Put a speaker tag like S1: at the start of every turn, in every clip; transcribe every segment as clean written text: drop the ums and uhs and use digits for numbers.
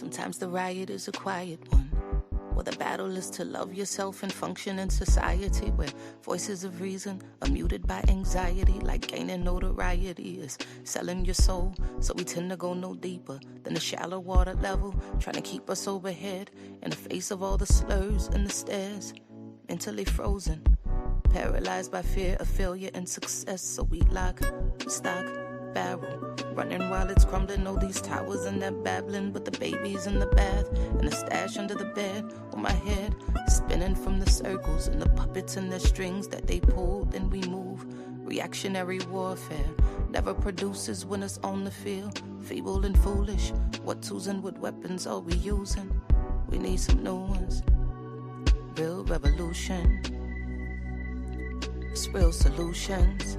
S1: Sometimes the riot is a quiet one, or the battle is to love yourself and function in society where voices of reason are muted by anxiety, like gaining notoriety is selling your soul. So we tend to go no deeper than the shallow water level, trying to keep us overhead in the face of all the slurs and the stares. Mentally frozen, paralyzed by fear of failure and success. So we lock, stock, barrel, running while it's crumbling. All these towers and they're babbling, but the baby's in the bath and the stash under the bed on my head, spinning from the circles and the puppets and the strings that they pulled. Then we move. Reactionary warfare never produces winners on the field. Feeble and foolish. What tools and what weapons are we using? We need some new ones. Real revolution. It's real solutions.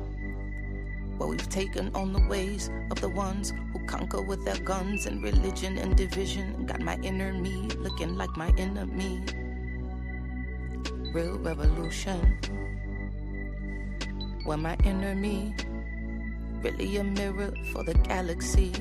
S1: What we've taken on the ways of the ones who conquer with their guns and religion and division. Got my inner me looking like my enemy. Real revolution. Where my inner me really a mirror for the galaxy.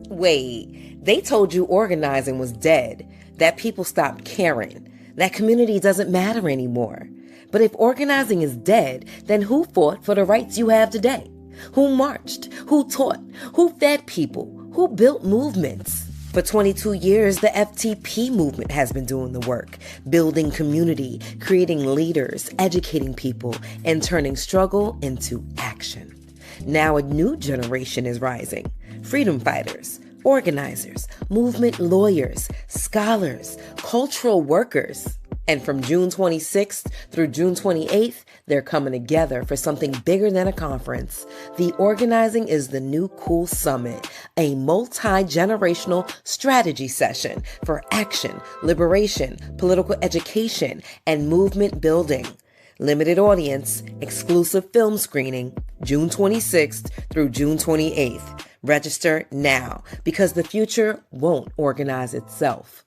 S2: Wait, they told you organizing was dead, that people stopped caring, that community doesn't matter anymore. But if organizing is dead, then who fought for the rights you have today? Who marched? Who taught? Who fed people? Who built movements? For 22 years, the FTP movement has been doing the work, building community, creating leaders, educating people, and turning struggle into action. Now a new generation is rising. Freedom fighters, organizers, movement lawyers, scholars, cultural workers. And from June 26th through June 28th, they're coming together for something bigger than a conference. The Organizing is the New Cool Summit, a multi-generational strategy session for action, liberation, political education, and movement building. Limited audience, exclusive film screening, June 26th through June 28th. Register now, because the future won't organize itself.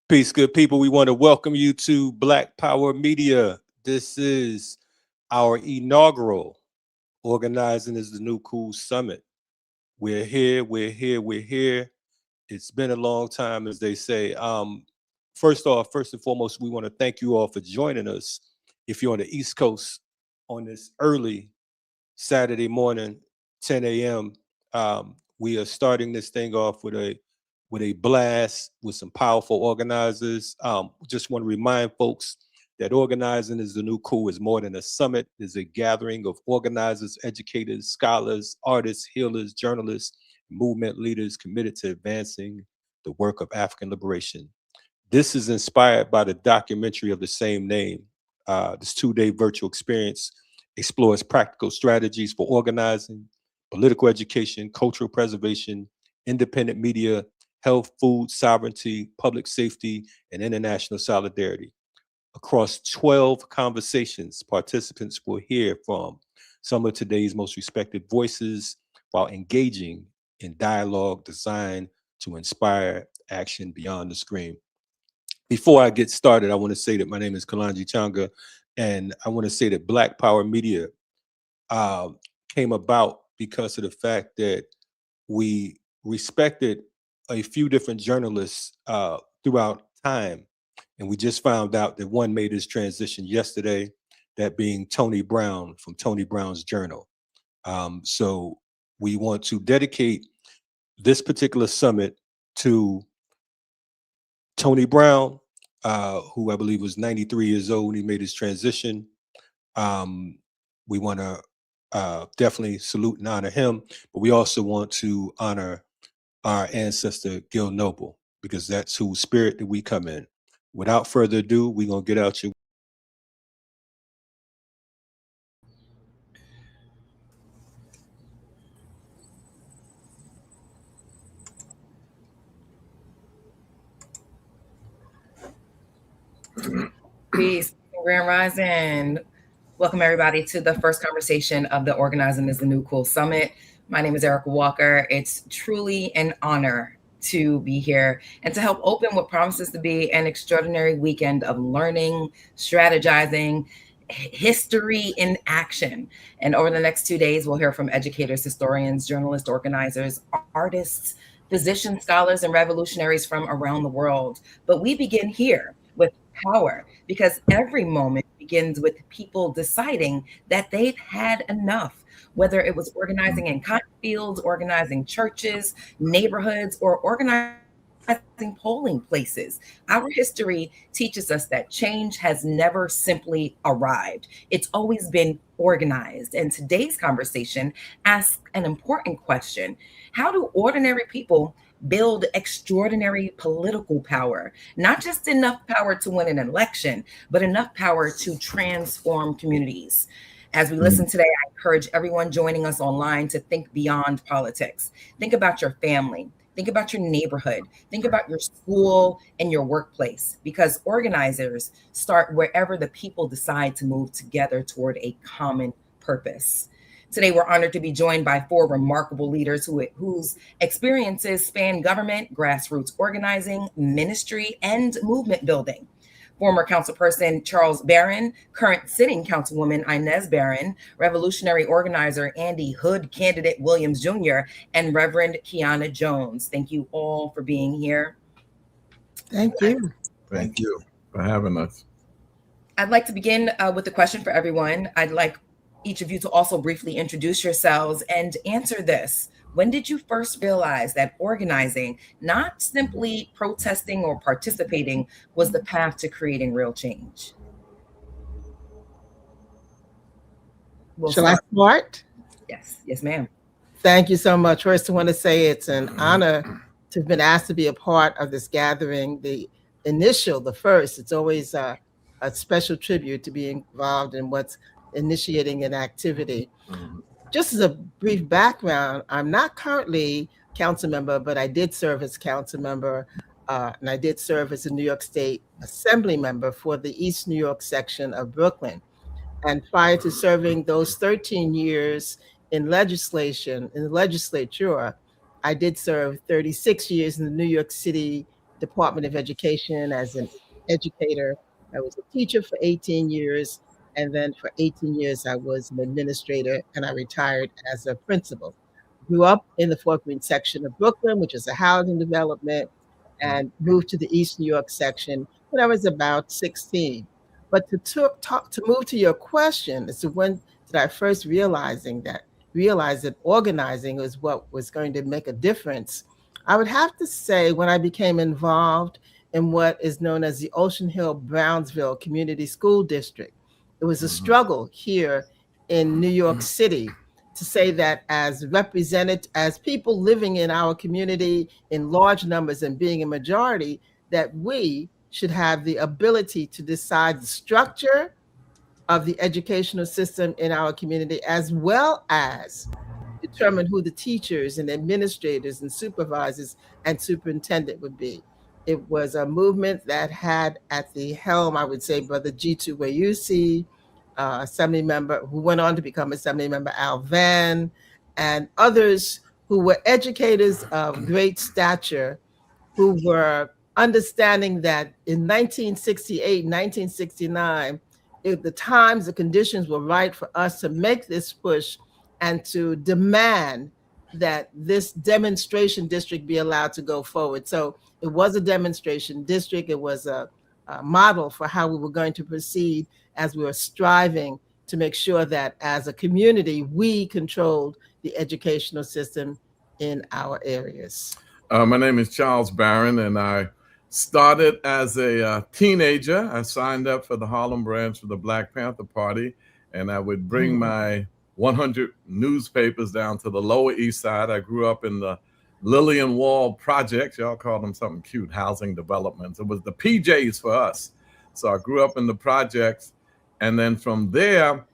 S3: Peace, good people. We want to welcome you to Black Power Media. This is our inaugural Organizing is the New Cool Summit. We're here. It's been a long time, as they say. First and foremost, we want to thank you all for joining us. If you're on the East Coast on this early Saturday morning, 10 a.m., we are starting this thing off with a blast with some powerful organizers. Just want to remind folks that Organizing is the New Cool is more than a summit. It's a gathering of organizers, educators, scholars, artists, healers, journalists, movement leaders committed to advancing the work of African liberation. This is inspired by the documentary of the same name. This 2-day virtual experience explores practical strategies for organizing, political education, cultural preservation, independent media, health, food sovereignty, public safety, and international solidarity. Across 12 conversations, participants will hear from some of today's most respected voices while engaging in dialogue designed to inspire action beyond the screen. Before I get started, I want to say that my name is Kalonji Changa, and I want to say that Black Power Media came about because of the fact that we respected a few different journalists throughout time, and we just found out that one made his transition yesterday, that being Tony Brown from Tony Brown's Journal. So we want to dedicate this particular summit to Tony Brown, who I believe was 93 years old when he made his transition. We want to definitely salute and honor him, but we also want to honor our ancestor Gil Noble, because that's whose spirit that we come in. Without further ado, we're going to get out your
S4: Peace, Grand Rising. Welcome everybody to the first conversation of the Organizing is the New Cool Summit. My name is Erica Walker. It's truly an honor to be here and to help open what promises to be an extraordinary weekend of learning, strategizing, history in action. And over the next 2 days, we'll hear from educators, historians, journalists, organizers, artists, physicians, scholars, and revolutionaries from around the world. But we begin here with power, because every moment begins with people deciding that they've had enough, whether it was organizing in cotton fields, organizing churches, neighborhoods, or organizing polling places. Our history teaches us that change has never simply arrived. It's always been organized. And today's conversation asks an important question. How do ordinary people build extraordinary political power? Not just enough power to win an election, but enough power to transform communities. As we listen today, I encourage everyone joining us online to think beyond politics. Think about your family. Think about your neighborhood. Think about your school and your workplace, because organizers start wherever the people decide to move together toward a common purpose. Today, we're honored to be joined by 4 remarkable leaders whose experiences span government, grassroots organizing, ministry, and movement building. Former councilperson Charles Barron, current sitting councilwoman Inez Barron, revolutionary organizer Andy Hood candidate Williams Jr., and Reverend Keyanna Jones. Thank you all for being here.
S5: Thank you. Thank you for having us.
S4: I'd like to begin with a question for everyone. I'd like each of you to also briefly introduce yourselves and answer this. When did you first realize that organizing, not simply protesting or participating, was the path to creating real change?
S5: Shall I start?
S4: Yes, ma'am.
S5: Thank you so much. First, I want to say it's an honor to have been asked to be a part of this gathering. The first, it's always a special tribute to be involved in what's initiating an activity. Just as a brief background, I'm not currently council member, but I did serve as council member, and I did serve as a New York State Assembly member for the East New York section of Brooklyn. And prior to serving those 13 years in the legislature, I did serve 36 years in the New York City Department of Education as an educator. I was a teacher for 18 years. And then for 18 years, I was an administrator, and I retired as a principal. Grew up in the Fort Greene section of Brooklyn, which is a housing development, and moved to the East New York section when I was about 16. But to move to your question, as to when did I first realize that organizing was what was going to make a difference, I would have to say when I became involved in what is known as the Ocean Hill-Brownsville Community School District. It was a struggle here in New York City to say that as people living in our community in large numbers and being a majority, that we should have the ability to decide the structure of the educational system in our community, as well as determine who the teachers and administrators and supervisors and superintendent would be. It was a movement that had at the helm, I would say, Brother G2 Wayusi, Assembly member who went on to become Assembly member Al Van, and others who were educators of great stature, who were understanding that in 1968, 1969, the conditions were right for us to make this push and to demand that this demonstration district be allowed to go forward. So it was a demonstration district. It was a model for how we were going to proceed as we were striving to make sure that as a community, we controlled the educational system in our areas.
S6: My name is Charles Barron, and I started as a teenager. I signed up for the Harlem branch of the Black Panther Party, and I would bring my 100 newspapers down to the Lower East Side. I grew up in the Lillian Wall projects. Y'all call them something cute, housing developments. It was the PJs for us. So I grew up in the projects. And then from there,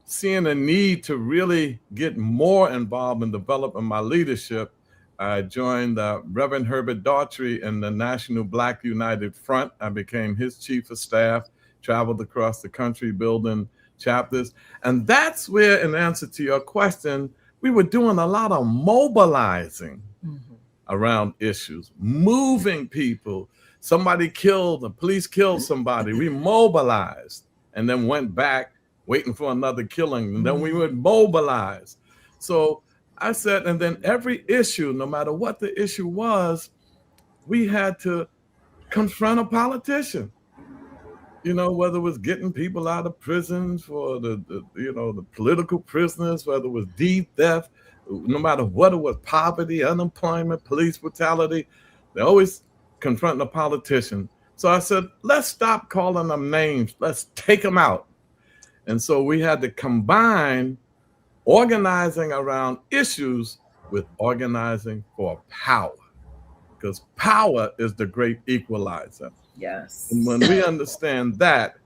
S6: seeing a need to really get more involved in developing my leadership, I joined Reverend Herbert Daughtry in the National Black United Front. I became his chief of staff, traveled across the country building chapters. And that's where, in answer to your question, we were doing a lot of mobilizing around issues, moving people. Somebody killed, the police killed somebody. We mobilized and then went back waiting for another killing. And then we would mobilize. So I said, and then every issue, no matter what the issue was, we had to confront a politician. Whether it was getting people out of prison for the political prisoners, whether it was deed theft, no matter what it was, poverty, unemployment, police brutality, they always confronting a politician. So I said, let's stop calling them names. Let's take them out. And so we had to combine organizing around issues with organizing for power, because power is the great equalizer.
S4: Yes.
S6: And when we understand that,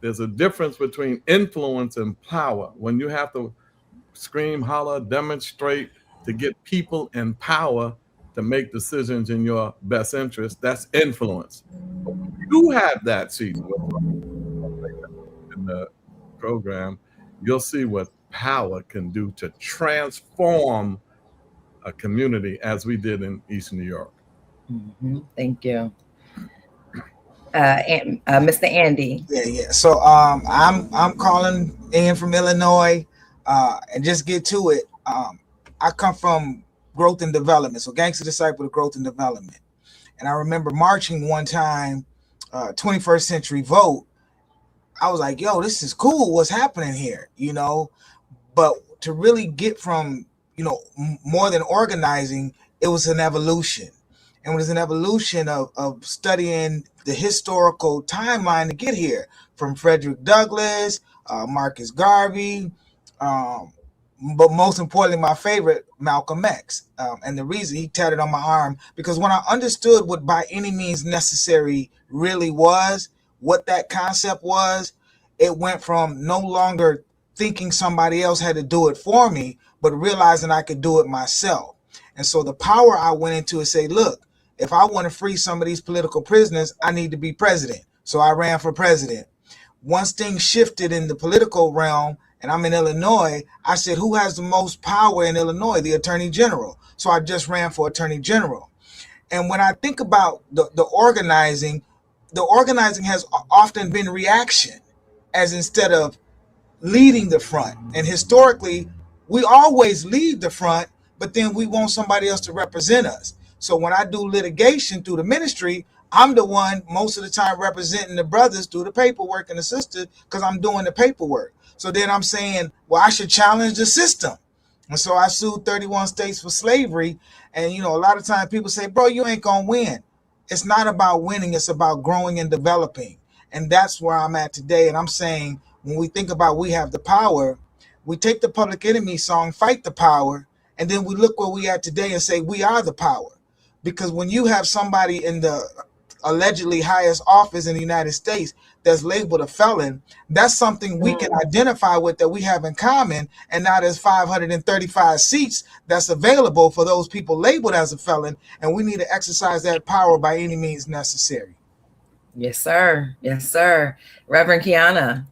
S6: there's a difference between influence and power. When you have to scream, holler, demonstrate to get people in power to make decisions in your best interest, that's influence. But when you have that seat in the program, you'll see what power can do to transform a community, as we did in East New York.
S4: Thank you. Mr. Andy.
S7: Yeah. So I'm calling in from Illinois, and just get to it. I come from growth and development, so gangster disciple of growth and development. And I remember marching one time, 21st Century Vote. I was like, yo, this is cool. What's happening here? But to really get from, more than organizing, it was an evolution. And it was an evolution of studying the historical timeline to get here, from Frederick Douglass, Marcus Garvey, but most importantly, my favorite, Malcolm X. And the reason he tatted on my arm, because when I understood what by any means necessary really was, what that concept was, it went from no longer thinking somebody else had to do it for me, but realizing I could do it myself. And so the power I went into is say, look, if I want to free some of these political prisoners, I need to be president. So I ran for president. Once things shifted in the political realm, and I'm in Illinois, I said, who has the most power in Illinois? The Attorney General. So I just ran for Attorney General. And when I think about the organizing has often been reaction, as instead of leading the front. And historically, we always lead the front, but then we want somebody else to represent us. So when I do litigation through the ministry, I'm the one most of the time representing the brothers through the paperwork and the sisters, because I'm doing the paperwork. So then I'm saying, well, I should challenge the system. And so I sued 31 states for slavery. And, a lot of times people say, bro, you ain't going to win. It's not about winning. It's about growing and developing. And that's where I'm at today. And I'm saying, when we think about we have the power, we take the Public Enemy song, Fight the Power, and then we look where we at today and say we are the power. Because when you have somebody in the allegedly highest office in the United States that's labeled a felon, that's something we can identify with, that we have in common. And now there's 535 seats that's available for those people labeled as a felon, and we need to exercise that power by any means necessary.
S4: Yes, sir. Yes, sir. Reverend Keyanna.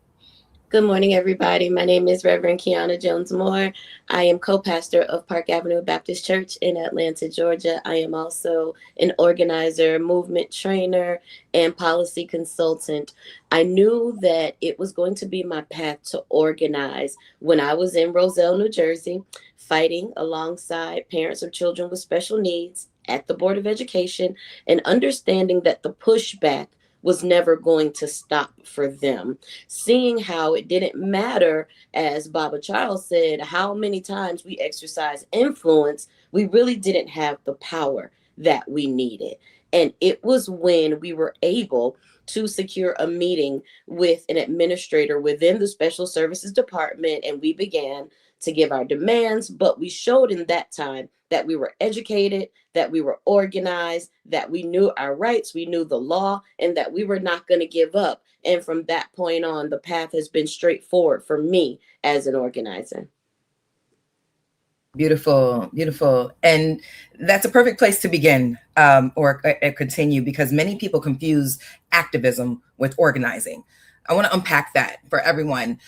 S8: Good morning, everybody. My name is Reverend Keyanna Jones-Moore. I am co-pastor of Park Avenue Baptist Church in Atlanta, Georgia. I am also an organizer, movement trainer, and policy consultant. I knew that it was going to be my path to organize when I was in Roselle, New Jersey, fighting alongside parents of children with special needs at the Board of Education, and understanding that the pushback was never going to stop for them. Seeing how it didn't matter, as Baba Charles said, how many times we exercise influence, we really didn't have the power that we needed. And it was when we were able to secure a meeting with an administrator within the Special Services Department, and we began to give our demands, but we showed in that time that we were educated, that we were organized, that we knew our rights, we knew the law, and that we were not going to give up. And from that point on, the path has been straightforward for me as an organizer.
S4: Beautiful, beautiful. And that's a perfect place to begin or continue, because many people confuse activism with organizing. I want to unpack that for everyone.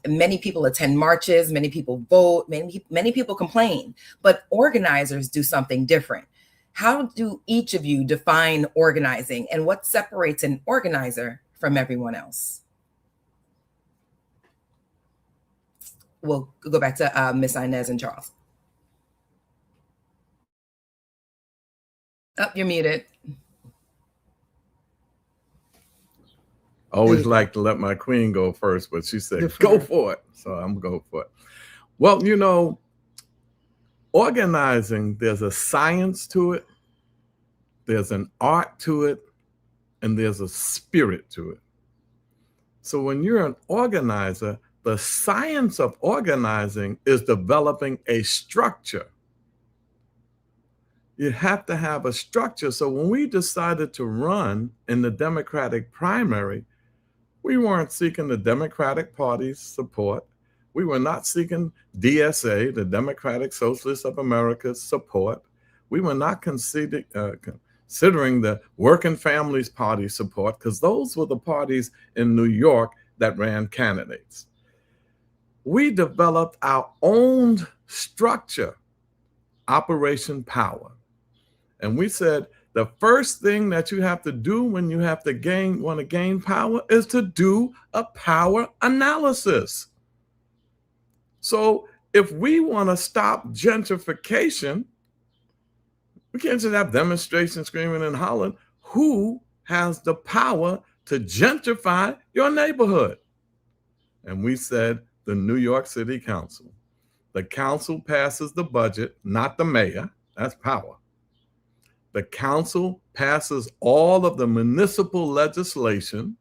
S4: Many people attend marches, many people vote, many people complain, but organizers do something different. How do each of you define organizing, and what separates an organizer from everyone else? We'll go back to Miss Inez and Charles. Oh, you're muted.
S6: Always like to let my queen go first, but she said, go for it. So I'm going for it. Well, you know, organizing, there's a science to it, there's an art to it, and there's a spirit to it. So when you're an organizer, the science of organizing is developing a structure. You have to have a structure. So when we decided to run in the Democratic primary, we weren't seeking the Democratic Party's support. We were not seeking DSA, the Democratic Socialists of America's support. We were not considering the Working Families Party support, because those were the parties in New York that ran candidates. We developed our own structure, Operation Power. And we said, the first thing that you have to do when you want to gain power is to do a power analysis. So if we want to stop gentrification, we can't just have demonstrations screaming and hollering. Who has the power to gentrify your neighborhood? And we said the New York City Council. The council passes the budget, not the mayor. That's power. The council passes all of the municipal legislation,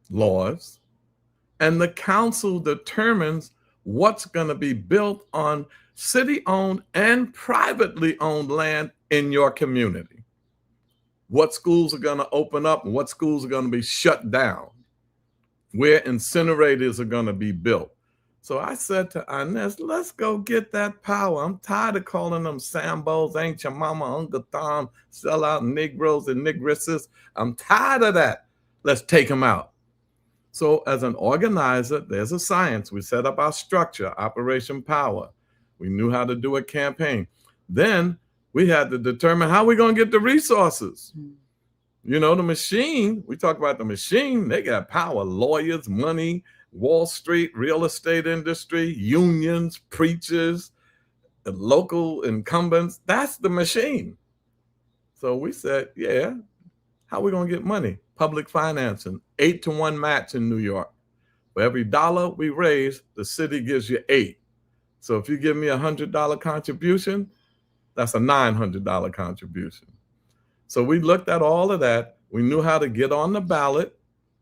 S6: laws, and the council determines what's going to be built on city-owned and privately owned land in your community. What schools are going to open up and what schools are going to be shut down, where incinerators are going to be built. So I said to Inez, let's go get that power. I'm tired of calling them Sambos, ain't your mama, Uncle Tom, sell out Negroes and Negresses. I'm tired of that. Let's take them out. So as an organizer, there's a science. We set up our structure, Operation Power. We knew how to do a campaign. Then we had to determine how we're going to get the resources. You know, the machine, we talk about the machine, they got power, lawyers, money, Wall Street, real estate industry, unions, preachers, local incumbents. That's the machine. So we said, yeah, how are we going to get money? Public financing, 8-to-1 match in New York. For every dollar we raise, the city gives you 8. So if you give me $100 contribution, that's a $900 contribution. So we looked at all of that. We knew how to get on the ballot.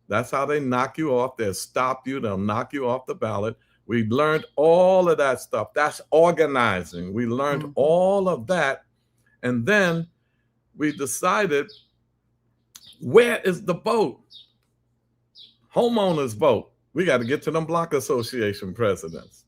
S6: That's how they knock you off. They'll stop you. They'll knock you off the ballot. We learned all of that stuff. That's organizing. We learned all of that. And then we decided, where is the vote? Homeowners vote. We got to get to them block association presidents.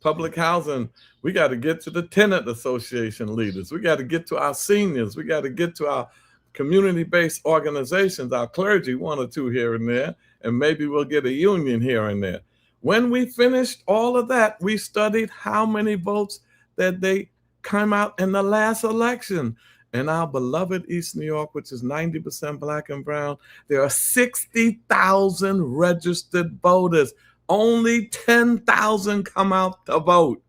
S6: Public housing, we got to get to the tenant association leaders. We got to get to our seniors. We got to get to our community-based organizations, our clergy, 1 or 2 here and there, and maybe we'll get a union here and there. When we finished all of that, we studied how many votes that they come out in the last election. In our beloved East New York, which is 90% Black and brown, there are 60,000 registered voters. Only 10,000 come out to vote.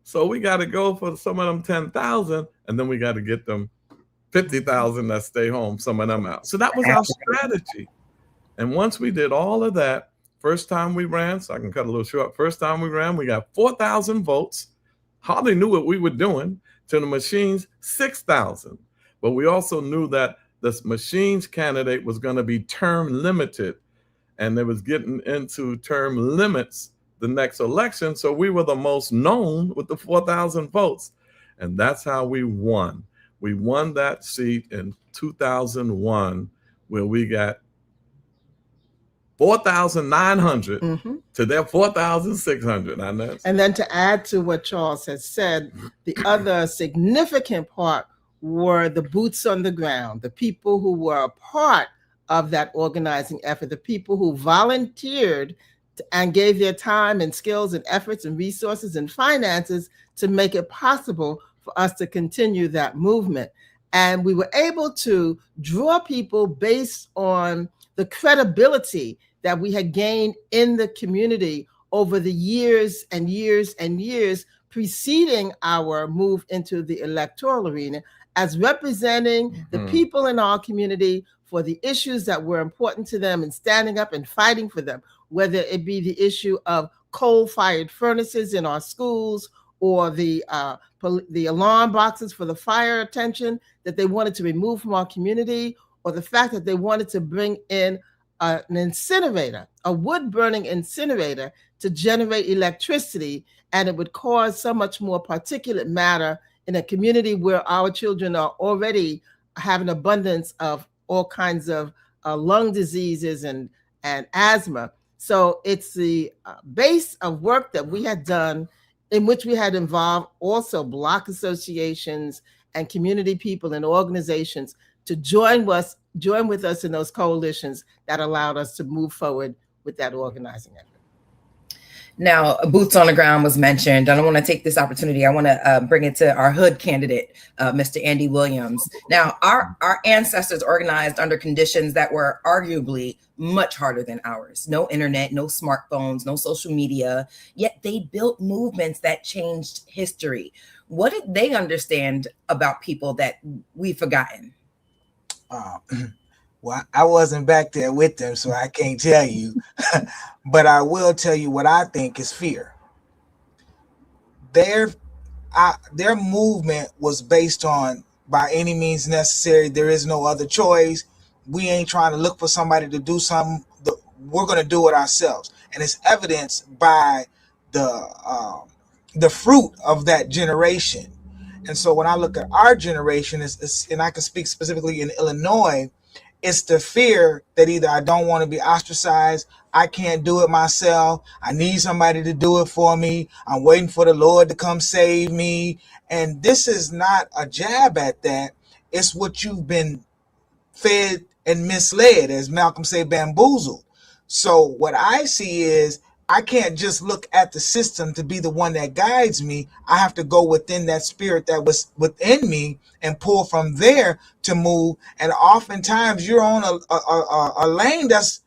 S6: So we got to go for some of them 10,000, and then we got to get them 50,000 that stay home, some of them out. So that was our strategy. And once we did all of that, first time we ran, so I can cut a little short, first time we ran, we got 4,000 votes. Hardly knew what we were doing. To the machines, 6,000. But we also knew that this machines candidate was going to be term limited, and they was getting into term limits the next election. So we were the most known with the 4,000 votes. And that's how we won. We won that seat in 2001, where we got 4,900 to their 4,600.
S5: And then to add to what Charles has said, the other significant part were the boots on the ground, the people who were a part of that organizing effort, the people who volunteered and gave their time and skills and efforts and resources and finances to make it possible for us to continue that movement. And we were able to draw people based on the credibility that we had gained in the community over the years and years and years preceding our move into the electoral arena, as representing the people in our community for the issues that were important to them and standing up and fighting for them, whether it be the issue of coal-fired furnaces in our schools, or the alarm boxes for the fire attention that they wanted to remove from our community, or the fact that they wanted to bring in an incinerator, a wood-burning incinerator, to generate electricity, and it would cause so much more particulate matter in a community where our children are already having abundance of all kinds of lung diseases and asthma. So it's the base of work that we had done, in which we had involved also block associations and community people and organizations to join with us in those coalitions that allowed us to move forward with that organizing effort.
S4: Now, boots on the ground was mentioned. I don't want to take this opportunity. I want to bring it to our hood candidate, Mr. Andy Williams. Now, our ancestors organized under conditions that were arguably much harder than ours. No internet, no smartphones, no social media, yet they built movements that changed history. What did they understand about people that we've forgotten?
S7: Well, I wasn't back there with them, so I can't tell you. But I will tell you what I think is fear. Their movement was based on, by any means necessary, there is no other choice. We ain't trying to look for somebody to do something. We're going to do it ourselves. And it's evidenced by the fruit of that generation. And so when I look at our generation, and I can speak specifically in Illinois, it's the fear that either I don't want to be ostracized, I can't do it myself, I need somebody to do it for me, I'm waiting for the Lord to come save me. And this is not a jab at that. It's what you've been fed and misled, as Malcolm said, bamboozled. So what I see is, I can't just look at the system to be the one that guides me. I have to go within that spirit that was within me and pull from there to move. And oftentimes you're on a lane that's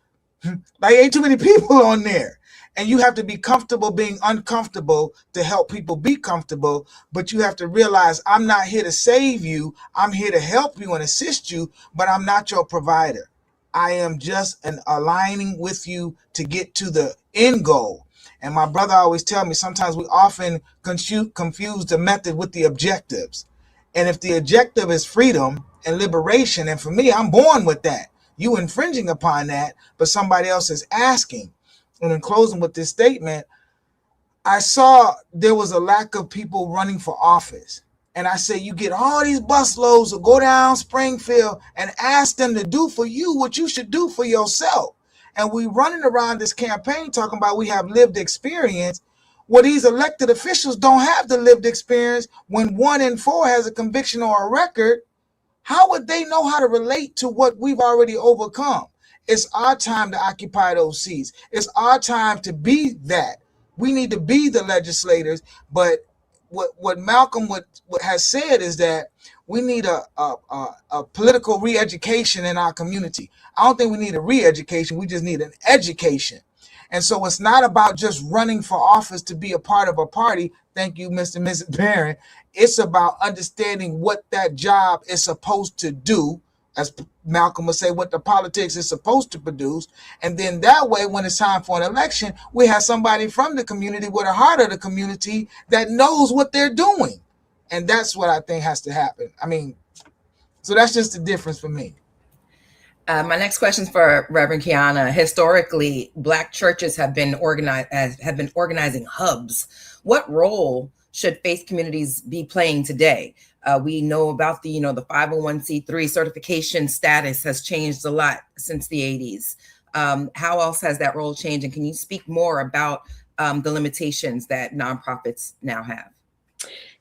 S7: like ain't too many people on there. And you have to be comfortable being uncomfortable to help people be comfortable. But you have to realize, I'm not here to save you. I'm here to help you and assist you, but I'm not your provider. I am just aligning with you to get to the end goal. And my brother always tell me, sometimes we often confuse the method with the objectives. And if the objective is freedom and liberation, and for me, I'm born with that. You infringing upon that, but somebody else is asking. And in closing with this statement, I saw there was a lack of people running for office. And I say, you get all these busloads to go down Springfield and ask them to do for you what you should do for yourself. And we running around this campaign talking about we have lived experience. Well, these elected officials don't have the lived experience. When 1 in 4 has a conviction or a record, how would they know how to relate to what we've already overcome? It's our time to occupy those seats. It's our time to be that. We need to be the legislators, but what Malcolm has said is that we need a political re-education in our community. I don't think we need a re-education. We just need an education. And so it's not about just running for office to be a part of a party. Thank you, Mr. and Mrs. Barron. It's about understanding what that job is supposed to do, as Malcolm would say, what the politics is supposed to produce. And then that way, when it's time for an election, we have somebody from the community with a heart of the community that knows what they're doing. And that's what I think has to happen. I mean, so that's just the difference for me.
S4: My next question is for Reverend Keyanna. Historically, Black churches have been organizing hubs. What role should faith communities be playing today? We know about the 501c3 certification status has changed a lot since the 80s. How else has that role changed? And can you speak more about the limitations that nonprofits now have?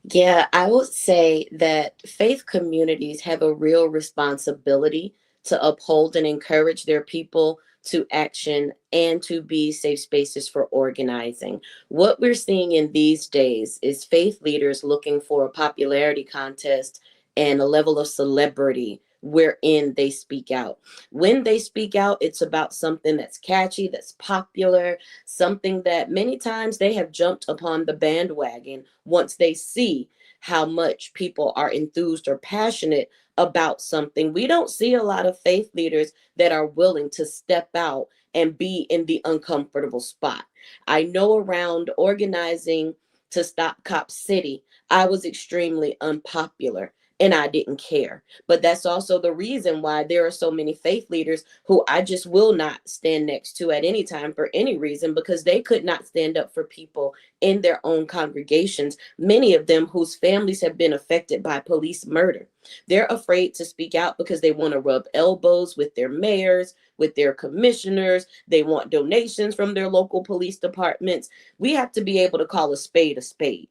S8: Yeah, I would say that faith communities have a real responsibility to uphold and encourage their people to action and to be safe spaces for organizing. What we're seeing in these days is faith leaders looking for a popularity contest and a level of celebrity wherein they speak out. When they speak out, it's about something that's catchy, that's popular, something that many times they have jumped upon the bandwagon once they see how much people are enthused or passionate about something. We don't see a lot of faith leaders that are willing to step out and be in the uncomfortable spot. I know around organizing to stop Cop City, I was extremely unpopular and I didn't care. But that's also the reason why there are so many faith leaders who I just will not stand next to at any time for any reason, because they could not stand up for people in their own congregations, many of them whose families have been affected by police murder. They're afraid to speak out because they want to rub elbows with their mayors, with their commissioners. They want donations from their local police departments. We have to be able to call a spade a spade.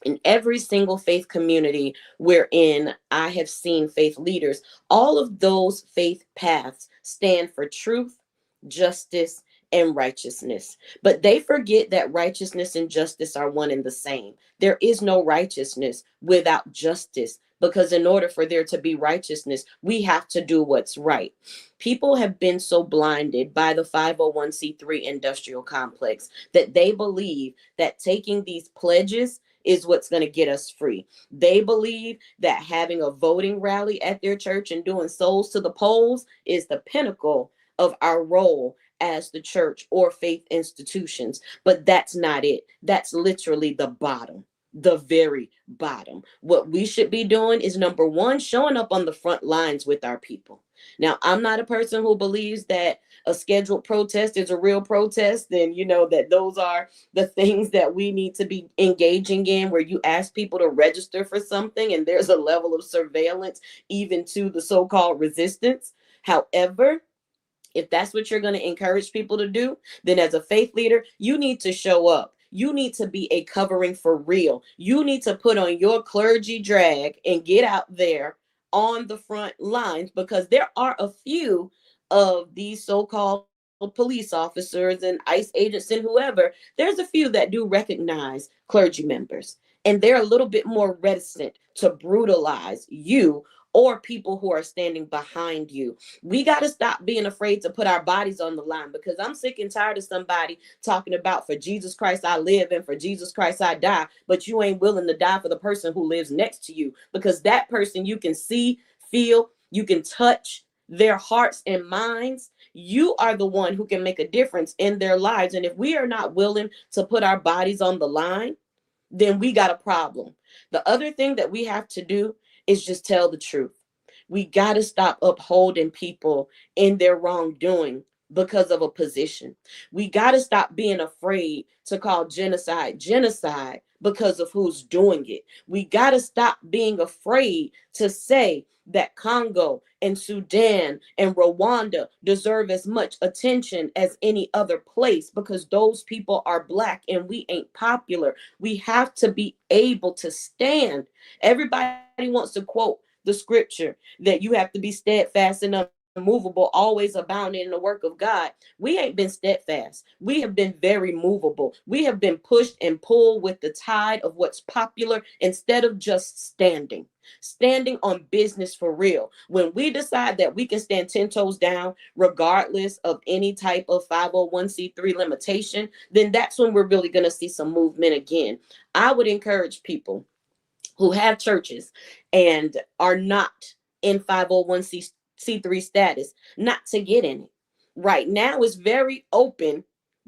S8: In every single faith community wherein I have seen faith leaders, all of those faith paths stand for truth, justice, and righteousness. But they forget that righteousness and justice are one and the same. There is no righteousness without justice, because in order for there to be righteousness, we have to do what's right. People have been so blinded by the 501c3 industrial complex that they believe that taking these pledges is what's going to get us free. They believe that having a voting rally at their church and doing souls to the polls is the pinnacle of our role as the church or faith institutions. But that's not it. That's literally the bottom, the very bottom. What we should be doing is, number one, showing up on the front lines with our people. Now, I'm not a person who believes that a scheduled protest is a real protest, and that those are the things that we need to be engaging in, where you ask people to register for something and there's a level of surveillance even to the so-called resistance. However, if that's what you're going to encourage people to do, then as a faith leader, you need to show up. You need to be a covering for real. You need to put on your clergy drag and get out there on the front lines, because there are a few of these so-called police officers and ICE agents and whoever. There's a few that do recognize clergy members, and they're a little bit more reticent to brutalize you or people who are standing behind you. We got to stop being afraid to put our bodies on the line, because I'm sick and tired of somebody talking about, for Jesus Christ I live and for Jesus Christ I die, but you ain't willing to die for the person who lives next to you, because that person you can see, feel, you can touch their hearts and minds. You are the one who can make a difference in their lives. And if we are not willing to put our bodies on the line, then we got a problem. The other thing that we have to do is just tell the truth. We got to stop upholding people in their wrongdoing because of a position. We got to stop being afraid to call genocide genocide because of who's doing it. We got to stop being afraid to say that Congo and Sudan and Rwanda deserve as much attention as any other place, because those people are Black and we ain't popular. We have to be able to stand. Everybody wants to quote the scripture that you have to be steadfast and unmovable, always abounding in the work of God. We ain't been steadfast. We have been very movable. We have been pushed and pulled with the tide of what's popular instead of just standing on business for real. When we decide that we can stand 10 toes down, regardless of any type of 501c3 limitation, then that's when we're really going to see some movement again. I would encourage people who have churches and are not in 501c3 status not to get in it. Right now it's very open,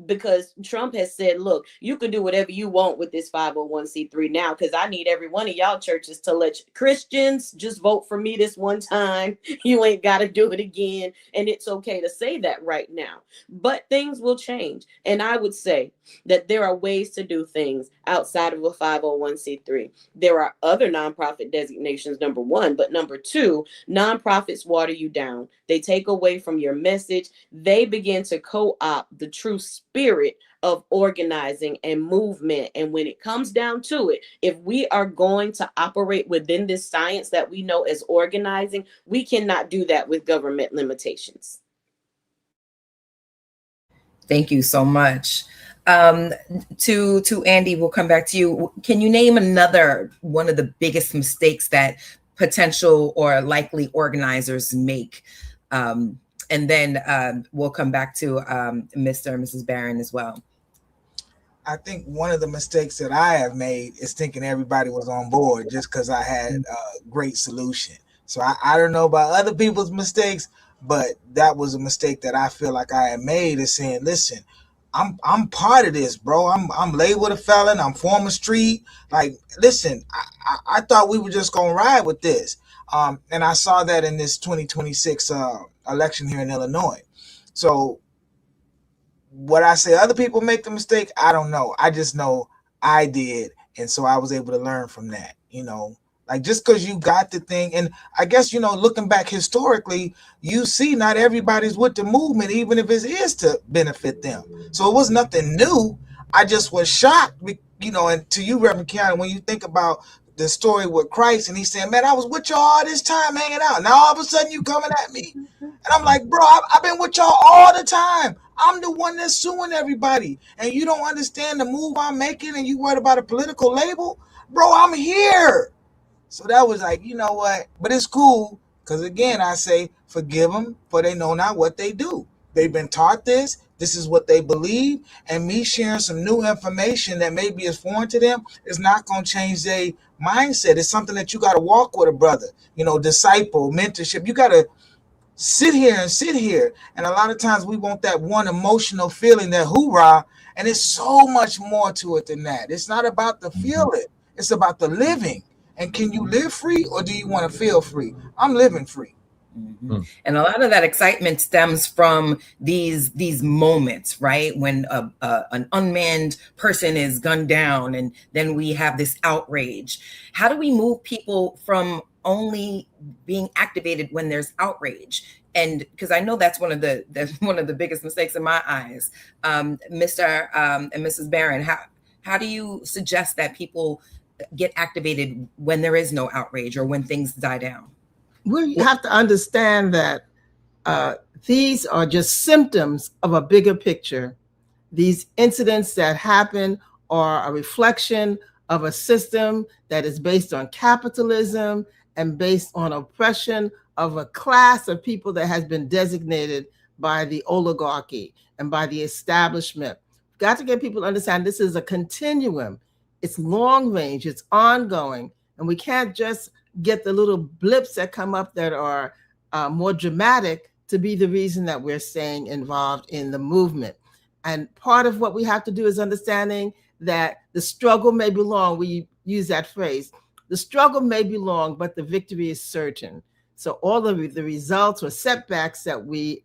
S8: because Trump has said, look, you can do whatever you want with this 501c3 now, because I need every one of y'all churches to let Christians just vote for me this one time. You ain't got to do it again. And it's okay to say that right now. But things will change. And I would say that there are ways to do things outside of a 501c3. There are other nonprofit designations, number one. But number two, nonprofits water you down. They take away from your message. They begin to co-opt the true spirit of organizing and movement. And when it comes down to it, if we are going to operate within this science that we know as organizing, we cannot do that with government limitations.
S4: Thank you so much. To Andy, we'll come back to you. Can you name another one of the biggest mistakes that potential or likely organizers make? And then we'll come back to Mr. and Mrs. Barron as well.
S7: I think one of the mistakes that I have made is thinking everybody was on board just because I had a great solution. So I don't know about other people's mistakes, but that was a mistake that I feel like I had made, is saying, listen, I'm part of this, bro. I'm labeled a felon. I'm former street. Like, listen, I thought we were just gonna ride with this. And I saw that in this 2026 election here in Illinois. So what I say other people make the mistake, I don't know. I just know I did. And so I was able to learn from that, you know. Like, just because you got the thing, and I guess, you know, looking back historically, you see not everybody's with the movement, even if it is to benefit them. So it was nothing new. I just was shocked, you know, and to you, Reverend Keyanna, when you think about the story with Christ, and he said, man, I was with y'all all this time hanging out. Now all of a sudden you coming at me. And I'm like, bro, I've been with y'all all the time. I'm the one that's suing everybody. And you don't understand the move I'm making, and you worried about a political label? Bro, I'm here. So that was like, you know what? But it's cool, because again, I say, forgive them, for they know not what they do. They've been taught this. This is what they believe. And me sharing some new information that maybe is foreign to them is not going to change their mindset. It's something that you got to walk with a brother, you know, disciple, mentorship. You got to sit here. And a lot of times we want that one emotional feeling, that hoorah. And it's so much more to it than that. It's not about the feeling. It's about the living. And can you live free, or do you want to feel free? I'm living free.
S4: Mm-hmm. And a lot of that excitement stems from these moments, right? When an unmanned person is gunned down, and then we have this outrage. How do we move people from only being activated when there's outrage? And because I know that's one of the biggest mistakes in my eyes. Mr. And Mrs. Barron, how do you suggest that people get activated when there is no outrage or when things die down?
S5: We have to understand that these are just symptoms of a bigger picture. These incidents that happen are a reflection of a system that is based on capitalism and based on oppression of a class of people that has been designated by the oligarchy and by the establishment. We've got to get people to understand this is a continuum. It's long range, it's ongoing, and we can't just get the little blips that come up that are more dramatic to be the reason that we're staying involved in the movement. And part of what we have to do is understanding that the struggle may be long. We use that phrase. The struggle may be long, but the victory is certain. So all of the results or setbacks that we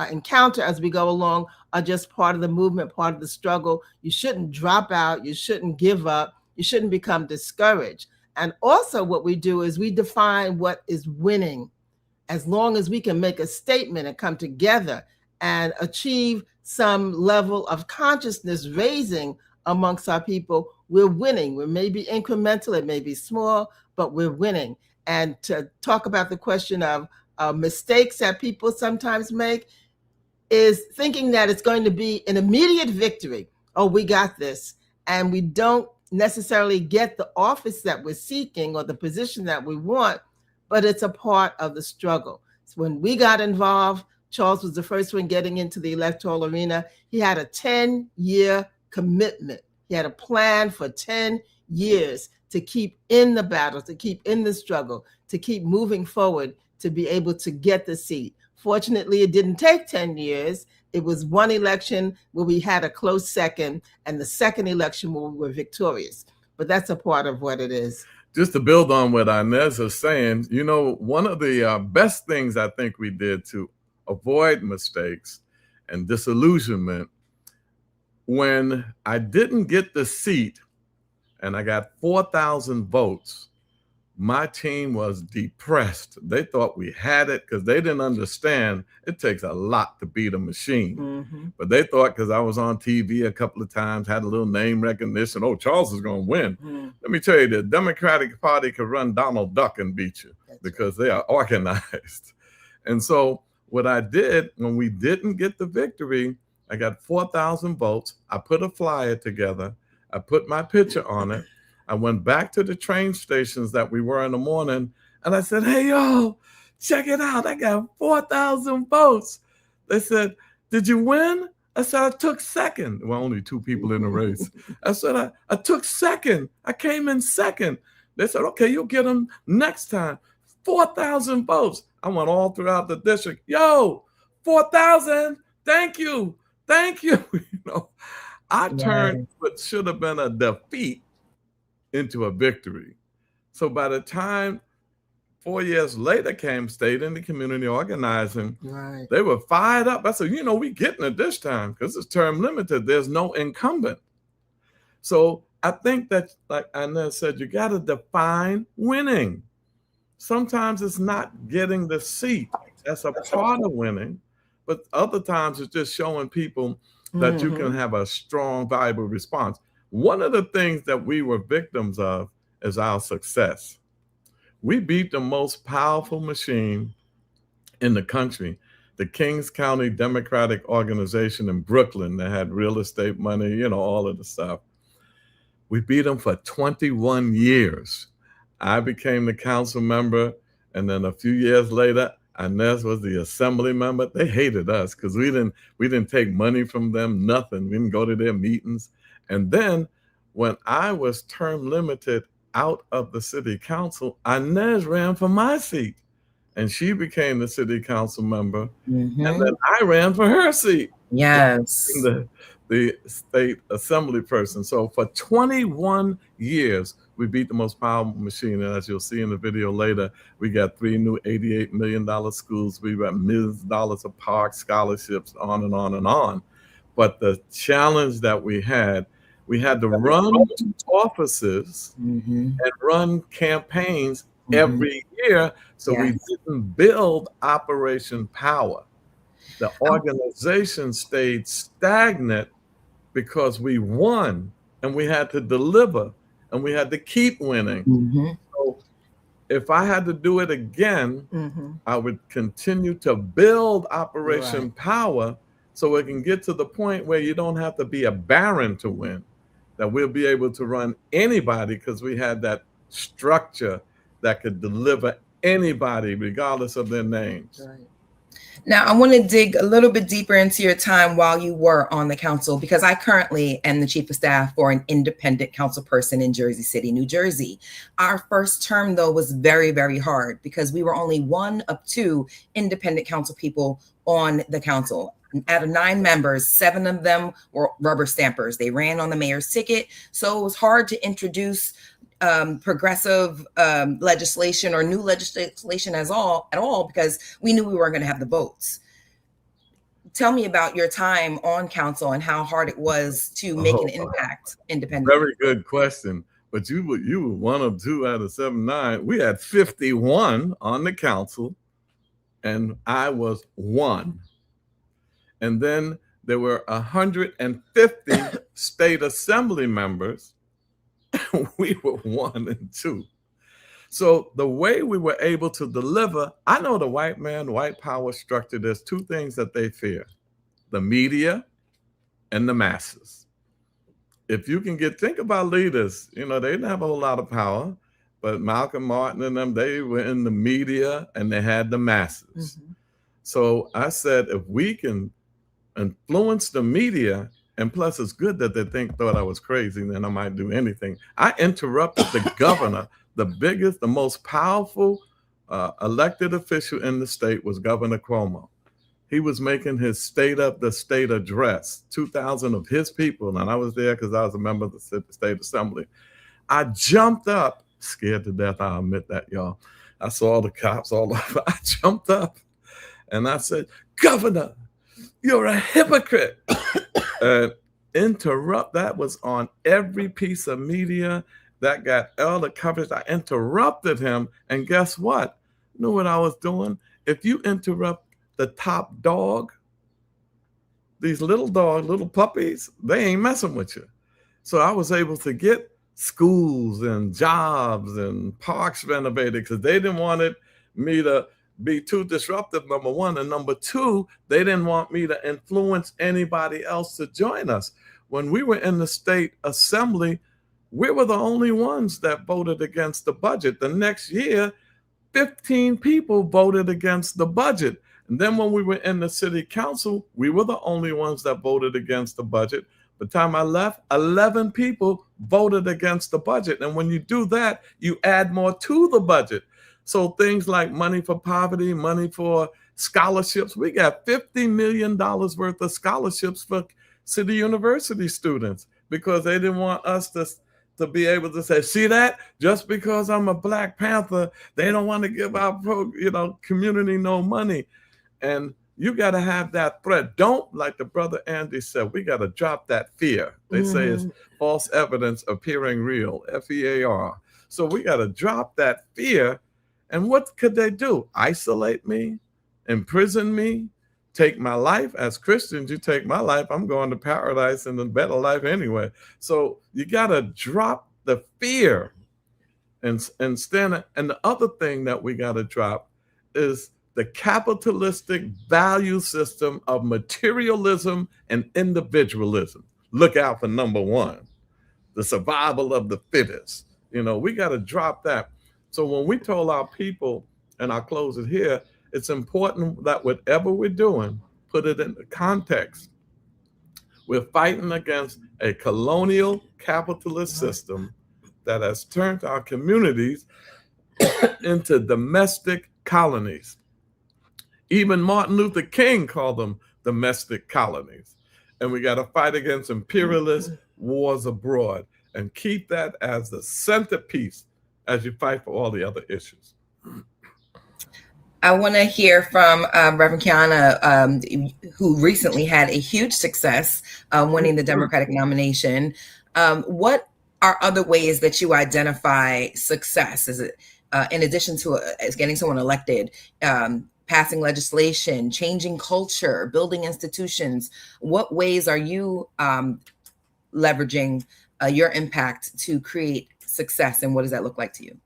S5: encounter as we go along are just part of the movement, part of the struggle. You shouldn't drop out. You shouldn't give up. You shouldn't become discouraged. And also what we do is we define what is winning. As long as we can make a statement and come together and achieve some level of consciousness raising amongst our people, we're winning. We may be incremental, it may be small, but we're winning. And to talk about the question of mistakes that people sometimes make, is thinking that it's going to be an immediate victory. Oh, we got this. And we don't necessarily get the office that we're seeking or the position that we want, but it's a part of the struggle. So when we got involved, Charles was the first one getting into the electoral arena. He had a 10-year commitment. He had a plan for 10 years to keep in the battle, to keep in the struggle, to keep moving forward, to be able to get the seat. Fortunately, it didn't take 10 years. It was one election where we had a close second, and the second election where we were victorious. But that's a part of what it is.
S6: Just to build on what Inez is saying, you know, one of the best things I think we did to avoid mistakes and disillusionment, when I didn't get the seat and I got 4,000 votes, my team was depressed. They thought we had it because they didn't understand it takes a lot to beat a machine. But they thought because I was on TV a couple of times, had a little name recognition, oh, Charles is going to win. Let me tell you, the Democratic Party could run Donald Duck and beat you because they are organized. And so what I did when we didn't get the victory, I got 4,000 votes. I put a flyer together. I put my picture on it. I went back to the train stations that we were in the morning, and I said, hey, y'all, check it out. I got 4,000 votes. They said, did you win? I said, I took second. Well, only 2 people in the race. I said, I took second. I came in second. They said, okay, you'll get them next time. 4,000 votes. I went all throughout the district. Yo, 4,000. Thank you. Thank you. I turned what should have been a defeat into a victory. So by the time 4 years later came state and the community organizing, they were fired up. I said, we getting it this time because it's term limited. There's no incumbent. So I think that, like Inez said, you got to define winning. Sometimes it's not getting the seat. That's a part of winning. But other times it's just showing people that you can have a strong, viable response. One of the things that we were victims of is our success. We beat the most powerful machine in the country, the Kings County Democratic Organization in Brooklyn that had real estate money, all of the stuff. We beat them for 21 years. I became the council member, and then a few years later, Inez was the assembly member. They hated us because we didn't take money from them, nothing. We didn't go to their meetings. And then when I was term limited out of the city council, Inez ran for my seat and she became the city council member. And then I ran for her seat.
S4: Yes.
S6: The state assembly person. So for 21 years, we beat the most powerful machine. And as you'll see in the video later, we got 3 new $88 million schools. We got millions of dollars of parks, scholarships, on and on and on. But the challenge that we had to run offices and run campaigns every year. So we didn't build operation power. The organization stayed stagnant because we won and we had to deliver and we had to keep winning. So if I had to do it again, I would continue to build operation power so it can get to the point where you don't have to be a Barron to win, that we'll be able to run anybody because we had that structure that could deliver anybody regardless of their names.
S4: Now, I want to dig a little bit deeper into your time while you were on the council, because I currently am the chief of staff for an independent council person in Jersey City, New Jersey. Our first term, though, was very, very hard because we were only 1 of 2 independent council people on the council. Out of 9 members, 7 of them were rubber stampers. They ran on the mayor's ticket. So it was hard to introduce progressive legislation or new legislation at all because we knew we weren't going to have the votes. Tell me about your time on council and how hard it was to make an impact independently.
S6: Very good question. But you were 1 of 2 out of 79. We had 51 on the council, and I was 1. And then there were 150 state assembly members. We were 1 and 2. So the way we were able to deliver, I know the white man, white power structure, there's 2 things that they fear: the media and the masses. If you can think about leaders, they didn't have a whole lot of power, but Malcolm Martin and them, they were in the media and they had the masses. So I said, if we can influence the media, and plus it's good that they thought I was crazy, then I might do anything. I interrupted the governor. The biggest, the most powerful elected official in the state was Governor Cuomo. He was making his state address, 2,000 of his people, and I was there because I was a member of the state assembly. I jumped up, scared to death, I'll admit that, y'all. I saw the cops all over. I jumped up and I said, "Governor, you're a hypocrite." Interrupt, that was on every piece of media, that got elder coverage. I interrupted him, and guess what? You know what I was doing? If you interrupt the top dog, these little dogs, little puppies, they ain't messing with you. So I was able to get schools and jobs and parks renovated because they didn't want me to be too disruptive, number one. And number two, they didn't want me to influence anybody else to join us. When we were in the state assembly, we were the only ones that voted against the budget. The next year, 15 people voted against the budget. And then when we were in the city council, we were the only ones that voted against the budget. By the time I left, 11 people voted against the budget. And when you do that, you add more to the budget. So things like money for poverty, money for scholarships, we got $50 million worth of scholarships for city university students because they didn't want us to be able to say, see that? Just because I'm a Black Panther, they don't want to give our community no money. And you got to have that threat. Don't, like the brother Andy said, we got to drop that fear. They say it's false evidence appearing real, FEAR. So we got to drop that fear. And what could they do? Isolate me, imprison me, take my life? As Christians, you take my life, I'm going to paradise and a better life anyway. So you got to drop the fear and stand. And the other thing that we got to drop is the capitalistic value system of materialism and individualism. Look out for number one, the survival of the fittest. We got to drop that. So when we told our people, and I'll close it here, it's important that whatever we're doing, put it in the context. We're fighting against a colonial capitalist system that has turned our communities into domestic colonies. Even Martin Luther King called them domestic colonies. And we got to fight against imperialist wars abroad and keep that as the centerpiece as you fight for all the other issues.
S4: I want to hear from Reverend Keyanna, who recently had a huge success winning the Democratic nomination. What are other ways that you identify success? Is it in addition to getting someone elected, passing legislation, changing culture, building institutions? What ways are you leveraging your impact to create success, and what does that look like to you?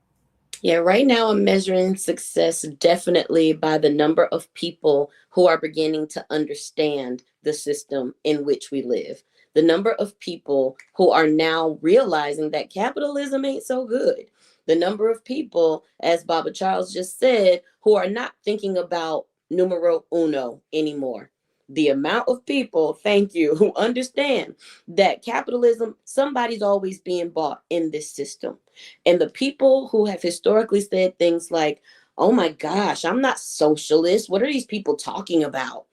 S8: Yeah, right now I'm measuring success definitely by the number of people who are beginning to understand the system in which we live. The number of people who are now realizing that capitalism ain't so good. The number of people, as Baba Charles just said, who are not thinking about numero uno anymore. The amount of people, thank you, who understand that capitalism, somebody's always being bought in this system. And the people who have historically said things like, oh my gosh, I'm not socialist. What are these people talking about?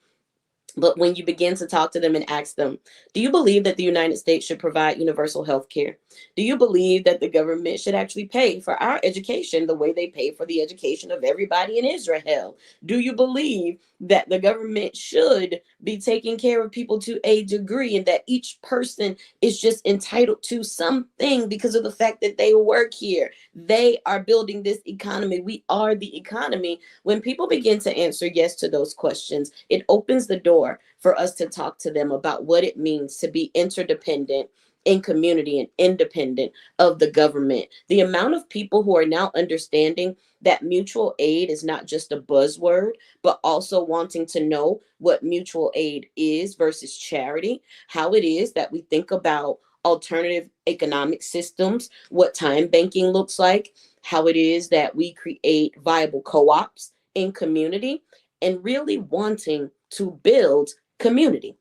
S8: But when you begin to talk to them and ask them, do you believe that the United States should provide universal health care? Do you believe that the government should actually pay for our education the way they pay for the education of everybody in Israel? Do you believe that the government should be taking care of people to a degree and that each person is just entitled to something because of the fact that they work here? They are building this economy. We are the economy. When people begin to answer yes to those questions, it opens the door for us to talk to them about what it means to be interdependent in community and independent of the government. The amount of people who are now understanding that mutual aid is not just a buzzword, but also wanting to know what mutual aid is versus charity, how it is that we think about alternative economic systems, what time banking looks like, how it is that we create viable co-ops in community, and really wanting to build community.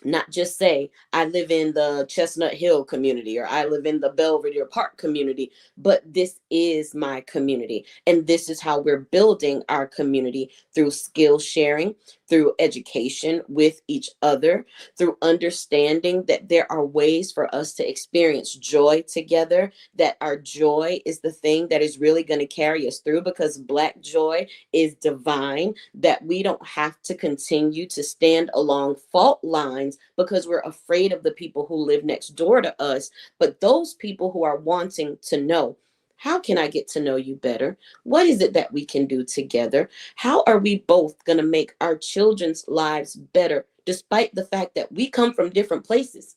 S8: Not just say, I live in the Chestnut Hill community or I live in the Belvedere Park community, but this is my community. And this is how we're building our community through skill sharing, through education with each other, through understanding that there are ways for us to experience joy together, that our joy is the thing that is really going to carry us through, because Black joy is divine, that we don't have to continue to stand along fault lines because we're afraid of the people who live next door to us, but those people who are wanting to know, how can I get to know you better? What is it that we can do together? How are we both going to make our children's lives better, despite the fact that we come from different places?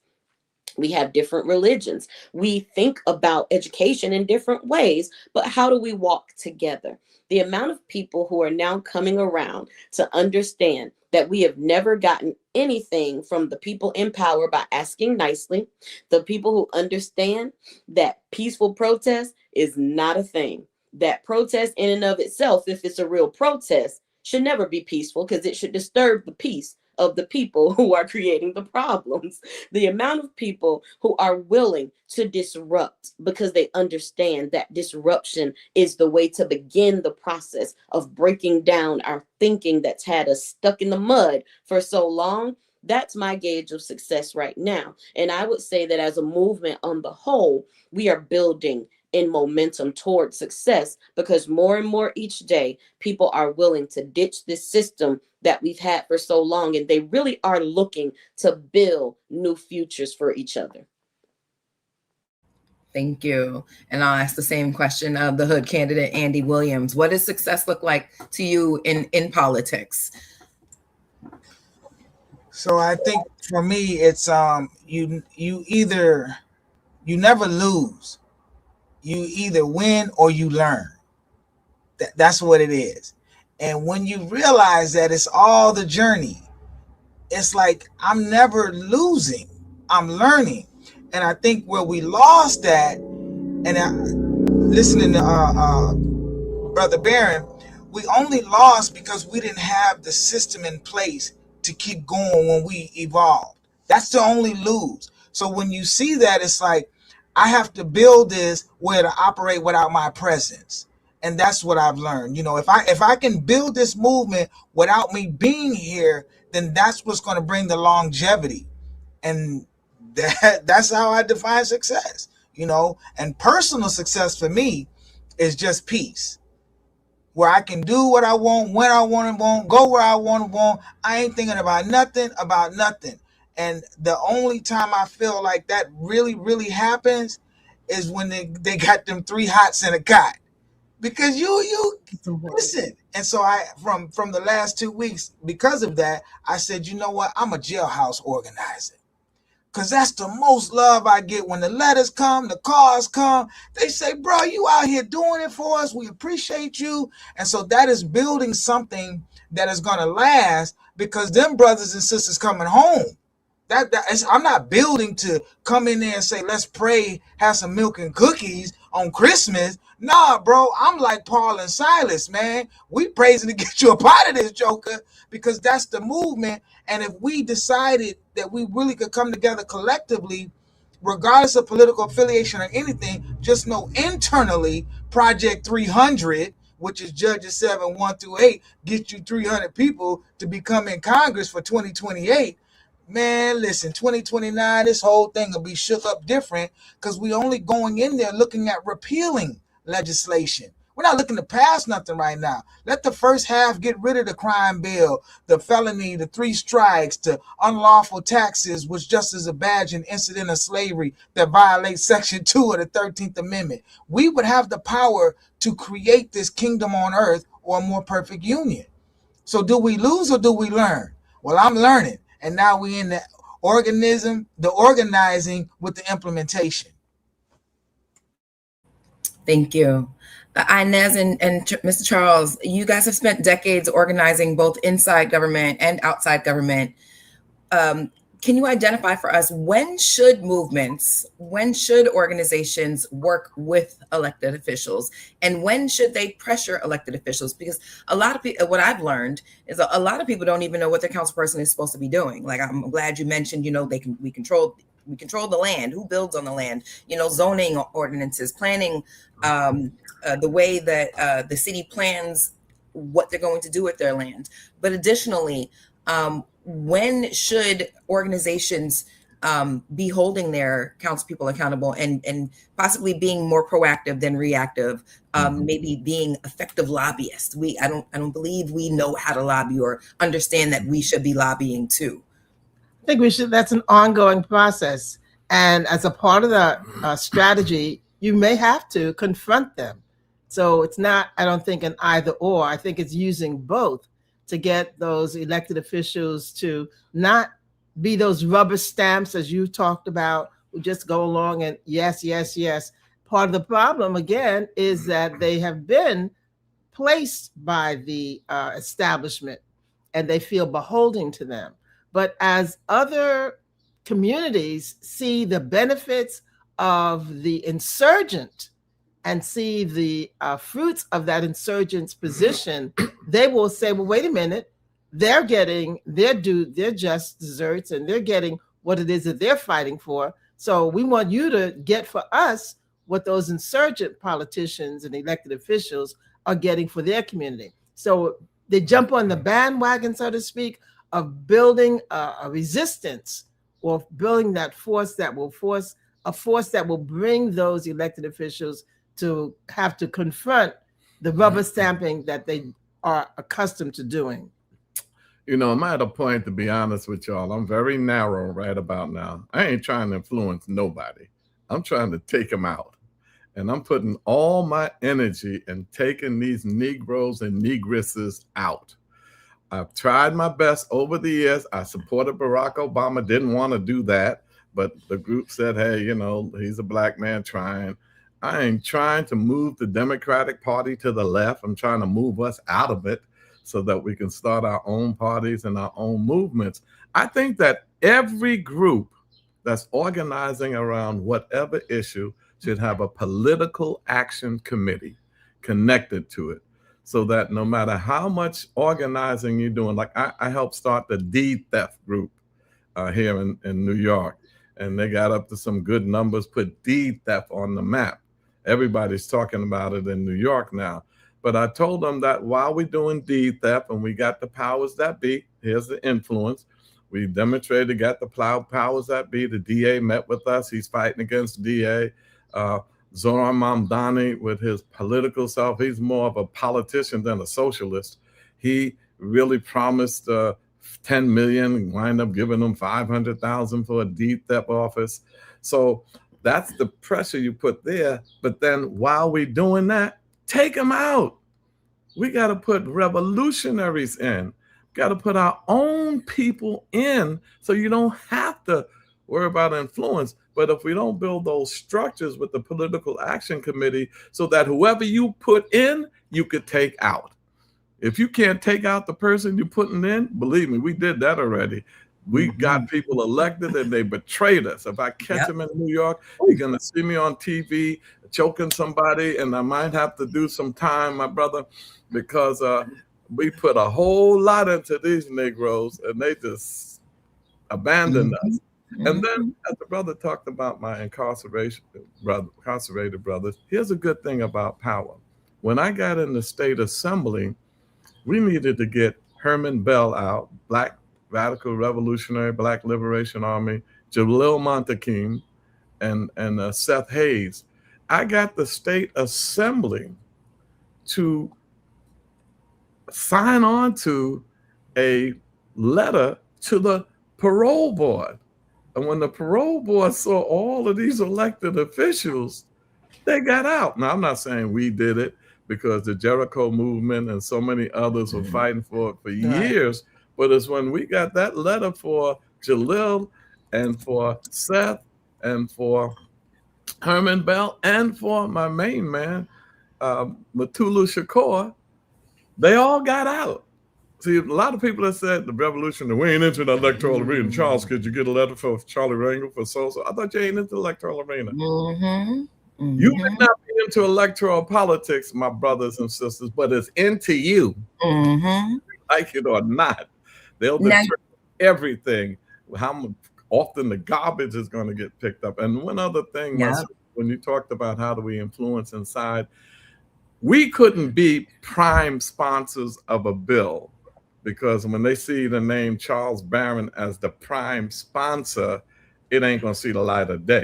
S8: We have different religions. We think about education in different ways, but how do we walk together? The amount of people who are now coming around to understand that we have never gotten anything from the people in power by asking nicely, the people who understand that peaceful protest is not a thing, that protest in and of itself, if it's a real protest, should never be peaceful because it should disturb the peace of the people who are creating the problems. The amount of people who are willing to disrupt because they understand that disruption is the way to begin the process of breaking down our thinking that's had us stuck in the mud for so long. That's my gauge of success right now. And I would say that as a movement on the whole, we are building in momentum towards success, because more and more each day, people are willing to ditch this system that we've had for so long, and they really are looking to build new futures for each other.
S4: Thank you. And I'll ask the same question of the Hood candidate, Andy Williams. What does success look like to you in politics?
S7: So I think for me, it's you never lose. You either win or you learn. That's what it is. And when you realize that it's all the journey, it's like I'm never losing, I'm learning. And I think where we lost that, and listening to Brother Barron, we only lost because we didn't have the system in place to keep going when we evolved. That's the only lose. So when you see that, it's like, I have to build this where to operate without my presence. And that's what I've learned. You know, if I can build this movement without me being here, then that's what's going to bring the longevity. And that's how I define success, you know. And personal success for me is just peace, where I can do what I want, when I want to go where I want to. I ain't thinking about nothing. And the only time I feel like that really, really happens is when they got them 3 hots in a cot. Because you listen. And so I from the last 2 weeks, because of that, I said, you know what? I'm a jailhouse organizer. Because that's the most love I get when the letters come, the cars come. They say, bro, you out here doing it for us. We appreciate you. And so that is building something that is going to last, because them brothers and sisters coming home. I'm not building to come in there and say, let's pray, have some milk and cookies on Christmas. Nah, bro, I'm like Paul and Silas, man. We praising to get you up out of this, Joker, because that's the movement. And if we decided that we really could come together collectively, regardless of political affiliation or anything, just know internally, Project 300, which is Judges 7, 1-8, get you 300 people to become in Congress for 2028. Man, listen, 2029, this whole thing will be shook up different, because we only going in there looking at repealing legislation. We're not looking to pass nothing right now. Let the first half get rid of the crime bill, the felony, the 3 strikes, the unlawful taxes, which just is a badge and incident of slavery that violates Section 2 of the 13th Amendment. We would have the power to create this kingdom on earth, or a more perfect union. So do we lose or do we learn? Well, I'm learning. And now we in the organizing with the implementation.
S4: Thank you. Inez and Mr. Charles, you guys have spent decades organizing both inside government and outside government. Can you identify for us, when should organizations work with elected officials, and when should they pressure elected officials? Because a lot of people, what I've learned is a lot of people don't even know what their councilperson is supposed to be doing. Like, I'm glad you mentioned, we control the land, who builds on the land, zoning ordinances, planning, the way that the city plans what they're going to do with their land. But additionally, when should organizations be holding their councilpeople accountable and possibly being more proactive than reactive, maybe being effective lobbyists? I don't believe we know how to lobby or understand that we should be lobbying too.
S5: I think that's an ongoing process. And as a part of the strategy, you may have to confront them. So it's not, I don't think, an either or. I think it's using both to get those elected officials to not be those rubber stamps, as you talked about, who just go along and yes, yes, yes. Part of the problem, again, is that they have been placed by the establishment and they feel beholden to them. But as other communities see the benefits of the insurgent and see the fruits of that insurgent's position, they will say, well, wait a minute, they're getting their just desserts and they're getting what it is that they're fighting for. So we want you to get for us what those insurgent politicians and elected officials are getting for their community. So they jump on the bandwagon, so to speak, of building a resistance or building that force that will bring those elected officials to have to confront the rubber stamping that they are accustomed to doing.
S6: You know, I'm at a point, to be honest with y'all, I'm very narrow right about now. I ain't trying to influence nobody. I'm trying to take them out. And I'm putting all my energy in taking these Negroes and Negresses out. I've tried my best over the years. I supported Barack Obama, didn't want to do that. But the group said, hey, you know, he's a black man trying. I ain't trying to move the Democratic Party to the left. I'm trying to move us out of it so that we can start our own parties and our own movements. I think that every group that's organizing around whatever issue should have a political action committee connected to it, so that no matter how much organizing you're doing, like I helped start the deed theft group here in New York, and they got up to some good numbers, put deed theft on the map. Everybody's talking about it in New York now. But I told them that while we're doing deed theft and we got the powers that be, here's the influence. We demonstrated, got the powers that be. The DA met with us. He's fighting against the DA. Zoran Mamdani, with his political self, he's more of a politician than a socialist. He really promised 10 million, wind up giving them 500,000 for a deed theft office. So that's the pressure you put there. But then while we're doing that, take them out. We got to put revolutionaries in. Got to put our own people in, so you don't have to worry about influence. But if we don't build those structures with the political action committee, so that whoever you put in, you could take out. If you can't take out the person you're putting in, believe me, we did that already. We got people elected and they betrayed us. If I catch them in New York, you're going to see me on TV choking somebody, and I might have to do some time, my brother, because we put a whole lot into these Negroes and they just abandoned us. And then, as the brother talked about my incarcerated brothers, here's a good thing about power. When I got in the state assembly, we needed to get Herman Bell out, Black Radical Revolutionary Black Liberation Army, Jalil Montekim, and Seth Hayes. I got the state assembly to sign on to a letter to the parole board. And when the parole board saw all of these elected officials, they got out. Now, I'm not saying we did it, because the Jericho movement and so many others were fighting for it for years. But it's when we got that letter for Jalil and for Seth and for Herman Bell and for my main man, Mutulu Shakur, they all got out. See, a lot of people have said the revolution, we ain't into the electoral arena. Charles, could you get a letter for Charlie Rangel for so-so? I thought you ain't into the electoral arena. You may not be into electoral politics, my brothers and sisters, but it's into you. Like it or not. They'll determine everything, how often the garbage is going to get picked up. And one other thing, when you talked about how do we influence inside, we couldn't be prime sponsors of a bill, because when they see the name Charles Barron as the prime sponsor, it ain't going to see the light of day.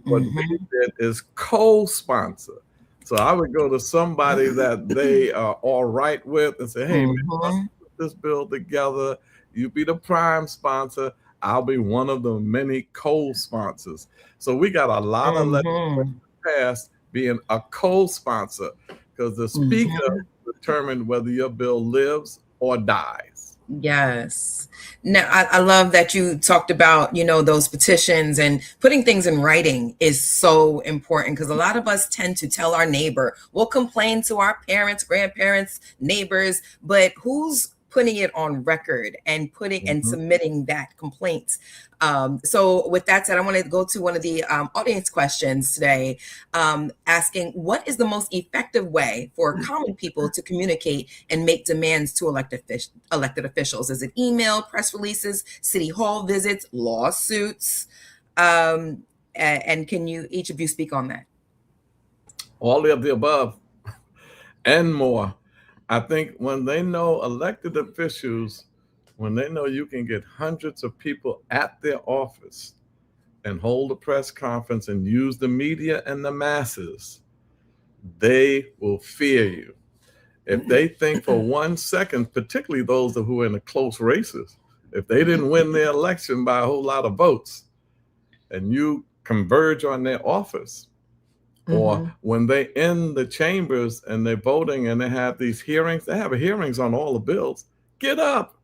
S6: What we did is co-sponsor. So I would go to somebody that they are all right with and say, hey, man, let's put this bill together. You be the prime sponsor. I'll be one of the many co-sponsors. So we got a lot of legislation passed being a co-sponsor, because the speaker determined whether your bill lives or dies.
S4: Yes. Now, I love that you talked about, those petitions, and putting things in writing is so important, because a lot of us tend to tell our neighbor, we'll complain to our parents, grandparents, neighbors, but who's putting it on record and and submitting that complaint? So with that said, I want to go to one of the audience questions today, asking, what is the most effective way for common people to communicate and make demands to elected officials? Is it email, press releases, city hall visits, lawsuits? And can each of you speak on that?
S6: All of the above and more. I think when they know elected officials, when they know you can get hundreds of people at their office and hold a press conference and use the media and the masses, they will fear you. If they think for 1 second, particularly those who are in the close races, if they didn't win their election by a whole lot of votes and you converge on their office, or when they in the chambers and they're voting and they have these hearings, they have hearings on all the bills, get up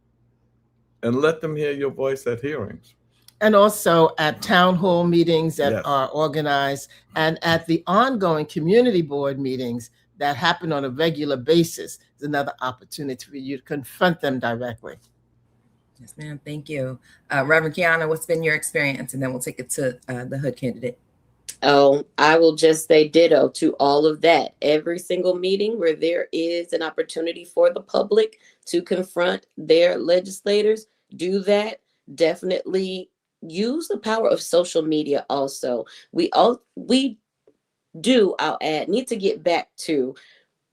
S6: and let them hear your voice at hearings.
S5: And also at town hall meetings that are organized, and at the ongoing community board meetings that happen on a regular basis is another opportunity for you to confront them directly.
S4: Yes, ma'am. Thank you. Reverend Keyanna, what's been your experience? And then we'll take it to the hood candidate.
S8: Oh, I will just say ditto to all of that. Every single meeting where there is an opportunity for the public to confront their legislators, do that. Definitely use the power of social media also. We do, I'll add, need to get back to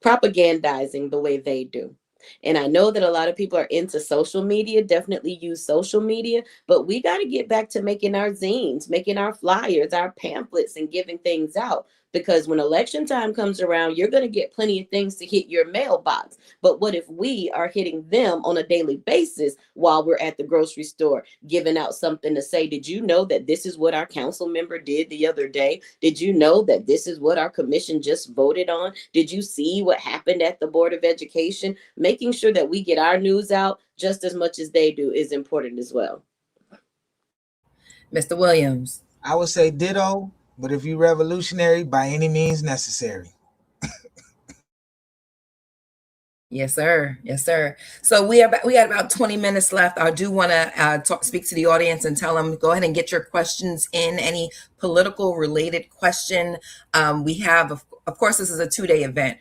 S8: propagandizing the way they do. And I know that a lot of people are into social media, definitely use social media, but we got to get back to making our zines, making our flyers, our pamphlets, and giving things out. Because when election time comes around, you're going to get plenty of things to hit your mailbox. But what if we are hitting them on a daily basis while we're at the grocery store, giving out something to say, did you know that this is what our council member did the other day? Did you know that this is what our commission just voted on? Did you see what happened at the Board of Education? Making sure that we get our news out just as much as they do is important as well.
S4: Mr. Williams.
S7: I would say ditto, but if you're revolutionary, by any means necessary.
S4: Yes, sir. Yes, sir. So we had about 20 minutes left. I do want to speak to the audience and tell them, go ahead and get your questions in, any political related question. We have, of course, this is a 2-day event.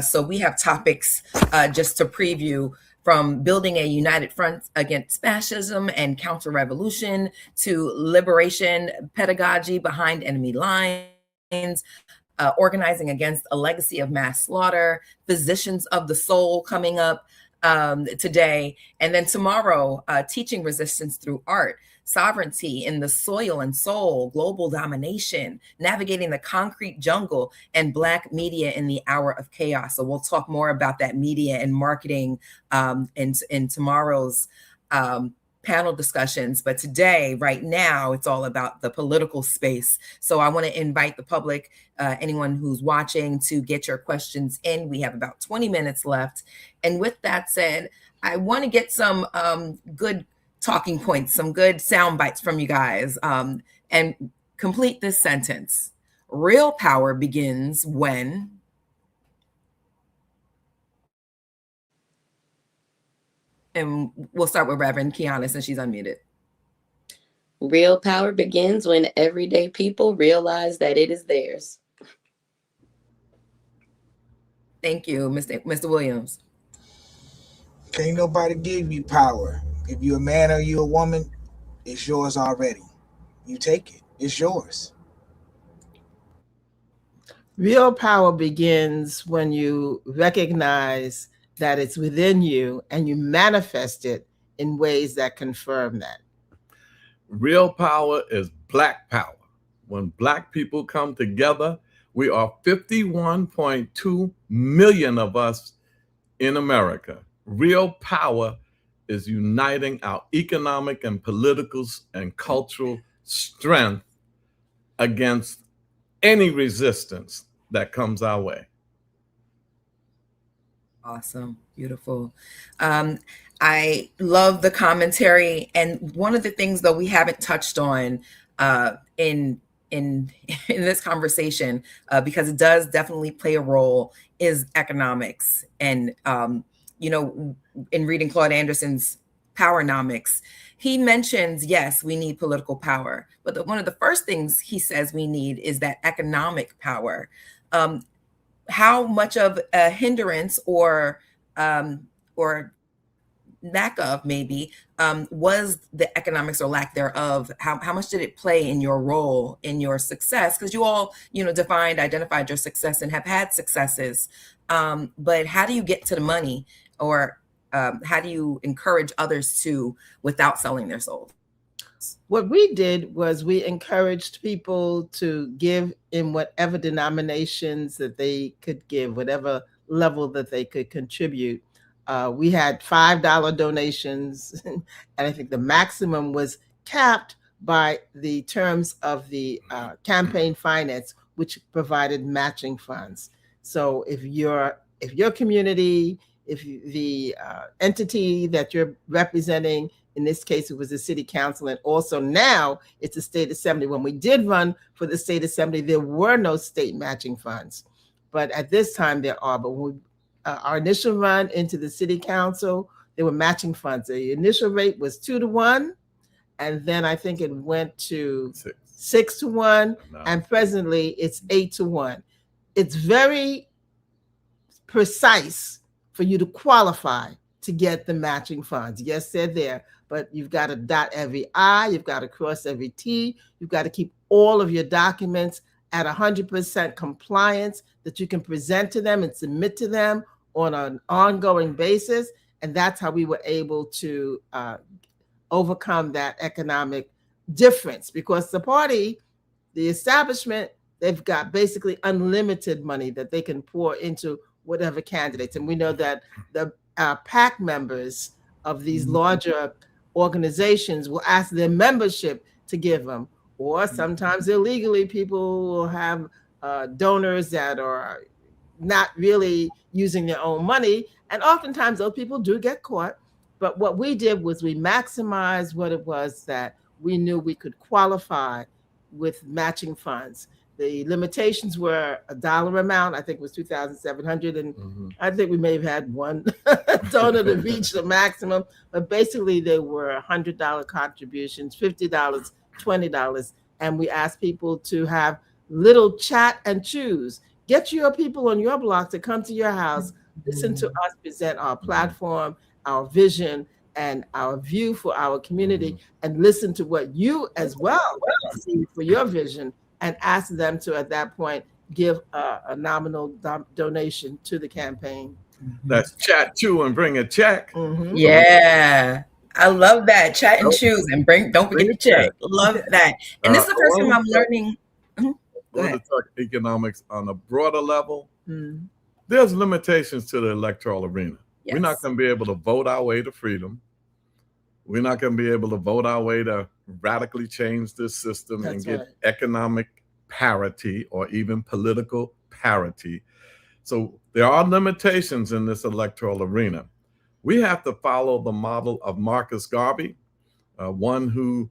S4: So we have topics just to preview, from building a united front against fascism and counter-revolution to liberation, pedagogy behind enemy lines, organizing against a legacy of mass slaughter, physicians of the soul coming up today. And then tomorrow, teaching resistance through art, sovereignty in the soil and soul, global domination, navigating the concrete jungle, and Black media in the hour of chaos. So we'll talk more about that media and marketing in tomorrow's panel discussions. But today, right now, it's all about the political space. So I want to invite the public, anyone who's watching, to get your questions in. We have about 20 minutes left. And with that said, I want to get some good talking points, some good sound bites from you guys, and complete this sentence. Real power begins when... And we'll start with Reverend Keyanna since she's unmuted.
S8: Real power begins when everyday people realize that it is theirs.
S4: Thank you, Mr. Williams.
S7: Can't nobody give you power. If you're a man or you're a woman, it's yours already. You take it. It's yours.
S5: Real power begins when you recognize that it's within you and you manifest it in ways that confirm that.
S6: Real power is Black power. When Black people come together, we are 51.2 million of us in America. Real power is uniting our economic and political and cultural strength against any resistance that comes our way.
S4: Awesome. Beautiful. I love the commentary. And one of the things, though, we haven't touched on in this conversation, because it does definitely play a role, is economics. And, in reading Claude Anderson's Powernomics, he mentions, yes, we need political power. But one of the first things he says we need is that economic power. How much of a hindrance or lack of maybe was the economics or lack thereof? How much did it play in your role, in your success? Because you all, identified your success and have had successes. But how do you get to the money, or how do you encourage others to without selling their souls?
S5: What we did was we encouraged people to give in whatever denominations that they could give, whatever level that they could contribute. We had $5 donations, and I think the maximum was capped by the terms of the campaign finance, which provided matching funds. So if your community, if the entity that you're representing, in this case, it was the city council, and also now it's the state assembly. When we did run for the state assembly, there were no state matching funds, but at this time there are. But when our initial run into the city council, there were matching funds. The initial rate was 2-1, and then I think it went to 6-1, and presently it's 8-1. It's very precise for you to qualify to get the matching funds. Yes, they're there, but you've got to dot every I, you've got to cross every T, you've got to keep all of your documents at 100% compliance that you can present to them and submit to them on an ongoing basis. And that's how we were able to overcome that economic difference, because the party, the establishment, they've got basically unlimited money that they can pour into whatever candidates. And we know that the PAC members of these larger organizations will ask their membership to give them, or sometimes illegally people will have donors that are not really using their own money. And oftentimes those people do get caught. But what we did was we maximized what it was that we knew we could qualify with matching funds. The limitations were a dollar amount. I think it was $2,700, and I think we may have had one donor to reach the maximum. But basically, they were $100 contributions, $50, $20, and we asked people to have little chat and choose. Get your people on your block to come to your house, listen to us present our platform, our vision, and our view for our community, and listen to what you as well see for your vision, and ask them to, at that point, give a nominal donation to the campaign.
S6: That's chat too and bring a check.
S4: Yeah, I love that. Chat and choose and don't forget the check. Love that. And this is the first time I'm learning.
S6: Go ahead. To talk economics on a broader level. There's limitations to the electoral arena. Yes. We're not going to be able to vote our way to freedom. We're not going to be able to vote our way to radically change this system and get economic parity or even political parity. So there are limitations in this electoral arena. We have to follow the model of Marcus Garvey, one who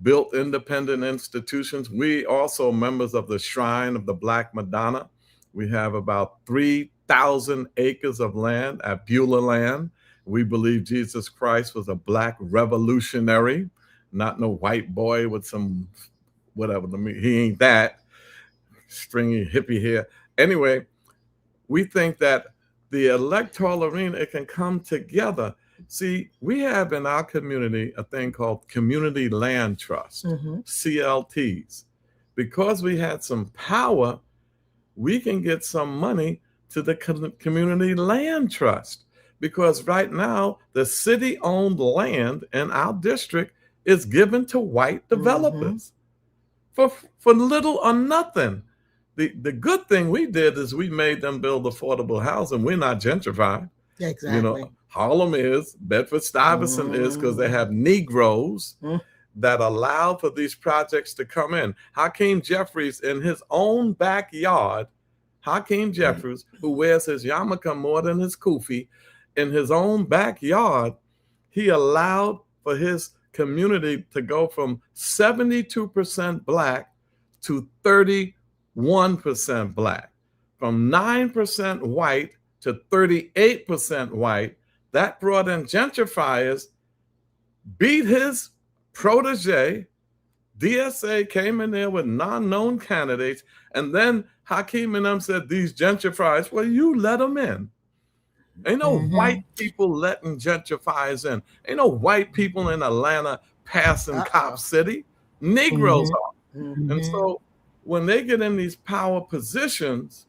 S6: built independent institutions. We also members of the Shrine of the Black Madonna. We have about 3,000 acres of land at Beulah Land. We believe Jesus Christ was a Black revolutionary, not no white boy with some whatever. He ain't that stringy hippie hair. Anyway, we think that the electoral arena, it can come together. See, we have in our community a thing called Community Land Trust, CLTs. Because we had some power, we can get some money to the community land trust, because right now the city-owned land in our district is given to white developers for little or nothing. The good thing we did is we made them build affordable housing. We're not gentrified.
S5: Exactly.
S6: You know, Harlem is, Bedford-Stuyvesant is, because they have Negroes that allow for these projects to come in. Hakeem Jeffries, in his own backyard, Hakeem Jeffries, who wears his yarmulke more than his kufi, in his own backyard, he allowed for his community to go from 72% Black to 31% Black, from 9% white to 38% white. That brought in gentrifiers, beat his protege. DSA came in there with non-known candidates, and then Hakeem and them said, these gentrifiers, well, you let them in. Ain't no white people letting gentrifiers in. Ain't no white people in Atlanta passing Cop City. Negroes are. And so when they get in these power positions,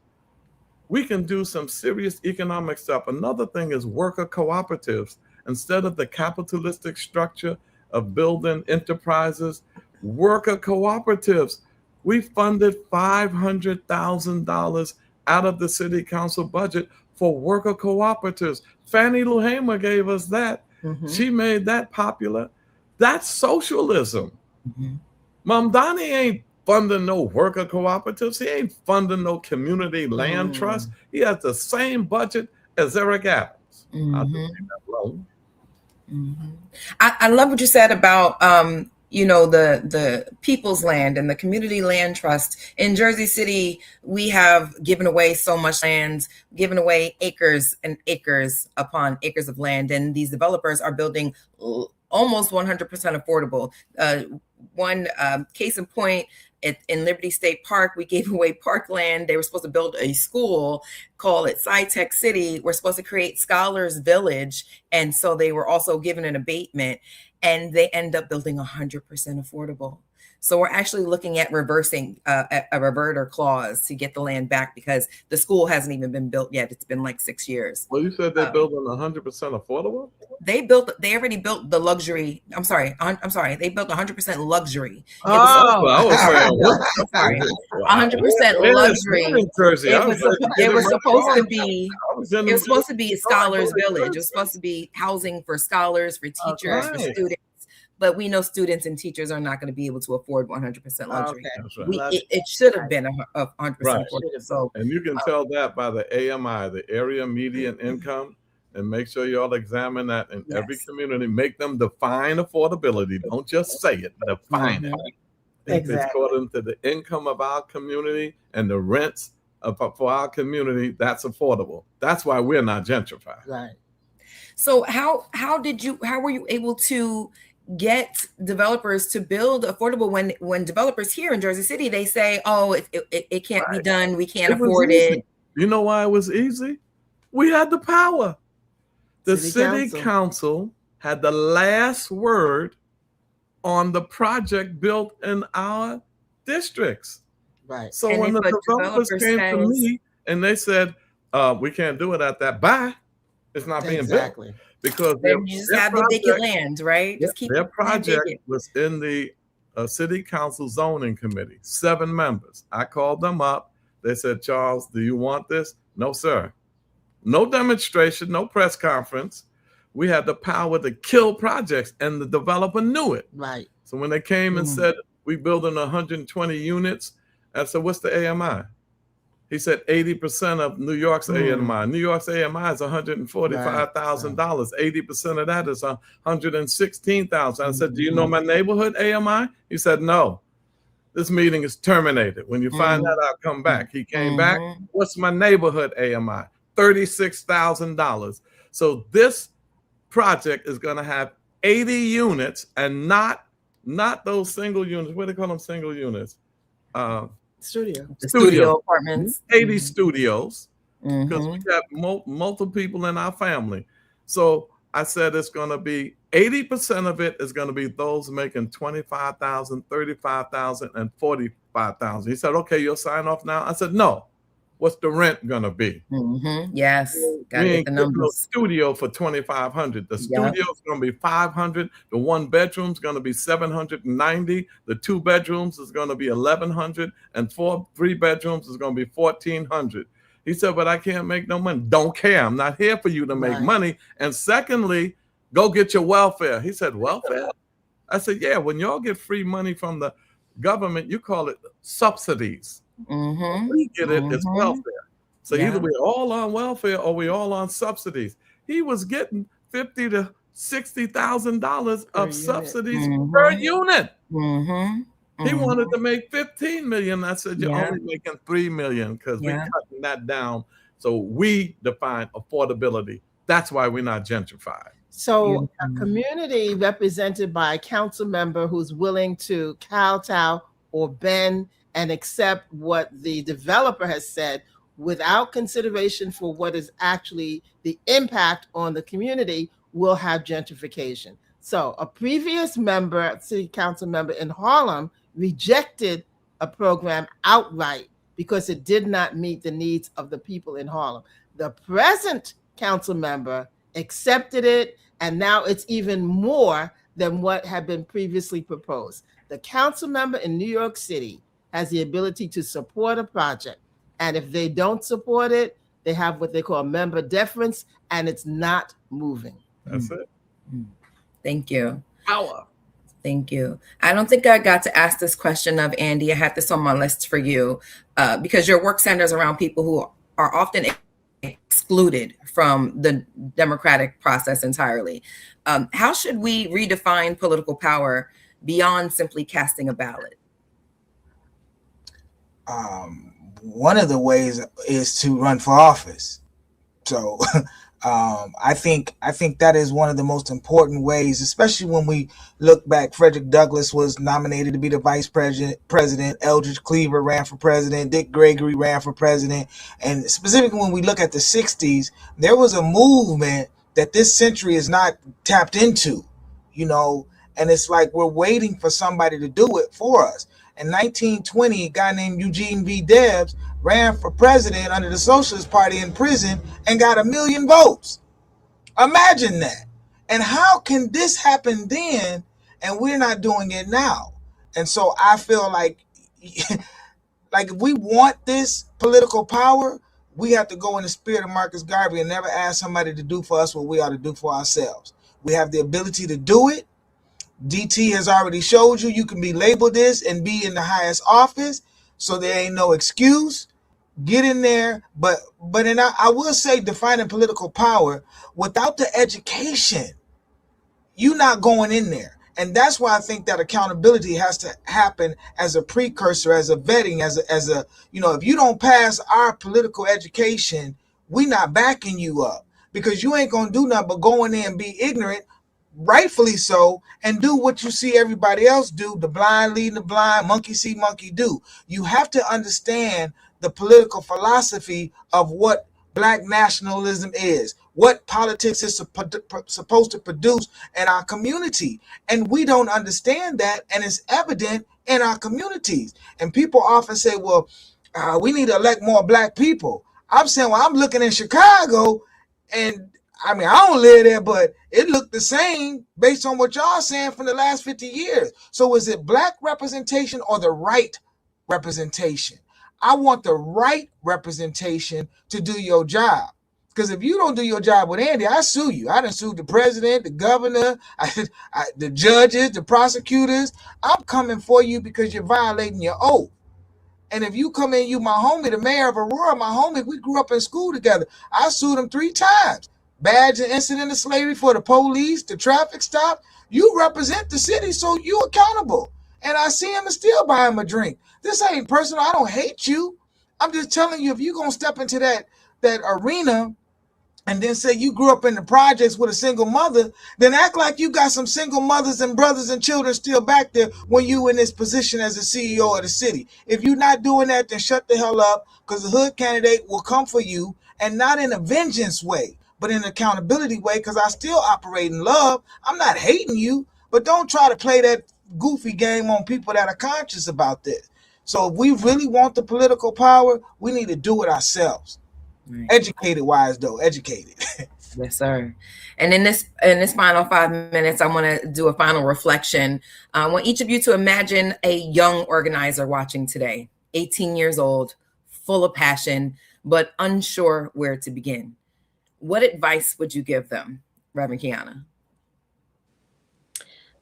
S6: we can do some serious economic stuff. Another thing is worker cooperatives. Instead of the capitalistic structure of building enterprises, worker cooperatives. We funded $500,000 out of the city council budget for worker cooperatives. Fannie Lou Hamer gave us that. She made that popular. That's socialism. Mamdani ain't funding no worker cooperatives. He ain't funding no community land trust. He has the same budget as Eric Adams. I'll just leave that alone.
S4: I love what you said about the people's land and the community land trust. In Jersey City, we have given away so much land, given away acres and acres upon acres of land, and these developers are building almost 100% affordable. One case in point, in Liberty State Park, we gave away parkland. They were supposed to build a school, call it Sci-Tech City. We're supposed to create Scholars Village. And so they were also given an abatement, and they end up building 100% affordable. So we're actually looking at reversing a reverter clause to get the land back, because the school hasn't even been built yet. It's been like 6 years.
S6: Well, you said they're building 100% affordable?
S4: They already built the luxury. I'm sorry. They built 100% luxury.
S6: I was saying,
S4: I'm sorry. 100% luxury. It was supposed to be a scholars village. It was supposed to be housing for scholars, for teachers, for students. But we know students and teachers are not going to be able to afford 100% luxury. Right. It should have been 100% affordable. So,
S6: and you can tell that by the AMI, the area median income, and make sure y'all examine that in every community. Make them define affordability. Don't just say it, define it. If it's according to the income of our community and the rents for our community, that's affordable. That's why we're not gentrified.
S5: Right.
S4: So how were you able to get developers to build affordable when developers here in Jersey City, they say, oh, it can't be done, we can't afford it?
S6: You know why it was easy? We had the power. The city council had the last word on the project built in our districts.
S5: Right.
S6: So when the developers came to me and they said, we can't do it at that, it's not being built. Because
S4: you just have the vacant land, right? Just keep
S6: their project was in the city council zoning committee, 7 members. I called them up. They said, Charles, do you want this? No, sir. No demonstration, no press conference. We had the power to kill projects, and the developer knew it.
S5: Right.
S6: So when they came and said, we building 120 units, I said, what's the AMI? He said 80% of New York's AMI. New York's AMI is $145,000. 80% of that is $116,000. I said, do you know my neighborhood AMI? He said, no. This meeting is terminated. When you find that out, come back. He came back. What's my neighborhood AMI? $36,000. So this project is going to have 80 units, and not those single units. What do they call them, single units?
S4: Studio apartments.
S6: 80 studios, because we got multiple people in our family. So I said it's going to be 80% of it is going to be those making $25,000, $35,000, and $45,000. He said, okay, you'll sign off now? I said, no, what's the rent gonna be?
S4: Yes, gotta
S6: We
S4: get
S6: ain't
S4: the
S6: getting no
S4: numbers.
S6: studio for $2,500. The studio's gonna be $500. The 1 bedroom's gonna be $790. The 2 bedrooms is gonna be $1,100, and 3 bedrooms is gonna be $1,400. He said, but I can't make no money. Don't care. I'm not here for you to make money. And secondly, go get your welfare. He said, welfare? I said, yeah, when y'all get free money from the government, you call it subsidies. We get it as welfare. So either we're all on welfare or we're all on subsidies. He was getting $50,000 to $60,000 of subsidies per unit. He wanted to make $15 million. I said, you're only making $3 million because we're cutting that down. So we define affordability. That's why we're not gentrified.
S5: So a community represented by a council member who's willing to kowtow or bend and accept what the developer has said without consideration for what is actually the impact on the community will have gentrification. So a previous member, city council member in Harlem, rejected a program outright because it did not meet the needs of the people in Harlem. The present council member accepted it, and now it's even more than what had been previously proposed. The council member in New York City has the ability to support a project, and if they don't support it, they have what they call member deference, and it's not moving.
S6: That's it.
S4: Thank you.
S6: Power.
S4: Thank you. I don't think I got to ask this question of Andy. I had this on my list for you because your work centers around people who are often excluded from the democratic process entirely. How should we redefine political power beyond simply casting a ballot?
S7: One of the ways is to run for office. So I think that is one of the most important ways, especially when we look back. Frederick Douglass was nominated to be the vice president. Eldridge Cleaver ran for president. Dick Gregory ran for president. And specifically when we look at the 60s, there was a movement that this century is not tapped into, and it's like we're waiting for somebody to do it for us. In 1920, a guy named Eugene V. Debs ran for president under the Socialist Party in prison and got 1 million votes. Imagine that. And how can this happen then and we're not doing it now? And so I feel like if we want this political power, we have to go in the spirit of Marcus Garvey and never ask somebody to do for us what we ought to do for ourselves. We have the ability to do it. DT has already showed you can be labeled this and be in the highest office, so there ain't no excuse. Get in there, but I will say, defining political power, without the education, you're not going in there. And that's why I think that accountability has to happen as a precursor, as a vetting, as a if you don't pass our political education, we not backing you up, because you ain't gonna do nothing but go in there and be ignorant, rightfully so, and do what you see everybody else do. The blind leading the blind, monkey see, monkey do. You have to understand the political philosophy of what Black nationalism is, what politics is supposed to produce in our community. And we don't understand that, and it's evident in our communities. And people often say, well, we need to elect more Black people. I'm saying, well, I'm looking in Chicago, and I mean, I don't live there, but it looked the same based on what y'all saying from the last 50 years. So is it Black representation or the right representation? I want the right representation to do your job. Because if you don't do your job with Andy, I sue you. I done sued the president, the governor, the judges, the prosecutors. I'm coming for you because you're violating your oath. And if you come in, you my homie, the mayor of Aurora, my homie, we grew up in school together. I sued him 3 times. Badge and incident of slavery for the police, the traffic stop. You represent the city, so you accountable. And I see him and still buy him a drink. This ain't personal. I don't hate you. I'm just telling you, if you're going to step into that arena and then say you grew up in the projects with a single mother, then act like you got some single mothers and brothers and children still back there when you in this position as a CEO of the city. If you're not doing that, then shut the hell up, because the hood candidate will come for you, and not in a vengeance way, but in an accountability way, because I still operate in love. I'm not hating you, but don't try to play that goofy game on people that are conscious about this. So if we really want the political power, we need to do it ourselves.
S4: Right.
S7: Educated wise, though. Educated.
S4: Yes, sir. And in this final 5 minutes, I want to do a final reflection. I want each of you to imagine a young organizer watching today, 18 years old, full of passion, but unsure where to begin. What advice would you give them, Reverend Keyanna?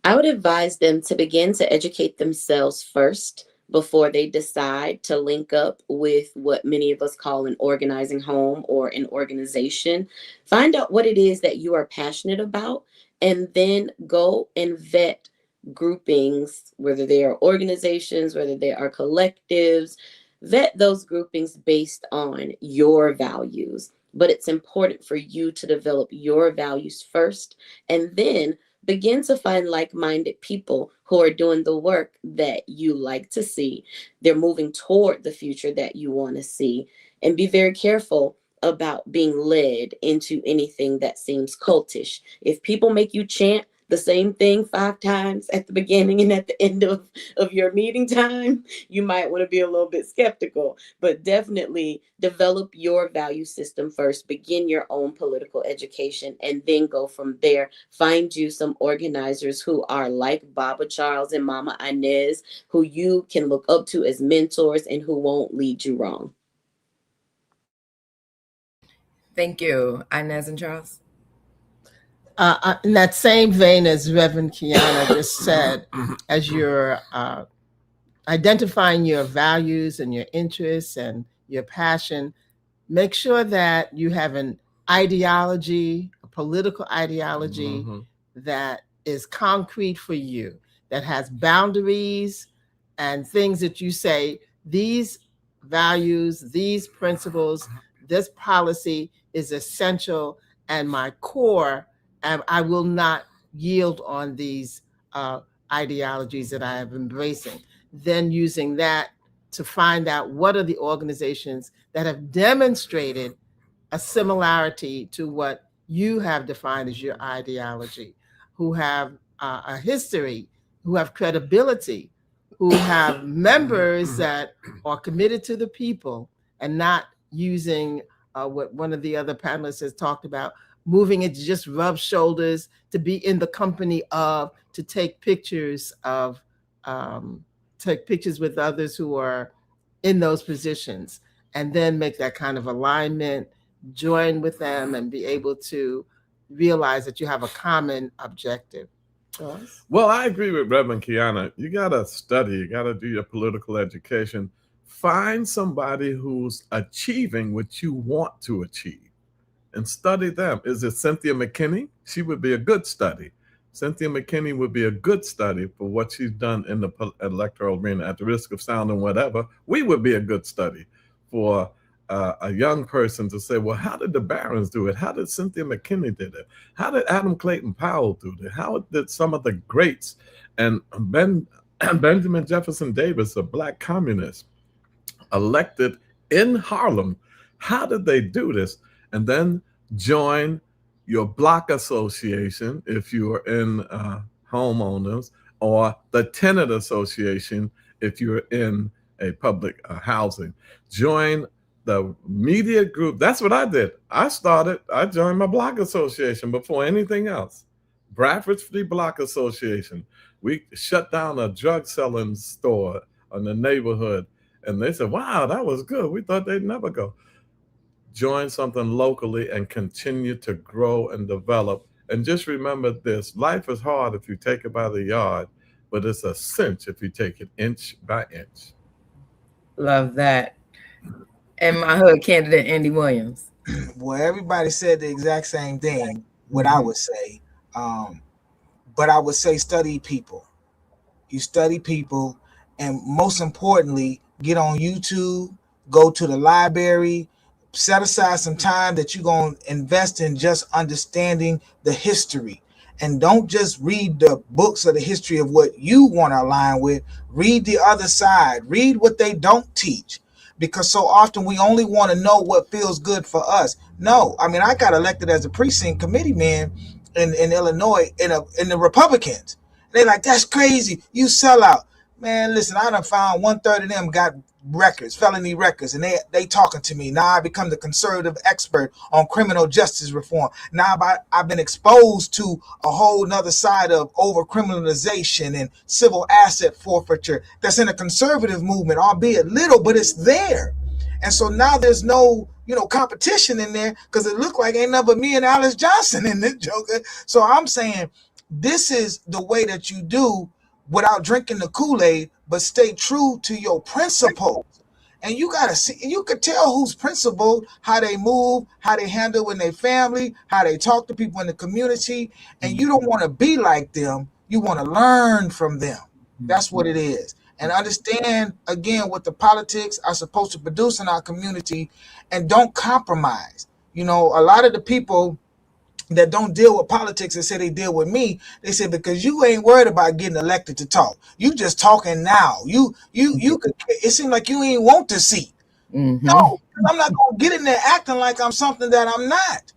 S8: I would advise them to begin to educate themselves first before they decide to link up with what many of us call an organizing home or an organization. Find out what it is that you are passionate about, and then go and vet groupings, whether they are organizations, whether they are collectives. Vet those groupings based on your values. But it's important for you to develop your values first, and then begin to find like-minded people who are doing the work that you like to see. They're moving toward the future that you want to see. And be very careful about being led into anything that seems cultish. If people make you chant the same thing 5 times at the beginning and at the end of your meeting time, you might want to be a little bit skeptical. But definitely develop your value system first. Begin your own political education, and then go from there. Find you some organizers who are like Baba Charles and Mama Inez, who you can look up to as mentors and who won't lead you wrong.
S4: Thank you, Inez and Charles.
S5: In that same vein as Reverend Keyanna just said, as you're identifying your values and your interests and your passion, make sure that you have an ideology, a political ideology that is concrete for you, that has boundaries and things that you say, these values, these principles, this policy is essential and my core, and I will not yield on these ideologies that I am embracing. Then using that to find out what are the organizations that have demonstrated a similarity to what you have defined as your ideology, who have a history, who have credibility, who have members that are committed to the people and not using what one of the other panelists has talked about, moving it to just rub shoulders, to be in the company of, to take pictures of, take pictures with others who are in those positions, and then make that kind of alignment, join with them, and be able to realize that you have a common objective.
S6: Well, I agree with Reverend Keyanna. You got to study, you got to do your political education. Find somebody who's achieving what you want to achieve and study them. Is it Cynthia McKinney? She would be a good study. Cynthia McKinney would be a good study for what she's done in the electoral arena. At the risk of sounding whatever, we would be a good study for a young person to say, well, how did the Barrons do it? How did Cynthia McKinney did it? How did Adam Clayton Powell do it? How did some of the greats and Benjamin Jefferson Davis, a Black communist, elected in Harlem, how did they do this? And then join your block association if you are in homeowners, or the tenant association if you're in a public housing. Join the media group. That's what I did. I joined my block association before anything else. Bradford Free Block Association. We shut down a drug selling store in the neighborhood, and they said, wow, that was good. We thought they'd never go. Join something locally and continue to grow and develop. And just remember this, life is hard if you take it by the yard, but it's a cinch if you take it inch by inch.
S4: Love that. And my hood candidate, Andy Williams.
S7: Well, everybody said the exact same thing, what I would say. But I would say study people. You study people, and most importantly, get on YouTube, go to the library, set aside some time that you're going to invest in just understanding the history. And don't just read the books of the history of what you want to align with. Read the other side. Read what they don't teach. Because so often we only want to know what feels good for us. No, I mean, I got elected as a precinct committee man in Illinois in the Republicans. They're like, that's crazy. You sell out. Man, listen, I done found 1/3 of them got records, felony records, and they talking to me. Now I become the conservative expert on criminal justice reform. Now I've been exposed to a whole nother side of over criminalization and civil asset forfeiture that's in a conservative movement, albeit little, but it's there. And so now there's no, competition in there, because it looked like ain't nothing but me and Alice Johnson in this joker. So I'm saying this is the way that you do without drinking the Kool-Aid, but stay true to your principles. And you gotta see, you could tell who's principled, how they move, how they handle in their family, how they talk to people in the community. And you don't want to be like them. You want to learn from them. That's what it is. And understand, again, what the politics are supposed to produce in our community, and don't compromise. A lot of the people that don't deal with politics and say they deal with me, they say, because you ain't worried about getting elected to talk. You just talking now. You could, it seems like you ain't want to see. No, I'm not gonna get in there acting like I'm something that I'm not.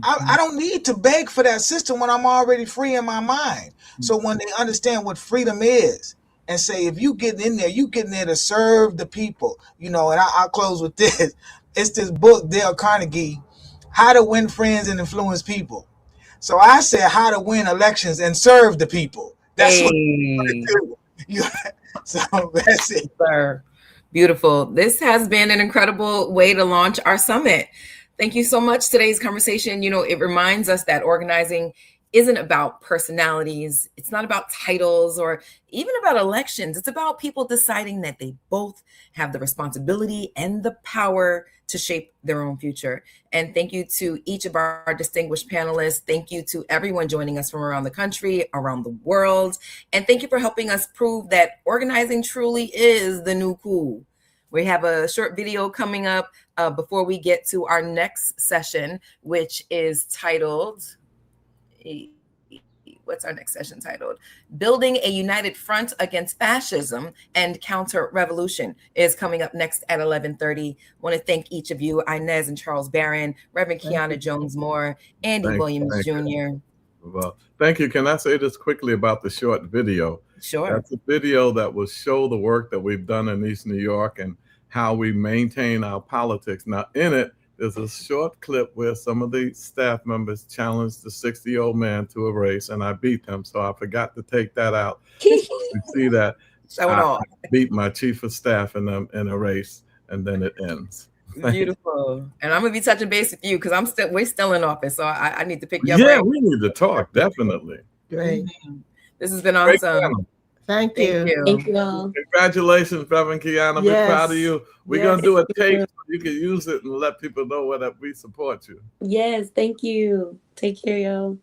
S7: I don't need to beg for that system when I'm already free in my mind. So when they understand what freedom is, and say, if you get in there, you get in there to serve the people, and I'll close with this. It's this book, Dale Carnegie, How to Win Friends and Influence People. So I said how to win elections and serve the people. That's what I do. So that's it.
S4: Sir. Beautiful. This has been an incredible way to launch our summit. Thank you so much. Today's conversation, it reminds us that organizing isn't about personalities. It's not about titles or even about elections. It's about people deciding that they both have the responsibility and the power to shape their own future. And thank you to each of our distinguished panelists. Thank you to everyone joining us from around the country, around the world. And thank you for helping us prove that organizing truly is the new cool. We have a short video coming up before we get to our next session, which is titled, what's our next session titled? Building a United Front Against Fascism and Counter-Revolution is coming up next at 11:30. I want to thank each of you, Inez and Charles Barron, Reverend Keyanna Jones-Moore, Andy Williams Jr.
S6: Well, thank you. Can I say this quickly about the short video?
S4: Sure.
S6: That's a video that will show the work that we've done in East New York and how we maintain our politics. Now, in it, there's a short clip where some of the staff members challenged the 60-year-old man to a race, and I beat him. So I forgot to take that out. You see that? I beat my chief of staff in a race, and then it ends.
S4: Beautiful. And I'm gonna be touching base with you because we're still in office, so I need to pick you up.
S6: Yeah, we need to talk, definitely.
S5: Great.
S4: This has been awesome.
S5: Thank you.
S8: Thank you all.
S6: Congratulations, Reverend Keyanna.
S5: Yes.
S6: We're proud of you. We're going to do a tape so you can use it and let people know that we support you.
S8: Yes, thank you. Take care, y'all.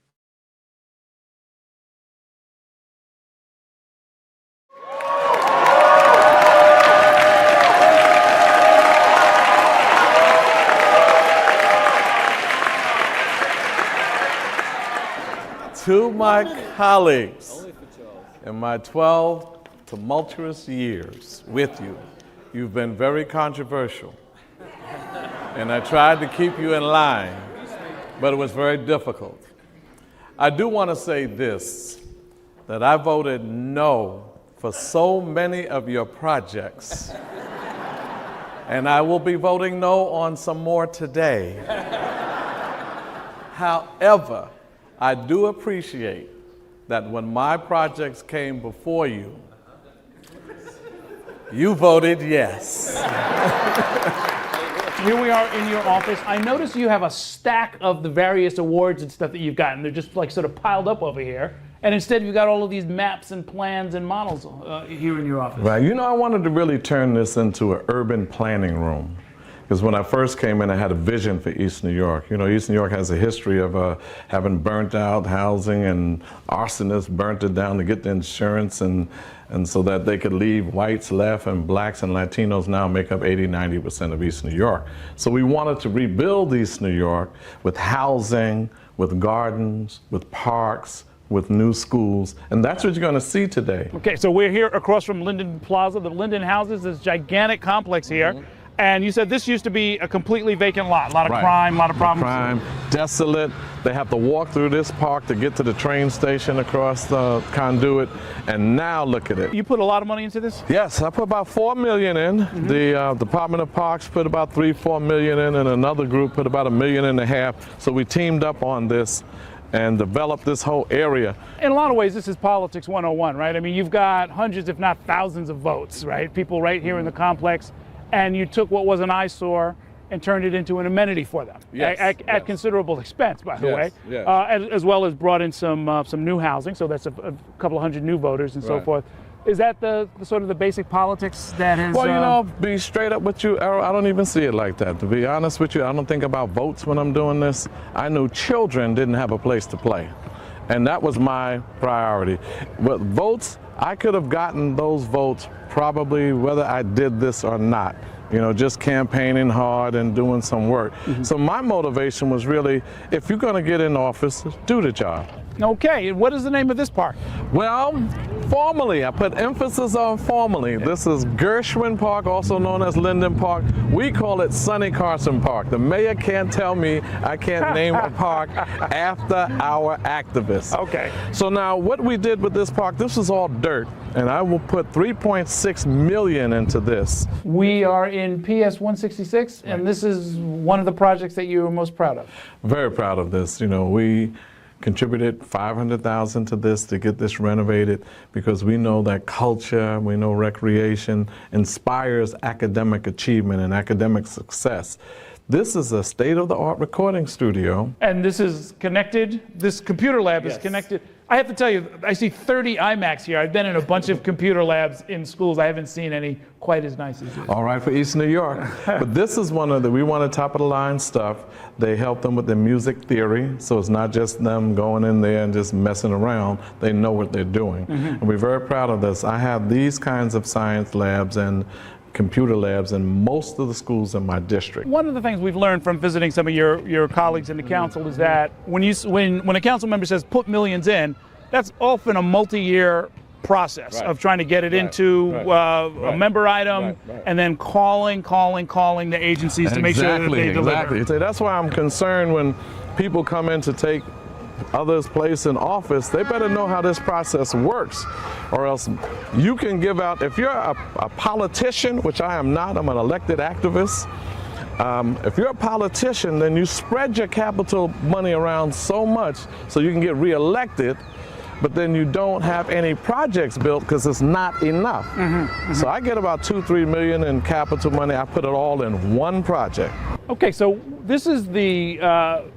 S9: To my colleagues, in my 12 tumultuous years with you, you've been very controversial. And I tried to keep you in line, but it was very difficult. I do want to say this, that I voted no for so many of your projects. And I will be voting no on some more today. However, I do appreciate that when my projects came before you, you voted yes.
S10: Here we are in your office. I notice you have a stack of the various awards and stuff that you've gotten. They're just like sort of piled up over here. And instead you've got all of these maps and plans and models here in your office.
S9: Right, I wanted to really turn this into an urban planning room. Because when I first came in, I had a vision for East New York. East New York has a history of having burnt out housing, and arsonists burnt it down to get the insurance, and so that they could leave whites left, and blacks and Latinos now make up 80–90% of East New York. So we wanted to rebuild East New York with housing, with gardens, with parks, with new schools, and that's what you're going to see today.
S10: Okay, so we're here across from Linden Plaza, the Linden Houses, this gigantic complex here. And you said this used to be a completely vacant lot, a lot of
S9: Right.
S10: crime, a lot of problems.
S9: Crime, desolate. They have to walk through this park to get to the train station across the conduit. And now look at it.
S10: You put a lot of money into this?
S9: Yes, I put about $4 million in. The Department of Parks put about $3-4 million in, and another group put about $1.5 million. So we teamed up on this and developed this whole area.
S10: In a lot of ways, this is politics 101, right? I mean, you've got hundreds, if not thousands of votes, right? People right here in the complex. And you took what was an eyesore and turned it into an amenity for them,
S9: Yes,
S10: at considerable expense, by the way,
S9: yes.
S10: as well as brought in some new housing. So that's a couple of hundred new voters and so
S9: Right.
S10: forth. Is that the sort of the basic politics that has?
S9: Well, you know, be straight up with you, Errol, I don't even see it like that. To be honest with you, I don't think about votes when I'm doing this. I knew children didn't have a place to play. And that was my priority. With votes, I could have gotten those votes probably whether I did this or not. You know, just campaigning hard and doing some work. So my motivation was really, if you're gonna get in office, do the job.
S10: Okay, and what is the name of this park?
S9: Well, formally, I put emphasis on formally. This is Gershwin Park, also known as Linden Park. We call it Sonny Carson Park. The mayor can't tell me I can't name a park after our activists.
S10: Okay.
S9: So now what we did with this park, this is all dirt, and I will put $3.6 million into this.
S10: We are in PS 166, and this is one of the projects that you are most proud of.
S9: Very proud of this. You know, we contributed $500,000 to this to get this renovated because we know that culture, we know recreation inspires academic achievement and academic success. This is a state-of-the-art recording studio.
S10: And this is connected, this computer lab is connected. I have to tell you, I see 30 iMacs here. I've been in a bunch of computer labs in schools. I haven't seen any quite as nice as this.
S9: All right, for East New York. But this is one of we want top-of-the-line stuff. They help them with their music theory, so it's not just them going in there and just messing around. They know what they're doing. And we're very proud of this. I have these kinds of science labs and computer labs in most of the schools in my district.
S10: One of the things we've learned from visiting some of your colleagues in the council is that when a council member says put millions in, that's often a multi-year process of trying to get it into a member item and then calling the agencies to make sure that they deliver.
S9: Exactly. So that's why I'm concerned when people come in to take others' place in office, they better know how this process works, or else you can give out, if you're a politician, which I am not, I'm an elected activist. If you're a politician, then you spread your capital money around so much so you can get reelected, but then you don't have any projects built because it's not enough. So I get about $2-3 million in capital money. I put it all in one project.
S10: Okay, so this is the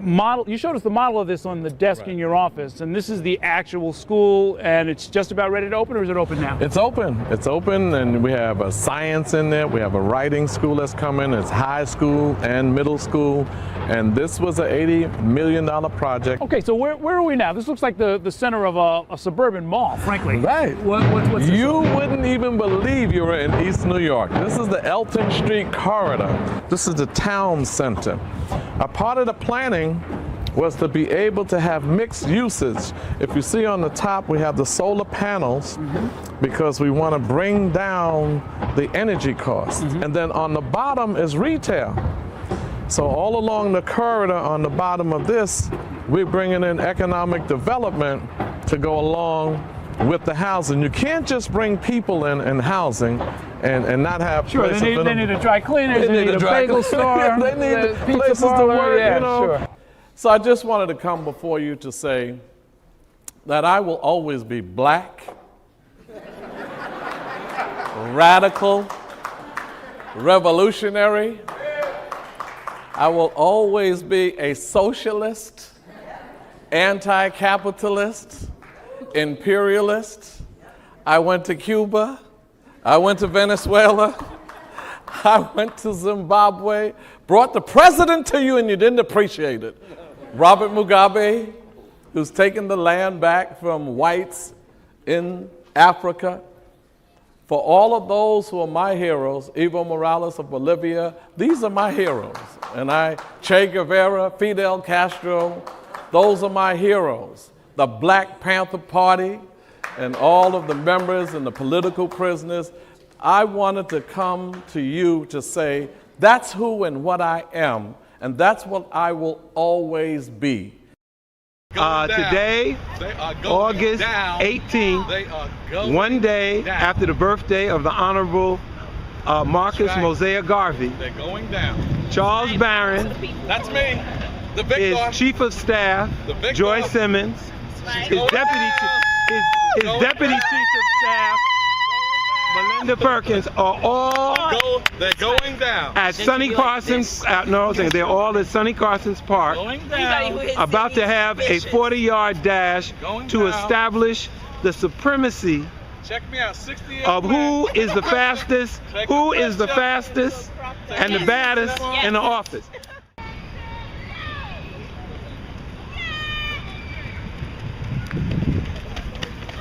S10: model. You showed us the model of this on the desk in your office, and this is the actual school, and it's just about ready to open, or is it open now?
S9: It's open. It's open, and we have a science in there. We have a writing school that's coming. It's high school and middle school, and this was an $80 million project.
S10: Okay, so where are we now? This looks like the center of a suburban mall, frankly.
S9: Right.
S10: What's this?
S9: You wouldn't even believe you were in East New York. This is the Elton Street corridor. This is the town center. A part of the planning was to be able to have mixed usage. If you see on the top, we have the solar panels because we want to bring down the energy cost. And then on the bottom is retail. So all along the corridor on the bottom of this, we're bringing in economic development to go along with the housing. You can't just bring people in and housing and not have places.
S10: They need a dry cleaners, they need a bagel store,
S9: they need places to work, you know. So I just wanted to come before you to say that I will always be black, radical, revolutionary. I will always be a socialist, anti-capitalist, imperialist. I went to Cuba. I went to Venezuela. I went to Zimbabwe. Brought the president to you and you didn't appreciate it. Robert Mugabe, who's taken the land back from whites in Africa. For all of those who are my heroes, Evo Morales of Bolivia, these are my heroes. And Che Guevara, Fidel Castro, those are my heroes. The Black Panther Party and all of the members and the political prisoners, I wanted to come to you to say, that's who and what I am, and that's what I will always be.
S3: Today, August 18th, one day after the birthday of the Honorable Marcus Mosiah Garvey,
S9: They're going down.
S3: Charles Barron
S9: That's me. The Victor.
S3: is Chief of Staff,
S9: The Victor.
S3: Joy Simmons, his Deputy Chief of Staff, Melinda Perkins, are all
S9: They're going down.
S3: at Sonny Carson's, they're all at Sonny Carson's Park,
S9: Going down.
S3: about to have a 40-yard dash to establish the supremacy
S9: Check me out. 68
S3: of who is the fastest, and the baddest in the office.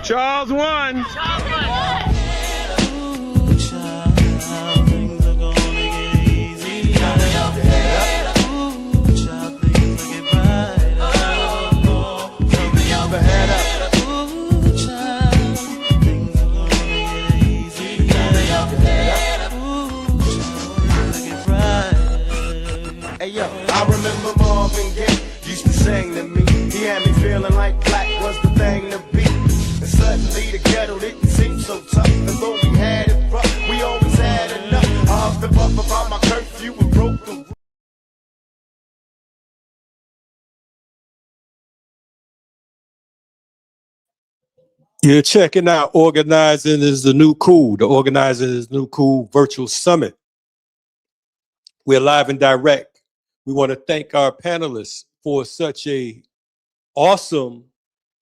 S3: Charles won.
S11: Hey yo, I remember Marvin Gaye used to sing to me. He had me feeling like black was the thing to be. And suddenly the ghetto didn't seem so tough. And though we had it rough, we always had enough. I huffed and puffed about my curfew and broke the.
S3: You're checking out Organizing is the New Cool, the Organizing is the New Cool Virtual Summit. We're live and direct. We want to thank our panelists for such a awesome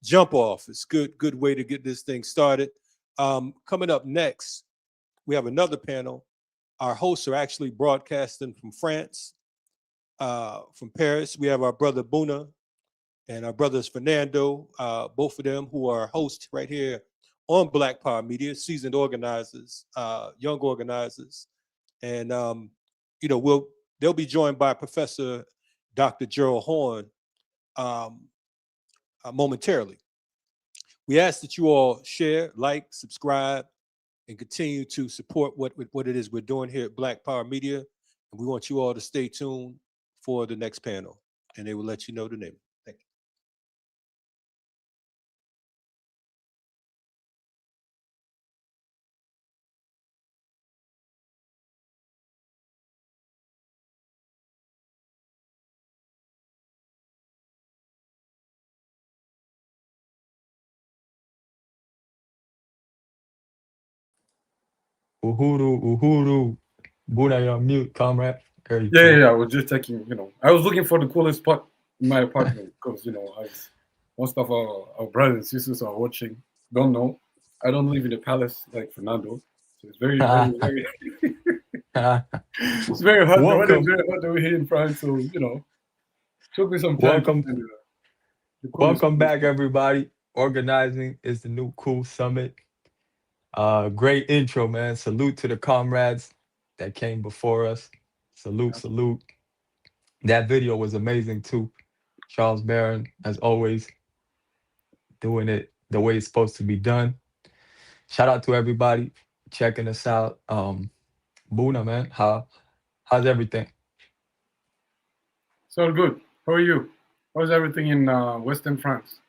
S3: jump off. It's good way to get this thing started. Coming up next, we have another panel. Our hosts are actually broadcasting from France, from Paris. We have our brother Bouna and our brothers Fernando, both of them who are hosts right here on Black Power Media, seasoned organizers, young organizers. And, they'll be joined by Professor Dr. Gerald Horne momentarily. We ask that you all share, like, subscribe, and continue to support what it is we're doing here at Black Power Media. And we want you all to stay tuned for the next panel, and they will let you know the name. Thank you.
S12: Uhuru. Bouna, you're on mute, comrade.
S13: Yeah, I was just checking, I was looking for the coolest spot in my apartment because, as most of our brothers and sisters are watching, don't know, I don't live in the palace like Fernando. So it's very, very it's very hot.
S12: Welcome.
S13: It's very hot over here in France. So, took me some time.
S12: Welcome back, everybody. Organizing is the New Cool Summit. Great intro, man. Salute to the comrades that came before us. Salute. That video was amazing too. Charles Barron, as always, doing it the way it's supposed to be done. Shout out to everybody checking us out. Bouna, man, how's everything?
S13: So good. How are you? How's everything in Western France?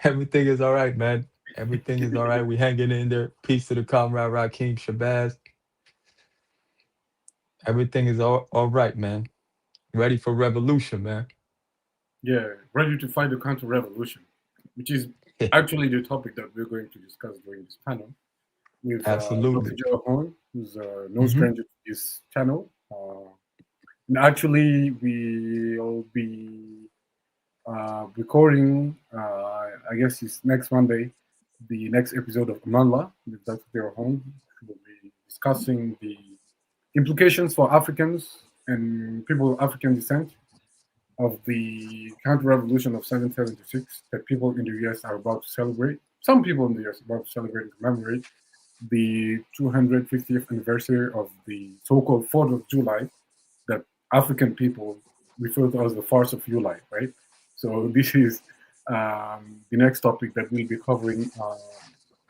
S12: Everything is all right, man. Everything is all right. We hanging in there. Peace to the comrade Rakeem Shabazz. Everything is all right, man. Ready for revolution, man.
S13: Yeah, ready to fight the counter-revolution, which is actually the topic that we're going to discuss during this panel with
S12: Absolutely.
S13: Dr. Gerald Horne, who's no stranger to this channel. And actually, we'll be recording, I guess it's next Monday, the next episode of Amanla with Dr. Gerald Horne. We'll be discussing the implications for Africans and people of African descent of the counter-revolution of 1776 that people in the US are about to celebrate. Some people in the US are about to celebrate and commemorate the 250th anniversary of the so-called 4th of July that African people refer to as the farce of July, right? So this is the next topic that we'll be covering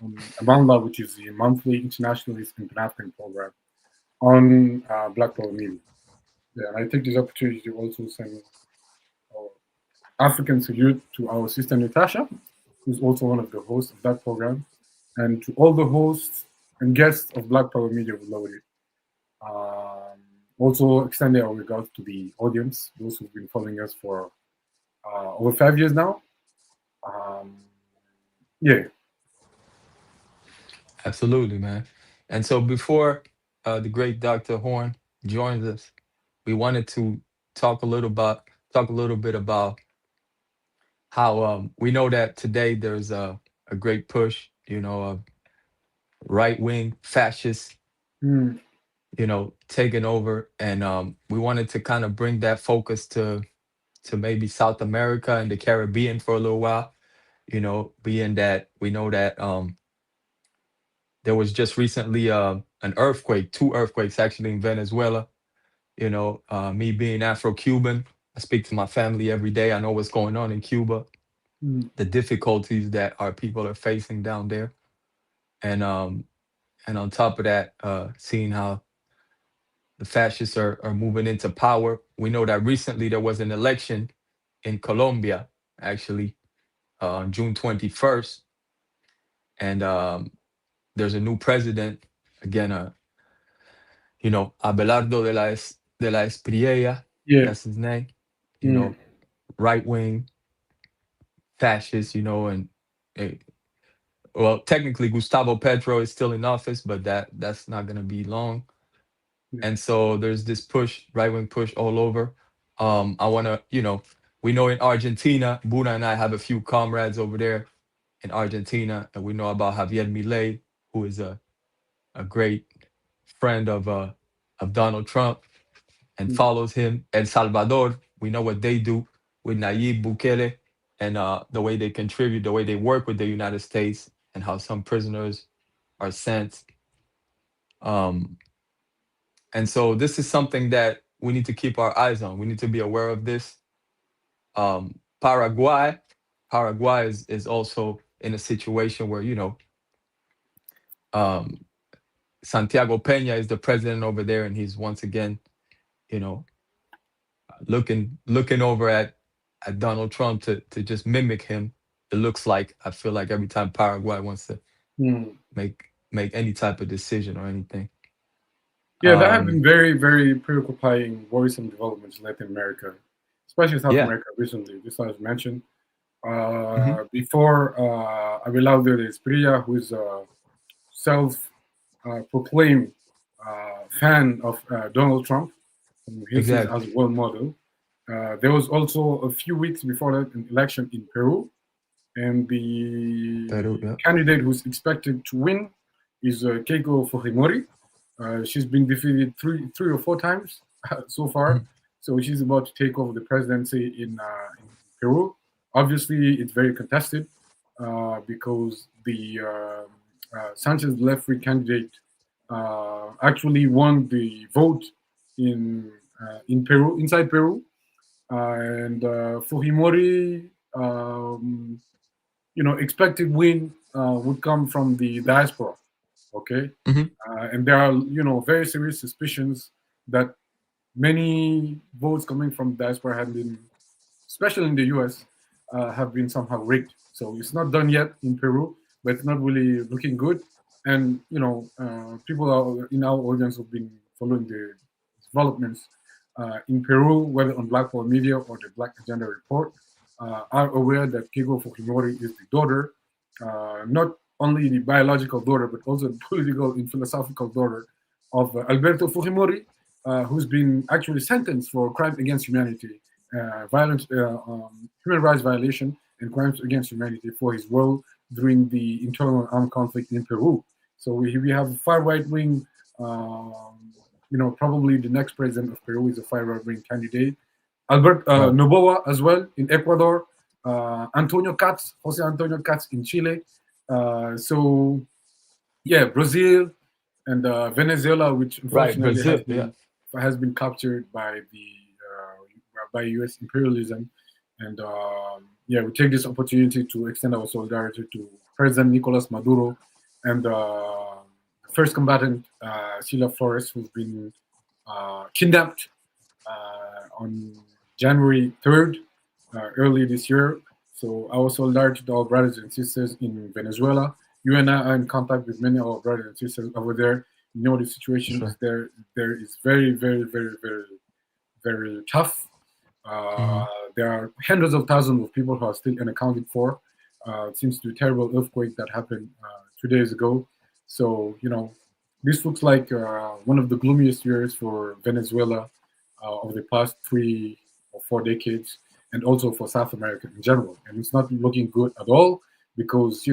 S13: Amanla, which is the monthly internationalist and Pan-African program on Black Power Media. Yeah, and I take this opportunity to also send our African salute to our sister Natacha, who's also one of the hosts of that program, and to all the hosts and guests of Black Power Media who loved it. Also extending our regards to the audience, those who've been following us for over 5 years now. Yeah.
S12: Absolutely, man. And so before the great Dr. Horne joins us, we wanted to talk a little bit about how we know that today there's a great push, of right-wing fascists, taking over, and we wanted to kind of bring that focus to maybe South America and the Caribbean for a little while, being that we know that there was just recently an earthquake, 2 earthquakes actually in Venezuela. Me being Afro-Cuban, I speak to my family every day. I know what's going on in Cuba, the difficulties that our people are facing down there. And on top of that, seeing how the fascists are moving into power. We know that recently there was an election in Colombia, actually, on June 21st. And there's a new president, again, Abelardo de la Espriella, that's his name, right-wing fascist, and well, technically Gustavo Petro is still in office, but that's not going to be long. And so there's this push, right-wing push all over. I want to, we know in Argentina, Bouna and I have a few comrades over there in Argentina, and we know about Javier Milei, who is a great friend of Donald Trump and follows him. El Salvador, we know what they do with Nayib Bukele and the way they contribute, the way they work with the United States, and how some prisoners are sent. And so this is something that we need to keep our eyes on. We need to be aware of this. Paraguay is also in a situation where, Santiago Peña is the president over there, and he's once again, looking over at Donald Trump to just mimic him. It looks like, I feel like every time Paraguay wants to make any type of decision or anything.
S13: Yeah, there have been very, very preoccupying, worrisome developments in Latin America, especially South America recently, just as mentioned. Before Abelardo de Espriella, who is a self-proclaimed fan of Donald Trump, and he sees as a role model. There was also a few weeks before that an election in Peru, and the candidate who's expected to win is Keiko Fujimori. She's been defeated three or four times so far, so she's about to take over the presidency in Peru. Obviously, it's very contested because the Sanchez left-wing candidate actually won the vote in Peru, inside Peru, and Fujimori, expected win would come from the diaspora. Okay, and there are very serious suspicions that many votes coming from diaspora have been, especially in the U.S., have been somehow rigged. So it's not done yet in Peru, but it's not really looking good. And people in our audience who've been following the developments in Peru, whether on Black Power Media or the Black Agenda Report, are aware that Keiko Fujimori is the daughter, not only the biological daughter, but also the political and philosophical daughter of Alberto Fujimori, who's been actually sentenced for crimes against humanity, violence, human rights violation, and crimes against humanity for his role during the internal armed conflict in Peru. So we have a far right wing, probably the next president of Peru is a far right wing candidate. Noboa as well in Ecuador, Jose Antonio Katz in Chile. So yeah, Brazil and Venezuela, which unfortunately has been captured by by U.S. imperialism, and we take this opportunity to extend our solidarity to President Nicolas Maduro and first combatant, Sheila Flores, who's been kidnapped on January 3rd, early this year. So I also alert our brothers and sisters in Venezuela. You and I are in contact with many of our brothers and sisters over there. You know the situation is there is very, very, very, very, very tough. There are hundreds of thousands of people who are still unaccounted for since the terrible earthquake that happened 2 days ago. So, this looks like one of the gloomiest years for Venezuela over the past 3 or 4 decades, and also for South America in general. And it's not looking good at all because,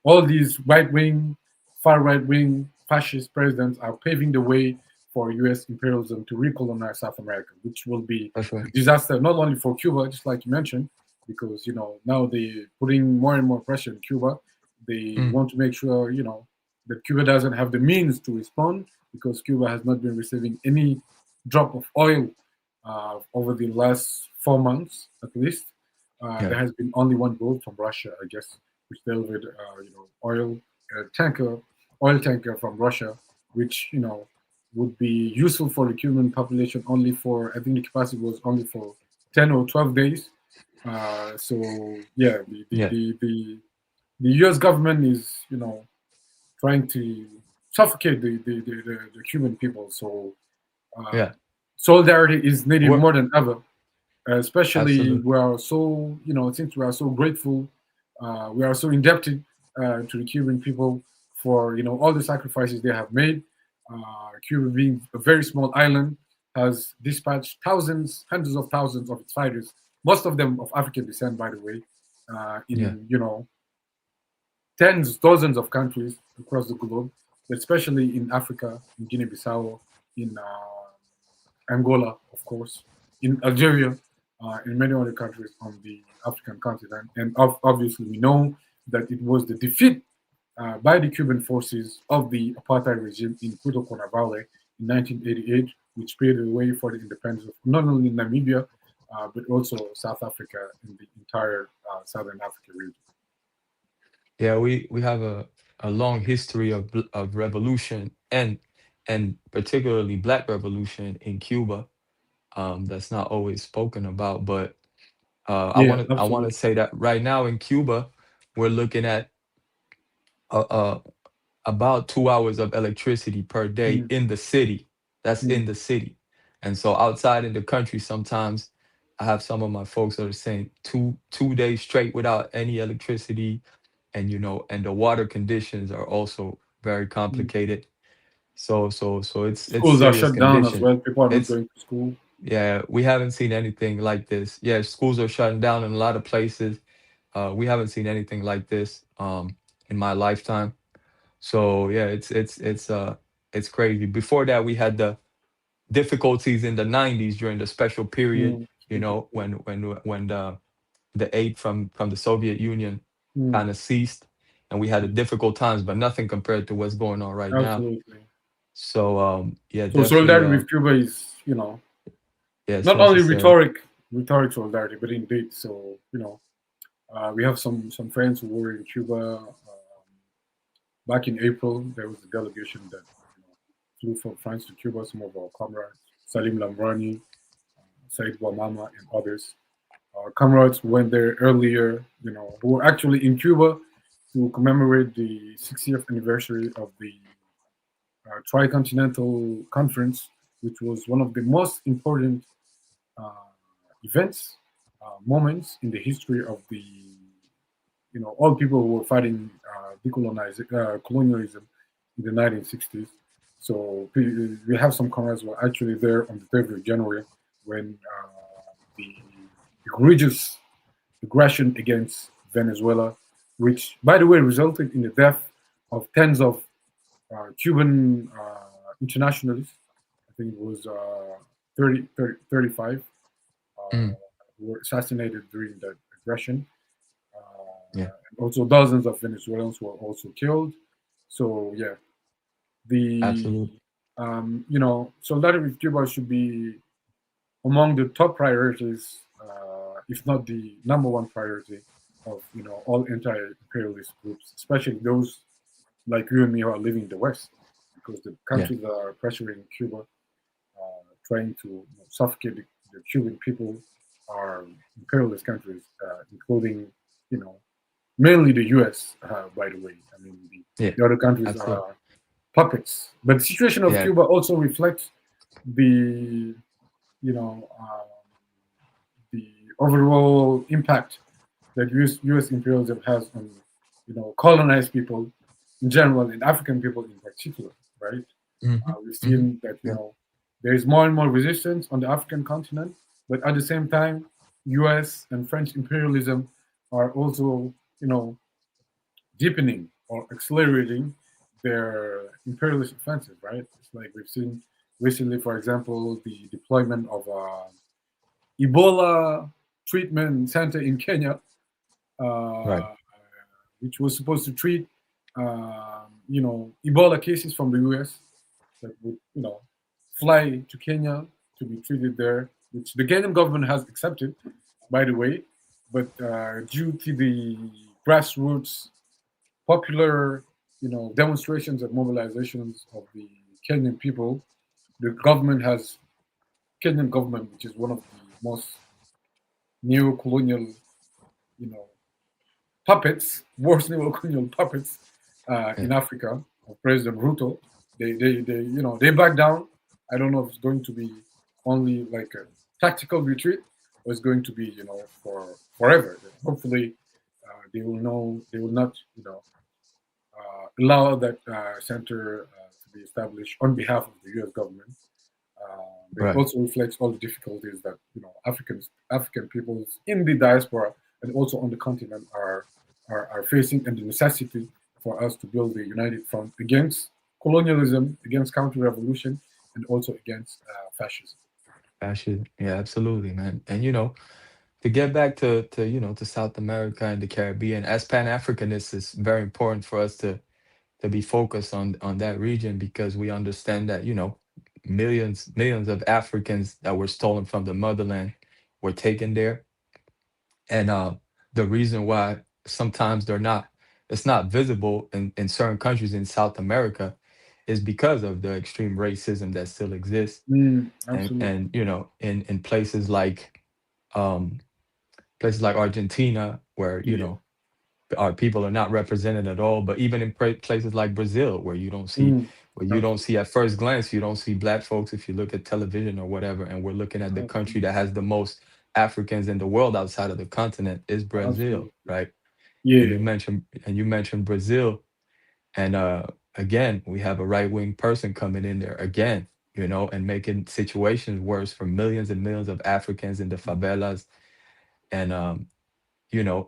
S13: all these right-wing, far right-wing fascist presidents are paving the way for U.S. imperialism to recolonize South America, which will be a disaster not only for Cuba, just like you mentioned, because now they're putting more and more pressure on Cuba. They want to make sure that Cuba doesn't have the means to respond, because Cuba has not been receiving any drop of oil over the last 4 months at least. There has been only one boat from Russia, I guess, which delivered oil tanker from Russia, which would be useful for the Cuban population only for, I think the capacity was only for 10 or 12 days. The U.S. government is, trying to suffocate the Cuban people. So solidarity is needed more than ever, especially we are so, since we are so grateful, we are so indebted to the Cuban people for, all the sacrifices they have made. Cuba, being a very small island, has dispatched hundreds of thousands of its fighters, most of them of African descent, by the way, in tens, dozens of countries across the globe, especially in Africa, in Guinea-Bissau, in Angola, of course, in Algeria, in many other countries on the African continent. And obviously, we know that it was the defeat by the Cuban forces of the apartheid regime in Puerto Conavale in 1988, which paved the way for the independence of not only Namibia, but also South Africa and the entire Southern Africa region.
S12: Yeah, we have a long history of revolution and particularly Black revolution in Cuba. That's not always spoken about, but I want to say that right now in Cuba, we're looking at about 2 hours of electricity per day in the city. That's in the city. And so outside in the country, sometimes I have some of my folks that are saying two days straight without any electricity. And, and the water conditions are also very complicated. So it's
S13: schools are shut down as well. People are not going to school.
S12: Yeah, we haven't seen anything like this. Yeah, schools are shutting down in a lot of places. We haven't seen anything like this in my lifetime. So yeah, it's crazy. Before that, we had the difficulties in the 90s during the special period. When the aid from the Soviet Union kind of ceased, and we had a difficult times, but nothing compared to what's going on right now. So
S13: so solidarity with Cuba is not only rhetoric solidarity, but indeed. So we have some friends who were in Cuba. Back in April, there was a delegation that flew from France to Cuba. Some of our comrades, Salim Lamrani, Said Wamama, and others. Our comrades went there earlier, who were actually in Cuba to commemorate the 60th anniversary of the Tricontinental Conference, which was one of the most important events, moments in the history of the, all people who were fighting colonialism in the 1960s. So we have some comrades who were actually there on the 3rd of January when the egregious aggression against Venezuela, which, by the way, resulted in the death of tens of Cuban internationalists. I think it was 35 who were assassinated during that aggression. And also dozens of Venezuelans were also killed. So yeah, solidarity with Cuba should be among the top priorities, if not the number one priority of all anti-imperialist groups, especially those like you and me who are living in the West, because the countries that are pressuring Cuba, trying to suffocate the Cuban people, are imperialist countries, including, mainly the U.S. By the way, I mean the other countries are puppets. But the situation of Cuba also reflects the, the overall impact that U.S. imperialism has on, colonized people in general and African people in particular, right? We've seen that, there is more and more resistance on the African continent, but at the same time, U.S. and French imperialism are also, deepening or accelerating their imperialist offensive, right? It's like we've seen recently, for example, the deployment of Ebola treatment center in Kenya, which was supposed to treat, Ebola cases from the U.S. that would, fly to Kenya to be treated there, which the Kenyan government has accepted, by the way, but due to the grassroots, popular, demonstrations and mobilizations of the Kenyan people, the Kenyan government, which is one of the most neo-colonial, puppets, worst neo-colonial puppets in Africa, of President Ruto, they back down. I don't know if it's going to be only like a tactical retreat, or it's going to be, for forever. Hopefully, they will not, allow that center to be established on behalf of the U.S. government. But it also reflects all the difficulties that African peoples in the diaspora and also on the continent are facing, and the necessity for us to build a united front against colonialism, against counter-revolution, and also against fascism.
S12: Fascism, yeah, absolutely, man. And to get back to South America and the Caribbean, as Pan-Africanists, it's very important for us to be focused on that region, because we understand that millions of Africans that were stolen from the motherland were taken there, and the reason why sometimes it's not visible in certain countries in South America is because of the extreme racism that still exists, and in places like Argentina, where our people are not represented at all, but even in places like Brazil, where you don't see at first glance, you don't see Black folks if you look at television or whatever, and we're looking at the country that has the most Africans in the world outside of the continent is Brazil, right?
S13: Yeah.
S12: And you mentioned Brazil, and again, we have a right-wing person coming in there again, and making situations worse for millions and millions of Africans in the favelas, and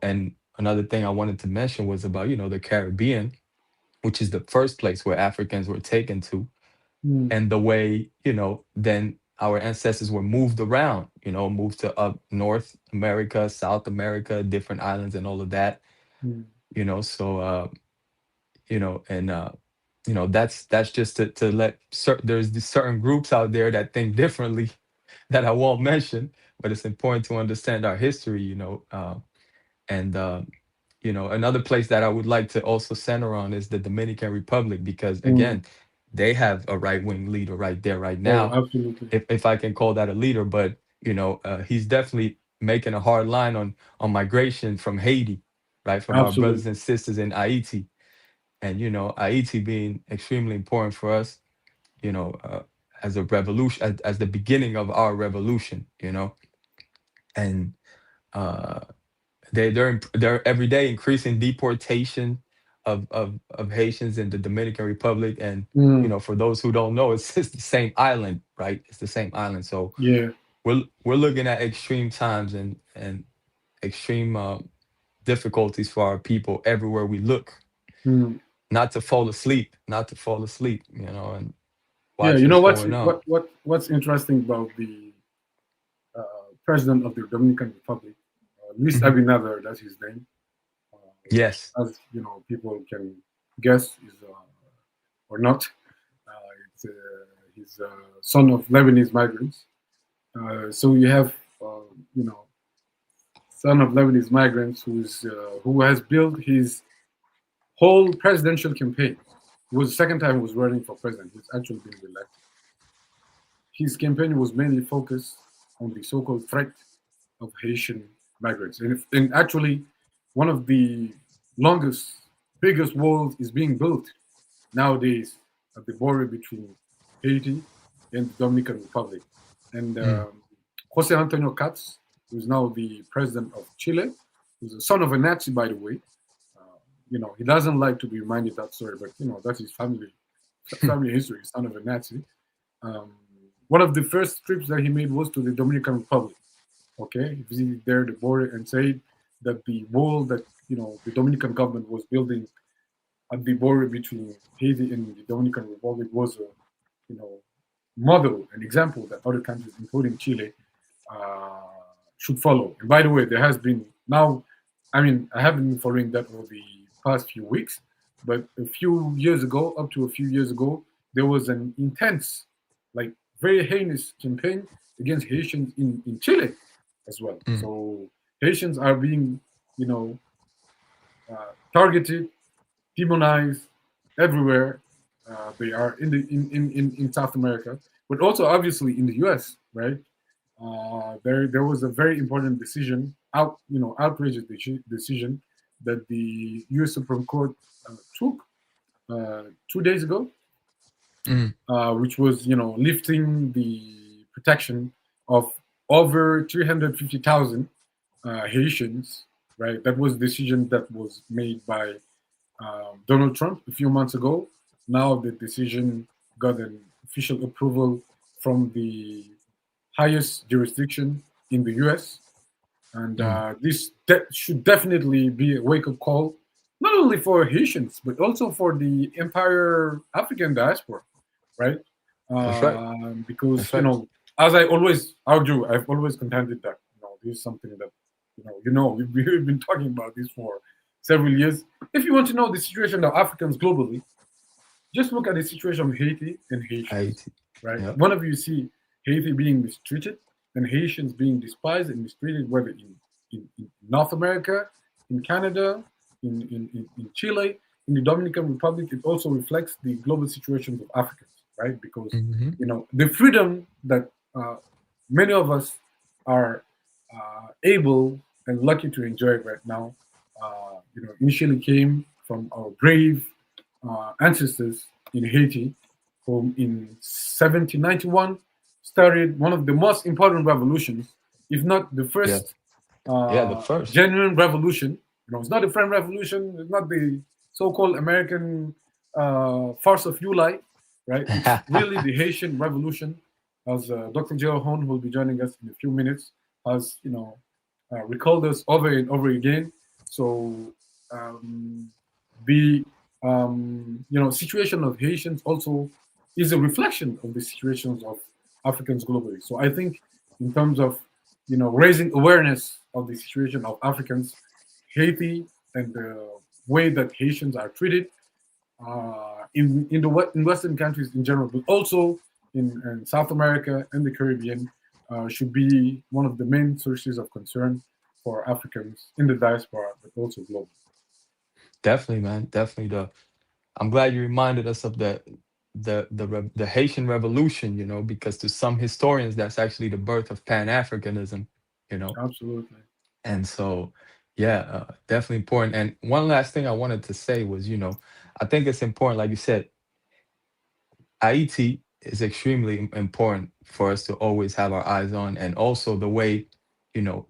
S12: and another thing I wanted to mention was about, the Caribbean, which is the first place where Africans were taken to, and the way, then our ancestors were moved around, moved to up North America, South America, different islands and all of that, so, that's just to let, there's these certain groups out there that think differently that I won't mention, but it's important to understand our history, and another place that I would like to also center on is the Dominican Republic, because again, they have a right-wing leader right there right now.
S13: Oh, absolutely.
S12: If I can call that a leader, but he's definitely making a hard line on migration from Haiti, right? From our brothers and sisters in Haiti. And Haiti being extremely important for us, as a revolution, as the beginning of our revolution, and they're every day increasing deportation of Haitians in the Dominican Republic, and for those who don't know, it's the same island, right? It's the same island. So we're looking at extreme times and extreme difficulties for our people everywhere we look. Not to fall asleep, and
S13: what's interesting about the president of the Dominican Republic, Luis Abinader, that's his name.
S12: Yes.
S13: As people can guess, or not. He's a son of Lebanese migrants. So you have, son of Lebanese migrants who has built his whole presidential campaign It was the second time he was running for president. He's actually been elected. His campaign was mainly focused on the so-called threat of Haitian migrants. And actually, one of the biggest walls is being built nowadays at the border between Haiti and the Dominican Republic. And Jose Antonio Katz, who's now the president of Chile, who's the son of a Nazi, by the way. He doesn't like to be reminded that story, but that's his family history, son of a Nazi. One of the first trips that he made was to the Dominican Republic. Okay, he visited there the border and said that the wall that the Dominican government was building at the border between Haiti and the Dominican Republic was a model, an example that other countries, including Chile, should follow. And by the way, there has been now, I haven't been following that over the past few weeks, but up to a few years ago, there was an intense, very heinous campaign against Haitians in Chile as well. So Haitians are being, targeted, demonized everywhere. They are in South America, but also obviously in the U.S. Right? There was a very important decision, outrageous decision that the U.S. Supreme Court took 2 days ago, which was lifting the protection of over 350,000 Haitians. Right? That was a decision that was made by Donald Trump a few months ago. Now the decision got an official approval from the highest jurisdiction in the U.S. And this should definitely be a wake-up call, not only for Haitians, but also for the entire African diaspora, right?
S12: That's right.
S13: Because,
S12: That's right.
S13: as I always argue, I've always contended that, this is something that, we've been talking about this for several years. If you want to know the situation of Africans globally, just look at the situation of Haiti and Haitians, right?
S12: Yep.
S13: One of you see Haiti being mistreated and Haitians being despised and mistreated, whether in North America, in Canada, in Chile, in the Dominican Republic. It also reflects the global situation of Africans, right? Because the freedom that many of us are able and lucky to enjoy right now, initially came from our brave ancestors in Haiti, who in 1791 started one of the most important revolutions, if not the first,
S12: the first
S13: genuine revolution. It's not the French Revolution, it's not the so-called American farce of July, right? It's really the Haitian Revolution, as Dr. Gerald Horne, who will be joining us in a few minutes, has recalled us over and over again. So the situation of Haitians also is a reflection of the situations of Africans globally. So I think in terms of raising awareness of the situation of Africans, Haiti and the way that Haitians are treated in Western countries in general, but also in South America and the Caribbean, should be one of the main sources of concern for Africans in the diaspora, but also globally.
S12: Definitely, man. Definitely. I'm glad you reminded us of the Haitian Revolution, because to some historians that's actually the birth of Pan-Africanism,
S13: Absolutely.
S12: And so, definitely important. And one last thing I wanted to say was, I think it's important, like you said, Haiti is extremely important for us to always have our eyes on, and also the way,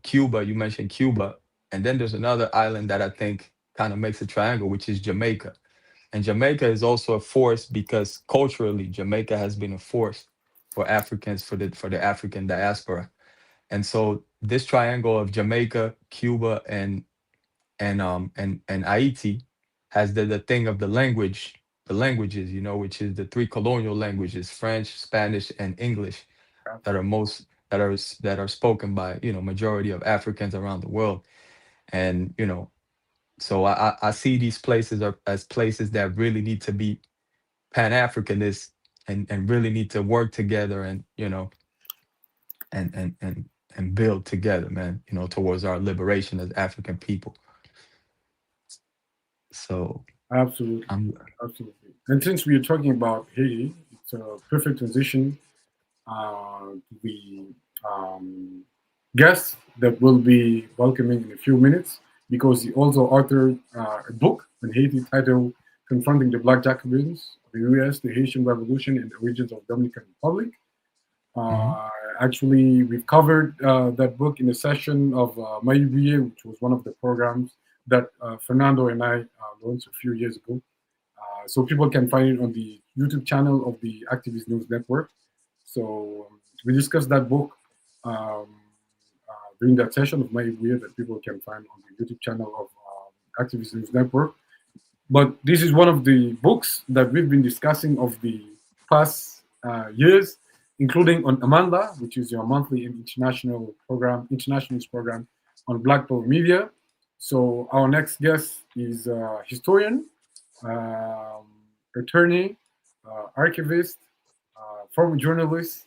S12: Cuba. You mentioned Cuba, and then there's another island that I think kind of makes a triangle, which is Jamaica. And Jamaica is also a force because culturally, Jamaica has been a force for Africans, for the African diaspora. And so this triangle of Jamaica, Cuba, and Haiti has the thing of the languages, which is the three colonial languages: French, Spanish, and English, that are spoken by majority of Africans around the world. And so I see these places as places that really need to be Pan-Africanist and really need to work together and and build together, man, towards our liberation as African people. So
S13: Absolutely. Absolutely. And since we are talking about Haiti, it's a perfect transition to the guest that will be welcoming in a few minutes, because he also authored a book on Haiti titled Confronting the Black Jacobins, the U.S., the Haitian Revolution in the Regions of Dominican Republic. Actually, we've covered that book in a session of Mayubiye, which was one of the programs that Fernando and I launched a few years ago. So people can find it on the YouTube channel of the Activist News Network. So we discussed that book during that session of Mayubiye that people can find on the YouTube channel of Activist News Network. But this is one of the books that we've been discussing of the past years, including on Amanda, which is your monthly internationalist program on Black Power media. So our next guest is a historian, attorney, archivist, former journalist.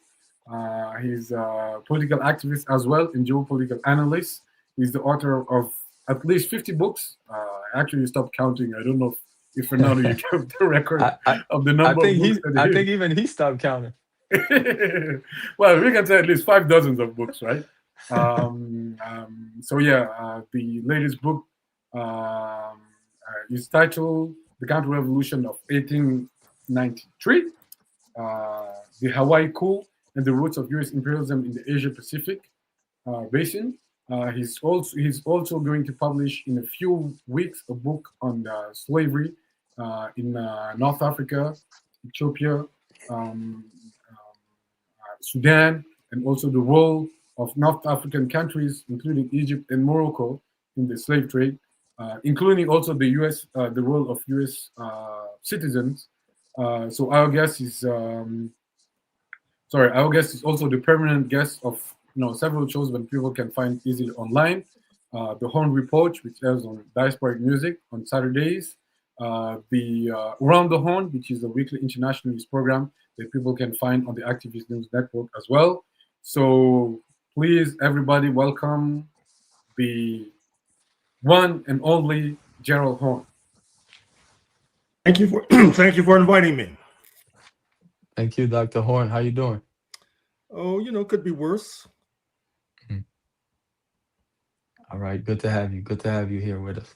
S13: He's a political activist as well and geopolitical analyst. He's the author of at least 50 books. I actually stopped counting. I don't know if Fernando, you kept the record of the number of books.
S12: I think even he stopped counting.
S13: Well, we can say at least 5 dozens of books, right? So yeah, the latest book is titled The Counter-Revolution of 1893, The Hawaii Coup and the Roots of U.S. Imperialism in the Asia-Pacific Basin. He's also going to publish in a few weeks a book on slavery in North Africa, Ethiopia, Sudan, and also the role of North African countries, including Egypt and Morocco, in the slave trade, including also the U.S. The role of U.S. Citizens. So our guest is also the permanent guest of several shows that people can find easily online. The Horne Report, which airs on Diasporic Music on Saturdays. The Around the Horne, which is a weekly internationalist program that people can find on the Activist News Network as well. So please, everybody, welcome the one and only Gerald Horne.
S14: Thank you for thank you for inviting me.
S12: Thank you, Dr. Horne. How you doing?
S14: Oh, could be worse.
S12: All right, good to have you. Good to have you here with us.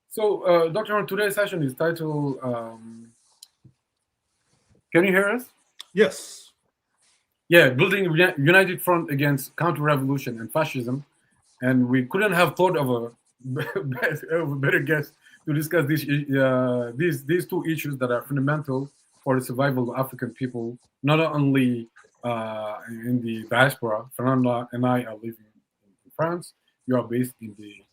S13: So, Dr. Horne, today's session is titled, can you hear us?
S14: Yes.
S13: Yeah, Building a United Front Against Counter-Revolution and Fascism. And we couldn't have thought of a better guest to discuss these two issues that are fundamental for the survival of African people, not only in the diaspora. Fernando and I are living in France. You are based in the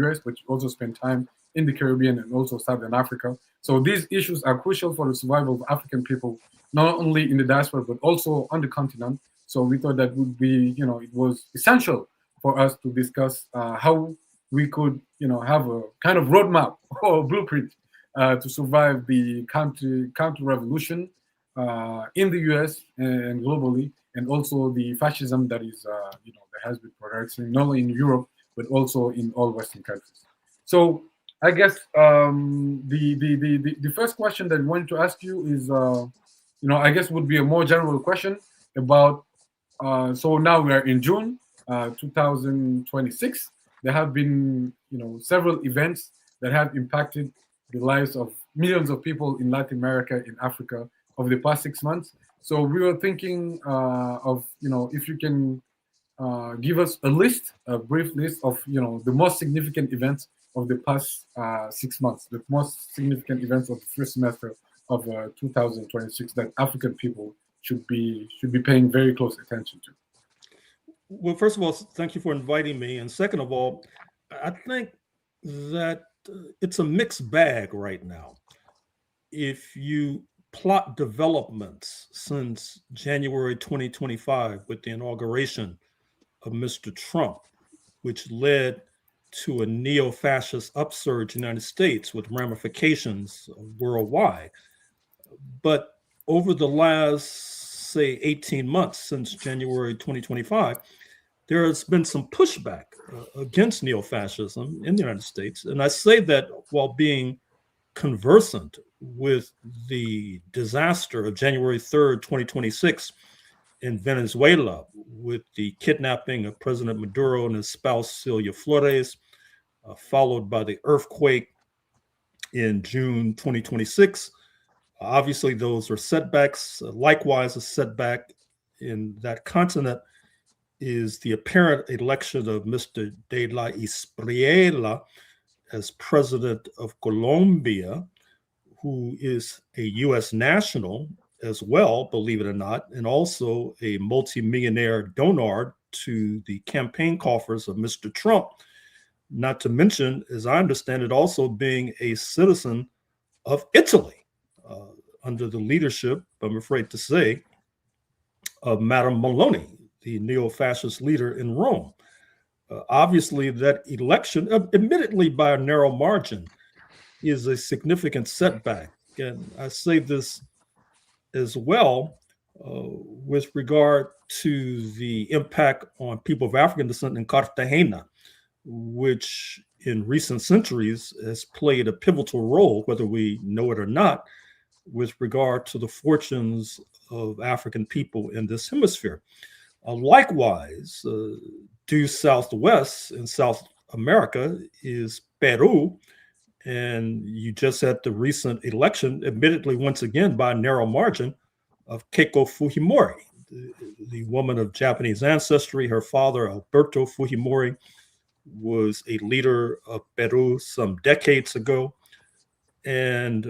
S13: US, but you also spend time in the Caribbean and also Southern Africa. So these issues are crucial for the survival of African people, not only in the diaspora, but also on the continent. So we thought that would be, it was essential for us to discuss how we could, have a kind of roadmap or blueprint to survive the counter-revolution in the US and globally, and also the fascism that is, that has been progressing not only in Europe, but also in all Western countries. So I guess the first question that I wanted to ask you is, I guess would be a more general question about, so now we are in June 2026. There have been, several events that have impacted the lives of millions of people in Latin America, in Africa over the past 6 months. So we were thinking of, if you can give us a brief list of, the most significant events of the past 6 months, the most significant events of the first semester of 2026 that African people should be paying very close attention to.
S14: Well, first of all, thank you for inviting me. And second of all, I think that it's a mixed bag right now. If you plot developments since January 2025 with the inauguration of Mr. Trump, which led to a neo-fascist upsurge in the United States with ramifications worldwide. But over the last, say, 18 months since January 2025, there has been some pushback against neo-fascism in the United States. And I say that while being conversant with the disaster of January 3rd, 2026 in Venezuela, with the kidnapping of President Maduro and his spouse, Celia Flores, followed by the earthquake in June 2026. Obviously, those are setbacks. Likewise, a setback in that continent is the apparent election of Mr. De la Espriella as president of Colombia, who is a U.S. national as well, believe it or not, and also a multimillionaire donor to the campaign coffers of Mr. Trump, not to mention, as I understand it, also being a citizen of Italy under the leadership, I'm afraid to say, of Madame Meloni, the neo-fascist leader in Rome. Obviously, that election, admittedly by a narrow margin, is a significant setback. And I say this as well with regard to the impact on people of African descent in Cartagena, which in recent centuries has played a pivotal role, whether we know it or not, with regard to the fortunes of African people in this hemisphere. Likewise, due southwest in South America is Peru, and you just had the recent election, admittedly once again by a narrow margin, of Keiko Fujimori, the woman of Japanese ancestry. Her father, Alberto Fujimori, was a leader of Peru some decades ago. And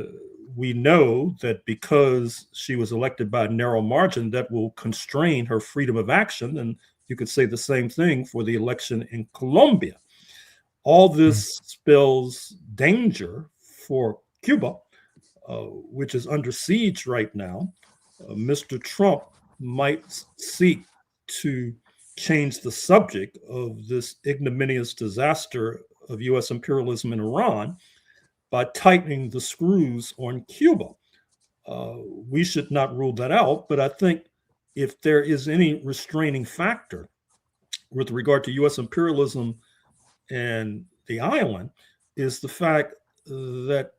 S14: we know that because she was elected by a narrow margin, that will constrain her freedom of action. And you could say the same thing for the election in Colombia. All this spells danger for Cuba, which is under siege right now. Mr. Trump might seek to change the subject of this ignominious disaster of U.S. imperialism in Iran by tightening the screws on Cuba. We should not rule that out, but I think if there is any restraining factor with regard to U.S. imperialism and the island, is the fact that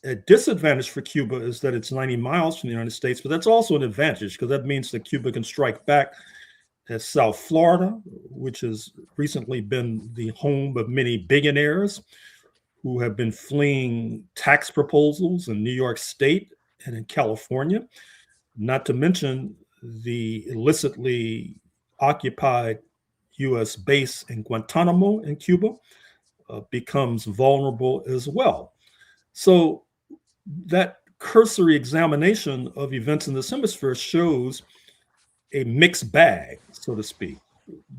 S14: a disadvantage for Cuba is that it's 90 miles from the United States, but that's also an advantage because that means that Cuba can strike back at South Florida, which has recently been the home of many billionaires who have been fleeing tax proposals in New York State and in California, not to mention the illicitly occupied U.S. base in Guantanamo in Cuba becomes vulnerable as well. So that cursory examination of events in this hemisphere shows a mixed bag, so to speak,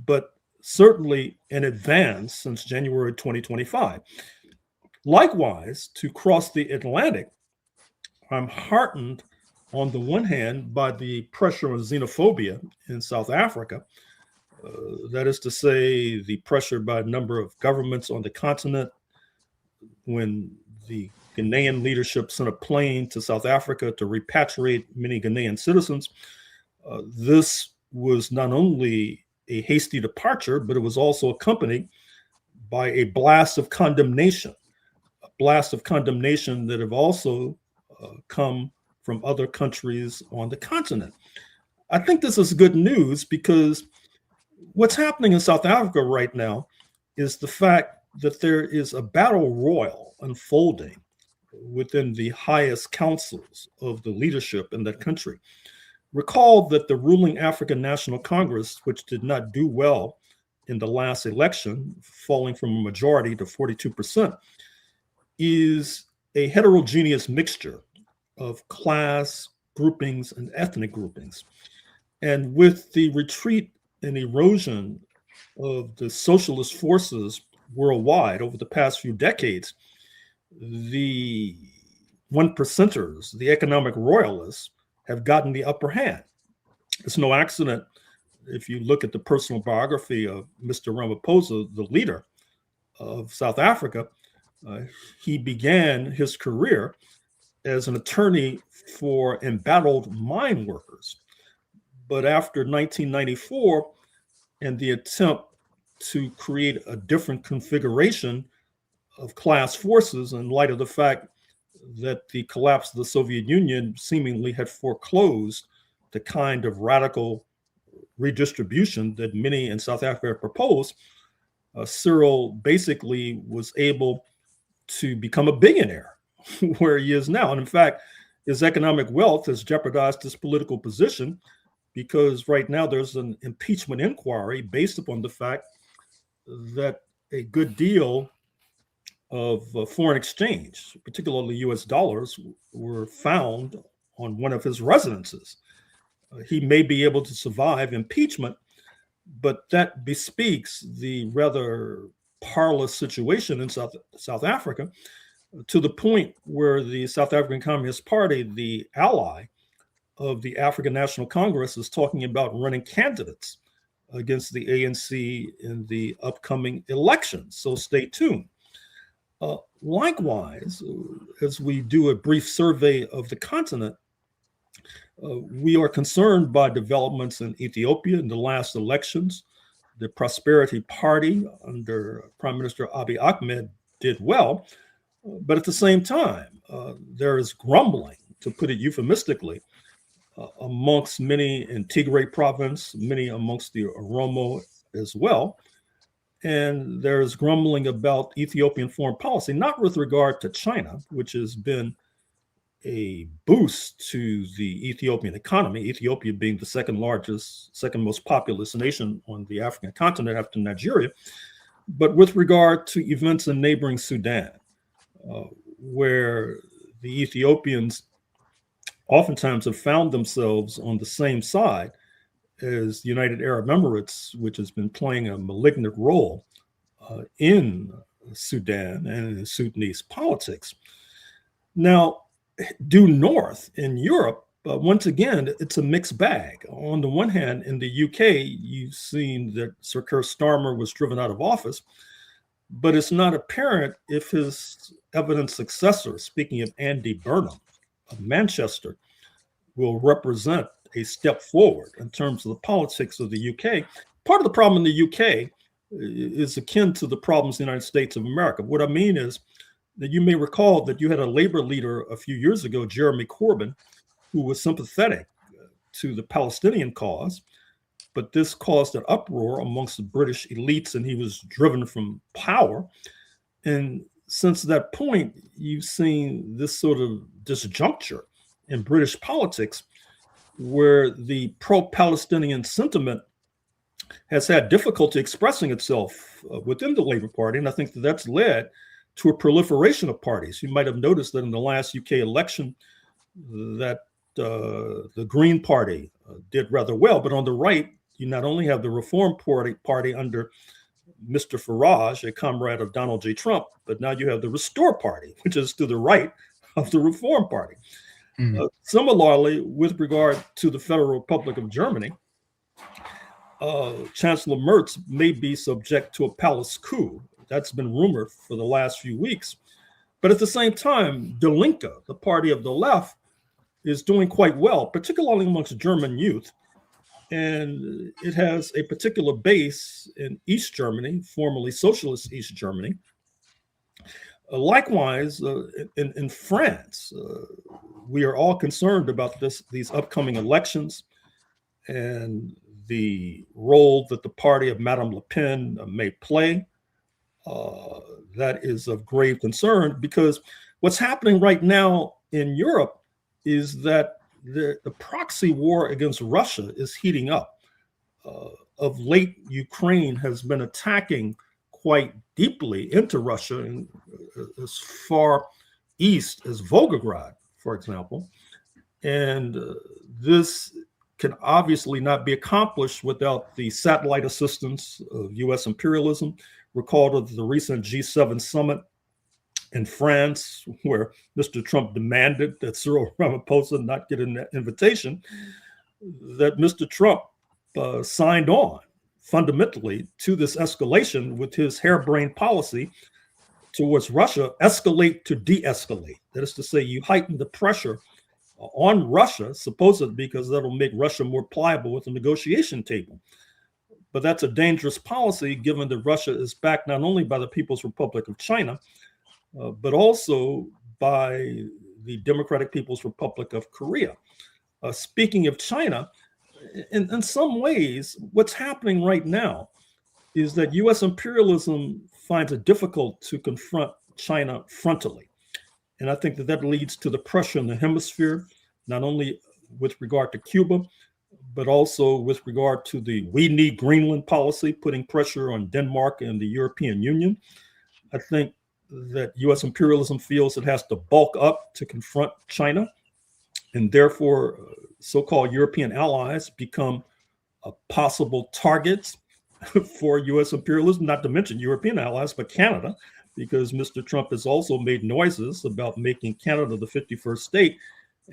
S14: but certainly an advance since January 2025. Likewise, to cross the Atlantic, I'm heartened on the one hand by the pressure of xenophobia in South Africa. That is to say, the pressure by a number of governments on the continent when the Ghanaian leadership sent a plane to South Africa to repatriate many Ghanaian citizens. This was not only a hasty departure, but it was also accompanied by a blast of condemnation that have also come from other countries on the continent. I think this is good news because what's happening in South Africa right now is the fact that there is a battle royal unfolding within the highest councils of the leadership in that country. Recall that the ruling African National Congress, which did not do well in the last election, falling from a majority to 42%, is a heterogeneous mixture of class groupings and ethnic groupings. And with the retreat and erosion of the socialist forces worldwide over the past few decades, the one percenters, the economic royalists, have gotten the upper hand. It's no accident if you look at the personal biography of Mr. Ramaphosa, the leader of South Africa. He began his career as an attorney for embattled mine workers. But after 1994, and the attempt to create a different configuration of class forces in light of the fact that the collapse of the Soviet Union seemingly had foreclosed the kind of radical redistribution that many in South Africa proposed. Cyril basically was able to become a billionaire where he is now. And in fact, his economic wealth has jeopardized his political position, because right now there's an impeachment inquiry based upon the fact that a good deal of foreign exchange, particularly US dollars, were found on one of his residences. He may be able to survive impeachment, but that bespeaks the rather parlous situation in South Africa, to the point where the South African Communist Party, the ally of the African National Congress, is talking about running candidates against the ANC in the upcoming elections. So stay tuned. Likewise, as we do a brief survey of the continent, we are concerned by developments in Ethiopia in the last elections. The Prosperity Party under Prime Minister Abiy Ahmed did well, but at the same time, there is grumbling, to put it euphemistically, amongst many in Tigray province, many amongst the Oromo as well. And there's grumbling about Ethiopian foreign policy, not with regard to China, which has been a boost to the Ethiopian economy, Ethiopia being the second most populous nation on the African continent after Nigeria, but with regard to events in neighboring Sudan, where the Ethiopians oftentimes have found themselves on the same side as the United Arab Emirates, which has been playing a malignant role in Sudan and in Sudanese politics. Now, due north in Europe, once again, it's a mixed bag. On the one hand, in the UK, you've seen that Sir Keir Starmer was driven out of office, but it's not apparent if his evident successor, speaking of Andy Burnham of Manchester, will represent a step forward in terms of the politics of the UK. Part of the problem in the UK is akin to the problems in the United States of America. What I mean is that you may recall that you had a labor leader a few years ago, Jeremy Corbyn, who was sympathetic to the Palestinian cause, but this caused an uproar amongst the British elites and he was driven from power. And since that point, you've seen this sort of disjuncture in British politics, where the pro-Palestinian sentiment has had difficulty expressing itself within the Labour Party. And I think that that's led to a proliferation of parties. You might have noticed that in the last UK election that the Green Party did rather well, but on the right, you not only have the Reform Party under Mr. Farage, a comrade of Donald J. Trump, but now you have the Restore Party, which is to the right of the Reform Party. Similarly, with regard to the Federal Republic of Germany, Chancellor Merz may be subject to a palace coup. That's been rumored for the last few weeks. But at the same time, Die Linke, the party of the left, is doing quite well, particularly amongst German youth. And it has a particular base in East Germany, formerly Socialist East Germany. Likewise, in France, we are all concerned about these upcoming elections and the role that the party of Madame Le Pen may play. That is of grave concern, because what's happening right now in Europe is that the proxy war against Russia is heating up. Of late, Ukraine has been attacking quite deeply into Russia, and as far east as Volgograd, for example. And this can obviously not be accomplished without the satellite assistance of US imperialism. Recall the recent G7 summit in France, where Mr. Trump demanded that Cyril Ramaphosa not get an invitation, that Mr. Trump signed on fundamentally to this escalation with his harebrained policy towards Russia, escalate to de-escalate. That is to say, you heighten the pressure on Russia, supposedly because that'll make Russia more pliable with the negotiation table. But that's a dangerous policy given that Russia is backed not only by the People's Republic of China, but also by the Democratic People's Republic of Korea. Speaking of China, in some ways, what's happening right now is that US imperialism finds it difficult to confront China frontally. And I think that that leads to the pressure in the hemisphere, not only with regard to Cuba, but also with regard to the "we need Greenland" policy, putting pressure on Denmark and the European Union. I think that US imperialism feels it has to bulk up to confront China, and therefore so-called European allies become possible targets for US imperialism, not to mention European allies, but Canada, because Mr. Trump has also made noises about making Canada the 51st state.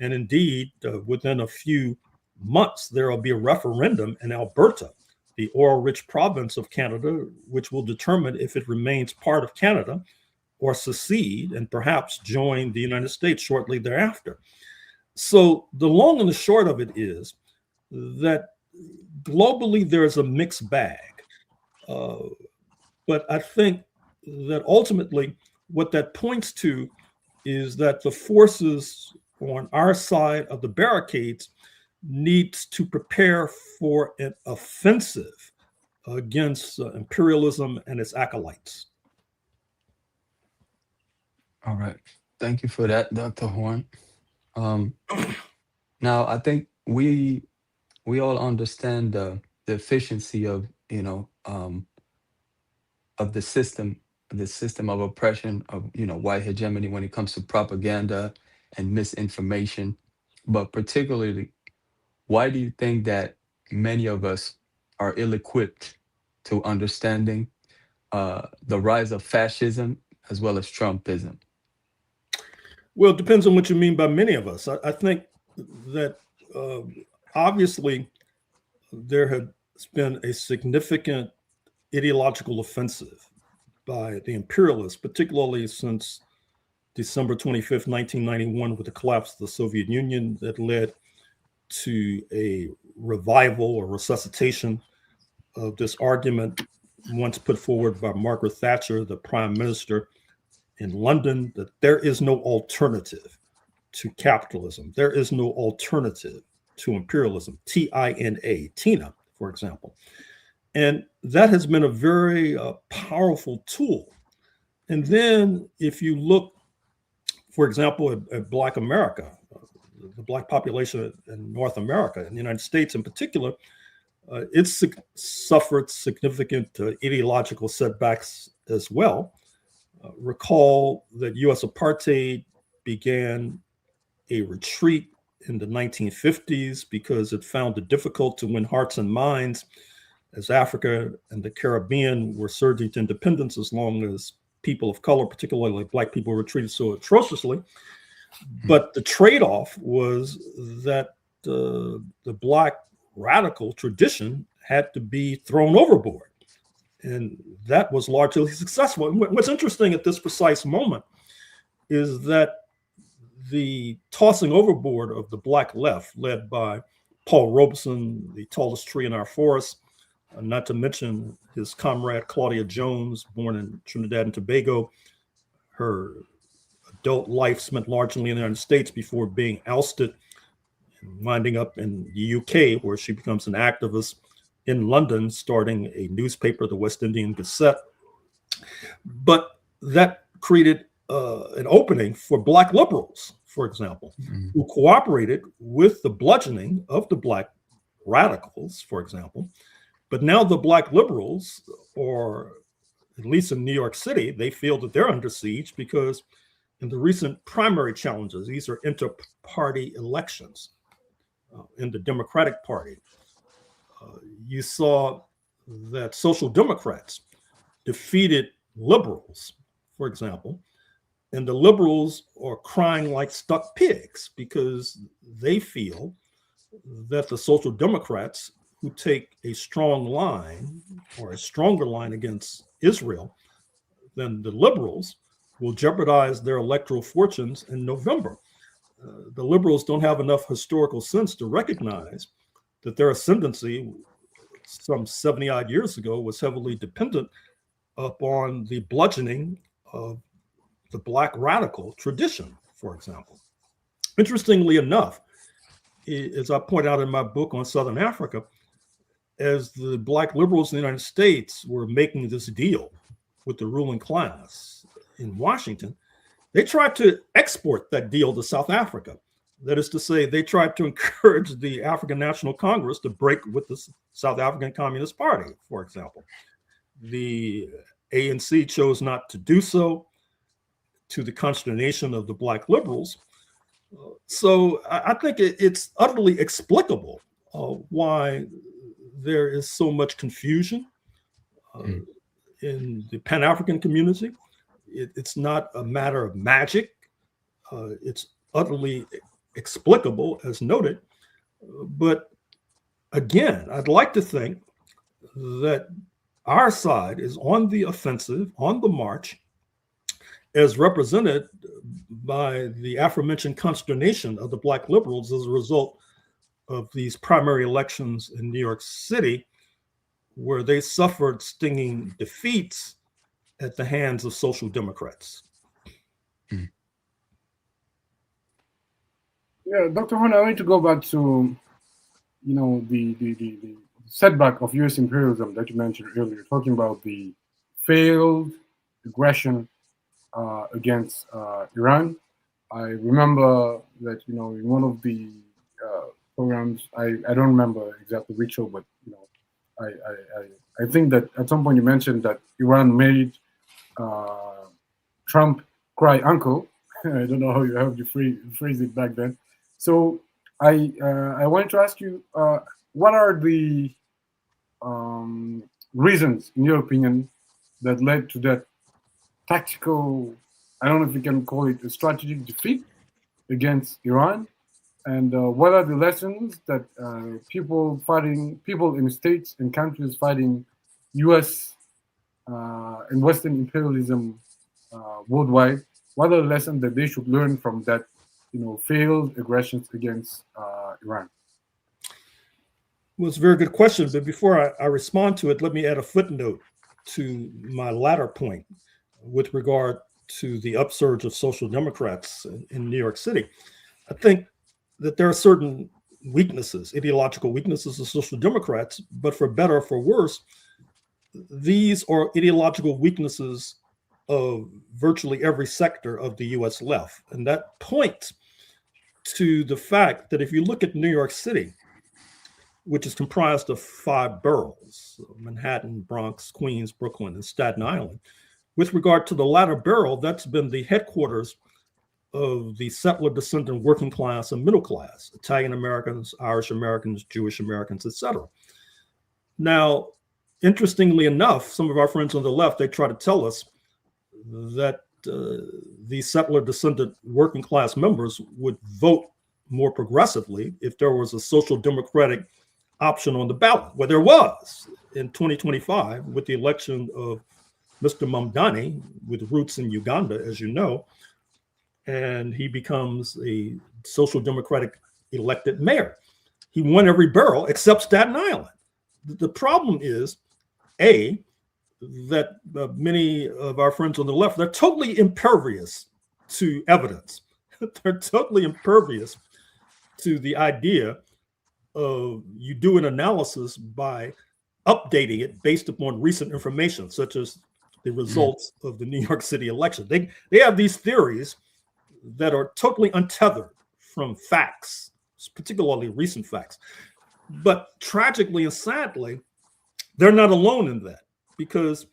S14: And indeed, within a few months, there will be a referendum in Alberta, the oil-rich province of Canada, which will determine if it remains part of Canada or secede and perhaps join the United States shortly thereafter. So the long and the short of it is that globally there's a mixed bag. But I think that ultimately what that points to is that the forces on our side of the barricades needs to prepare for an offensive against imperialism and its acolytes.
S12: All right. Thank you for that, Dr. Horne. Now, I think we all understand the efficiency of, of the system of oppression of, white hegemony when it comes to propaganda and misinformation. But particularly, why do you think that many of us are ill-equipped to understanding the rise of fascism as well as Trumpism?
S14: Well, it depends on what you mean by many of us. I think that obviously there has been a significant ideological offensive by the imperialists, particularly since December 25th, 1991, with the collapse of the Soviet Union that led to a revival or resuscitation of this argument once put forward by Margaret Thatcher, the prime minister in London, that there is no alternative to capitalism. There is no alternative to imperialism, TINA, Tina, for example. And that has been a very powerful tool. And then if you look, for example, at Black America, the Black population in North America, in the United States in particular, it's suffered significant ideological setbacks as well. Recall that US apartheid began a retreat in the 1950s because it found it difficult to win hearts and minds as Africa and the Caribbean were surging to independence, as long as people of color, particularly Black people, were treated so atrociously. But the trade-off was that the Black radical tradition had to be thrown overboard. And that was largely successful. And what's interesting at this precise moment is that the tossing overboard of the Black left, led by Paul Robeson, the tallest tree in our forest, not to mention his comrade Claudia Jones, born in Trinidad and Tobago. Her adult life spent largely in the United States before being ousted and winding up in the UK, where she becomes an activist in London, starting a newspaper, the West Indian Gazette. But that created an opening for Black liberals, for example, who cooperated with the bludgeoning of the Black radicals, for example. But now the Black liberals, or at least in New York City, they feel that they're under siege because in the recent primary challenges, these are inter-party elections in the Democratic Party. You saw that Social Democrats defeated liberals, for example, and the liberals are crying like stuck pigs because they feel that the Social Democrats, who take a strong line or a stronger line against Israel than the liberals, will jeopardize their electoral fortunes in November. The liberals don't have enough historical sense to recognize that their ascendancy some 70 odd years ago was heavily dependent upon the bludgeoning of the Black radical tradition, for example. Interestingly enough, as I point out in my book on Southern Africa, as the Black liberals in the United States were making this deal with the ruling class in Washington, they tried to export that deal to South Africa. That is to say, they tried to encourage the African National Congress to break with the South African Communist Party, for example. The ANC chose not to do so, to the consternation of the Black liberals. So I think it's utterly explicable why there is so much confusion in the Pan-African community. It's not a matter of magic. It's utterly explicable, as noted. But again, I'd like to think that our side is on the offensive, on the march, as represented by the aforementioned consternation of the Black liberals as a result of these primary elections in New York City, where they suffered stinging defeats at the hands of social democrats.
S13: Yeah, Dr. Horne, I want to go back to, the setback of U.S. imperialism that you mentioned earlier, talking about the failed aggression against Iran. I remember that, in one of the programs, I don't remember exactly which show, but, I think that at some point you mentioned that Iran made Trump cry uncle. I don't know how you phrase it back then. So I wanted to ask you, what are the reasons, in your opinion, that led to that tactical, I don't know if you can call it a strategic defeat against Iran? And what are the lessons that people in the states and countries fighting U.S. And Western imperialism worldwide, what are the lessons that they should learn from that, failed aggressions against Iran?
S14: Well, it's a very good question, but before I respond to it, let me add a footnote to my latter point with regard to the upsurge of social democrats in New York City. I think that there are certain weaknesses, ideological weaknesses of social democrats, but for better or for worse, these are ideological weaknesses of virtually every sector of the US left. And that points to the fact that if you look at New York City, which is comprised of 5 boroughs, Manhattan, Bronx, Queens, Brooklyn, and Staten Island, with regard to the latter borough, that's been the headquarters of the settler descendant working class and middle class, Italian Americans, Irish Americans, Jewish Americans, etc. Now, interestingly enough, some of our friends on the left, they try to tell us that the settler descendant working class members would vote more progressively if there was a social democratic option on the ballot. Well, there was in 2025 with the election of Mr. Mamdani, with roots in Uganda, as you know, and he becomes a social democratic elected mayor. He won every borough except Staten Island. The problem is, A, that many of our friends on the left, they're totally impervious to evidence. They're totally impervious to the idea of you do an analysis by updating it based upon recent information, such as the results of the New York City election. They have these theories that are totally untethered from facts, particularly recent facts. But tragically and sadly, they're not alone in that, because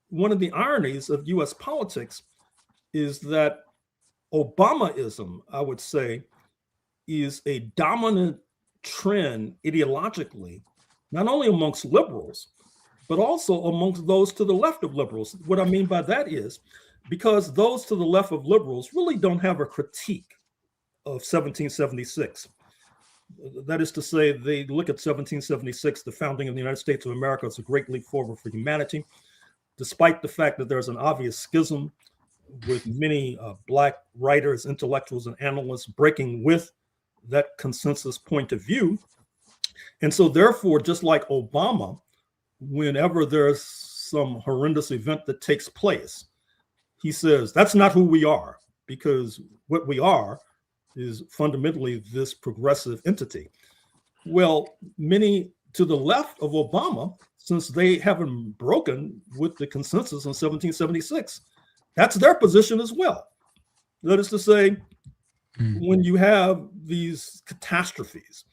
S14: one of the ironies of US politics is that Obamaism, I would say, is a dominant trend ideologically, not only amongst liberals, but also amongst those to the left of liberals. What I mean by that is because those to the left of liberals really don't have a critique of 1776. That is to say, they look at 1776, the founding of the United States of America, as a great leap forward for humanity, despite the fact that there's an obvious schism with many Black writers, intellectuals, and analysts breaking with that consensus point of view. And so therefore, just like Obama, whenever there's some horrendous event that takes place, he says, that's not who we are, because what we are is fundamentally this progressive entity. Well, many to the left of Obama, since they haven't broken with the consensus in 1776, that's their position as well. That is to say, when you have these catastrophes,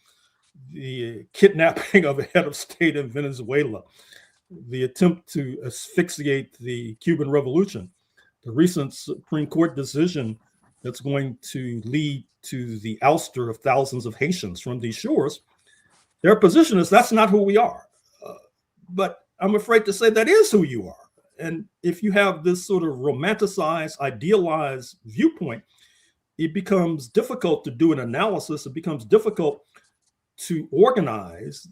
S14: the kidnapping of a head of state in Venezuela, the attempt to asphyxiate the Cuban Revolution, the recent Supreme Court decision that's going to lead to the ouster of thousands of Haitians from these shores, their position is that's not who we are. But I'm afraid to say that is who you are. And if you have this sort of romanticized, idealized viewpoint, it becomes difficult to do an analysis. It becomes difficult to organize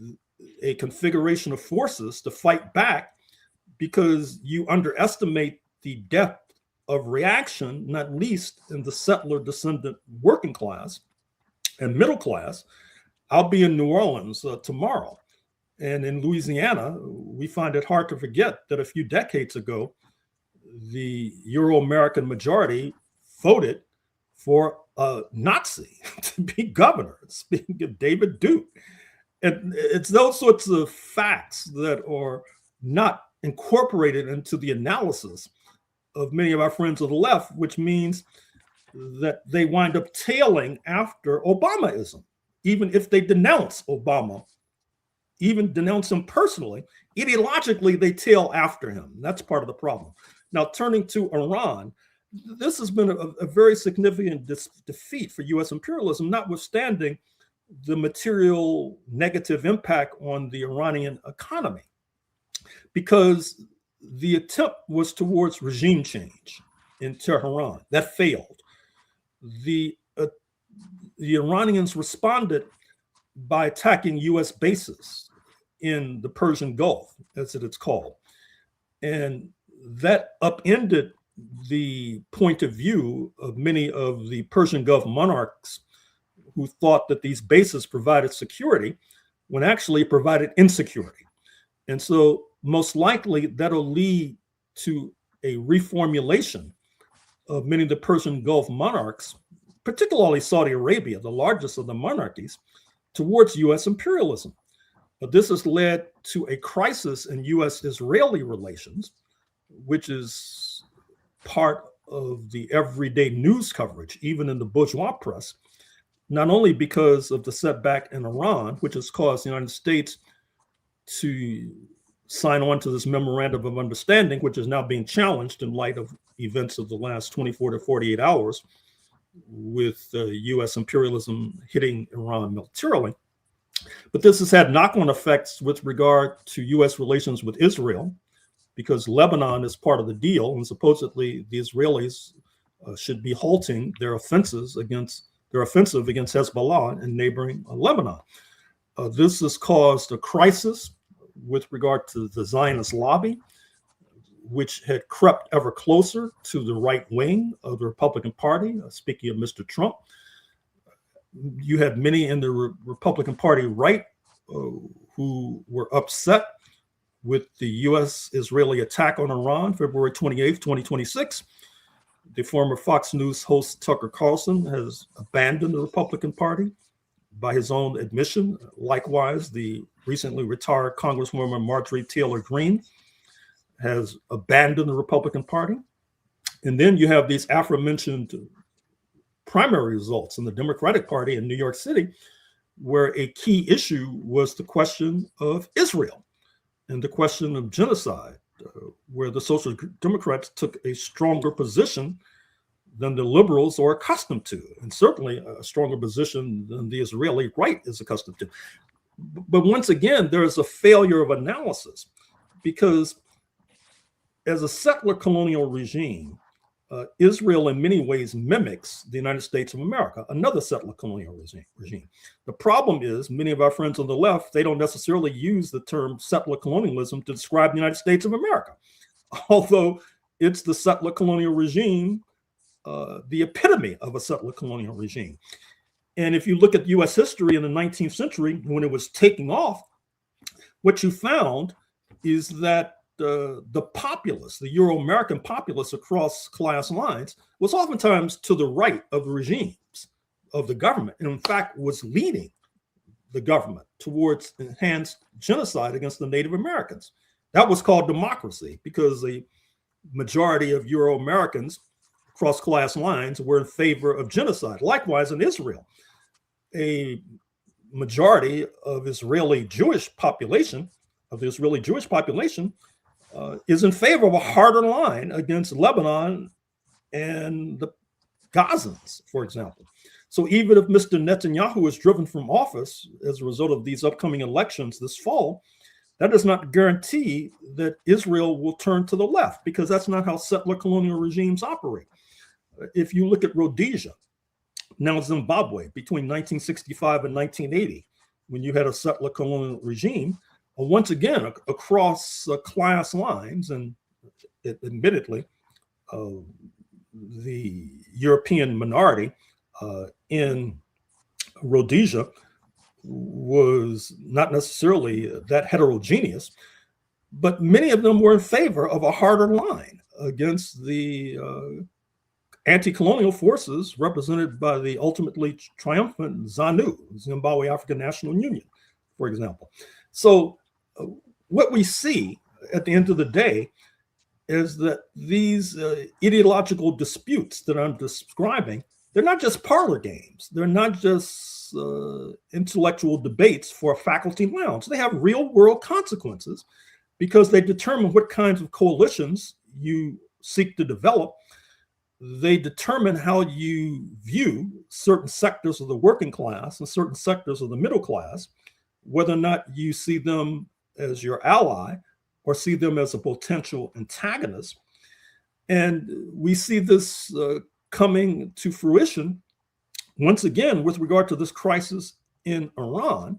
S14: a configuration of forces to fight back, because you underestimate the depth of reaction, not least in the settler descendant working class and middle class. I'll be in New Orleans tomorrow. And in Louisiana, we find it hard to forget that a few decades ago, the Euro-American majority voted for a Nazi to be governor, speaking of David Duke. And it's those sorts of facts that are not incorporated into the analysis of many of our friends of the left, which means that they wind up tailing after Obamaism. Even if they denounce Obama, even denounce him personally, ideologically, they tail after him. That's part of the problem. Now, turning to Iran, this has been a very significant defeat for U.S. imperialism, notwithstanding the material negative impact on the Iranian economy, because the attempt was towards regime change in Tehran. That failed. The Iranians responded by attacking U.S. bases in the Persian Gulf, as it is called. And that upended the point of view of many of the Persian Gulf monarchs who thought that these bases provided security, when actually it provided insecurity. And so most likely that'll lead to a reformulation of many of the Persian Gulf monarchs, particularly Saudi Arabia, the largest of the monarchies, towards U.S. imperialism. But this has led to a crisis in U.S.-Israeli relations, which is part of the everyday news coverage, even in the bourgeois press, not only because of the setback in Iran, which has caused the United States to sign on to this memorandum of understanding, which is now being challenged in light of events of the last 24 to 48 hours with U.S. imperialism hitting Iran militarily. But this has had knock-on effects with regard to U.S. relations with Israel, because Lebanon is part of the deal, and supposedly the Israelis should be halting their offensive against Hezbollah in neighboring Lebanon. This has caused a crisis with regard to the Zionist lobby, which had crept ever closer to the right wing of the Republican Party. Speaking of Mr. Trump, you had many in the Republican Party right who were upset with the U.S.-Israeli attack on Iran, February 28th, 2026. The former Fox News host Tucker Carlson has abandoned the Republican Party by his own admission. Likewise, the recently retired Congresswoman Marjorie Taylor Greene has abandoned the Republican Party. And then you have these aforementioned primary results in the Democratic Party in New York City, where a key issue was the question of Israel and the question of genocide, where the Social Democrats took a stronger position than the liberals are accustomed to, and certainly a stronger position than the Israeli right is accustomed to. But once again, there is a failure of analysis, because as a settler colonial regime, Israel in many ways mimics the United States of America, another settler colonial regime. The problem is many of our friends on the left, they don't necessarily use the term settler colonialism to describe the United States of America, although it's the settler colonial regime, the epitome of a settler colonial regime. And if you look at US history in the 19th century, when it was taking off, what you found is that the populace, the Euro-American populace across class lines, was oftentimes to the right of the regimes of the government, and in fact was leading the government towards enhanced genocide against the Native Americans. That was called democracy, because the majority of Euro-Americans across class lines were in favor of genocide. Likewise in Israel, a majority of Israeli Jewish population, is in favor of a harder line against Lebanon and the Gazans, for example. So even if Mr. Netanyahu is driven from office as a result of these upcoming elections this fall, that does not guarantee that Israel will turn to the left, because that's not how settler colonial regimes operate. If you look at Rhodesia, now Zimbabwe, between 1965 and 1980, when you had a settler colonial regime, once again, across class lines, and admittedly, the European minority in Rhodesia was not necessarily that heterogeneous, but many of them were in favor of a harder line against the anti-colonial forces represented by the ultimately triumphant ZANU, Zimbabwe African National Union, for example. So what we see at the end of the day is that these ideological disputes that I'm describing, they're not just parlor games. They're not just intellectual debates for a faculty lounge. They have real world consequences, because they determine what kinds of coalitions you seek to develop. They determine how you view certain sectors of the working class and certain sectors of the middle class, whether or not you see them as your ally or see them as a potential antagonist. And we see this coming to fruition once again with regard to this crisis in Iran,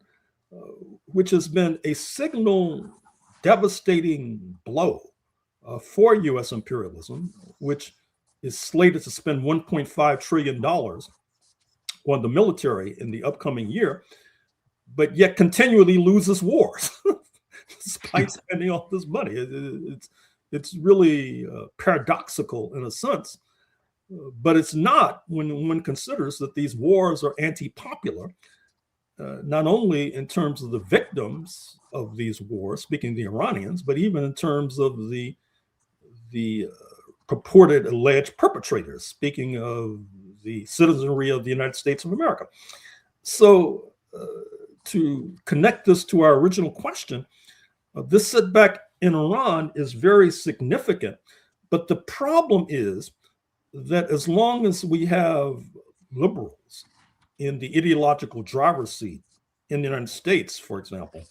S14: which has been a signal devastating blow for US imperialism, which is slated to spend $1.5 trillion on the military in the upcoming year, but yet continually loses wars despite spending all this money. It's really paradoxical in a sense, but it's not when one considers that these wars are anti-popular, not only in terms of the victims of these wars, speaking of the Iranians, but even in terms of the purported alleged perpetrators, speaking of the citizenry of the United States of America. So to connect this to our original question, this setback in Iran is very significant, but the problem is that as long as we have liberals in the ideological driver's seat in the United States, for example,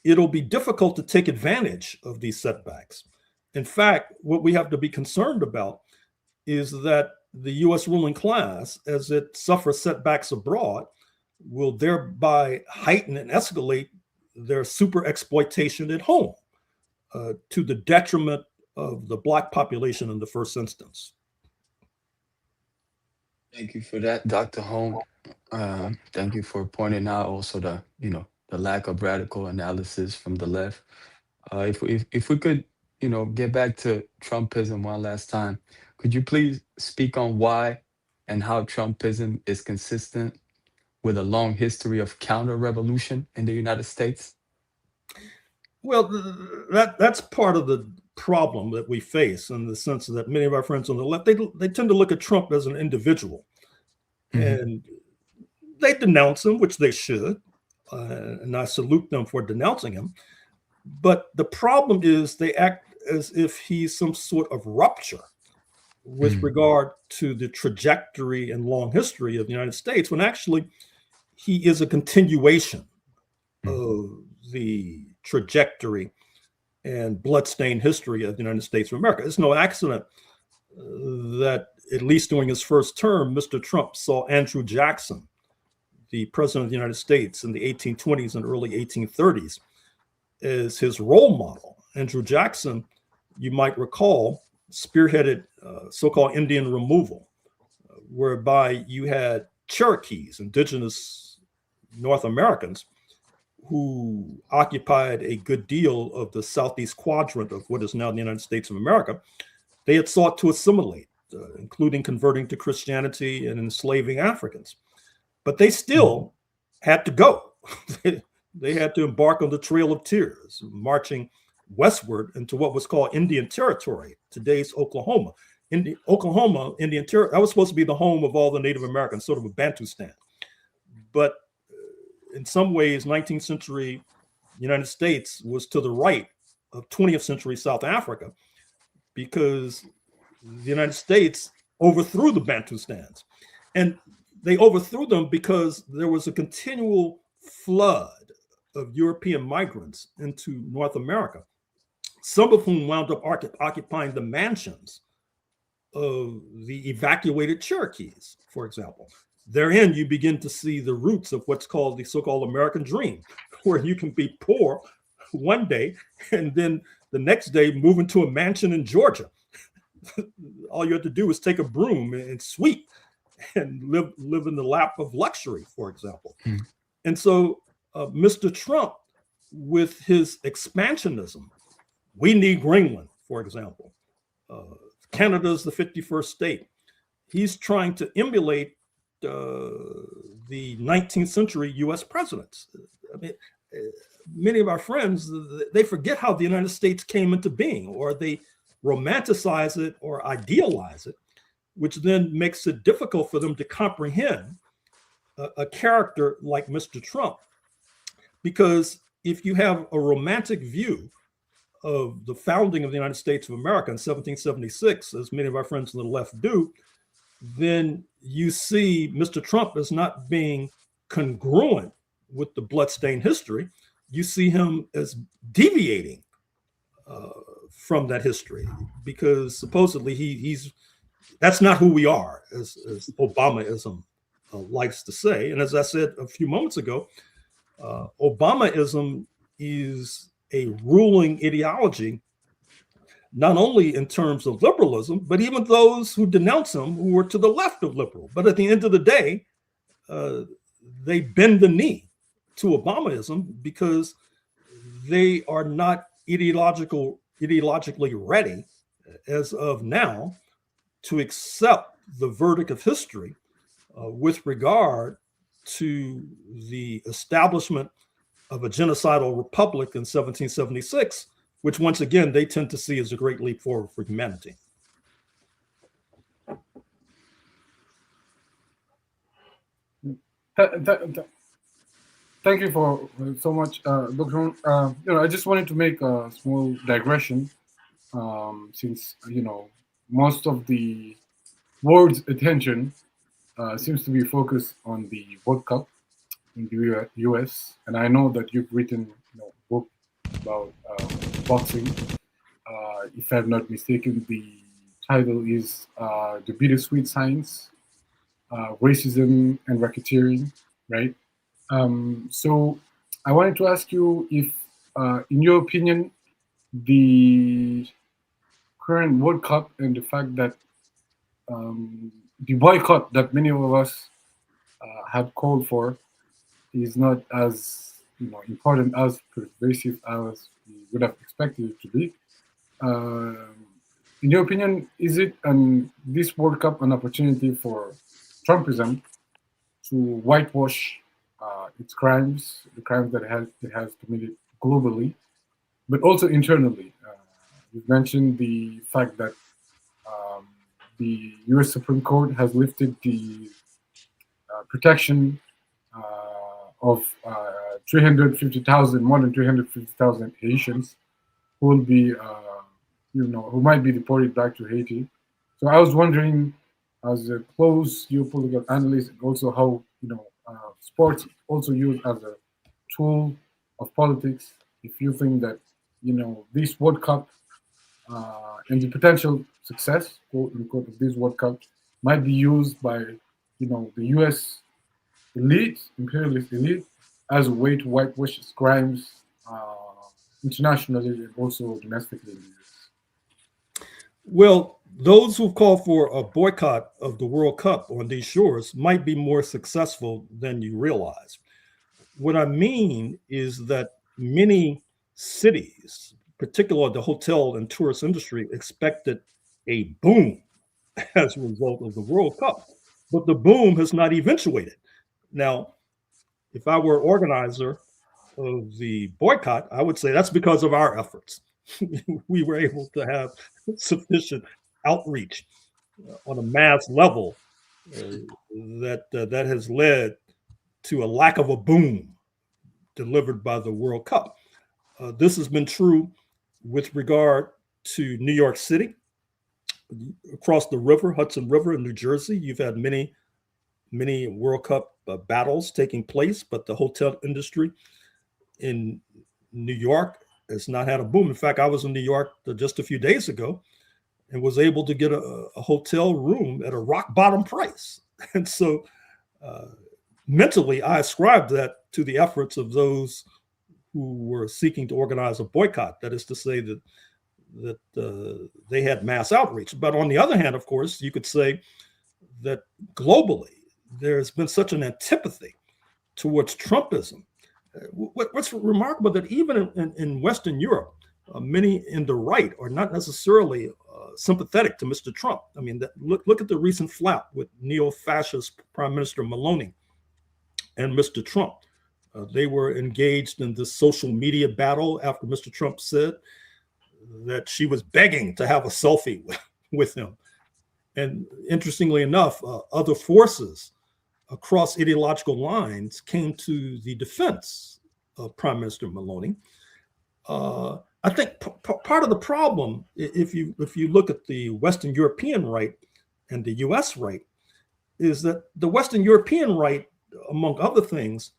S14: it'll be difficult to take advantage of these setbacks. In fact, what we have to be concerned about is that the US ruling class, as it suffers setbacks abroad, will thereby heighten and escalate their super exploitation at home to the detriment of the Black population in the first instance.
S12: Thank you for that, Dr. Horne. Thank you for pointing out also the lack of radical analysis from the left. If we could, get back to Trumpism one last time, could you please speak on why and how Trumpism is consistent with a long history of counter-revolution in the United States?
S14: Well, that's part of the problem that we face, in the sense that many of our friends on the left, they tend to look at Trump as an individual, and they denounce him, which they should, and I salute them for denouncing him. But the problem is they act as if he's some sort of rupture with regard to the trajectory and long history of the United States, when actually he is a continuation of the trajectory and bloodstained history of the United States of America. It's no accident that, at least during his first term, Mr. Trump saw Andrew Jackson, the president of the United States in the 1820s and early 1830s, as his role model. Andrew Jackson, you might recall, spearheaded so-called Indian removal, whereby you had Cherokees, indigenous North Americans, who occupied a good deal of the southeast quadrant of what is now the United States of America. They had sought to assimilate, including converting to Christianity and enslaving Africans. But they still had to go. They had to embark on the Trail of Tears, marching westward into what was called Indian Territory, today's Oklahoma. Oklahoma, Indian Territory, that was supposed to be the home of all the Native Americans, sort of a Bantustan. But in some ways, 19th century United States was to the right of 20th century South Africa, because the United States overthrew the Bantustans. And they overthrew them because there was a continual flood of European migrants into North America, some of whom wound up occupying the mansions of the evacuated Cherokees, for example. Therein, you begin to see the roots of what's called the so-called American dream, where you can be poor one day and then the next day move into a mansion in Georgia. All you have to do is take a broom and sweep and live in the lap of luxury, for example. And so Mr. Trump, with his expansionism, we need Greenland, for example. Canada's the 51st state. He's trying to emulate the 19th century US presidents. I mean, many of our friends, they forget how the United States came into being, or they romanticize it or idealize it, which then makes it difficult for them to comprehend a character like Mr. Trump. Because if you have a romantic view of the founding of the United States of America in 1776, as many of our friends on the left do, then you see Mr. Trump as not being congruent with the bloodstained history. You see him as deviating from that history, because supposedly he's that's not who we are, as Obamaism likes to say. And as I said a few moments ago, Obamaism is a ruling ideology, not only in terms of liberalism, but even those who denounce him who are to the left of liberal. But at the end of the day, they bend the knee to Obamaism because they are not ideologically ready as of now to accept the verdict of history with regard to the establishment of a genocidal republic in 1776, which once again they tend to see as a great leap forward for humanity.
S13: Thank you for so much, Dr. Horne. I just wanted to make a small digression, since most of the world's attention seems to be focused on the World Cup in the U.S., and I know that you've written a book about boxing. If I'm not mistaken, the title is "The Bittersweet Science: Racism and Racketeering," right? So I wanted to ask you if, in your opinion, the current World Cup and the fact that the boycott that many of us had called for is not as important, as pervasive as we would have expected it to be. In your opinion, is it this World Cup an opportunity for Trumpism to whitewash its crimes, the crimes that it has committed globally, but also internally? You've mentioned the fact that the U.S. Supreme Court has lifted the protection of more than 350,000 Haitians who will be, who might be deported back to Haiti. So I was wondering, as a close geopolitical analyst, also how sports also used as a tool of politics. If you think that this World Cup and the potential success, quote unquote, of this World Cup might be used by the U.S. elite, imperialist elite, as a way to whitewash its crimes internationally and also domestically in the U.S.
S14: Well, those who call for a boycott of the World Cup on these shores might be more successful than you realize. What I mean is that many cities, particularly the hotel and tourist industry, expected a boom as a result of the World Cup, but the boom has not eventuated. Now, if I were organizer of the boycott, I would say that's because of our efforts. We were able to have sufficient outreach on a mass level that has led to a lack of a boom delivered by the World Cup. This has been true with regard to New York City. Across the river, Hudson River in New Jersey, you've had many World Cup battles taking place, but the hotel industry in New York has not had a boom. In fact, I was in New York just a few days ago and was able to get a hotel room at a rock bottom price. And so mentally, I ascribed that to the efforts of those who were seeking to organize a boycott. That is to say that they had mass outreach. But on the other hand, of course, you could say that globally, there's been such an antipathy towards Trumpism. What's remarkable that even in Western Europe, many in the right are not necessarily sympathetic to Mr. Trump. I mean, look at the recent flap with neo-fascist Prime Minister Maloney and Mr. Trump. They were engaged in this social media battle after Mr. Trump said that she was begging to have a selfie with him. And interestingly enough, other forces across ideological lines came to the defense of Prime Minister Maloney. I think part of the problem, if you look at the Western European right and the US right, is that the Western European right, among other things,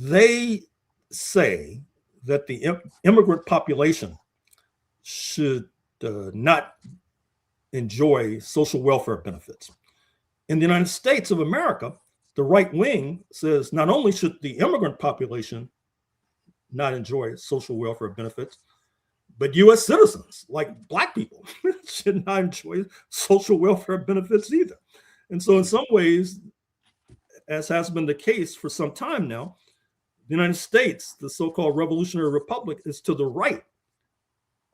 S14: they say that the immigrant population should not enjoy social welfare benefits. In the United States of America, the right wing says not only should the immigrant population not enjoy social welfare benefits, but US citizens, like Black people, should not enjoy social welfare benefits either. And so in some ways, as has been the case for some time now, the United States, the so-called revolutionary republic, is to the right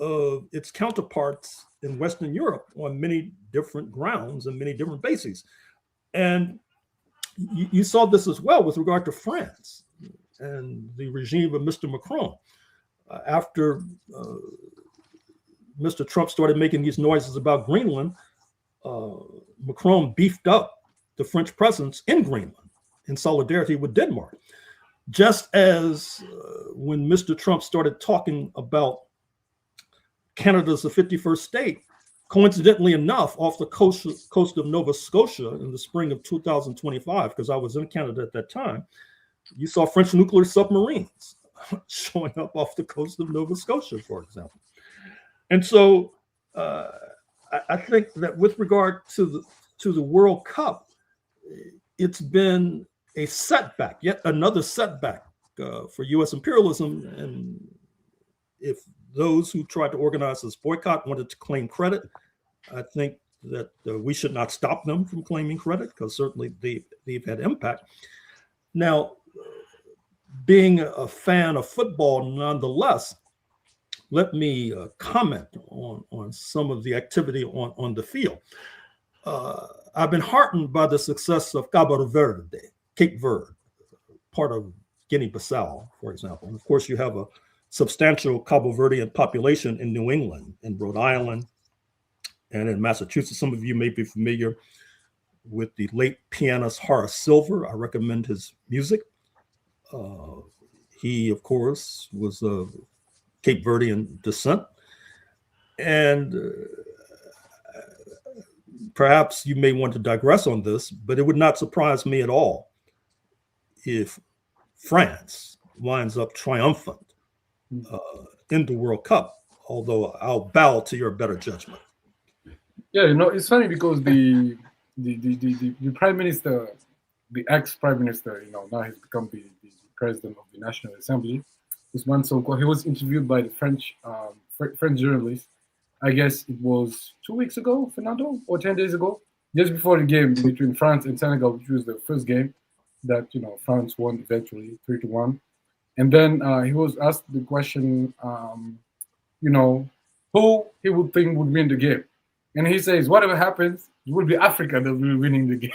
S14: of its counterparts in Western Europe on many different grounds and many different bases. And you saw this as well with regard to France and the regime of Mr. Macron. After Mr. Trump started making these noises about Greenland, Macron beefed up the French presence in Greenland in solidarity with Denmark. Just as when Mr. Trump started talking about Canada's the 51st state, coincidentally enough, off the coast of Nova Scotia in the spring of 2025, because I was in Canada at that time, you saw French nuclear submarines showing up off the coast of Nova Scotia, for example. And so I think that with regard to the World Cup, it's been a setback, yet another setback for U.S. imperialism. And if those who tried to organize this boycott wanted to claim credit, I think that we should not stop them from claiming credit, because certainly they've had impact. Now, being a fan of football nonetheless, let me comment on some of the activity on the field. I've been heartened by the success of Cabo Verde, Cape Verde, part of Guinea-Bissau, for example. And of course, you have a substantial Cabo Verdean population in New England, in Rhode Island, and in Massachusetts. Some of you may be familiar with the late pianist Horace Silver. I recommend his music. He, of course, was of Cape Verdean descent. And perhaps you may want to digress on this, but it would not surprise me at all if France winds up triumphant in the World Cup, although I'll bow to your better judgment.
S13: Yeah, it's funny because the prime minister, the ex-prime minister, now he's become the president of the National Assembly, Ousmane Sonko. He was interviewed by the French journalist, I guess it was 2 weeks ago, Fernando, or 10 days ago, just before the game between France and Senegal, which was the first game that France won eventually 3-1. And then he was asked the question, who he would think would win the game, and he says, whatever happens, it will be Africa that will be winning the game.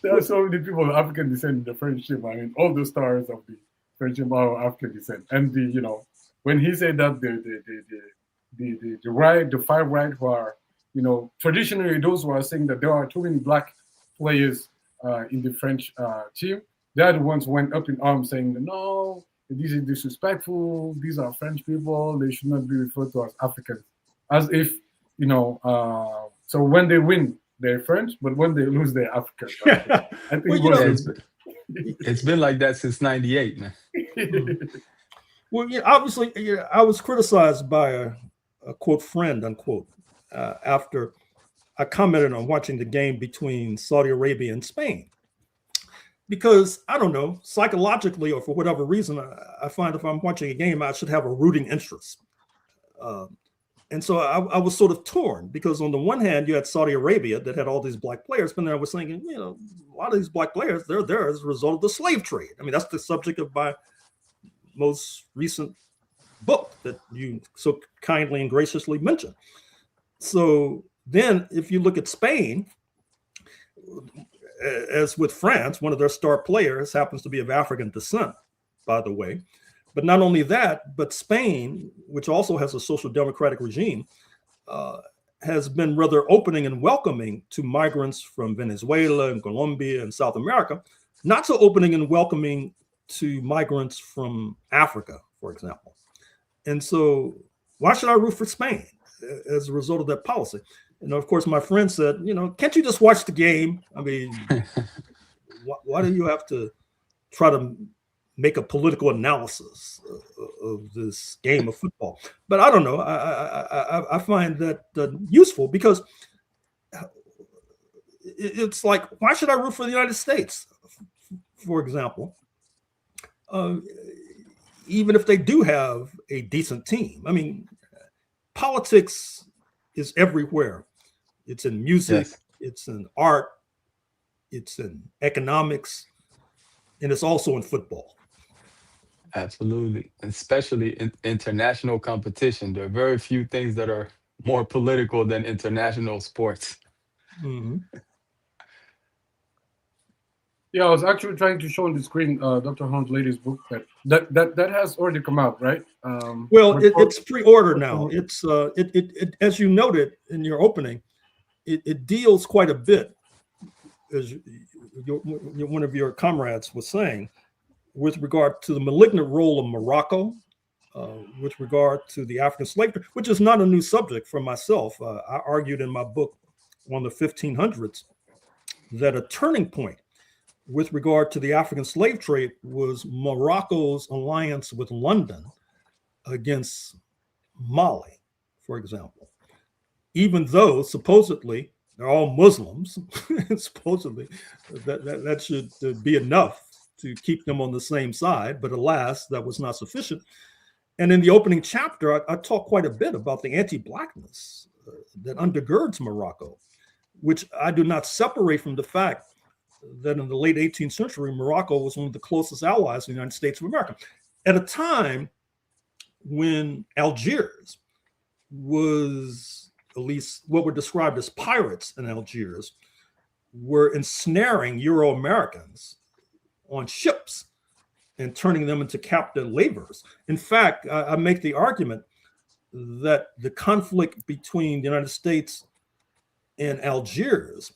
S13: There are so many people of African descent in the French team. I mean, all the stars of the French team are of African descent. And when he said that the right, the far right, who are traditionally those who are saying that there are too many black players in the French team, they are the ones who went up in arms saying, no, this is disrespectful. These are French people. They should not be referred to as Africans, as if so when they win, they're French, but when they lose, they're African. I think
S12: it's been like that since '98, man.
S14: Well, obviously, I was criticized by a quote friend, unquote, after I commented on watching the game between Saudi Arabia and Spain. Because, I don't know, psychologically or for whatever reason, I find if I'm watching a game, I should have a rooting interest. And so I was sort of torn, because on the one hand, you had Saudi Arabia that had all these black players, but then I was thinking, a lot of these black players, they're there as a result of the slave trade. I mean, that's the subject of my most recent book that you so kindly and graciously mentioned. So then if you look at Spain, as with France, one of their star players happens to be of African descent, by the way. But not only that, but Spain, which also has a social democratic regime, has been rather opening and welcoming to migrants from Venezuela and Colombia and South America, not so opening and welcoming to migrants from Africa, for example. And so why should I root for Spain as a result of that policy? And of course, my friend said, can't you just watch the game? I mean, why do you have to try to make a political analysis of this game of football? But I don't know. I find that useful, because it's like, why should I root for the United States, for example, even if they do have a decent team? I mean, politics is everywhere. It's in music, yes. It's in art, it's in economics, and it's also in football.
S12: Absolutely, especially in international competition. There are very few things that are more political than international sports.
S14: Mm-hmm.
S13: Yeah, I was actually trying to show on the screen Dr. Horne's latest book that has already come out, right?
S14: Well, it's pre-ordered now. It's it as you noted in your opening, it deals quite a bit, as one of your comrades was saying, with regard to the malignant role of Morocco, with regard to the African slave trade, which is not a new subject for myself. I argued in my book on the 1500s that a turning point with regard to the African slave trade was Morocco's alliance with London against Mali, for example. Even though supposedly they're all Muslims, supposedly that should be enough to keep them on the same side, but alas, that was not sufficient. And in the opening chapter, I talk quite a bit about the anti-Blackness that undergirds Morocco, which I do not separate from the fact that in the late 18th century, Morocco was one of the closest allies of the United States of America, at a time when Algiers was, at least what were described as pirates in Algiers, were ensnaring Euro-Americans on ships and turning them into captive laborers. In fact, I make the argument that the conflict between the United States and Algiers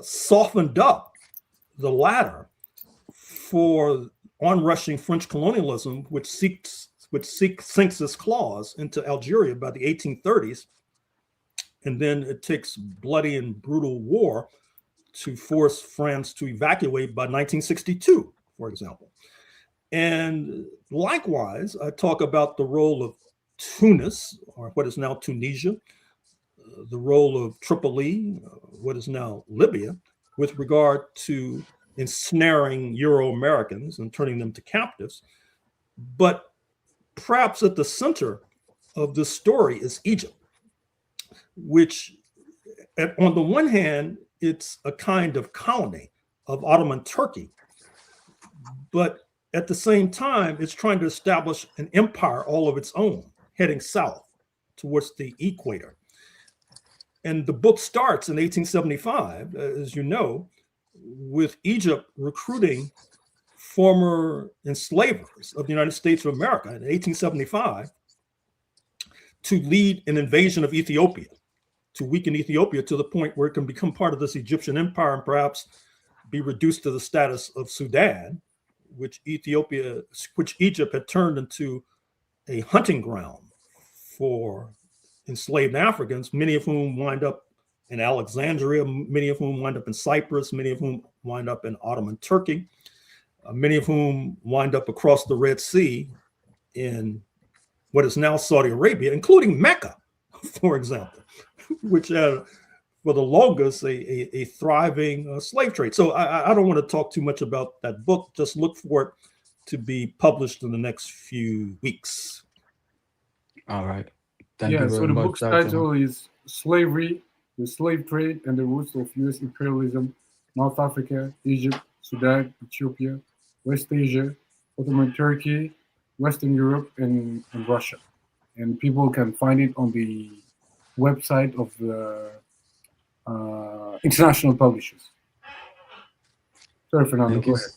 S14: softened up the latter for onrushing French colonialism, which sinks its claws into Algeria by the 1830s. And then it takes bloody and brutal war to force France to evacuate by 1962, for example. And likewise, I talk about the role of Tunis, or what is now Tunisia, the role of Tripoli, what is now Libya, with regard to ensnaring Euro-Americans and turning them to captives. But perhaps at the center of this story is Egypt, which on the one hand, it's a kind of colony of Ottoman Turkey, but at the same time, it's trying to establish an empire all of its own, heading south towards the equator. And the book starts in 1875, as you know, with Egypt recruiting former enslavers of the United States of America in 1875 to lead an invasion of Ethiopia, to weaken Ethiopia to the point where it can become part of this Egyptian empire and perhaps be reduced to the status of Sudan, which Egypt had turned into a hunting ground for enslaved Africans, many of whom wind up in Alexandria, many of whom wind up in Cyprus, many of whom wind up in Ottoman Turkey, many of whom wind up across the Red Sea in what is now Saudi Arabia, including Mecca, for example, which had for the longest a thriving slave trade. So I don't want to talk too much about that book. Just look for it to be published in the next few weeks.
S12: All right. Thank you
S13: Yeah,
S12: very
S13: so the
S12: much,
S13: book's
S12: Dr.
S13: title is Slavery, the Slave Trade and the Roots of U.S. Imperialism, North Africa, Egypt, Sudan, Ethiopia, West Asia, Ottoman Turkey, Western Europe, and Russia. And people can find it on the website of the international publishers. Sorry, Fernando, go ahead.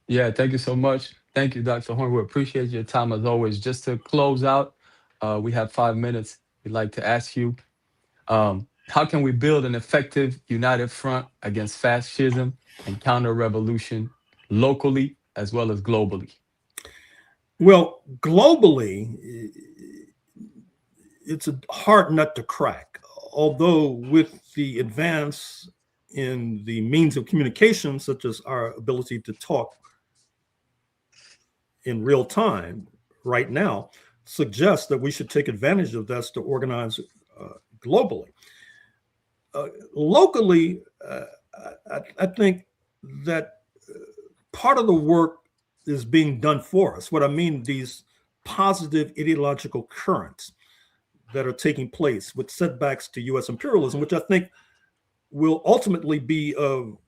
S12: Yeah, thank you so much. Thank you, Dr. Horne. We appreciate your time as always. Just to close out, we have 5 minutes. We'd like to ask you, how can we build an effective united front against fascism and counter-revolution locally as well as globally?
S14: Well, globally, it's a hard nut to crack. Although with the advance in the means of communication, such as our ability to talk in real time right now, suggests that we should take advantage of this to organize globally. Locally, I think that part of the work is being done for us. What I mean, these positive ideological currents that are taking place with setbacks to U.S. imperialism, which I think will ultimately be of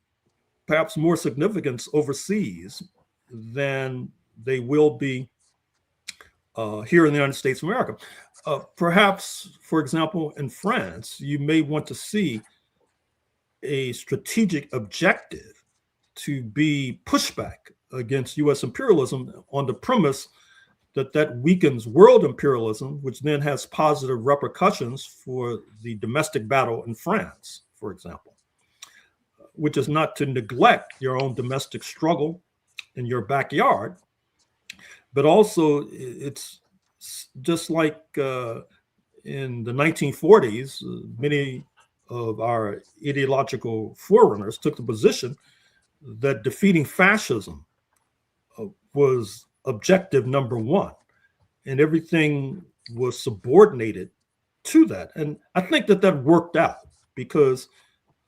S14: perhaps more significance overseas than they will be here in the United States of America. Perhaps, for example, in France, you may want to see a strategic objective to be pushback against U.S. imperialism on the premise that weakens world imperialism, which then has positive repercussions for the domestic battle in France, for example, which is not to neglect your own domestic struggle in your backyard, but also it's just like in the 1940s, many of our ideological forerunners took the position that defeating fascism was objective number one, and everything was subordinated to that. And I think that worked out, because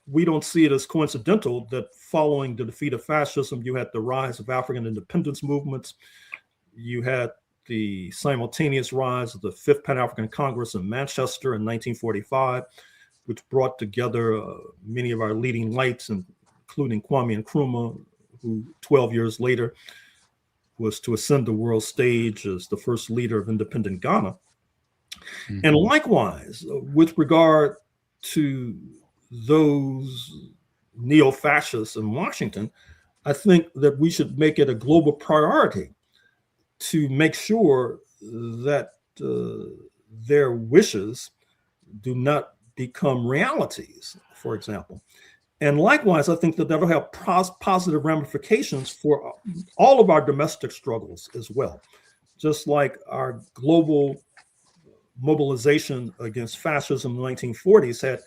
S14: we don't see it as coincidental that following the defeat of fascism, you had the rise of African independence movements. You had the simultaneous rise of the Fifth Pan-African Congress in Manchester in 1945, which brought together many of our leading lights, including Kwame Nkrumah, who 12 years later was to ascend the world stage as the first leader of independent Ghana. Mm-hmm. And likewise, with regard to those neo-fascists in Washington, I think that we should make it a global priority to make sure that their wishes do not become realities, for example. And likewise, I think that that'll have positive ramifications for all of our domestic struggles as well. Just like our global mobilization against fascism in the 1940s had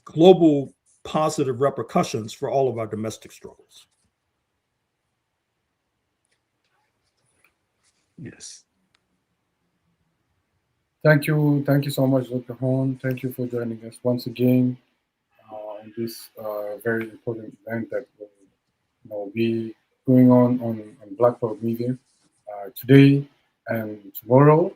S14: global positive repercussions for all of our domestic struggles.
S12: Yes.
S13: Thank you so much, Dr. Horne. Thank you for joining us once again on this very important event that will be going on Black Power Media today and tomorrow.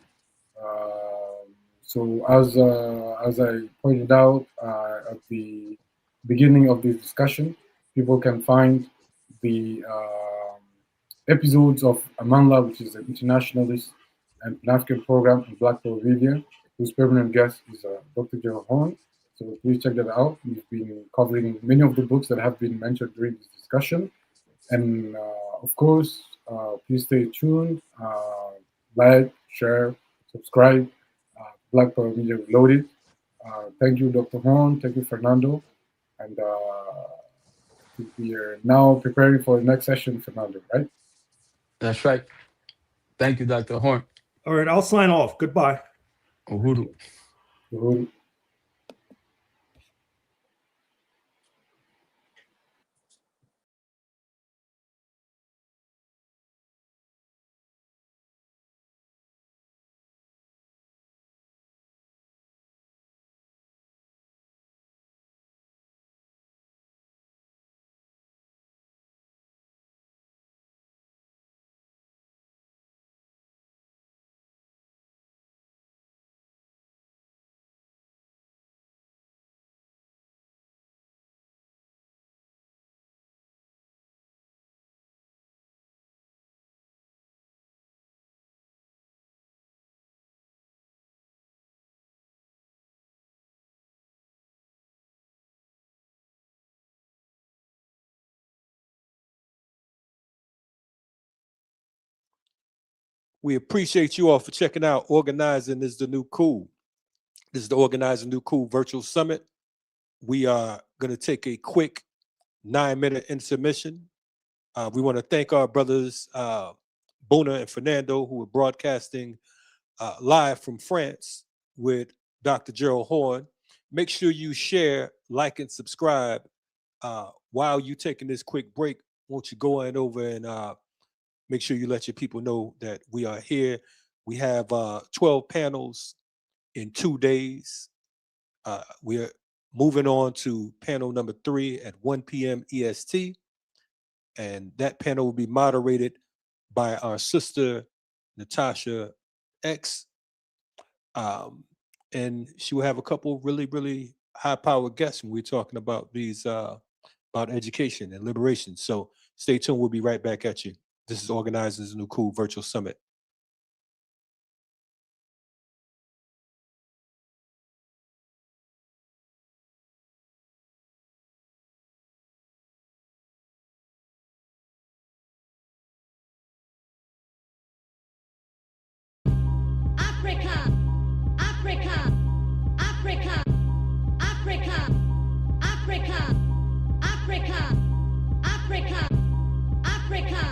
S13: So as I pointed out at the beginning of this discussion, people can find the episodes of Amanla, which is an internationalist and Pan-African program in Black Power Media, whose permanent guest is Dr. Gerald Horne. So please check that out. We've been covering many of the books that have been mentioned during this discussion. And of course, please stay tuned, like, share, subscribe, Black Power Media Reloaded. Thank you, Dr. Horne. Thank you, Fernando. And we are now preparing for the next session, Fernando, right?
S12: That's right. Thank you, Dr. Horne.
S14: All right, I'll sign off. Goodbye.
S12: Uhuru.
S13: Uhuru.
S3: We appreciate you all for checking out Organizing is the New Cool. This is the Organizing New Cool Virtual Summit. We are going to take a quick 9-minute intermission. We want to thank our brothers, Bouna and Fernando, who are broadcasting live from France with Dr. Gerald Horne. Make sure you share, like, and subscribe. While you're taking this quick break, won't you go on over and make sure you let your people know that we are here. We have 12 panels in 2 days. We are moving on to panel number 3 at 1 p.m. EST. And that panel will be moderated by our sister, Natacha X. And she will have a couple really, really high-powered guests when we're talking about these, about education and liberation. So stay tuned. We'll be right back at you. This is Organizing is the New Cool Virtual Summit.
S15: Africa, Africa, Africa, Africa, Africa, Africa, Africa, Africa.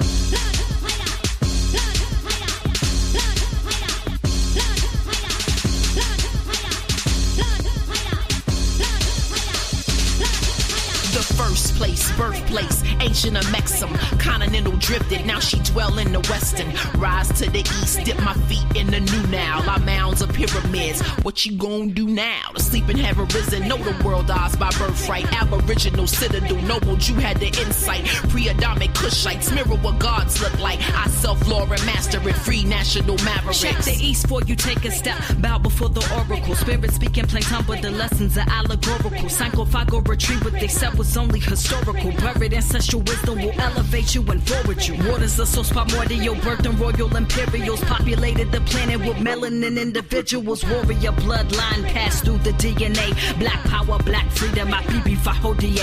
S16: The first place, birthplace, ancient Amexum, continental drifted, now she dwell in the western. Rise to the east, dip my feet in the new now. Our mounds of pyramids, what you gonna do now? The sleeping have arisen, know the world eyes by birthright. Aboriginal citadel, noble Jew had the insight. Pre-Adamic Kushites, mirror what gods look like. I self-law and master it, free national mavericks.
S17: Check the east before you take a step, bow before the oracle. Spirit speaking plain tongue, but the lessons are allegorical. Sarcophago retrieve what they said was only historical. Buried ancestral wisdom will elevate you and forward you. Waters the source primordial, birth and royal imperials populated the planet with melanin individuals. Warrior bloodline passed through the DNA. Black power, black freedom, my BB Fahodie.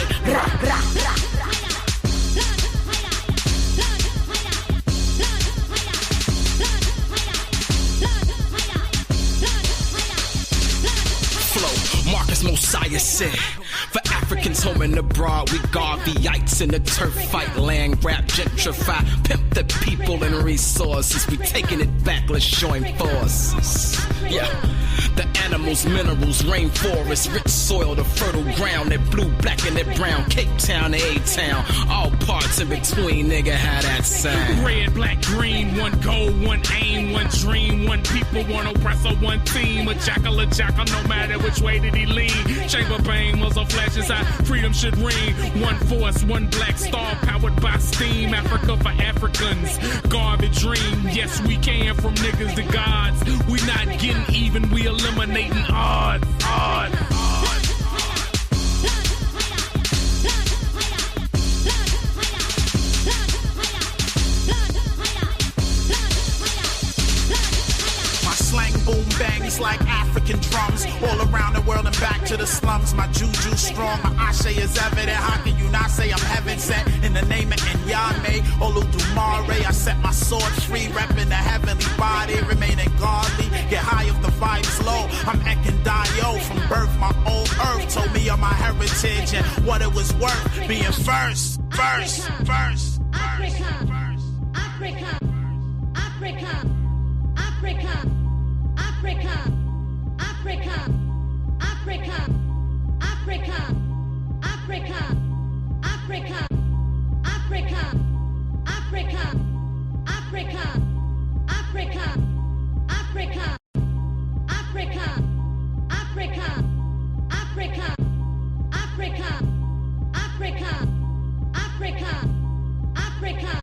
S16: Flow, Marcus Mosiah said, for Africans home and abroad, we Garveyites in the turf fight, land grab, gentrify, pimp the people and resources. We taking it back, let's join forces. Yeah. The animals, minerals, rainforest, rich soil, the fertile ground, that blue, black, and that brown, Cape Town to A-Town, all parts in between, nigga, how that sound?
S18: Red, black, green, one goal, one aim, one dream, one people, one oppressor, one team, a jackal, no matter which way did he lean. Chamber Bane was a flash inside shot, freedom should ring. One force, one black star, powered by steam. Africa for Africans, garbage dream. Yes, we can, from niggas to gods. We not getting even, we eliminating odds.
S19: Slang boom bangs like African drums all around the world and back to the slums. My juju strong, my ashe is evident. How can you not say I'm heaven sent? In the name of Nyame, Oludumare, I set my sword free, repping the heavenly body, remaining godly. Get high if the vibe's low. I'm Ekendayo from birth. My old earth told me of my heritage and what it was worth being first.
S15: Africa, Africa, Africa, Africa. Africa, Africa, Africa, Africa, Africa, Africa, Africa, Africa, Africa, Africa, Africa, Africa, Africa, Africa, Africa, Africa, Africa, Africa,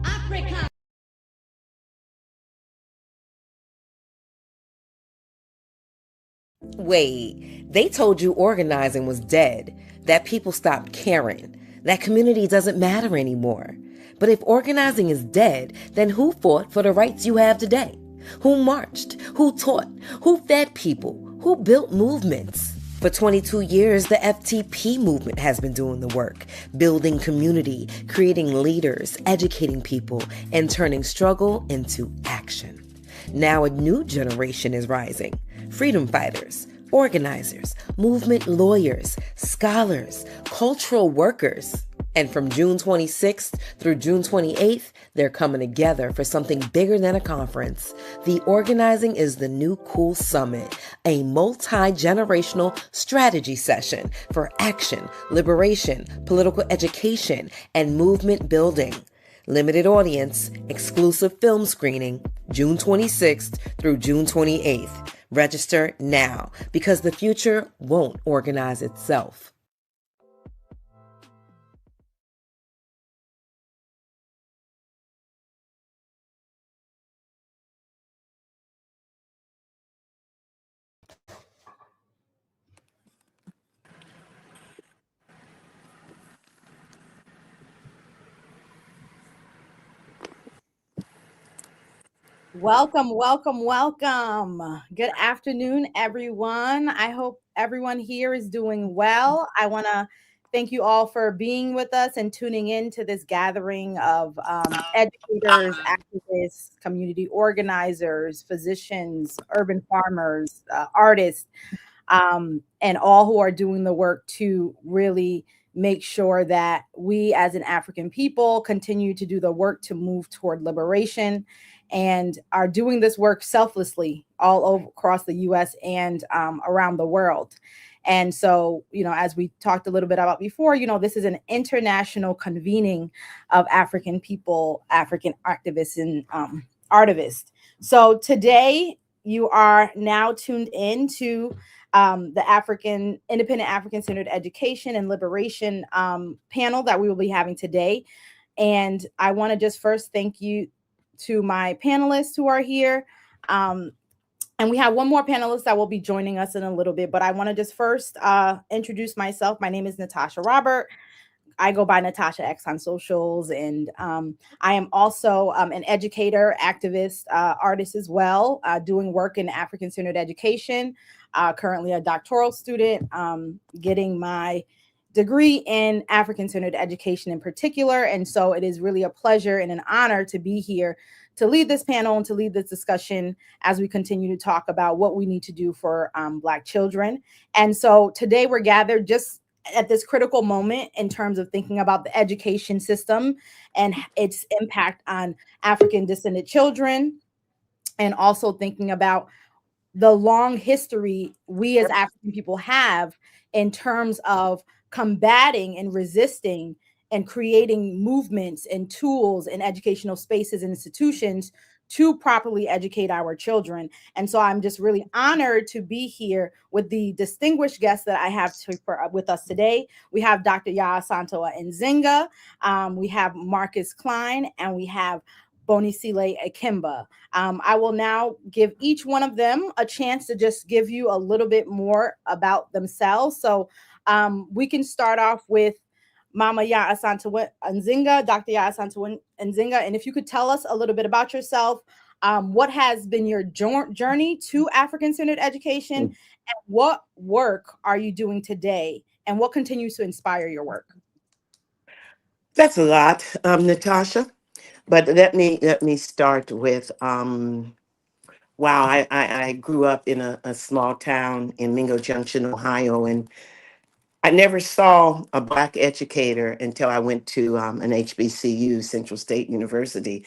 S15: Africa.
S2: Wait, they told you organizing was dead, that people stopped caring, that community doesn't matter anymore. But if organizing is dead, then who fought for the rights you have today? Who marched? Who taught? Who fed people? Who built movements? For 22 years, the FTP movement has been doing the work, building community, creating leaders, educating people, and turning struggle into action. Now a new generation is rising. Freedom fighters, organizers, movement lawyers, scholars, cultural workers. And from June 26th through June 28th, they're coming together for something bigger than a conference. The Organizing is the New Cool Summit, a multi-generational strategy session for action, liberation, political education, and movement building. Limited audience, exclusive film screening, June 26th through June 28th. Register now, because the future won't organize itself.
S20: Welcome, welcome, welcome. Good afternoon, everyone. I hope everyone here is doing well. I want to thank you all for being with us and tuning in to this gathering of educators, activists, community organizers, physicians, urban farmers, artists, and all who are doing the work to really make sure that we as an African people continue to do the work to move toward liberation, and are doing this work selflessly all over across the U.S. and around the world. And so, as we talked a little bit about before, this is an international convening of African people, African activists and artivists. So today you are now tuned in to the African Independent African-Centered Education and Liberation panel that we will be having today. And I want to just first thank you to my panelists who are here. And we have one more panelist that will be joining us in a little bit, but I want to just first introduce myself. My name is Natacha Robert. I go by Natacha X on socials, and I am also an educator, activist, artist as well, doing work in African-centered education, currently a doctoral student, getting my degree in African-centered education in particular. And so it is really a pleasure and an honor to be here to lead this panel and to lead this discussion as we continue to talk about what we need to do for Black children. And so today we're gathered just at this critical moment in terms of thinking about the education system and its impact on African descendant children, and also thinking about the long history we as African people have in terms of combating and resisting and creating movements and tools and educational spaces and institutions to properly educate our children. And so I'm just really honored to be here with the distinguished guests that I have with us today. We have Dr. Asantewaa Nzinga, we have Marcus Kline, and we have Bonisile Ikemba. I will now give each one of them a chance to just give you a little bit more about themselves. So we can start off with Mama Asantewaa Nzinga, Dr. Asantewaa Nzinga. And if you could tell us a little bit about yourself, what has been your journey to African-centered education, and what work are you doing today, and what continues to inspire your work?
S21: That's a lot, Natasha. But let me start with wow, I grew up in a small town in Mingo Junction, Ohio, and I never saw a Black educator until I went to an HBCU, Central State University.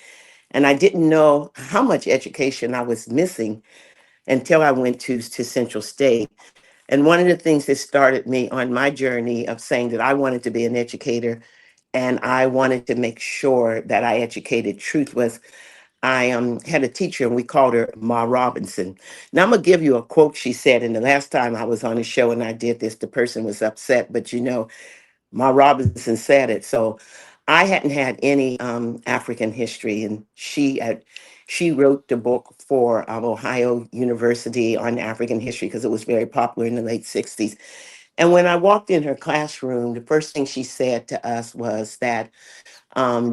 S21: And I didn't know how much education I was missing until I went to Central State. And one of the things that started me on my journey of saying that I wanted to be an educator and I wanted to make sure that I educated truth was I had a teacher and we called her Ma Robinson. Now I'm going to give you a quote she said. And the last time I was on a show and I did this, the person was upset. But you know, Ma Robinson said it. So I hadn't had any African history. And she wrote the book for Ohio University on African history because it was very popular in the late 60s. And when I walked in her classroom, the first thing she said to us was that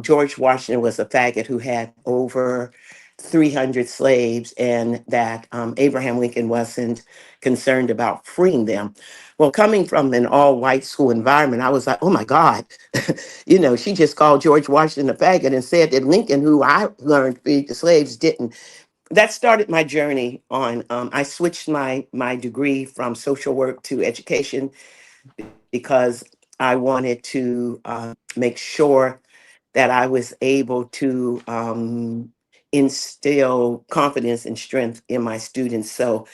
S21: George Washington was a faggot who had over 300 slaves and that Abraham Lincoln wasn't concerned about freeing them. Well, coming from an all-white school environment, I was like, oh my God, you know, she just called George Washington a faggot and said that Lincoln, who I learned freed the slaves, didn't. That started my journey on, I switched my degree from social work to education because I wanted to make sure that I was able to instill confidence and strength in my students. So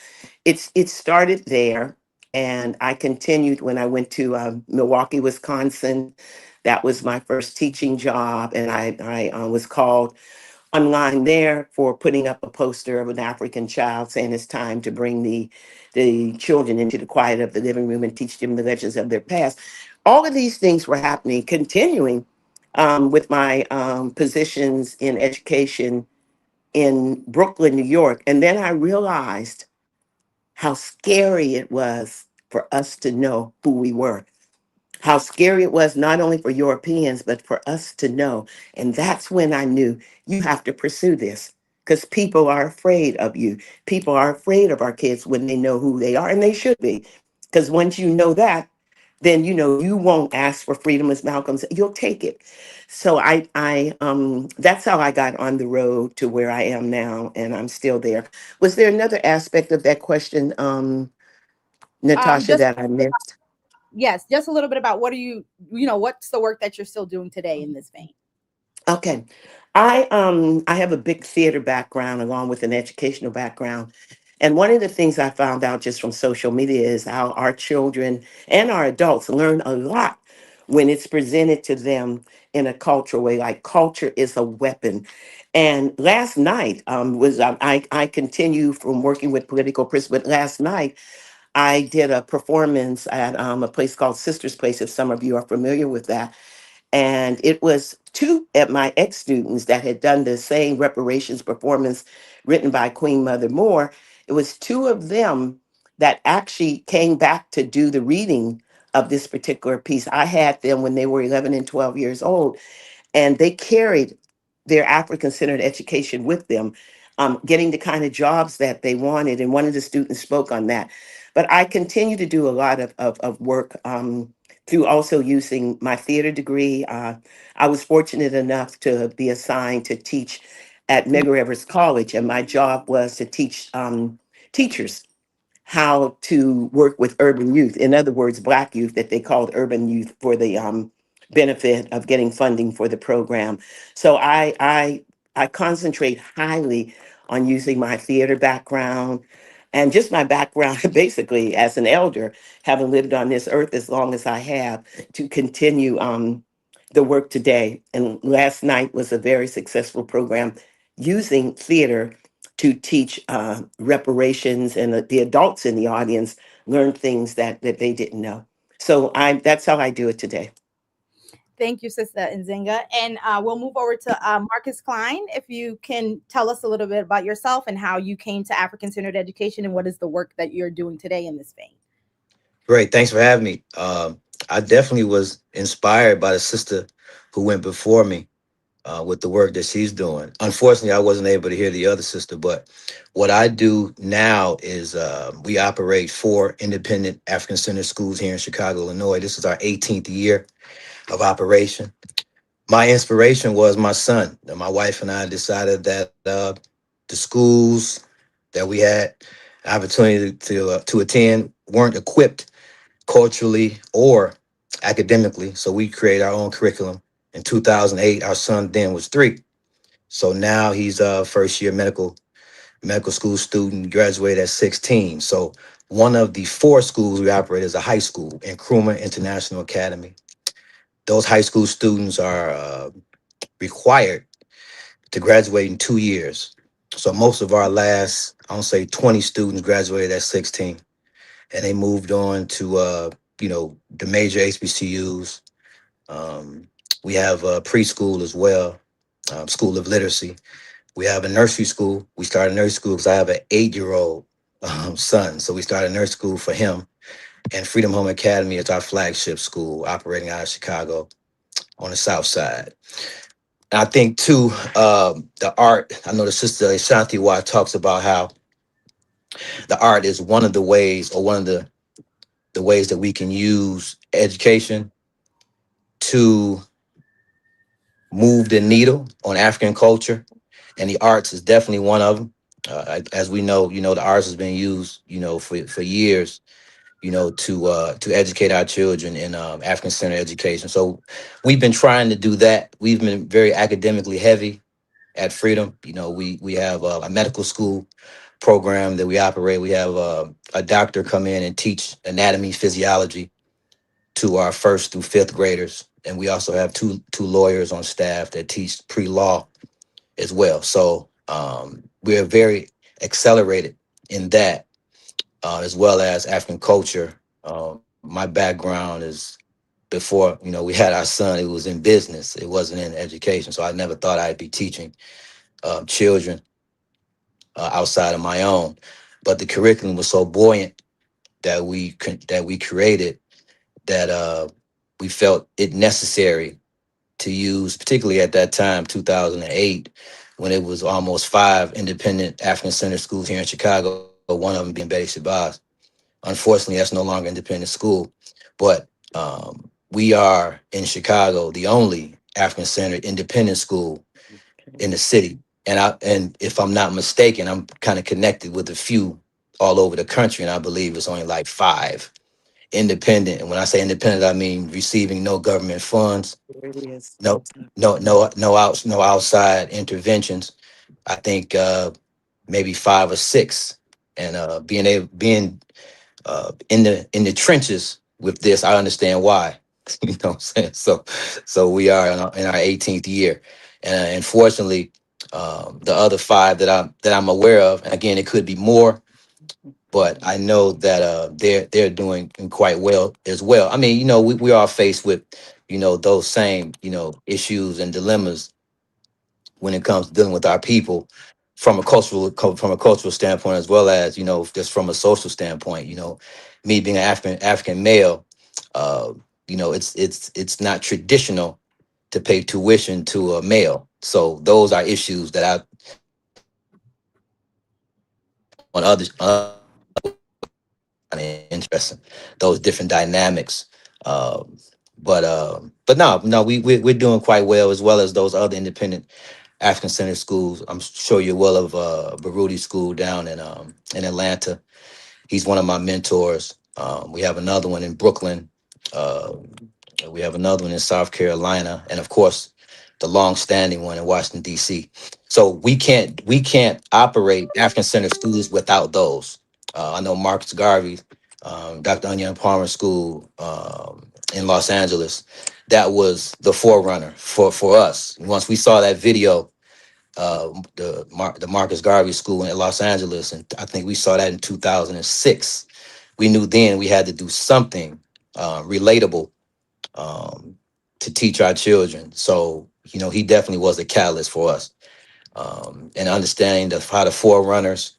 S21: it started there, and I continued when I went to Milwaukee, Wisconsin. That was my first teaching job, and I was called online there for putting up a poster of an African child saying it's time to bring the children into the quiet of the living room and teach them the legends of their past. All of these things were happening, continuing with my positions in education in Brooklyn, New York. And then I realized how scary it was for us to know who we were. How scary it was not only for Europeans, but for us to know. And that's when I knew you have to pursue this because people are afraid of you. People are afraid of our kids when they know who they are, and they should be. Because once you know that, then you know you won't ask for freedom as Malcolm said, you'll take it. So I that's how I got on the road to where I am now, and I'm still there. Was there another aspect of that question, Natasha, that I missed?
S20: Yes, just a little bit about what are you know, what's the work that you're still doing today in this vein?
S21: Okay. I have a big theater background along with an educational background. And one of the things I found out just from social media is how our children and our adults learn a lot when it's presented to them in a cultural way. Like culture is a weapon. And last night I continue from working with political prisoners, but last night I did a performance at a place called Sister's Place, if some of you are familiar with that. And it was two of my ex-students that had done the same reparations performance written by Queen Mother Moore. It was two of them that actually came back to do the reading of this particular piece. I had them when they were 11 and 12 years old, and they carried their African-centered education with them, getting the kind of jobs that they wanted. And one of the students spoke on that. But I continue to do a lot of work through also using my theater degree. I was fortunate enough to be assigned to teach at Medgar Evers College, and my job was to teach teachers how to work with urban youth. In other words, Black youth that they called urban youth for the benefit of getting funding for the program. So I concentrate highly on using my theater background and just my background basically as an elder, having lived on this earth as long as I have, to continue the work today. And last night was a very successful program using theater to teach reparations, and the adults in the audience learn things that they didn't know. So that's how I do it today.
S20: Thank you, Sister Nzinga. And we'll move over to Marcus Kline. If you can tell us a little bit about yourself and how you came to African-centered education and what is the work that you're doing today in this vein.
S1: Great. Thanks for having me. I definitely was inspired by the sister who went before me with the work that she's doing. Unfortunately, I wasn't able to hear the other sister, but what I do now is we operate 4 independent African-centered schools here in Chicago, Illinois. This is our 18th year of operation. My inspiration was my son. My wife and I decided that the schools that we had opportunity to attend weren't equipped culturally or academically. So we created our own curriculum. In 2008, our son then was 3. So now he's a first-year medical school student, graduated at 16. So one of the 4 schools we operate is a high school, Nkrumah International Academy. Those high school students are required to graduate in 2 years. So most of our last, I don't say 20 students graduated at 16, and they moved on to, the major HBCUs. We have preschool as well, School of Literacy. We have a nursery school. We started nursery school because I have an 8-year-old son. So we started nursery school for him. And Freedom Home Academy is our flagship school operating out of Chicago on the South Side. And I think too, the art, I know the sister Asantewaa talks about how the art is one of the ways, or one of the ways that we can use education to move the needle on African culture. And the arts is definitely one of them. As we know, the arts has been used, for years, to educate our children in African-centered education. So we've been trying to do that. We've been very academically heavy at Freedom. We have a medical school program that we operate. We have a doctor come in and teach anatomy, physiology to our 1st through 5th graders. And we also have two lawyers on staff that teach pre-law as well. So we're very accelerated in that. As well as African culture. My background is before, we had our son, it was in business. It wasn't in education. So I never thought I'd be teaching children outside of my own. But the curriculum was so buoyant that we created that we felt it necessary to use, particularly at that time, 2008, when it was almost 5 independent African-centered schools here in Chicago. One of them being Betty Shabazz. Unfortunately, that's no longer independent school, but we are in Chicago the only African-centered independent school in the city. And if I'm not mistaken, I'm kind of connected with a few all over the country, and I believe it's only like 5 independent. And when I say independent, I mean receiving no government funds, no outside interventions. I think maybe 5 or 6. And being in the trenches with this, I understand why. You know what I'm saying? So we are in our 18th year, and unfortunately, the other 5 that I'm aware of, and again, it could be more, but I know that they're doing quite well as well. I mean, we are faced with those same issues and dilemmas when it comes to dealing with our people from a cultural standpoint, as well as just from a social standpoint. Me being an African male, it's not traditional to pay tuition to a male. So those are issues that I on others interesting, those different dynamics. But no, we're doing quite well as those other independent African-centered schools. I'm sure you're well of Baruti School down in Atlanta. He's one of my mentors. We have another one in Brooklyn. We have another one in South Carolina, and of course, the long-standing one in Washington, D.C. So we can't operate African-centered schools without those. I know Marcus Garvey, Dr. Onion Palmer School in Los Angeles. That was the forerunner for us. Once we saw that video the Marcus Garvey School in Los Angeles, and I think we saw that in 2006. We knew then we had to do something relatable to teach our children. So he definitely was a catalyst for us, and understanding how the forerunners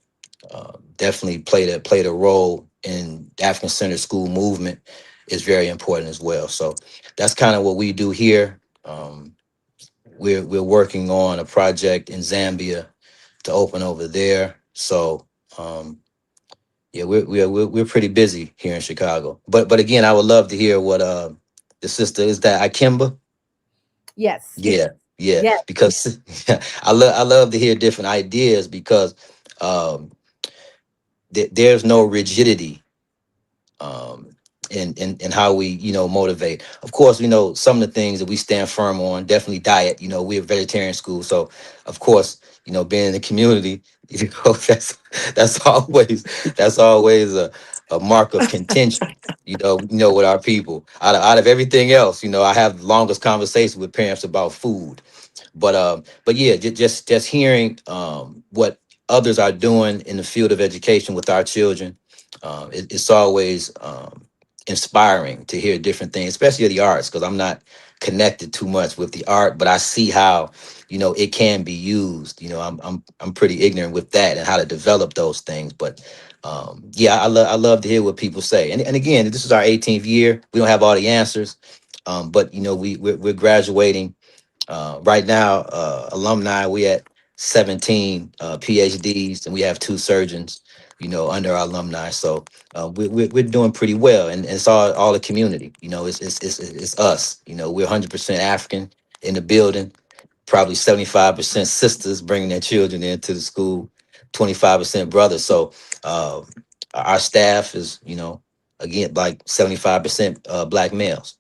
S1: definitely played a role in the African Centered School movement is very important as well. So that's kind of what we do here. We're working on a project in Zambia to open over there. So yeah, we're pretty busy here in Chicago. But again, I would love to hear what the sister is that Ikemba.
S20: Yes.
S1: Yeah, yeah,
S20: Yes.
S1: because I love to hear different ideas because um, there's no rigidity um, in how we motivate. Of course, some of the things that we stand firm on. Definitely diet. We're a vegetarian school, so of course, being in the community, that's always a mark of contention. With our people. Out of everything else, I have the longest conversation with parents about food. But yeah, just hearing what others are doing in the field of education with our children, it's always inspiring to hear different things, especially the arts, because I'm not connected too much with the art, but I see how it can be used. I'm pretty ignorant with that and how to develop those things, but yeah, I love to hear what people say. And again, this is our 18th year. We don't have all the answers, but we're graduating right now, alumni, we at 17 PhDs, and we have 2 surgeons, under our alumni. So we're doing pretty well, and it's all the community. It's us. We're 100% African in the building. Probably 75% sisters bringing their children into the school, 25% brothers. So our staff is, again, like 75% black males.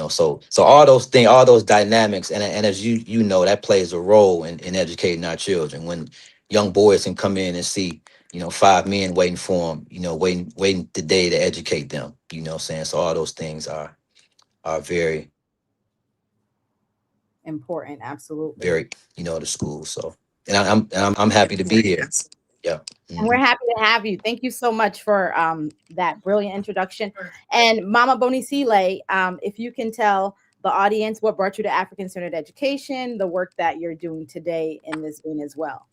S1: So all those things, all those dynamics, and as that plays a role in educating our children. When young boys can come in and see 5 men waiting for them, waiting the day to educate them. Saying, so all those things are very
S20: Important. Absolutely.
S1: very the school. So and I'm happy to be here. Yeah.
S20: And we're happy to have you. Thank you so much for that brilliant introduction. And Mama Bonisile, if you can tell the audience what brought you to African-centered education, the work that you're doing today in this vein as well.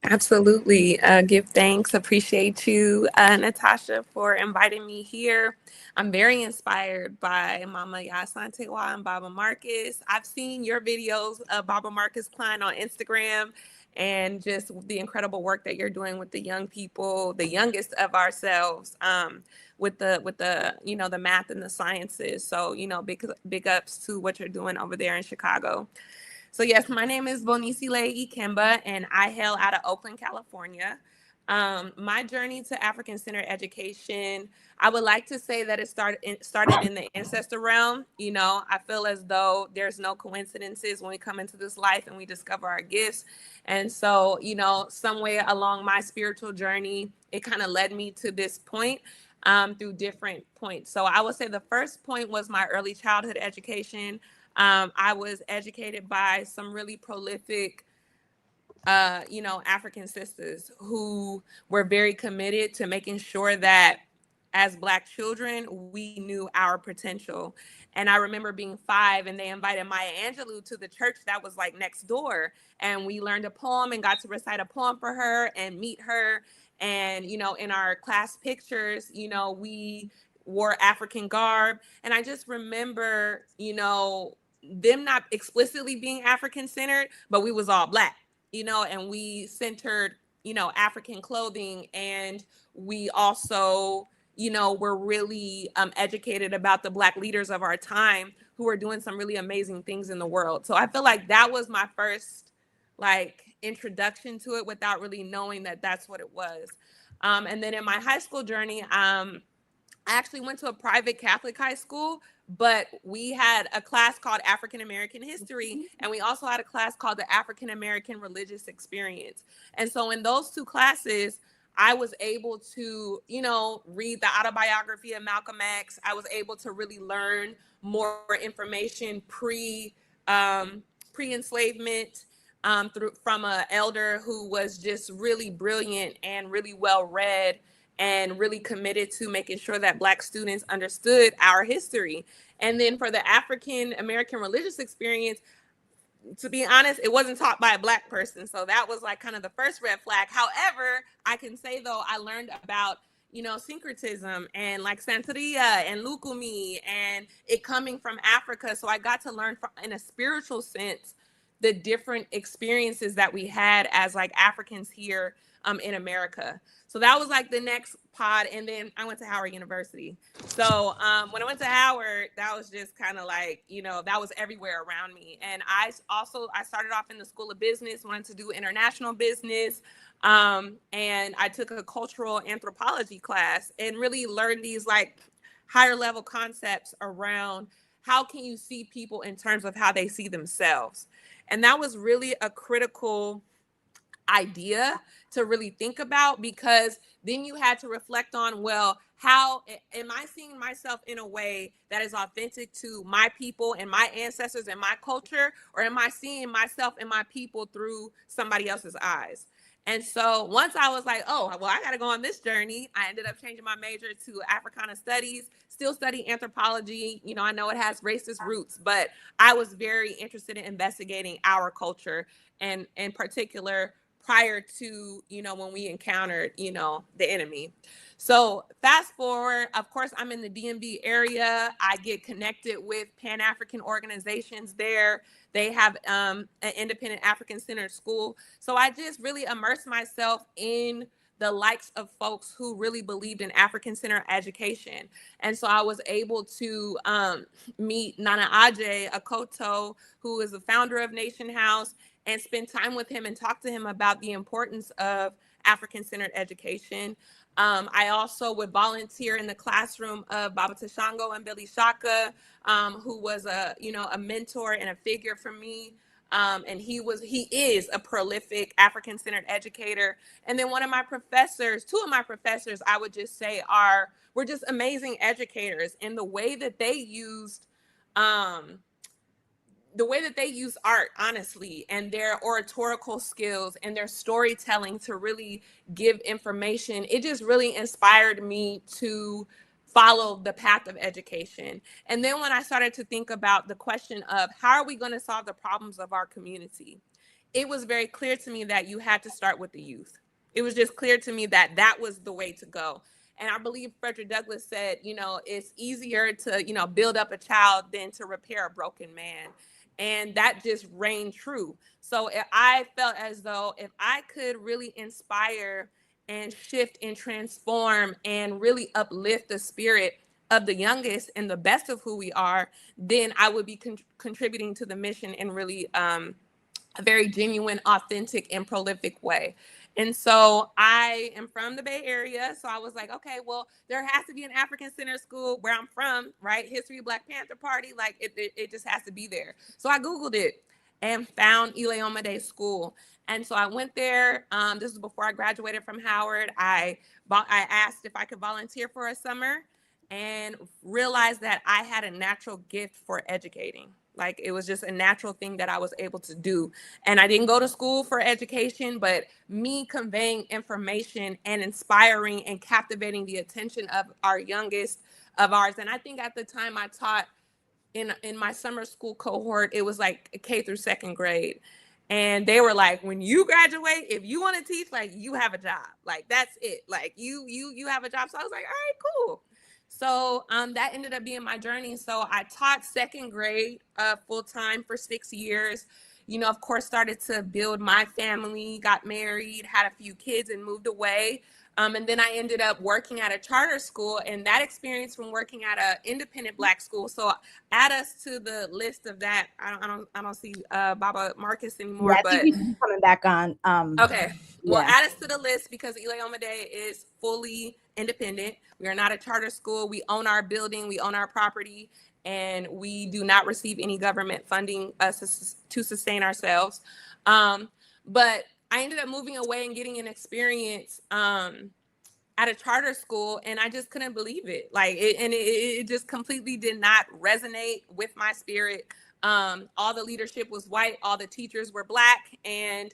S7: Absolutely. Give thanks. Appreciate you, Natacha, for inviting me here. I'm very inspired by Mama Asantewaa and Baba Marcus. I've seen your videos of Baba Marcus Kline on Instagram, and just the incredible work that you're doing with the young people, the youngest of ourselves, with the the math and the sciences. So big ups to what you're doing over there in Chicago. So yes, my name is Bonisile Ikemba, and I hail out of Oakland, California. My journey to African-centered education, I would like to say that it started in the ancestor realm. I feel as though there's no coincidences when we come into this life and we discover our gifts. And so, somewhere along my spiritual journey, it kind of led me to this point through different points. So I would say the first point was my early childhood education. I was educated by some really prolific, African sisters who were very committed to making sure that as Black children, we knew our potential. And I remember being 5 and they invited Maya Angelou to the church that was like next door. And we learned a poem and got to recite a poem for her and meet her. And, in our class pictures, we wore African garb. And I just remember, them not explicitly being African-centered, but we was all Black, and we centered, African clothing. And we also, were really educated about the Black leaders of our time who were doing some really amazing things in the world. So I feel like that was my first, introduction to it without really knowing that that's what it was. And then in my high school journey, I actually went to a private Catholic high school, but we had a class called African American History, and we also had a class called the African American Religious Experience. And so in those 2 classes, I was able to, read the autobiography of Malcolm X. I was able to really learn more information pre-enslavement. from an elder who was just really brilliant and really well read and really committed to making sure that Black students understood our history. And then for the African American religious experience, to be honest, it wasn't taught by a Black person. So that was like kind of the first red flag. However, I can say though, I learned about, you know, syncretism and like Santeria and Lukumi and it coming from Africa. So I got to learn from, in a spiritual sense, the different experiences that we had as like Africans here in America. So that was like the next pod. And then I went to Howard University. So when I went to Howard, that was just kind of like, you know, that was everywhere around me. And I started off in the School of Business, wanted to do international business. And I took a cultural anthropology class and really learned these like higher level concepts around how can you see people in terms of how they see themselves. And that was really a critical idea to really think about, because then you had to reflect on, well, how am I seeing myself in a way that is authentic to my people and my ancestors and my culture, or am I seeing myself and my people through somebody else's eyes? And so once I was like, oh, well, I got to go on this journey, I ended up changing my major to Africana Studies, still study anthropology. You know, I know it has racist roots, but I was very interested in investigating our culture, and in particular, prior to, you know, when we encountered, you know, the enemy. So fast forward, of course, I'm in the DMV area. I get connected with Pan-African organizations there. They have an independent African-centered school. So I just really immersed myself in the likes of folks who really believed in African-centered education. And so I was able to meet Nana Aje Akoto, who is the founder of Nation House, and spend time with him and talk to him about the importance of African-centered education. I also would volunteer in the classroom of Baba Tashango and Billy Shaka, who was a mentor and a figure for me. And he is a prolific African-centered educator. And then two of my professors, I would just say were just amazing educators in the way that they used art, honestly, and their oratorical skills and their storytelling to really give information. It just really inspired me to follow the path of education. And then when I started to think about the question of how are we going to solve the problems of our community, it was very clear to me that you had to start with the youth. It was just clear to me that that was the way to go. And I believe Frederick Douglass said, you know, it's easier to, you know, build up a child than to repair a broken man. And that just rang true. So I felt as though if I could really inspire and shift and transform and really uplift the spirit of the youngest and the best of who we are, then I would be contributing to the mission in really a very genuine, authentic, and prolific way. And so I am from the Bay Area. So I was like, okay, well, there has to be an African-centered school where I'm from, right? History of Black Panther Party, like it just has to be there. So I Googled it and found Ileomade School. And so I went there. This was before I graduated from Howard. I asked if I could volunteer for a summer and realized that I had a natural gift for educating. Like it was just a natural thing that I was able to do. And I didn't go to school for education, but me conveying information and inspiring and captivating the attention of our youngest of ours. And I think at the time I taught in my summer school cohort, it was like K through second grade. And they were like, when you graduate, if you want to teach, like you have a job, like that's it. Like you have a job. So I was like, all right, cool. So that ended up being my journey. So I taught second grade full time for 6 years. You know, of course, started to build my family, got married, had a few kids and moved away. And then I ended up working at a charter school, and that experience from working at an independent Black school. So add us to the list of that. I don't see Baba Marcus anymore.
S20: Yeah, I
S7: but
S20: think he's coming back on.
S7: Okay. Well,
S20: yeah.
S7: add us to the list because Ileomade is fully independent. We are not a charter school. We own our building. We own our property. And we do not receive any government funding to sustain ourselves. But I ended up moving away and getting an experience at a charter school, and I just couldn't believe it. Like, it just completely did not resonate with my spirit. All the leadership was white, all the teachers were Black, and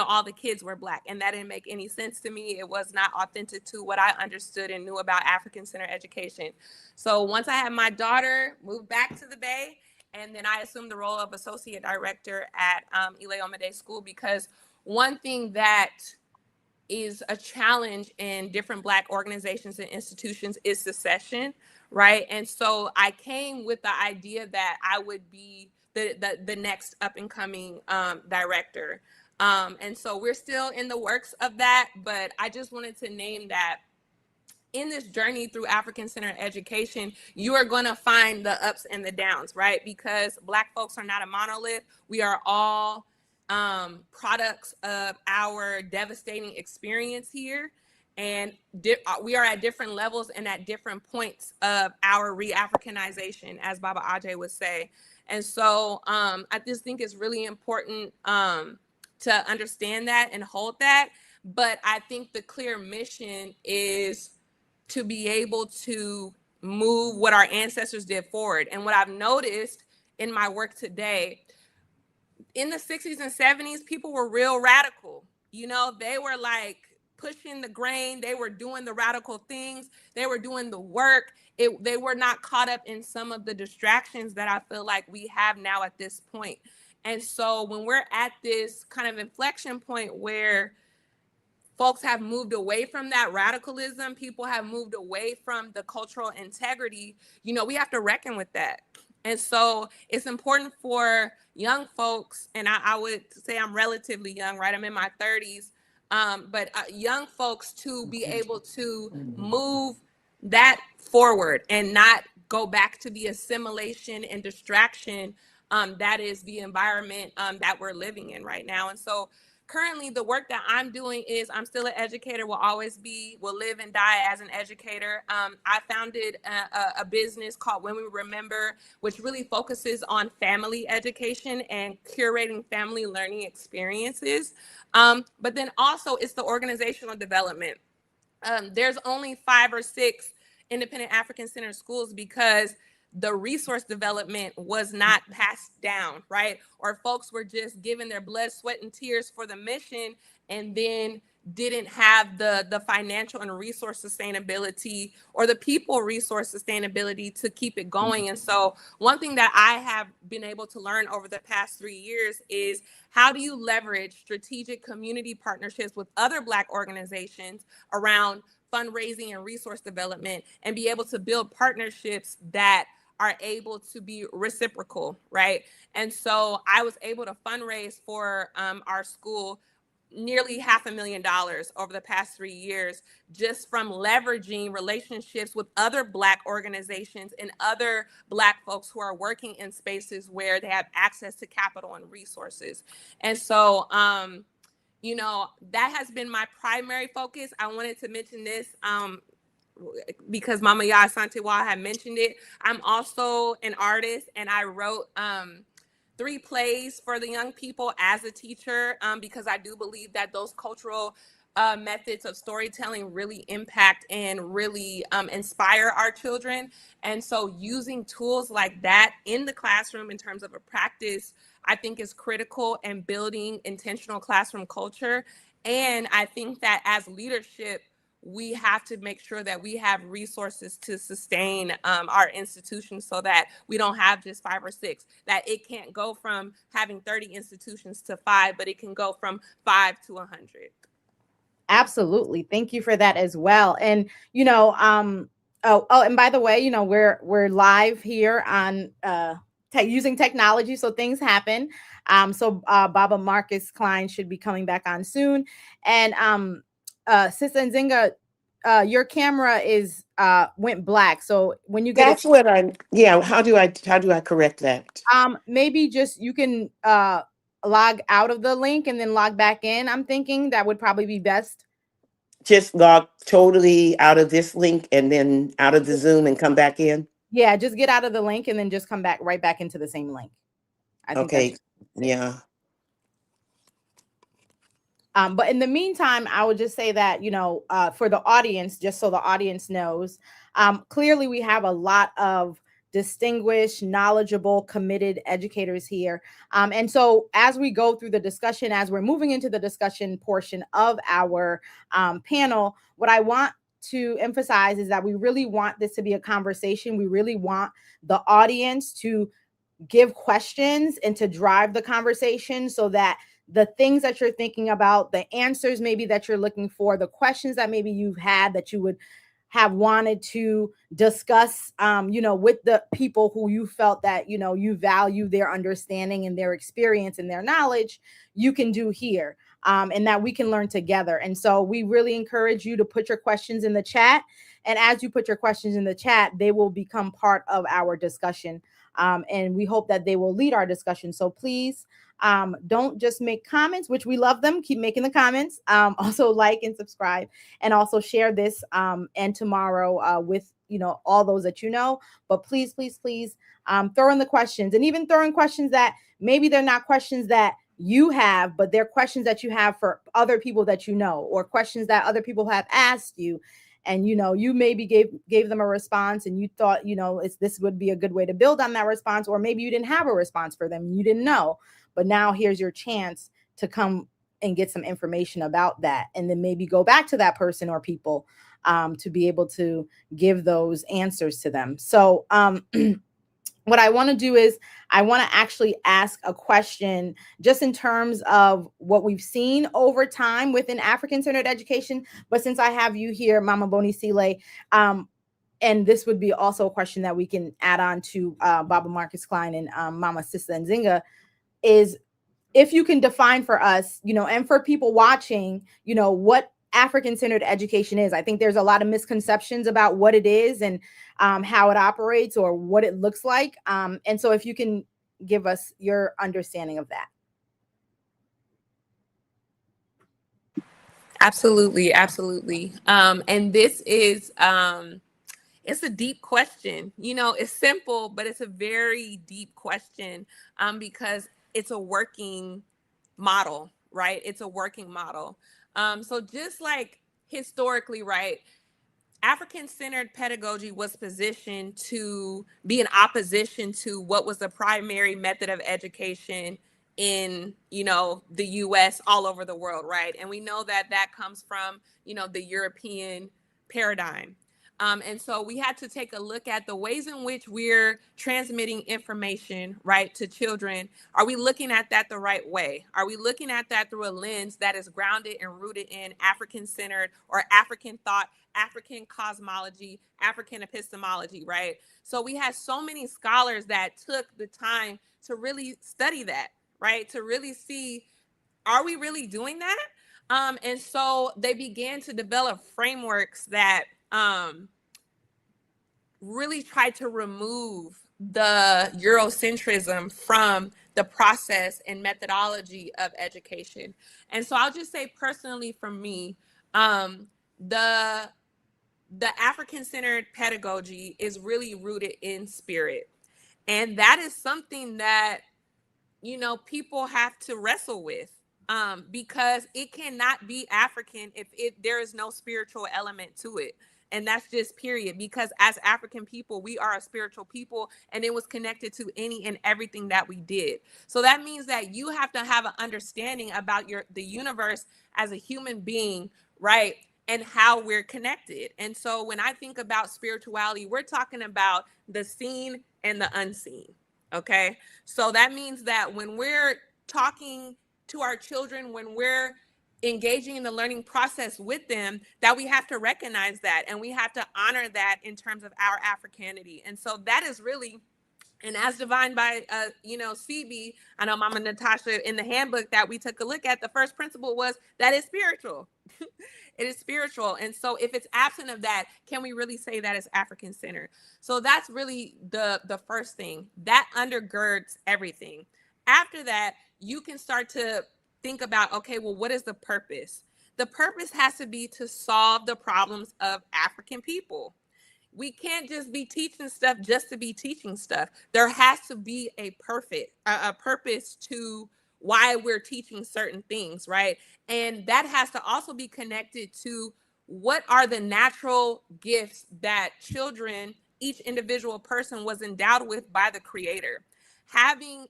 S7: all the kids were Black. And that didn't make any sense to me. It was not authentic to what I understood and knew about African-centered education. So once I had my daughter, moved back to the Bay, and then I assumed the role of associate director at Ile Day School, because one thing that is a challenge in different Black organizations and institutions is secession, right? And so I came with the idea that I would be the next up and coming director. And so we're still in the works of that, but I just wanted to name that in this journey through African-centered education, you are going to find the ups and the downs, right? Because Black folks are not a monolith. We are all products of our devastating experience here. And we are at different levels and at different points of our re-Africanization, as Baba Ajay would say. And so I just think it's really important to understand that and hold that. But I think the clear mission is to be able to move what our ancestors did forward. And what I've noticed in my work today, in the 60s and 70s, people were real radical. They were like pushing the grain. They were doing the radical things. They were doing the work. They were not caught up in some of the distractions that I feel like we have now at this point. And so when we're at this kind of inflection point where folks have moved away from that radicalism, people have moved away from the cultural integrity, we have to reckon with that. And so it's important for young folks, and I would say I'm relatively young, right? I'm in my 30s, but young folks to be able to move that forward and not go back to the assimilation and distraction that is the environment that we're living in right now. And so currently the work that I'm doing is I'm still an educator, will always be, will live and die as an educator. I founded a business called When We Remember, which really focuses on family education and curating family learning experiences. But then also it's the organizational development. There's only 5 or 6 independent African-centered schools because the resource development was not passed down, right? Or folks were just given their blood, sweat, and tears for the mission and then didn't have the financial and resource sustainability or the people resource sustainability to keep it going. And so one thing that I have been able to learn over the past 3 years is how do you leverage strategic community partnerships with other Black organizations around fundraising and resource development and be able to build partnerships that are able to be reciprocal, right? And so I was able to fundraise for our school nearly $500,000 over the past 3 years, just from leveraging relationships with other Black organizations and other Black folks who are working in spaces where they have access to capital and resources. And so, that has been my primary focus. I wanted to mention this because Mama Ya Asantewaa had mentioned it. I'm also an artist, and I wrote 3 plays for the young people as a teacher because I do believe that those cultural methods of storytelling really impact and really inspire our children. And so using tools like that in the classroom in terms of a practice, I think is critical in building intentional classroom culture. And I think that as leadership, we have to make sure that we have resources to sustain our institutions so that we don't have just 5 or 6, that it can't go from having 30 institutions to 5, but it can go from 5 to 100.
S20: Absolutely. Thank you for that as well. And, and by the way, we're live here on using technology, so things happen. So Baba Marcus Kline should be coming back on soon. And Sis Nzinga, your camera is went black. So when you get
S21: That's what how do I correct that?
S20: Maybe just you can log out of the link and then log back in. I'm thinking that would probably be best.
S21: Just log totally out of this link and then out of the Zoom and come back in?
S20: Yeah, just get out of the link and then just come back right back into the same link. I think
S21: okay. Yeah.
S20: But in the meantime, I would just say that, for the audience, just so the audience knows, clearly we have a lot of distinguished, knowledgeable, committed educators here. And so as we go through the discussion, as we're moving into the discussion portion of our panel, what I want to emphasize is that we really want this to be a conversation. We really want the audience to give questions and to drive the conversation, so that the things that you're thinking about, the answers maybe that you're looking for, the questions that maybe you've had that you would have wanted to discuss, with the people who you felt that, you value their understanding and their experience and their knowledge, you can do here, and that we can learn together. And so we really encourage you to put your questions in the chat. And as you put your questions in the chat, they will become part of our discussion. And we hope that they will lead our discussion. So please, don't just make comments, which we love them. Keep making the comments. Also like and subscribe, and also share this and tomorrow with all those that you know. But please, please, please throw in the questions, and even throw in questions that maybe they're not questions that you have, but they're questions that you have for other people that you know, or questions that other people have asked you. And you maybe gave them a response, and you thought this would be a good way to build on that response, or maybe you didn't have a response for them, you didn't know. But now here's your chance to come and get some information about that, and then maybe go back to that person or people to be able to give those answers to them. So what I want to do is I want to actually ask a question just in terms of what we've seen over time within African-centered education. But since I have you here, Mama Bonisile, and this would be also a question that we can add on to Baba Marcus Kline and Mama Sista Nzinga, is if you can define for us, and for people watching, what African-centered education is. I think there's a lot of misconceptions about what it is and how it operates or what it looks like. And so if you can give us your understanding of that.
S7: Absolutely, absolutely. And this is it's a deep question. It's simple, but it's a very deep question because it's a working model, right? It's a working model. So just like historically, right, African-centered pedagogy was positioned to be in opposition to what was the primary method of education in, the US, all over the world, right? And we know that that comes from, the European paradigm. And so we had to take a look at the ways in which we're transmitting information, right, to children. Are we looking at that the right way? Are we looking at that through a lens that is grounded and rooted in African-centered or African thought, African cosmology, African epistemology, right? So we had so many scholars that took the time to really study that, right? To really see, are we really doing that? And so they began to develop frameworks that really tried to remove the Eurocentrism from the process and methodology of education. And so I'll just say personally for me, the African-centered pedagogy is really rooted in spirit. And that is something that, people have to wrestle with. Because it cannot be African if there is no spiritual element to it. And that's just period. Because as African people, we are a spiritual people, and it was connected to any and everything that we did. So that means that you have to have an understanding about the universe as a human being, right? And how we're connected. And so when I think about spirituality, we're talking about the seen and the unseen. Okay. So that means that when we're talking to our children, when we're engaging in the learning process with them, that we have to recognize that, and we have to honor that in terms of our Africanity. And so that is really, and as defined by, CB, I know Mama Natacha, in the handbook that we took a look at, the first principle was that it's spiritual. It is spiritual. And so if it's absent of that, can we really say that it's African-centered? So that's really the first thing. That undergirds everything. After that, you can start to think about, okay, well, what is the purpose? The purpose has to be to solve the problems of African people. We can't just be teaching stuff just to be teaching stuff. There has to be a purpose to why we're teaching certain things, right? And that has to also be connected to what are the natural gifts that children each individual person was endowed with by the Creator. Having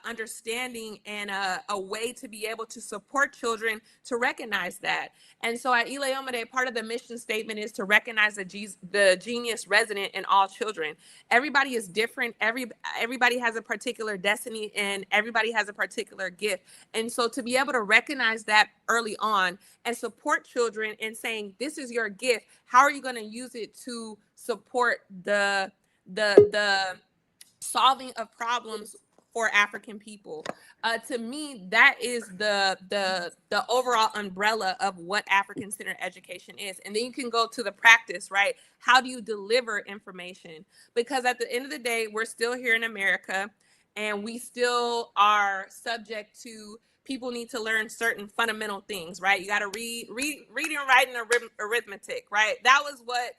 S7: understanding and a way to be able to support children to recognize that. And so at Ileomade, part of the mission statement is to recognize the genius resident in all children. Everybody is different. Everybody has a particular destiny, and everybody has a particular gift. And so to be able to recognize that early on and support children in saying, this is your gift, how are you going to use it to support the solving of problems for African people? To me, that is the overall umbrella of what African-centered education is. And then you can go to the practice, right? How do you deliver information? Because at the end of the day, we're still here in America, and we still are subject to people need to learn certain fundamental things, right? You got to read, reading, writing, arithmetic, right? That was what,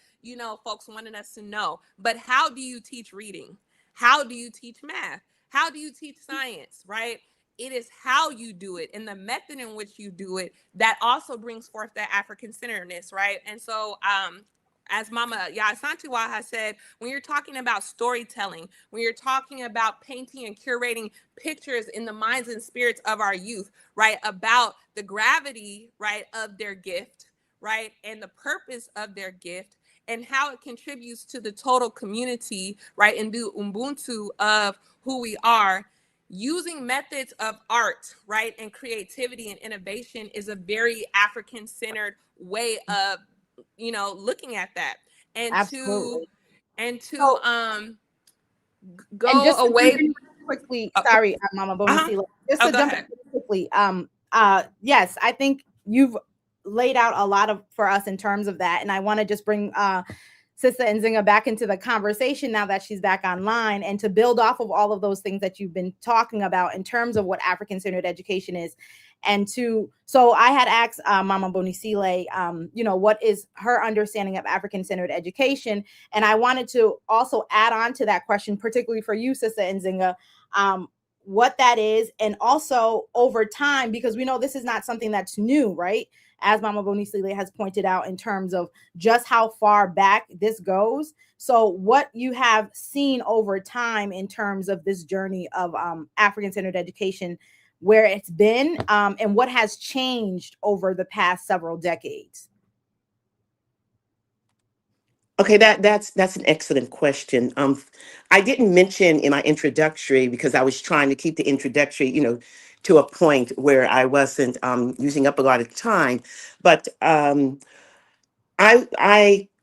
S7: folks wanted us to know. But how do you teach reading? How do you teach math? How do you teach science, right? It is how you do it and the method in which you do it that also brings forth that African-centeredness, right? And so, as Mama Asantewaa has said, when you're talking about storytelling, when you're talking about painting and curating pictures in the minds and spirits of our youth, right, about the gravity, right, of their gift, right, and the purpose of their gift, and how it contributes to the total community, right, and the Ubuntu of who we are, using methods of art, right, and creativity and innovation is a very African-centered way of, looking at that. And
S20: Absolutely.
S7: to go
S20: and just
S7: away
S20: quickly. Sorry, Mama Bonisile. Just to
S7: go
S20: jump
S7: ahead.
S20: in quickly. Yes, I think you've laid out a lot for us in terms of that, and I want to just bring Sister Nzinga back into the conversation now that she's back online, and to build off of all of those things that you've been talking about in terms of what African-centered education is. And so I had asked Mama Bonisile, what is her understanding of African-centered education? And I wanted to also add on to that question, particularly for you, Sister Nzinga, what that is, and also over time, because we know this is not something that's new, right? As Mama Bonisile has pointed out, in terms of just how far back this goes. So what you have seen over time in terms of this journey of African-centered education, where it's been, and what has changed over the past several decades.
S21: Okay, that's an excellent question. I didn't mention in my introductory, because I was trying to keep the introductory, to a point where I wasn't using up a lot of time. But I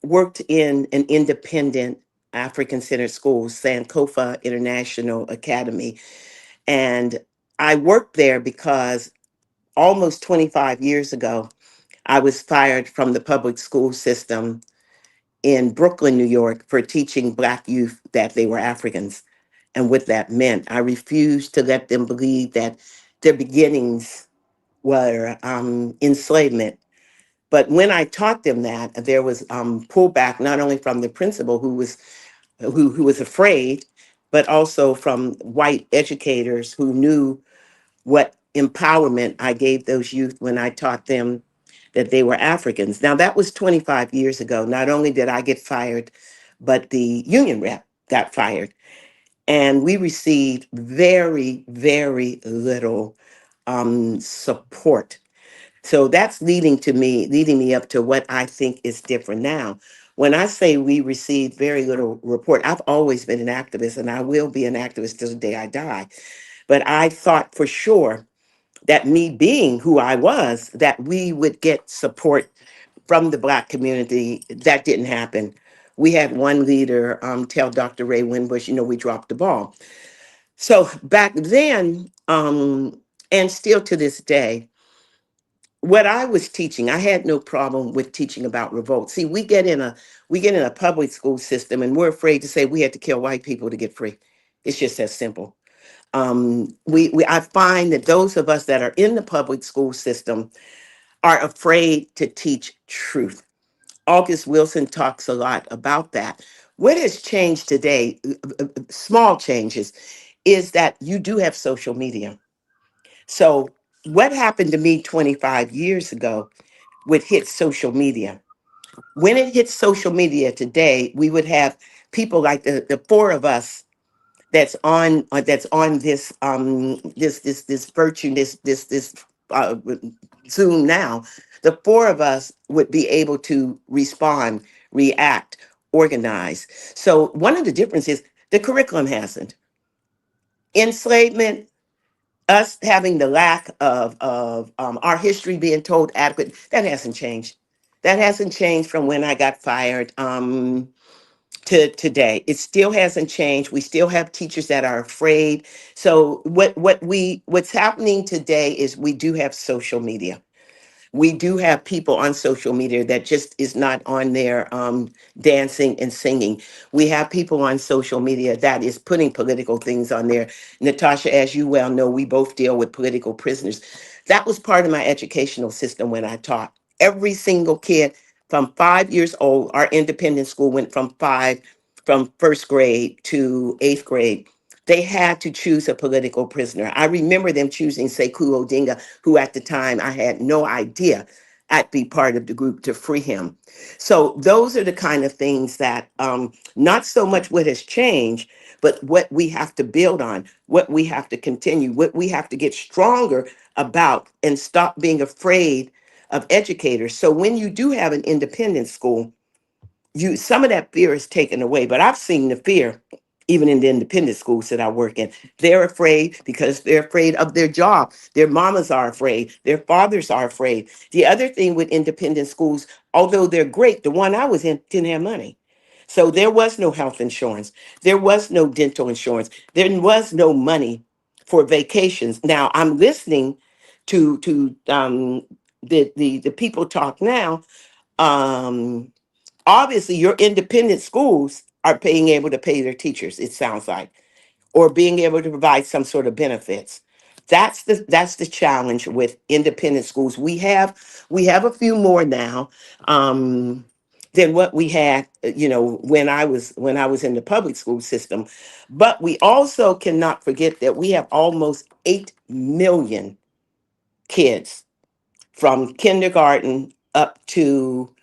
S21: worked in an independent African-centered school, Sankofa International Academy, and I worked there because almost 25 years ago, I was fired from the public school system in Brooklyn, New York, for teaching Black youth that they were Africans and what that meant. I refused to let them believe that their beginnings were enslavement. But when I taught them that, there was pullback not only from the principal who was afraid, but also from white educators who knew what empowerment I gave those youth when I taught them that they were Africans. Now, that was 25 years ago. Not only did I get fired, but the union rep got fired. And we received very, very little support. So that's leading me up to what I think is different now. When I say we received very little report, I've always been an activist, and I will be an activist till the day I die. But I thought for sure that, me being who I was, that we would get support from the Black community. That didn't happen. We had one leader tell Dr. Ray Winbush, we dropped the ball. So back then, and still to this day, what I was teaching, I had no problem with teaching about revolt. See, we get in a public school system, and we're afraid to say we had to kill white people to get free. It's just that simple. I find that those of us that are in the public school system are afraid to teach truth. August Wilson talks a lot about that. What has changed today, small changes, is that you do have social media. So what happened to me 25 years ago would hit social media. When it hits social media today, we would have people like the four of us that's on this virtue this Zoom now. The four of us would be able to respond, react, organize. So one of the differences, the curriculum hasn't. Enslavement, us having the lack of our history being told adequate, that hasn't changed. That hasn't changed from when I got fired. To today. It still hasn't changed. We still have teachers that are afraid. So what's happening today is we do have social media. We do have people on social media that just is not on there dancing and singing. We have people on social media that is putting political things on there. Natasha, as you well know, we both deal with political prisoners. That was part of my educational system when I taught. Every single kid from 5 years old, our independent school went from first grade to eighth grade. They had to choose a political prisoner. I remember them choosing Sekou Odinga, who at the time I had no idea I'd be part of the group to free him. So those are the kind of things that not so much what has changed, but what we have to build on, what we have to continue, what we have to get stronger about and stop being afraid of educators. So when you do have an independent school, some of that fear is taken away, but I've seen the fear even in the independent schools that I work in. They're afraid because they're afraid of their job. Their mamas are afraid. Their fathers are afraid. The other thing with independent schools, although they're great, the one I was in didn't have money. So there was no health insurance. There was no dental insurance. There was no money for vacations. Now I'm listening to the people talk now. Obviously your independent schools are being able to pay their teachers, it sounds like, or being able to provide some sort of benefits. That's the challenge with independent schools. We have a few more now than what we had, when I was in the public school system. But we also cannot forget that we have almost 8 million kids from kindergarten up to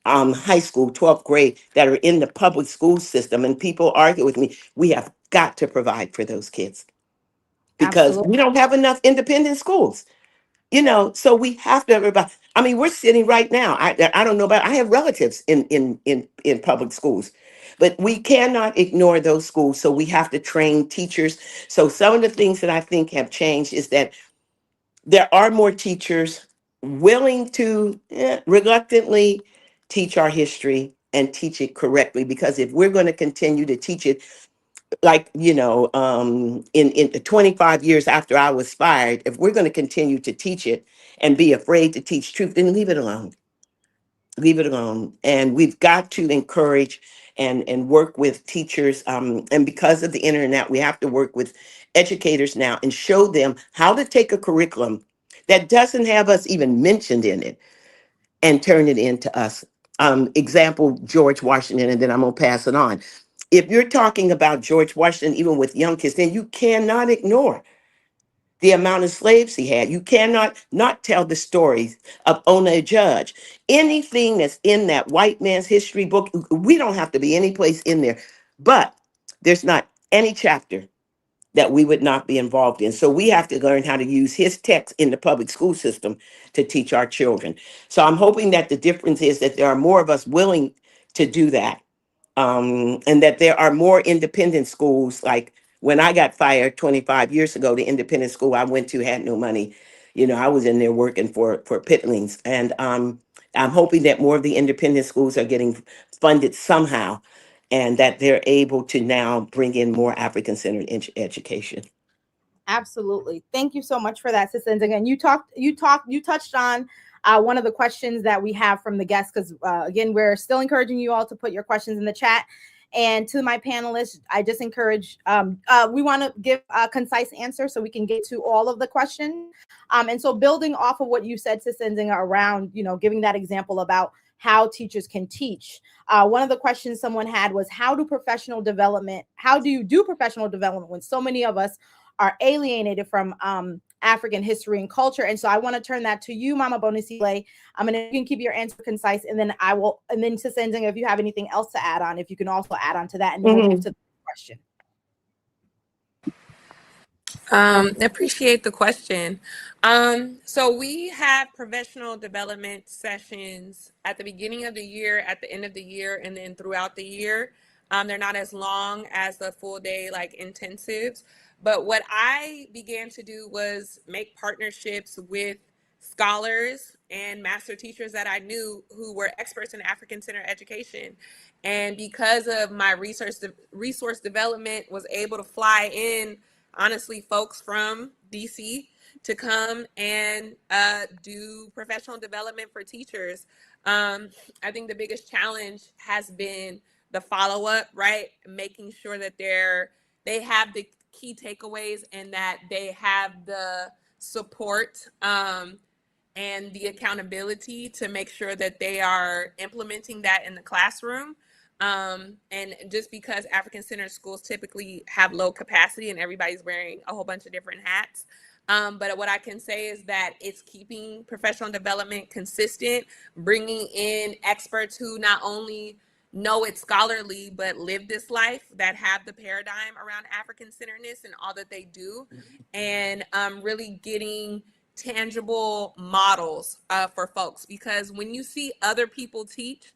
S21: high school, 12th grade, that are in the public school system. And people argue with me, we have got to provide for those kids because
S20: Absolutely.
S21: we don't have enough independent schools. So we have to everybody. I mean, we're sitting right now. I don't know about, I have relatives in public schools, but we cannot ignore those schools. So we have to train teachers. So some of the things that I think have changed is that there are more teachers willing to reluctantly teach our history and teach it correctly, because if we're going to continue to teach it like in 25 years after I was fired, if we're going to continue to teach it and be afraid to teach truth, then leave it alone. Leave it alone. And we've got to encourage and work with teachers, and because of the internet, we have to work with educators now and show them how to take a curriculum that doesn't have us even mentioned in it and turn it into us. Example, George Washington, and then I'm gonna pass it on. If you're talking about George Washington, even with young kids, then you cannot ignore the amount of slaves he had. You cannot not tell the stories of Ona Judge. Anything that's in that white man's history book, we don't have to be any place in there, but there's not any chapter that we would not be involved in. So we have to learn how to use his text in the public school system to teach our children. So I'm hoping that the difference is that there are more of us willing to do that, and that there are more independent schools. Like when I got fired 25 years ago, the independent school I went to had no money. I was in there working for pitlings, and I'm hoping that more of the independent schools are getting funded somehow, and that they're able to now bring in more African-centered education.
S20: Absolutely. Thank you so much for that, Sis. And again, you touched on one of the questions that we have from the guests, because again, we're still encouraging you all to put your questions in the chat. And to my panelists, I just encourage, we want to give a concise answer so we can get to all of the questions. And so building off of what you said, Sis Nzinga, around, giving that example about how teachers can teach. One of the questions someone had was, how do you do professional development when so many of us are alienated from African history and culture. And so I want to turn that to you, Mama Bonisile. And if you can keep your answer concise, and then Sister Nzinga, if you have anything else to add on, if you can also add on to that, and then we'll move to the question.
S7: Appreciate the question. So we have professional development sessions at the beginning of the year, at the end of the year, and then throughout the year. They're not as long as the full day like intensives. But what I began to do was make partnerships with scholars and master teachers that I knew who were experts in African-centered education. And because of my resource development, was able to fly in, honestly, folks from DC to come and do professional development for teachers. I think the biggest challenge has been the follow-up, right? Making sure that they have the key takeaways and that they have the support and the accountability to make sure that they are implementing that in the classroom. And just because African-centered schools typically have low capacity and everybody's wearing a whole bunch of different hats. But what I can say is that it's keeping professional development consistent, bringing in experts who not only know it's scholarly, but live this life, that have the paradigm around African-centeredness and all that they do, and really getting tangible models for folks. Because when you see other people teach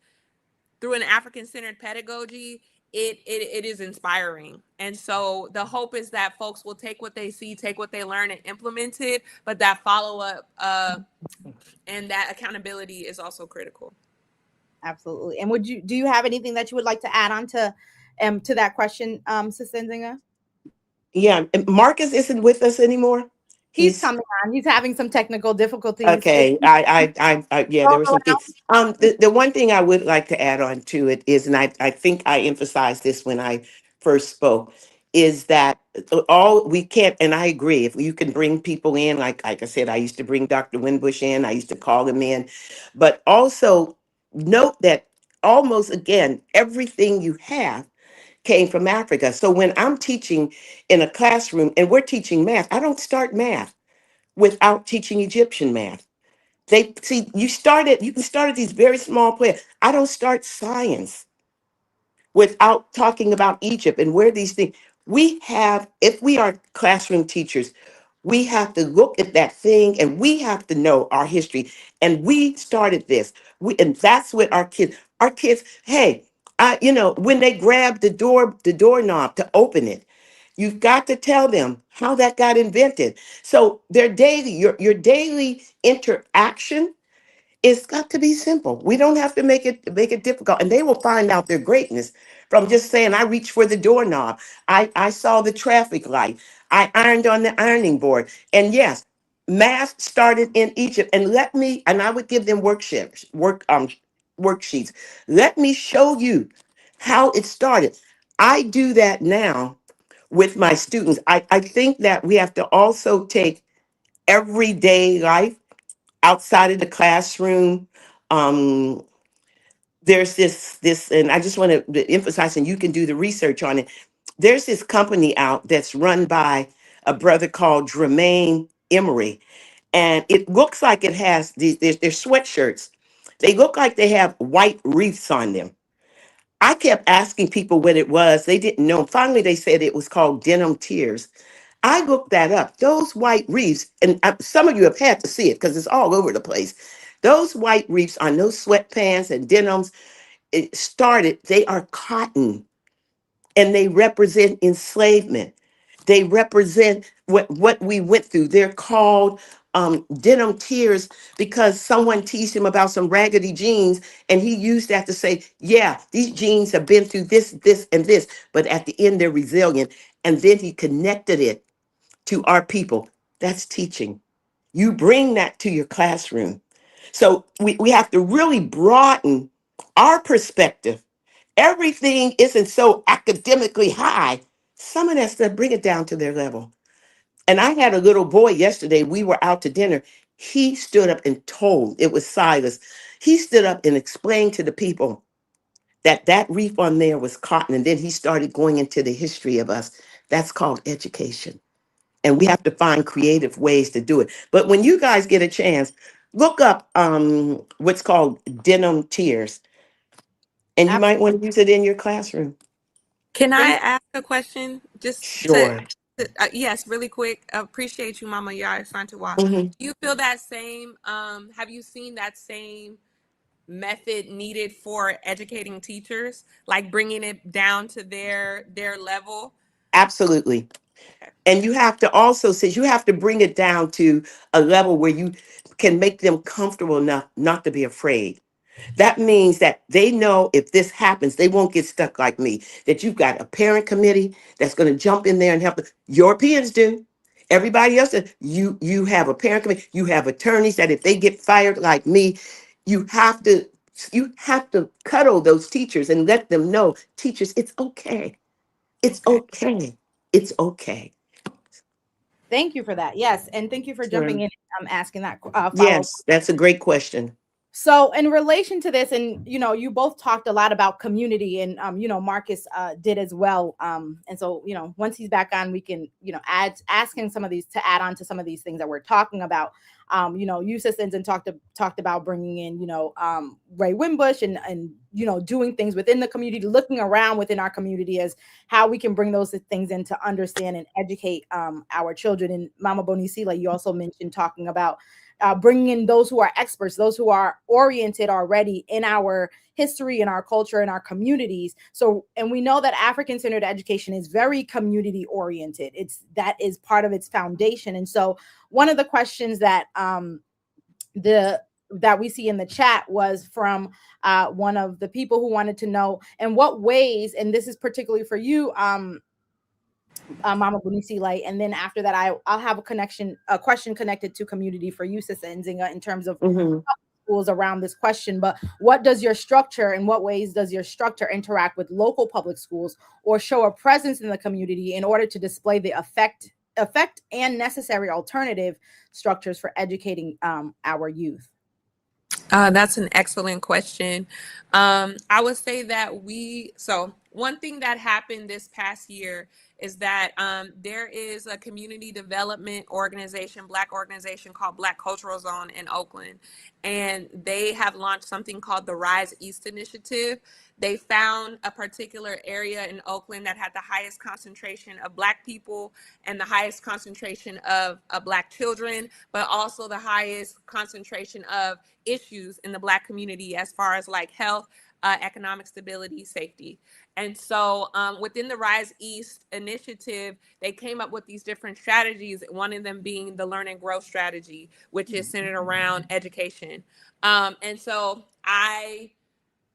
S7: through an African-centered pedagogy, it is inspiring. And so the hope is that folks will take what they see, take what they learn, and implement it, but that follow-up and that accountability is also critical.
S20: Absolutely. And do you have anything that you would like to add on to that question, Sister Nzinga?
S21: Yeah, Marcus isn't with us anymore.
S20: He's coming on. He's having some technical difficulties.
S21: Okay. Yeah, there were some things. The one thing I would like to add on to it is, and I think I emphasized this when I first spoke, is that we can't, and I agree, if you can bring people in, like I said, I used to bring Dr. Winbush in, I used to call him in, but also note that almost, again, everything you have came from Africa. So when I'm teaching in a classroom and we're teaching math, I don't start math without teaching Egyptian math. You can start at these very small players. I don't start science without talking about Egypt and where these things. If we are classroom teachers, we have to look at that thing and we have to know our history. And we started this. And that's what our kids, hey, when they grab the doorknob to open it, you've got to tell them how that got invented. So your daily interaction, it's got to be simple. We don't have to make it difficult. And they will find out their greatness from just saying, I reached for the doorknob. I saw the traffic light. I ironed on the ironing board. And yes, math started in Egypt. And I would give them worksheets. Let me show you how it started. I do that now with my students. I think that we have to also take everyday life outside of the classroom. There's this, and I just want to emphasize, and you can do the research on it. There's this company out that's run by a brother called Dremaine Emery, and it looks like it has they're sweatshirts. They look like they have white wreaths on them. I kept asking people what it was. They didn't know. Finally, they said it was called denim tears. I looked that up. Those white wreaths, and some of you have had to see it because it's all over the place. Those white wreaths on those sweatpants and denims, they are cotton, and they represent enslavement. They represent what we went through. They're called denim tears because someone teased him about some raggedy jeans, and he used that to say, yeah, these jeans have been through this, this, and this, but at the end, they're resilient. And then he connected it to our people. That's teaching. You bring that to your classroom. So we have to really broaden our perspective. Everything isn't so academically high. Some of that stuff, bring it down to their level. And I had a little boy yesterday. We were out to dinner. He stood up and told, it was Silas. He stood up and explained to the people that wreath on there was cotton. And then he started going into the history of us. That's called education. And we have to find creative ways to do it. But when you guys get a chance, look up what's called denim tears. And you might want to use it in your classroom.
S7: Can I ask a question? Just
S21: Sure.
S7: yes, really quick. Appreciate you, Mama Yaya Asantewaa.
S21: Mm-hmm.
S7: Do you feel that same? Have you seen that same method needed for educating teachers, like bringing it down to their level?
S21: Absolutely. And you have to also, since you have to bring it down to a level where you can make them comfortable enough not to be afraid. That means that they know if this happens, they won't get stuck like me. That you've got a parent committee that's going to jump in there and help. Europeans do. Everybody else, you have a parent committee. You have attorneys that if they get fired like me, you have to cuddle those teachers and let them know, teachers, it's okay. It's okay. It's okay.
S20: Thank you for that. Yes, and thank you for jumping in and asking that follow-up.
S21: Yes, that's a great question.
S20: So in relation to this, and you both talked a lot about community, and Marcus did as well. And so once he's back on, we can ask him some of these to add on to some of these things that we're talking about. You Citizens and talked about bringing in Ray Wimbush and doing things within the community, looking around within our community as how we can bring those things in to understand and educate our children. And Mama Bonisile, you also mentioned talking about bringing in those who are experts, those who are oriented already in our history, in our culture, in our communities. So, and we know that African-centered education is very community oriented. That is part of its foundation. And so one of the questions that that we see in the chat was from one of the people who wanted to know in what ways, and this is particularly for you, Mama Bonisile, and then after that, I'll have a question connected to community for you, Sister Nzinga, in terms of schools around this question. But what does your structure, in what ways does your structure interact with local public schools or show a presence in the community in order to display the effect and necessary alternative structures for educating our youth?
S7: That's an excellent question. I would say that one thing that happened this past year is that there is a community development organization, Black organization called Black Cultural Zone in Oakland. And they have launched something called the Rise East Initiative. They found a particular area in Oakland that had the highest concentration of Black people and the highest concentration of Black children, but also the highest concentration of issues in the Black community as far as like health, economic stability, safety. And so within the Rise East initiative, they came up with these different strategies, one of them being the Learn and Grow strategy, which is centered around education. And so I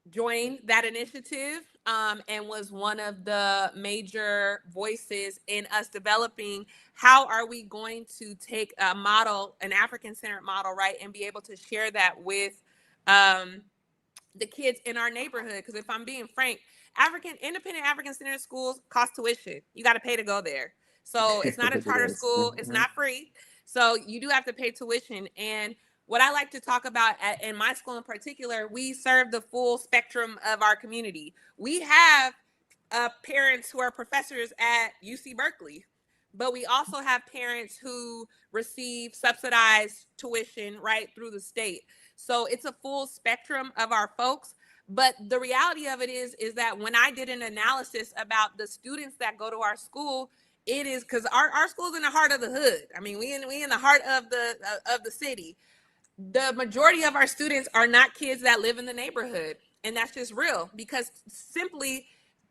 S7: joined that initiative and was one of the major voices in us developing how are we going to take a model, an African-centered model, right, and be able to share that with the kids in our neighborhood. Because if I'm being frank, independent African-centered schools cost tuition. You got to pay to go there. So it's not a charter school. It's not free. So you do have to pay tuition. And what I like to talk about in my school in particular, we serve the full spectrum of our community. We have parents who are professors at UC Berkeley, but we also have parents who receive subsidized tuition right through the state. So it's a full spectrum of our folks. But the reality of it is that when I did an analysis about the students that go to our school, it is because our school's in the heart of the hood. I mean, we in the heart of the city. The majority of our students are not kids that live in the neighborhood. And that's just real because simply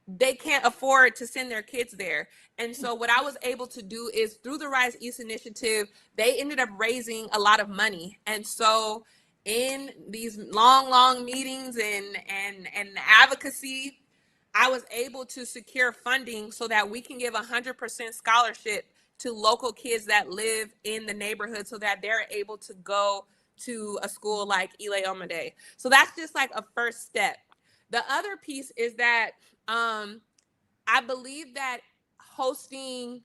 S7: they can't afford to send their kids there. And so what I was able to do is through the Rise East initiative, they ended up raising a lot of money. And so in these long meetings and advocacy, I was able to secure funding so that we can give 100% scholarship to local kids that live in the neighborhood so that they're able to go to a school like Ile Omade. So that's just like a first step. The other piece is that I believe that hosting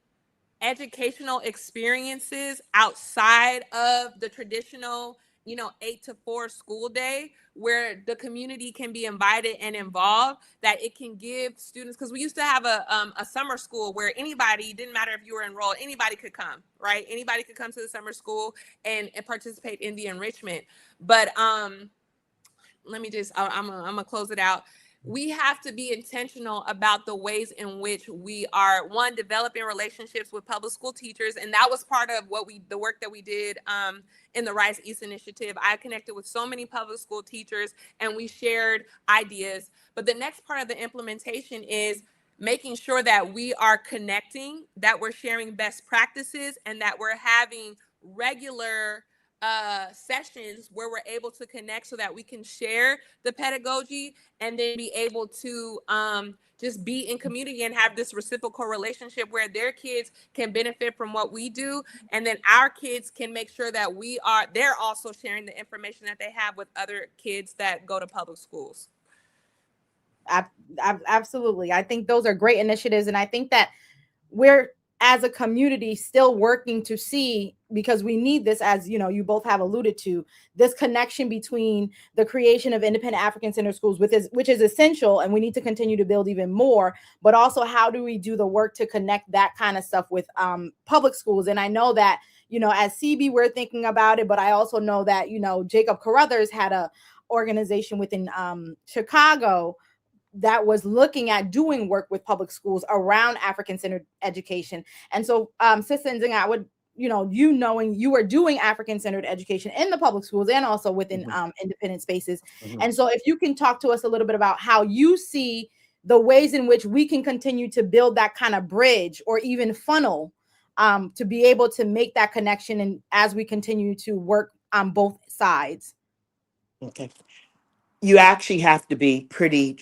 S7: educational experiences outside of the traditional 8 to 4 school day where the community can be invited and involved, that it can give students, because we used to have a summer school where anybody, didn't matter if you were enrolled, anybody could come, right? Anybody could come to the summer school and participate in the enrichment. But let me just, I'm gonna close it out. We have to be intentional about the ways in which we are, one, developing relationships with public school teachers. And that was part of the work that we did in the Rise East initiative. I connected with so many public school teachers and we shared ideas. But the next part of the implementation is making sure that we are connecting, that we're sharing best practices, and that we're having regular sessions where we're able to connect so that we can share the pedagogy and then be able to just be in community and have this reciprocal relationship where their kids can benefit from what we do, and then our kids can make sure that they're also sharing the information that they have with other kids that go to public schools.
S20: Absolutely. I think those are great initiatives, and I think that we're, as a community, still working to see, because we need this, as you both have alluded to, this connection between the creation of independent African-centered schools, which is essential, and we need to continue to build even more, but also how do we do the work to connect that kind of stuff with public schools. And I know that, as CB, we're thinking about it, but I also know that, Jacob Carruthers had a organization within Chicago that was looking at doing work with public schools around African-centered education. And so, Sister Nzinga, I would, knowing you are doing African-centered education in the public schools and also within independent spaces. And so if you can talk to us a little bit about how you see the ways in which we can continue to build that kind of bridge or even funnel to be able to make that connection, and as we continue to work on both sides.
S21: Okay. You actually have to be pretty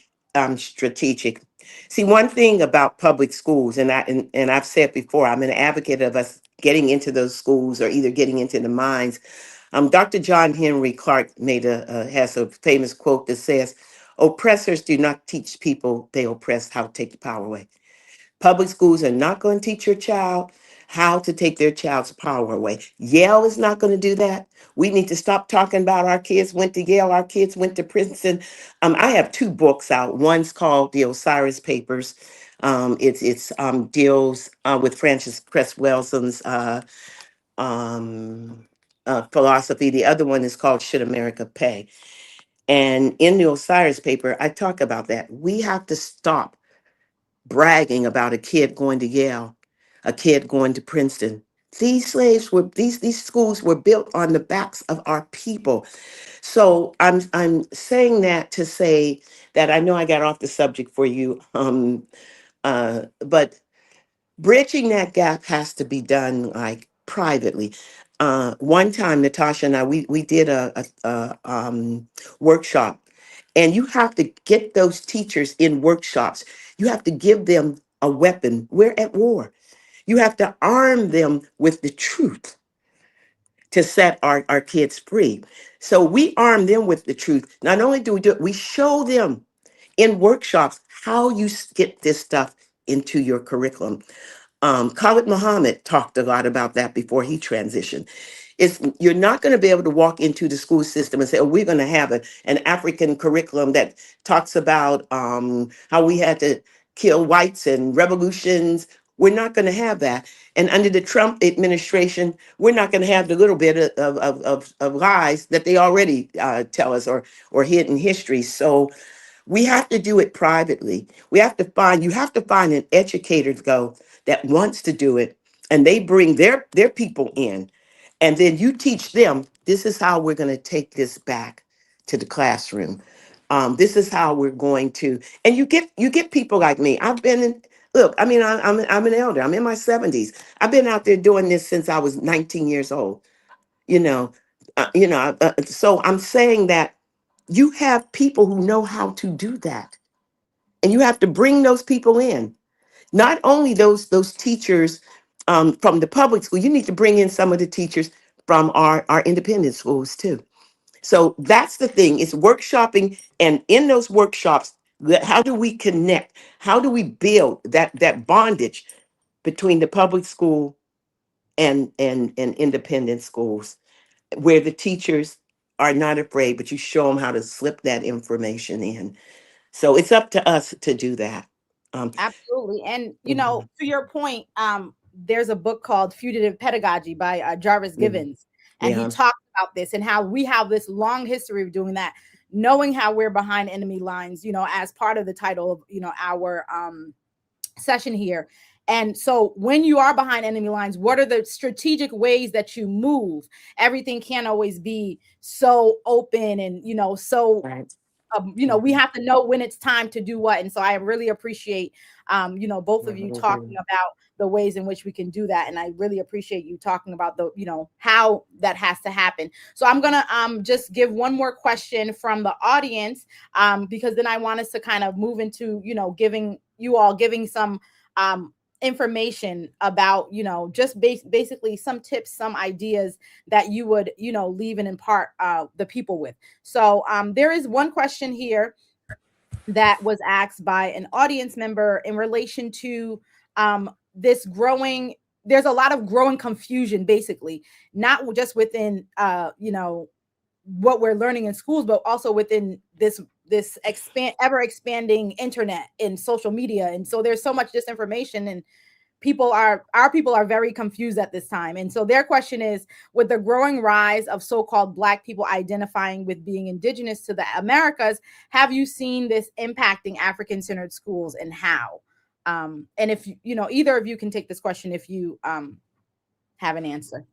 S21: strategic. See, one thing about public schools, and I've said before, I'm an advocate of us getting into those schools or either getting into the minds. Dr. John Henry Clark has a famous quote that says, "Oppressors do not teach people, they oppress how to take the power away." Public schools are not going to teach your child how to take their child's power away. Yale is not going to do that. We need to stop talking about our kids went to Yale, our kids went to Princeton. I have 2 books out. One's called The Osiris Papers. It's deals with Francis Cress Welson's philosophy. The other one is called Should America Pay? And in the Osiris paper, I talk about that. We have to stop bragging about a kid going to Yale, a kid going to Princeton. These schools were built on the backs of our people. So I'm saying that to say that I know I got off the subject for you, but bridging that gap has to be done like privately. One time, Natasha and I, we did a workshop, and you have to get those teachers in workshops. You have to give them a weapon. We're at war. You have to arm them with the truth to set our kids free. So we arm them with the truth. Not only do we do it, we show them in workshops how you get this stuff into your curriculum. Khalid Muhammad talked a lot about that before he transitioned. You're not going to be able to walk into the school system and say, "Oh, we're going to have an African curriculum that talks about how we had to kill whites and revolutions." We're not going to have that. And under the Trump administration, we're not going to have the little bit of lies that they already tell us or hidden history. So we have to do it privately. You have to find an educator that wants to do it, and they bring their people in, and then you teach them, this is how we're going to take this back to the classroom. This is how we're going to, and you get people like me. I'm an elder. I'm in my 70s. I've been out there doing this since I was 19 years old. So I'm saying that you have people who know how to do that, and you have to bring those people in. Not only those teachers from the public school, you need to bring in some of the teachers from our independent schools too. So that's the thing, is workshopping, and in those workshops, how do we connect? How do we build that bondage between the public school and independent schools, where the teachers are not afraid, but you show them how to slip that information in. So it's up to us to do that.
S20: Absolutely. And, you know, to your point, there's a book called Fugitive Pedagogy by Jarvis Givens. And he talks about this and how we have this long history of doing that, knowing how we're behind enemy lines, you know, as part of the title of, you know, our session here. And so when you are behind enemy lines, what are the strategic ways that you move? Everything can't always be so open and, you know, so you know, we have to know when it's time to do what. And so I really appreciate, you know, both of you talking about the ways in which we can do that. And I really appreciate you talking about the, you know, how that has to happen. So I'm going to just give one more question from the audience, because then I want us to kind of move into, you know, giving some information about, you know, just basically some tips, some ideas that you would, you know, leave and impart the people with. So there is one question here that was asked by an audience member in relation to there's a lot of growing confusion, basically, not just within you know, what we're learning in schools, but also within this ever expanding internet and social media. And so there's so much disinformation, and our people are very confused at this time. And so their question is, with the growing rise of so-called Black people identifying with being indigenous to the Americas, have you seen this impacting African-centered schools, and how? And if you know, either of you can take this question if you have an answer.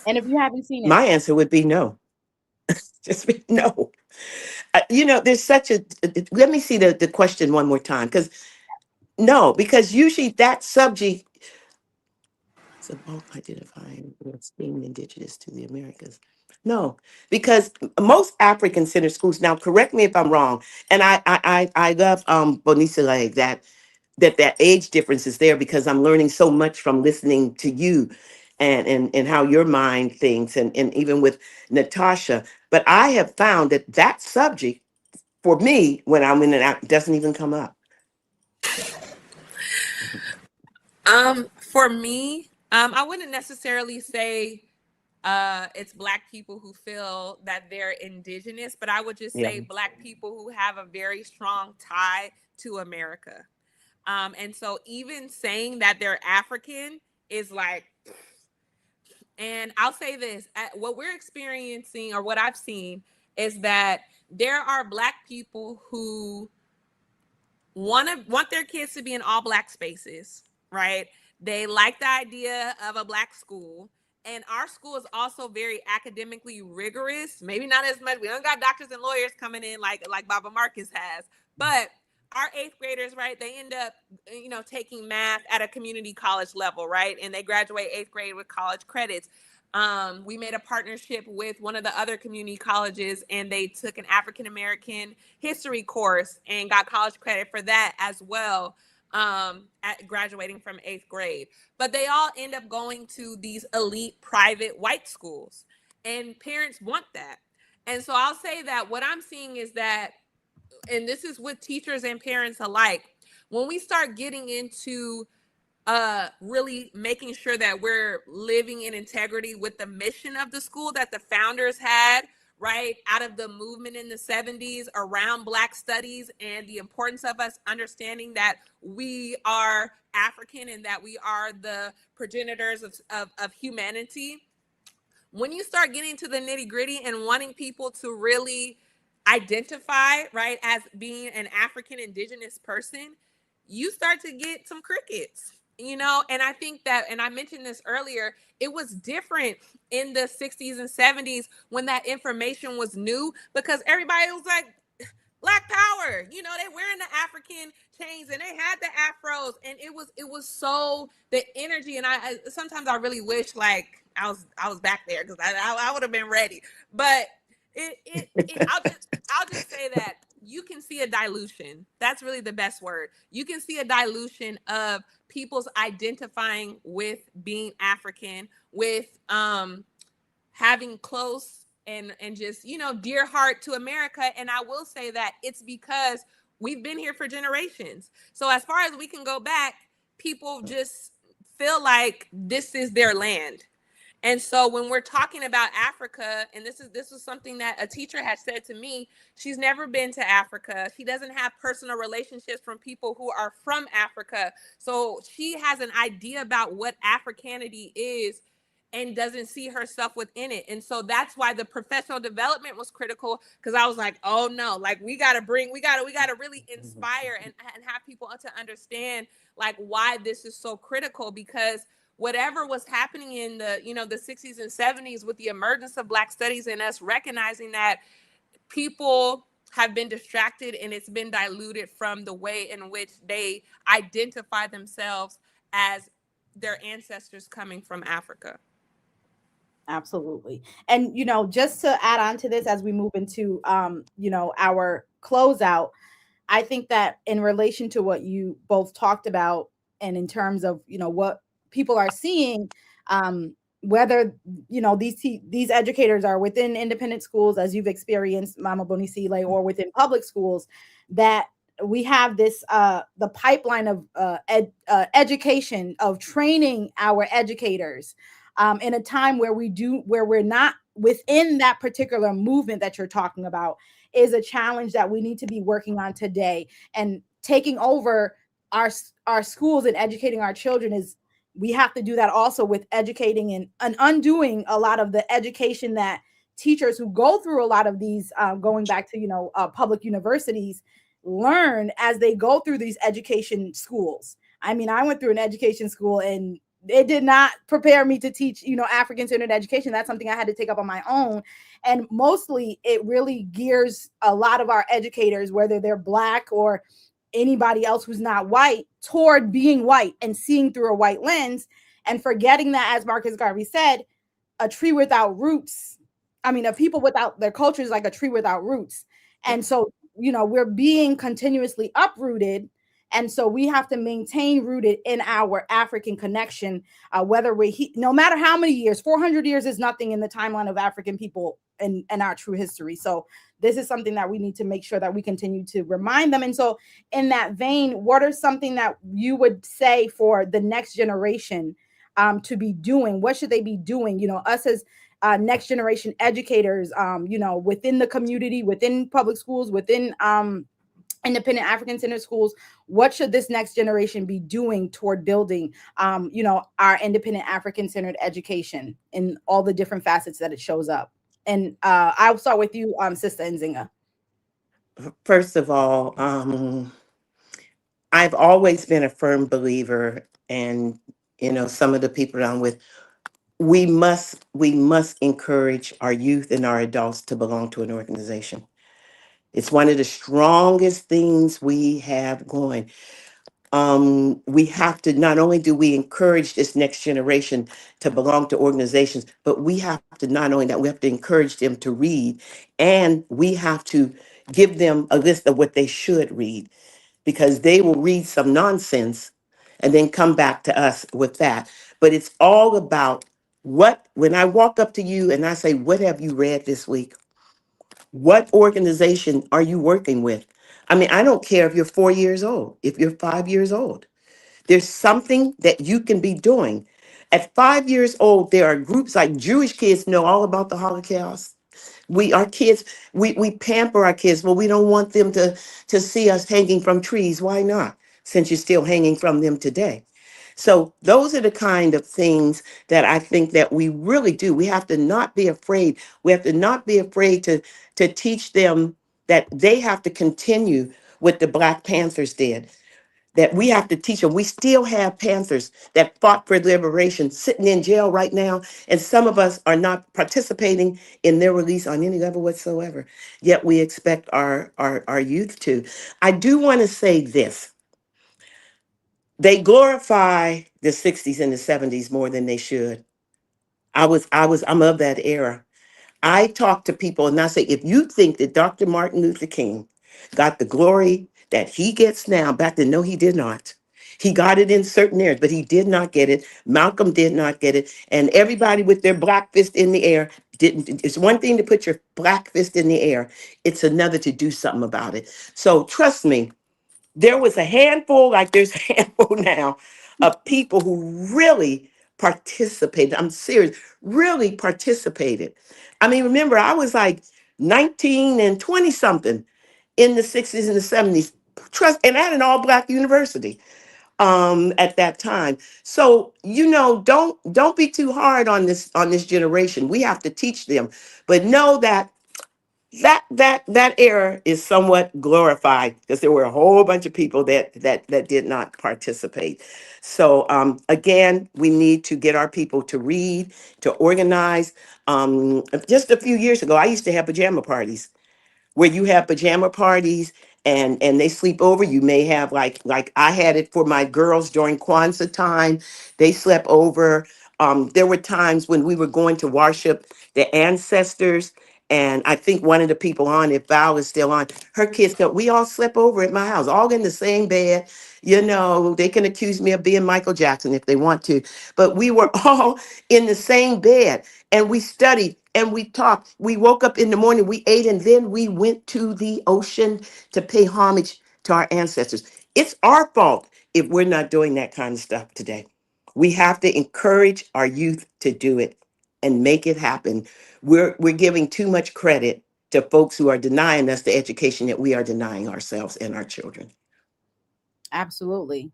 S20: And if you haven't seen it,
S21: My answer would be no. Just no. You know, there's such a, let me see the question one more time, because usually that subject, so identifying as being indigenous to the Americas. No, because most African-centered schools, now correct me if I'm wrong, and I love Bonisile, that age difference is there, because I'm learning so much from listening to you and how your mind thinks, and even with Natacha. But I have found that subject, for me, when I'm in and out, doesn't even come up.
S7: For me, I wouldn't necessarily say it's Black people who feel that they're indigenous, but I would just say Black people who have a very strong tie to America. And so even saying that they're African is like, and I'll say this, what we're experiencing, or what I've seen, is that there are Black people who want their kids to be in all Black spaces, right? They like the idea of a Black school. And our school is also very academically rigorous. Maybe not as much. We don't got doctors and lawyers coming in like Baba Marcus has. But our 8th graders, right, they end up, you know, taking math at a community college level, right? And they graduate 8th grade with college credits. We made a partnership with one of the other community colleges, and they took an African-American history course and got college credit for that as well, at graduating from 8th grade. But they all end up going to these elite private white schools, and parents want that. And so I'll say that what I'm seeing is that, and this is with teachers and parents alike, when we start getting into really making sure that we're living in integrity with the mission of the school that the founders had, right, out of the movement in the 70s around Black studies, and the importance of us understanding that we are African and that we are the progenitors of humanity. When you start getting to the nitty-gritty and wanting people to really identify, right, as being an African indigenous person, you start to get some crickets, you know. And I think that, and I mentioned this earlier, it was different in the 60s and 70s when that information was new, because everybody was like, Black power, you know, they wearing the African chains and they had the afros, and it was so, the energy. And I sometimes I really wish like I was back there, because I would have been ready. But I'll just say that you can see a dilution. That's really the best word. You can see a dilution of people's identifying with being African, with having close and just, you know, dear heart to America. And I will say that it's because we've been here for generations. So as far as we can go back, people just feel like this is their land. And so when we're talking about Africa, and this was something that a teacher has said to me, she's never been to Africa. She doesn't have personal relationships from people who are from Africa. So she has an idea about what Africanity is and doesn't see herself within it. And so that's why the professional development was critical, because I was like, oh no, like we gotta really inspire and have people to understand like why this is so critical, because whatever was happening in the, the 60s and 70s with the emergence of Black studies and us recognizing that people have been distracted and it's been diluted from the way in which they identify themselves as their ancestors coming from Africa.
S20: Absolutely. And, just to add on to this, as we move into, our closeout, I think that in relation to what you both talked about, and in terms of, what people are seeing, whether, these educators are within independent schools, as you've experienced, Mama Bonisile, or within public schools, that we have this, the pipeline of education, of training our educators, in a time where we're not within that particular movement that you're talking about, is a challenge that we need to be working on today. And taking over our schools and educating our children, we have to do that also with educating and undoing a lot of the education that teachers who go through a lot of these, going back to, public universities, learn as they go through these education schools. I mean, I went through an education school and it did not prepare me to teach, African-centered education. That's something I had to take up on my own. And mostly it really gears a lot of our educators, whether they're Black or anybody else who's not white, toward being white and seeing through a white lens, and forgetting that, as Marcus Garvey said, a tree without roots, a people without their culture is like a tree without roots. And so, we're being continuously uprooted. And so we have to maintain rooted in our African connection, whether no matter how many years, 400 years is nothing in the timeline of African people and our true history. So this is something that we need to make sure that we continue to remind them. And so in that vein, what are something that you would say for the next generation to be doing? What should they be doing? Us as next generation educators, within the community, within public schools, within independent African-centered schools, what should this next generation be doing toward building, our independent African-centered education in all the different facets that it shows up? And I'll start with you, Sister Nzinga.
S21: First of all, I've always been a firm believer, and some of the people I'm with, we must encourage our youth and our adults to belong to an organization. It's one of the strongest things we have going. We have to, not only do we encourage this next generation to belong to organizations, but we have to, not only that, we have to encourage them to read, and we have to give them a list of what they should read, because they will read some nonsense and then come back to us with that. But it's all about when I walk up to you and I say, what have you read this week? What organization are you working with? I don't care if you're 4 years old, if you're 5 years old. There's something that you can be doing. At 5 years old, there are groups like Jewish kids know all about the Holocaust. We pamper our kids. Well, we don't want them to see us hanging from trees. Why not? Since you're still hanging from them today. So those are the kind of things that I think that we really do. We have to not be afraid. We have to not be afraid to teach them that they have to continue what the Black Panthers did, that we have to teach them. We still have Panthers that fought for liberation sitting in jail right now, and some of us are not participating in their release on any level whatsoever, yet we expect our youth to. I do want to say this. They glorify the 60s and the 70s more than they should. I'm of that era. I talk to people and I say, if you think that Dr. Martin Luther King got the glory that he gets now, back then, no, he did not. He got it in certain areas, but he did not get it. Malcolm did not get it. And everybody with their black fist in the air didn't. It's one thing to put your black fist in the air. It's another to do something about it. So trust me, there was a handful, like there's a handful now, of people who really participated. I'm serious, really participated. I mean, remember, I was like 19 and 20 something in the 60s and the 70s. Trust, and at an all-black university at that time. So, don't be too hard on this generation. We have to teach them, but know that era is somewhat glorified because there were a whole bunch of people that did not participate. So again, we need to get our people to read, to organize. Just a few years ago, I used to have pajama parties where you have pajama parties and they sleep over. You may have like I had it for my girls during Kwanzaa time. They slept over. There were times when we were going to worship the ancestors. And I think one of the people on, if Val is still on, her kids, we all slept over at my house, all in the same bed. They can accuse me of being Michael Jackson if they want to, but we were all in the same bed and we studied and we talked. We woke up in the morning, we ate, and then we went to the ocean to pay homage to our ancestors. It's our fault if we're not doing that kind of stuff today. We have to encourage our youth to do it and make it happen. We're giving too much credit to folks who are denying us the education that we are denying ourselves and our children.
S20: Absolutely.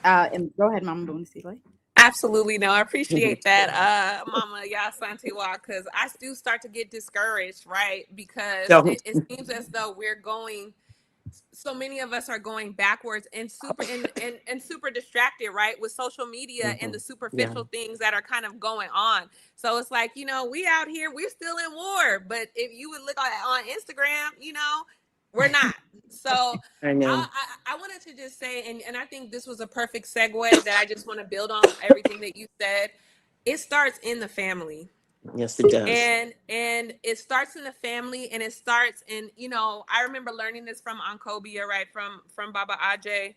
S20: And go ahead, Mama Bonisile.
S7: Absolutely. No, I appreciate that, Mama Asantewaa, because I do start to get discouraged, right? Because it seems as though so many of us are going backwards and super distracted, right? With social media and the superficial things that are kind of going on. So it's like, we out here, we're still in war. But if you would look on Instagram, we're not. So
S21: I know.
S7: I wanted to just say, and I think this was a perfect segue that I just want to build on everything that you said. It starts in the family.
S21: Yes, it does.
S7: And it starts in the family, and it starts in, I remember learning this from Ankobia, right? From Baba Ajay.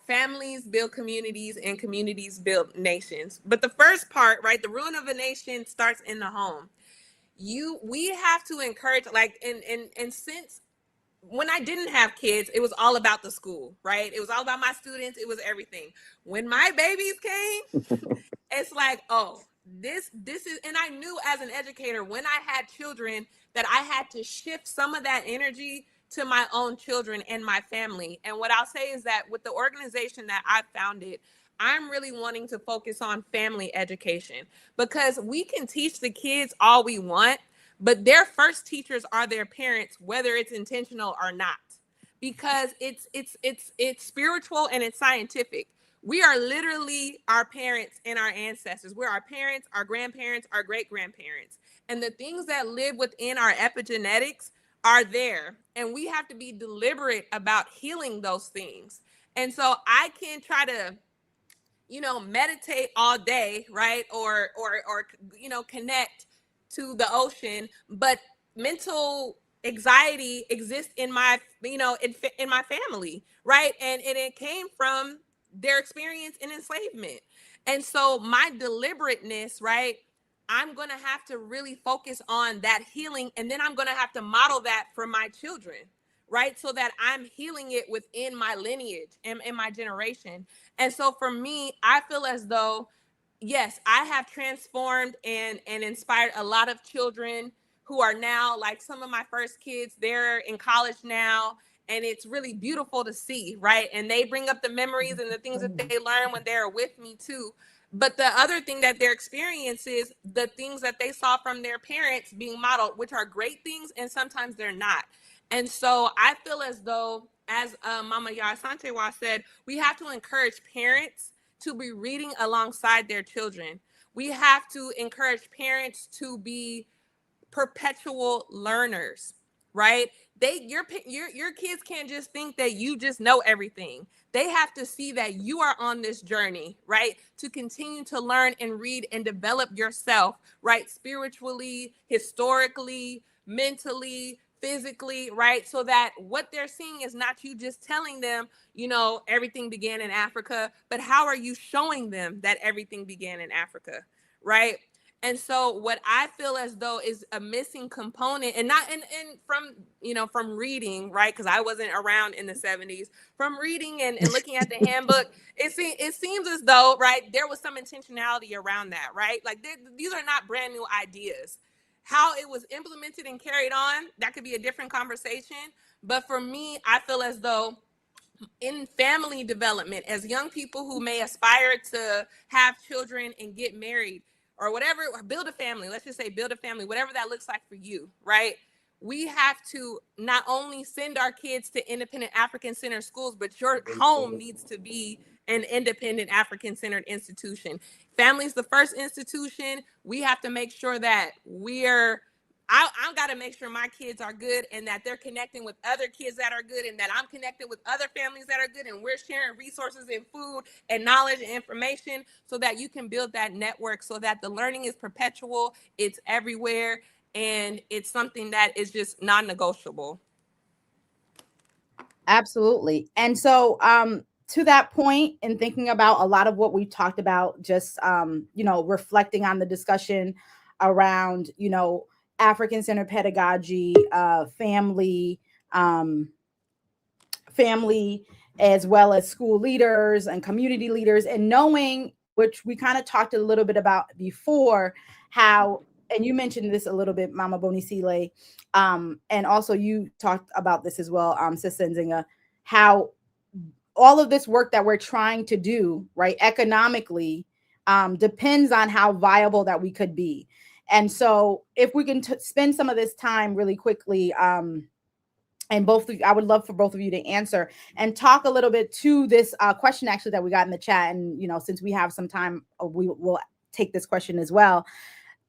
S7: Families build communities and communities build nations. But the first part, right, the ruin of a nation starts in the home. We have to encourage, like, and since when I didn't have kids, it was all about the school, right? It was all about my students. It was everything. When my babies came, it's like, oh, this is, and I knew as an educator when I had children that I had to shift some of that energy to my own children and my family. And what I'll say is that with the organization that I founded, I'm really wanting to focus on family education, because we can teach the kids all we want, but their first teachers are their parents, whether it's intentional or not, because it's spiritual and it's scientific. We are literally our parents and our ancestors. We're our parents, our grandparents, our great-grandparents. And the things that live within our epigenetics are there. And we have to be deliberate about healing those things. And so I can try to, meditate all day, right? Or connect to the ocean, but mental anxiety exists in my, in my family, right? And it came from their experience in enslavement. And so my deliberateness, right, I'm going to have to really focus on that healing, and then I'm going to have to model that for my children, right? So that I'm healing it within my lineage and in my generation. And so for me, I feel as though, yes, I have transformed and inspired a lot of children who are now, like some of my first kids, they're in college now, and it's really beautiful to see, right? And they bring up the memories and the things that they learn when they're with me too. But the other thing that their experience is the things that they saw from their parents being modeled, which are great things, and sometimes they're not. And so I feel as though, as Mama Asantewaa said, we have to encourage parents to be reading alongside their children. We have to encourage parents to be perpetual learners, right? Your kids can't just think that you just know everything. They have to see that you are on this journey, right? To continue to learn and read and develop yourself, right? Spiritually, historically, mentally, physically, right? So that what they're seeing is not you just telling them, everything began in Africa, but how are you showing them that everything began in Africa, right? And so what I feel as though is a missing component, and not and from, you know, from reading, right? Because I wasn't around in the 70s, from reading and looking at the handbook, it seems as though, right, there was some intentionality around that, right? Like these are not brand new ideas. How it was implemented and carried on, that could be a different conversation. But for me, I feel as though in family development, as young people who may aspire to have children and get married or whatever, or build a family, let's just say build a family, whatever that looks like for you, right? We have to not only send our kids to independent African-centered schools, but your home needs to be an independent African-centered institution. Family's the first institution. We have to make sure that I've got to make sure my kids are good and that they're connecting with other kids that are good and that I'm connected with other families that are good and we're sharing resources and food and knowledge and information so that you can build that network so that the learning is perpetual, it's everywhere, and it's something that is just non-negotiable.
S20: Absolutely. And so to that point, in thinking about a lot of what we talked about, just you know, reflecting on the discussion around, you know, African-centered pedagogy, family, as well as school leaders and community leaders, and knowing, which we kind of talked a little bit about before, how, and you mentioned this a little bit, Mama Bonisile, and also you talked about this as well, Sister Nzinga, how all of this work that we're trying to do, right, economically, depends on how viable that we could be. And so if we can spend some of this time really quickly, and both of you, I would love for both of you to answer and talk a little bit to this question actually that we got in the chat. And, you know, since we have some time, we will take this question as well.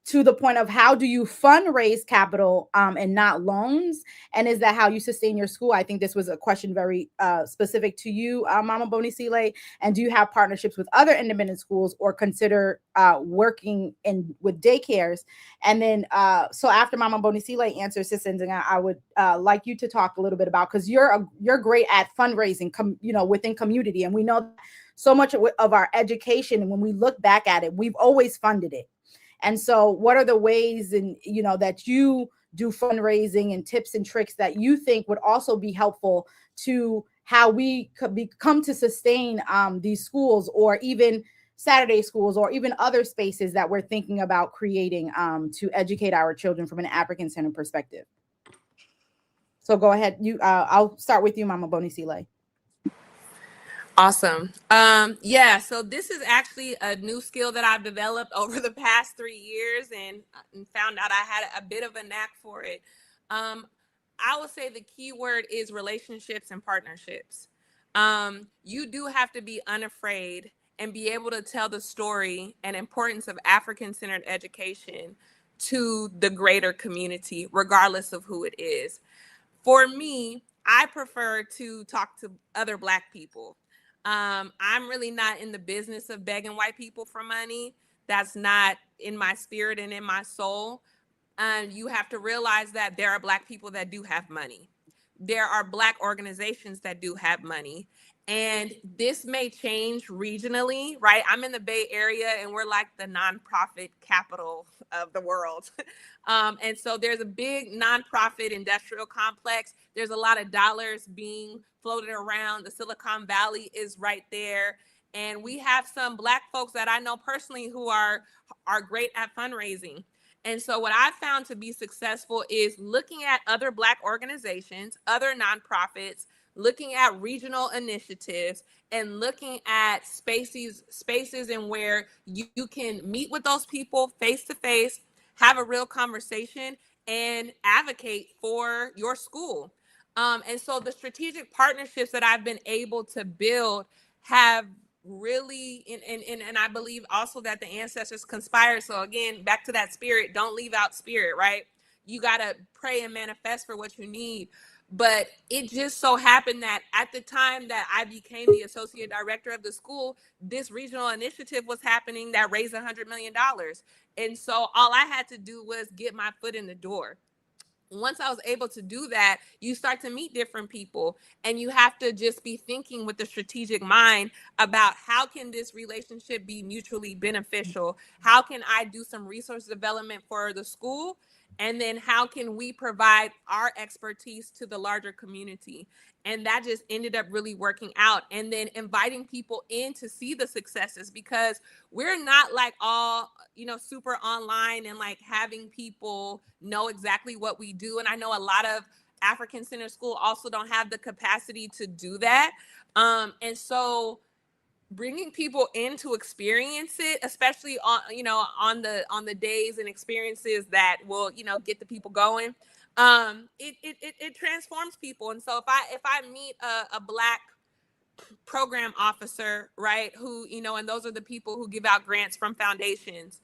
S20: To the point of how do you fundraise capital and not loans? And is that how you sustain your school? I think this was a question very specific to you, Mama Bonisile. And do you have partnerships with other independent schools or consider working with daycares? And then, so after Mama Bonisile answers, Sister Nzinga, I would like you to talk a little bit about, because you're great at fundraising, you know, within community. And we know so much of our education, and when we look back at it, we've always funded it. And so what are the ways, and, you know, that you do fundraising and tips and tricks that you think would also be helpful to how we could come to sustain these schools, or even Saturday schools, or even other spaces that we're thinking about creating to educate our children from an African-centered perspective? So go ahead. I'll start with you, Mama Bonisile.
S7: Awesome. Yeah, so this is actually a new skill that I've developed over the past 3 years and found out I had a bit of a knack for it. I would say the key word is relationships and partnerships. You do have to be unafraid and be able to tell the story and importance of African-centered education to the greater community, regardless of who it is. For me, I prefer to talk to other Black people. I'm really not in the business of begging white people for money. That's not in my spirit and in my soul. You have to realize that there are Black people that do have money. There are Black organizations that do have money. And this may change regionally, right? I'm in the Bay Area and we're like the nonprofit capital of the world. And so there's a big nonprofit industrial complex. There's a lot of dollars being floated around. The Silicon Valley is right there. And we have some Black folks that I know personally who are great at fundraising. And so what I found to be successful is looking at other Black organizations, other nonprofits, looking at regional initiatives, and looking at spaces in where you can meet with those people face to face, have a real conversation, and advocate for your school. And so the strategic partnerships that I've been able to build have really, and I believe also that the ancestors conspired. So again, back to that spirit, don't leave out spirit, right? You got to pray and manifest for what you need. But it just so happened that at the time that I became the associate director of the school, this regional initiative was happening that raised $100 million. And so all I had to do was get my foot in the door. once I was able to do that, you start to meet different people, and you have to just be thinking with a strategic mind about how can this relationship be mutually beneficial? How can I do some resource development for the school? And then how can we provide our expertise to the larger community? And that just ended up really working out. And then inviting people in to see the successes, because we're not like all, super online and like having people know exactly what we do. And I know a lot of African Center School also don't have the capacity to do that. And so bringing people in to experience it, especially on the days and experiences that will get the people going, it transforms people. And so if I meet a Black program officer, right, who and those are the people who give out grants from foundations,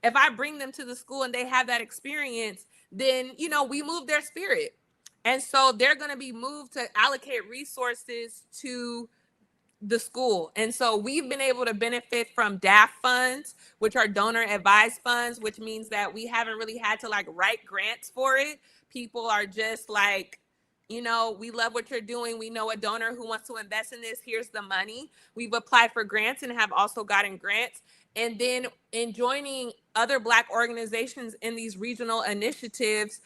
S7: if I bring them to the school and they have that experience, then we move their spirit. And so they're going to be moved to allocate resources to the school. And so we've been able to benefit from DAF funds, which are donor advised funds, which means that we haven't really had to like write grants for it. People are just like, we love what you're doing. We know a donor who wants to invest in this. Here's the money. We've applied for grants and have also gotten grants. And then in joining other Black organizations in these regional initiatives,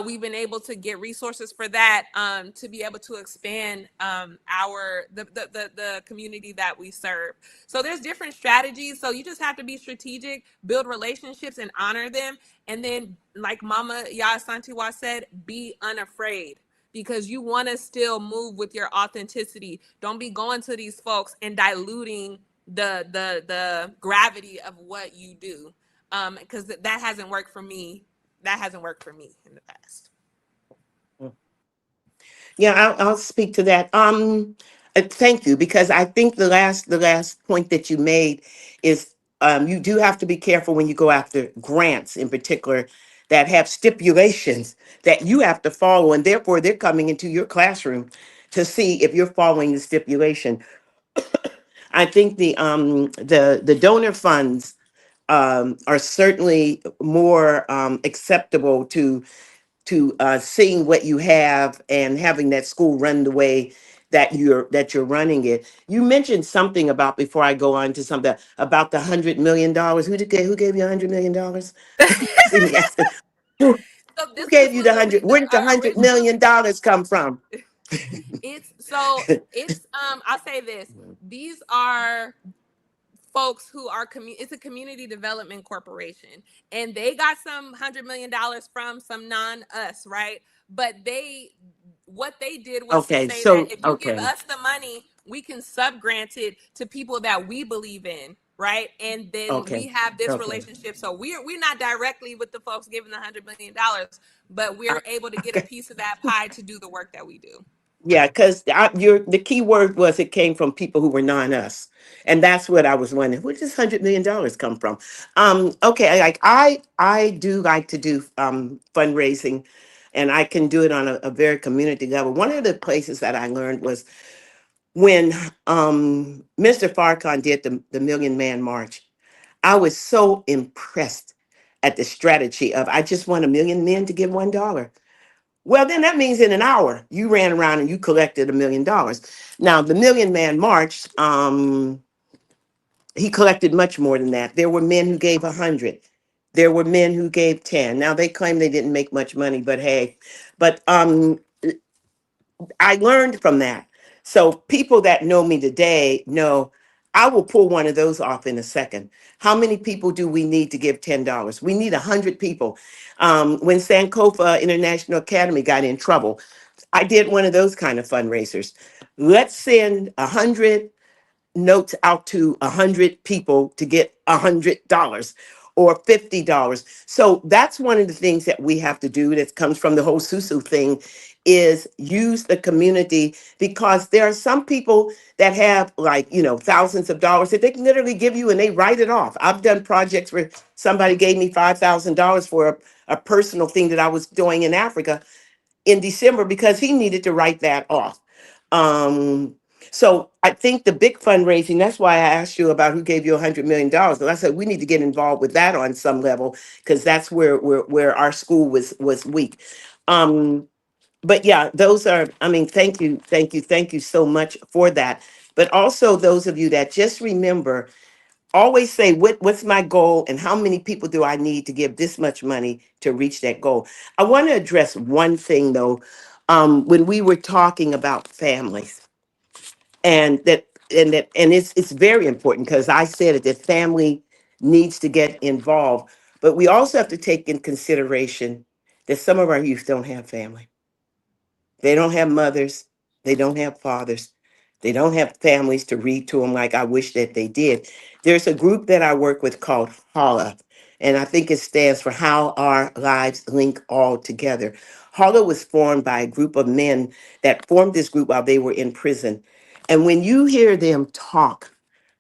S7: we've been able to get resources for that, to be able to expand the community that we serve. So there's different strategies. So you just have to be strategic, build relationships, and honor them. And then, like Mama Asantewaa said, be unafraid, because you want to still move with your authenticity. Don't be going to these folks and diluting the gravity of what you do, because that hasn't worked for me. That hasn't worked for me in the past.
S21: Yeah, I'll speak to that. Thank you, because I think the last point that you made is you do have to be careful when you go after grants, in particular, that have stipulations that you have to follow, and therefore they're coming into your classroom to see if you're following the stipulation. I think the donor funds are certainly more acceptable to seeing what you have and having that school run the way that you're running it. You mentioned something about, before I go on to something about the $100 million. Who gave you $100 million? See me asking, who gave you the hundred? Where did the $100 million come from?
S7: I'll say this. These are folks who are it's a community development corporation, and they got some $100 million from some non-us, right? But what they did was to say that if you give us the money, we can sub-grant it to people that we believe in, right? And then we have this relationship. So we're not directly with the folks giving the $100 million, but we're able to get a piece of that pie to do the work that we do.
S21: Yeah, because the key word was it came from people who were non-us, and that's what I was wondering. Where does $100 million come from? Okay, like I do like to do fundraising, and I can do it on a very community level. One of the places that I learned was when Mr. Farrakhan did the Million Man March. I was so impressed at the strategy of, I just want 1 million men to give $1. Well, then that means in an hour, you ran around and you collected $1 million. Now, the Million Man March, he collected much more than that. There were men who gave 100. There were men who gave 10. Now, they claim they didn't make much money, but hey. But I learned from that. So people that know me today know I will pull one of those off in a second. How many people do we need to give $10? We need 100 people. When Sankofa International Academy got in trouble, I did one of those kind of fundraisers. Let's send 100 notes out to 100 people to get $100 or $50. So that's one of the things that we have to do, that comes from the whole Susu thing, is use the community, because there are some people that have thousands of dollars that they can literally give you and they write it off. I've done projects where somebody gave me $5,000 for a personal thing that I was doing in Africa in December because he needed to write that off. So I think the big fundraising, that's why I asked you about who gave you $100 million. And I said, we need to get involved with that on some level, because that's where our school was weak. But yeah, those are, I mean, thank you so much for that. But also those of you that just remember, always say what's my goal and how many people do I need to give this much money to reach that goal. I want to address one thing though. When we were talking about families, and it's very important because I said it, that family needs to get involved, but we also have to take in consideration that some of our youth don't have family. They don't have mothers. They don't have fathers. They don't have families to read to them like I wish that they did. There's a group that I work with called HALA, and I think it stands for How Our Lives Link All Together. HALA was formed by a group of men that formed this group while they were in prison. And when you hear them talk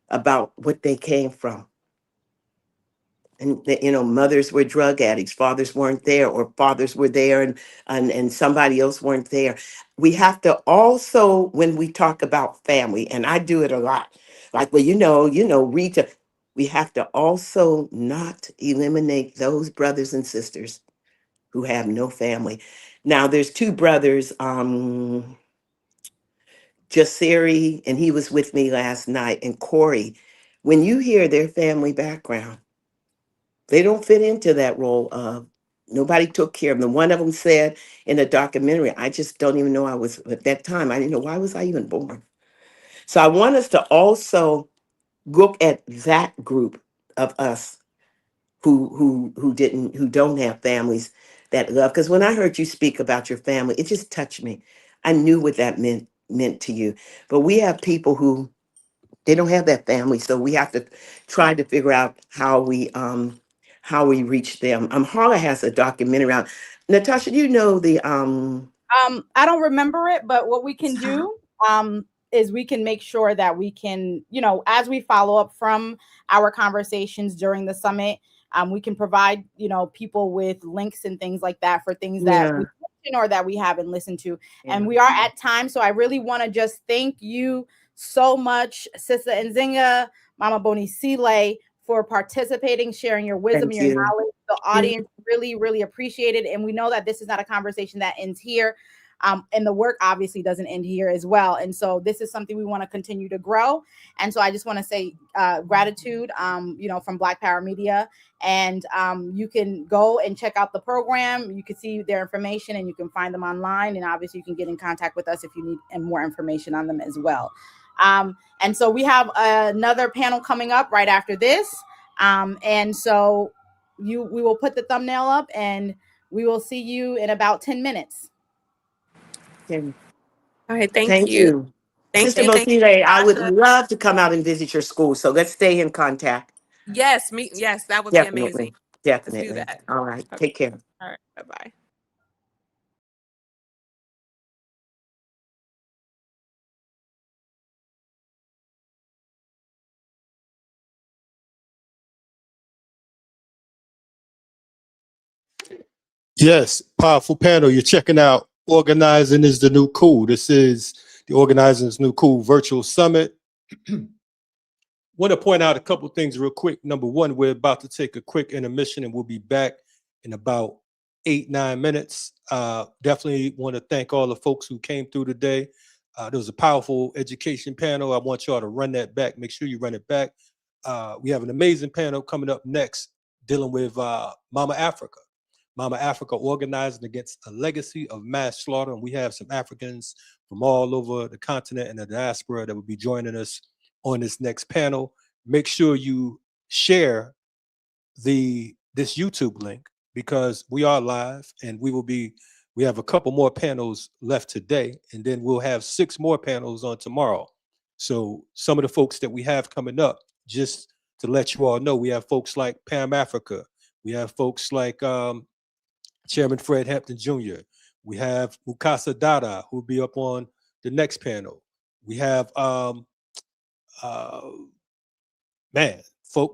S21: about what they came from, and mothers were drug addicts, fathers weren't there, or fathers were there and somebody else weren't there. We have to also, when we talk about family, and I do it a lot, like, well, Rita, we have to also not eliminate those brothers and sisters who have no family. Now there's two brothers, Jasiri, and he was with me last night, and Corey. When you hear their family background, they don't fit into that role of nobody took care of them. One of them said in a documentary, I just don't even know at that time, I didn't know why was I even born. So I want us to also look at that group of us who don't have families that love. Because when I heard you speak about your family, it just touched me. I knew what that meant to you. But we have people who they don't have that family, so we have to try to figure out how we reach them. Harla has a documentary out. Natasha, you know the
S20: I don't remember it, but what we can do is we can make sure that we can, as we follow up from our conversations during the summit, we can provide, people with links and things like that for things that we mentioned or that we haven't listened to.
S21: Yeah.
S20: And we are at time, so I really want to just thank you so much, Sister Nzinga, Mama Bonisile, for participating, sharing your wisdom,
S21: Thank
S20: your
S21: you.
S20: knowledge. The audience really, really appreciate it. And we know that this is not a conversation that ends here. And the work obviously doesn't end here as well. And so this is something we want to continue to grow. And so I just want to say gratitude, from Black Power Media. And you can go and check out the program. You can see their information and you can find them online. And obviously you can get in contact with us if you need more information on them as well. And so we have another panel coming up right after this. And so we will put the thumbnail up and we will see you in about 10 minutes.
S21: Okay.
S7: All right, thank
S21: Thank
S7: you.
S21: you.
S7: Thank
S21: Sister
S7: you. Thank you,
S21: Bonisile, I would
S7: Natasha.
S21: love to come out and visit your school. So let's stay in contact.
S7: Yes, that would be amazing.
S21: Definitely.
S7: Let's do
S21: Definitely.
S7: that.
S21: All right.
S7: Okay.
S21: Take care.
S7: All right, bye-bye.
S3: Yes, powerful panel. You're checking out Organizing is the New Cool. This is the Organizing is New Cool virtual summit. Want to point out a couple things real quick. Number one, we're about to take a quick intermission and we'll be back in about 8-9 minutes. Definitely want to thank all the folks who came through today. There was a powerful education panel. I want y'all to run that back. Make sure you run it back. We have an amazing panel coming up next dealing with Mama Africa. Mama Africa organizing against a legacy of mass slaughter. And we have some Africans from all over the continent and the diaspora that will be joining us on this next panel. Make sure you share this YouTube link because we are live and we have a couple more panels left today, and then we'll have 6 more panels on tomorrow. So some of the folks that we have coming up, just to let you all know, we have folks like Pam Africa. We have folks like Chairman Fred Hampton Jr. We have Mukasa Dada, who'll be up on the next panel. We have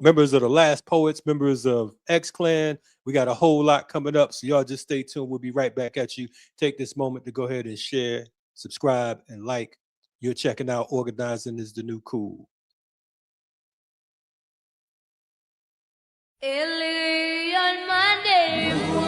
S3: members of the Last Poets, members of X Clan. We got a whole lot coming up, so y'all just stay tuned. We'll be right back at you. Take this moment to go ahead and share, subscribe, and like. You're checking out Organizing is the New Cool.
S15: Early on Monday morning,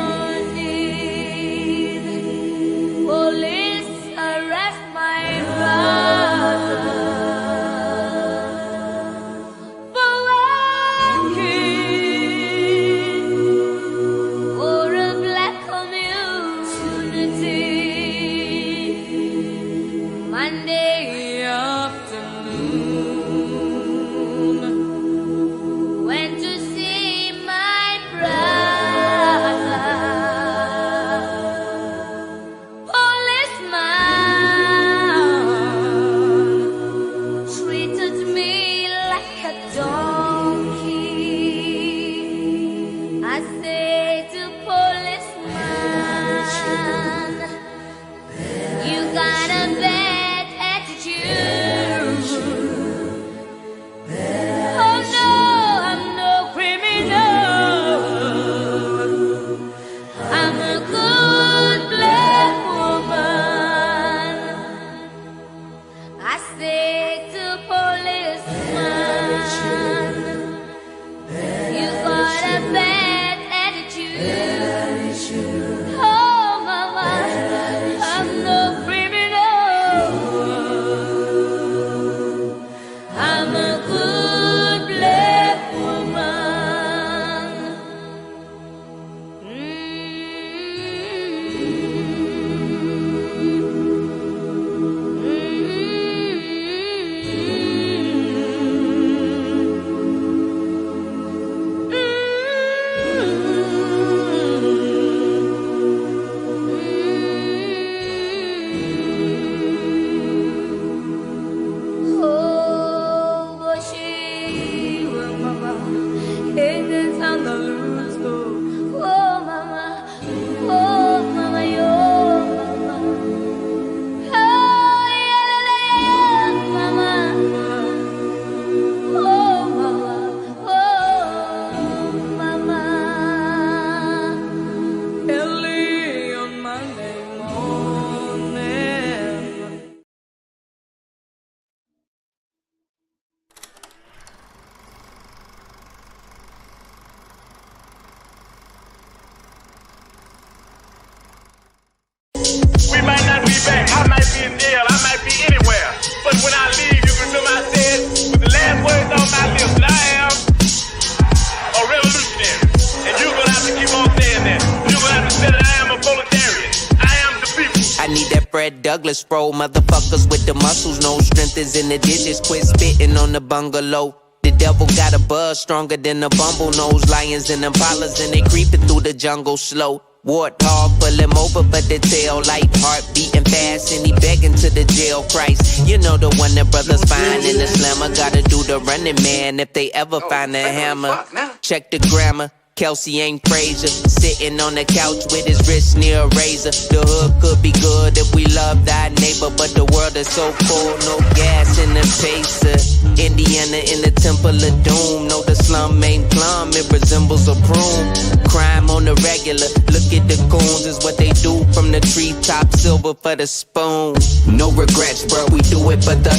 S4: need that Fred Douglas roll. Motherfuckers with the muscles, no strength is in the digits. Quit spitting on the bungalow. The devil got a buzz stronger than a bumble nose. Lions and impalas and they creeping through the jungle slow. Warthog, pull him over but the tail light. Heart beating fast and he begging to the jail Christ. You know the one that brothers find in the slammer. Gotta do the running man if they ever find a hammer. Check the grammar. Kelsey ain't Frazier, sitting on the couch with his wrist near a razor. The hood could be good if we love thy neighbor, but the world is so cold, no gas in the pacer. Indiana in the temple of doom, no the slum ain't plum, it resembles a broom. Crime on the regular, look at the goons, is what they do from the treetop, silver for the spoon. No regrets, bro, we do it for the.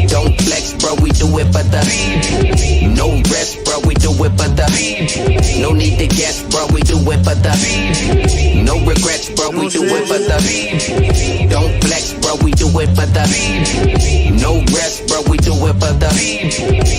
S4: Don't flex, bro, we do it for the. No rest, bro, we do it for the. No need to guess, bro, we do it for the. No regrets, bro, we do it for the. Don't flex, bro, we do it for the. No rest, bro, we do it for the.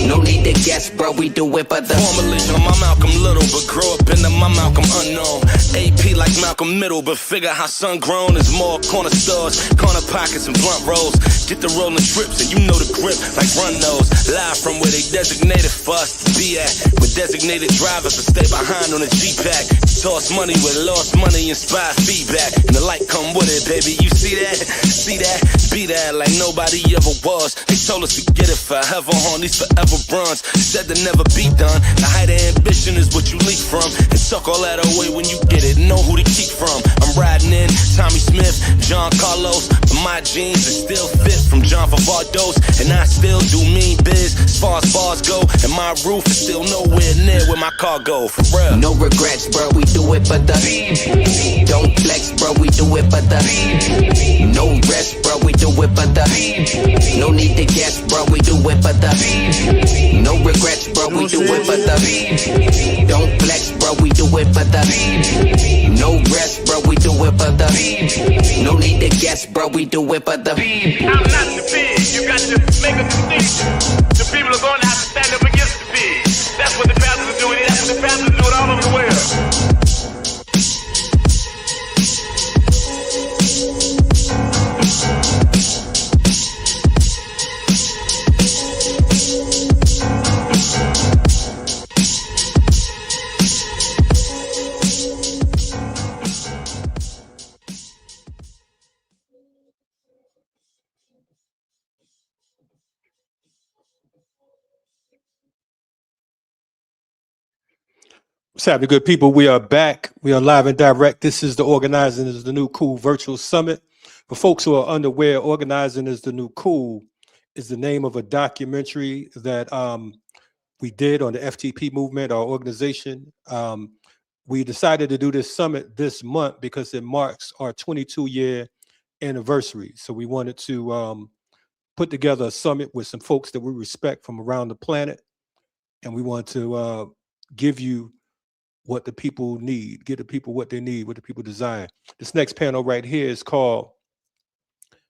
S4: No need to guess, bro, we do it for the.
S22: Formerly my Malcolm Little, but grow up into my Malcolm unknown. AP like Malcolm Middle, but figure how sun grown is more corner stores, corner pockets and blunt rolls. Get the rolling trips and you know the grip like run those. Live from where they designated for us to be at, with designated drivers to stay behind on the G-Pack. Toss money with lost money, inspire feedback, and the light come with it, baby. You see that? See that? Be that like nobody ever was. They told us to get it forever on these forever bronze. Said to never be done. The height of ambition is what you leak from, and suck all that away when you get it. Know who to keep from. I'm riding in Tommy Smith, John Carlos, but my jeans are still fit from John Favardos, and I still do mean biz as far as bars go, and my roof is still nowhere near where my car go. For real.
S4: No regrets, bro, we do it for the. Don't flex, bro, we do it for the. No rest, bro, we do it for the. No need to guess, bro, we do it for the. No regrets, bro, we do it for the. Don't flex, bro, we do it for the. No rest, bro, we do it for the. No need to guess, bro, we do it for the.
S11: I'm not the pig, you got to make a distinction. The people are going to have to stand up against the pig. That's what the pastors are doing, that's what the pastors do it all over the world.
S3: What's happening, good people? We are back. We are live and direct. This is the Organizing is the New Cool Virtual Summit. For folks who are unaware, Organizing is the New Cool is the name of a documentary that we did on the FTP movement, our organization. We decided to do this summit this month because it marks our 22-year anniversary. So we wanted to put together a summit with some folks that we respect from around the planet. And we want to give you what the people need, give the people what they need, what the people desire. This next panel right here is called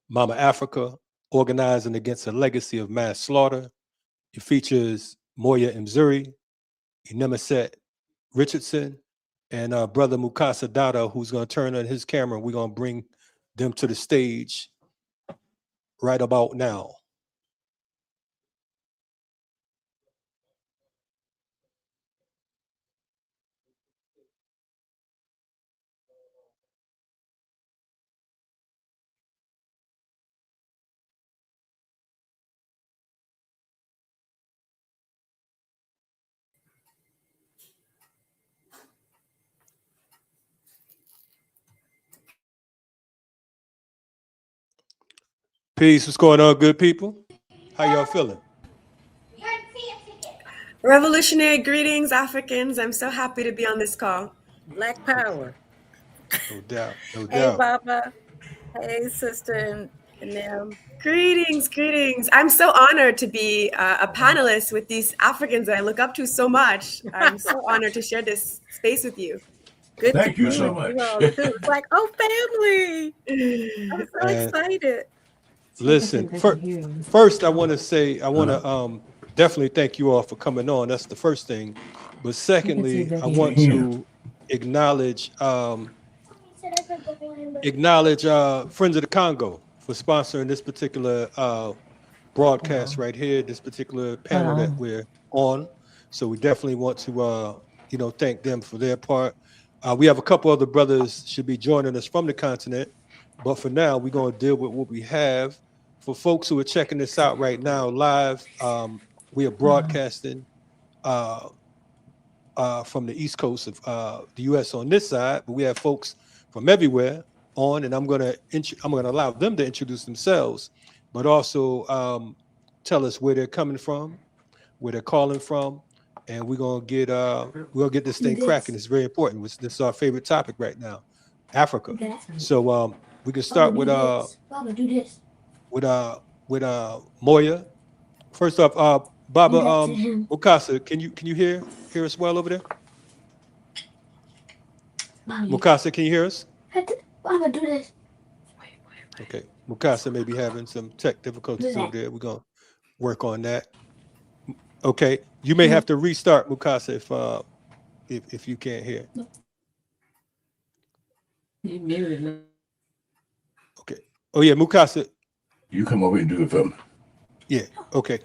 S3: Mama Africa, Organizing Against a Legacy of Mass Slaughter. It features Moya Mzuri, Inemesit, Richardson, and brother Mukasa Dada, who's gonna turn on his camera. We're gonna bring them to the stage right about now. Peace, what's going on, good people? How y'all feeling?
S23: Revolutionary greetings, Africans. I'm so happy to be on this call.
S24: Black power.
S3: No doubt, no
S24: Hey,
S3: doubt.
S24: Baba. Hey, sister and them.
S23: Greetings, greetings. I'm so honored to be a panelist with these Africans that I look up to so much. I'm so honored to share this space with you.
S24: Good
S22: Thank
S24: to
S22: you
S24: be
S22: so
S24: with
S22: much.
S24: all, too. It's like, oh, family. I'm so
S3: And
S24: excited.
S3: listen, first I want to say, I want to definitely thank you all for coming on. That's the first thing. But secondly, I want to acknowledge acknowledge Friends of the Congo for sponsoring this particular broadcast right here, this particular panel that we're on. So we definitely want to, thank them for their part. We have a couple other brothers should be joining us from the continent, but for now, we're going to deal with what we have. For folks who are checking this out right now live, we are broadcasting from the East Coast of the U.S. on this side, but we have folks from everywhere on, and I'm gonna allow them to introduce themselves, but also tell us where they're coming from, where they're calling from, and we're gonna get this thing cracking. It's very important. This is our favorite topic right now, Africa. So we can start with Moya. First off, Baba Mukasa, can you hear us well over there? Mukasa, can you hear us?
S5: Baba, do this.
S3: Okay, Mukasa may be having some tech difficulties over there. We're gonna work on that. Okay, you may have to restart, Mukasa, if you can't hear. Okay. Oh yeah, Mukasa.
S5: You come over and do it for me.
S3: Yeah. Okay.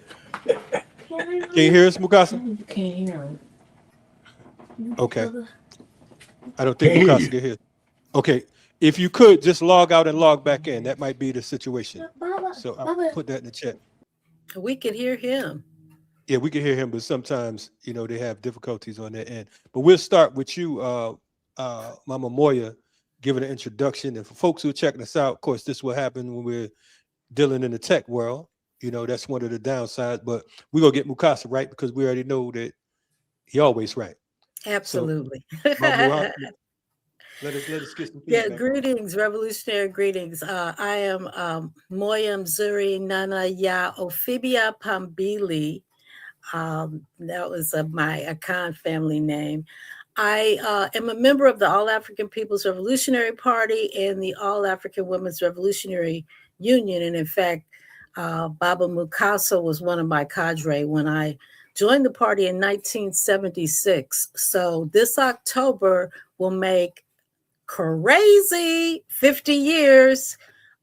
S3: Can you hear us, Mukasa?
S5: Can't hear him.
S3: Okay. I don't think Mukasa can hear. Okay. If you could just log out and log back in, that might be the situation. So I'll put that in the chat.
S24: We can hear him.
S3: Yeah, we can hear him, but sometimes, they have difficulties on their end. But we'll start with you, Mama Moya, giving an introduction. And for folks who are checking us out, of course, this will happen when we're dealing in the tech world. That's one of the downsides. But we're going to get Mukasa right because we already know that he always right.
S24: Absolutely.
S3: So, Mama, let us get some feedback.
S24: Yeah, greetings, revolutionary greetings. I am Moya Mzuri Nana Ya Ophibia Pambili. That was my Akan family name. I am a member of the All African People's Revolutionary Party and the All African Women's Revolutionary Union. And in fact, Baba Mukasa was one of my cadre when I joined the party in 1976. So this October will make crazy 50 years.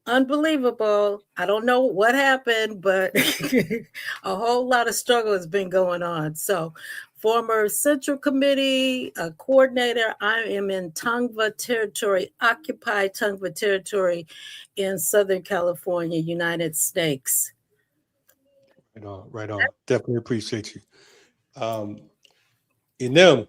S24: Unbelievable. I don't know what happened, but a whole lot of struggle has been going on. So former Central Committee coordinator, I am in Tongva Territory, occupied Tongva Territory in Southern California, United States.
S3: Right on. Definitely appreciate you. Inem,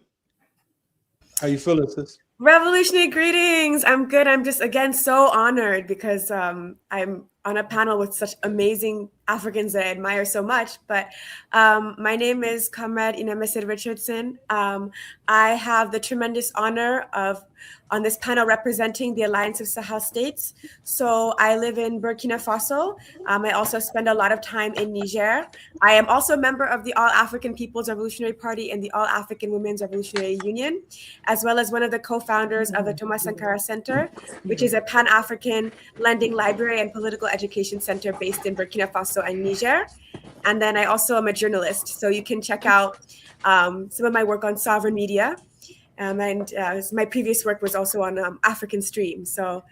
S3: how you feeling, sis?
S23: Revolutionary greetings. I'm good. I'm just, again, so honored because I'm on a panel with such amazing Africans that I admire so much. But my name is Comrade Inemesit Richardson. I have the tremendous honor of on this panel representing the Alliance of Sahel States. So I live in Burkina Faso. I also spend a lot of time in Niger. I am also a member of the All African People's Revolutionary Party and the All African Women's Revolutionary Union, as well as one of the co-founders of the Thomas Sankara Center, which is a Pan-African lending library and political education center based in Burkina Faso and Niger. And then I also am a journalist. So you can check out some of my work on Sovereign Media. And my previous work was also on African Stream. So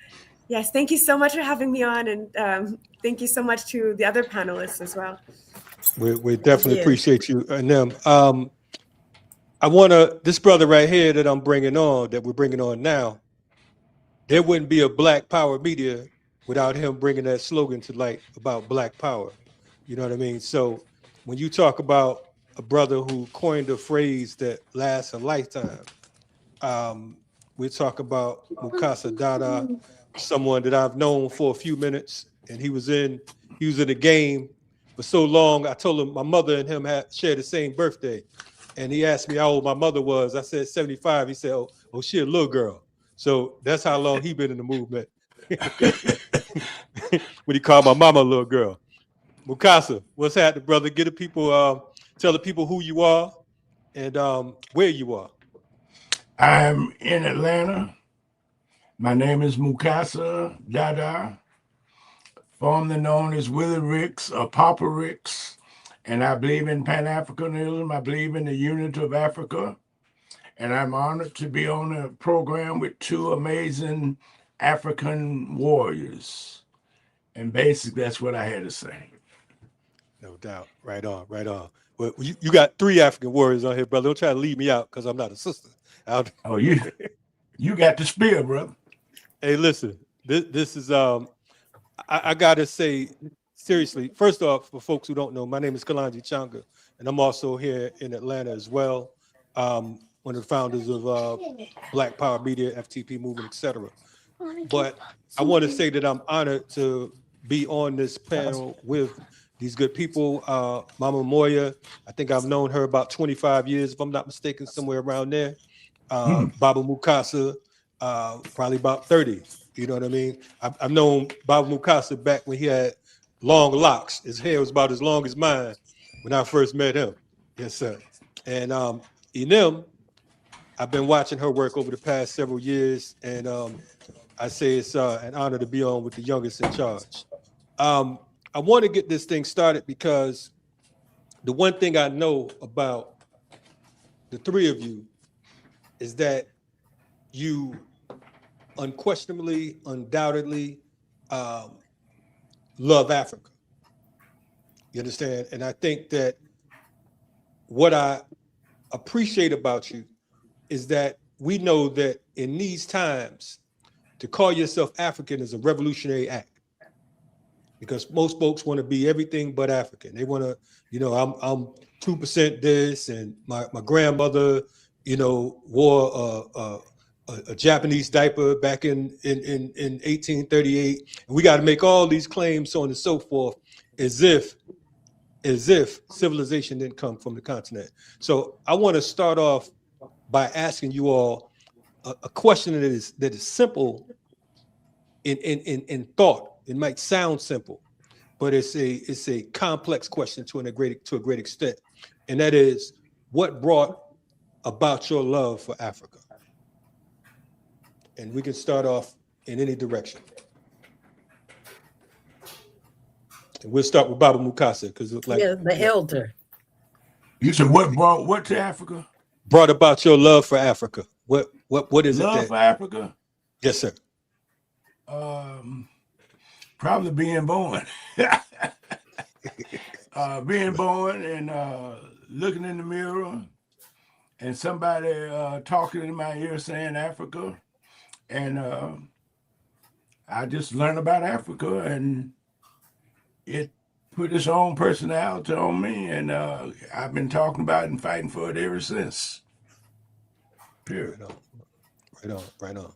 S23: yes, thank you so much for having me on. And thank you so much to the other panelists as well.
S3: We definitely appreciate you and them. This brother right here that we're bringing on now, there wouldn't be a Black Power Media without him bringing that slogan to light about Black Power. You know what I mean? So when you talk about a brother who coined a phrase that lasts a lifetime, we're talking about Mukasa Dada, someone that I've known for a few minutes, and he was in the game for so long. I told him my mother and him shared the same birthday, and he asked me how old my mother was. I said 75. He said, "Oh, she a little girl." So that's how long he been in the movement. When he called my mama a little girl. Mukasa, what's happening, brother? Tell the people who you are and where you are.
S5: I'm in Atlanta. My name is Mukasa Dada, formerly known as Willie Ricks or Papa Ricks, and I believe in Pan-Africanism. I believe in the unity of Africa, and I'm honored to be on a program with two amazing African warriors. And basically, that's what I had to say.
S3: No doubt. Right on, right on. Well, you got 3 African warriors on here, brother. Don't try to leave me out because I'm not a sister.
S5: Oh, you got the spear, brother.
S3: Hey, listen, this is I gotta say seriously. First off, for folks who don't know, my name is Kalonji Changa, and I'm also here in Atlanta as well. One of the founders of Black Power Media, FTP movement, etc. But I want to say that I'm honored to be on this panel with these good people. Mama Moya, I think I've known her about 25 years, if I'm not mistaken, somewhere around there. Baba Mukasa, probably about 30. You know what I mean? I've known Baba Mukasa back when he had long locks. His hair was about as long as mine when I first met him. Yes, sir. And Inem, I've been watching her work over the past several years, and I say it's an honor to be on with the youngest in charge. I want to get this thing started because the one thing I know about the 3 of you is that you unquestionably, undoubtedly love Africa. You understand? And I think that what I appreciate about you is that we know that in these times, to call yourself African is a revolutionary act. Because most folks want to be everything but African. They want to, you know, I'm 2% this, and my grandmother, you know, wore a Japanese diaper back in 1838, and we got to make all these claims, so on and so forth, as if civilization didn't come from the continent. So I want to start off by asking you all a question that is simple in thought. It might sound simple, but it's a complex question to a great extent, and that is, what brought about your love for Africa? And we can start off in any direction. And we'll start with Baba Mukasa because
S24: the elder.
S5: You said what brought what to Africa?
S3: Brought about your love for Africa. What is
S5: love
S3: it? Love
S5: for Africa?
S3: Yes, sir.
S5: Probably being born. Being born and looking in the mirror and somebody talking in my ear saying Africa. And I just learned about Africa, and it put its own personality on me, and I've been talking about it and fighting for it ever since. Period.
S3: Right on.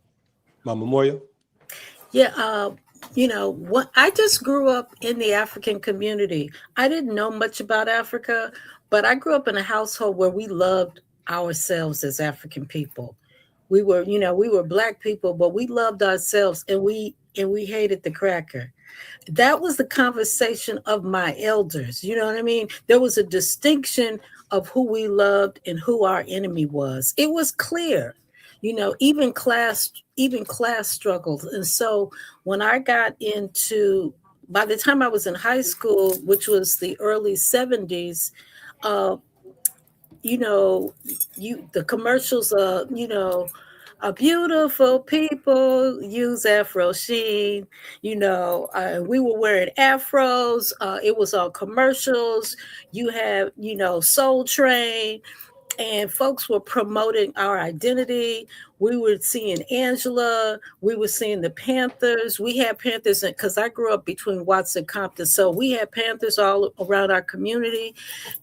S3: Mama Moya?
S24: Yeah, you know, what I just grew up in the African community. I didn't know much about Africa, but I grew up in a household where we loved ourselves as African people. We were Black people, but we loved ourselves, and we hated the cracker. That was the conversation of my elders. You know what I mean? There was a distinction of who we loved and who our enemy was. It was clear, you know, even class struggles. And so when I got into, by the time I was in high school, which was the early 70s, you know, the commercials, you know, a beautiful people use Afro sheen, you know, we were wearing afros. It was on commercials. You have, you know, Soul Train, and folks were promoting our identity. We were seeing Angela. We were seeing the Panthers. We had Panthers because I grew up between Watts and Compton. So we had Panthers all around our community.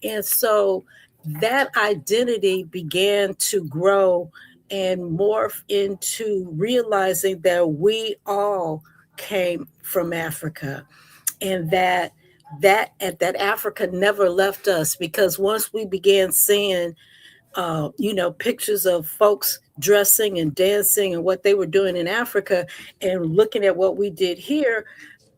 S24: And so that identity began to grow and morph into realizing that we all came from Africa, and that Africa never left us, because once we began seeing you know, pictures of folks dressing and dancing and what they were doing in Africa and looking at what we did here,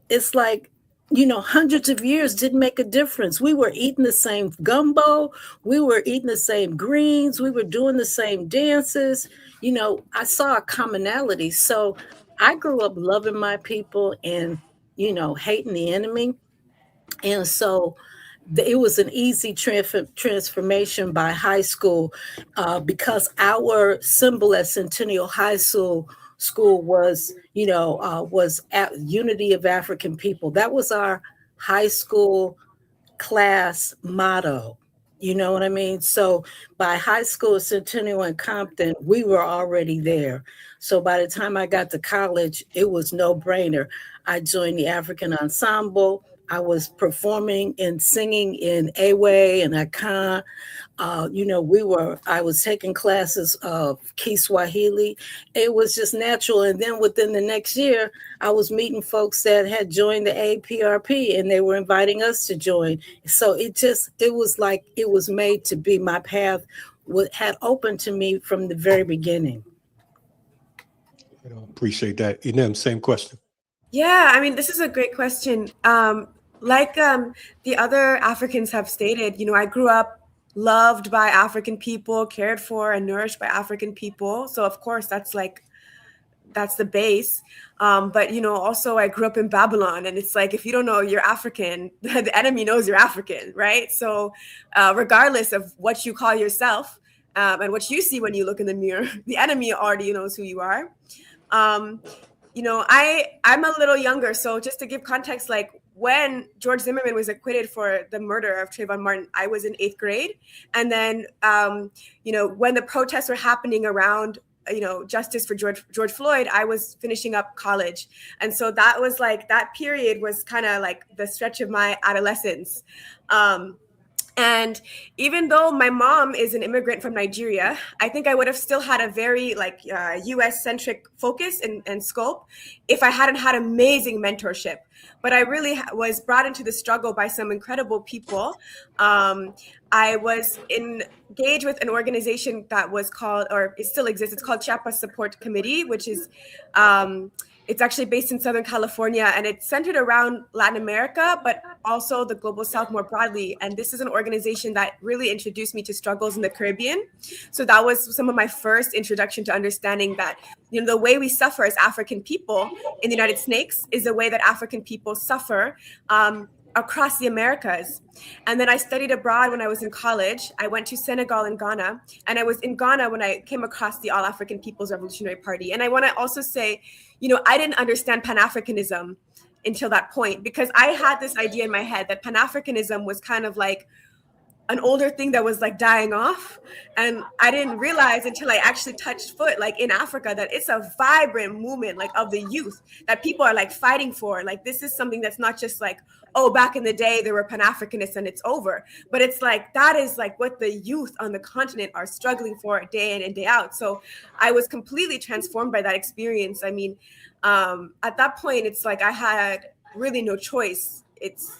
S24: it's like, you know, hundreds of years didn't make a difference. We were eating the same gumbo. We were eating the same greens. We were doing the same dances. You know, I saw a commonality. So I grew up loving my people and, you know, hating the enemy. And so it was an easy transformation by high school, because our symbol at Centennial High School school was, was at Unity of African People. That was our high school class motto. You know what I mean? So by high school at Centennial and Compton, we were already there. So by the time I got to college, it was no brainer. I joined the African Ensemble. I was performing and singing in Ewe and Akan. I was taking classes of Kiswahili. It was just natural. And then within the next year, I was meeting folks that had joined the APRP and they were inviting us to join. So it was like it was made to be. My path had opened to me from the very beginning.
S3: Appreciate that. Inem, same question.
S23: Yeah, I mean, this is a great question. Like the other Africans have stated, I grew up loved by African people, cared for and nourished by African people. So of course, that's the base. But, also I grew up in Babylon, and it's like, if you don't know you're African, the enemy knows you're African, right? So regardless of what you call yourself and what you see when you look in the mirror, the enemy already knows who you are. I'm a little younger. So just to give context, like when George Zimmerman was acquitted for the murder of Trayvon Martin, I was in 8th grade. And then, when the protests were happening around, justice for George Floyd, I was finishing up college. And so that was like, that period was kind of like the stretch of my adolescence. And even though my mom is an immigrant from Nigeria, I think I would have still had a very US-centric focus and scope if I hadn't had amazing mentorship. But I really was brought into the struggle by some incredible people. I was engaged with an organization that was called, or it still exists, it's called Chiapas Support Committee, which is it's actually based in Southern California, and it's centered around Latin America, but also the Global South more broadly. And this is an organization that really introduced me to struggles in the Caribbean. So that was some of my first introduction to understanding that, the way we suffer as African people in the United States is the way that African people suffer across the Americas. And then I studied abroad when I was in college. I went to Senegal and Ghana, and I was in Ghana when I came across the All African People's Revolutionary Party. And I want to also say, I didn't understand Pan-Africanism until that point, because I had this idea in my head that Pan-Africanism was kind of like an older thing that was like dying off. And I didn't realize until I actually touched foot in Africa that it's a vibrant movement of the youth that people are fighting for. This is something that's not just back in the day there were Pan-Africanists and it's over, but it's that is what the youth on the continent are struggling for day in and day out. So I was completely transformed by that experience. I mean, at that point, it's I had really no choice. It's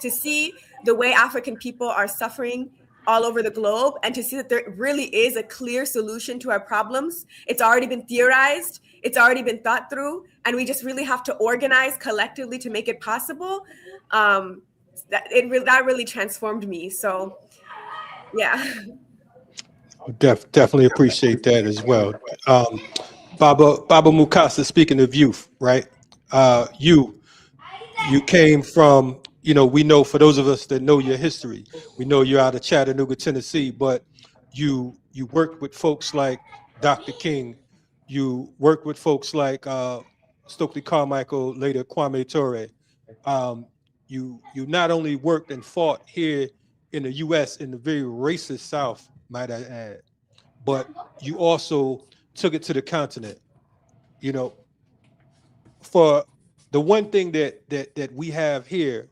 S23: to see the way African people are suffering all over the globe, and to see that there really is a clear solution to our problems. It's already been theorized, it's already been thought through, and we just really have to organize collectively to make it possible. That really transformed me. So, yeah.
S3: Definitely appreciate that as well. Baba Mukasa, speaking of youth, right? You came from, we know, for those of us that know your history, we know you're out of Chattanooga, Tennessee, but you worked with folks like Dr. King, you worked with folks like Stokely Carmichael, later Kwame Ture. You not only worked and fought here in the U.S. in the very racist South, might I add, but you also took it to the continent. For the one thing that we have here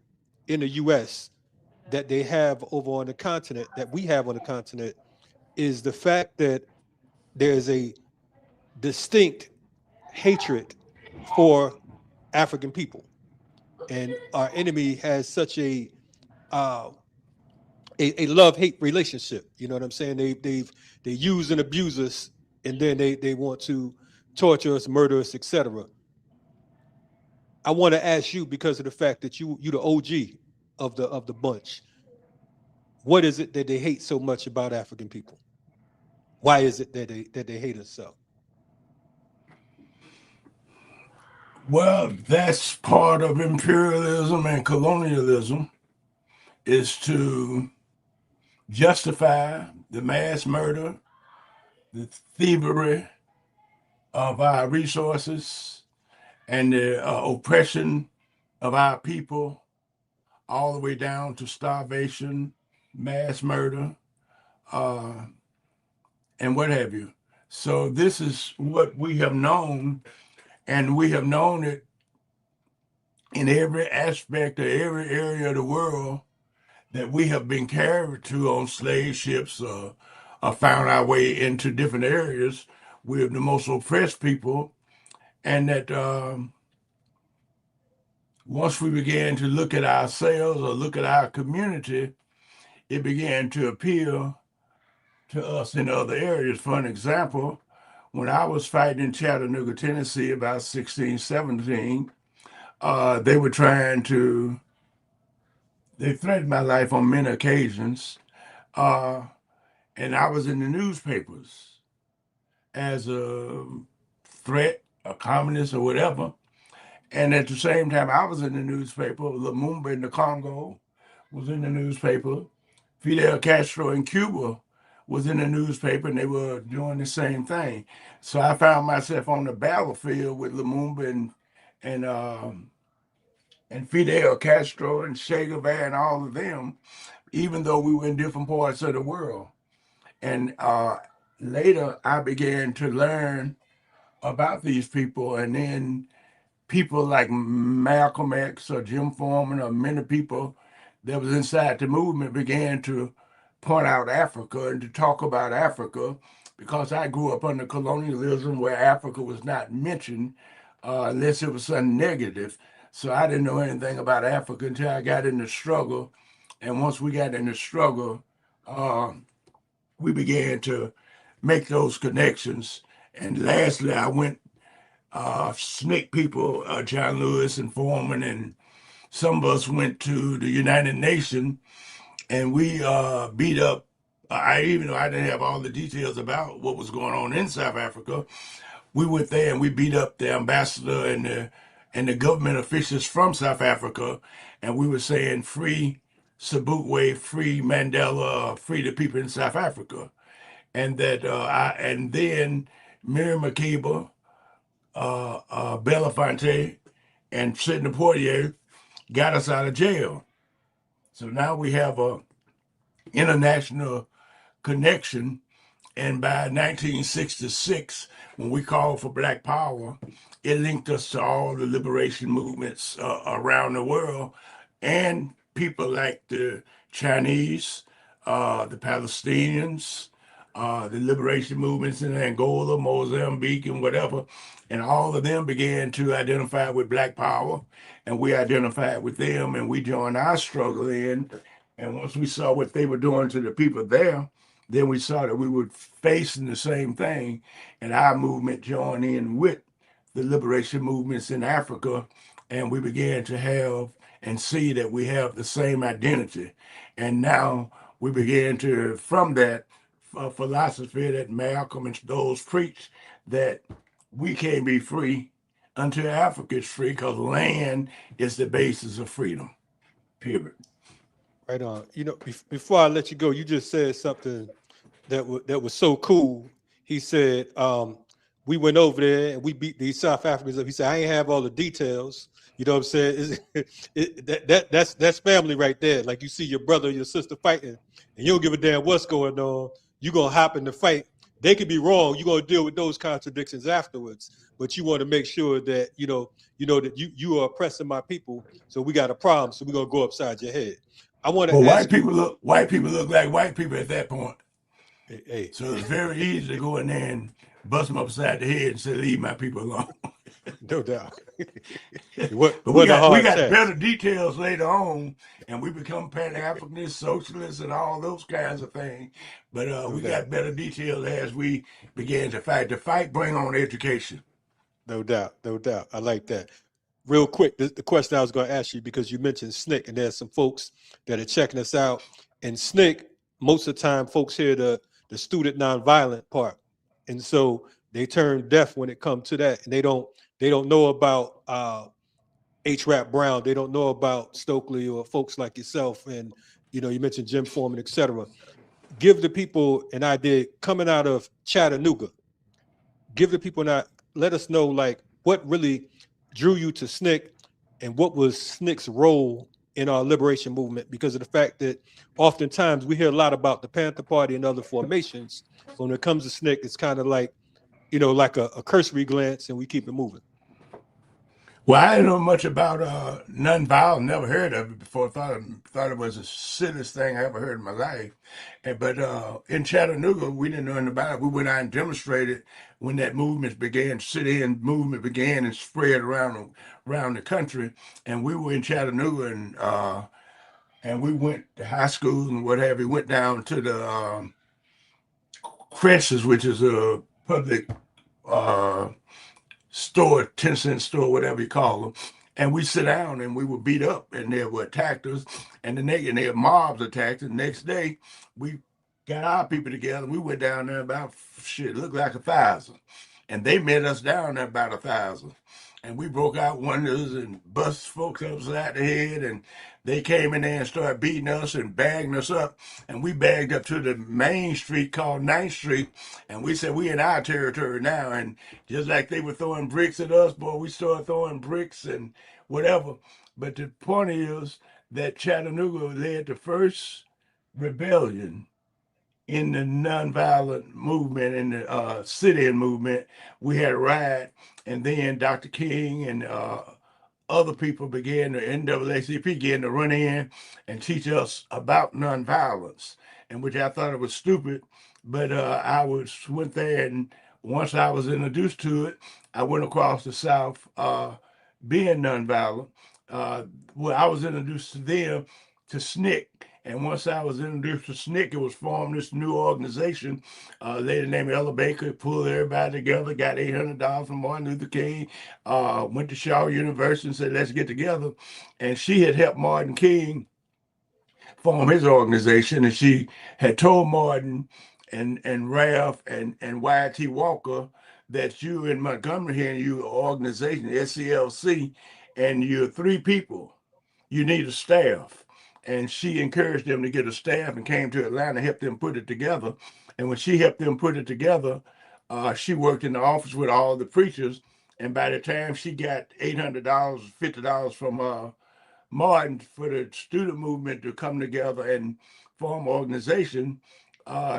S3: in the U.S. that they have over on the continent, that we have on the continent, is the fact that there's a distinct hatred for African people, and our enemy has such a love-hate relationship. You know what I'm saying? They use and abuse us, and then they want to torture us, murder us, etc. I want to ask you, because of the fact that you the OG of the bunch, what is it that they hate so much about African people? Why is it that they hate us so?
S5: Well, that's part of imperialism and colonialism, is to justify the mass murder, the thievery, of our resources and the oppression of our people, all the way down to starvation, mass murder, and what have you. So this is what we have known, and we have known it in every aspect of every area of the world that we have been carried to on slave ships or found our way into different areas. We're the most oppressed people, and that once we began to look at ourselves or look at our community, it began to appeal to us in other areas. For an example, when I was fighting in Chattanooga, Tennessee, about 16, 17, they were they threatened my life on many occasions. And I was in the newspapers as a threat, a communist or whatever. And at the same time, I was in the newspaper. Lumumba in the Congo was in the newspaper. Fidel Castro in Cuba was in the newspaper, and they were doing the same thing. So I found myself on the battlefield with Lumumba and Fidel Castro and Che Guevara and all of them, even though we were in different parts of the world. And later, I began to learn about these people, and then people like Malcolm X or Jim Foreman or many people that was inside the movement began to point out Africa and to talk about Africa, because I grew up under colonialism where Africa was not mentioned unless it was something negative. So I didn't know anything about Africa until I got in the struggle. And once we got in the struggle, we began to make those connections. And lastly, I went SNCC people, John Lewis and Foreman, and some of us went to the United Nations, and we beat up, even though I didn't have all the details about what was going on in South Africa, we went there and we beat up the ambassador and the government officials from South Africa, and we were saying free Subutwe, free Mandela, free the people in South Africa. And that and then Miriam Makeba, Belafonte, and Sidney Poitier got us out of jail. So now we have a international connection. And by 1966, when we called for Black Power, it linked us to all the liberation movements around the world, and people like the Chinese, the Palestinians, the liberation movements in Angola, Mozambique, and whatever. And all of them began to identify with Black Power, and we identified with them, and we joined our struggle in. And once we saw what they were doing to the people there, then we saw that we were facing the same thing, and our movement joined in with the liberation movements in Africa, and we began to have and see that we have the same identity. And now we began to, from that philosophy that Malcolm and those preach, that we can't be free until Africa is free, because land is the basis of freedom, period.
S3: Right on. You know, before I let you go, you just said something that was so cool. He said, we went over there and we beat these South Africans up. He said, I ain't have all the details. You know what I'm saying? That's family right there. Like, you see your brother or your sister fighting, and you don't give a damn what's going on. You're going to hop in the fight. They could be wrong. You're going to deal with those contradictions afterwards. But you want to make sure that, you know that you are oppressing my people. So we got a problem. So we're going to go upside your head. I want to
S5: ask white people look like white people at that point.
S3: Hey.
S5: So it's very easy to go in there and bust them upside the head and say, leave my people alone.
S3: No doubt.
S5: But we got better details later on, and we become Pan-Africanists, socialists, and all those kinds of things. But we got better details as we began to fight. The fight bring on education.
S3: No doubt. I like that. Real quick, the question I was going to ask you, because you mentioned SNCC, and there's some folks that are checking us out. And SNCC, most of the time, folks hear the student nonviolent part, and so they turn deaf when it comes to that, and they don't know about H. Rap Brown. They don't know about Stokely or folks like yourself, and you mentioned Jim Foreman, etc. Give the people an idea coming out of Chattanooga. Give the people let us know like what really drew you to SNCC and what was SNCC's role in our liberation movement, because of the fact that oftentimes we hear a lot about the Panther Party and other formations, but when it comes to SNCC, it's kind of like, you know, like a cursory glance, and we keep it moving.
S5: Well, I didn't know much about nonviolent. Never heard of it before. Thought it was the silliest thing I ever heard in my life. But in Chattanooga, we didn't know anything about it. We went out and demonstrated when that movement began. Sit-in movement began and spread around the country. And we were in Chattanooga, and we went to high school and what have you. Went down to the Cresses, which is a public store, 10-cent store, whatever you call them. And we sit down and we were beat up and they were attacked us, and their mobs attacked us. The next day, we got our people together. We went down there about, looked like 1,000. And they met us down there about 1,000. And we broke out windows and bust folks upside the head, and they came in there and started beating us and bagging us up. And we bagged up to the main street called 9th Street, and we said, we in our territory now. And just like they were throwing bricks at us, boy, we started throwing bricks and whatever. But the point is that Chattanooga led the first rebellion in the nonviolent movement, in the sit-in movement. We had a riot, and then Dr. King and other people began, the NAACP began to run in and teach us about nonviolence, and which I thought it was stupid, but went there, and once I was introduced to it, I went across the South being nonviolent. Well, I was introduced to them, to SNCC. And once I was introduced to SNCC, it was formed this new organization. A lady named Ella Baker pulled everybody together, got $800 from Martin Luther King, went to Shaw University and said, let's get together. And she had helped Martin King form his organization. And she had told Martin and Ralph and Y.T. Walker that you in Montgomery here, and you organization, SCLC, and you're 3 people. You need a staff. And she encouraged them to get a staff and came to Atlanta, helped them put it together. And when she helped them put it together, she worked in the office with all the preachers. And by the time she got $800, $50 from Martin for the student movement to come together and form an organization,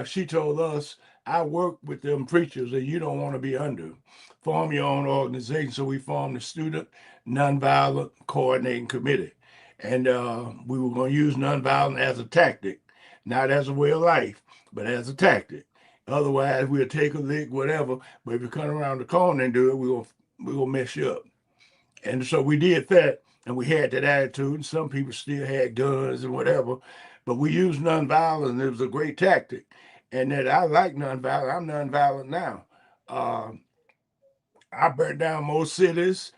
S5: she told us, I work with them preachers and you don't want to be under. Form your own organization. So we formed the Student Nonviolent Coordinating Committee. And we were going to use nonviolence as a tactic, not as a way of life, but as a tactic. Otherwise, we'll take a lick, whatever. But if you come around the corner and do it, we're gonna mess you up. And so we did that, and we had that attitude. And some people still had guns and whatever, but we used nonviolence, and it was a great tactic. And that I like nonviolent. I'm nonviolent now. I burnt down more cities,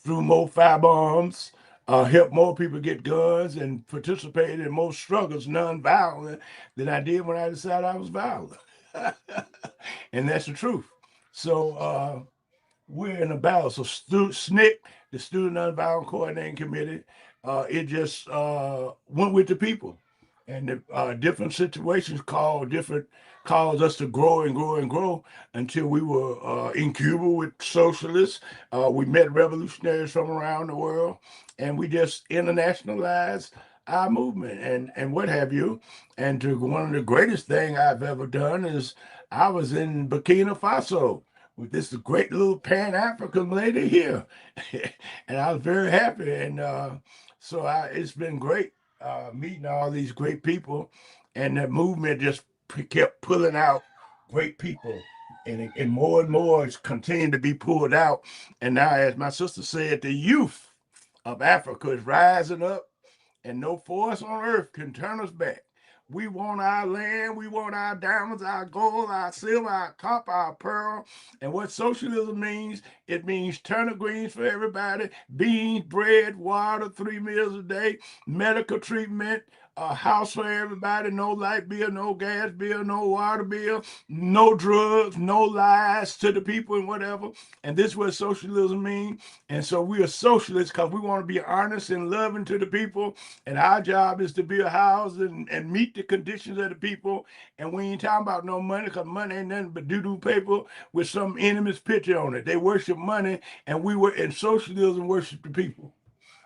S5: threw more firearms, helped more people get guns, and participated in more struggles nonviolent than I did when I decided I was violent. And that's the truth. So we're in a battle. So SNCC, the Student Nonviolent Coordinating Committee, it just went with the people. And the different situations caused us to grow and grow and grow until we were in Cuba with socialists. We met revolutionaries from around the world, and we just internationalized our movement and what have you. And one of the greatest thing I've ever done is I was in Burkina Faso with this great little Pan-African lady here. And I was very happy. And so it's been great meeting all these great people. And the movement just kept pulling out great people. And more is continuing to be pulled out. And now, as my sister said, the youth of Africa is rising up, and no force on earth can turn us back. We want our land, we want our diamonds, our gold, our silver, our copper, our pearl. And what socialism means, it means turnip greens for everybody, beans, bread, water, 3 meals a day, medical treatment, a house for everybody, no light bill, no gas bill, no water bill, no drugs, no lies to the people and whatever. And this is what socialism means. And so we are socialists because we want to be honest and loving to the people. And our job is to build houses and meet the conditions of the people. And we ain't talking about no money because money ain't nothing but doo-doo paper with some enemy's picture on it. They worship money, and we were in socialism worship the people.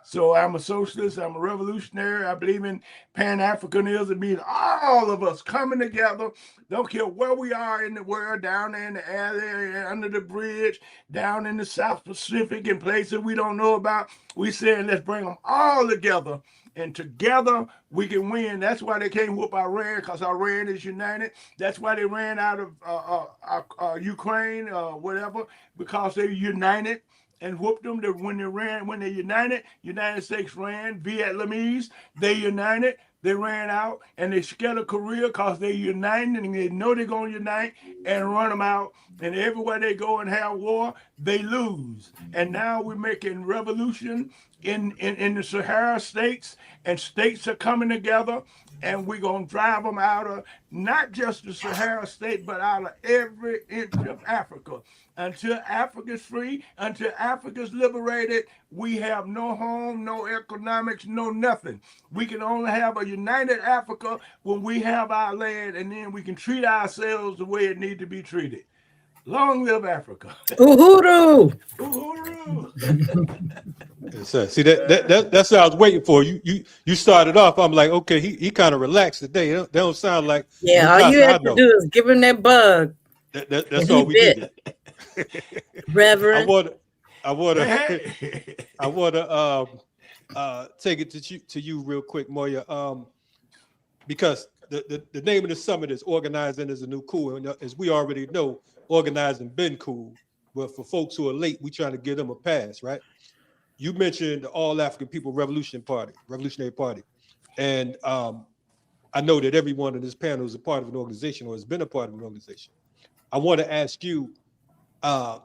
S5: So I'm a socialist, I'm a revolutionary, I believe in Pan-Africanism, being all of us coming together, don't care where we are in the world, down there in the alley, under the bridge, down in the South Pacific, in places we don't know about. We saying let's bring them all together, and together we can win. That's why they can't whoop Iran, because Iran is united. That's why they ran out of Ukraine, whatever, because they're united. And whooped them when they united. United States ran, Vietnamese, they united, they ran out, and they scared of Korea because they united, and they know they're going to unite and run them out. And everywhere they go and have war, they lose. And now we're making revolution in the Sahara states, and states are coming together, and we're going to drive them out of not just the Sahara state, but out of every inch of Africa. Until Africa's free, until Africa's liberated, we have no home, no economics, no nothing. We can only have a united Africa when we have our land, and then we can treat ourselves the way it needs to be treated. Long live Africa.
S24: Uhuru!
S5: Uhuru!
S3: See, that's what I was waiting for. You started off. I'm like, okay, he kind of relaxed today. They don't sound like.
S24: Yeah, all you have to do is give him that bug.
S3: That's all we did.
S24: Reverend,
S3: I want to take it to you real quick, Moya, because the name of the summit is Organizing is a New Cool, and as we already know, organizing been cool, but for folks who are late, we trying to give them a pass, right? You mentioned the All African People Revolutionary Party, and I know that everyone in this panel is a part of an organization or has been a part of an organization. I want to ask you. Tell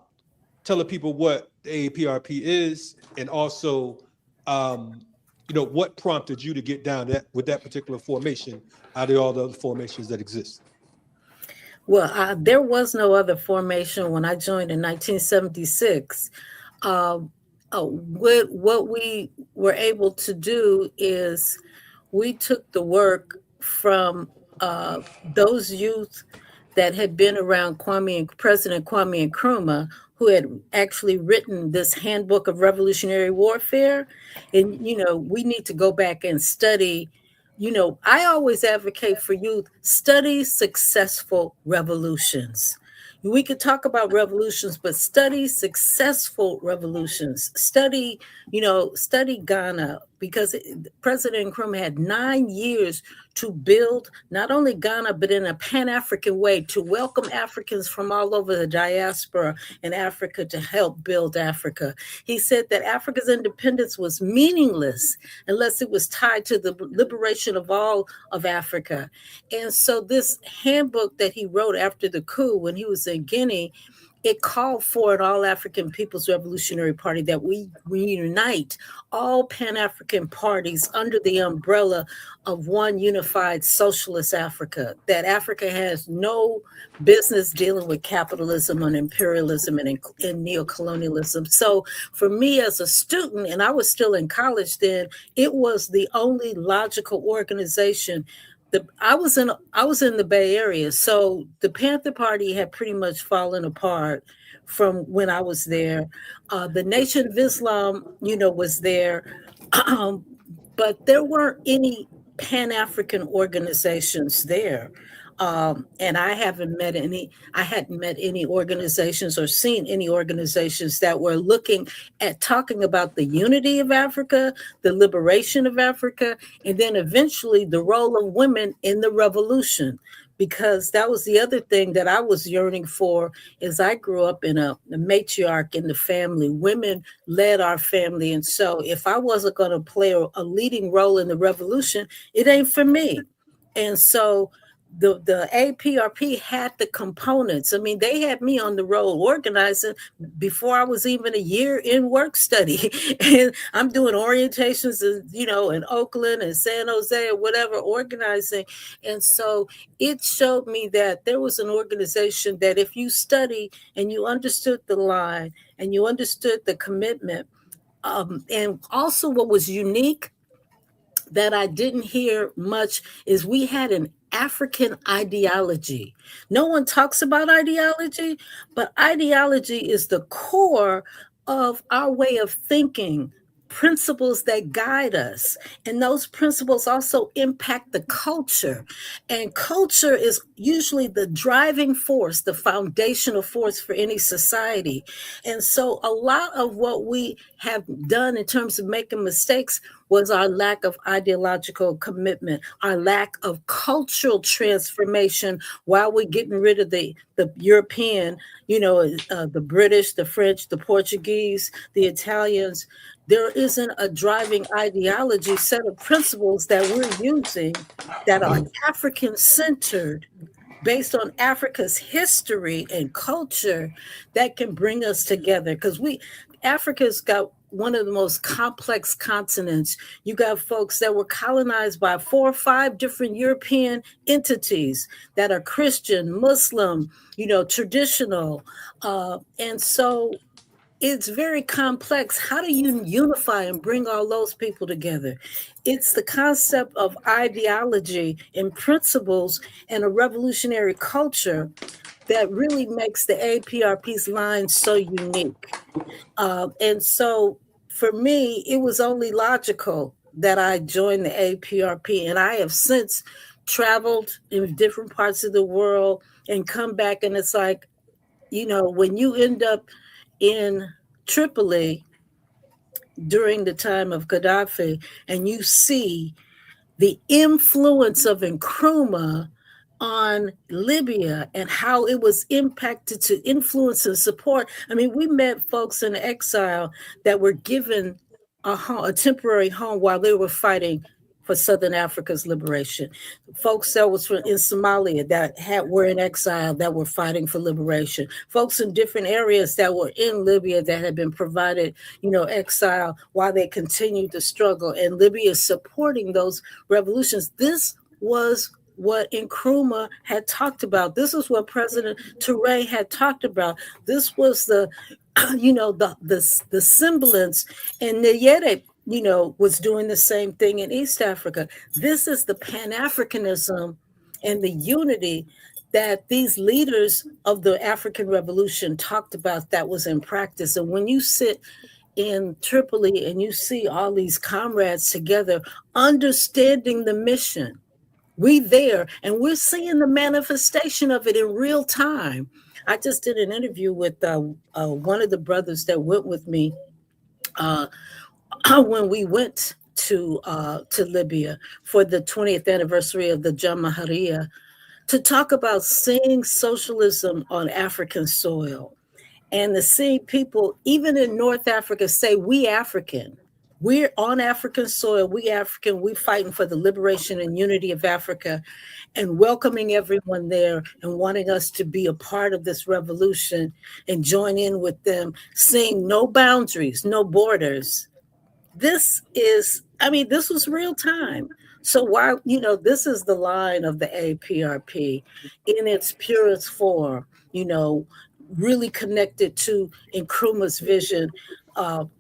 S3: the people what the AAPRP is, and also, what prompted you to get down with that particular formation out of all the other formations that exist?
S24: Well, there was no other formation when I joined in 1976. What we were able to do is we took the work from those youth that had been around President Kwame Nkrumah, who had actually written this handbook of revolutionary warfare. And, we need to go back and study. I always advocate for youth, study successful revolutions. We could talk about revolutions, but study successful revolutions. Study Ghana, because President Nkrumah had 9 years to build not only Ghana, but in a Pan-African way, to welcome Africans from all over the diaspora in Africa to help build Africa. He said that Africa's independence was meaningless unless it was tied to the liberation of all of Africa. And so this handbook that he wrote after the coup when he was in Guinea, it called for an all-African People's Revolutionary Party, that we unite all Pan-African parties under the umbrella of one unified socialist Africa, that Africa has no business dealing with capitalism and imperialism and neocolonialism. So for me as a student, and I was still in college then, it was the only logical organization. I was in the Bay Area, so the Panther Party had pretty much fallen apart from when I was there. The Nation of Islam, was there, but there weren't any Pan-African organizations there. And I hadn't met any organizations or seen any organizations that were looking at talking about the unity of Africa, the liberation of Africa, and then eventually the role of women in the revolution. Because that was the other thing that I was yearning for, is I grew up in a matriarch in the family. Women led our family. And so if I wasn't going to play a leading role in the revolution, it ain't for me. And so the APRP had the components. I mean, they had me on the road organizing before I was even a year in work study. And I'm doing orientations, in Oakland and San Jose or whatever, organizing. And so it showed me that there was an organization that if you study and you understood the line and you understood the commitment, and also what was unique that I didn't hear much is we had an African ideology. No one talks about ideology, but ideology is the core of our way of thinking, principles that guide us. And those principles also impact the culture. And culture is usually the driving force, the foundational force for any society. And so a lot of what we have done in terms of making mistakes was our lack of ideological commitment, our lack of cultural transformation while we're getting rid of the European, the British, the French, the Portuguese, the Italians. There isn't a driving ideology, set of principles that we're using that are African-centered, based on Africa's history and culture, that can bring us together. Because Africa's got one of the most complex continents. You got folks that were colonized by 4 or 5 different European entities that are Christian, Muslim, traditional. And so it's very complex. How do you unify and bring all those people together? It's the concept of ideology and principles and a revolutionary culture that really makes the APRP's line so unique. And so for me, it was only logical that I joined the APRP. And I have since traveled in different parts of the world and come back. And it's like, when you end up in Tripoli during the time of Gaddafi and you see the influence of Nkrumah on Libya and how it was impacted to influence and support. I mean, we met folks in exile that were given a temporary home while they were fighting for Southern Africa's liberation. Folks that was in Somalia that were in exile that were fighting for liberation. Folks in different areas that were in Libya that had been provided, exile while they continued to struggle. And Libya is supporting those revolutions. This was what Nkrumah had talked about. This is what President Touré had talked about. This was the semblance, and Nyerere, was doing the same thing in East Africa. This is the Pan-Africanism and the unity that these leaders of the African Revolution talked about that was in practice. And when you sit in Tripoli and you see all these comrades together, understanding the mission, we there, and we're seeing the manifestation of it in real time. I just did an interview with one of the brothers that went with me when we went to Libya for the 20th anniversary of the Jamahiriya, to talk about seeing socialism on African soil and to see people, even in North Africa, say, we African. We're on African soil. We African. We're fighting for the liberation and unity of Africa, and welcoming everyone there and wanting us to be a part of this revolution and join in with them, seeing no boundaries, no borders. This was real time. So this is the line of the APRP in its purest form, really connected to Nkrumah's vision,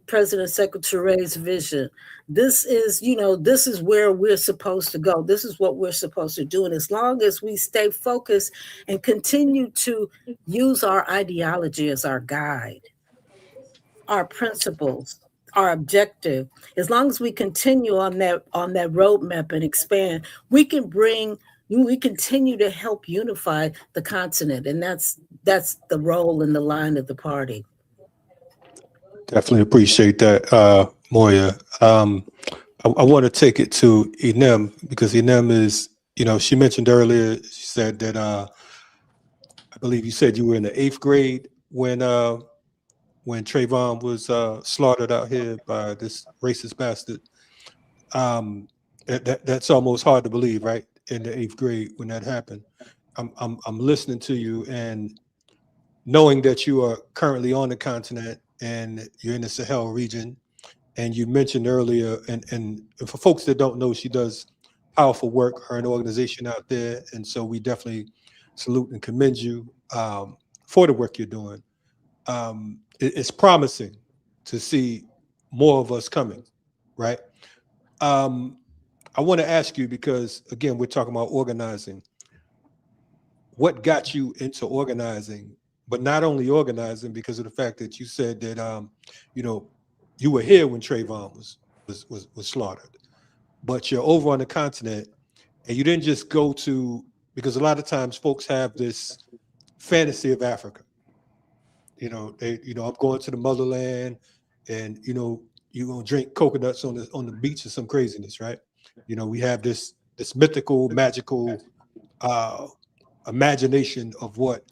S24: President Secretary's vision. This is where we're supposed to go. This is what we're supposed to do. And as long as we stay focused and continue to use our ideology as our guide, our principles, our objective, as long as we continue on that roadmap and expand, we continue to help unify the continent. And that's the role and the line of the party.
S3: Definitely appreciate that, Moya. I want to take it to Inem, because Inem is, she mentioned earlier, she said that, I believe you said you were in the 8th grade when Trayvon was slaughtered out here by this racist bastard. That's almost hard to believe, right? in the 8th grade when that happened. I'm listening to you and knowing that you are currently on the continent and you're in the Sahel region. And you mentioned earlier, and for folks that don't know, she does powerful work, her an organization out there. And so we definitely salute and commend you for the work you're doing. It's promising to see more of us coming, right? I want to ask you, because again, we're talking about organizing. What got you into organizing, but not only organizing because of the fact that you said that, you were here when Trayvon was slaughtered, but you're over on the continent and you didn't just go to, because a lot of times folks have this fantasy of Africa. I'm going to the motherland and, you're going to drink coconuts on the beach or some craziness, right? We have this mythical, magical imagination of what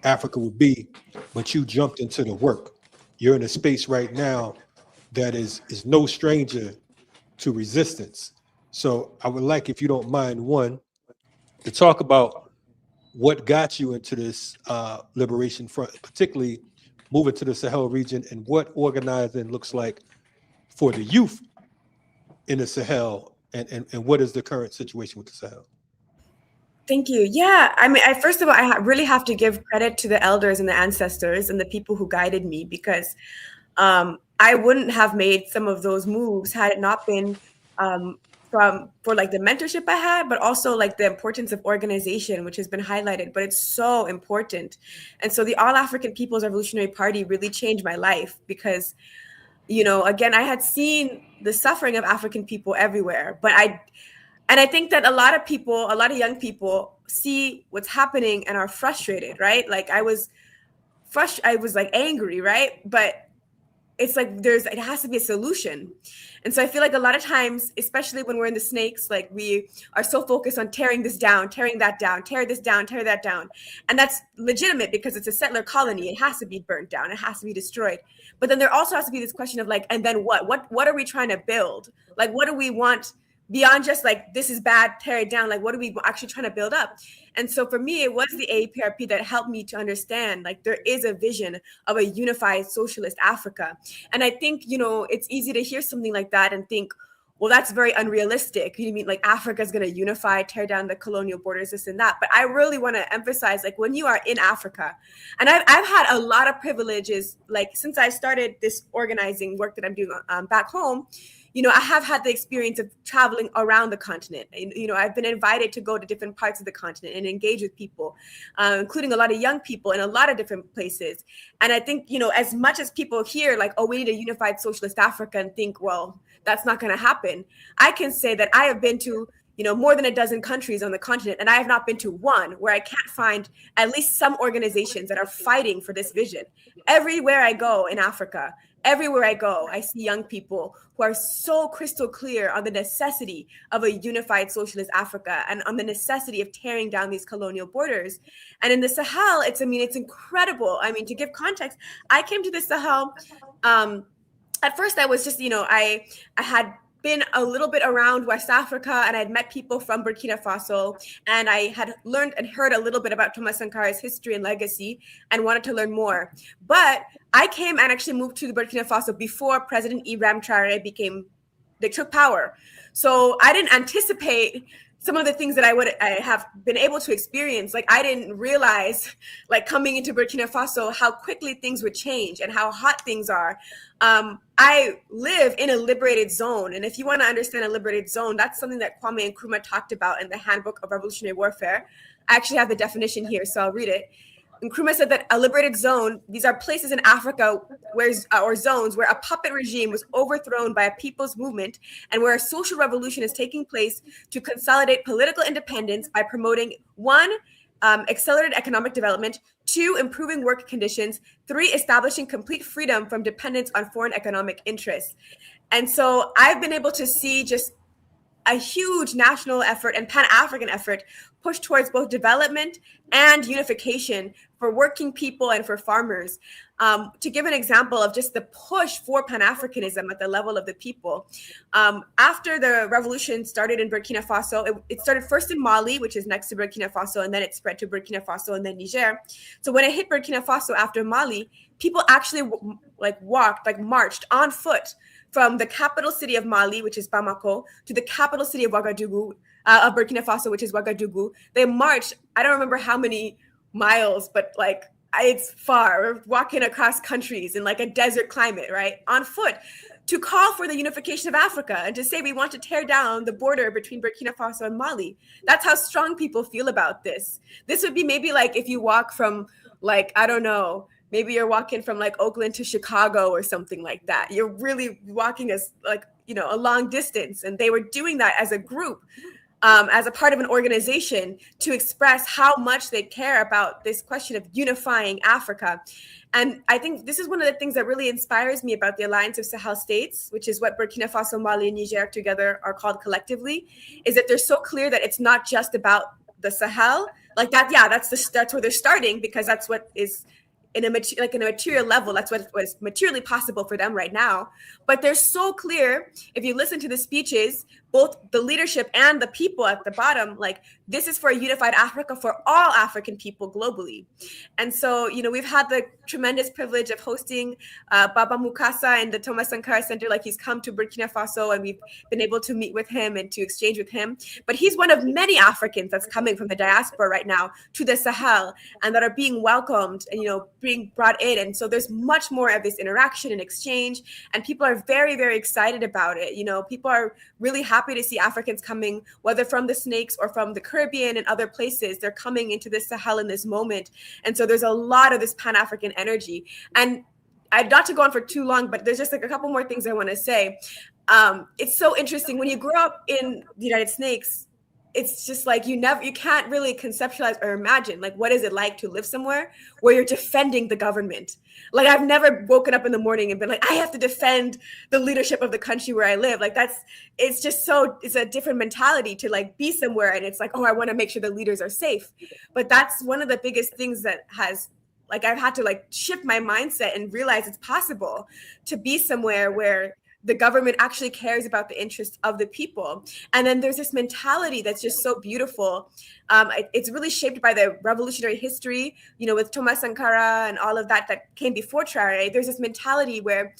S3: Africa would be, but you jumped into the work. You're in a space right now that is no stranger to resistance. So I would like, if you don't mind, one, to talk about what got you into this liberation front, particularly moving to the Sahel region, and what organizing looks like for the youth in the Sahel, and what is the current situation with the Sahel?
S23: Thank you. Yeah, I mean, first of all, I really have to give credit to the elders and the ancestors and the people who guided me, because I wouldn't have made some of those moves had it not been for like the mentorship I had, but also like the importance of organization, which has been highlighted, but it's so important. And so the All African People's Revolutionary Party really changed my life because, again, I had seen the suffering of African people everywhere, but I think that a lot of young people see what's happening and are frustrated, right? Like I was like angry, right? But it's like it has to be a solution. And so I feel like a lot of times, especially when we're in the snakes, like we are so focused on tearing this down, tearing that down, tear this down, tear that down. And that's legitimate because it's a settler colony. It has to be burnt down. It has to be destroyed. But then there also has to be this question of like, and then what? What are we trying to build? Like, what do we want beyond just like, this is bad, tear it down? Like, what are we actually trying to build up? And so for me, it was the AAPRP that helped me to understand, like, there is a vision of a unified socialist Africa. And I think, it's easy to hear something like that and think, well, that's very unrealistic. You mean like Africa is going to unify, tear down the colonial borders, this and that. But I really want to emphasize, like, when you are in Africa, and I've had a lot of privileges, like since I started this organizing work that I'm doing back home, I have had the experience of traveling around the continent. I've been invited to go to different parts of the continent and engage with people, including a lot of young people in a lot of different places. And I think, as much as people hear like, oh, we need a unified socialist Africa and think, well, that's not going to happen. I can say that I have been to, more than a dozen countries on the continent, and I have not been to one where I can't find at least some organizations that are fighting for this vision. Everywhere I go in Africa, everywhere I go, I see young people who are so crystal clear on the necessity of a unified socialist Africa and on the necessity of tearing down these colonial borders. And in the Sahel, it's incredible. I mean, to give context, I came to the Sahel. At first, I was just, I had been a little bit around West Africa, and I'd met people from Burkina Faso, and I had learned and heard a little bit about Thomas Sankara's history and legacy and wanted to learn more. But I came and actually moved to Burkina Faso before President Ibrahim Traoré took power. So I didn't anticipate some of the things that I have been able to experience. Like, I didn't realize, like, coming into Burkina Faso, how quickly things would change and how hot things are. I live in a liberated zone. And if you want to understand a liberated zone, that's something that Kwame Nkrumah talked about in the Handbook of Revolutionary Warfare. I actually have the definition here, so I'll read it. Nkrumah said that a liberated zone, these are places in Africa or zones where a puppet regime was overthrown by a people's movement and where a social revolution is taking place to consolidate political independence by promoting 1, accelerated economic development, 2, improving work conditions, 3, establishing complete freedom from dependence on foreign economic interests. And so I've been able to see just a huge national effort and Pan-African effort pushed towards both development and unification for working people and for farmers. To give an example of just the push for Pan-Africanism at the level of the people, after the revolution started in Burkina Faso, it started first in Mali, which is next to Burkina Faso, and then it spread to Burkina Faso and then Niger. So when it hit Burkina Faso after Mali, people actually marched on foot from the capital city of Mali, which is Bamako, to the capital city of Ouagadougou, of Burkina Faso, which is Ouagadougou. They marched, I don't remember how many miles, but like it's far. We're walking across countries in like a desert climate, right? On foot to call for the unification of Africa and to say we want to tear down the border between Burkina Faso and Mali. That's how strong people feel about this. This would be maybe like if you walk from like, I don't know, maybe you're walking from like Oakland to Chicago or something like that. You're really walking as like, you know, a long distance. And they were doing that as a group, as a part of an organization to express how much they care about this question of unifying Africa. And I think this is one of the things that really inspires me about the Alliance of Sahel States, which is what Burkina Faso, Mali, and Niger together are called collectively, is that they're so clear that it's not just about the Sahel. Like that, yeah, that's where they're starting, because that's what is in a material level, that's what was materially possible for them right now. But they're so clear, if you listen to the speeches, both the leadership and the people at the bottom, like this is for a unified Africa for all African people globally. And so, you know, we've had the tremendous privilege of hosting Baba Mukasa in the Thomas Sankara Center. Like he's come to Burkina Faso and we've been able to meet with him and to exchange with him. But he's one of many Africans that's coming from the diaspora right now to the Sahel and that are being welcomed and, you know, being brought in. And so there's much more of this interaction and exchange, and people are very, very excited about it. You know, people are really happy to see Africans coming, whether from the Snakes or from the Caribbean and other places. They're coming into the Sahel in this moment. And so there's a lot of this Pan-African energy. And not to go on for too long, but there's just like a couple more things I want to say. It's so interesting. When you grow up in the United Snakes, it's just like you can't really conceptualize or imagine like what is it like to live somewhere where you're defending the government. Like I've never woken up in the morning and been like, I have to defend the leadership of the country where I live. Like it's a different mentality to like be somewhere and it's like, oh, I want to make sure the leaders are safe. But that's one of the biggest things that has like I've had to like shift my mindset and realize it's possible to be somewhere where the government actually cares about the interests of the people. And then there's this mentality that's just so beautiful. It's really shaped by the revolutionary history, you know, with Thomas Sankara and all of that came before Traoré. There's this mentality where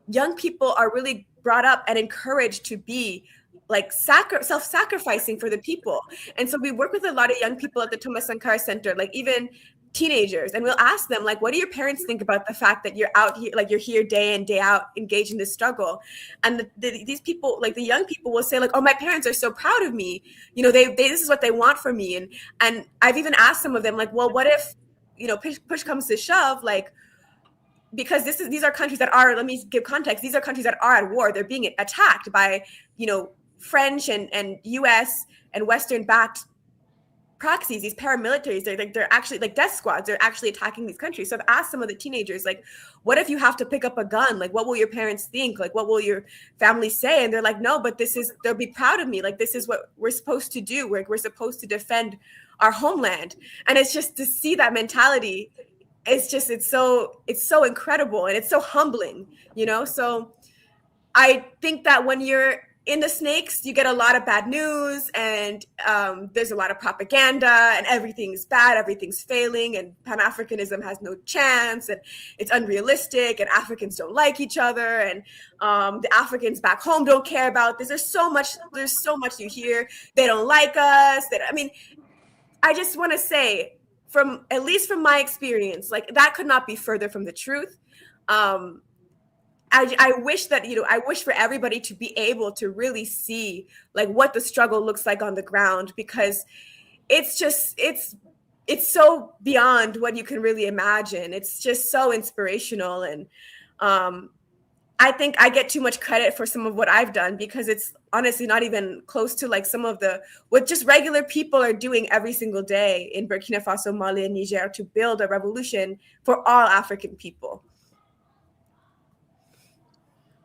S23: young people are really brought up and encouraged to be like self-sacrificing for the people. And so we work with a lot of young people at the Thomas Sankara Center, like even teenagers, and we'll ask them like, what do your parents think about the fact that you're out here, like you're here day in, day out, engaged in this struggle? And these people, like the young people will say like, oh, my parents are so proud of me. You know, they this is what they want from me. And I've even asked some of them like, well, what if, you know, push comes to shove, like, because these are countries that are, let me give context, these are countries that are at war. They're being attacked by, you know, French and US and Western backed proxies, these paramilitaries. They're actually like death squads. They're actually attacking these countries. So I've asked some of the teenagers, like, what if you have to pick up a gun? Like, what will your parents think? Like, what will your family say? And they're like, no, but they'll be proud of me. Like, this is what we're supposed to do. We're supposed to defend our homeland. And it's just to see that mentality. It's so incredible. And it's so humbling, you know? So I think that when you're in the Snakes, you get a lot of bad news and there's a lot of propaganda and everything's bad, everything's failing, and Pan-Africanism has no chance and it's unrealistic and Africans don't like each other and the Africans back home don't care about this. There's so much you hear. They don't like us. I just want to say, at least from my experience, like that could not be further from the truth. I wish that, you know, I wish for everybody to be able to really see like what the struggle looks like on the ground, because it's so beyond what you can really imagine. It's just so inspirational. And I think I get too much credit for some of what I've done, because it's honestly not even close to like some of what just regular people are doing every single day in Burkina Faso, Mali, and Niger to build a revolution for all African people.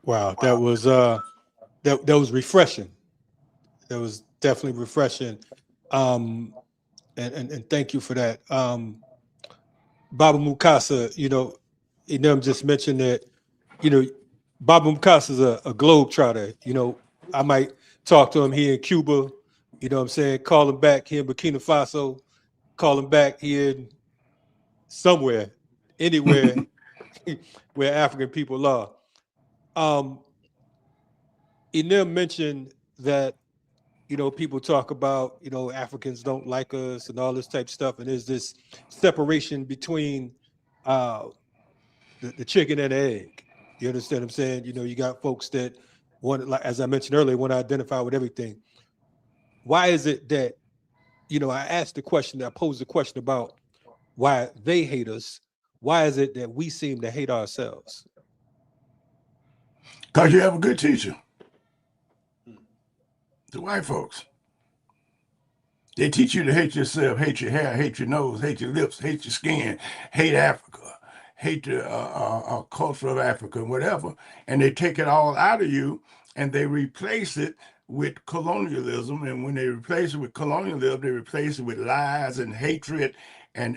S3: Wow, that was refreshing. That was definitely refreshing. And thank you for that. Baba Mukasa, Inem just mentioned that, Baba Mukasa is a globetrotter. I might talk to him here in Cuba, what I'm saying, call him back here in Burkina Faso, call him back here in somewhere, anywhere where African people are. Inem mentioned that, people talk about, Africans don't like us and all this type of stuff. And there's this separation between the chicken and the egg. You understand what I'm saying? You got folks that want, like, as I mentioned earlier, want to identify with everything. Why is it that, I posed the question about why they hate us. Why is it that we seem to hate ourselves?
S5: Because you have a good teacher. The white folks. They teach you to hate yourself, hate your hair, hate your nose, hate your lips, hate your skin, hate Africa, hate the culture of Africa and whatever. And they take it all out of you and they replace it with colonialism. And when they replace it with colonialism, they replace it with lies and hatred and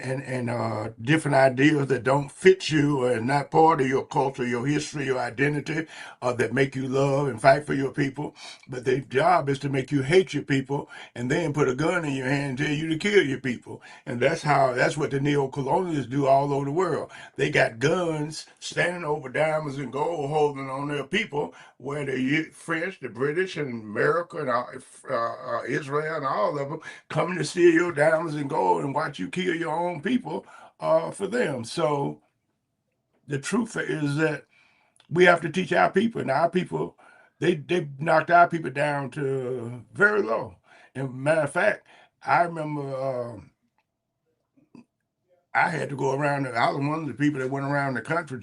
S5: different ideas that don't fit you or not part of your culture, your history, your identity, that make you love and fight for your people. But their job is to make you hate your people and then put a gun in your hand and tell you to kill your people. And that's what the neo-colonialists do all over the world. They got guns standing over diamonds and gold holding on their people, where the French, the British, and America, and Israel, and all of them coming to steal your diamonds and gold and watch you kill your own people for them. So the truth is that we have to teach our people, and our people, they knocked our people down to very low. And matter of fact, I remember I had to go around. I was one of the people that went around the country,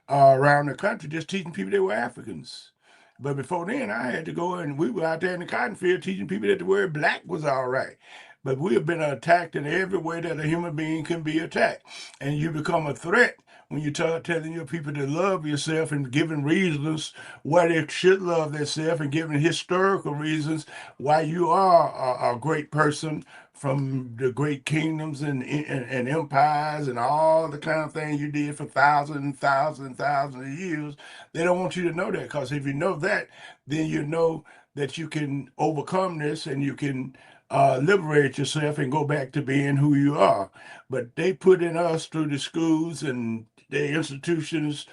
S5: around the country, just teaching people they were Africans. But before then, I had to go, and we were out there in the cotton field teaching people that the word black was all right. But we have been attacked in every way that a human being can be attacked. And you become a threat when you start telling your people to love yourself and giving reasons why they should love themselves and giving historical reasons why you are a great person from the great kingdoms and empires and all the kind of things you did for thousands and thousands and thousands of years. They don't want you to know that, because if you know that, then you know that you can overcome this and you can liberate yourself and go back to being who you are. But they put in us through the schools and the institutions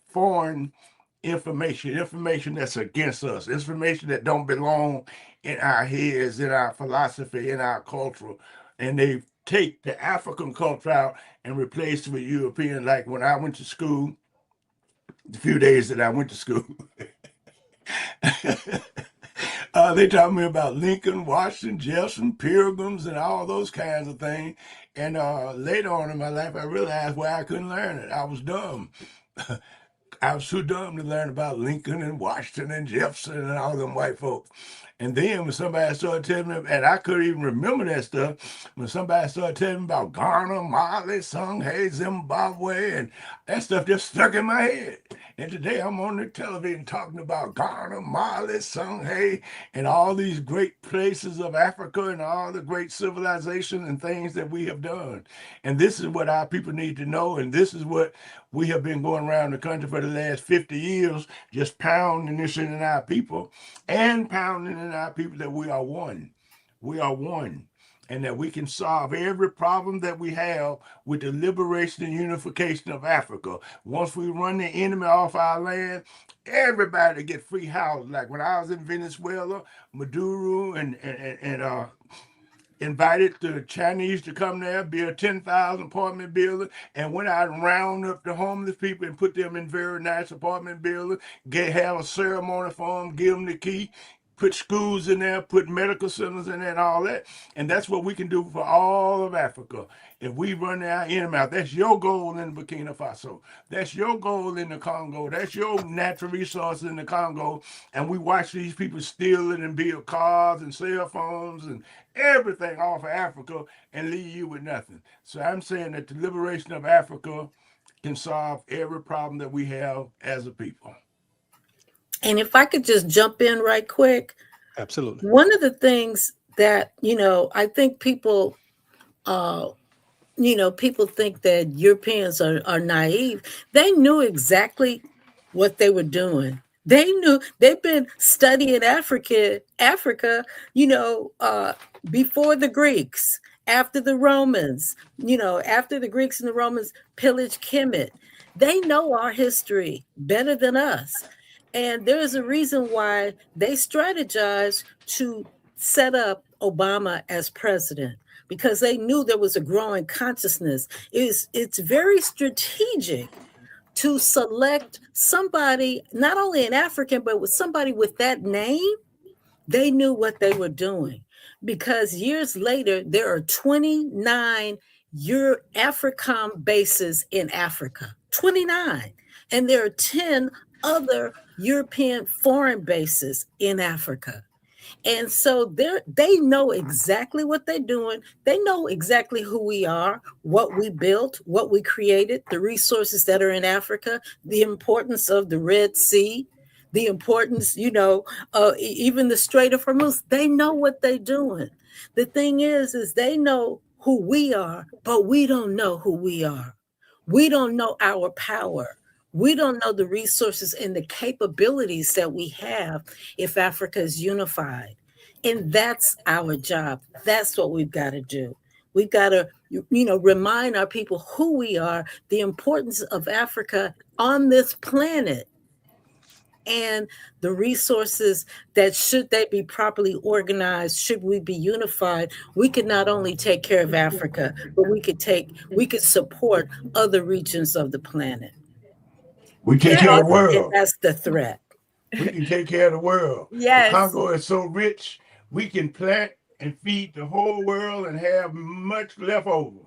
S5: foreign information that's against us, information that don't belong in our heads, in our philosophy, in our culture. And they take the African culture out and replace it with European. Like when I went to school, the few days that I went to school, they taught me about Lincoln, Washington, Jefferson, Pilgrims, and all those kinds of things. And later on in my life, I realized why I couldn't learn it. I was dumb. I was too dumb to learn about Lincoln and Washington and Jefferson and all them white folks. And then when somebody started telling me, and I couldn't even remember that stuff, when somebody started telling me about Ghana, Mali, Songhai, Zimbabwe, and that stuff just stuck in my head. And today I'm on the television talking about Ghana, Mali, Songhai, and all these great places of Africa and all the great civilizations and things that we have done. And this is what our people need to know, and this is what we have been going around the country for the last 50 years, just pounding this in our people and pounding in our people that we are one. We are one. And that we can solve every problem that we have with the liberation and unification of Africa. Once we run the enemy off our land, everybody get free houses. Like when I was in Venezuela, Maduro and invited the Chinese to come there, build 10,000 apartment building, and went out and round up the homeless people and put them in very nice apartment buildings, have a ceremony for them, give them the key, put schools in there, put medical centers in there and all that. And that's what we can do for all of Africa. If we run our enemy out, that's your goal in Burkina Faso. That's your goal in the Congo. That's your natural resources in the Congo. And we watch these people steal it and build cars and cell phones and everything off of Africa and leave you with nothing. So I'm saying that the liberation of Africa can solve every problem that we have as a people.
S24: And if I could just jump in right quick.
S3: Absolutely.
S24: One of the things that, I think people, people think that Europeans are naive. They knew exactly what they were doing. They knew they've been studying Africa, before the Greeks, after the Romans, after the Greeks and the Romans pillaged Kemet. They know our history better than us. And there's a reason why they strategized to set up Obama as president, because they knew there was a growing consciousness. It's very strategic to select somebody, not only an African, but with somebody with that name. They knew what they were doing, because years later, there are 29 AFRICOM bases in Africa, 29. And there are 10 other European foreign bases in Africa. And so they know exactly what they're doing. They know exactly who we are, what we built, what we created, the resources that are in Africa, the importance of the Red Sea, the importance, even the Strait of Hormuz. They know what they're doing. The thing is they know who we are, but we don't know who we are. We don't know our power. We don't know the resources and the capabilities that we have if Africa is unified. And that's our job. That's what we've got to do. We've got to, remind our people who we are, the importance of Africa on this planet, and the resources that, should they be properly organized, should we be unified, we could not only take care of Africa, but we could support other regions of the planet.
S5: We take care of the world.
S24: And that's the threat.
S5: We can take care of the world.
S23: Yes.
S5: The Congo is so rich, we can plant and feed the whole world and have much left over.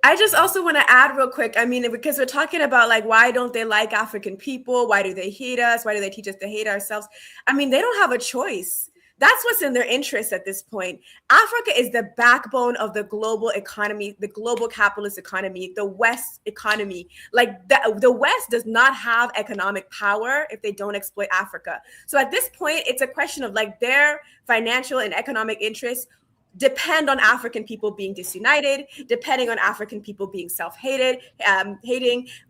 S23: I just also want to add real quick. I mean, because we're talking about why don't they like African people? Why do they hate us? Why do they teach us to hate ourselves? I mean, they don't have a choice. That's what's in their interest at this point. Africa is the backbone of the global economy, the global capitalist economy, the West economy. The West does not have economic power if they don't exploit Africa. So at this point, it's a question of their financial and economic interests depend on African people being disunited, depending on African people being self-hated,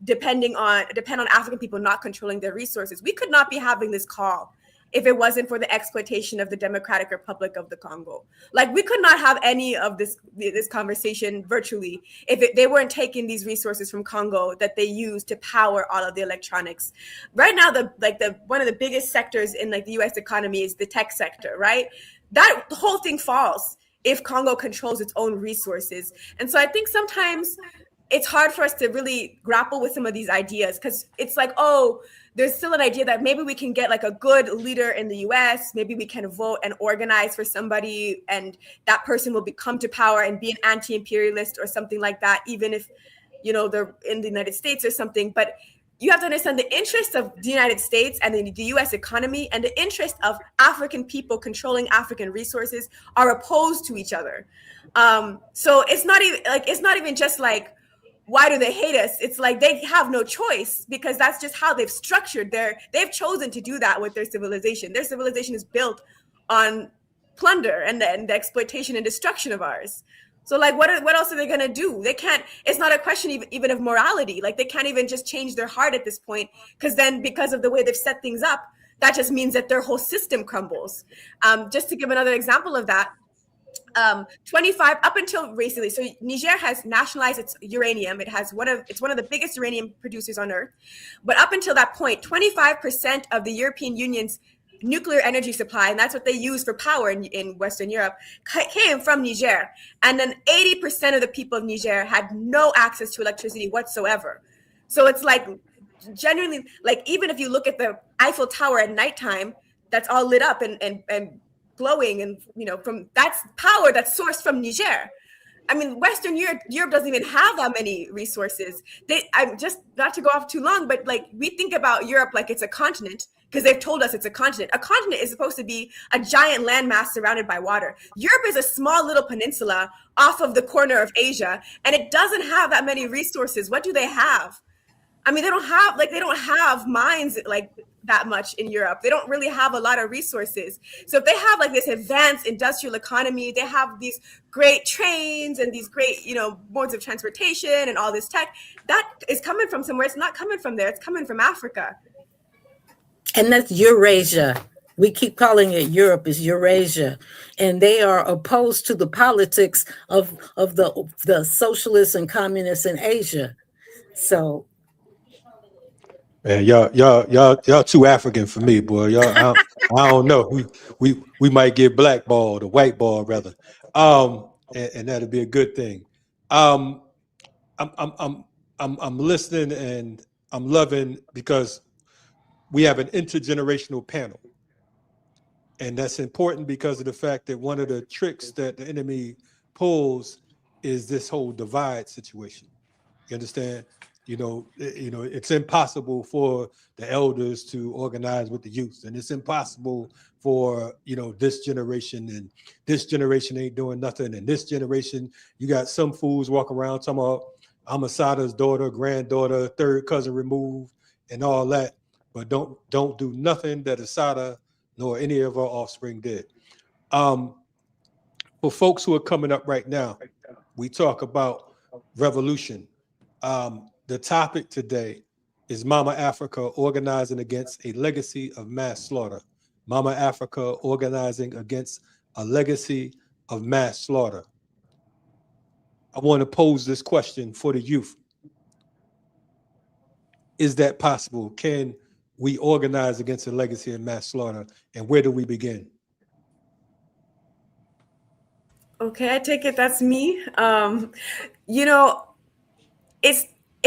S23: depend on African people not controlling their resources. We could not be having this call if it wasn't for the exploitation of the Democratic Republic of the Congo. We could not have any of this conversation virtually if they weren't taking these resources from Congo that they use to power all of the electronics. Right now, one of the biggest sectors in the U.S. economy is the tech sector, right? The whole thing falls if Congo controls its own resources. And so I think sometimes it's hard for us to really grapple with some of these ideas, because it's there's still an idea that maybe we can get a good leader in the US, maybe we can vote and organize for somebody, and that person will come to power and be an anti-imperialist or something like that, even if, they're in the United States or something. But you have to understand the interests of the United States and the US economy and the interest of African people controlling African resources are opposed to each other. So it's not even just why do they hate us? It's they have no choice, because that's just how they've structured they've chosen to do that with their civilization. Their civilization is built on plunder and the exploitation and destruction of ours. So what else are they going to do? They can't, it's not a question even of morality. They can't even just change their heart at this point, because of the way they've set things up, that just means that their whole system crumbles. Just to give another example of that, 25 up until recently, so Niger has nationalized its uranium. It's one of the biggest uranium producers on earth. But up until that point, 25% of the European Union's nuclear energy supply, and that's what they use for power in Western Europe, came from Niger. And then 80% of the people of Niger had no access to electricity whatsoever. So it's genuinely, even if you look at the Eiffel Tower at nighttime, that's all lit up and glowing, and that's power that's sourced from Niger. I mean, Western Europe doesn't even have that many resources. I'm just, not to go off too long, but we think about Europe like it's a continent, because they've told us it's a continent. A continent is supposed to be a giant landmass surrounded by water. Europe is a small little peninsula off of the corner of Asia, and it doesn't have that many resources. What do they have? I mean, they don't have mines that much in Europe. They don't really have a lot of resources. So if they have like this advanced industrial economy, they have these great trains and these great, modes of transportation and all this tech, that is coming from somewhere. It's not coming from there. It's coming from Africa.
S24: And that's Eurasia. We keep calling it Europe is Eurasia, and they are opposed to the politics of the socialists and communists in Asia. So,
S3: man, y'all too African for me, boy. Y'all, I don't know. We might get blackballed or whiteballed rather, and that'd be a good thing. I'm listening and I'm loving because we have an intergenerational panel. And that's important because of the fact that one of the tricks that the enemy pulls is this whole divide situation. You understand? It's impossible for the elders to organize with the youth, and it's impossible for this generation, and this generation ain't doing nothing, and this generation you got some fools walk around talking about I'm Asada's daughter, granddaughter, third cousin removed, and all that, but don't do nothing that Asada nor any of our offspring did. For folks who are coming up right now, we talk about revolution. The topic today is Mama Africa organizing against a legacy of mass slaughter. Mama Africa organizing against a legacy of mass slaughter. I want to pose this question for the youth. Is that possible? Can we organize against a legacy of mass slaughter, and where do we begin?
S23: Okay, I take it that's me.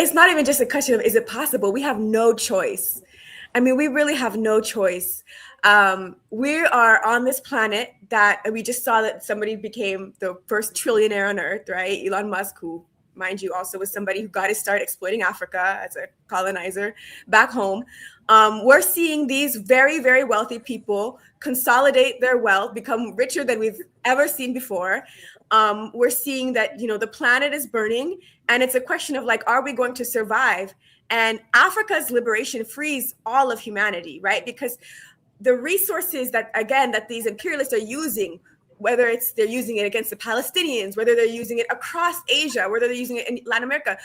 S23: It's not even just a question of is it possible? We have no choice. I mean, we really have no choice. We are on this planet that we just saw that somebody became the first trillionaire on Earth, right? Elon Musk, who, mind you, also was somebody who got to start exploiting Africa as a colonizer back home. We're seeing these very, very wealthy people consolidate their wealth, become richer than we've ever seen before. We're seeing that, the planet is burning, and it's a question of like, are we going to survive? And Africa's liberation frees all of humanity, right? Because the resources that these imperialists are using, whether they're using it against the Palestinians, whether they're using it across Asia, whether they're using it in Latin America,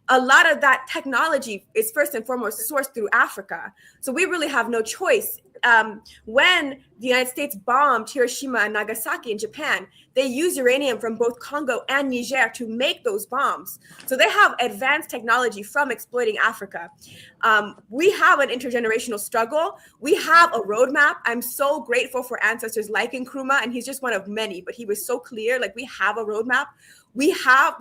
S23: a lot of that technology is first and foremost sourced through Africa. So we really have no choice. When the United States bombed Hiroshima and Nagasaki in Japan, they used uranium from both Congo and Niger to make those bombs. So they have advanced technology from exploiting Africa. We have an intergenerational struggle. We have a roadmap. I'm so grateful for ancestors like Nkrumah, and he's just one of many, but he was so clear. Like, we have a roadmap. We have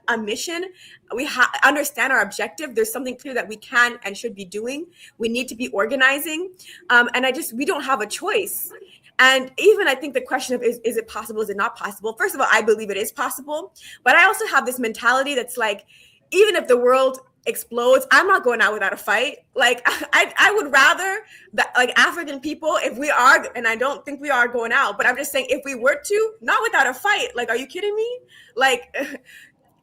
S23: a mission. We understand our objective. There's something clear that we can and should be doing. We need to be organizing. And we don't have a choice. And even I think the question of is it possible? Is it not possible? First of all, I believe it is possible. But I also have this mentality that's like, even if the world explodes, I'm not going out without a fight. Like, I would rather that, like, African people, if we are, and I don't think we are going out, but I'm just saying, if we were to, not without a fight. Like, are you kidding me? Like,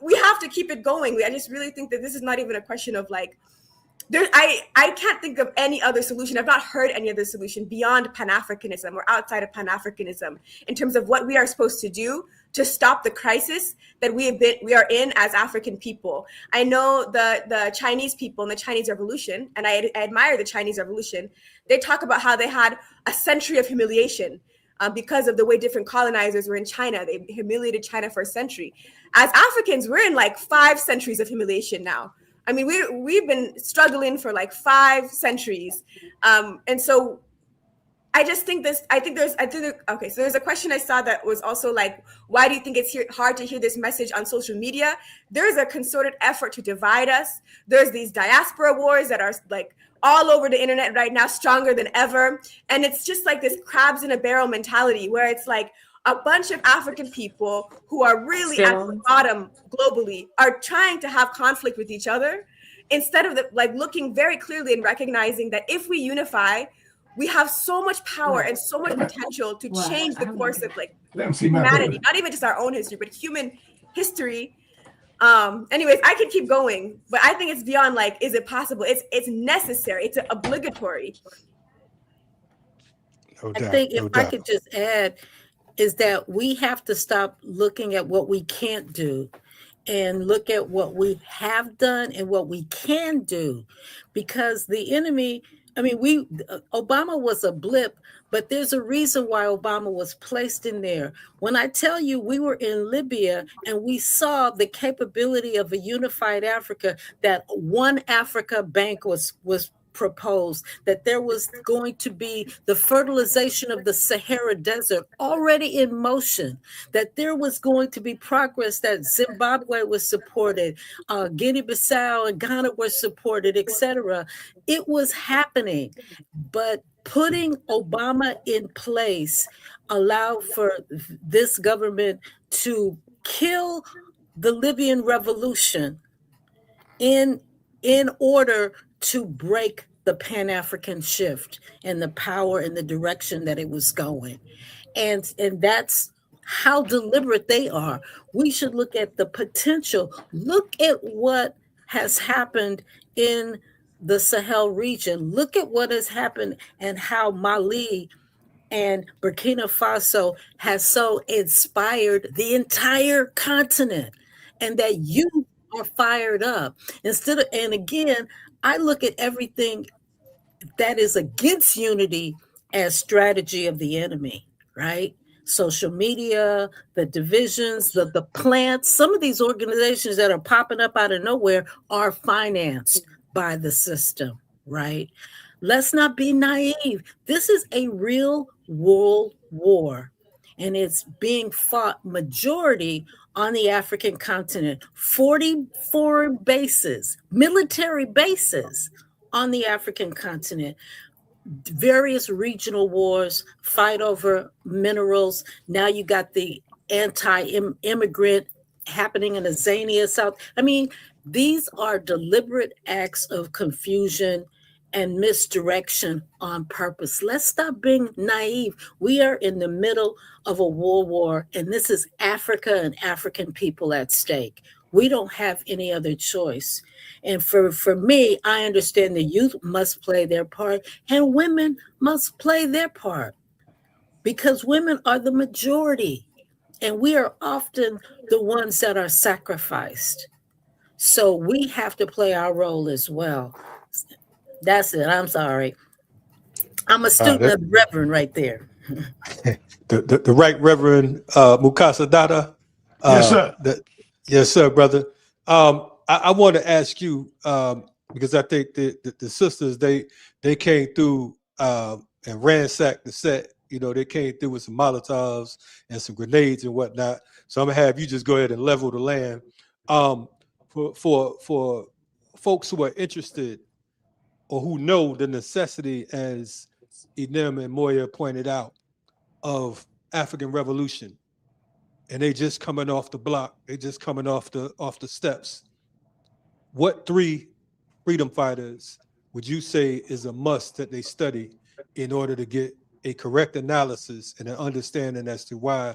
S23: we have to keep it going. I just really think that this is not even a question of like, I can't think of any other solution. I've not heard any other solution beyond Pan-Africanism or outside of Pan-Africanism in terms of what we are supposed to do to stop the crisis that we are in as African people. I know the Chinese people and the Chinese Revolution, and I admire the Chinese Revolution. They talk about how they had a century of humiliation because of the way different colonizers were in China. They humiliated China for a century. As Africans, we're in like 5 centuries of humiliation now. I mean, we've been struggling for like 5 centuries. And so I just think so there's a question I saw that was also like, why do you think it's hard to hear this message on social media? There's a concerted effort to divide us. There's these diaspora wars that are like all over the internet right now, stronger than ever. And it's just like this crabs in a barrel mentality where it's like a bunch of African people who are really at the bottom globally are trying to have conflict with each other instead of looking very clearly and recognizing that if we unify, we have so much power and so much potential to change the course of humanity, not even just our own history, but human history. Anyways, I could keep going, but I think it's beyond like, is it possible? It's necessary. It's obligatory.
S3: No
S24: I
S3: doubt,
S24: think if
S3: no
S24: I
S3: doubt.
S24: could just add, is that we have to stop looking at what we can't do and look at what we have done and what we can do, because the enemy, I mean, Obama was a blip, but there's a reason why Obama was placed in there. When I tell you we were in Libya and we saw the capability of a unified Africa, that one Africa bank was proposed, that there was going to be the fertilization of the Sahara Desert already in motion, that there was going to be progress, that Zimbabwe was supported, Guinea-Bissau and Ghana were supported, etc. It was happening, but putting Obama in place allowed for this government to kill the Libyan revolution in order to break the Pan-African shift and the power and the direction that it was going. And that's how deliberate they are. We should look at the potential. Look at what has happened in the Sahel region. Look at what has happened and how Mali and Burkina Faso has so inspired the entire continent, and that you are fired up. And again, I look at everything that is against unity as strategy of the enemy, right? Social media, the divisions, the plants, some of these organizations that are popping up out of nowhere are financed by the system, right? Let's not be naive. This is a real world war, and it's being fought majority on the African continent. 40 foreign bases, military bases on the African continent. Various regional wars, fight over minerals. Now you got the anti-immigrant happening in Azania, South. I mean, these are deliberate acts of confusion and misdirection on purpose. Let's stop being naive. We are in the middle of a world war, and this is Africa and African people at stake. We don't have any other choice. And for me, I understand the youth must play their part and women must play their part, because women are the majority and we are often the ones that are sacrificed. So we have to play our role as well. That's it. I'm sorry. I'm a student of the Reverend right there.
S3: The Right Reverend Mukasa Dada.
S5: Yes, sir.
S3: Yes, sir, brother. I want to ask you, because I think the sisters, they came through and ransacked the set. You know, they came through with some Molotovs and some grenades and whatnot. So I'm gonna have you just go ahead and level the land. For folks who are interested or who know the necessity, as Inem and Moya pointed out, of African revolution, and they just coming off the block, they just coming off the steps. What 3 freedom fighters would you say is a must that they study in order to get a correct analysis and an understanding as to why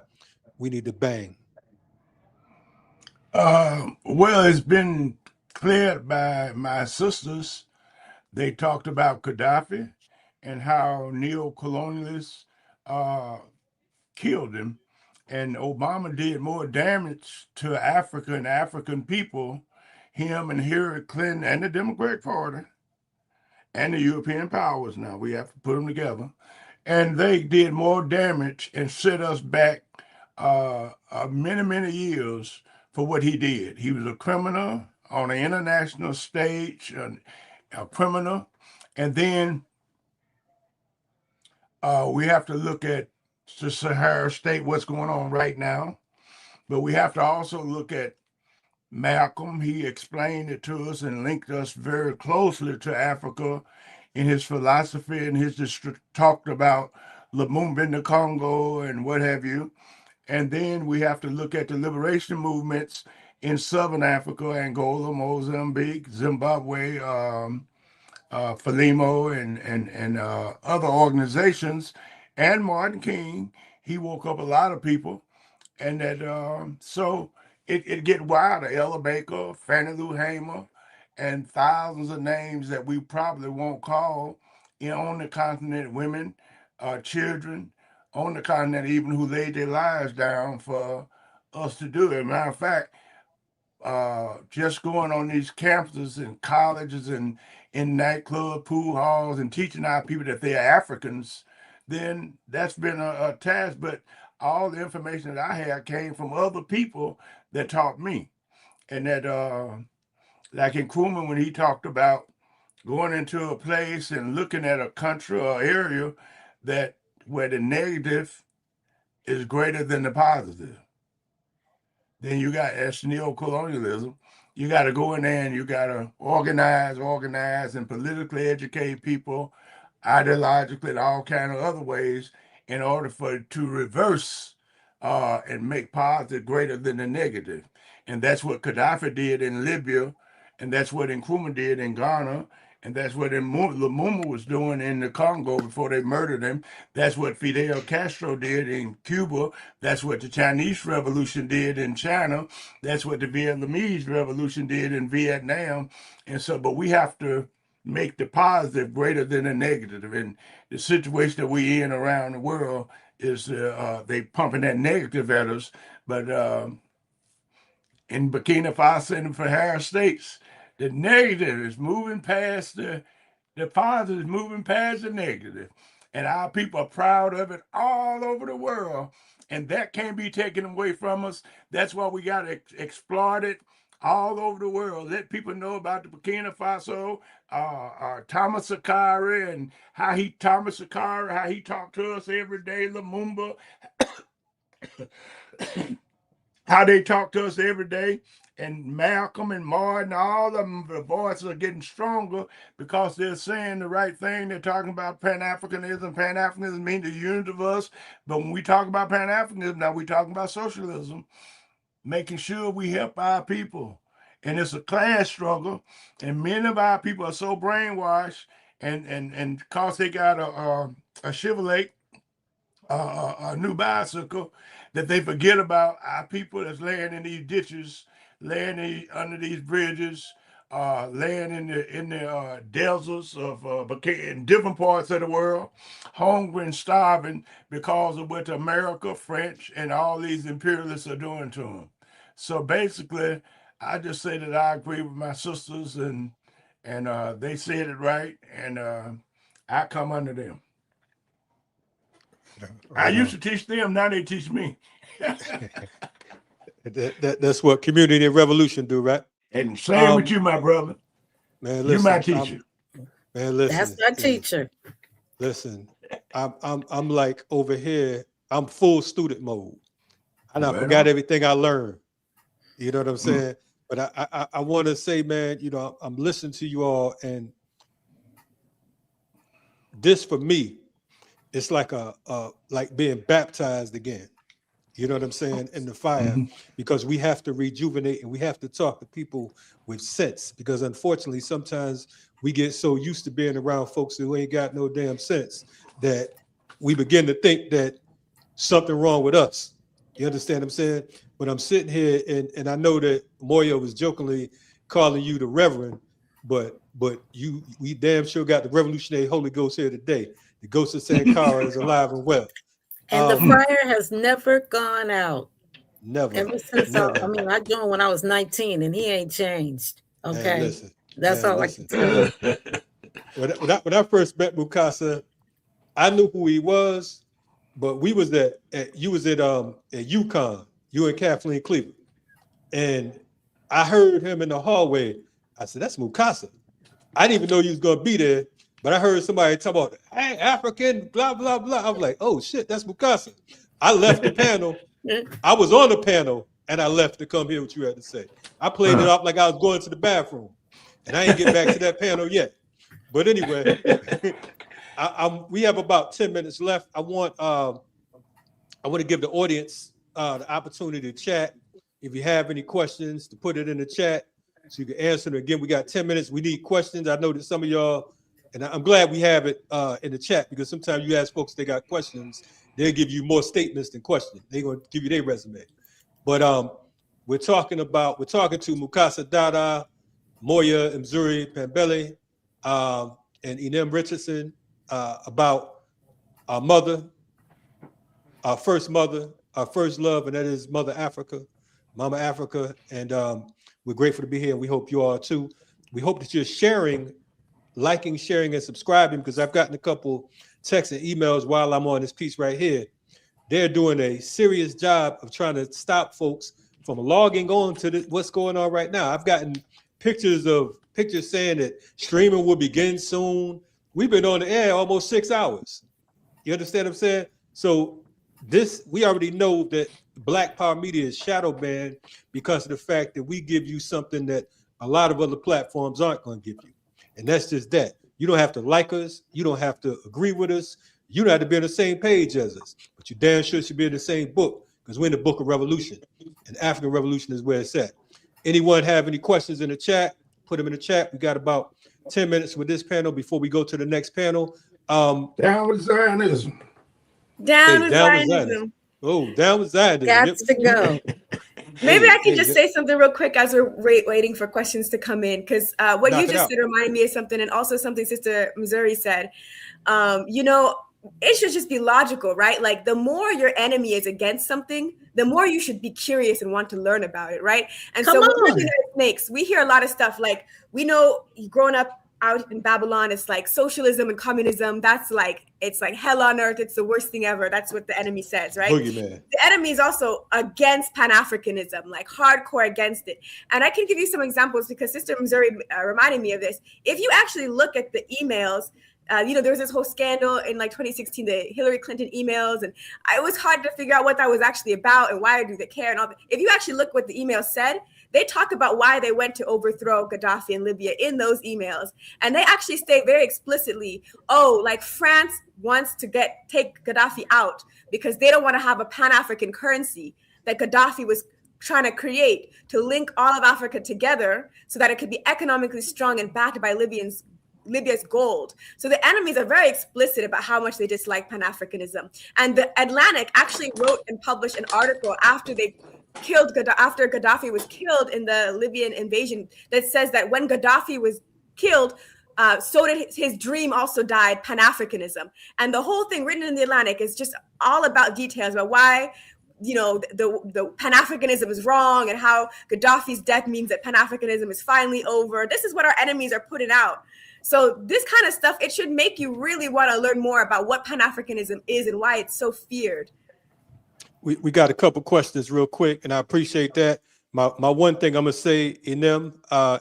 S3: we need to bang?
S5: Well, it's been cleared by my sisters. They talked about Gaddafi and how neo-colonialists killed him. And Obama did more damage to Africa and African people, him and Hillary Clinton and the Democratic Party and the European powers. Now we have to put them together. And they did more damage and set us back many, many years for what he did. He was a criminal on an international stage, a criminal. And then we have to look at the Sahara State, what's going on right now. But we have to also look at Malcolm. He explained it to us and linked us very closely to Africa in his philosophy, and his talked about Lumumba in the Congo and what have you. And then we have to look at the liberation movements in Southern Africa, Angola, Mozambique, Zimbabwe, Frelimo, and other organizations, and Martin King. He woke up a lot of people, and that so it get wilder. Ella Baker, Fannie Lou Hamer, and thousands of names that we probably won't call on the continent, women, children on the continent, even who laid their lives down for us to do it. Matter of fact, just going on these campuses and colleges and in nightclub pool halls and teaching our people that they are Africans, then that's been a task. But all the information that I had came from other people that taught me. And that, like in Nkrumah, when he talked about going into a place and looking at a country or area that where the negative is greater than the positive. Then you got as neo-colonialism. You got to go in there and you got to organize, and politically educate people, ideologically, and all kind of other ways in order for it to reverse and make positive greater than the negative. And that's what Gaddafi did in Libya, and that's what Nkrumah did in Ghana, and that's what Lumumba was doing in the Congo before they murdered him. That's what Fidel Castro did in Cuba. That's what the Chinese Revolution did in China. That's what the Vietnamese Revolution did in Vietnam. And so, but we have to make the positive greater than the negative. And the situation that we in around the world is they pumping that negative at us. But in Burkina Faso and the Sahara states, the negative is moving past the positive is moving past the negative. And our people are proud of it all over the world. And that can't be taken away from us. That's why we got to exploit it all over the world. Let people know about the Burkina Faso, Thomas Sankara, and how he talked to us every day, Lumumba, how they talk to us every day. And Malcolm and Martin, all of them, the voices are getting stronger because they're saying the right thing. They're talking about Pan-Africanism. Pan-Africanism means the unity of us. But when we talk about Pan-Africanism, now we're talking about socialism, making sure we help our people. And it's a class struggle. And many of our people are so brainwashed, and because they got a Chevrolet, a new bicycle, that they forget about our people that's laying in these ditches, laying under these bridges, laying in the deserts of in different parts of the world, hungry and starving because of what America, French, and all these imperialists are doing to them. So basically, I just say that I agree with my sisters, and they said it right, and I come under them. I used to teach them, now they teach me.
S3: That's what community and revolution do, right?
S5: And same with you, my brother.
S3: Man,
S5: listen, you my teacher.
S3: Man, listen.
S24: That's my teacher.
S3: Listen, I'm like over here. I'm full student mode. I forgot everything I learned. You know what I'm saying? But I want to say, man, you know, I'm listening to you all, and this for me, it's like like being baptized again. You know what I'm saying? In the fire, because we have to rejuvenate and we have to talk to people with sense, because unfortunately, sometimes we get so used to being around folks who ain't got no damn sense that we begin to think that something wrong with us. You understand what I'm saying? But I'm sitting here and I know that Moya was jokingly calling you the Reverend, but we damn sure got the revolutionary Holy Ghost here today. The ghost of Sankara is alive and well.
S24: And the fire has never gone out.
S3: Never.
S24: Ever since I joined when I was 19, and he ain't changed. Okay.
S3: Man, listen,
S24: that's all I can tell you.
S3: When I first met Mukasa, I knew who he was, but we was you was at UConn, you and Kathleen Cleveland. And I heard him in the hallway. I said, that's Mukasa. I didn't even know you was gonna be there. But I heard somebody talk about, hey, African, blah, blah, blah. I was like, oh, shit, that's Mukasa. I left the panel. I was on the panel, and I left to come hear what you had to say. I played it off like I was going to the bathroom, and I ain't get back to that panel yet. But anyway, we have about 10 minutes left. I want to give the audience the opportunity to chat. If you have any questions, to put it in the chat so you can answer them. Again, we got 10 minutes. We need questions. I know that some of y'all, and I'm glad we have it in the chat, because sometimes you ask folks they got questions, they'll give you more statements than questions. They're going to give you their resume. But we're talking to Mukasa, Dada, Moya, Mzuri, Pambele, and Inez Richardson about our mother, our first mother, our first love, and that is Mother Africa, Mama Africa. And we're grateful to be here, and we hope you are too. We hope that you're sharing, liking, sharing, and subscribing, because I've gotten a couple texts and emails while I'm on this piece right here. They're doing a serious job of trying to stop folks from logging on to what's going on right now. I've gotten pictures saying that streaming will begin soon. We've been on the air almost 6 hours. You understand what I'm saying? So we already know that Black Power Media is shadow banned because of the fact that we give you something that a lot of other platforms aren't going to give you. And that's just that. You don't have to like us. You don't have to agree with us. You don't have to be on the same page as us. But you damn sure should be in the same book, because we're in the book of revolution. And African revolution is where it's at. Anyone have any questions in the chat? Put them in the chat. We got about 10 minutes with this panel before we go to the next panel.
S5: Down with Zionism.
S23: Down with Zionism.
S3: Oh, down with Zionism.
S24: Got to go.
S23: Maybe I can just say something real quick as we're waiting for questions to come in, because what you just said reminded me of something, and also something Sister Mzuri said. It should just be logical, right? Like, the more your enemy is against something, the more you should be curious and want to learn about it, right? And so what really makes, we hear a lot of stuff like, we know growing up out in Babylon, it's like socialism and communism. That's like, it's like hell on earth. It's the worst thing ever. That's what the enemy says, right?
S3: Boogeyman.
S23: The enemy is also against Pan-Africanism, like hardcore against it. And I can give you some examples because Sister Mzuri reminded me of this. If you actually look at the emails, there was this whole scandal in like 2016, the Hillary Clinton emails, and it was hard to figure out what that was actually about and why do they care and all that. If you actually look what the email said, they talk about why they went to overthrow Gaddafi in Libya in those emails. And they actually state very explicitly, like France wants to take Gaddafi out because they don't want to have a Pan-African currency that Gaddafi was trying to create to link all of Africa together so that it could be economically strong and backed by Libya's gold. So the enemies are very explicit about how much they dislike Pan-Africanism. And the Atlantic actually wrote and published an article after Gaddafi was killed in the Libyan invasion that says that when Gaddafi was killed, so did his dream also died, Pan-Africanism. And the whole thing written in the Atlantic is just all about details about why the Pan-Africanism is wrong and how Gaddafi's death means that Pan-Africanism is finally over. This is what our enemies are putting out. So this kind of stuff, it should make you really want to learn more about what Pan-Africanism is and why it's so feared.
S3: We got a couple questions real quick, and I appreciate that. My one thing I'm gonna say, Inem,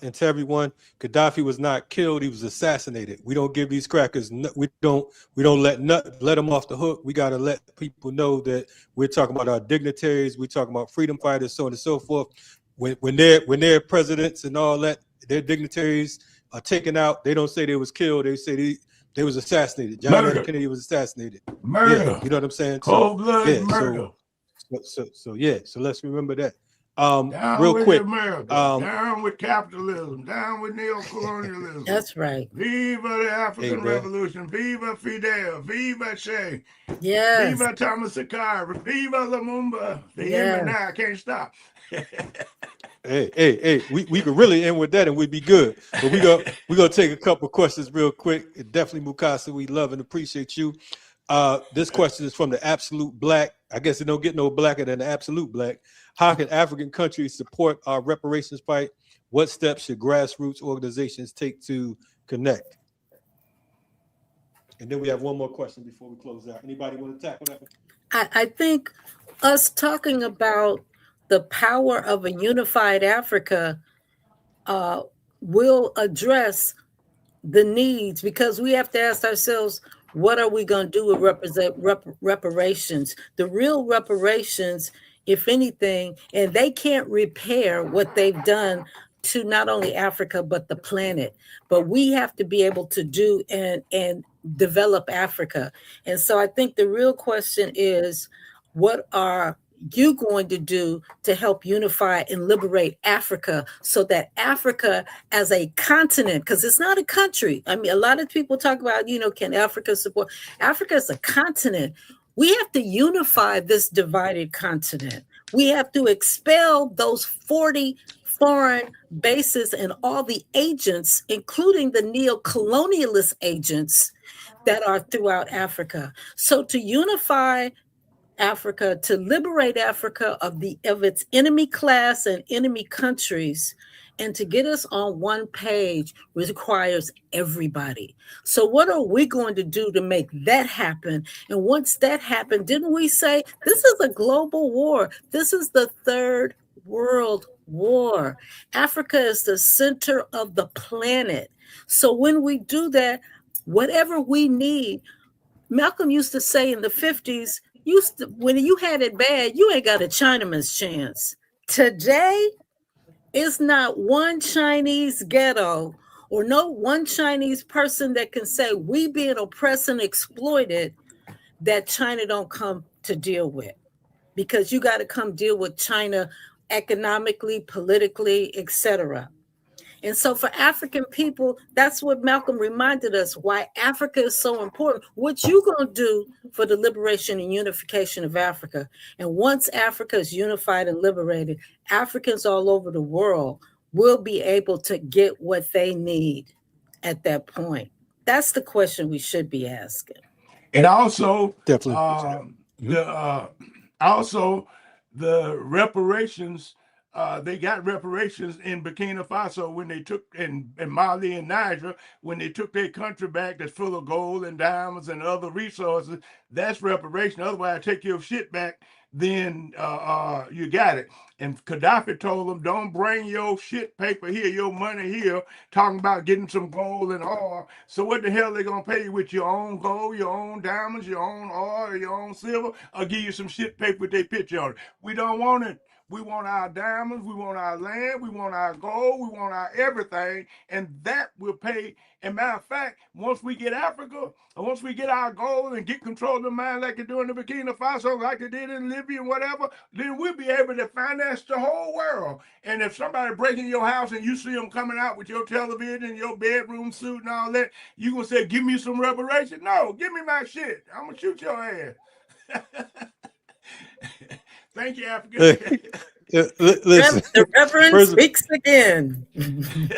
S3: and to everyone, Gaddafi was not killed; he was assassinated. We don't give these crackers. We don't let them off the hook. We gotta let people know that we're talking about our dignitaries. We're talking about freedom fighters, so on and so forth. When they're presidents and all that, their dignitaries are taken out. They don't say they was killed. They say they was assassinated. John F. Kennedy was assassinated.
S5: Murder.
S3: Yeah, you know what I'm saying?
S5: Cold-blooded murder.
S3: So let's remember that.
S5: Down
S3: real
S5: with
S3: quick.
S5: America. Down with capitalism. Down with neocolonialism.
S24: That's right.
S5: Viva the African
S3: Hey,
S5: Revolution. Viva Fidel. Viva Che.
S24: Yes.
S5: Viva Thomas Sankara. Viva Lumumba. The hymn now, I can't stop.
S3: Hey, we could really end with that and we'd be good. But we're gonna take a couple questions real quick. Definitely, Mukasa, we love and appreciate you. This question is from the Absolute Black. I guess it don't get no blacker than the Absolute Black. How can African countries support our reparations fight? What steps should grassroots organizations take to connect? And then we have one more question before we close out. Anybody want to tackle that?
S24: I think us talking about the power of a unified Africa will address the needs, because we have to ask ourselves, what are we going to do with reparations? The real reparations, if anything, and they can't repair what they've done to not only Africa, but the planet. But we have to be able to do and develop Africa. And so I think the real question is, what are you going to do to help unify and liberate Africa so that Africa as a continent, because it's not a country. I mean, a lot of people talk about, can Africa support? Africa is a continent. We have to unify this divided continent. We have to expel those 40 foreign bases and all the agents, including the neo-colonialist agents that are throughout Africa. So to unify Africa, to liberate Africa of its enemy class and enemy countries, and to get us on one page requires everybody. So what are we going to do to make that happen? And once that happened, didn't we say this is a global war? This is the third world war. Africa is the center of the planet. So when we do that, whatever we need, Malcolm used to say in the 50s, when you had it bad, you ain't got a Chinaman's chance. Today, it's not one Chinese ghetto or no one Chinese person that can say we being oppressed and exploited that China don't come to deal with. Because you got to come deal with China economically, politically, etc. And so for African people, that's what Malcolm reminded us, why Africa is so important. What you going to do for the liberation and unification of Africa? And once Africa is unified and liberated, Africans all over the world will be able to get what they need at that point. That's the question we should be asking.
S5: And also,
S3: Definitely.
S5: The reparations. They got reparations in Burkina Faso when they took, in Mali and Niger, when they took their country back that's full of gold and diamonds and other resources. That's reparation. Otherwise, take your shit back, then you got it. And Gaddafi told them, don't bring your shit paper here, your money here, talking about getting some gold and oil. So what the hell are they going to pay you with? Your own gold, your own diamonds, your own oil, your own silver, or give you some shit paper with their picture on it? We don't want it. We want our diamonds, we want our land, we want our gold, we want our everything, and that will pay. And matter of fact, once we get Africa, or once we get our gold and get control of the mine like they do in the Burkina Faso, like they did in Libya and whatever, then we'll be able to finance the whole world. And if somebody breaking your house and you see them coming out with your television, your bedroom suit and all that, you gonna say, give me some reparation? No, give me my shit. I'm gonna shoot your ass. Thank you, Africa.
S3: Listen,
S24: the Reverend speaks again.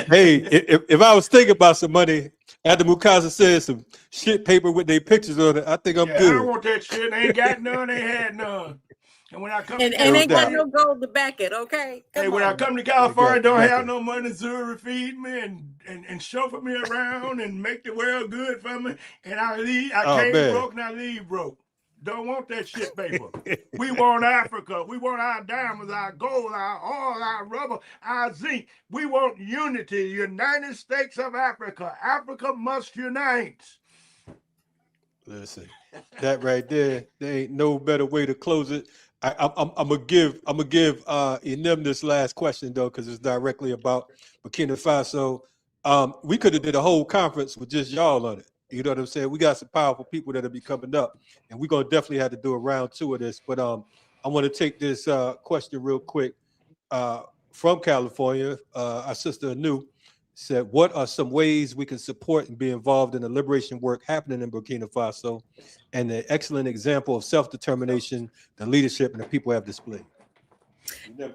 S3: Hey, if I was thinking about some money after Mukasa said some shit paper with their pictures on it, I think I'm good.
S5: I don't want that shit. They ain't got none. They had none. And when I come
S24: and ain't got no gold to back it, okay?
S5: When I come to California, don't have no money. Mzuri feed me and chauffeur me around and make the world good for me. And I leave. I came broke and I leave broke. Don't want that shit paper. We want Africa. We want our diamonds, our gold, our oil, our rubber, our zinc. We want unity. United States of Africa. Africa must unite.
S3: Listen, that right there ain't no better way to close it. I'm gonna give Inem this last question though, because it's directly about Burkina Faso. We could have did a whole conference with just y'all on it. You know what I'm saying? We got some powerful people that'll be coming up, and we're gonna definitely have to do a round 2 of this. But I want to take this question real quick from California. Our sister Anu said, "What are some ways we can support and be involved in the liberation work happening in Burkina Faso, and the excellent example of self-determination, the leadership, and the people have displayed?"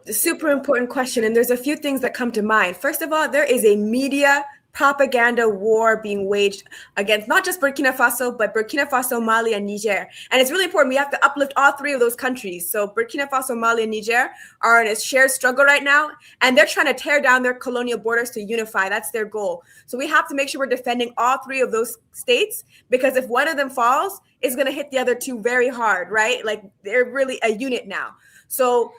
S23: A super important question, and there's a few things that come to mind. First of all, there is a media propaganda war being waged against not just Burkina Faso, but Burkina Faso, Mali, and Niger. And it's really important. We have to uplift all 3 of those countries. So Burkina Faso, Mali, and Niger are in a shared struggle right now, and they're trying to tear down their colonial borders to unify. That's their goal. So we have to make sure we're defending all 3 of those states, because if one of them falls, it's going to hit the other 2 very hard, right? Like they're really a unit now. So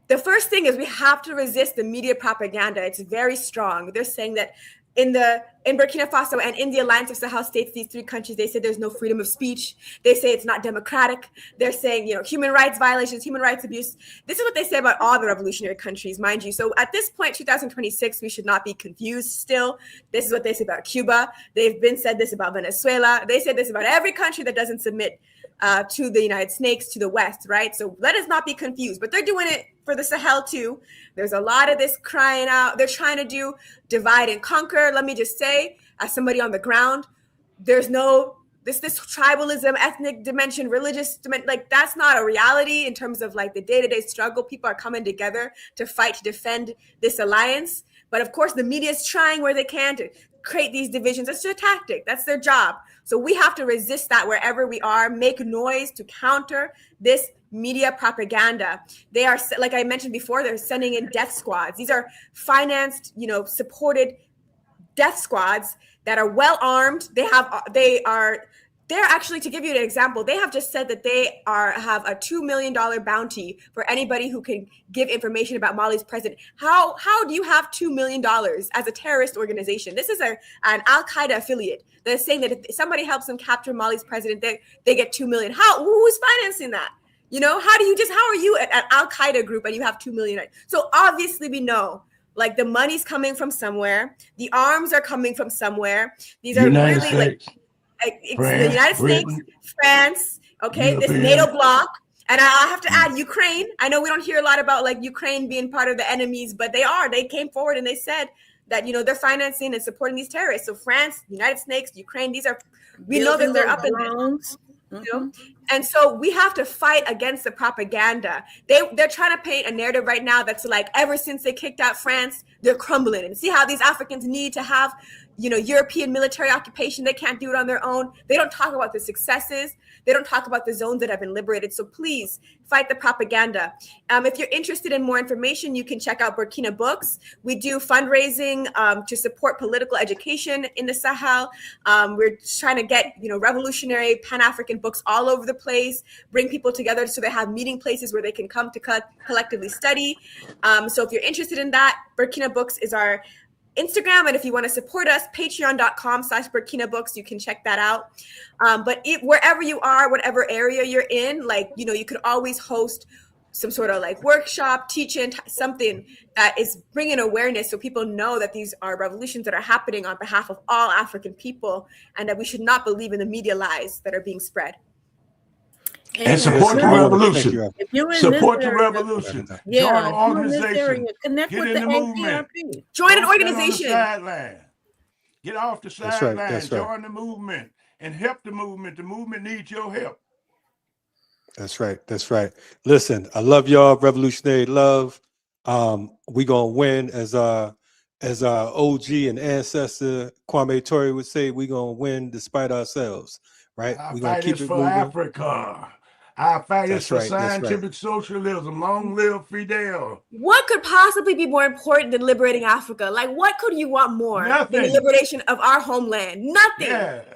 S23: the first thing is we have to resist the media propaganda. It's very strong. They're saying that in Burkina Faso and in the Alliance of Sahel states, these 3 countries, they say there's no freedom of speech. They say it's not democratic. They're saying, human rights violations, human rights abuse. This is what they say about all the revolutionary countries, mind you. So at this point, 2026, we should not be confused still. This is what they say about Cuba. They've been said this about Venezuela. They say this about every country that doesn't submit to the United Snakes, to the West, right? So let us not be confused, but they're doing it for the Sahel too. There's a lot of this crying out. They're trying to do divide and conquer. Let me just say, as somebody on the ground, there's no this tribalism, ethnic dimension, religious dimension, like that's not a reality in terms of like the day-to-day struggle. People are coming together to fight to defend this alliance. But of course, the media is trying where they can to create these divisions. That's their tactic. That's their job. So we have to resist that wherever we are, make noise to counter this media propaganda. They are, like I mentioned before, they're sending in death squads. These are financed, supported death squads that are well armed. They're actually, to give you an example, they have just said that they have a $2 million bounty for anybody who can give information about Mali's president. How do you have $2 million as a terrorist organization? This is an Al-Qaeda affiliate. They're saying that if somebody helps them capture Mali's president, they get $2 million. Who's financing that? How are you an Al-Qaeda group and you have $2 million? So obviously we know, like, the money's coming from somewhere. The arms are coming from somewhere. These are
S5: United
S23: really
S5: States.
S23: The United States, France, okay, this NATO bloc. And I have to add Ukraine. I know we don't hear a lot about like Ukraine being part of the enemies, but they came forward and they said that, they're financing and supporting these terrorists. So France, United States, Ukraine, we know that they're up in there. And so we have to fight against the propaganda. They're trying to paint a narrative right now that's like, ever since they kicked out France, they're crumbling. And see how these Africans need to have, European military occupation. They can't do it on their own. They don't talk about the successes. They don't talk about the zones that have been liberated. So please fight the propaganda. If you're interested in more information, you can check out Burkina Books. We do fundraising to support political education in the Sahel. We're trying to get, revolutionary Pan-African books all over the place, bring people together so they have meeting places where they can come to collectively study. So if you're interested in that, Burkina Books is our Instagram, and if you want to support us, patreon.com/Burkina Books, you can check that out. But wherever you are, whatever area you're in, you could always host some sort of like workshop, teaching, something that is bringing awareness so people know that these are revolutions that are happening on behalf of all African people, and that we should not believe in the media lies that are being spread.
S5: And support the revolution. Support the revolution. Join an organization.
S24: Connect with the
S5: movement.
S23: Join an organization.
S5: Get off the sideline. Join the movement and help the movement. The movement needs your help.
S3: That's right. Listen, I love y'all. Revolutionary love. We gonna win, as our OG and ancestor Kwame Ture would say. We gonna win despite ourselves. Right?
S5: Our
S3: we gonna
S5: fight
S3: keep
S5: is
S3: it
S5: for
S3: moving.
S5: Africa. Our fight is for scientific socialism. Long live Fidel.
S23: What could possibly be more important than liberating Africa? Like, what could you want more than the liberation of our homeland? Nothing.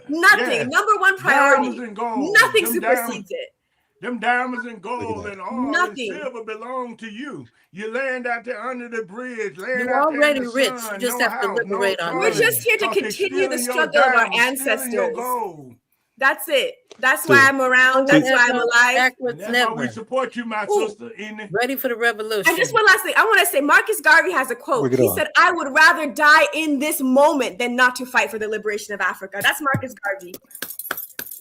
S23: Nothing.
S5: Yeah.
S23: Number one priority.
S5: Diamonds and gold.
S23: Nothing supersedes it.
S5: Them diamonds and gold and oil and silver belong to you. You land out there under the bridge.
S24: You're already rich. You just have to liberate on.
S23: We're just here to continue the struggle of our ancestors. That's it. That's why I'm around. That's why I'm alive.
S5: That's why we support you, my sister. Inez.
S24: Ready for the revolution.
S23: And just one last thing. I want to say Marcus Garvey has a quote. He said, "I would rather die in this moment than not to fight for the liberation of Africa." That's Marcus Garvey.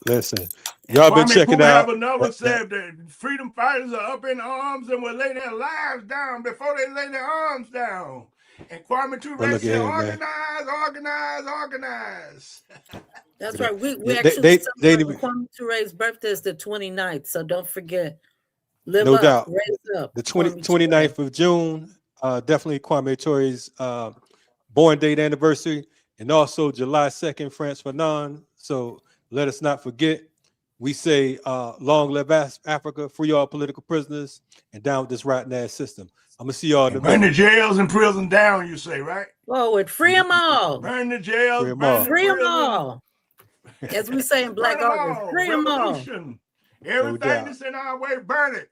S3: Listen, y'all been checking out.
S5: Another said that freedom fighters are up in arms and will lay their lives down before they lay their arms down. And Kwame Ture said, organize.
S24: That's right. We actually celebrate Kwame Ture's birthday is the 29th, so don't forget. Live
S3: no
S24: up,
S3: doubt.
S24: raise up.
S3: The 29th of June, definitely Kwame Ture's born date anniversary, and also July 2nd, France Fernando. So let us not forget. We say, long live Africa, free all political prisoners, and down with this rotten ass system. I'm gonna see y'all in the
S5: burn the jails and prison down, you say, right?
S24: Forward, free them all.
S5: Burn the jails,
S24: free them all. As we say in Black August, free them all.
S5: Everything that's in our way, burn it.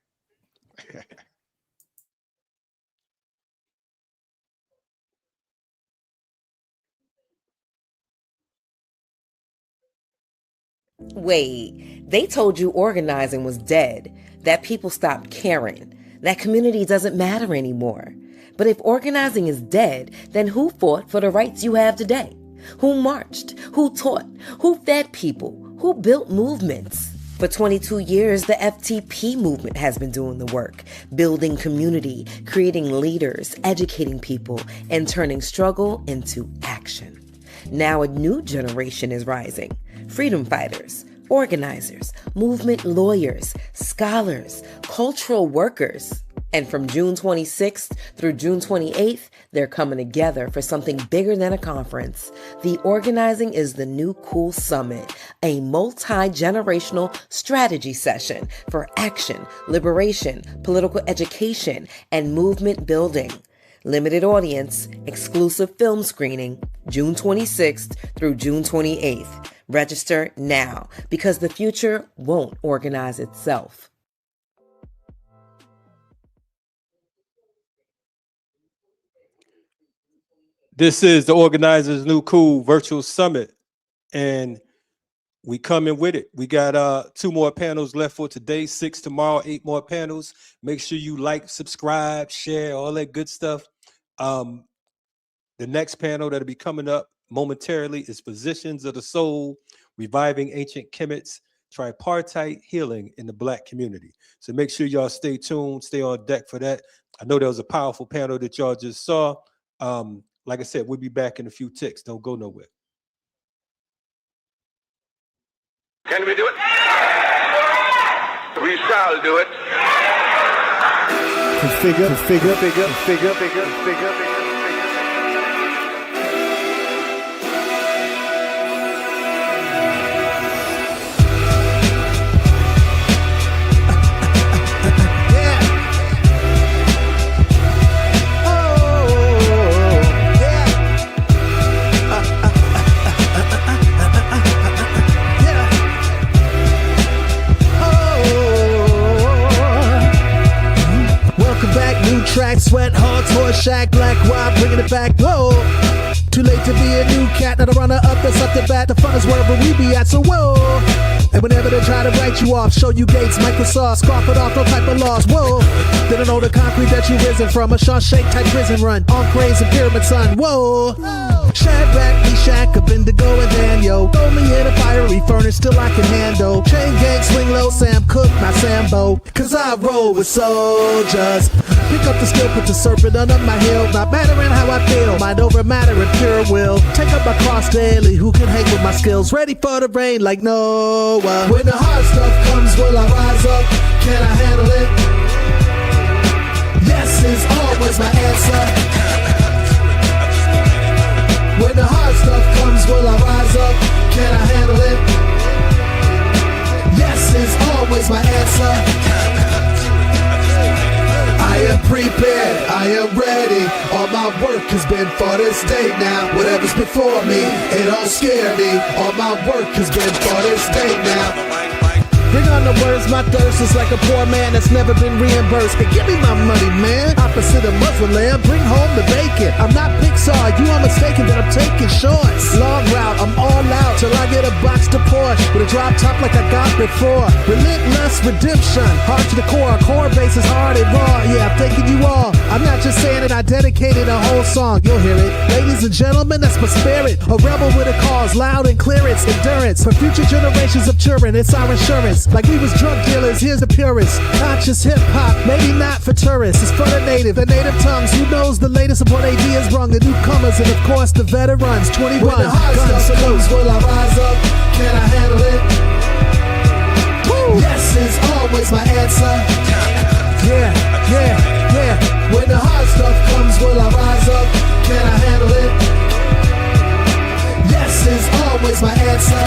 S2: Wait, they told you organizing was dead, that people stopped caring, that community doesn't matter anymore. But if organizing is dead, then who fought for the rights you have today? Who marched? Who taught? Who fed people? Who built movements? For 22 years, the FTP movement has been doing the work, building community, creating leaders, educating people, and turning struggle into action. Now a new generation is rising, freedom fighters, organizers, movement lawyers, scholars, cultural workers. And from June 26th through June 28th, they're coming together for something bigger than a conference. The Organizing is the New Cool Summit, a multi-generational strategy session for action, liberation, political education, and movement building. Limited audience, exclusive film screening, June 26th through June 28th. Register now, because the future won't organize itself.
S3: This is the Organizers New Cool Virtual Summit, and we coming with it. We got 2 more panels left for today, 6 tomorrow, 8 more panels. Make sure you like, subscribe, share, all that good stuff. The next panel that'll be coming up momentarily is Positions of the Soul, Reviving Ancient Kemet's Tripartite Healing in the Black Community. So make sure y'all stay tuned, stay on deck for that. I know there was a powerful panel that y'all just saw. Like I said, we'll be back in a few ticks. Don't go nowhere.
S6: Can we do it? We shall do it. Configure.
S8: Track, sweat, hard, toy shack, black wide, bringing it back, whoa. Too late to be a new cat, not a runner up, that's up the bat. The fun is wherever we be at, so whoa. And whenever they try to write you off, show you gates, Microsoft, scarf it off, no type of loss, whoa. They don't know the concrete that you risen from, a Shawshank type prison run, on craze and pyramid son, whoa. Shadrach, Meshach, Abednego and Daniel, throw me in a fiery furnace, still I can handle. Chain gang, swing low, Sam Cook, my Sambo, cause I roll with soldiers. Pick up the skill, put the serpent under my heel, not mattering how I feel, mind over matter and pure will. Take up my cross daily, who can hang with my skills, ready for the rain like Noah. When the hard stuff comes, will I rise up? Can I handle it? Yes is always my answer. When the hard stuff comes, will I rise up? Can I handle it? Yes is always my answer. I am prepared, I am ready. All my work has been for this day now. Whatever's before me, it don't scare me. All my work has been for this day now. Bring on the words, my thirst is like a poor man that's never been reimbursed. Hey, give me my money, man. Opposite of Muslim, bring home the bacon. I'm not Pixar, you are mistaken that I'm taking shorts. Long route, I'm all out till I get a box to Porsche with a drop top like I got before. Relentless redemption, hard to the core. Core base is hard and raw. Yeah, I'm thanking you all. I'm not just saying it, I dedicated a whole song. You'll hear it. Ladies and gentlemen, that's my spirit. A rebel with a cause, loud and clearance, endurance. For future generations of children, it's our insurance. Like we was drug dealers, here's the purest. Conscious hip-hop, maybe not for tourists. It's for the native tongues. Who knows the latest of what AD has brung? The newcomers and of course the veterans. 21 when the hard stuff comes, will I rise up? Can I handle it? Woo. Yes is always my answer. Yeah. When the hard stuff comes, will I rise up? Can I handle it? Yes is always my answer.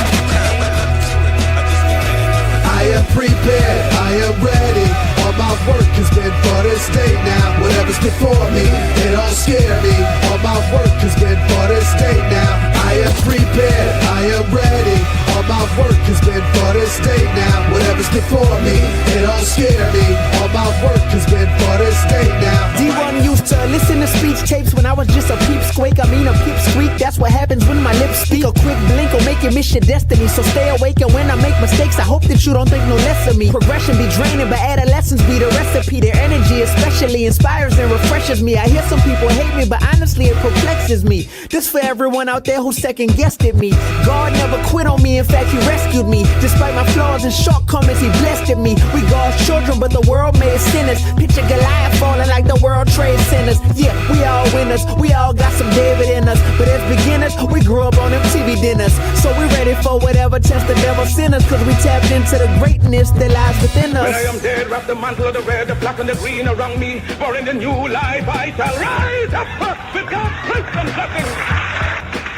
S8: I am prepared, I am ready. All my work has been for this day now. Whatever's before me, it don't scare me. All my work has been for this day now. I am prepared, I am ready. All my work has been for this day now. Whatever's before me, it don't scare me. All my work has been for this day now.
S9: D1 used to listen to speech tapes when I was just a peep squeak. I mean a peep squeak, that's what happens when my lips speak. A quick blink will make you miss your destiny. So stay awake, and when I make mistakes, I hope that you don't think no less of me. Progression be draining, but adolescence be the recipe. Their energy especially inspires and refreshes me. I hear some people hate me, but honestly it perplexes me. This for everyone out there who second guessed at me. God never quit on me, in fact he rescued me. Despite my flaws and shortcomings, he blessed me. We God's children, but the world made sinners. Picture Goliath falling like the World Trade Center. sinners. Yeah, we all winners. We all got some David in us. But as beginners, we grew up on them TV dinners. So we ready for whatever test the devil sent us. Cause we tapped into the greatness that lies within us.
S6: When I am dead, wrap the mantle of the red, the black and the green around me. For in the new life I shall rise up with God's grace and blessing.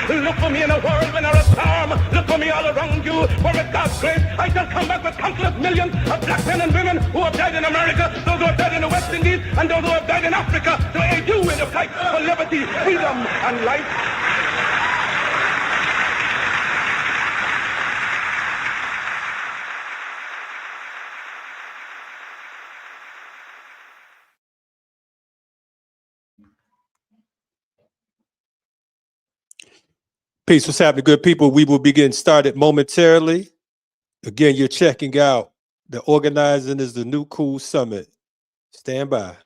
S6: Look for me in a world when there's a storm. Look for me all around you. For with God's grace, I shall come back with countless millions of black men and women who have died in America, those who have died in the West Indies, and those who have died in Africa to aid you in the fight for liberty, freedom, and life.
S3: Peace. What's happening, good people? We will be getting started momentarily. Again, you're checking out the Organizing is the New Cool Summit. Stand by.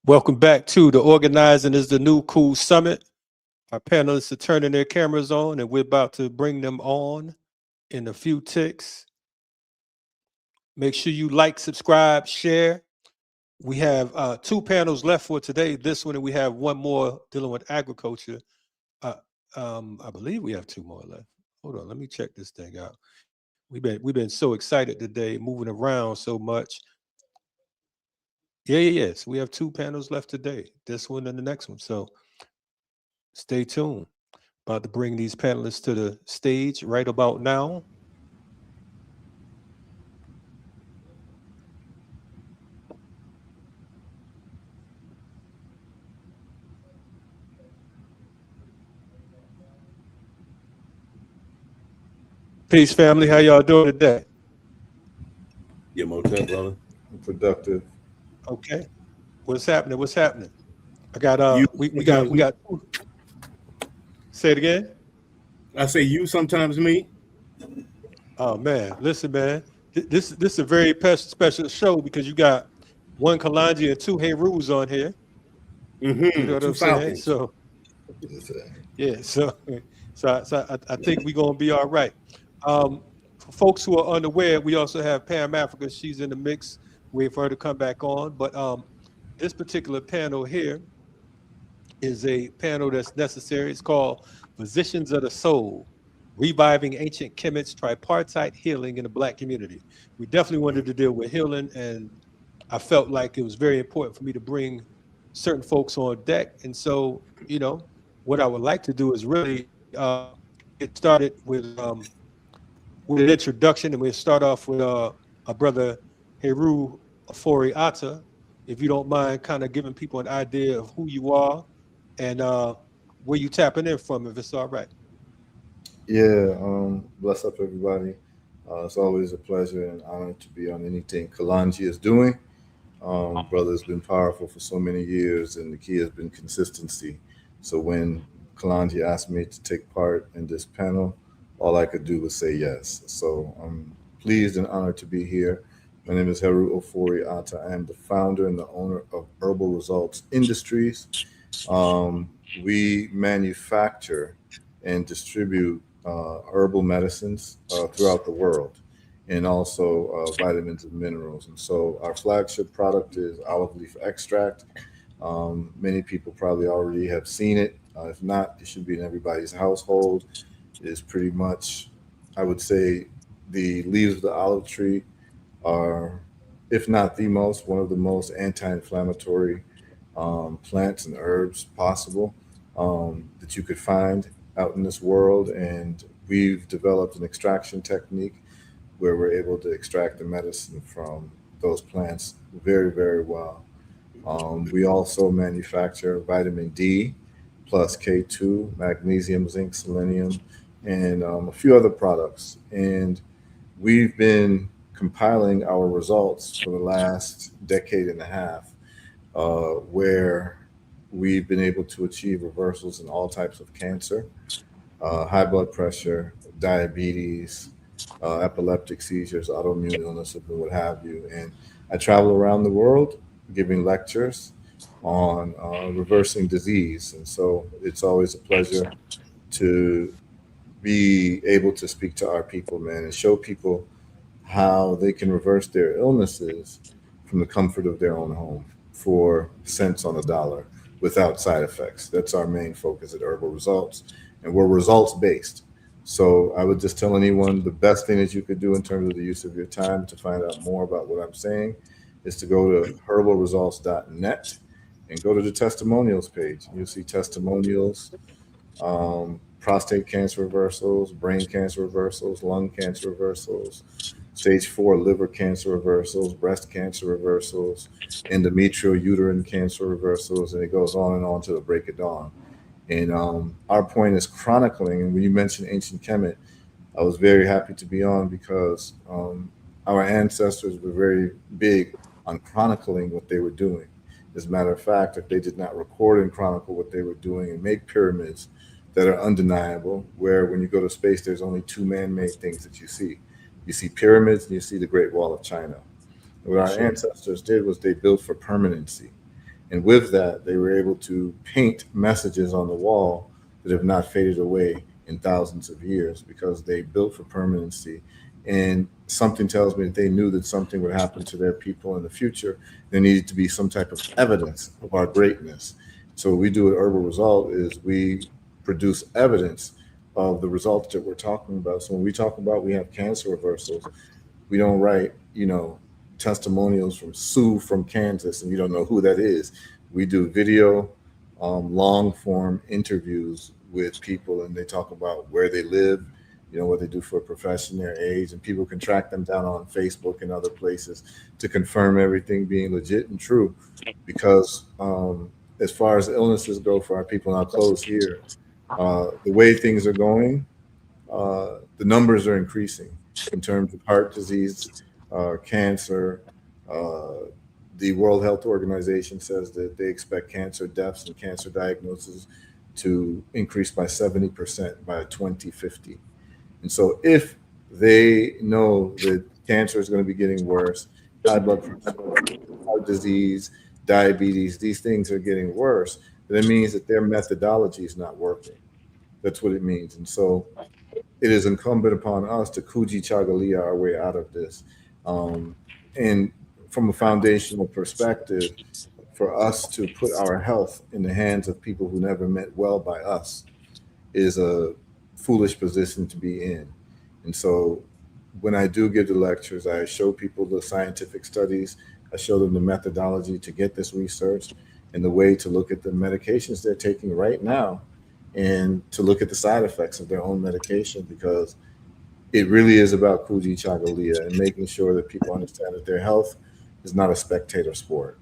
S3: Welcome back to the Organizing is the New Cool Summit. Our panelists are turning their cameras on and we're about to bring them on in a few ticks. Make sure you like, subscribe, share. We have 2 panels left for today. This one, and we have one more dealing with agriculture. I believe we have 2 more left. Hold on, let me check this thing out. We've been so excited today, moving around so much. Yes. We have 2 panels left today. This one and the next one. So stay tuned. About to bring these panelists to the stage right about now. Peace, family. How y'all doing today?
S10: Yeah, Motel, brother. Productive.
S3: Okay. What's happening? I got we got say it again.
S10: I say you, sometimes me.
S3: Oh man, listen, man. This is a very special show because you got 1 Kalonji and 2 Herus on here.
S10: Mm-hmm.
S3: You know what I'm saying? So yeah, so I think we're gonna be all right. For folks who are unaware, we also have Pam Africa. She's in the mix. Wait for her to come back on. But this particular panel here is a panel that's necessary. It's called Physicians of the Soul, Reviving Ancient Kemet's Tripartite Healing in the Black Community. We definitely wanted to deal with healing, and I felt like it was very important for me to bring certain folks on deck. And so, what I would like to do is really get started with an introduction, and we'll start off with our brother Heru Ofori Atta, if you don't mind kind of giving people an idea of who you are and where you tapping in from, if it's all right.
S10: Yeah, bless up everybody. It's always a pleasure and honor to be on anything Kalonji is doing. Brother's been powerful for so many years, and the key has been consistency. So when Kalonji asked me to take part in this panel, all I could do was say yes. So I'm pleased and honored to be here. My name is Heru Ofori Atta. I am the founder and the owner of Herbal Results Industries. We manufacture and distribute herbal medicines throughout the world, and also vitamins and minerals. And so our flagship product is olive leaf extract. Many people probably already have seen it. If not, it should be in everybody's household. It is pretty much, I would say, the leaves of the olive tree are, if not the most, one of the most anti-inflammatory plants and herbs possible that you could find out in this world, and we've developed an extraction technique where we're able to extract the medicine from those plants very, very well. We also manufacture vitamin D plus K2, magnesium, zinc, selenium, and a few other products. And we've been compiling our results for the last decade and a half, where we've been able to achieve reversals in all types of cancer, high blood pressure, diabetes, epileptic seizures, autoimmune illnesses, and what have you. And I travel around the world giving lectures on reversing disease. And so it's always a pleasure to be able to speak to our people, man, and show people how they can reverse their illnesses from the comfort of their own home for cents on a dollar without side effects. That's our main focus at Herbal Results, and we're results based. So I would just tell anyone the best thing that you could do in terms of the use of your time to find out more about what I'm saying is to go to herbalresults.net and go to the testimonials page. You'll see testimonials, prostate cancer reversals, brain cancer reversals, lung cancer reversals, stage 4 liver cancer reversals, breast cancer reversals, endometrial uterine cancer reversals, and it goes on and on to the break of dawn. And our point is chronicling. And when you mentioned ancient Kemet, I was very happy to be on because our ancestors were very big on chronicling what they were doing. As a matter of fact, if they did not record and chronicle what they were doing and make pyramids that are undeniable, where when you go to space, there's only two man-made things that you see. You see pyramids and you see the Great Wall of China. And what our ancestors did was they built for permanency. And with that, they were able to paint messages on the wall that have not faded away in thousands of years because they built for permanency. And something tells me that they knew that something would happen to their people in the future. There needed to be some type of evidence of our greatness. So what we do at Herbal Result is we produce evidence of the results that we're talking about. So when we talk about we have cancer reversals, we don't write, testimonials from Sue from Kansas and you don't know who that is. We do video, long form interviews with people and they talk about where they live, what they do for a profession, their age, and people can track them down on Facebook and other places to confirm everything being legit and true. Because as far as illnesses go for our people, and I'll close here, the way things are going, the numbers are increasing in terms of heart disease, cancer. The World Health Organization says that they expect cancer deaths and cancer diagnoses to increase by 70% by 2050. And so if they know that cancer is going to be getting worse, high blood pressure, heart disease, diabetes, these things are getting worse, then it means that their methodology is not working. That's what it means. And so it is incumbent upon us to kuji chagalia our way out of this. And from a foundational perspective, for us to put our health in the hands of people who never meant well by us is a foolish position to be in. And so when I do give the lectures, I show people the scientific studies, I show them the methodology to get this research and the way to look at the medications they're taking right now and to look at the side effects of their own medication, because it really is about kuji chagalia and making sure that people understand that their health is not a spectator sport.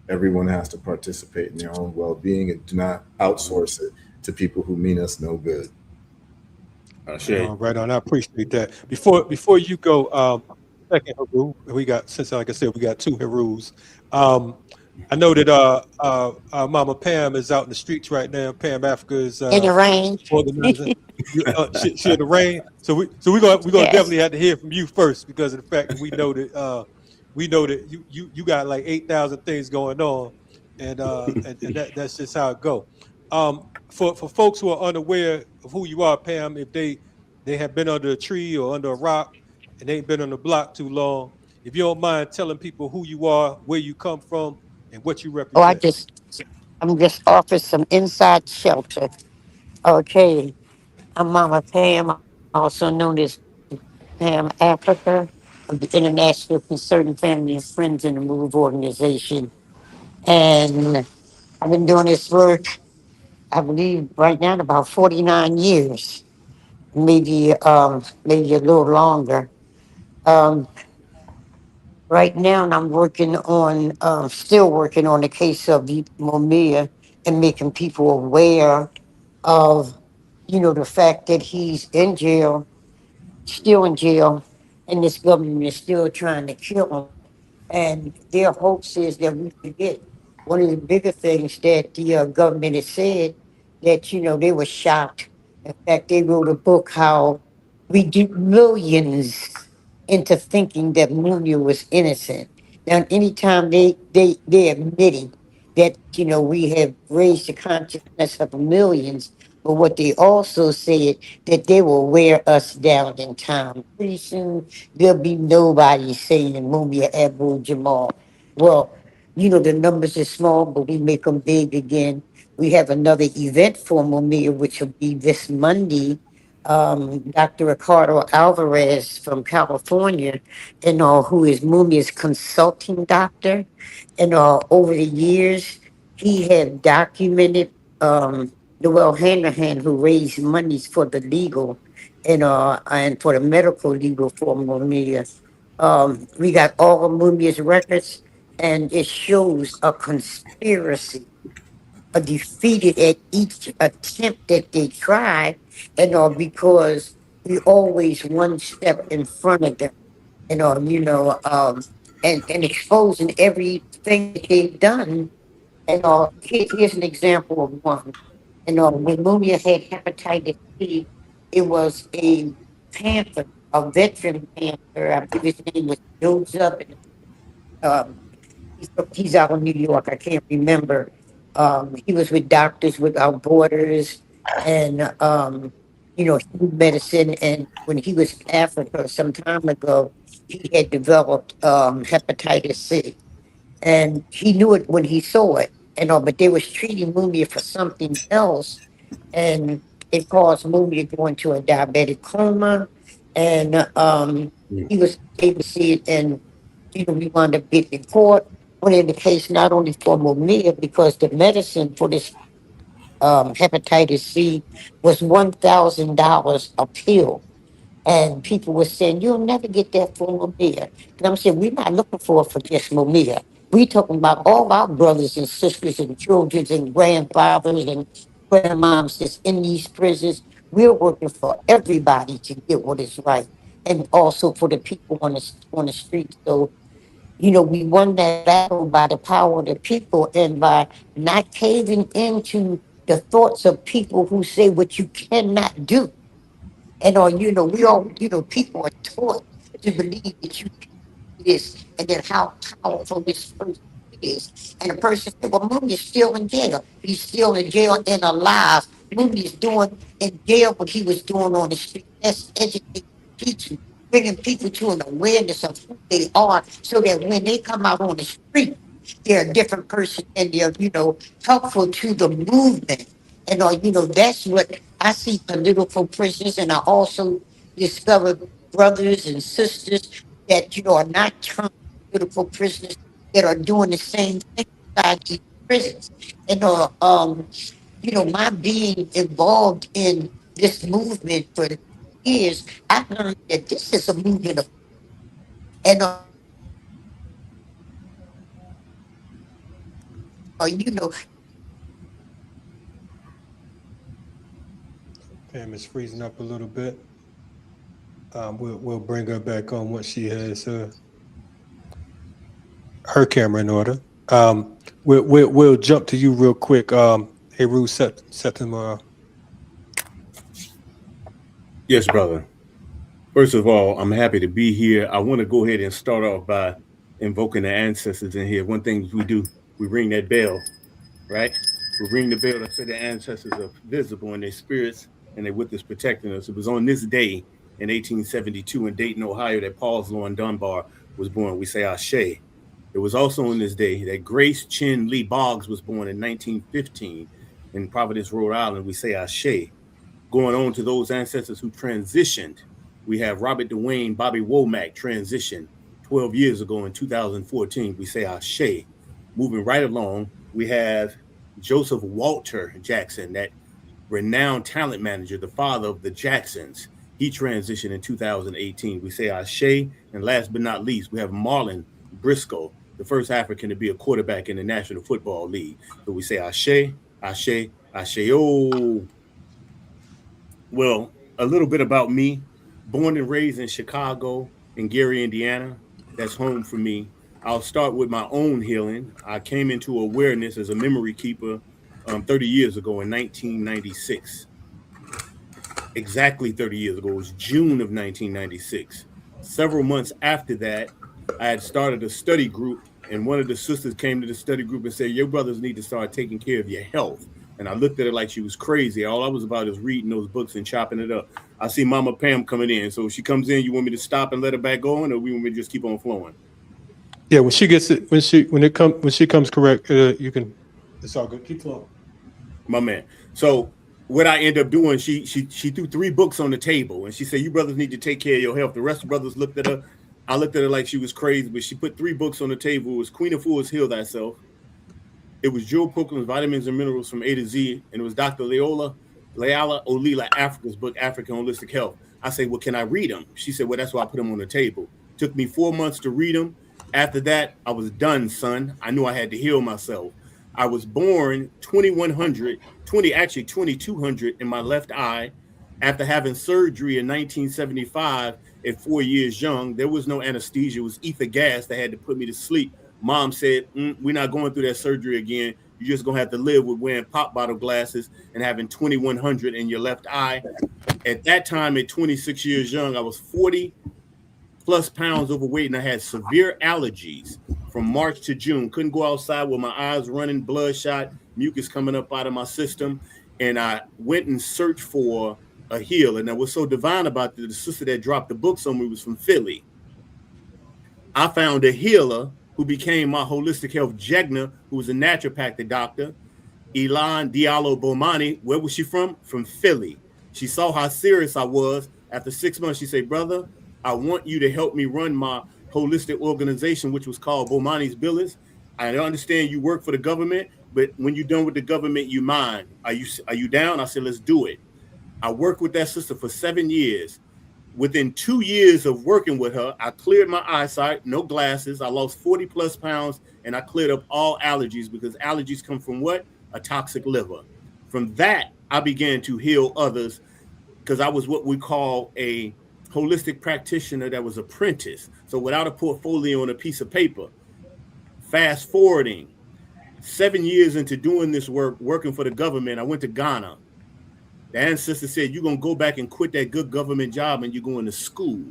S10: Everyone has to participate in their own well-being and do not outsource it to people who mean us no good.
S3: Right on. I appreciate that. Before you go, second Haru, we got, since like I said, we got two Harus. I know that Mama Pam is out in the streets right now. Pam Africa is
S21: in the rain.
S3: Organizing. She in the rain. So we're gonna definitely have to hear from you first because of the fact that we know that you got like 8,000 things going on, and that's just how it go. For folks who are unaware of who you are, Pam, if they have been under a tree or under a rock and they ain't been on the block too long, if you don't mind telling people who you are, where you come from, and what you represent.
S21: I'm just offering some inside shelter. Okay, I'm Mama Pam, also known as Pam Africa of the International Concerned Family and Friends in the Move organization. And I've been doing this work
S12: I believe right now about 49 years, maybe a little longer. Um, right now, I'm working on, still working on the case of Moya and making people aware of, the fact that he's in jail, still in jail, and this government is still trying to kill him. And their hopes is that we forget one of the bigger things that the government has said that, they were shocked. In fact, they wrote a book how we duped millions into thinking that Munya was innocent. Now, anytime they admitting that, we have raised the consciousness of millions, but what they also said that they will wear us down in time. Pretty soon there'll be nobody saying Mumia Abu Jamal. Well, the numbers are small, but we make them big again. We have another event for Mumia, which will be this Monday. Dr. Ricardo Alvarez from California, who is Mumia's consulting doctor, and over the years, he had documented Noel Hanahan, who raised monies for the legal and for the medical legal for Mumia. We got all of Mumia's records, and it shows a conspiracy, a defeated at each attempt that they tried, because we always one step in front of them, and exposing everything that they've done. Here's an example of one. When Mumia had hepatitis C, it was a panther, a veteran panther. I believe his name was Joseph. Um, he's out of New York. I can't remember. He was with Doctors Without Borders, and he knew medicine. And when he was in Africa some time ago, he had developed hepatitis C, and he knew it when he saw it. But they was treating Mumia for something else, and it caused Mumia to go into a diabetic coma, and he was able to see it, and we wound up getting in court. Put in the case not only for Mumia, because the medicine for this hepatitis C was $1,000 a pill. And people were saying, you'll never get that for Mumia. And I'm saying, we're not looking for it for just Mumia. We talking about all our brothers and sisters and children and grandfathers and grandmoms that's in these prisons. We're working for everybody to get what is right. And also for the people on the street. So, we won that battle by the power of the people and by not caving into the thoughts of people who say what you cannot do. We all, people are taught to believe that you can do this and then how powerful this person is. And the person said, well, Mooney's still in jail. He's still in jail and alive. Mooney's doing in jail what he was doing on the street. That's educating, teaching, bringing people to an awareness of who they are so that when they come out on the street, they're a different person and they're, helpful to the movement. That's what I see political prisoners, and I also discovered brothers and sisters that, are not termed political prisoners that are doing the same thing inside these prisons. My being involved in this movement for years, I learned that this is a movement of, and
S3: Pam is freezing up a little bit. We'll bring her back on once she has her camera in order. We'll jump to you real quick. Hey, Ru, set them.
S13: Yes, brother. First of all, I'm happy to be here. I want to go ahead and start off by invoking the ancestors in here. One thing we do, we ring that bell, right? We ring the bell to say the ancestors are visible and their spirits and they're with us protecting us. It was on this day in 1872 in Dayton, Ohio, that Paul's Lawn Dunbar was born. We say Ashe. It was also on this day that Grace Chin Lee Boggs was born in 1915 in Providence, Rhode Island. We say Ashe. Going on to those ancestors who transitioned, we have Robert Dwayne Bobby Womack transitioned 12 years ago in 2014. We say Ashe. Moving right along, we have Joseph Walter Jackson, that renowned talent manager, the father of the Jacksons. He transitioned in 2018. We say Ashe, and last but not least, we have Marlon Briscoe, the first African to be a quarterback in the National Football League. So we say Ashe, Ashe, Ashe. Oh, well, a little bit about me. Born and raised in Chicago, in Gary, Indiana. That's home for me. I'll start with my own healing. I came into awareness as a memory keeper 30 years ago in 1996. Exactly 30 years ago. It was June of 1996. Several months after that, I had started a study group, and one of the sisters came to the study group and said, your brothers need to start taking care of your health. And I looked at her like she was crazy. All I was about is reading those books and chopping it up. I see Mama Pam coming in. So if she comes in, you want me to stop and let her back go on, or we want me to just keep on flowing?
S3: Yeah, when she gets it, when she comes correct, you can. It's all good. Keep flowing.
S13: My man. So what I end up doing, she threw 3 books on the table, and she said, you brothers need to take care of your health. The rest of the brothers looked at her. I looked at her like she was crazy, but she put 3 books on the table. It was Queen of Fools, Heal Thyself. It was Joe Pookham's Vitamins and Minerals from A to Z, and it was Dr. Leala Olila Africa's book, African Holistic Health. I say, well, can I read them? She said, well, that's why I put them on the table. Took me 4 months to read them. After that, I was done, son. I knew I had to heal myself. I was born 2200 in my left eye. After having surgery in 1975 at 4 years young, there was no anesthesia. It was ether gas that had to put me to sleep. Mom said, we're not going through that surgery again. You're just going to have to live with wearing pop bottle glasses and having 2100 in your left eye. At that time, at 26 years young, I was 40 plus pounds overweight, and I had severe allergies from March to June. Couldn't go outside with my eyes running, bloodshot, mucus coming up out of my system. And I went and searched for a healer. And what's so divine about the sister that dropped the books on me was from Philly. I found a healer who became my holistic health Jegna, who was a naturopathic doctor, Elan Diallo Bomani. Where was she from? From Philly. She saw how serious I was. After 6 months, she said, brother, I want you to help me run my holistic organization, which was called Bomani's Billis. I understand you work for the government, but when you're done with the government, you mine. Are you down? I said, let's do it. I worked with that sister for 7 years. Within 2 years of working with her, I cleared my eyesight, no glasses. I lost 40 plus pounds, and I cleared up all allergies, because allergies come from what? A toxic liver. From that, I began to heal others, because I was what we call a holistic practitioner that was apprentice. So without a portfolio on a piece of paper. Fast forwarding, 7 years into doing this work, working for the government, I went to Ghana. The ancestor said, you're going to go back and quit that good government job and you're going to school.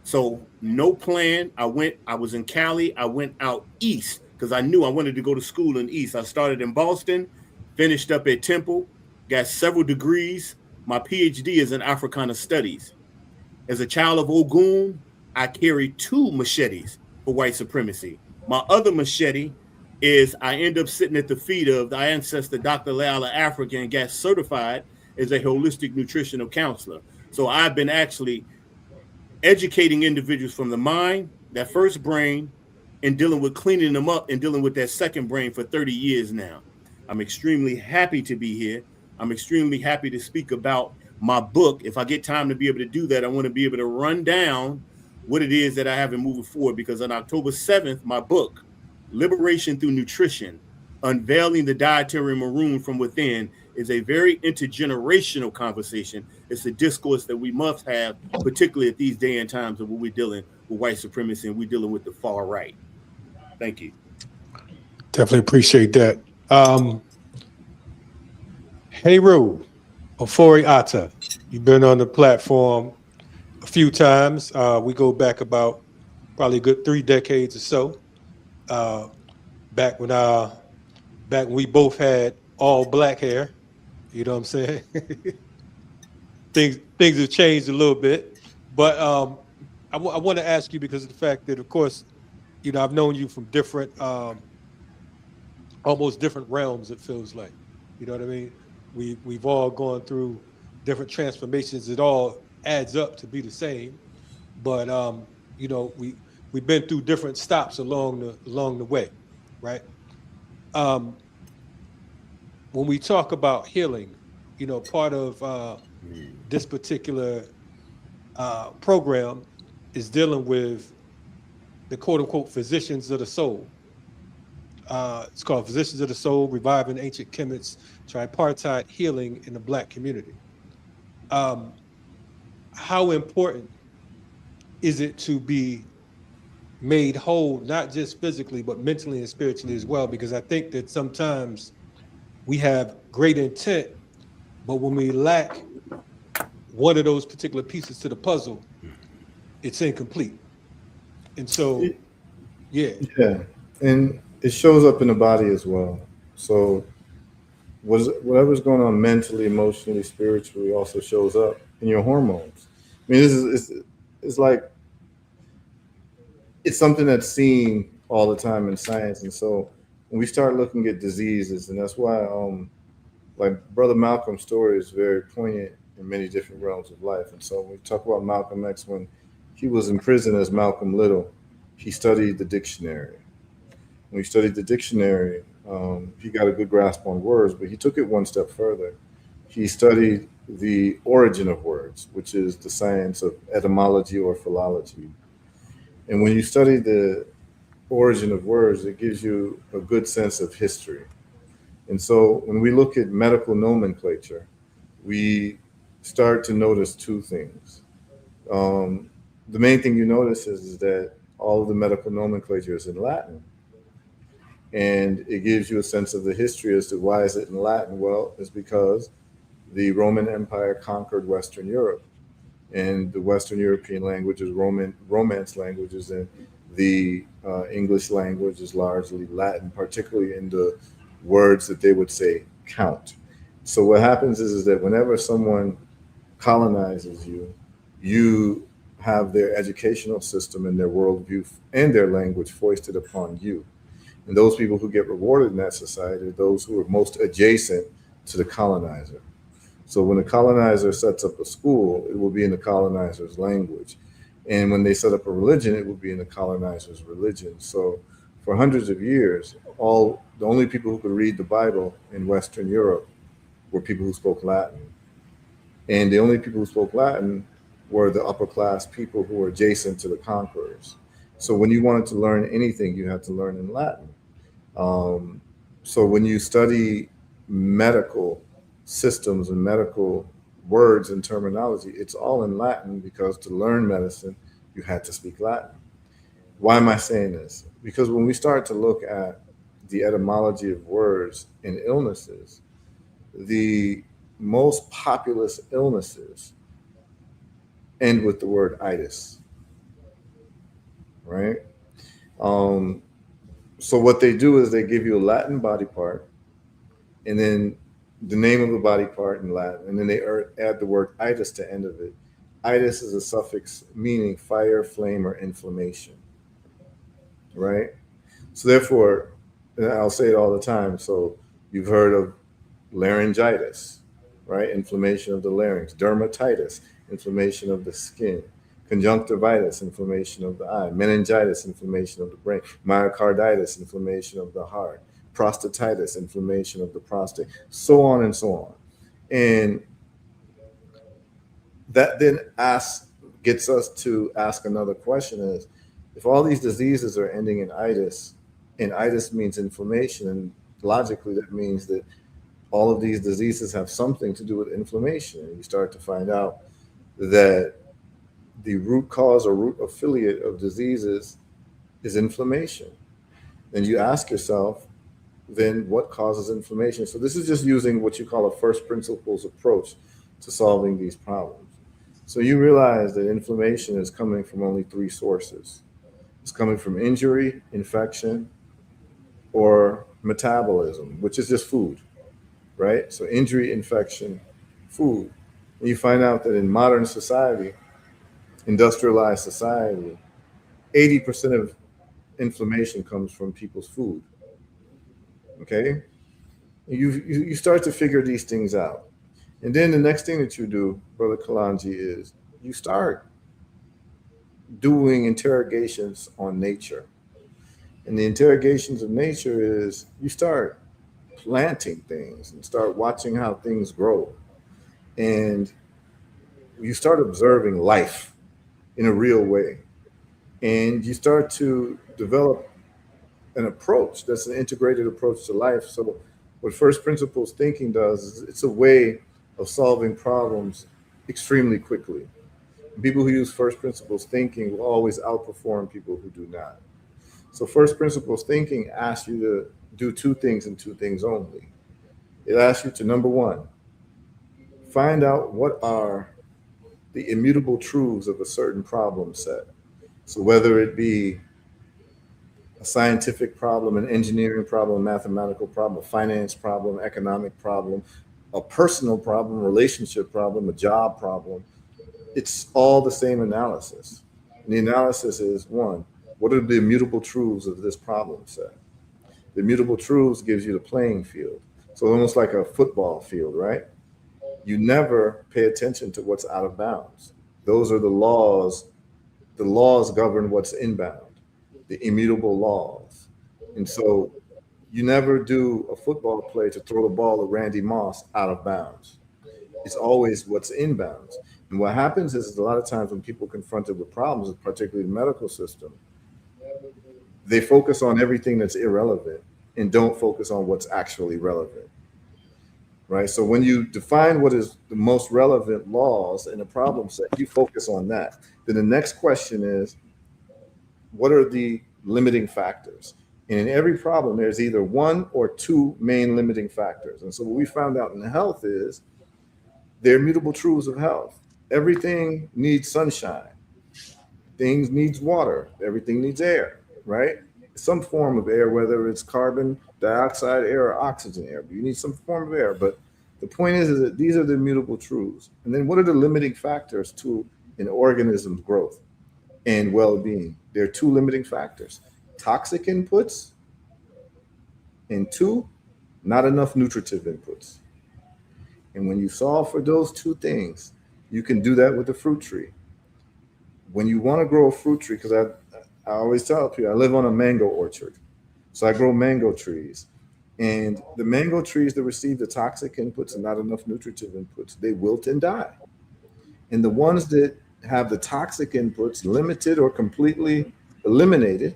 S13: So no plan. I was in Cali. I went out east because I knew I wanted to go to school in East. I started in Boston, finished up at Temple, got several degrees. My PhD is in Africana Studies. As a child of Ogun, I carry 2 machetes for white supremacy. My other machete is I end up sitting at the feet of the ancestor, Dr. Leala Africa, and got certified as a holistic nutritional counselor. So I've been actually educating individuals from the mind, that first brain, and dealing with cleaning them up and dealing with that second brain for 30 years now. I'm extremely happy to be here. I'm extremely happy to speak about my book. If I get time to be able to do that, I want to be able to run down what it is that I have in moving forward, because on October 7th, my book, Liberation Through Nutrition, Unveiling the Dietary Maroon from Within, is a very intergenerational conversation. It's a discourse that we must have, particularly at these day and times of when we're dealing with white supremacy and we're dealing with the far right. Thank you.
S3: Definitely appreciate that. Hey, Ru, Ofori Atta, you've been on the platform a few times. We go back about probably a good 3 decades or so. Back when we both had all black hair, you know what I'm saying? Things have changed a little bit, but I want to ask you, because of the fact that, of course, you know, I've known you from different, almost different realms. It feels like, you know what I mean? We've all gone through different transformations. It all adds up to be the same, but you know, we've been through different stops along the way, right? when we talk about healing, part of this particular program is dealing with the quote unquote physicians of the soul. It's called Physicians of the Soul, Reviving Ancient Kemet's Tripartite Healing in the Black Community. How important is it to be made whole, not just physically, but mentally and spiritually as well? Because I think that sometimes we have great intent, but when we lack one of those particular pieces to the puzzle, it's incomplete. And so, yeah.
S10: And it shows up in the body as well. So whatever's going on mentally, emotionally, spiritually also shows up in your hormones. I mean, it's like, it's something that's seen all the time in science. And so when we start looking at diseases, and that's why like Brother Malcolm's story is very poignant in many different realms of life. And so when we talk about Malcolm X, when he was in prison as Malcolm Little, he studied the dictionary. When he studied the dictionary, he got a good grasp on words, but he took it one step further. He studied the origin of words, which is the science of etymology or philology. And when you study the origin of words, it gives you a good sense of history. And so when we look at medical nomenclature, we start to notice two things. The main thing you notice is that all of the medical nomenclature is in Latin. And it gives you a sense of the history as to why is it in Latin? Well, it's because the Roman Empire conquered Western Europe. And the Western European languages, Romance languages, and the English language is largely Latin, particularly in the words that they would say count. So what happens is that whenever someone colonizes you, you have their educational system and their worldview and their language foisted upon you. And those people who get rewarded in that society are those who are most adjacent to the colonizer. So when the colonizer sets up a school, it will be in the colonizer's language. And when they set up a religion, it will be in the colonizer's religion. So for hundreds of years, the only people who could read the Bible in Western Europe were people who spoke Latin. And the only people who spoke Latin were the upper class people who were adjacent to the conquerors. So when you wanted to learn anything, you had to learn in Latin. So when you study medical systems and medical words and terminology, it's all in Latin, because to learn medicine, you had to speak Latin. Why am I saying this? Because when we start to look at the etymology of words and illnesses, the most populous illnesses end with the word itis, right? So what they do is they give you a Latin body part, and then the name of the body part in Latin, and then they add the word itis to end of it. Itis is a suffix meaning fire, flame, or inflammation, right? So therefore, and I'll say it all the time, so you've heard of laryngitis, right? Inflammation of the larynx. Dermatitis, inflammation of the skin. Conjunctivitis, inflammation of the eye. Meningitis, inflammation of the brain. Myocarditis, inflammation of the heart. Prostatitis, inflammation of the prostate, so on and so on. And that then gets us to ask another question is, if all these diseases are ending in itis, and itis means inflammation, and logically that means that all of these diseases have something to do with inflammation. And you start to find out that the root cause or root affiliate of diseases is inflammation. And you ask yourself, then what causes inflammation? So this is just using what you call a first principles approach to solving these problems. So you realize that inflammation is coming from only three sources. It's coming from injury, infection, or metabolism, which is just food, right? So injury, infection, food. And you find out that in modern society, industrialized society, 80% of inflammation comes from people's food. Okay, you start to figure these things out. And then the next thing that you do, Brother Kalonji, is you start doing interrogations on nature. And the interrogations of nature is you start planting things and start watching how things grow. And you start observing life in a real way. And you start to develop an approach that's an integrated approach to life. So, what first principles thinking does is it's a way of solving problems extremely quickly. People who use first principles thinking will always outperform people who do not. So, first principles thinking asks you to do two things and two things only. It asks you to, number one, find out what are the immutable truths of a certain problem set. So, whether it be a scientific problem, an engineering problem, a mathematical problem, a finance problem, economic problem, a personal problem, a relationship problem, a job problem, it's all the same analysis. And the analysis is, one, what are the immutable truths of this problem set? The immutable truths gives you the playing field. So almost like a football field, right? You never pay attention to what's out of bounds. Those are the laws. The laws govern what's inbound, the immutable laws. And so you never do a football play to throw the ball at Randy Moss out of bounds. It's always what's inbounds. And what happens is a lot of times when people confronted with problems, particularly the medical system, they focus on everything that's irrelevant and don't focus on what's actually relevant, right? So when you define what is the most relevant laws in a problem set, you focus on that. Then the next question is, what are the limiting factors? And in every problem, there's either one or two main limiting factors. And so what we found out in health is there are immutable truths of health. Everything needs sunshine. Things needs water. Everything needs air, right? Some form of air, whether it's carbon dioxide air or oxygen air, but you need some form of air. But the point is that these are the immutable truths. And then what are the limiting factors to an organism's growth and well-being? There are two limiting factors: toxic inputs, and two, not enough nutritive inputs. And when you solve for those two things, you can do that with a fruit tree. When you want to grow a fruit tree, because I always tell people, I live on a mango orchard. So I grow mango trees. And the mango trees that receive the toxic inputs and not enough nutritive inputs, they wilt and die. And the ones that have the toxic inputs limited or completely eliminated,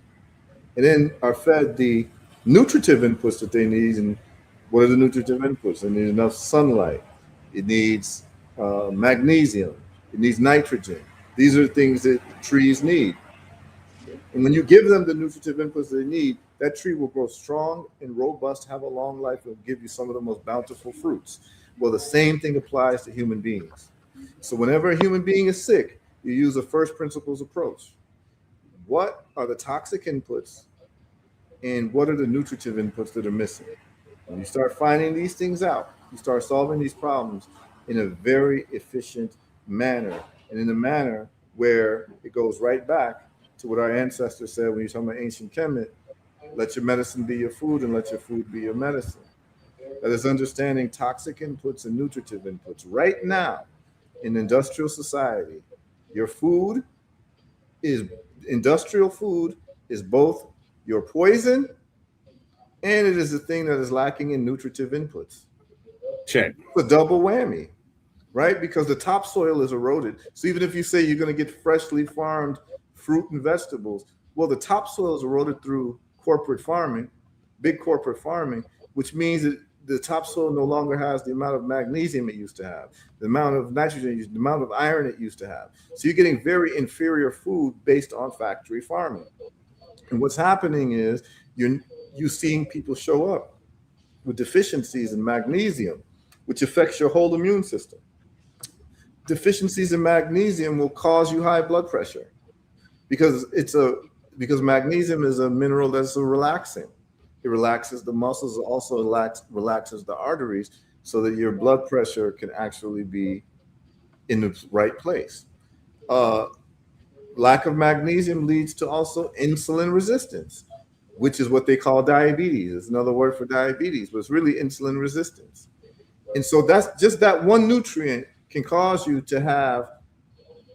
S10: and then are fed the nutritive inputs that they need. And what are the nutritive inputs? They need enough sunlight. It needs magnesium. It needs nitrogen. These are things that trees need. And when you give them the nutritive inputs they need, that tree will grow strong and robust, have a long life, and give you some of the most bountiful fruits. Well, the same thing applies to human beings. So whenever a human being is sick, you use a first principles approach. What are the toxic inputs and what are the nutritive inputs that are missing? When you start finding these things out, you start solving these problems in a very efficient manner, and in a manner where it goes right back to what our ancestors said when you're talking about ancient Kemet: let your medicine be your food and let your food be your medicine. That is understanding toxic inputs and nutritive inputs. Right now, in industrial society, your food is, industrial food is both your poison and it is the thing that is lacking in nutritive inputs.
S13: Check.
S10: It's a double whammy, right? Because the topsoil is eroded. So even if you say you're going to get freshly farmed fruit and vegetables, well, the topsoil is eroded through corporate farming, big corporate farming, which means that the topsoil no longer has the amount of magnesium it used to have, the amount of nitrogen, the amount of iron it used to have. So you're getting very inferior food based on factory farming. And what's happening is you're seeing people show up with deficiencies in magnesium, which affects your whole immune system. Deficiencies in magnesium will cause you high blood pressure because magnesium is a mineral that's a relaxant. It relaxes the muscles, it also relaxes the arteries so that your blood pressure can actually be in the right place. Lack of magnesium leads to also insulin resistance, which is what they call diabetes. It's another word for diabetes, but it's really insulin resistance. And so that's just that one nutrient can cause you to have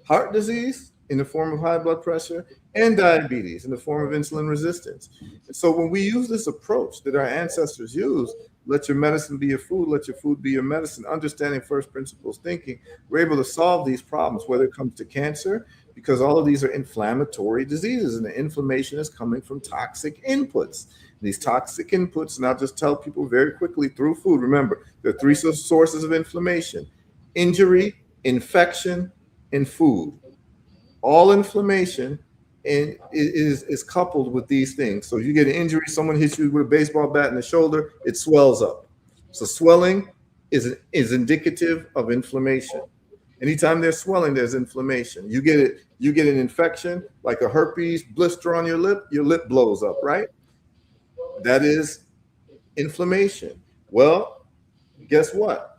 S10: heart disease in the form of high blood pressure and diabetes in the form of insulin resistance. And so when we use this approach that our ancestors used, let your medicine be your food, let your food be your medicine. Understanding first principles thinking, we're able to solve these problems, whether it comes to cancer, because all of these are inflammatory diseases, and the inflammation is coming from toxic inputs. These toxic inputs, and I'll just tell people very quickly through food. Remember, there are three sources of inflammation: injury, infection, and food. All inflammation is coupled with these things. So you get an injury, someone hits you with a baseball bat in the shoulder, it swells up. So swelling is indicative of inflammation. Anytime there's swelling, there's inflammation. You get an infection, like a herpes blister on your lip blows up, right? That is inflammation. Well, guess what?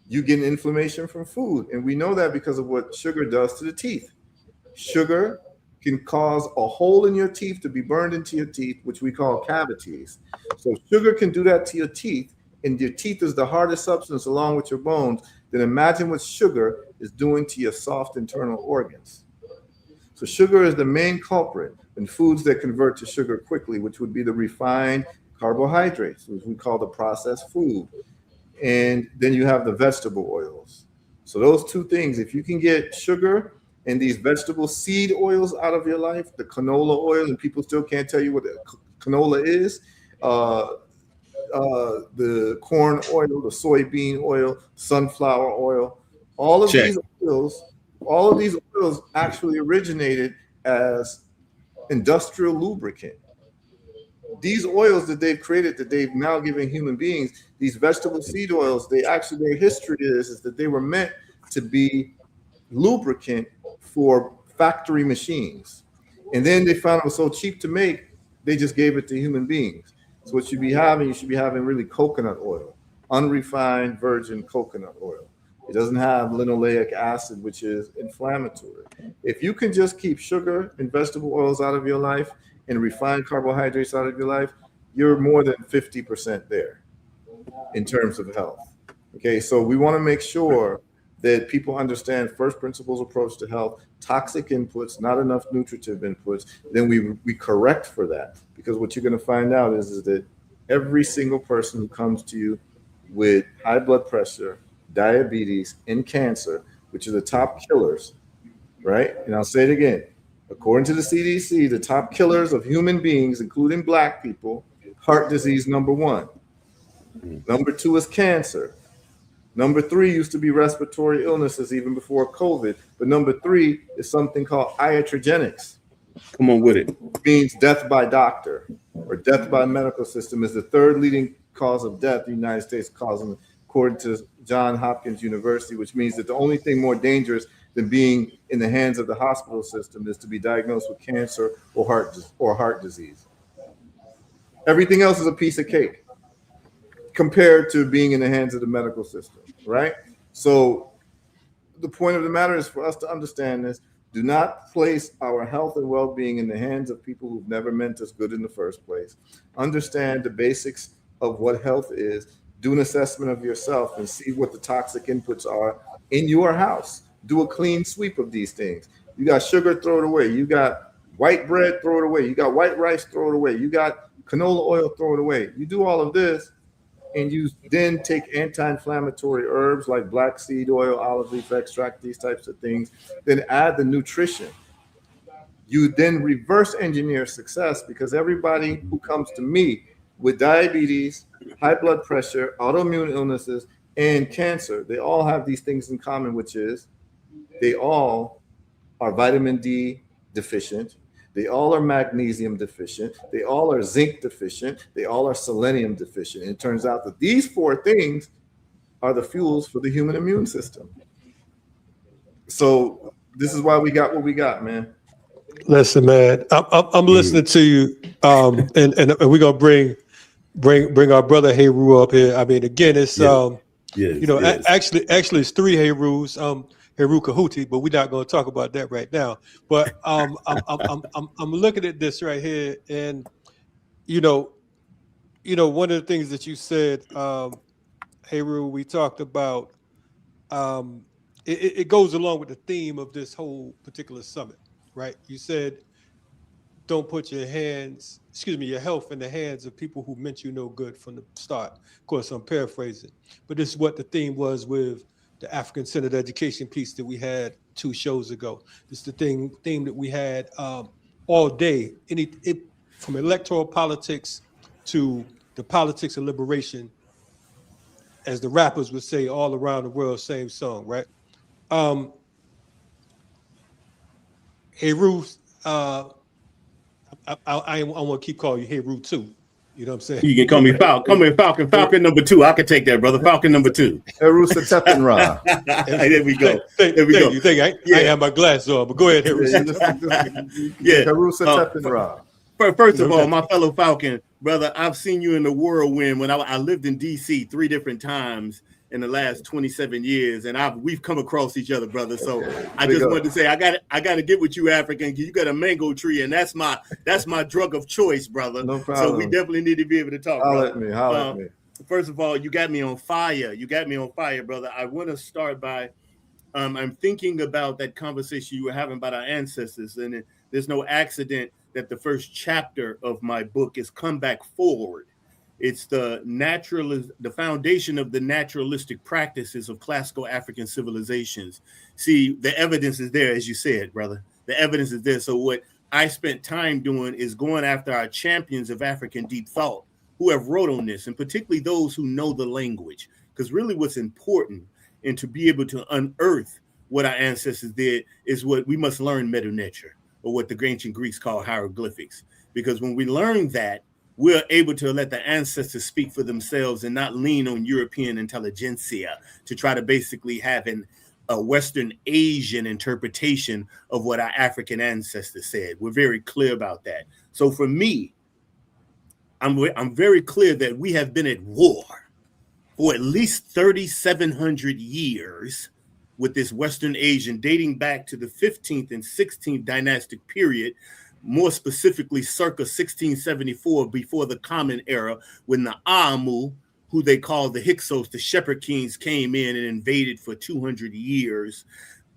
S10: You get inflammation from food. And we know that because of what sugar does to the teeth. Sugar can cause a hole in your teeth to be burned into your teeth, which we call cavities. So sugar can do that to your teeth, and your teeth is the hardest substance along with your bones. Then imagine what sugar is doing to your soft internal organs. So sugar is the main culprit in foods that convert to sugar quickly, which would be the refined carbohydrates, which we call the processed food. And then you have the vegetable oils. So those two things, if you can get sugar and these vegetable seed oils out of your life, the canola oil, and people still can't tell you what canola is, the corn oil, the soybean oil, sunflower oil, all of these oils actually originated as industrial lubricant. These oils that they've created, that they've now given human beings, these vegetable seed oils, their history is that they were meant to be lubricant for factory machines. And then they found it was so cheap to make, they just gave it to human beings. So what you should be having really coconut oil, unrefined virgin coconut oil. It doesn't have linoleic acid, which is inflammatory. If you can just keep sugar and vegetable oils out of your life and refined carbohydrates out of your life, you're more than 50% there in terms of health. Okay, so we want to make sure that people understand first principles approach to health, toxic inputs, not enough nutritive inputs. Then we correct for that, because what you're going to find out is that every single person who comes to you with high blood pressure, diabetes, and cancer, which are the top killers, right? And I'll say it again. According to the CDC, the top killers of human beings, including Black people, heart disease number 1. Number 2 is cancer. Number 3 used to be respiratory illnesses even before COVID. But number 3 is something called iatrogenics.
S13: Come on with it.
S10: It means death by doctor or death by medical system is the third leading cause of death in the United States, causing, according to Johns Hopkins University, which means that the only thing more dangerous than being in the hands of the hospital system is to be diagnosed with cancer or heart disease. Everything else is a piece of cake compared to being in the hands of the medical system, right? So the point of the matter is for us to understand this. Do not place our health and well-being in the hands of people who've never meant us good in the first place. Understand the basics of what health is. Do an assessment of yourself and see what the toxic inputs are in your house. Do a clean sweep of these things. You got sugar, throw it away. You got white bread, throw it away. You got white rice, throw it away. You got canola oil, throw it away. You do all of this, and you then take anti-inflammatory herbs like black seed oil, olive leaf extract, these types of things, then add the nutrition. You then reverse engineer success, because everybody who comes to me with diabetes, high blood pressure, autoimmune illnesses, and cancer, they all have these things in common, which is they all are vitamin D deficient. They all are magnesium deficient. They all are zinc deficient. They all are selenium deficient. And it turns out that these 4 things are the fuels for the human immune system. So this is why we got what we got, man.
S3: Listen, man, I'm listening to you, and we're gonna bring our brother Heru up here. I mean, again, it's actually it's 3 Herus. Heru Kahuti, but we're not going to talk about that right now. But I'm looking at this right here, and one of the things that you said, Heru, we talked about. It goes along with the theme of this whole particular summit, right? You said don't put your health in the hands of people who meant you no good from the start. Of course, I'm paraphrasing, but this is what the theme was with the African-centered education piece that we had 2 shows ago. This is the theme that we had all day. From electoral politics to the politics of liberation, as the rappers would say, all around the world, same song, right? Hey Ruth, I want to keep calling you Hey Ruth too. You know what I'm saying?
S13: You can call me Falcon. Come here, Falcon. Falcon number 2. I can take that, brother. Falcon number 2.
S10: There we go.
S3: There we go. I have my glasses on, but go ahead,
S13: First of all, my fellow Falcon, brother, I've seen you in the whirlwind when I lived in D.C. 3 different times in the last 27 years, and we've come across each other, brother. So I just wanted to say I got to get with you, African, because you got a mango tree, and that's my drug of choice, brother.
S10: No problem.
S13: So we definitely need to be able to talk.
S10: Holler at me.
S13: First of all, you got me on fire. Brother. I want to start by I'm thinking about that conversation you were having about our ancestors, and there's no accident that the first chapter of my book is Come Back Forward. It's the foundation of the naturalistic practices of classical African civilizations. See, the evidence is there, as you said, brother. The evidence is there. So what I spent time doing is going after our champions of African deep thought who have wrote on this, and particularly those who know the language. Because really what's important, and to be able to unearth what our ancestors did, is what we must learn meta nature, or what the ancient Greeks call hieroglyphics. Because when we learn that, we're able to let the ancestors speak for themselves and not lean on European intelligentsia to try to basically have a Western Asian interpretation of what our African ancestors said. We're very clear about that. So for me, I'm very clear that we have been at war for at least 3,700 years with this Western Asian, dating back to the 15th and 16th dynastic period, more specifically circa 1674, before the Common Era, when the Aamu, who they call the Hyksos, the Shepherd Kings, came in and invaded for 200 years,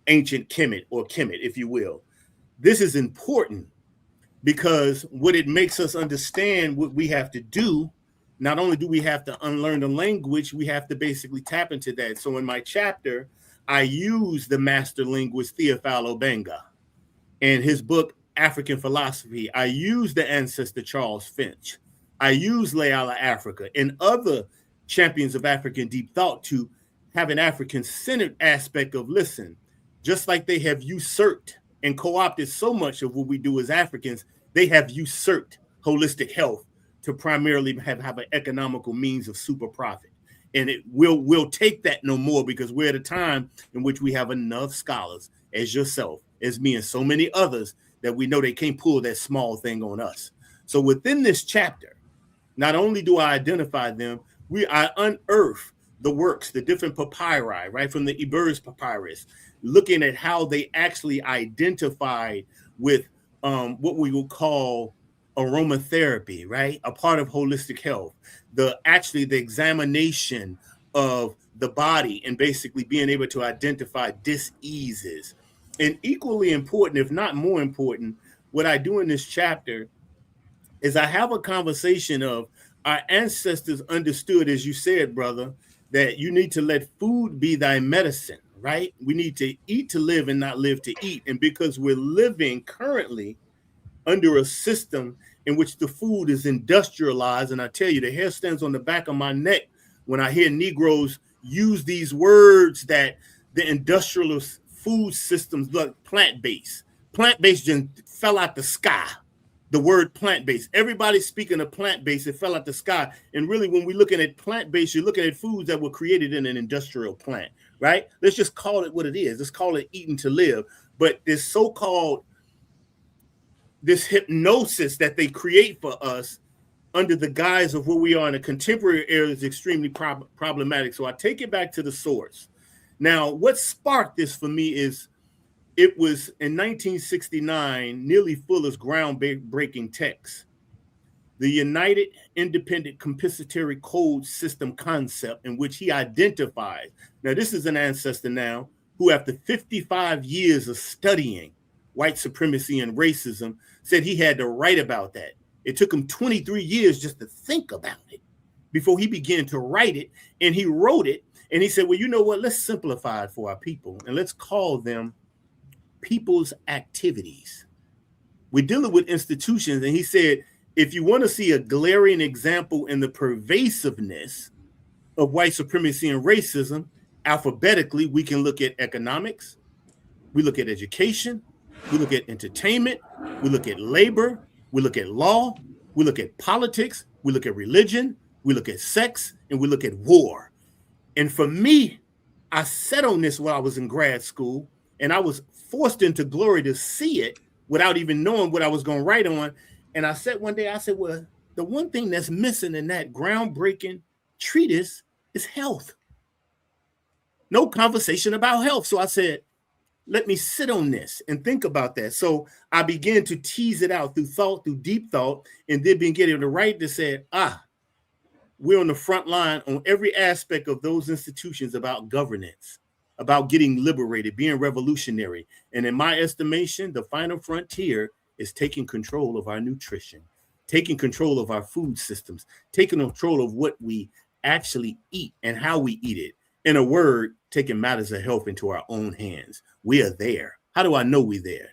S13: ancient Kemet, or Kemet, if you will. This is important because what it makes us understand what we have to do, not only do we have to unlearn the language, we have to basically tap into that. So in my chapter, I use the master linguist Theophile Obenga and his book, African Philosophy. I use the ancestor Charles Finch. I use Layala Africa and other champions of African deep thought to have an African-centered aspect of listen. Just like they have usurped and co-opted so much of what we do as Africans, they have usurped holistic health to primarily have an economical means of super profit. And we'll take that no more, because we're at a time in which we have enough scholars as yourself, as me, and so many others that we know they can't pull that small thing on us. So within this chapter, not only do I identify them, I unearth the works, the different papyri, right, from the Ebers papyrus, looking at how they actually identified with what we will call aromatherapy, right, a part of holistic health, the examination of the body and basically being able to identify diseases. And equally important, if not more important, what I do in this chapter is I have a conversation of our ancestors understood, as you said, brother, that you need to let food be thy medicine, right? We need to eat to live and not live to eat. And because we're living currently under a system in which the food is industrialized, and I tell you, the hair stands on the back of my neck when I hear Negroes use these words that the industrialist food systems look plant-based. Plant-based just fell out the sky. The word plant-based. Everybody's speaking of plant-based, it fell out the sky. And really, when we're looking at plant-based, you're looking at foods that were created in an industrial plant, right? Let's just call it what it is. Let's call it eating to live. But this so-called, this hypnosis that they create for us under the guise of who we are in a contemporary era is extremely problematic. So I take it back to the source. Now, what sparked this for me is it was in 1969, Nearly Fuller's groundbreaking text, the United Independent Compensatory Code System concept, in which he identified. Now, this is an ancestor now who, after 55 years of studying white supremacy and racism, said he had to write about that. It took him 23 years just to think about it before he began to write it. And he wrote it. And he said, well, you know what? Let's simplify it for our people. And let's call them people's activities. We're dealing with institutions. And he said, if you want to see a glaring example in the pervasiveness of white supremacy and racism, alphabetically, we can look at economics, we look at education, we look at entertainment, we look at labor, we look at law, we look at politics, we look at religion, we look at sex, and we look at war. And for me, I sat on this while I was in grad school, and I was forced into glory to see it without even knowing what I was going to write on. And I said one day, I said, well, the one thing that's missing in that groundbreaking treatise is health. No conversation about health. So I said, let me sit on this and think about that. So I began to tease it out through thought, through deep thought, and then began to write that said, we're on the front line on every aspect of those institutions about governance, about getting liberated, being revolutionary. And in my estimation, the final frontier is taking control of our nutrition, taking control of our food systems, taking control of what we actually eat and how we eat it. In a word, taking matters of health into our own hands. We are there. How do I know we're there?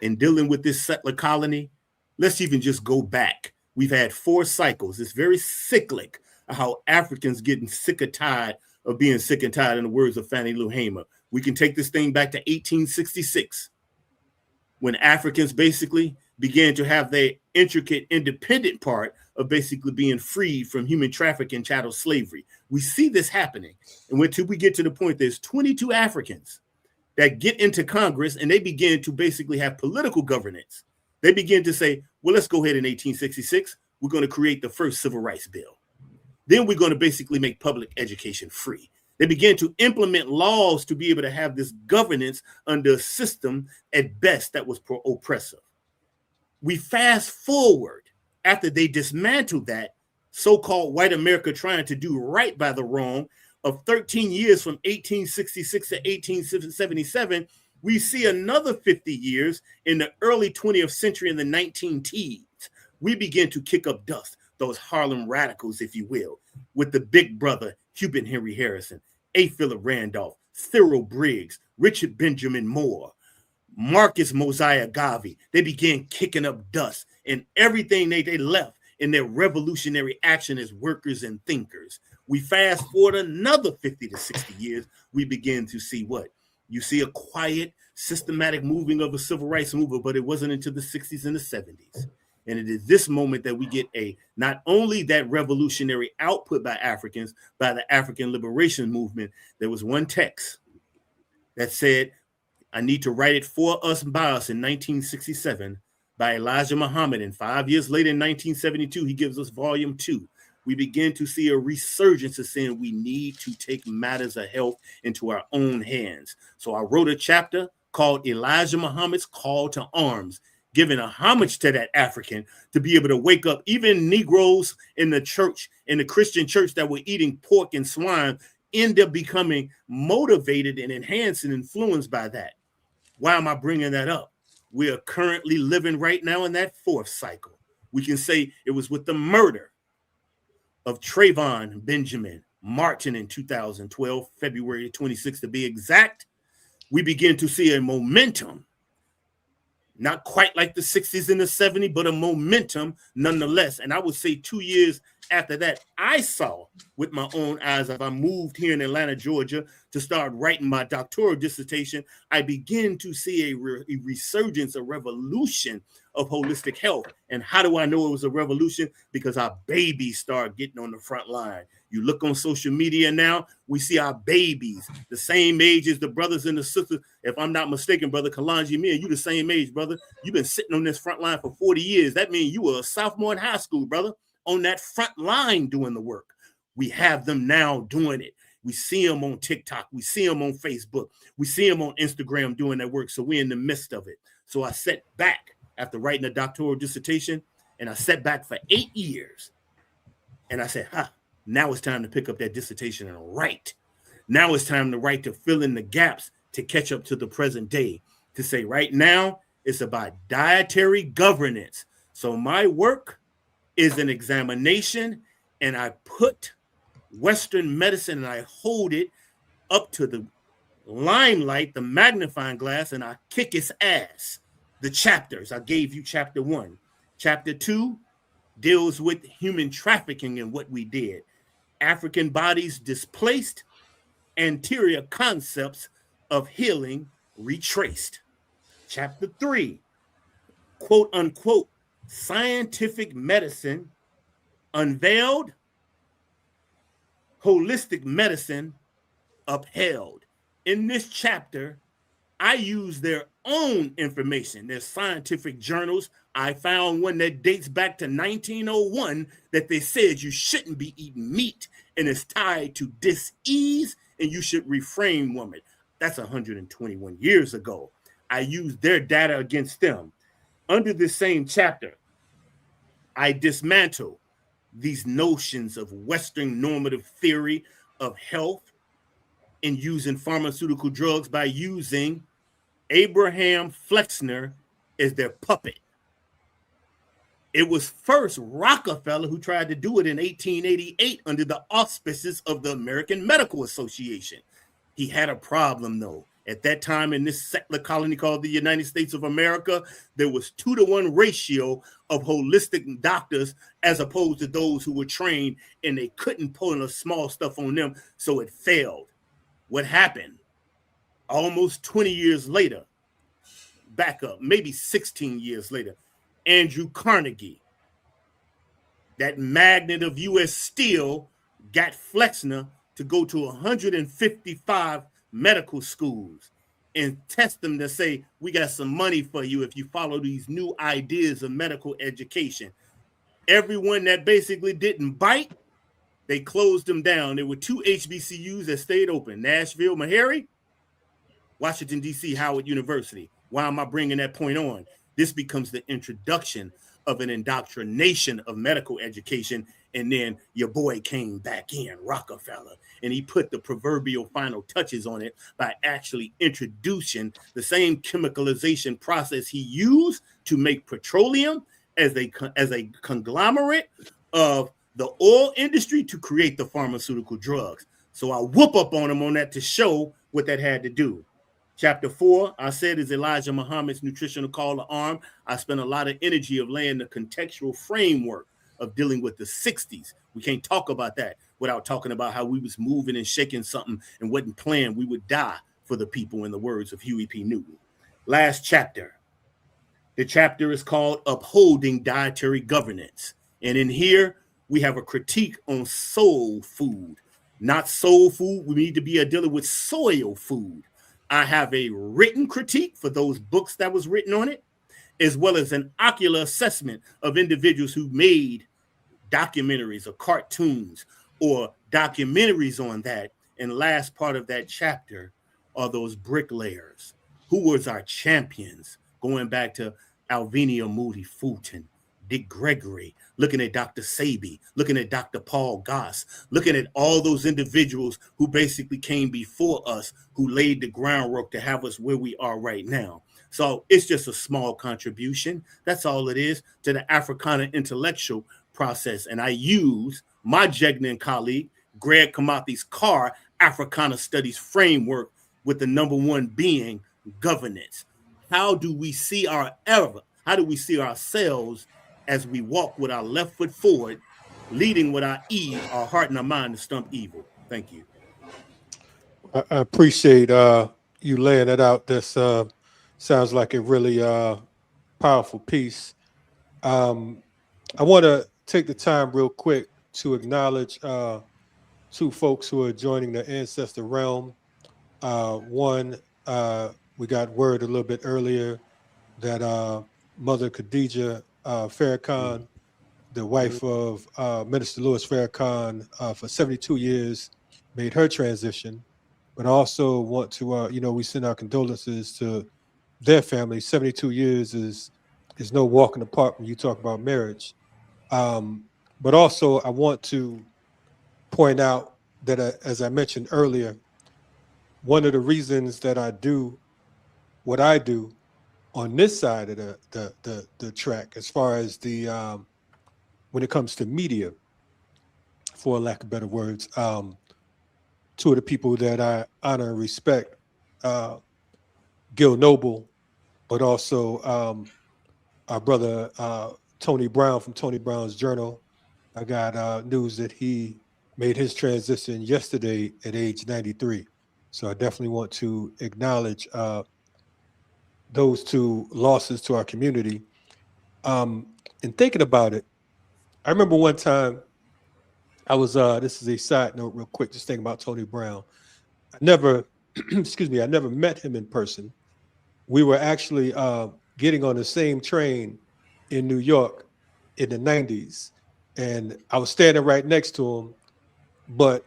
S13: In dealing with this settler colony, let's even just go back. We've had 4 cycles. It's very cyclic how Africans getting sick and tired of being sick and tired, in the words of Fannie Lou Hamer. We can take this thing back to 1866, when Africans basically began to have their intricate independent part of basically being freed from human trafficking and chattel slavery. We see this happening. And until we get to the point, there's 22 Africans that get into Congress and they begin to basically have political governance. They begin to say, well, let's go ahead in 1866. We're going to create the first civil rights bill. Then we're going to basically make public education free. They began to implement laws to be able to have this governance under a system at best that was oppressive. We fast forward after they dismantled that so-called white America trying to do right by the wrong of 13 years from 1866 to 1877, we see another 50 years in the early 20th century in the 1910s. We begin to kick up dust, those Harlem radicals, if you will, with the big brother, Cuban Henry Harrison, A. Philip Randolph, Cyril Briggs, Richard Benjamin Moore, Marcus Mosiah Garvey. They began kicking up dust, and everything they left in their revolutionary action as workers and thinkers. We fast forward another 50 to 60 years, we begin to see what? You see a quiet, systematic moving of a civil rights movement, but it wasn't until the 60s and the 70s. And it is this moment that we get not only that revolutionary output by Africans, by the African liberation movement. There was one text that said, I need to write it for us and by us in 1967 by Elijah Muhammad. And 5 years later in 1972, he gives us volume 2. We begin to see a resurgence of saying we need to take matters of health into our own hands. So I wrote a chapter called Elijah Muhammad's Call to Arms, giving a homage to that African to be able to wake up. Even Negroes in the church, in the Christian church that were eating pork and swine, end up becoming motivated and enhanced and influenced by that. Why am I bringing that up? We are currently living right now in that 4th cycle. We can say it was with the murder of Trayvon Benjamin Martin in 2012, February 26th to be exact. We begin to see a momentum, not quite like the 60s and the 70s, but a momentum nonetheless. And I would say 2 years after that, I saw with my own eyes, as I moved here in Atlanta, Georgia, to start writing my doctoral dissertation, I began to see a resurgence, a revolution of holistic health. And how do I know it was a revolution? Because our babies start getting on the front line. You look on social media now, we see our babies, the same age as the brothers and the sisters. If I'm not mistaken, Brother Kalonji, me and you the same age, brother. You've been sitting on this front line for 40 years. That means you were a sophomore in high school, brother, on that front line doing the work. We have them now doing it. We see them on TikTok. We see them on Facebook. We see them on Instagram doing that work. So we're in the midst of it. So I sat back after writing a doctoral dissertation, and I sat back for 8 years. And I said, now it's time to pick up that dissertation and write. Now it's time to write, to fill in the gaps, to catch up to the present day. to say right now it's about dietary governance. So my work is an examination, and I put Western medicine and I hold it up to the limelight, the magnifying glass, and I kick its ass. The chapters, I gave you chapter 1. Chapter 2 deals with human trafficking and what we did. African bodies displaced, anterior concepts of healing retraced. Chapter 3, quote unquote, scientific medicine unveiled, holistic medicine upheld. In this chapter, I use their own information, their scientific journals. I found one that dates back to 1901 that they said you shouldn't be eating meat and it's tied to dis-ease and you should refrain from it. That's 121 years ago. I used their data against them. Under the same chapter, I dismantle these notions of Western normative theory of health and using pharmaceutical drugs by using Abraham Flexner as their puppet. It was first Rockefeller who tried to do it in 1888 under the auspices of the American Medical Association. He had a problem, though. At that time, in this settler colony called the United States of America, there was 2-to-1 ratio of holistic doctors as opposed to those who were trained, and they couldn't pull the small stuff on them, so it failed. What happened? Almost 20 years later, back up, maybe 16 years later, Andrew Carnegie, that magnet of U.S. Steel, got Flexner to go to 155 medical schools and test them to say, we got some money for you if you follow these new ideas of medical education. Everyone that basically didn't bite, they closed them down. There were 2 HBCUs that stayed open, Nashville, Meharry, Washington, D.C., Howard University. Why am I bringing that point on? This becomes the introduction of an indoctrination of medical education. And then your boy came back in, Rockefeller, and he put the proverbial final touches on it by actually introducing the same chemicalization process he used to make petroleum as a conglomerate of the oil industry to create the pharmaceutical drugs. So I whoop up on him on that to show what that had to do. Chapter 4, I said, is Elijah Muhammad's nutritional call to arm. I spent a lot of energy of laying the contextual framework of dealing with the 60s. We can't talk about that without talking about how we was moving and shaking something and wasn't playing. We would die for the people, in the words of Huey P. Newton. Last chapter. The chapter is called Upholding Dietary Governance. And in here, we have a critique on soul food. Not soul food. We need to be dealing with soil food. I have a written critique for those books that was written on it, as well as an ocular assessment of individuals who made documentaries or cartoons or documentaries on that. And last part of that chapter are those bricklayers. Who was our champions? Going back to Alvinia Moody Fulton, Dick Gregory, looking at Dr. Sabi, looking at Dr. Paul Goss, looking at all those individuals who basically came before us, who laid the groundwork to have us where we are right now. So it's just a small contribution. That's all it is to the Africana intellectual process. And I use my Jegnan colleague, Greg Kamathi's CAR Africana Studies framework with the number one being governance. How do we see ourselves as we walk with our left foot forward, leading with our E, our heart and our mind to stump evil? Thank you.
S3: I appreciate you laying it out. This sounds like a really powerful piece. I want to take the time real quick to acknowledge 2 folks who are joining the Ancestor Realm. One, we got word a little bit earlier that Mother Khadija Farrakhan, the wife of Minister Louis Farrakhan, for 72 years, made her transition. But I also want to, we send our condolences to their family. 72 years is no walk in the park when you talk about marriage. But also, I want to point out that, as I mentioned earlier, one of the reasons that I do what I do on this side of the track, as far as the when it comes to media, for lack of better words, two of the people that I honor and respect, Gil Noble, but also our brother Tony Brown from Tony Brown's Journal. I got news that he made his transition yesterday at age 93. So I definitely want to acknowledge those two losses to our community. And thinking about it, I remember one time I was, this is a side note real quick, just thinking about Tony Brown. I never, excuse me, I never met him in person. We were actually getting on the same train in New York in the 90s. And I was standing right next to him, but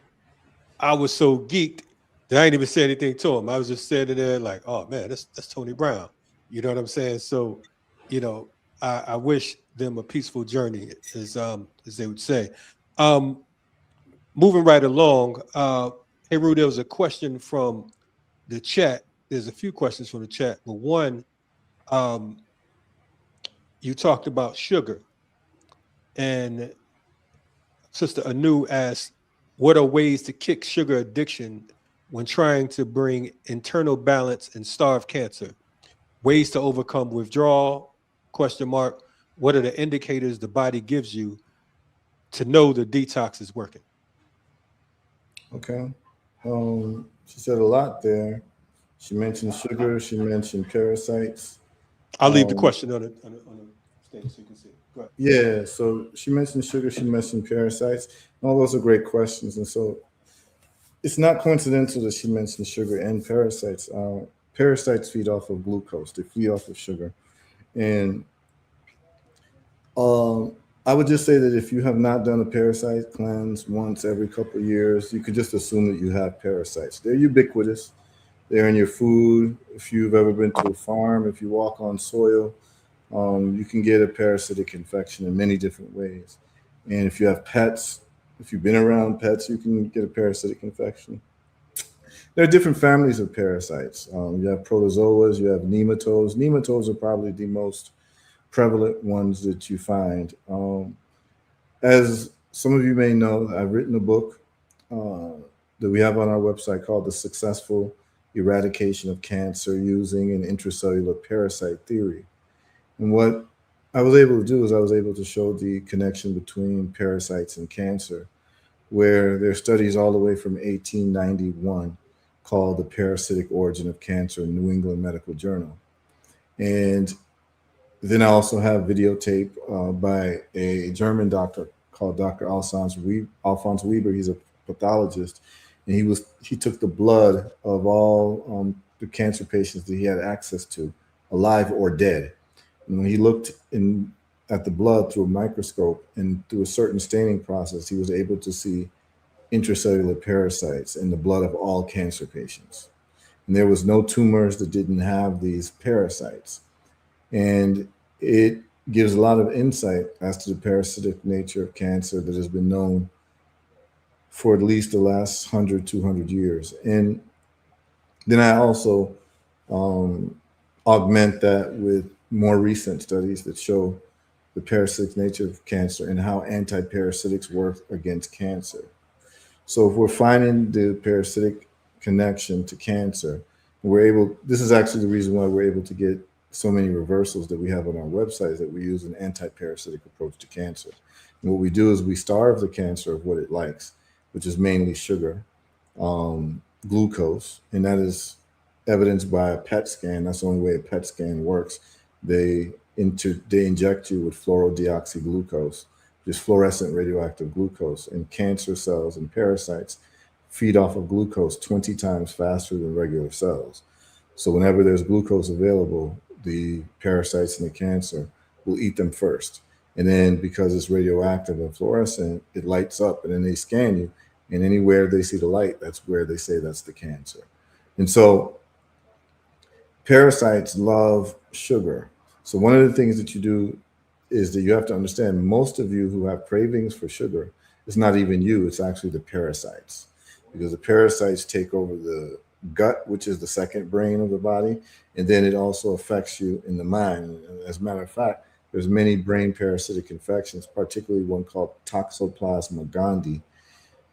S3: I was so geeked that I didn't even say anything to him. I was just standing there like, oh man, that's Tony Brown. You know what I'm saying? So, you know, I wish them a peaceful journey, as they would say. Moving right along, hey Ru, there was a question from the chat. There's a few questions from the chat, but one, you talked about sugar, and Sister Anu asked, what are ways to kick sugar addiction when trying to bring internal balance and starve cancer? Ways to overcome withdrawal, ? What are the indicators the body gives you to know the detox is working?
S10: Okay. She said a lot there. She mentioned sugar. She mentioned parasites.
S3: I'll leave the question on the stage so you can see. Go ahead.
S10: Yeah, so she mentioned sugar, she mentioned parasites. All those are great questions. And so it's not coincidental that she mentioned sugar and parasites. Parasites feed off of glucose. They feed off of sugar. And I would just say that if you have not done a parasite cleanse once every couple of years, you could just assume that you have parasites. They're ubiquitous. They're in your food. If you've ever been to a farm, if you walk on soil, you can get a parasitic infection in many different ways. And if you have pets, if you've been around pets, you can get a parasitic infection. There are different families of parasites. You have protozoas, you have nematodes. Nematodes are probably the most prevalent ones that you find. As some of you may know, I've written a book that we have on our website called The Successful Eradication of Cancer Using an Intracellular Parasite Theory. And what I was able to do is I was able to show the connection between parasites and cancer, where there are studies all the way from 1891 called The Parasitic Origin of Cancer in New England Medical Journal. And then I also have videotape by a German doctor called Dr. Alphonse Weber. He's a pathologist, and he took the blood of all the cancer patients that he had access to, alive or dead. And when he looked at the blood through a microscope and through a certain staining process, he was able to see intracellular parasites in the blood of all cancer patients. And there was no tumors that didn't have these parasites. And it gives a lot of insight as to the parasitic nature of cancer that has been known for at least the last 100, 200 years. And then I also augment that with more recent studies that show the parasitic nature of cancer and how anti-parasitics work against cancer. So if we're finding the parasitic connection to cancer, this is actually the reason why we're able to get so many reversals that we have on our website, is that we use an anti-parasitic approach to cancer. And what we do is we starve the cancer of what it likes, which is mainly sugar, glucose, and that is evidenced by a PET scan. That's the only way a PET scan works. They inject you with fluorodeoxyglucose, which is fluorescent radioactive glucose, and cancer cells and parasites feed off of glucose 20 times faster than regular cells. So whenever there's glucose available, the parasites and the cancer will eat them first. And then because it's radioactive and fluorescent, it lights up, and then they scan you, and anywhere they see the light, that's where they say that's the cancer. And so parasites love sugar. So one of the things that you do is that you have to understand, most of you who have cravings for sugar, it's not even you, it's actually the parasites, because the parasites take over the gut, which is the second brain of the body, and then it also affects you in the mind. And as a matter of fact, there's many brain parasitic infections, particularly one called Toxoplasma gondii,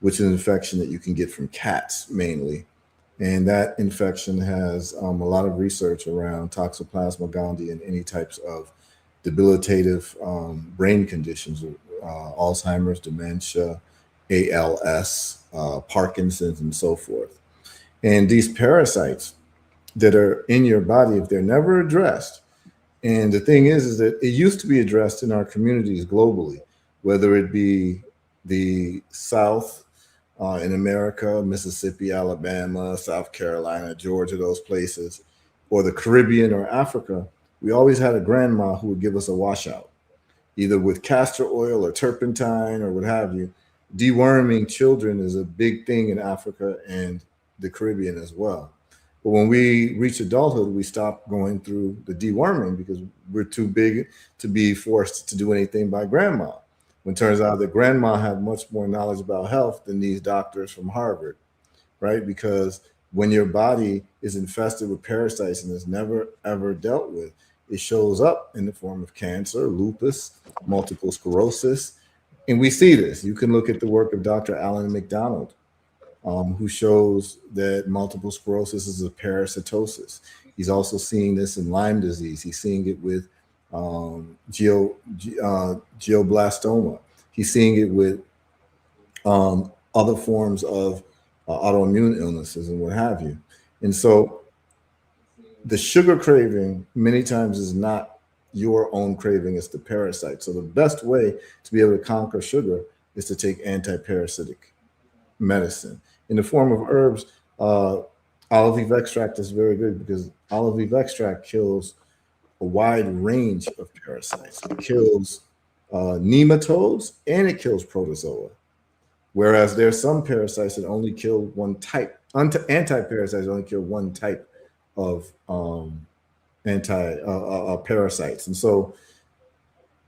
S10: which is an infection that you can get from cats mainly. And that infection has a lot of research around Toxoplasma gondii and any types of debilitative brain conditions, Alzheimer's, dementia, ALS, Parkinson's, and so forth. And these parasites that are in your body, if they're never addressed, and the thing is that it used to be addressed in our communities globally, whether it be the South in America, Mississippi, Alabama, South Carolina, Georgia, those places, or the Caribbean or Africa, we always had a grandma who would give us a washout, either with castor oil or turpentine or what have you. Deworming children is a big thing in Africa and the Caribbean as well. But when we reach adulthood, we stop going through the deworming because we're too big to be forced to do anything by grandma. When it turns out that grandma had much more knowledge about health than these doctors from Harvard, right? Because when your body is infested with parasites and is never, ever dealt with, it shows up in the form of cancer, lupus, multiple sclerosis. And we see this. You can look at the work of Dr. Alan McDonald, who shows that multiple sclerosis is a parasitosis. He's also seeing this in Lyme disease. He's seeing it with glioblastoma. He's seeing it with other forms of autoimmune illnesses and what have you. And so the sugar craving many times is not your own craving, it's the parasite. So the best way to be able to conquer sugar is to take anti-parasitic medicine. In the form of herbs, olive leaf extract is very good because olive leaf extract kills a wide range of parasites. It kills nematodes and it kills protozoa. Whereas there are some parasites that only kill one type. Anti-parasites only kill one type of parasites. And so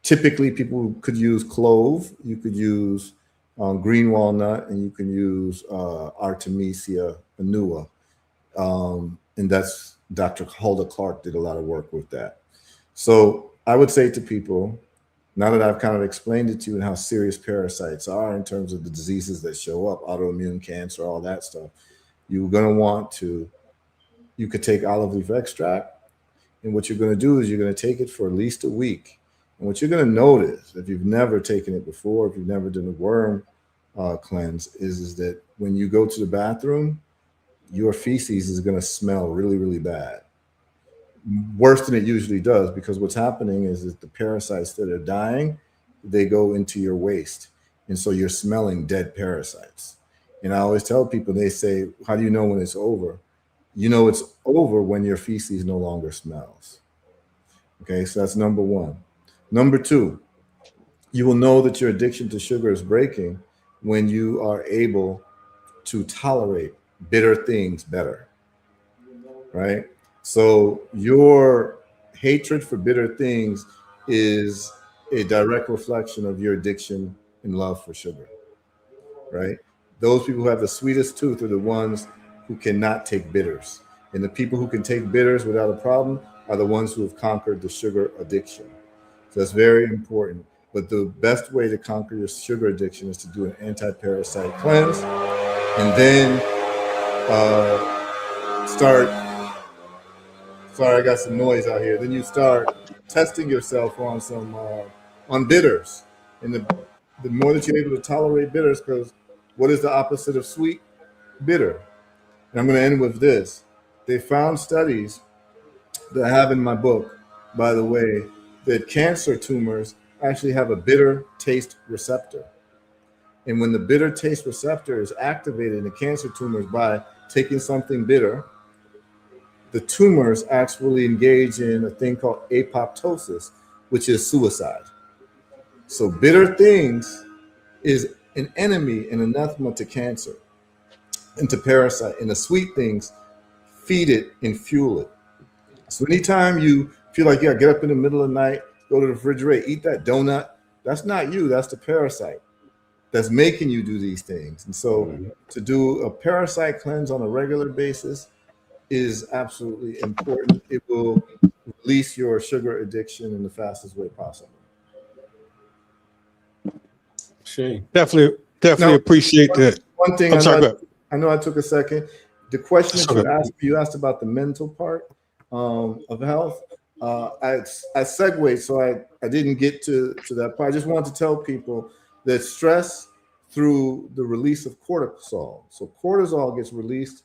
S10: typically people could use clove, you could use green walnut, and you can use Artemisia annua. And that's Dr. Hulda Clark did a lot of work with that. So I would say to people, now that I've kind of explained it to you and how serious parasites are in terms of the diseases that show up, autoimmune cancer, all that stuff, you're going to want to, you could take olive leaf extract. And what you're going to do is you're going to take it for at least a week. And what you're going to notice, if you've never taken it before, if you've never done a worm cleanse, is that when you go to the bathroom, your feces is going to smell really, really bad. Worse than it usually does, because what's happening is that the parasites that are dying, they go into your waste. And so you're smelling dead parasites. And I always tell people, they say, how do you know when it's over? You know it's over when your feces no longer smells. Okay, so that's number one. Number two, you will know that your addiction to sugar is breaking when you are able to tolerate bitter things better, right? So your hatred for bitter things is a direct reflection of your addiction and love for sugar, right? Those people who have the sweetest tooth are the ones who cannot take bitters. And the people who can take bitters without a problem are the ones who have conquered the sugar addiction. So that's very important. But the best way to conquer your sugar addiction is to do an anti-parasite cleanse and then start, sorry, I got some noise out here. Then you start testing yourself on some, on bitters. And the more that you're able to tolerate bitters, because what is the opposite of sweet? Bitter. And I'm going to end with this. They found studies that I have in my book, by the way, that cancer tumors actually have a bitter taste receptor. And when the bitter taste receptor is activated in the cancer tumors by taking something bitter, the tumors actually engage in a thing called apoptosis, which is suicide. So bitter things is an enemy and anathema to cancer and to parasite, and the sweet things feed it and fuel it. So anytime you feel like you gotta get up in the middle of the night, go to the refrigerator, eat that donut, that's not you, that's the parasite. that's making you do these things. And so to do a parasite cleanse on a regular basis is absolutely important. It will release your sugar addiction in the fastest way possible.
S3: Definitely now, appreciate that.
S10: One thing I know I took a second. The question that you asked about the mental part of health. I segued, so I didn't get to that part. I just wanted to tell people that stress through the release of cortisol. So cortisol gets released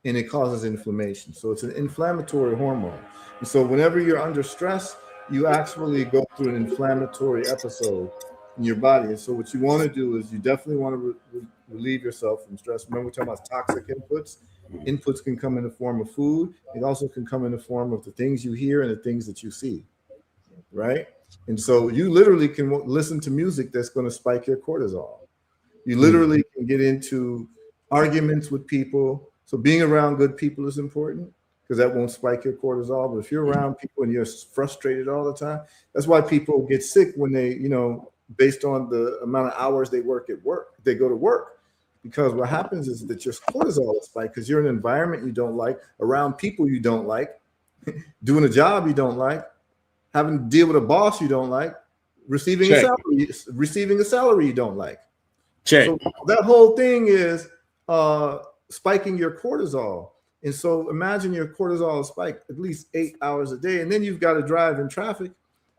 S10: and it causes inflammation. So it's an inflammatory hormone. And so whenever you're under stress, you actually go through an inflammatory episode in your body. And so what you want to do is you definitely want to relieve yourself from stress. Remember, we're talking about toxic inputs. Inputs can come in the form of food. It also can come in the form of the things you hear and the things that you see, right? And so you literally can listen to music that's going to spike your cortisol. You literally can get into arguments with people. So being around good people is important because that won't spike your cortisol. But if you're around people and you're frustrated all the time, that's why people get sick when they, based on the amount of hours they go to work. Because what happens is that your cortisol is spiked because you're in an environment you don't like, around people you don't like, doing a job you don't like, having to deal with a boss you don't like, receiving a salary you don't like. So that whole thing is spiking your cortisol. And so imagine your cortisol is spiked at least 8 hours a day, and then you've got to drive in traffic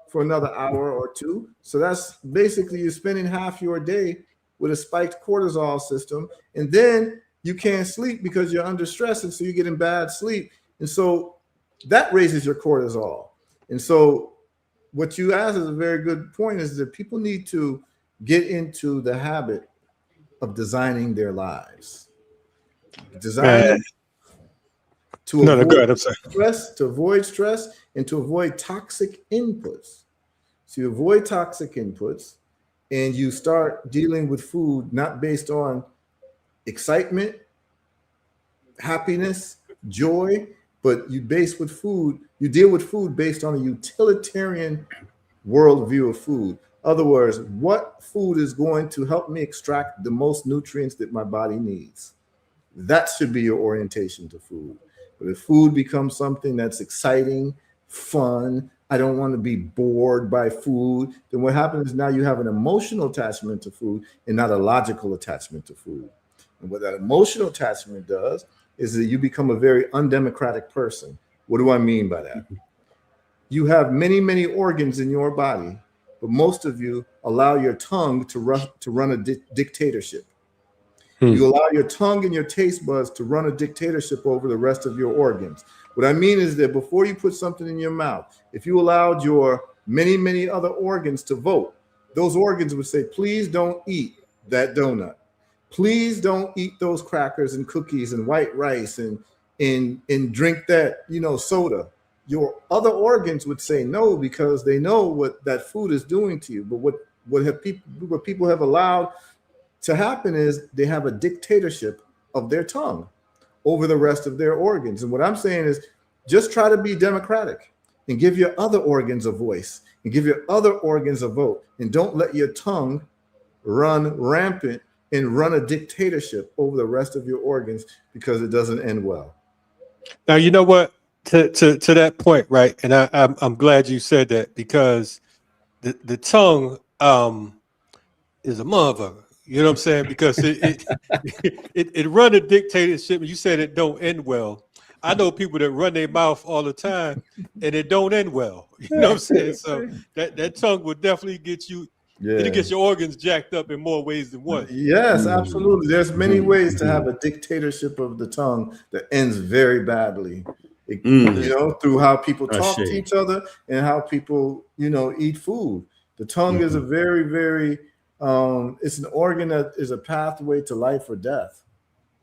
S10: for another hour or two. So that's basically you're spending half your day with a spiked cortisol system, and then you can't sleep because you're under stress, and so you're getting bad sleep, and so that raises your cortisol. And so what you asked is a very good point, is that people need to get into the habit of designing their lives, to avoid stress and to avoid toxic inputs. So you avoid toxic inputs, and you start dealing with food not based on excitement, happiness, joy, but you deal with food based on a utilitarian worldview of food. In other words, what food is going to help me extract the most nutrients that my body needs? That should be your orientation to food. But if food becomes something that's exciting, fun, I don't want to be bored by food, then what happens is now you have an emotional attachment to food and not a logical attachment to food. And what that emotional attachment does is that you become a very undemocratic person. What do I mean by that? You have many, many organs in your body, but most of you allow your tongue to run a dictatorship. You allow your tongue and your taste buds to run a dictatorship over the rest of your organs. What I mean is that before you put something in your mouth, if you allowed your many, many other organs to vote, those organs would say, please don't eat that donut. Please don't eat those crackers and cookies and white rice and drink that, soda. Your other organs would say no, because they know what that food is doing to you. But what people have allowed to happen is they have a dictatorship of their tongue over the rest of their organs. And what I'm saying is just try to be democratic and give your other organs a voice and give your other organs a vote. And don't let your tongue run rampant and run a dictatorship over the rest of your organs, because it doesn't end well.
S3: Now, you know what, to that point, right? And I'm glad you said that, because the tongue is a motherfucker. You know what I'm saying? Because it run a dictatorship. You said it don't end well. I know people that run their mouth all the time and it don't end well. You know what I'm saying? So that tongue will definitely get you, it gets your organs jacked up in more ways than one.
S10: Yes, absolutely. There's many ways to have a dictatorship of the tongue that ends very badly. Through how people talk to each other and how people, eat food. The tongue is a very, very it's an organ that is a pathway to life or death.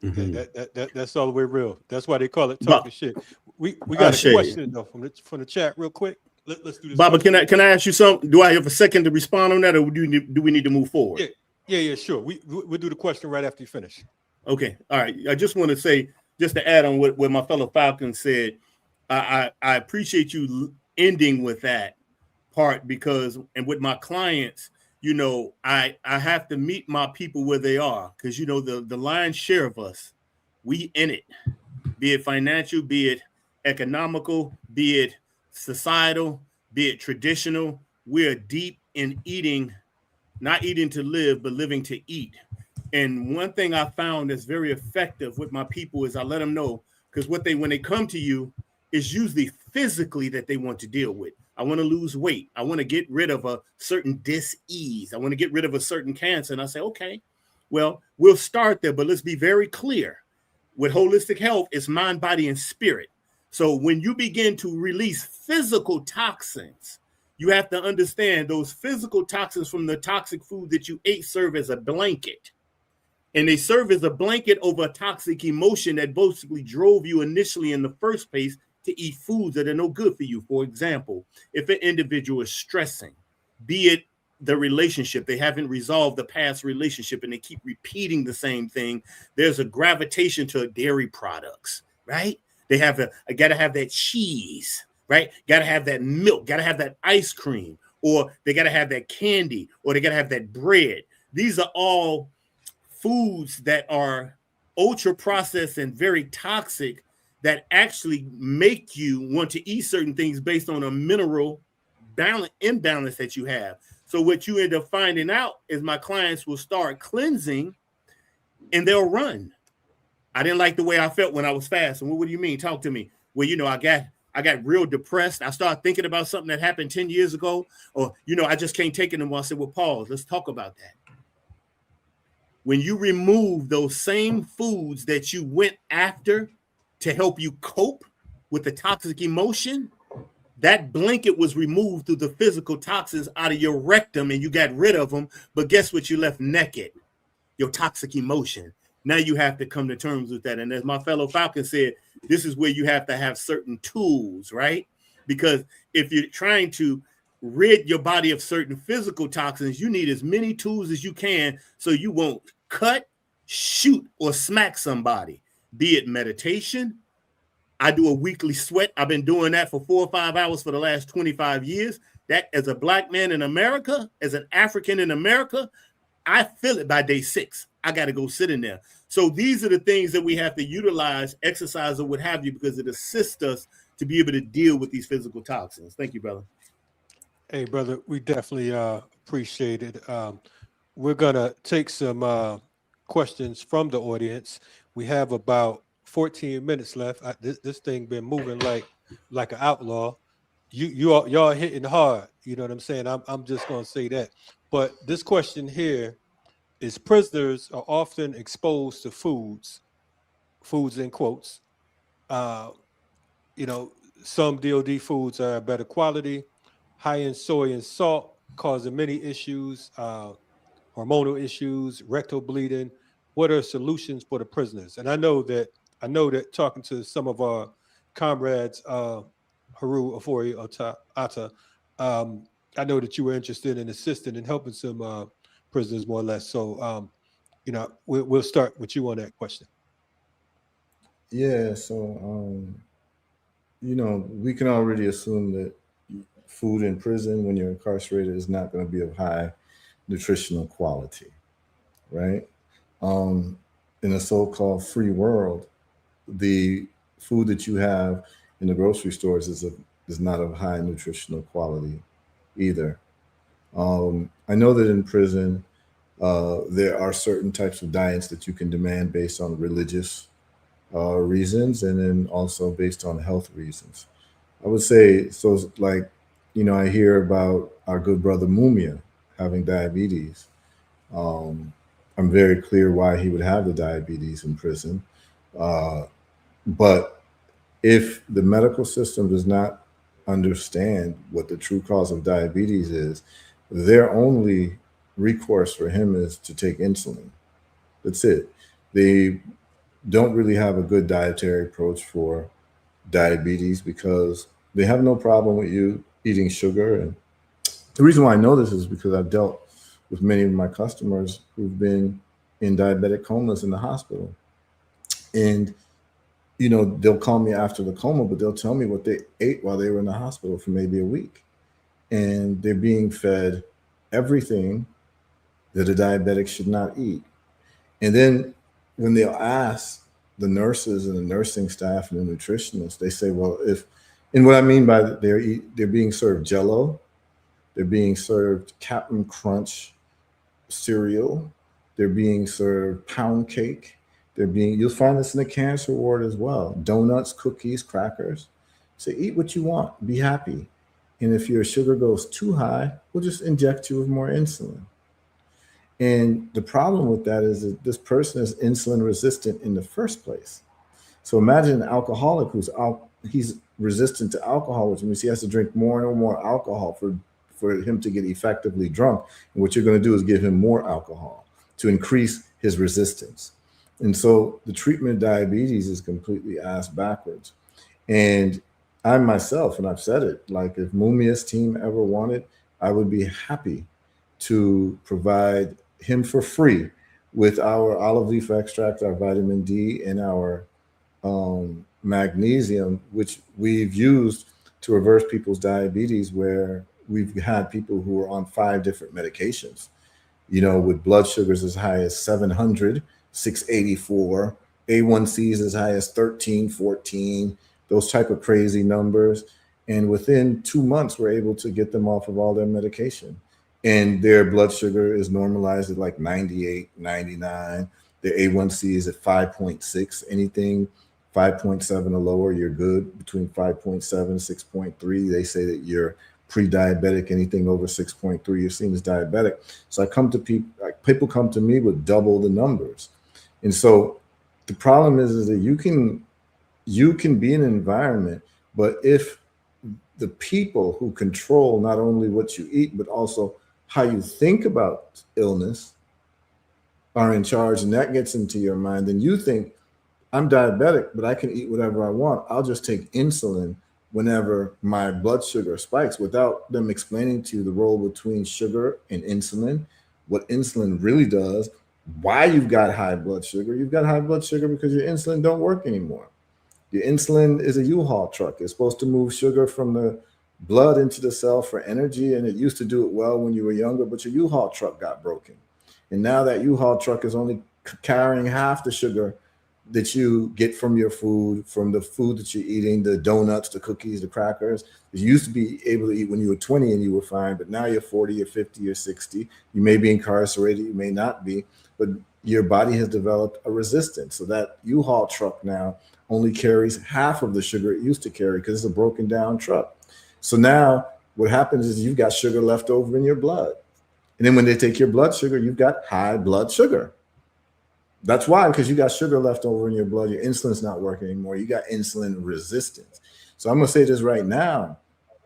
S3: That's all the way real. That's why they call it talking shit. We got a question though from the chat real quick. Let's do this.
S13: Baba, can I ask you something? Do I have a second to respond on that, or do we need to move forward?
S3: Yeah, sure. We'll do the question right after you finish.
S13: Okay, all right. I just want to say, just to add on what my fellow Falcon said, I appreciate you ending with that part, because, and with my clients, you know, I have to meet my people where they are, because, you know, the lion's share of us, we in it, be it financial, be it economical, be it societal, be it traditional. We're deep in eating, not eating to live, but living to eat. And one thing I found that's very effective with my people is I let them know, because when they come to you, it's usually physically that they want to deal with. I want to lose weight. I want to get rid of a certain dis-ease. I want to get rid of a certain cancer. And I say, okay, well, we'll start there, but let's be very clear. With holistic health, it's mind, body, and spirit. So when you begin to release physical toxins, you have to understand those physical toxins from the toxic food that you ate serve as a blanket. And they serve as a blanket over a toxic emotion that basically drove you initially in the first place to eat foods that are no good for you. For example, if an individual is stressing, be it the relationship, they haven't resolved the past relationship and they keep repeating the same thing, there's a gravitation to dairy products, right? They have got to have that cheese, right? Got to have that milk, got to have that ice cream, or they got to have that candy, or they got to have that bread. These are all foods that are ultra processed and very toxic that actually make you want to eat certain things based on a mineral imbalance that you have. So what you end up finding out is my clients will start cleansing and they'll run. I didn't like the way I felt when I was fasting. Well, what do you mean? Talk to me. Well, you know, I got real depressed. I started thinking about something that happened 10 years ago, or, you know, I just can't take it anymore. I said, well, pause. Let's talk about that. When you remove those same foods that you went after to help you cope with the toxic emotion, that blanket was removed through the physical toxins out of your rectum and you got rid of them. But guess what? You left naked, your toxic emotion. Now you have to come to terms with that. And as my fellow Falcon said, this is where you have to have certain tools, right? Because if you're trying to rid your body of certain physical toxins, you need as many tools as you can so you won't cut, shoot, or smack somebody, be it meditation. I do a weekly sweat. I've been doing that for 4 or 5 hours for the last 25 years. That, as a Black man in America, as an African in America, I feel it by day 6. I got to go sit in there. So these are the things that we have to utilize, exercise, or what have you, because it assists us to be able to deal with these physical toxins. Thank you, brother.
S3: Hey, brother, we definitely appreciate it. We're going to take some questions from the audience. We have about 14 minutes left. This thing been moving like an outlaw. Y'all hitting hard. You know what I'm saying? I'm just going to say that. But this question here is: prisoners are often exposed to foods in quotes. You know, some DOD foods are better quality, high in soy and salt, causing many issues, hormonal issues, rectal bleeding. What are solutions for the prisoners? And I know that talking to some of our comrades, Haru, Afori, Ata, I know that you were interested in assisting and helping some prisoners, more or less. So, you know, we'll start with you on that question.
S10: Yeah. So, you know, we can already assume that food in prison when you're incarcerated is not going to be of high nutritional quality, right? In a so-called free world, the food that you have in the grocery stores is not of high nutritional quality either. I know that in prison, there are certain types of diets that you can demand based on religious reasons, and then also based on health reasons. I would say, so like, you know, I hear about our good brother Mumia having diabetes. I'm very clear why he would have the diabetes in prison. But if the medical system does not understand what the true cause of diabetes is, their only recourse for him is to take insulin. That's it. They don't really have a good dietary approach for diabetes because they have no problem with you eating sugar. And the reason why I know this is because I've dealt with many of my customers who've been in diabetic comas in the hospital. And, you know, they'll call me after the coma, but they'll tell me what they ate while they were in the hospital for maybe a week. And they're being fed everything that a diabetic should not eat. And then when they'll ask the nurses and the nursing staff and the nutritionists, they say, well, if, and what I mean by that, they're being served Jell-O, they're being served Captain Crunch cereal, they're being served pound cake, you'll find this in the cancer ward as well, donuts, cookies, crackers. So eat what you want, be happy. And if your sugar goes too high, we'll just inject you with more insulin. And the problem with that is that this person is insulin resistant in the first place. So imagine an alcoholic he's resistant to alcohol, which means he has to drink more and more alcohol for him to get effectively drunk. And what you're going to do is give him more alcohol to increase his resistance. And so the treatment of diabetes is completely ass backwards. And I myself, and I've said it, like if Mumia's team ever wanted, I would be happy to provide him for free with our olive leaf extract, our vitamin D, and our magnesium, which we've used to reverse people's diabetes, where we've had people who are on 5 different medications, with blood sugars as high as 700, 684, A1Cs as high as 13, 14, those type of crazy numbers. And within 2 months, we're able to get them off of all their medication. And their blood sugar is normalized at like 98, 99. Their A1C is at 5.6. Anything 5.7 or lower, you're good. Between 5.7, 6.3, they say that you're pre-diabetic. Anything over 6.3, you're seen as diabetic. So I come to people come to me with double the numbers. And so the problem is that you can be in an environment, but if the people who control not only what you eat, but also how you think about illness are in charge, and that gets into your mind, then you think, I'm diabetic, but I can eat whatever I want. I'll just take insulin whenever my blood sugar spikes, without them explaining to you the role between sugar and insulin, what insulin really does, why you've got high blood sugar. You've got high blood sugar because your insulin don't work anymore. Your insulin is a U-Haul truck. It's supposed to move sugar from the blood into the cell for energy, and it used to do it well when you were younger, but your U-Haul truck got broken. And now that U-Haul truck is only carrying half the sugar that you get from your food, from the food that you're eating, the donuts, the cookies, the crackers. You used to be able to eat when you were 20 and you were fine, but now you're 40 or 50 or 60. You may be incarcerated, you may not be, but your body has developed a resistance. So that U-Haul truck now only carries half of the sugar it used to carry because it's a broken down truck. So now what happens is you've got sugar left over in your blood. And then when they take your blood sugar, you've got high blood sugar. That's why, because you got sugar left over in your blood, your insulin's not working anymore. You got insulin resistance. So I'm going to say this right now.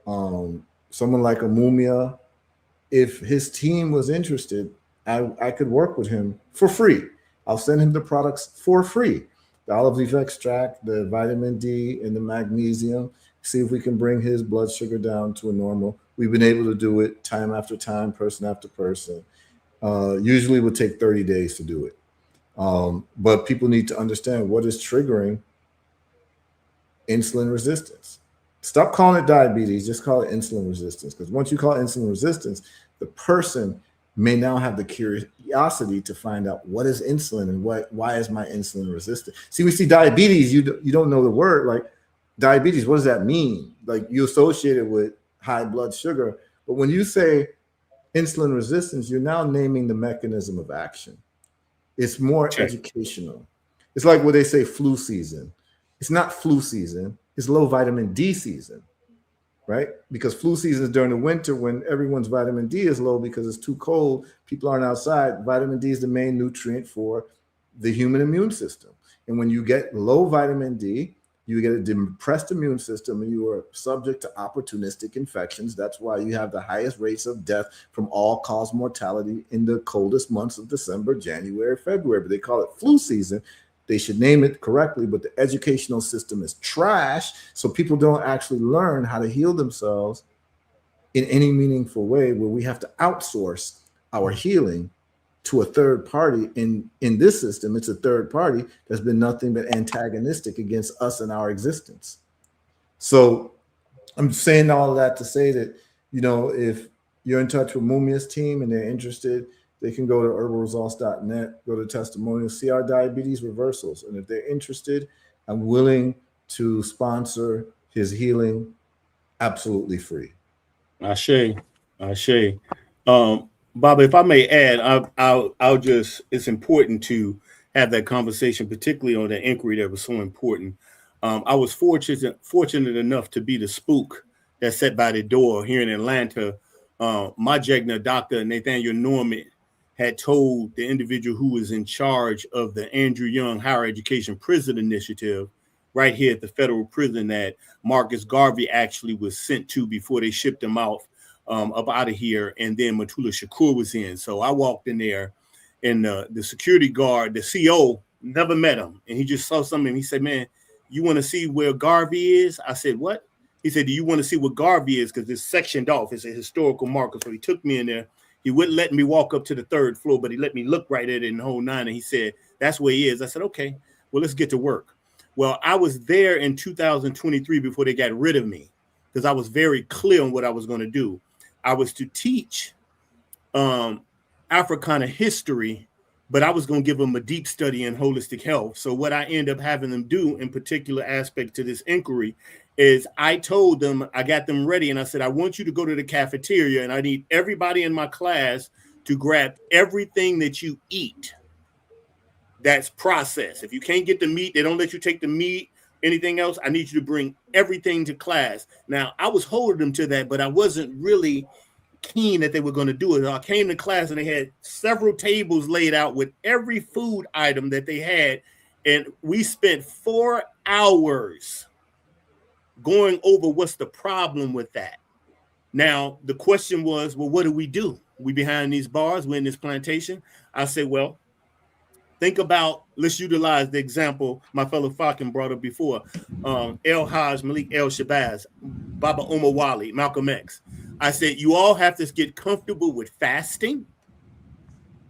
S10: Someone like a Mumia, if his team was interested, I could work with him for free. I'll send him the products for free. The olive leaf extract, the vitamin D, and the magnesium. See if we can bring his blood sugar down to a normal. We've been able to do it time after time, person after person. Usually it would take 30 days to do it. But people need to understand what is triggering insulin resistance. Stop calling it diabetes, just call it insulin resistance. Because once you call it insulin resistance, the person may now have the curiosity to find out what is insulin and why is my insulin resistant. See, we see diabetes, you don't know the word, like diabetes, what does that mean? Like you associate it with high blood sugar. But when you say insulin resistance, you're now naming the mechanism of action. It's more educational. It's like what they say flu season. It's not flu season. It's low vitamin D season, right? Because flu season is during the winter when everyone's vitamin D is low because it's too cold. People aren't outside. Vitamin D is the main nutrient for the human immune system. And when you get low vitamin D, you get a depressed immune system and you are subject to opportunistic infections. That's why you have the highest rates of death from all-cause mortality in the coldest months of December, January, February. But they call it flu season. They should name it correctly, but the educational system is trash. So people don't actually learn how to heal themselves in any meaningful way, where we have to outsource our healing to a third party. In this system, it's a third party that's been nothing but antagonistic against us and our existence. So I'm saying all of that to say that, if you're in touch with Mumia's team and they're interested, they can go to herbalresults.net, go to testimonials, see our diabetes reversals. And if they're interested, I'm willing to sponsor his healing absolutely free.
S13: Ashe. Baba, if I may add, I'll just, it's important to have that conversation, particularly on the inquiry that was so important. I was fortunate enough to be the spook that sat by the door here in Atlanta. My Jegna, Dr. Nathaniel Norman, had told the individual who was in charge of the Andrew Young Higher Education Prison Initiative right here at the federal prison that Marcus Garvey actually was sent to before they shipped him out up out of here. And then Matula Shakur was in. So I walked in there and the security guard, the CO, never met him. And he just saw something. And he said, man, you want to see where Garvey is? I said, what? He said, do you want to see what Garvey is? Because it's sectioned off. It's a historical marker. So he took me in there. He wouldn't let me walk up to the third floor, but he let me look right at it in the whole nine. And he said, that's where he is. I said, okay, well, let's get to work. Well, I was there in 2023 before they got rid of me because I was very clear on what I was going to do. I was to teach Africana history, but I was going to give them a deep study in holistic health. So what I end up having them do in particular aspect to this inquiry is I told them, I got them ready. And I said, I want you to go to the cafeteria and I need everybody in my class to grab everything that you eat that's processed. If you can't get the meat, they don't let you take the meat, anything else. I need you to bring everything to class. Now, I was holding them to that, but I wasn't really keen that they were going to do it. I came to class and they had several tables laid out with every food item that they had. And we spent 4 hours going over what's the problem with that. Now, the question was, well, what do? We behind these bars, we're in this plantation. I said, well, think about, let's utilize the example my fellow Falcon brought up before. El Haj, Malik El Shabazz, Baba Omar Wali, Malcolm X. I said, you all have to get comfortable with fasting,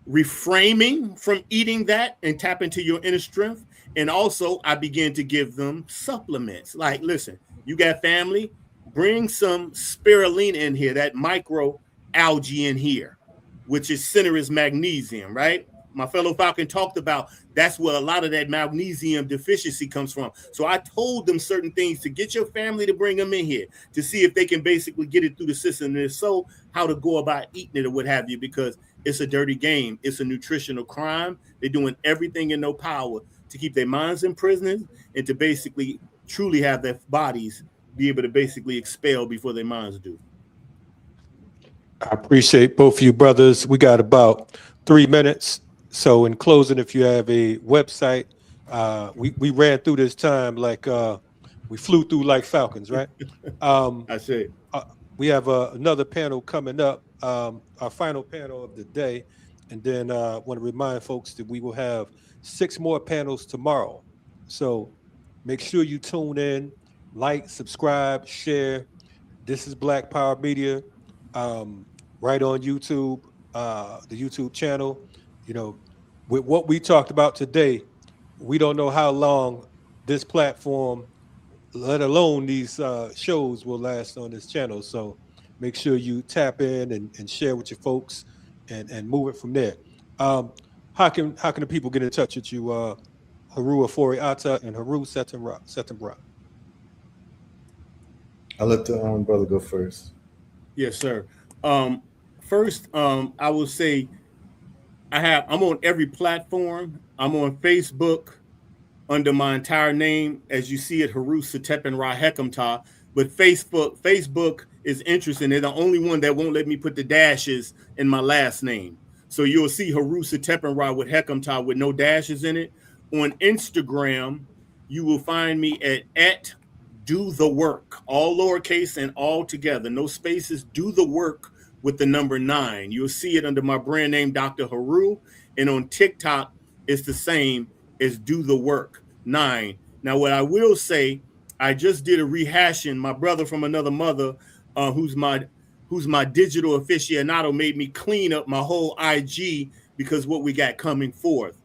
S13: reframing from eating that and tap into your inner strength. And also I began to give them supplements. Like, listen, you got family, bring some spirulina in here, that micro algae in here, which is citrus magnesium, right? My fellow Falcon talked about that's where a lot of that magnesium deficiency comes from. So I told them certain things to get your family to bring them in here to see if they can basically get it through the system. And if so, how to go about eating it or what have you, because it's a dirty game. It's a nutritional crime. They're doing everything in their power to keep their minds in prison and to basically truly have their bodies be able to basically expel before their minds do.
S3: I appreciate both of you brothers. We got about 3 minutes. So in closing, if you have a website, we ran through this time like we flew through like falcons, right?
S13: I see.
S3: We have another panel coming up, our final panel of the day. And then I want to remind folks that we will have 6 more panels tomorrow. So make sure you tune in, like, subscribe, share. This is Black Power Media, right on YouTube, the YouTube channel. You know, with what we talked about today, we don't know how long this platform, let alone these shows, will last on this channel. So make sure you tap in and share with your folks and move it from there. How can the people get in touch with you, Haru Afori Atta and Haru Setemra?
S10: I'll let the brother go first.
S13: Yes, sir. First, I will say I'm on every platform. I'm on Facebook under my entire name, as you see it, Haru Setemra Hekamta. But Facebook is interesting. They're the only one that won't let me put the dashes in my last name. So you'll see Haru Setemra with Hekamta with no dashes in it. On Instagram, you will find me at Do the Work, all lowercase and all together, no spaces. Do the Work with the number 9. You'll see it under my brand name, Dr. Haru. And on TikTok, it's the same as Do the Work 9. Now, what I will say, I just did a rehashing. My brother from another mother, who's my digital aficionado, made me clean up my whole IG because what we got coming forth.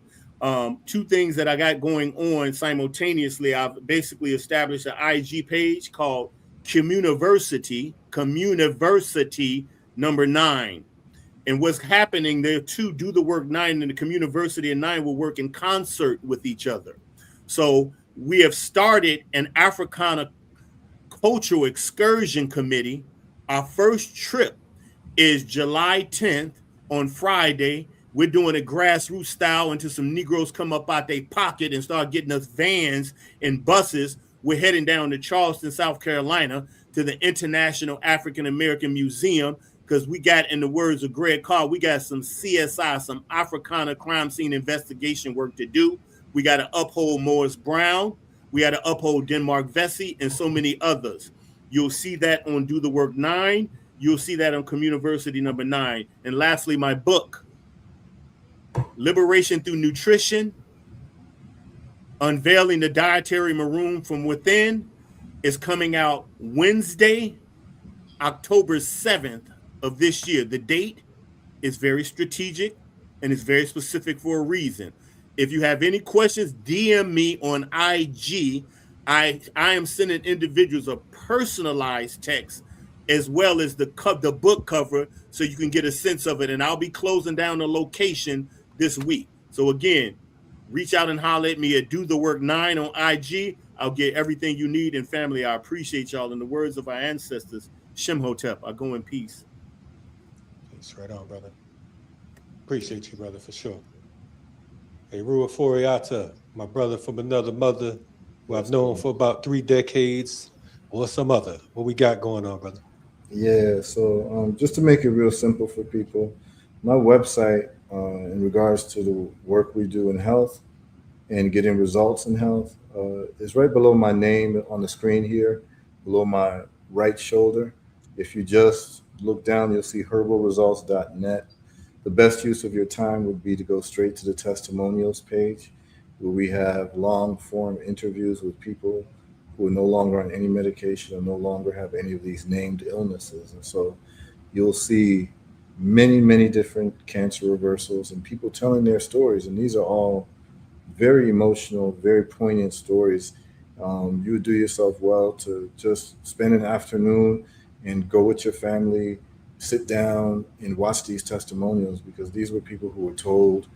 S13: 2 things that I got going on simultaneously. I've basically established an IG page called Communiversity number 9. And what's happening there too, Do the Work 9 and the Communiversity and 9 will work in concert with each other. So we have started an Africana Cultural Excursion Committee. Our first trip is July 10th on Friday. We're doing it grassroots style until some Negroes come up out their pocket and start getting us vans and buses. We're heading down to Charleston, South Carolina, to the International African American Museum, because we got, in the words of Greg Carr, we got some CSI, some Africana crime scene investigation work to do. We got to uphold Morris Brown. We got to uphold Denmark Vesey and so many others. You'll see that on Do the Work 9. You'll see that on Communiversity number 9. And lastly, my book, Liberation Through Nutrition, Unveiling the Dietary Maroon from Within, is coming out Wednesday, October 7th of this year. The date is very strategic and it's very specific for a reason. If you have any questions, DM me on IG. I am sending individuals a personalized text as well as the book cover so you can get a sense of it. And I'll be closing down the location this week. So again, reach out and holler at me at Do the Work 9 on IG. I'll get everything you need. And family, I appreciate y'all. In the words of our ancestors, Shemhotep, I go in peace.
S3: Peace, right on, brother. Appreciate you, brother, for sure. Hey, Rua Foriata, my brother from another mother, who I've known for about 3 decades, or some other. What we got going on, brother?
S10: Yeah, so just to make it real simple for people, my website in regards to the work we do in health and getting results in health is right below my name on the screen here, below my right shoulder. If you just look down, you'll see herbalresults.net. The best use of your time would be to go straight to the testimonials page, where we have long form interviews with people who are no longer on any medication or no longer have any of these named illnesses. And so you'll see many, many different cancer reversals and people telling their stories. And these are all very emotional, very poignant stories. You would do yourself well to just spend an afternoon and go with your family, sit down and watch these testimonials, because these were people who were told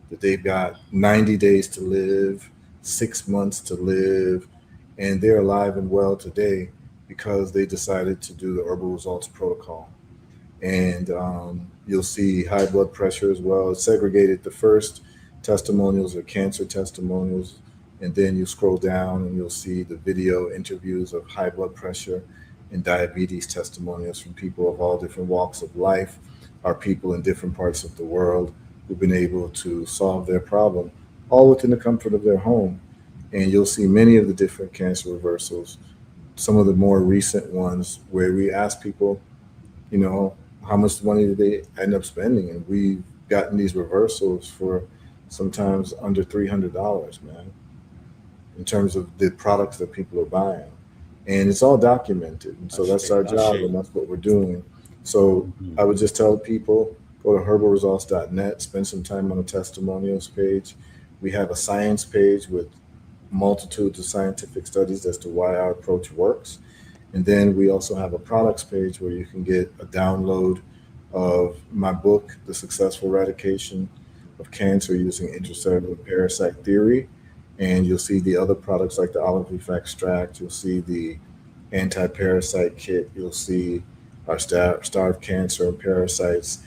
S10: that they've got 90 days to live, 6 months to live, and they're alive and well today because they decided to do the Herbal Results Protocol. And you'll see high blood pressure as well. It's segregated. The first testimonials are cancer testimonials, and then you scroll down and you'll see the video interviews of high blood pressure and diabetes testimonials from people of all different walks of life, are people in different parts of the world who've been able to solve their problem, all within the comfort of their home. And you'll see many of the different cancer reversals, some of the more recent ones where we ask people, you know, how much money do they end up spending? And we've gotten these reversals for sometimes under $300, man, in terms of the products that people are buying. And it's all documented. And so that's our job, and that's what we're doing. So I would just tell people, go to herbalresults.net, spend some time on the testimonials page. We have a science page with multitudes of scientific studies as to why our approach works. And then we also have a products page where you can get a download of my book, The Successful Eradication of Cancer Using Intracellular Parasite Theory. And you'll see the other products like the olive leaf extract. You'll see the anti-parasite kit. You'll see our starved cancer and parasites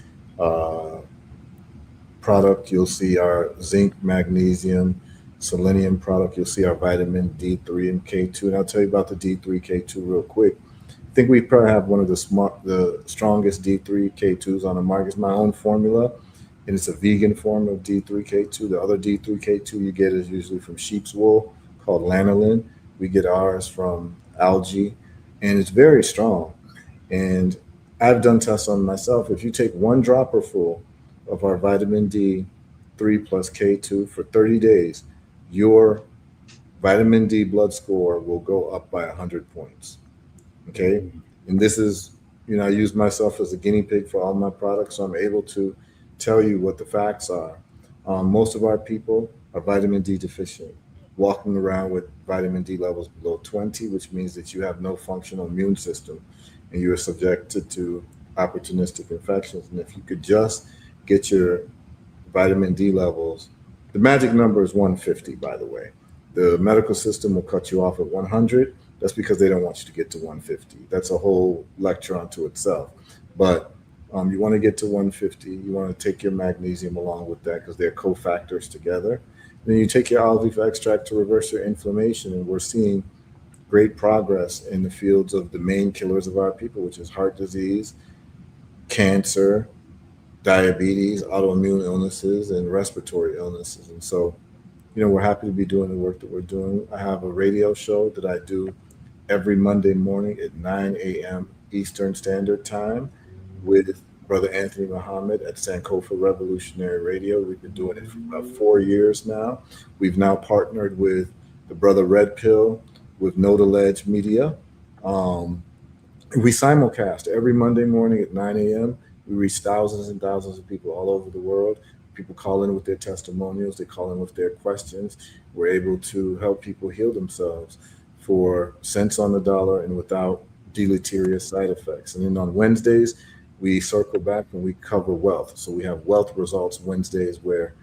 S10: product. You'll see our zinc, magnesium, selenium product. You'll see our vitamin D3 and K2. And I'll tell you about the D3, K2 real quick. I think we probably have one of the strongest D3, K2s on the market. It's my own formula, and it's a vegan form of D3K2. The other D3K2 you get is usually from sheep's wool called lanolin. We get ours from algae, and it's very strong. And I've done tests on myself. If you take one dropper full of our vitamin D3 plus K2 for 30 days, your vitamin D blood score will go up by 100 points. Okay? And this is, you know, I use myself as a guinea pig for all my products, so I'm able to tell you what the facts are. Most of our people are vitamin D deficient, walking around with vitamin D levels below 20, which means that you have no functional immune system and you are subjected to opportunistic infections. And if you could just get your vitamin D levels, the magic number is 150, by the way. The medical system will cut you off at 100. That's because they don't want you to get to 150. That's a whole lecture unto itself. But you want to get to 150. You want to take your magnesium along with that because they're cofactors together. Then you take your olive leaf extract to reverse your inflammation. And we're seeing great progress in the fields of the main killers of our people, which is heart disease, cancer, diabetes, autoimmune illnesses, and respiratory illnesses. And so, we're happy to be doing the work that we're doing. I have a radio show that I do every Monday morning at 9 a.m. Eastern Standard Time with Brother Anthony Muhammad at Sankofa Revolutionary Radio. We've been doing it for about 4 years now. We've now partnered with the Brother Red Pill, with Nota Ledge Media. We simulcast every Monday morning at 9 a.m. We reach thousands and thousands of people all over the world. People call in with their testimonials. They call in with their questions. We're able to help people heal themselves for cents on the dollar and without deleterious side effects. And then on Wednesdays, we circle back and we cover wealth. So we have Wealth Results Wednesdays where,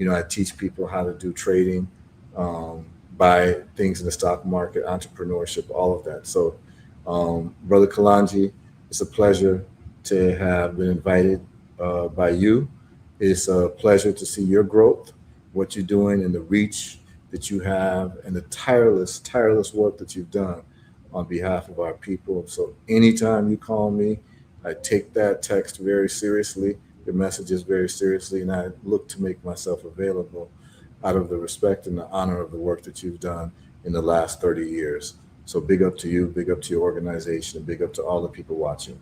S10: I teach people how to do trading, buy things in the stock market, entrepreneurship, all of that. So, Brother Kalonji, it's a pleasure to have been invited by you. It's a pleasure to see your growth, what you're doing, and the reach that you have, and the tireless work that you've done on behalf of our people. So anytime you call me, I take that text very seriously, your messages very seriously, and I look to make myself available out of the respect and the honor of the work that you've done in the last 30 years. So big up to you, big up to your organization, and big up to all the people watching.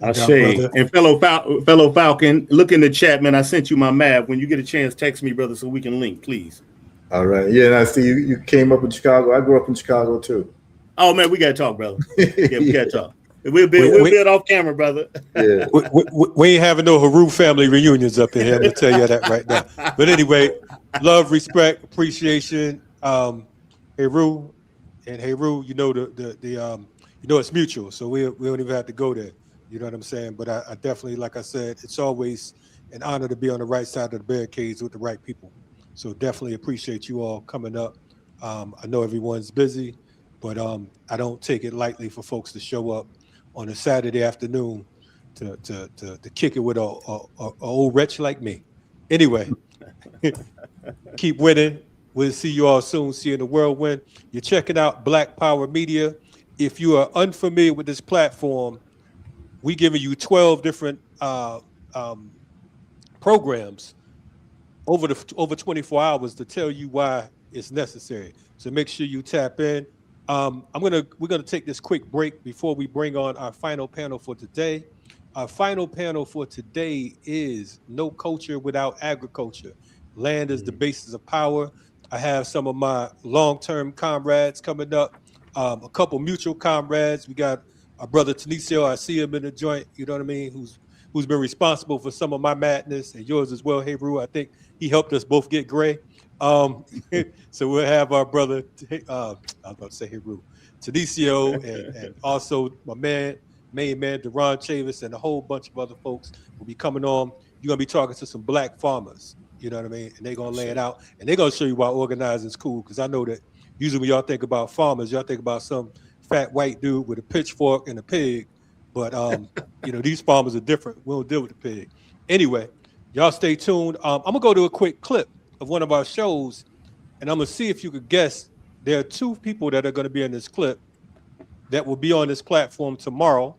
S13: I say, and fellow Falcon, look in the chat, man. I sent you my map. When you get a chance, text me, brother, so we can link, please.
S10: All right. Yeah, and I see you came up in Chicago. I grew up in Chicago too.
S13: Oh man, we gotta talk, brother. Yeah, we gotta talk. We'll build off camera, brother.
S10: Yeah.
S3: We ain't having no Haru family reunions up in here. I'm gonna tell you that right now. But anyway, love, respect, appreciation. Haru, it's mutual, so we don't even have to go there. You know what I'm saying? But I definitely, like I said, it's always an honor to be on the right side of the barricades with the right people. So definitely appreciate you all coming up. I know everyone's busy, but I don't take it lightly for folks to show up on a Saturday afternoon to kick it with a old wretch like me. Anyway, keep winning. We'll see you all soon. See you in the whirlwind. You're checking out Black Power Media. If you are unfamiliar with this platform, we giving you 12 different programs over 24 hours to tell you why it's necessary. So make sure you tap in. We're gonna take this quick break before we bring on our final panel for today. Our final panel for today is No Culture Without Agriculture. Land is the basis of power. I have some of my long-term comrades coming up, a couple mutual comrades. We got our brother Tanisio, I see him in the joint, you know what I mean, who's been responsible for some of my madness and yours as well, Hebrew. I think he helped us both get gray. So we'll have our brother, I was about to say Hebrew, Tanisio, and also my main man, Deron Chavis, and a whole bunch of other folks will be coming on. You're going to be talking to some black farmers, you know what I mean? And they're going to lay it out, and they're going to show you why organizing is cool, because I know that usually when y'all think about farmers, y'all think about some fat white dude with a pitchfork and a pig, but these farmers are different. We don't deal with the pig. Anyway, y'all stay tuned. I'm gonna go to a quick clip of one of our shows, and I'm gonna see if you could guess. There are two people that are gonna be in this clip that will be on this platform tomorrow.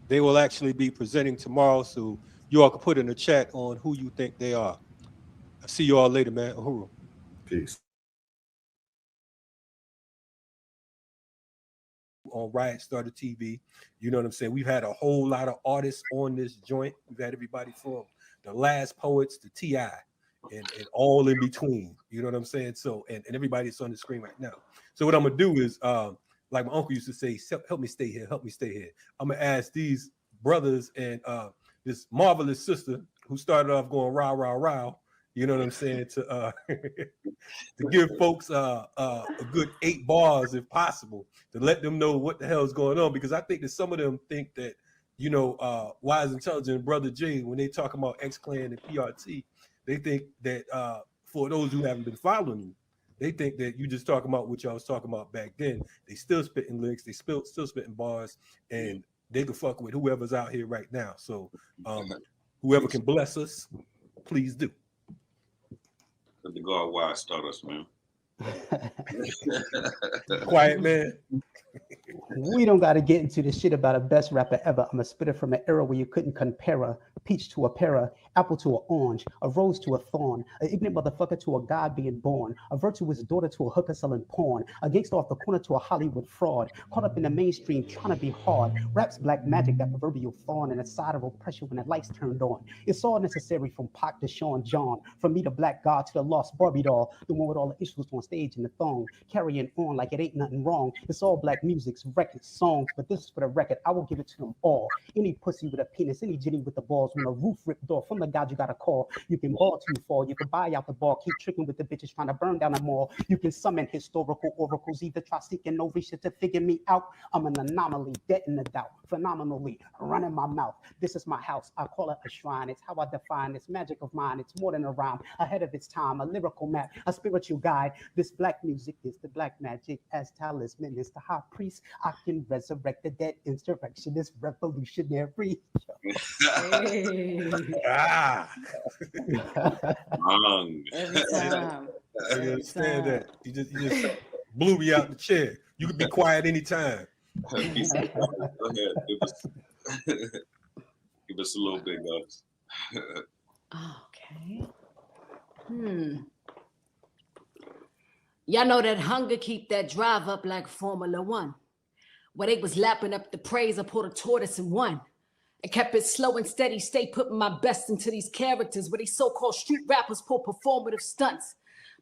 S3: They will actually be presenting tomorrow, so you all can put in the chat on who you think they are. I'll see you all later, man. Uhuru.
S10: Peace.
S3: On Riot Starter TV, you know what I'm saying? We've had a whole lot of artists on this joint. We've had everybody from the Last Poets to T.I. and all in between, you know what I'm saying? So, and everybody's on the screen right now. So what I'm gonna do is, like my uncle used to say, help me stay here, help me stay here. I'm gonna ask these brothers and this marvelous sister who started off going rah, rah, rah, you know what I'm saying, to give folks a good 8 bars if possible, to let them know what the hell is going on, because I think that some of them think that you know, Wise Intelligent Brother J, when they talk about X-Clan and PRT, they think that for those who haven't been following you, they think that you just talking about what y'all was talking about back then. They still spitting lyrics, they still spitting bars, and they can fuck with whoever's out here right now. So whoever can bless us, please do.
S14: Let the God Wise start us, man.
S3: Quiet man.
S16: We don't got to get into the shit about a best rapper ever. I'm a spitter from an era where you couldn't compare a peach to a pera, apple to an orange, a rose to a thorn, an ignorant motherfucker to a god being born, a virtuous daughter to a hooker selling porn, a gangster off the corner to a Hollywood fraud, caught up in the mainstream trying to be hard. Rap's black magic, that proverbial thorn, and a side of oppression when the lights turned on. It's all necessary from Pac to Sean John, from me the black god to the lost Barbie doll, the one with all the issues on stage in the thong, carrying on like it ain't nothing wrong. It's all black music's records, songs, but this is for the record. I will give it to them all. Any pussy with a penis, any jitty with the balls, when a roof ripped off, from the god you gotta call. You can ball till you fall, you can buy out the bar, keep tricking with the bitches trying to burn down the mall. You can summon historical oracles, either try seeking no research to figure me out. I'm an anomaly, dead in the doubt, phenomenally running my mouth. This is my house, I call it a shrine. It's how I define this magic of mine. It's more than a rhyme, ahead of its time, a lyrical map, a spiritual guide. This black music is the black magic, as talisman is the high priest. I can resurrect the dead, insurrectionist, revolutionary.
S3: Every time. I understand that. You just blew me out the chair. You can be quiet anytime.
S14: Go ahead. Give us a little bit, guys.
S15: Okay. Y'all know that hunger keep that drive up like Formula One. Where they was lapping up the praise, I pulled a tortoise and won. I kept it slow and steady, stay putting my best into these characters where these so-called street rappers pull performative stunts.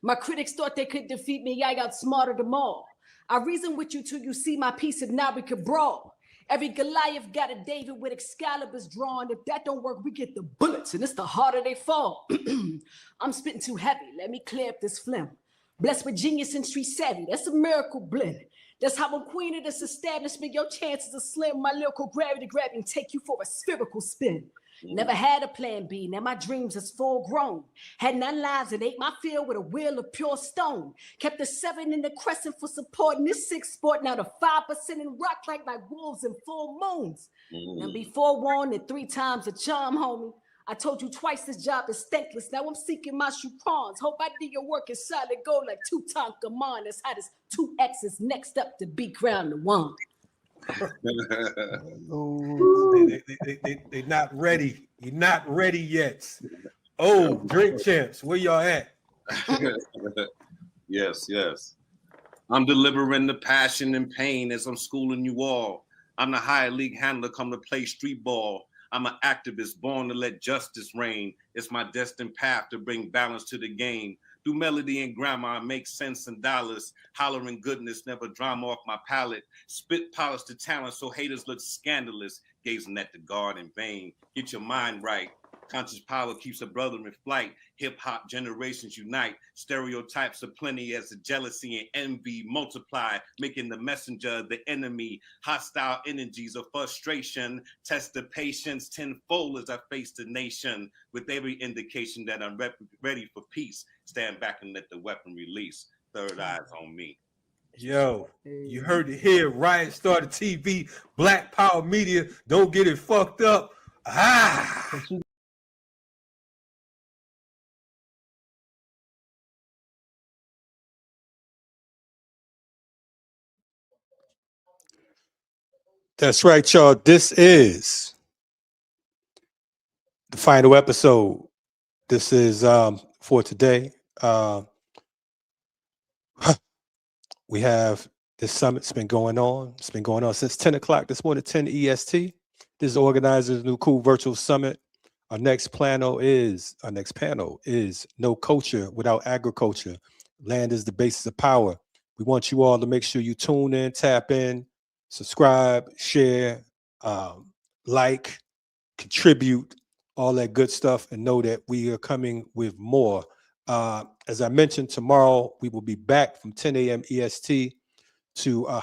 S15: My critics thought they could defeat me, I outsmarted them all. I reason with you till you see my piece, if not we could brawl. Every Goliath got a David with Excaliburs drawn. If that don't work, we get the bullets and it's the harder they fall. I'm spitting too heavy, let me clear up this phlegm. Blessed with genius and street savvy, that's a miracle blend. That's how I'm queen of this establishment. Your chances are slim. My lyrical gravity grab and take you for a spherical spin. Never had a plan B. Now my dreams is full grown. Had 9 lives and ate my field with a wheel of pure stone. Kept the 7 in the crescent for supporting this 6 sport. Now the 5% in rock like wolves and full moons. And be forewarned that 3 times a charm, homie. I told you twice this job is thankless. Now I'm seeking my shoe prawns. Hope I do your work in solid gold like Tutankhamun. That's how this 2X is next up to be crowned the one.
S3: They not ready. You're not ready yet. Oh, drink champs, where y'all at?
S14: Yes. I'm delivering the passion and pain as I'm schooling you all. I'm the higher league handler come to play street ball. I'm an activist born to let justice reign. It's my destined path to bring balance to the game. Through melody and grammar, I make sense in dollars. Hollering goodness, never drama off my palate. Spit polish to talent so haters look scandalous. Gazing at the guard in vain. Get your mind right. Conscious power keeps a brother in flight. Hip-hop generations unite. Stereotypes are plenty as the jealousy and envy multiply, making the messenger the enemy. Hostile energies of frustration. Test the patience tenfold as I face the nation. With every indication that I'm ready for peace. Stand back and let the weapon release. Third eyes on me.
S3: Yo, you heard it here. Riot Started TV, Black Power Media. Don't get it fucked up. That's right, y'all. This is the final episode. This is for today. We have this summit's been going on. It's been going on since 10 o'clock this morning, 10 EST. This is organizers' new cool virtual summit. Our next panel is No Culture Without Agriculture. Land is the basis of power. We want you all to make sure you tune in, tap in, subscribe, share, like, contribute, all that good stuff, and know that we are coming with more. As I mentioned, tomorrow we will be back from 10 a.m. EST to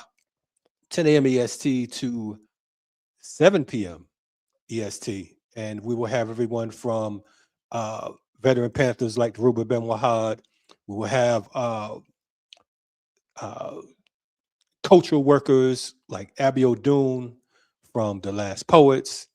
S3: 10 a.m. EST to 7 p.m. EST. And we will have everyone from veteran Panthers like Ruba Ben Wahad. We will have cultural workers like Abby O'Doon from The Last Poets,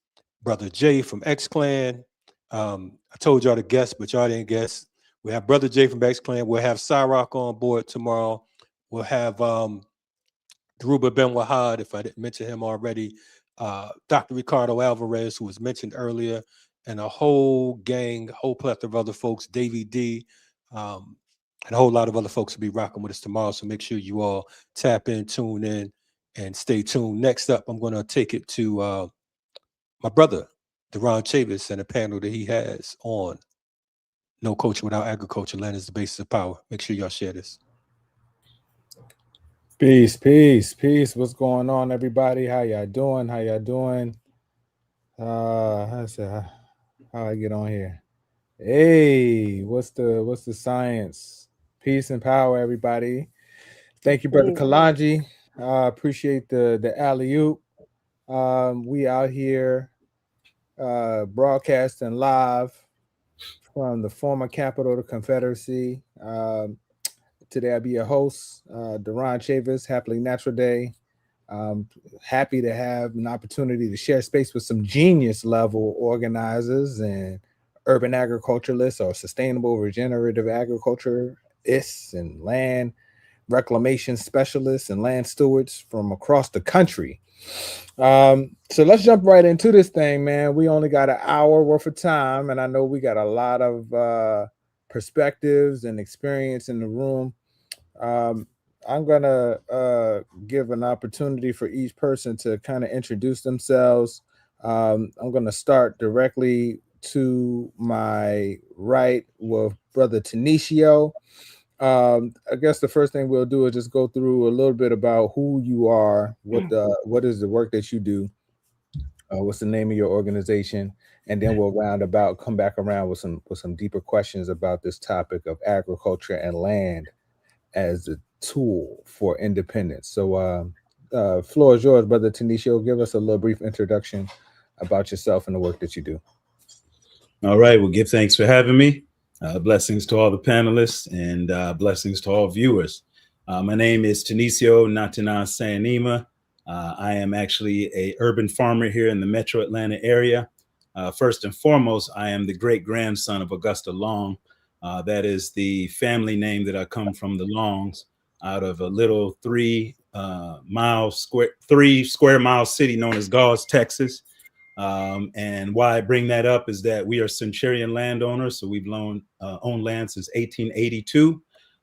S3: Brother Jay from X Clan. I told y'all to guess, but y'all didn't guess. We have Brother Jay from X Clan. We'll have Cyrock on board tomorrow. We'll have Ruba Ben Wahad, if I didn't mention him already, Dr. Ricardo Alvarez, who was mentioned earlier, and a whole gang, whole plethora of other folks, Davey D, and a whole lot of other folks will be rocking with us tomorrow. So make sure you all tap in, tune in, and stay tuned. Next up, I'm going to take it to my brother, Deron Chavis, and a panel that he has on No Culture Without Agriculture, Land is the Basis of Power. Make sure y'all share this.
S1: Peace, peace, peace. What's going on, everybody? How y'all doing? How y'all doing? How I get on here? Hey, what's the science? Peace and power, everybody. Thank you, brother Kalonji. Appreciate the alley-oop. We out here broadcasting live from the former capital of the Confederacy. Today I'll be your host, Deron Chavis. Happily Natural Day. Happy to have an opportunity to share space with some genius level organizers and urban agriculturalists or sustainable regenerative agriculturists and land reclamation specialists and land stewards from across the country. So let's jump right into this thing, man. We only got an hour worth of time, and I know we got a lot of perspectives and experience in the room. I'm gonna give an opportunity for each person to kind of introduce themselves. I'm gonna start directly to my right with Brother Tanisio. I guess the first thing we'll do is just go through a little bit about who you are, what is the work that you do, what's the name of your organization, and then we'll come back around with some deeper questions about this topic of agriculture and land as a tool for independence. So floor is yours, Brother Tanisio. Give us a little brief introduction about yourself and the work that you do.
S17: All right. Well, give thanks for having me. Blessings to all the panelists and blessings to all viewers. My name is Tanisio Natana Sanima. I am actually a urban farmer here in the Metro Atlanta area. First and foremost, I am the great grandson of Augusta Long. That is the family name that I come from, the Longs, out of a little 3 square mile city known as Gauze, Texas. And why I bring that up is that we are centurion landowners. So we've owned land since 1882.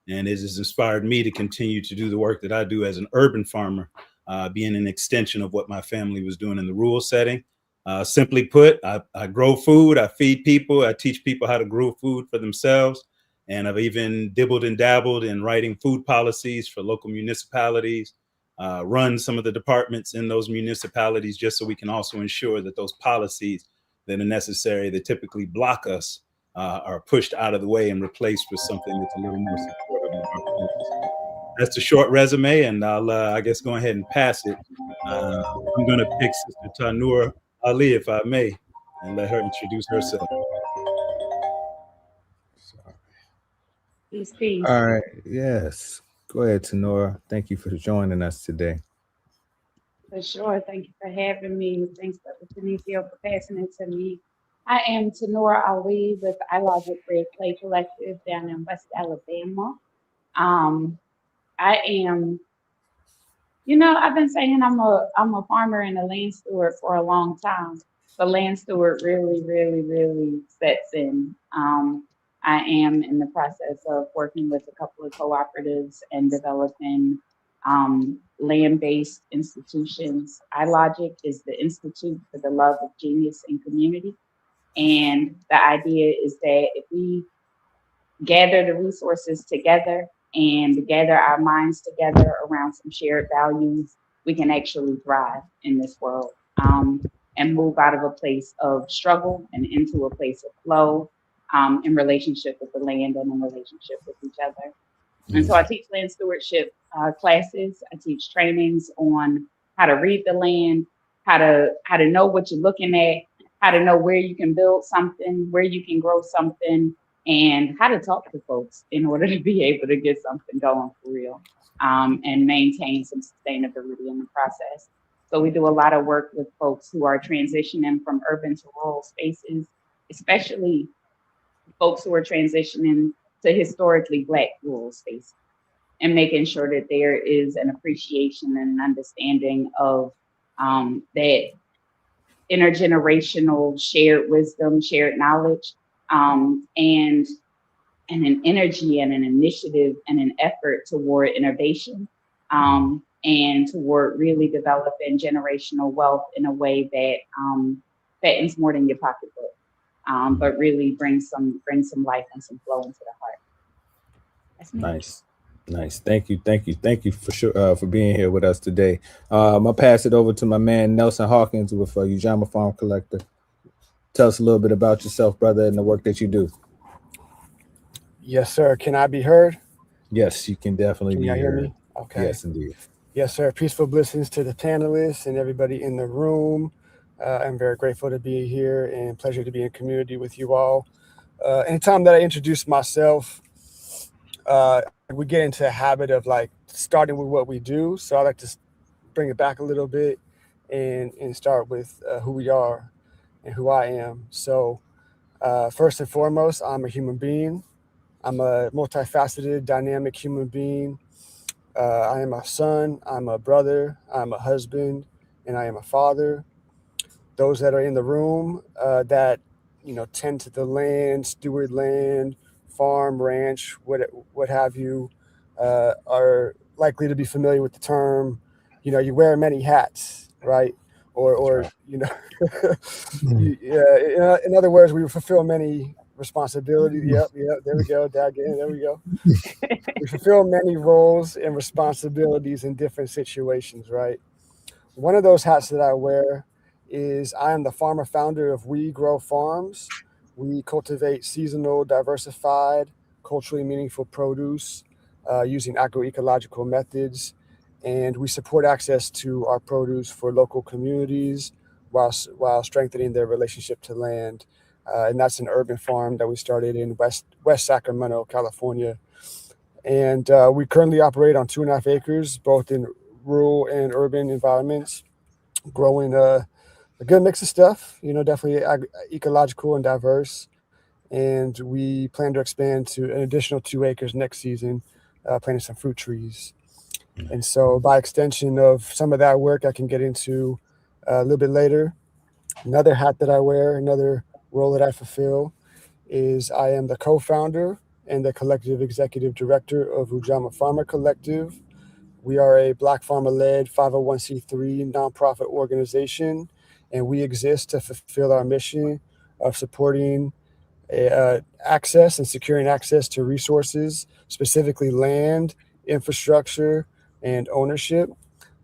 S17: And it has inspired me to continue to do the work that I do as an urban farmer, being an extension of what my family was doing in the rural setting. Simply put, I grow food, I feed people, I teach people how to grow food for themselves. And I've even dibbled and dabbled in writing food policies for local municipalities, run some of the departments in those municipalities, just so we can also ensure that those policies that are necessary, that typically block us, are pushed out of the way and replaced with something that's a little more supportive of our communities. That's a short resume, and I'll, I guess, go ahead and pass it. I'm going to pick Sister Tanur Ali, if I may, and let her introduce herself.
S18: Peace, peace.
S1: All right. Yes. Go ahead, Tanura. Thank you for joining us today.
S18: For sure. Thank you for having me. Thanks, Dr. Tanisio, for passing it to me. I am Tanura Ali with I Logic Red Clay Collective down in West Alabama. I am, I've been saying I'm a farmer and a land steward for a long time. The land steward really, really, really sets in. I am in the process of working with a couple of cooperatives and developing land-based institutions. iLogic is the Institute for the Love of Genius and Community. And the idea is that if we gather the resources together and gather our minds together around some shared values, we can actually thrive in this world and move out of a place of struggle and into a place of flow in relationship with the land and in relationship with each other. And so I teach land stewardship classes. I teach trainings on how to read the land, how to know what you're looking at, how to know where you can build something, where you can grow something, and how to talk to folks in order to be able to get something going for real, and maintain some sustainability in the process. So we do a lot of work with folks who are transitioning from urban to rural spaces, especially folks who are transitioning to historically Black rural spaces, and making sure that there is an appreciation and an understanding of that intergenerational shared wisdom, shared knowledge, and an energy and an initiative and an effort toward innovation, and toward really developing generational wealth in a way that fattens more than your pocketbook, but really brings some life and some flow into the heart. That's me.
S1: Nice. Thank you for sure for being here with us today. I'll pass it over to my man Nelson Hawkins with Ujamaa Farm Collector. Tell us a little bit about yourself, brother, and the work that you do.
S4: Yes, sir. Can I be heard?
S1: Yes, you can definitely be
S4: Can you hear
S1: heard.
S4: me? Okay.
S1: Yes, indeed.
S4: Yes, sir. Peaceful blessings to the panelists and everybody in the room. I'm very grateful to be here and pleasure to be in community with you all. Anytime that I introduce myself, we get into a habit of like starting with what we do. So I like to bring it back a little bit and start with who we are and who I am. So first and foremost, I'm a human being. I'm a multifaceted, dynamic human being. I am a son, I'm a brother, I'm a husband, and I am a father. Those that are in the room that tend to the land, steward land, farm, ranch, what have you, are likely to be familiar with the term. You wear many hats, right? Or in other words, we fulfill many responsibilities. Yep, there we go, Dagan, there we go. We fulfill many roles and responsibilities in different situations, right? One of those hats that I wear is I am the farmer founder of We Grow Farms. We cultivate seasonal, diversified, culturally meaningful produce using agroecological methods, and we support access to our produce for local communities while strengthening their relationship to land. And that's an urban farm that we started in West Sacramento, California. And we currently operate on 2.5 acres, both in rural and urban environments, growing a good mix of stuff, definitely ecological and diverse. And we plan to expand to an additional 2 acres next season, planting some fruit trees. And so by extension of some of that work, I can get into a little bit later. Another hat that I wear, another role that I fulfill is I am the co-founder and the collective executive director of Ujamaa Farmer Collective. We are a Black farmer-led 501c3 nonprofit organization, and we exist to fulfill our mission of supporting access and securing access to resources, specifically land, infrastructure, and ownership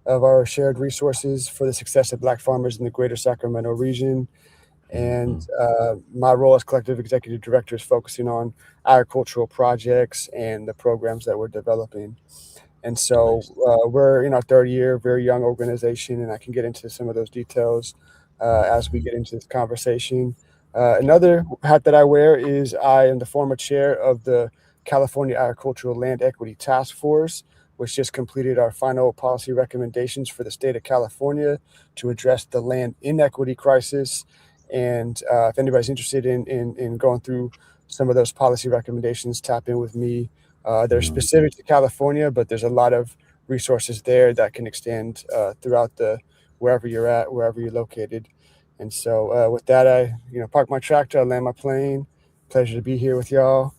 S4: of our shared resources for the success of Black farmers in the greater Sacramento region. And my role as collective executive director is focusing on agricultural projects and the programs that we're developing. And so we're in our third year, very young organization, and I can get into some of those details as we get into this conversation. Another hat that I wear is I am the former chair of the California Agricultural Land Equity Task Force, which just completed our final policy recommendations for the state of California to address the land inequity crisis. And if anybody's interested in going through some of those policy recommendations, tap in with me. They're specific to California, but there's a lot of resources there that can extend throughout wherever you're at, wherever you're located. And so with that, I park my tractor, I land my plane. Pleasure to be here with y'all.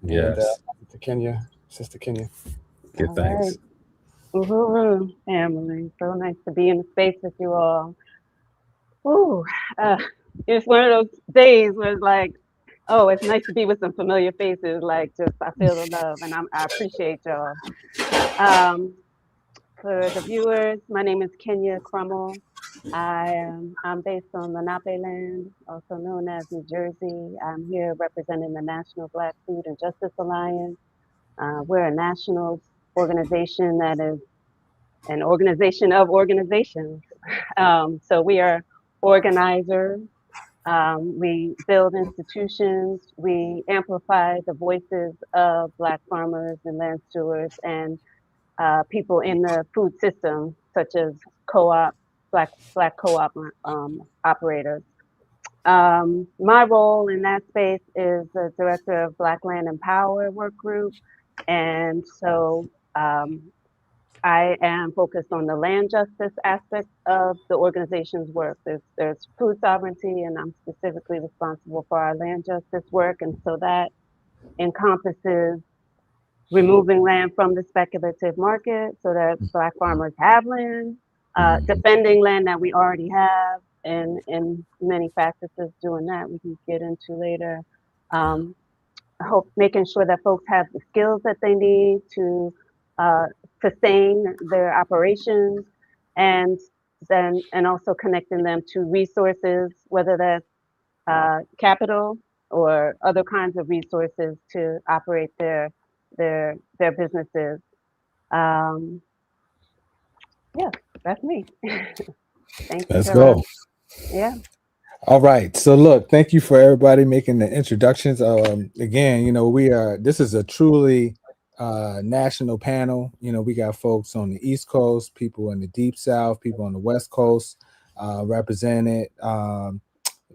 S1: Yes.
S4: And to Kenya, Sister Kenya.
S1: Good, thanks.
S7: Uhuru family. So nice to be in the space with you all. Ooh, it's one of those days where it's like, oh, it's nice to be with some familiar faces. Like, just I feel the love, and I appreciate y'all. For the viewers, my name is Kenya Crummell. I'm based on Lenape land, also known as New Jersey. I'm here representing the National Black Food and Justice Alliance. We're a national organization that is an organization of organizations. So we are organizers We build institutions. We amplify the voices of Black farmers and land stewards and people in the food system, such as co-op, Black co-op operators. My role in that space is the director of Black Land and Power work group. And so I am focused on the land justice aspect of the organization's work. There's food sovereignty, and I'm specifically responsible for our land justice work. And so that encompasses removing land from the speculative market so that Black farmers have land, defending land that we already have, and many facets of doing that we can get into later. Making sure that folks have the skills that they need to sustain their operations, and also connecting them to resources, whether that's capital or other kinds of resources to operate their businesses. Yeah, that's me. Thank you.
S1: Let's go.
S7: Yeah.
S1: All right. So look, thank you for everybody making the introductions. Again, this is a truly national panel. We got folks on the East Coast, people in the Deep South, people on the West Coast represented.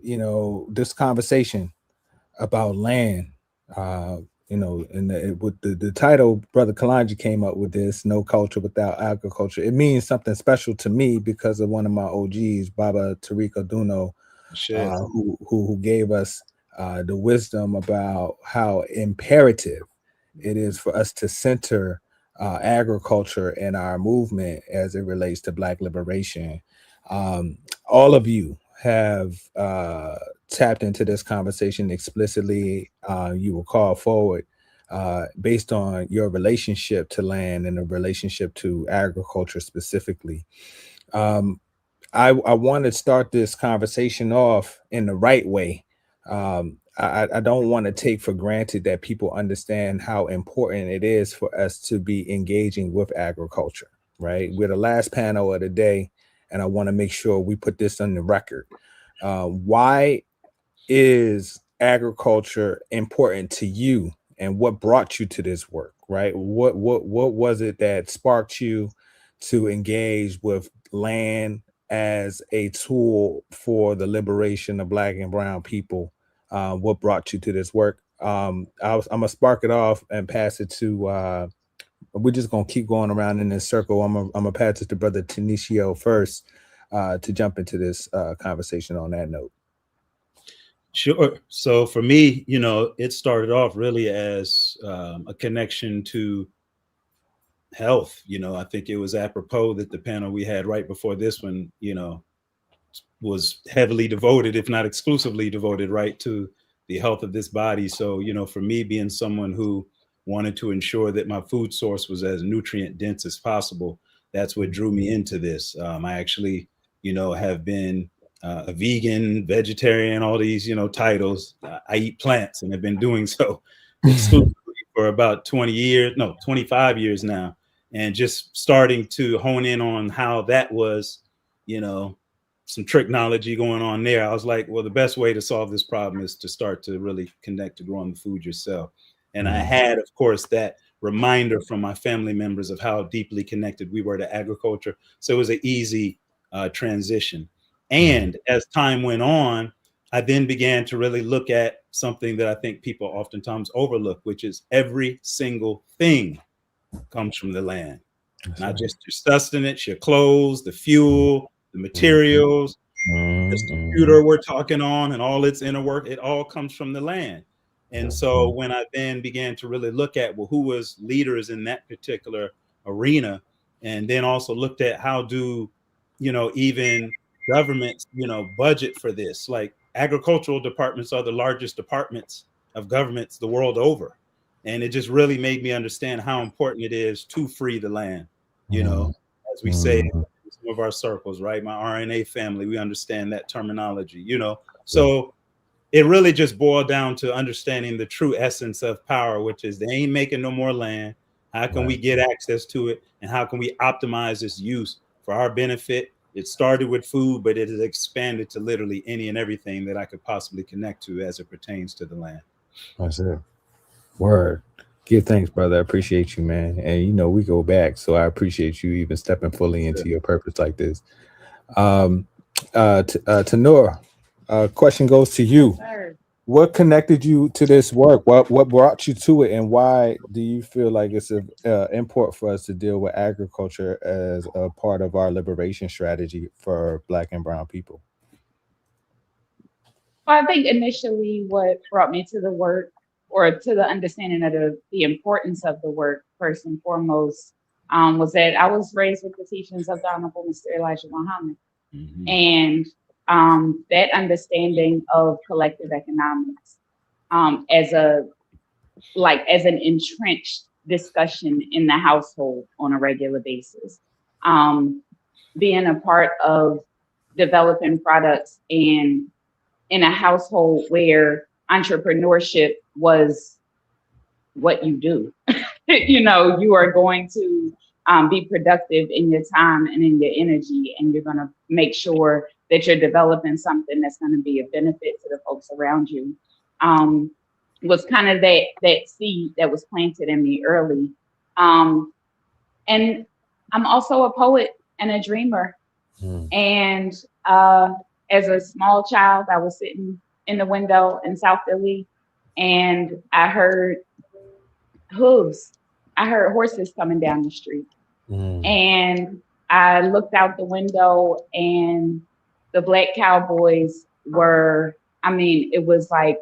S1: This conversation about land, and with the title, Brother Kalonji came up with this, No Culture Without Agriculture. It means something special to me because of one of my OGs, Baba Tariq Aduno, who gave us the wisdom about how imperative it is for us to center agriculture in our movement as it relates to Black liberation. All of you have tapped into this conversation explicitly. You will call forward based on your relationship to land and the relationship to agriculture specifically. I want to start this conversation off in the right way. I don't want to take for granted that people understand how important it is for us to be engaging with agriculture, right? We're the last panel of the day, and I want to make sure we put this on the record. Why is agriculture important to you, and what brought you to this work, right? What was it that sparked you to engage with land as a tool for the liberation of Black and brown people? What brought you to this work? I'm gonna spark it off and pass it to we're just gonna keep going around in this circle. I'm gonna pass it to Brother Tenicio first to jump into this conversation on that note.
S17: Sure. So for me, it started off really as a connection to health. I think it was apropos that the panel we had right before this one, was heavily devoted, if not exclusively devoted, right, to the health of this body. So, for me, being someone who wanted to ensure that my food source was as nutrient dense as possible, that's what drew me into this. I actually, have been a vegan, vegetarian, all these, titles. I eat plants and have been doing so exclusively for about 25 years now. And just starting to hone in on how that was, some technology going on there. I was like, well, the best way to solve this problem is to start to really connect to growing the food yourself. And I had, of course, that reminder from my family members of how deeply connected we were to agriculture. So it was an easy transition. And as time went on, I then began to really look at something that I think people oftentimes overlook, which is every single thing comes from the land. Not just your sustenance, your clothes, the fuel, the materials, this computer we're talking on and all its inner work, it all comes from the land. And so when I then began to really look at, well, who was leaders in that particular arena, and then also looked at how do, even governments, budget for this, like agricultural departments are the largest departments of governments the world over. And it just really made me understand how important it is to free the land, as we say in some of our circles, right? My RNA family, we understand that terminology, So it really just boiled down to understanding the true essence of power, which is they ain't making no more land. How can we get access to it? And how can we optimize its use for our benefit It started with food, but it has expanded to literally any and everything that I could possibly connect to as it pertains to the land.
S1: That's it. Word. Give thanks, brother. I appreciate you, man. And you know, we go back, so I appreciate you even stepping fully into your purpose like this. Tanora, question goes to you.
S18: Sir.
S1: What connected you to this work? What brought you to it, and why do you feel like it's important for us to deal with agriculture as a part of our liberation strategy for Black and Brown people?
S18: Well, I think initially what brought me to the work, or to the understanding of the importance of the work, first and foremost, was that I was raised with the teachings of the Honorable Mr. Elijah Muhammad. And that understanding of collective economics as an entrenched discussion in the household on a regular basis, being a part of developing products and in a household where entrepreneurship was what you do. You know, you are going to be productive in your time and in your energy, and you're going to make sure that you're developing something that's going to be a benefit to the folks around you. Was kind of that seed that was planted in me early. And I'm also a poet and a dreamer. And as a small child, I was sitting in the window in South Philly, and I heard hooves. I heard horses coming down the street. And I looked out the window, and the Black cowboys were, I mean, it was like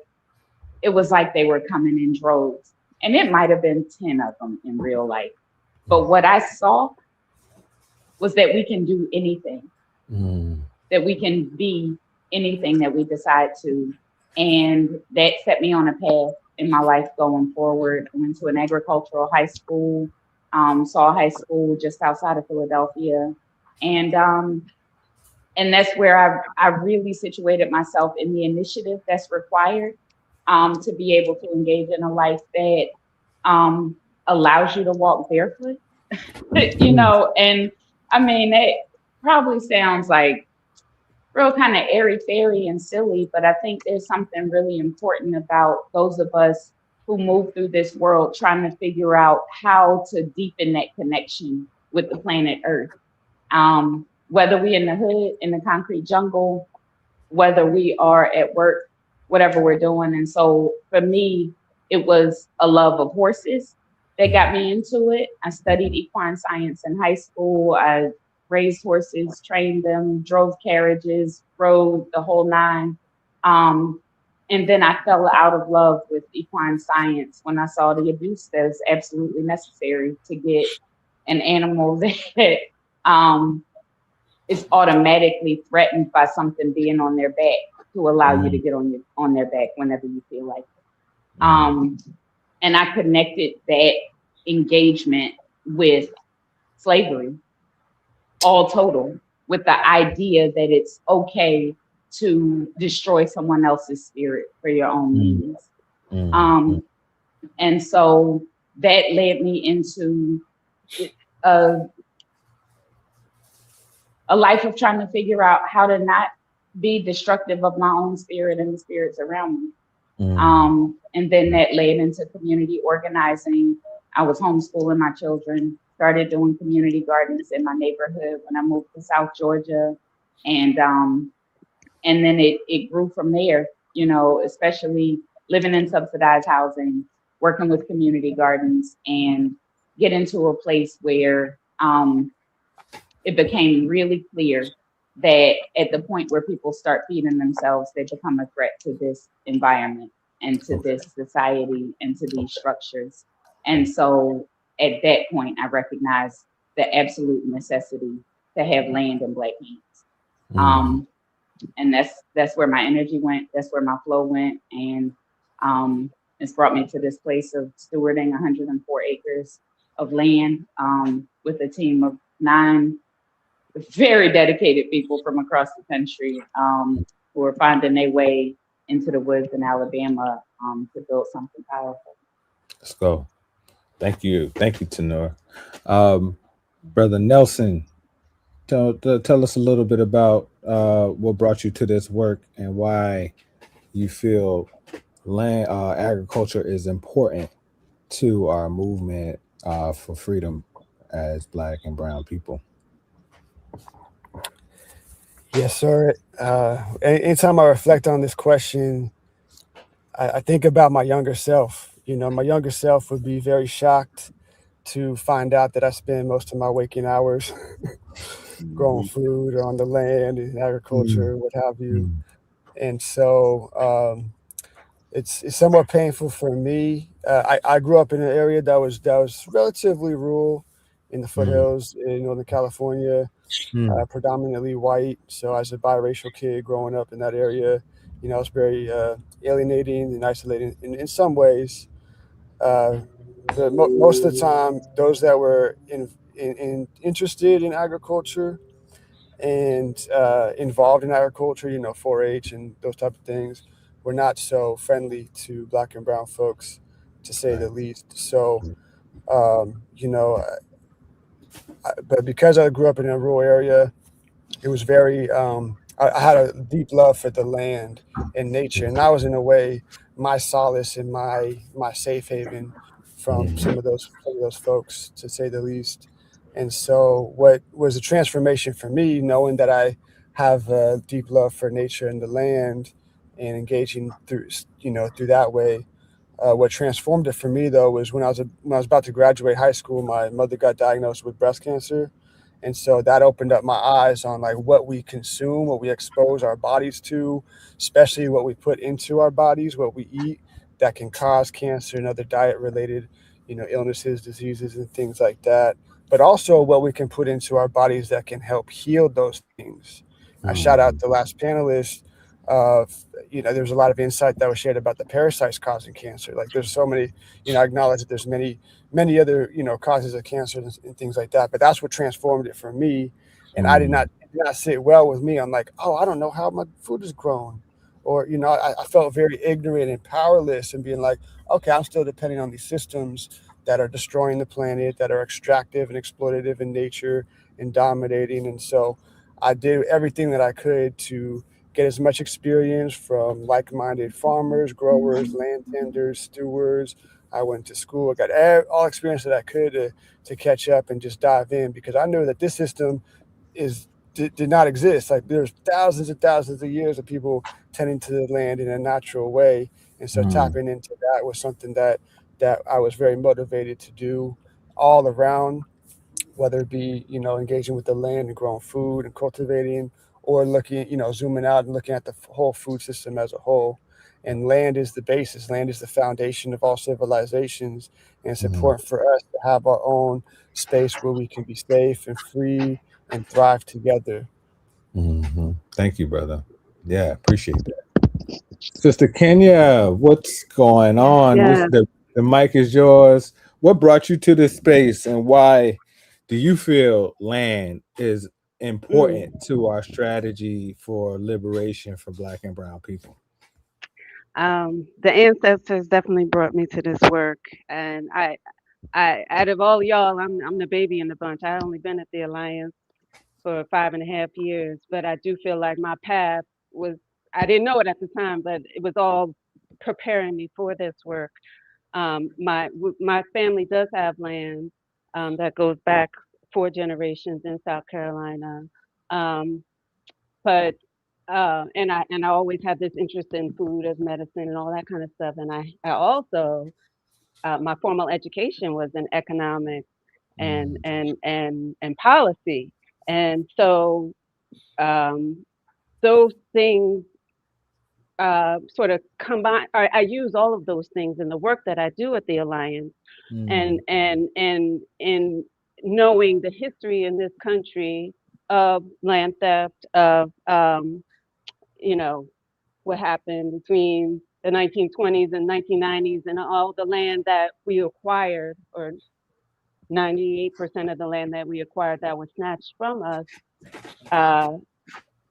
S18: they were coming in droves. And it might have been 10 of them in real life. But what I saw was that we can do anything, that we can be anything that we decide to. And that set me on a path in my life going forward. I went to an agricultural high school, saw a high school just outside of Philadelphia. And that's where I really situated myself in the initiative that's required to be able to engage in a life that allows you to walk barefoot, you know. And I mean, it probably sounds like real kind of airy-fairy and silly, but I think there's something really important about those of us who move through this world trying to figure out how to deepen that connection with the planet Earth. Whether we're in the hood, in the concrete jungle, whether we are at work, whatever we're doing. And so for me, it was a love of horses that got me into it. I studied equine science in high school. I raised horses, trained them, drove carriages, rode the whole nine. And then I fell out of love with equine science when I saw the abuse that is absolutely necessary to get an animal that is automatically threatened by something being on their back to allow you to get on their back whenever you feel like it. And I connected that engagement with slavery, all total, with the idea that it's okay to destroy someone else's spirit for your own means. And so that led me into a life of trying to figure out how to not be destructive of my own spirit and the spirits around me. And then that led into community organizing. I was homeschooling my children, started doing community gardens in my neighborhood when I moved to South Georgia. And then it grew from there, you know, especially living in subsidized housing, working with community gardens, and get into a place where it became really clear that at the point where people start feeding themselves, they become a threat to this environment and to this society and to these structures. And so at that point, I recognized the absolute necessity to have land in Black hands. And that's where my energy went. That's where my flow went. And it's brought me to this place of stewarding 104 acres of land with a team of 9 very dedicated people from across the country who are finding their way into the woods in Alabama to build something powerful.
S1: Let's go. Thank you. Thank you, Tanora. Brother Nelson, Tell us a little bit about what brought you to this work and why you feel land agriculture is important to our movement for freedom as Black and Brown people.
S4: Yes, sir. Anytime I reflect on this question, I think about my younger self. My younger self would be very shocked to find out that I spend most of my waking hours growing food on the land in agriculture, what have you. And so it's somewhat painful for me. I grew up in an area that was relatively rural in the foothills in Northern California, predominantly white. So as a biracial kid growing up in that area, it's very alienating and isolating in some ways. Most of the time, those that were interested in agriculture and involved in agriculture, 4-H and those type of things, were not so friendly to Black and brown folks, to say the least. So, but because I grew up in a rural area, it was very, I had a deep love for the land and nature. And that was, in a way, my solace and my safe haven from some of those folks, to say the least. And so what was a transformation for me, knowing that I have a deep love for nature and the land and engaging through that way, what transformed it for me, though, was when I was about to graduate high school, my mother got diagnosed with breast cancer. And so that opened up my eyes on like what we consume, what we expose our bodies to, especially what we put into our bodies, what we eat, that can cause cancer and other diet-related, illnesses, diseases, and things like that. But also what we can put into our bodies that can help heal those things. I shout out the last panelist. There's a lot of insight that was shared about the parasites causing cancer. Like there's so many, I acknowledge that there's many other, causes of cancer and things like that. But that's what transformed it for me. And it did not sit well with me. I'm like, I don't know how my food is grown. Or, I felt very ignorant and powerless and being like, okay, I'm still depending on these systems that are destroying the planet, that are extractive and exploitative in nature and dominating. And so I did everything that I could to get as much experience from like-minded farmers, growers, land tenders, stewards. I went to school. I got all experience that I could to catch up and just dive in, because I knew that this system did not exist. Like there's thousands and thousands of years of people tending to the land in a natural way. And so tapping into that was something that I was very motivated to do all around, whether it be, engaging with the land and growing food and cultivating, or looking, zooming out and looking at the whole food system as a whole. And land is the basis. Land is the foundation of all civilizations. And it's important for us to have our own space where we can be safe and free and thrive together.
S1: Thank you, brother. Yeah, appreciate that. Sister Kenya, what's going on?
S7: Yeah.
S1: The mic is yours. What brought you to this space, and why do you feel land is important to our strategy for liberation for Black and brown people?
S7: The ancestors definitely brought me to this work, and I out of all y'all, I'm the baby in the bunch. I only been at the Alliance for 5.5 years, but I do feel like my path was, I didn't know it at the time, but it was all preparing me for this work. My family does have land that goes back 4 generations in South Carolina, but and I always had this interest in food as medicine and all that kind of stuff. And I also my formal education was in economics and policy, and so those things sort of combine. I use all of those things in the work that I do at the Alliance, and in knowing the history in this country of land theft, of what happened between the 1920s and 1990s, and all the land that we acquired, or 98% of the land that we acquired that was snatched from us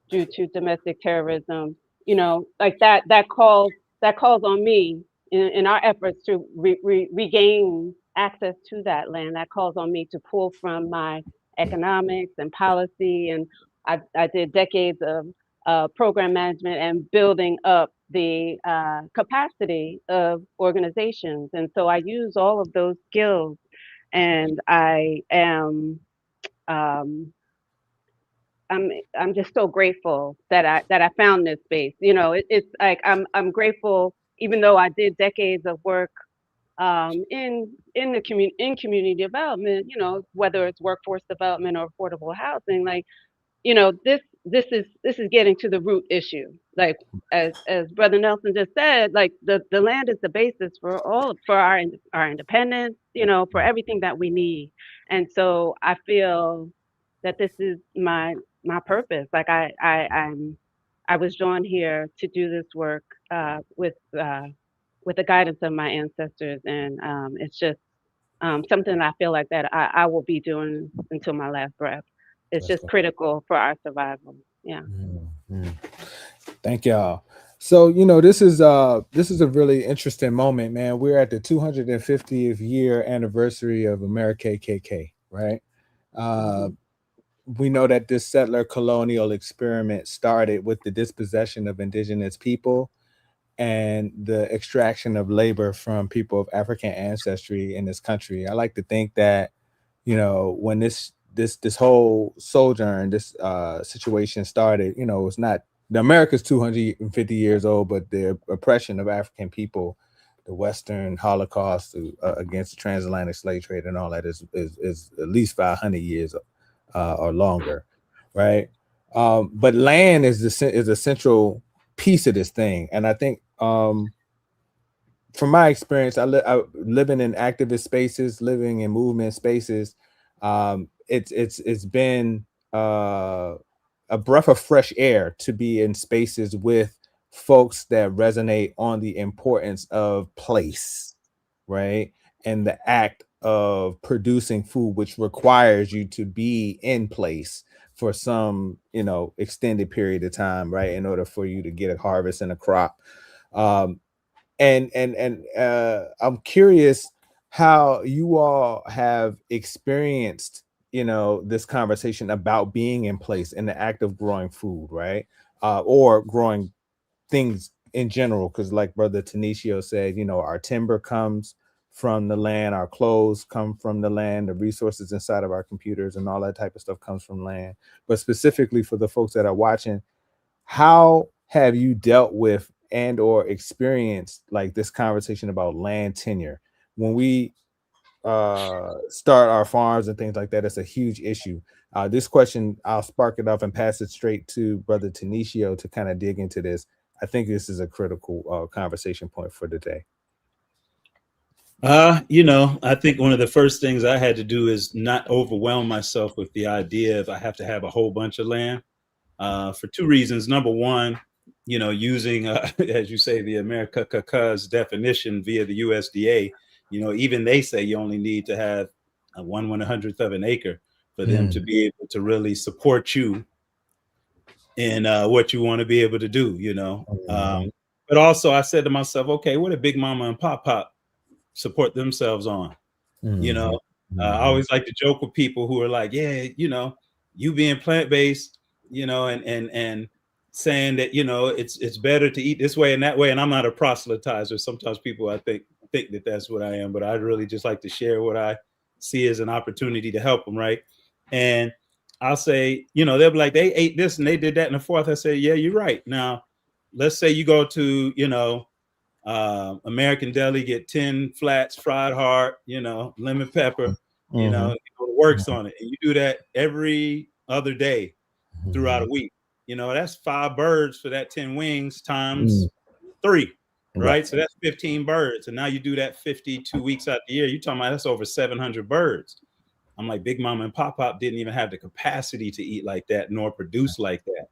S7: due to domestic terrorism. Like that calls on me in our efforts to regain access to that land. That calls on me to pull from my economics and policy, and I did decades of program management and building up the capacity of organizations. And so I use all of those skills, and I am I'm just so grateful that I found this space. You know, it's like I'm grateful, even though I did decades of work in community development. You know, whether it's workforce development or affordable housing, like, you know, this is getting to the root issue. Like, as Brother Nelson just said, like the land is the basis for our independence. You know, for everything that we need. And so I feel that this is my purpose. Like I was drawn here to do this work with the guidance of my ancestors, and it's just something I feel like that I will be doing until my last breath. It's just critical for our survival. Yeah.
S1: Thank y'all. So, you know, this is a really interesting moment, man. We're at the 250th year anniversary of America KKK, right? We know that this settler colonial experiment started with the dispossession of indigenous people and the extraction of labor from people of African ancestry in this country. I like to think that, you know, when this whole sojourn, this situation started, you know, it's not, the America's 250 years old, but the oppression of African people, the Western Holocaust against the transatlantic slave trade and all that is at least 500 years or longer, right? But land is a central piece of this thing, and I think from my experience, living in activist spaces, living in movement spaces, it's been a breath of fresh air to be in spaces with folks that resonate on the importance of place, right? And the act of producing food, which requires you to be in place for some, you know, extended period of time, right? In order for you to get a harvest and a crop. And I'm curious how you all have experienced, you know, this conversation about being in place in the act of growing food, right? Or growing things in general, because like Brother Tanisio said, you know, our timber comes from the land, our clothes come from the land, the resources inside of our computers and all that type of stuff comes from land. But specifically for the folks that are watching, how have you dealt with and or experienced like this conversation about land tenure? When we start our farms and things like that, it's a huge issue. This question, I'll spark it off and pass it straight to Brother Tanisio to kind of dig into this. I think this is a critical conversation point for today.
S17: You know, I think one of the first things I had to do is not overwhelm myself with the idea of I have to have a whole bunch of land for two reasons. Number one, you know, using, as you say, the America's definition via the USDA, you know, even they say you only need to have 1/100th of an acre for them to be able to really support you in what you want to be able to do, you know. But also I said to myself, okay, what did Big Mama and Pop support themselves on? You know, I always like to joke with people who are like, yeah, you know, you being plant-based, you know, and saying that, you know, it's better to eat this way and that way. And I'm not a proselytizer. Sometimes people, I think that that's what I am, but I'd really just like to share what I see as an opportunity to help them, right? And I'll say, you know, they'll be like, they ate this and they did that in the fourth. I say, yeah, you're right. Now, let's say you go to, you know, American Deli, get 10 flats, fried hard, you know, lemon pepper, you know, it works on it. And you do that every other day throughout a week. You know, that's 5 birds for that 10 wings times 3, right? So that's 15 birds. And now you do that 52 weeks out the year. You're talking about that's over 700 birds. I'm like, Big Mama and Pop didn't even have the capacity to eat like that nor produce like that.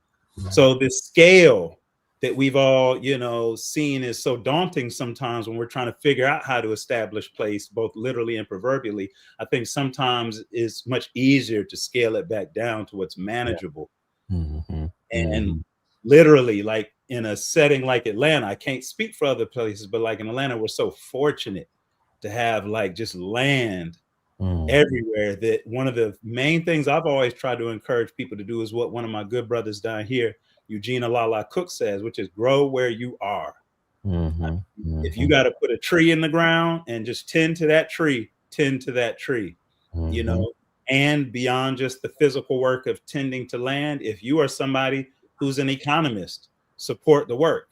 S17: So the scale that we've all, you know, seen is so daunting sometimes when we're trying to figure out how to establish place, both literally and proverbially. I think sometimes it's much easier to scale it back down to what's manageable. And literally, like in a setting like Atlanta, I can't speak for other places, but like in Atlanta, we're so fortunate to have like just land everywhere. That one of the main things I've always tried to encourage people to do is what one of my good brothers down here, Eugene Alala Cook, says, which is grow where you are. If you got to put a tree in the ground and just tend to that tree, you know, and beyond just the physical work of tending to land, if you are somebody who's an economist, support the work,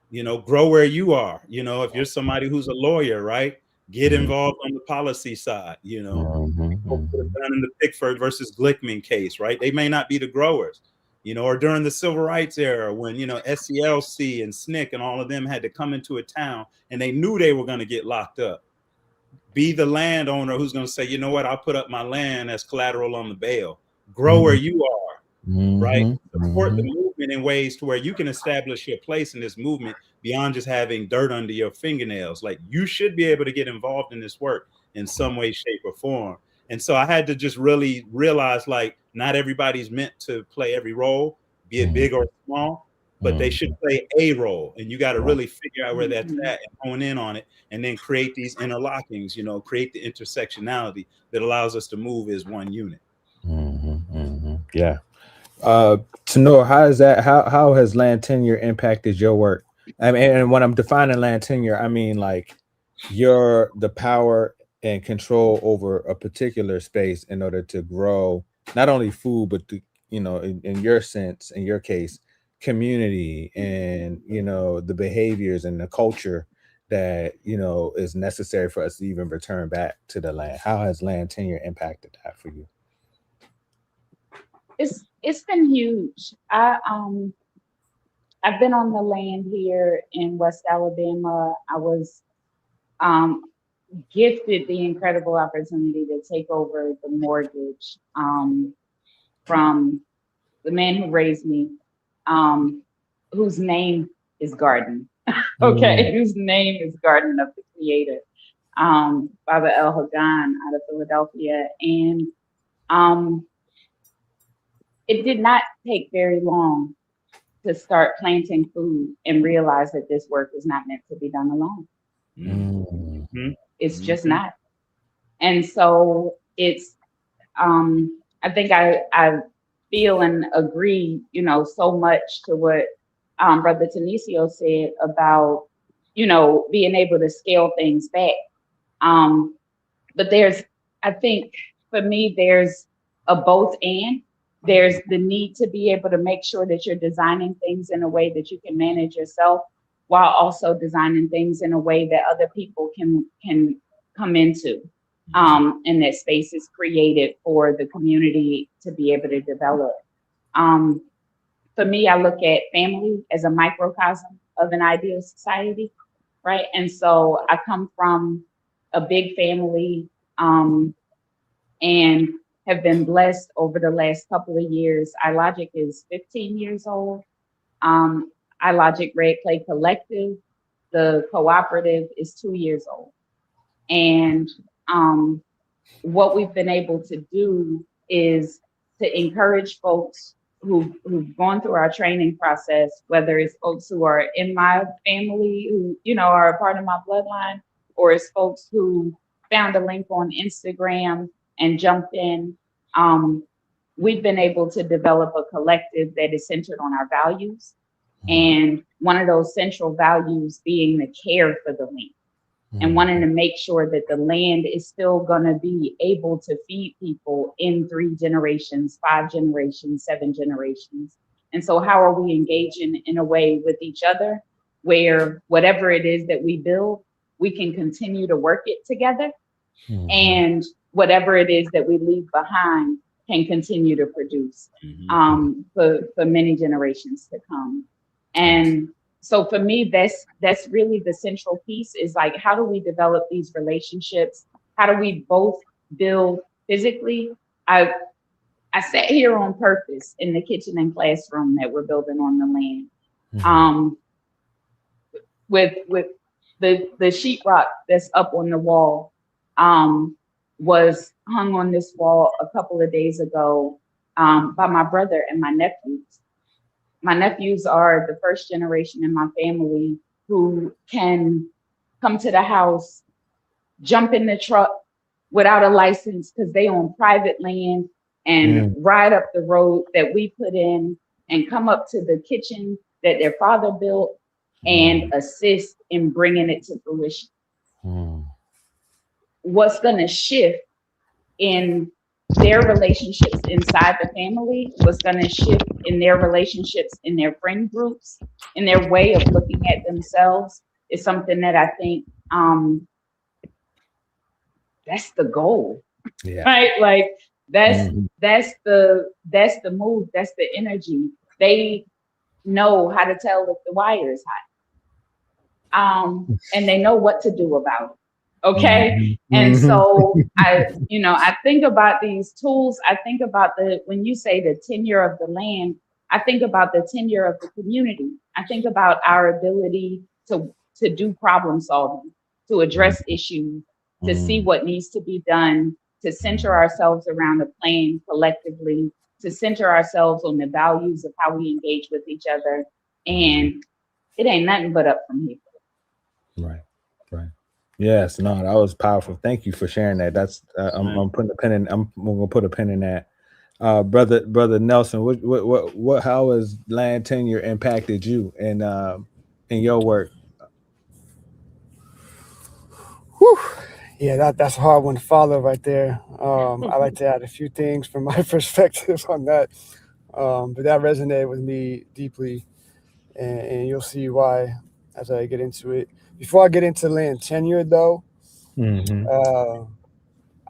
S17: you know, grow where you are. You know, if you're somebody who's a lawyer, right, get involved on the policy side, you know, done in the Pickford versus Glickman case, right? They may not be the growers, you know, or during the civil rights era when, you know, SCLC and SNCC and all of them had to come into a town and they knew they were going to get locked up. Be the landowner who's going to say, you know what, I'll put up my land as collateral on the bail. Grow where you are, right? Support the movement in ways to where you can establish your place in this movement beyond just having dirt under your fingernails. Like, you should be able to get involved in this work in some way, shape, or form. And so I had to just really realize, like, not everybody's meant to play every role, be it big or small, but they should play a role. And you got to really figure out where that's at and hone in on it, and then create these interlockings, you know, create the intersectionality that allows us to move as one unit.
S1: Yeah. Tanor, how has land tenure impacted your work? I mean, and when I'm defining land tenure, I mean like the power and control over a particular space in order to grow not only food, but to, you know, in your sense, in your case, community and, you know, the behaviors and the culture that, you know, is necessary for us to even return back to the land. How has land tenure impacted that for you?
S18: It's been huge. I've been on the land here in West Alabama. I was gifted the incredible opportunity to take over the mortgage from the man who raised me, whose name is Garden. Okay, whose name is Garden of the Creator, Father El Hagan out of Philadelphia. And it did not take very long to start planting food and realize that this work is not meant to be done alone. It's just not. And so it's, I think I feel and agree, you know, so much to what Brother Tanisio said about, you know, being able to scale things back. But I think for me, there's a both and. There's the need to be able to make sure that you're designing things in a way that you can manage yourself, while also designing things in a way that other people can come into, and that space is created for the community to be able to develop. For me, I look at family as a microcosm of an ideal society, right? And so I come from a big family, and have been blessed over the last couple of years. iLogic is 15 years old. iLogic Red Clay Collective, the cooperative, is 2 years old. And what we've been able to do is to encourage folks who've gone through our training process, whether it's folks who are in my family, who, you know, are a part of my bloodline, or it's folks who found a link on Instagram and jumped in. We've been able to develop a collective that is centered on our values. And one of those central values being the care for the land, and wanting to make sure that the land is still gonna be able to feed people in 3 generations, 5 generations, 7 generations. And so how are we engaging in a way with each other where whatever it is that we build, we can continue to work it together, and whatever it is that we leave behind can continue to produce for many generations to come. And so for me, that's really the central piece, is like, how do we develop these relationships? How do we both build physically? I sat here on purpose in the kitchen and classroom that we're building on the land. With the sheetrock that's up on the wall, was hung on this wall a couple of days ago by my brother and my nephews. My nephews are the first generation in my family who can come to the house, jump in the truck, without a license because they own private land and ride up the road that we put in and come up to the kitchen that their father built and assist in bringing it to fruition. What's going to shift in their relationships inside the family, what's going to shift in their relationships in their friend groups, in their way of looking at themselves is something that I think that's the goal, right? Like that's the move, that's the energy. They know how to tell if the wire is hot, and they know what to do about it. Okay. And so I think about these tools. I think about when you say the tenure of the land, I think about the tenure of the community. I think about our ability to do problem solving, to address issues, to see what needs to be done, to center ourselves around a plan collectively, to center ourselves on the values of how we engage with each other. And it ain't nothing but up from here.
S1: Right. Yes, no, that was powerful. Thank you for sharing that. That's I'm putting a pin in. I'm gonna put a pin in that. Brother Nelson, what how has land tenure impacted you in your work?
S4: Whew. Yeah, that's a hard one to follow right there. I like to add a few things from my perspective on that, but that resonated with me deeply, and you'll see why as I get into it. Before I get into land tenure, though,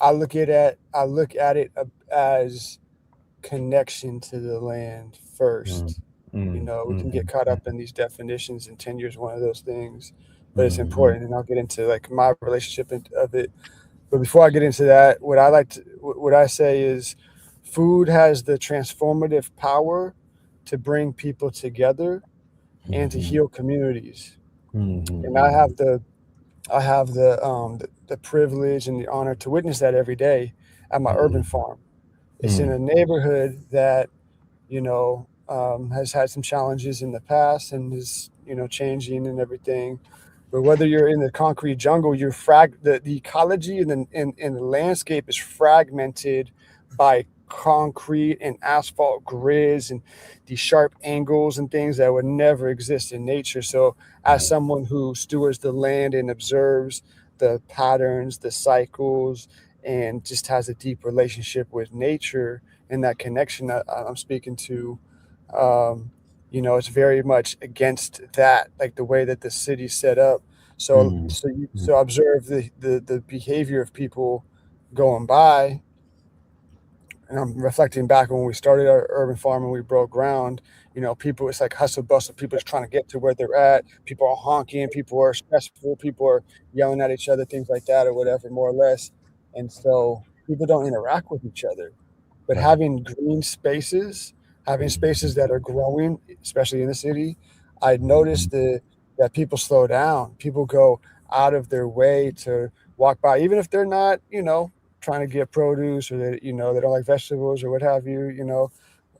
S4: I look at it as connection to the land first. We can get caught up in these definitions, and tenure is one of those things, but it's important. And I'll get into like my relationship of it. But before I get into that, what I say is, food has the transformative power to bring people together and to heal communities. And I have the privilege and the honor to witness that every day at my urban farm. It's in a neighborhood that has had some challenges in the past and is changing and everything. But whether you're in the concrete jungle, the ecology and the landscape is fragmented by concrete and asphalt grids and these sharp angles and things that would never exist in nature. So as someone who stewards the land and observes the patterns, the cycles, and just has a deep relationship with nature and that connection that I'm speaking to, it's very much against that, like the way that the city's set up. So observe the behavior of people going by. And I'm reflecting back when we started our urban farm and we broke ground, people, it's like hustle bustle. People just trying to get to where they're at. People are honking, people are stressful, people are yelling at each other, things like that or whatever, more or less. And so people don't interact with each other. But having green spaces, having spaces that are growing, especially in the city, I noticed that people slow down. People go out of their way to walk by, even if they're not, trying to get produce, or they don't like vegetables or what have you,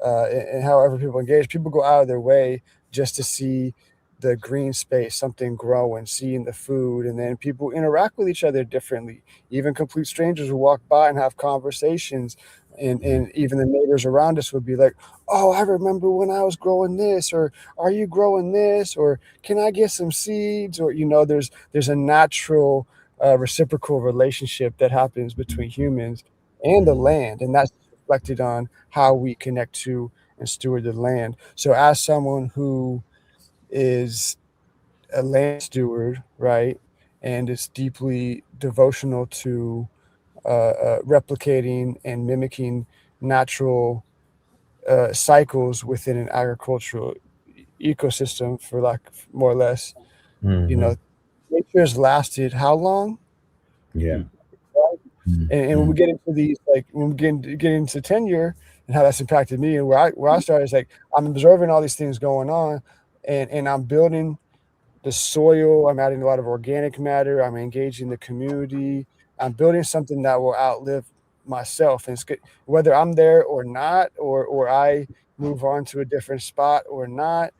S4: and however people engage, people go out of their way just to see the green space, something grow and seeing the food. And then people interact with each other differently. Even complete strangers will walk by and have conversations. And even the neighbors around us would be like, oh, I remember when I was growing this, or are you growing this, or can I get some seeds? Or, there's a natural reciprocal relationship that happens between humans and the land. And that's reflected on how we connect to and steward the land. So as someone who is a land steward, right, and is deeply devotional to replicating and mimicking natural cycles within an agricultural ecosystem, for lack, more or less, nature has lasted how long?
S1: Yeah.
S4: And when we get into these, like when we get into tenure and how that's impacted me, and where I started is like, I'm observing all these things going on, and I'm building the soil. I'm adding a lot of organic matter. I'm engaging the community. I'm building something that will outlive myself. And it's good, whether I'm there or not, or I move on to a different spot or not,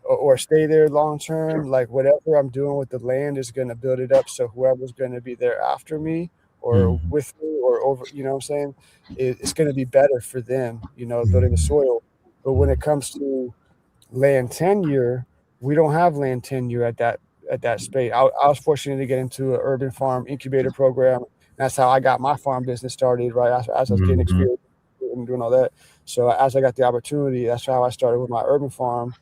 S4: or stay there long term, like whatever I'm doing with the land is going to build it up. So whoever's going to be there after me or with me or over, you know what I'm saying? It's going to be better for them, you know, building the soil. But when it comes to land tenure, we don't have land tenure at that space. I was fortunate to get into an urban farm incubator program. That's how I got my farm business started, right? As I was getting experience and doing all that. So as I got the opportunity, that's how I started with my urban farm.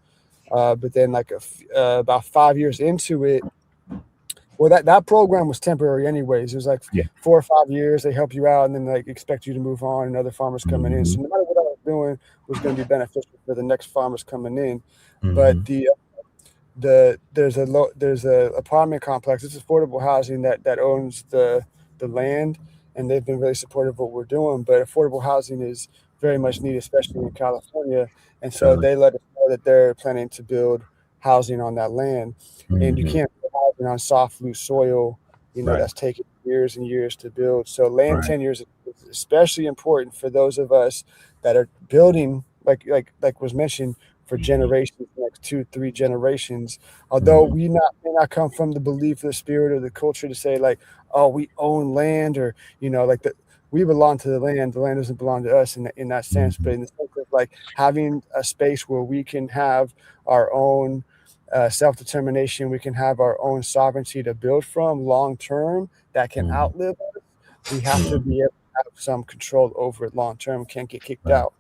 S4: But then like about 5 years into it, well, that program was temporary anyways. It was like 4 or 5 years. They help you out and then like expect you to move on and other farmers coming in. So no matter what I was doing was going to be beneficial for the next farmers coming in. But there's a apartment complex. It's affordable housing that owns the land, and they've been really supportive of what we're doing. But affordable housing is very much needed, especially in California. And so they let us know that they're planning to build housing on that land. And you can't build housing on soft, loose soil, you know, that's taking years and years to build. So land tenure is especially important for those of us that are building, like was mentioned, for generations, like 2-3 generations. Although we may not come from the belief, the spirit, or the culture to say like, oh, we own land, or you know, like we belong to the land doesn't belong to us in that sense. But in the sense of like having a space where we can have our own self-determination, we can have our own sovereignty to build from long term that can outlive us. We have to be able to have some control over it long term. Can't get kicked out.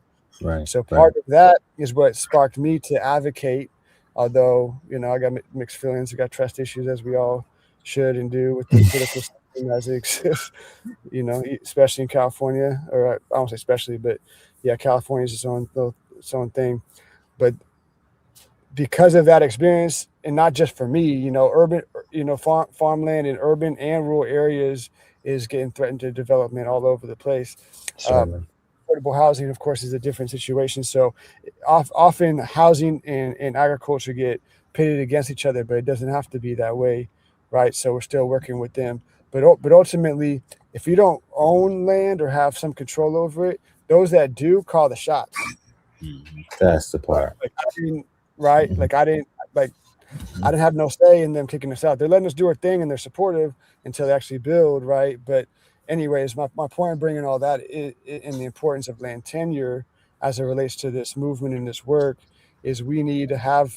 S4: So part of that is what sparked me to advocate. Although, you know, I got mixed feelings. I got trust issues, as we all should and do with the political system as it exists, you know, especially in California, or I don't say especially, but yeah, California is its own thing. But because of that experience, and not just for me, you know, urban, you know, farmland in urban and rural areas is getting threatened to development all over the place. Affordable housing, of course, is a different situation. So often housing and agriculture get pitted against each other, but it doesn't have to be that way, right? So we're still working with them. But ultimately, if you don't own land or have some control over it, those that do call the shots.
S1: That's the part.
S4: Like I didn't have no say in them kicking us out. They're letting us do our thing and they're supportive until they actually build, right? But anyways, my point of bringing all that in the importance of land tenure as it relates to this movement and this work is we need to have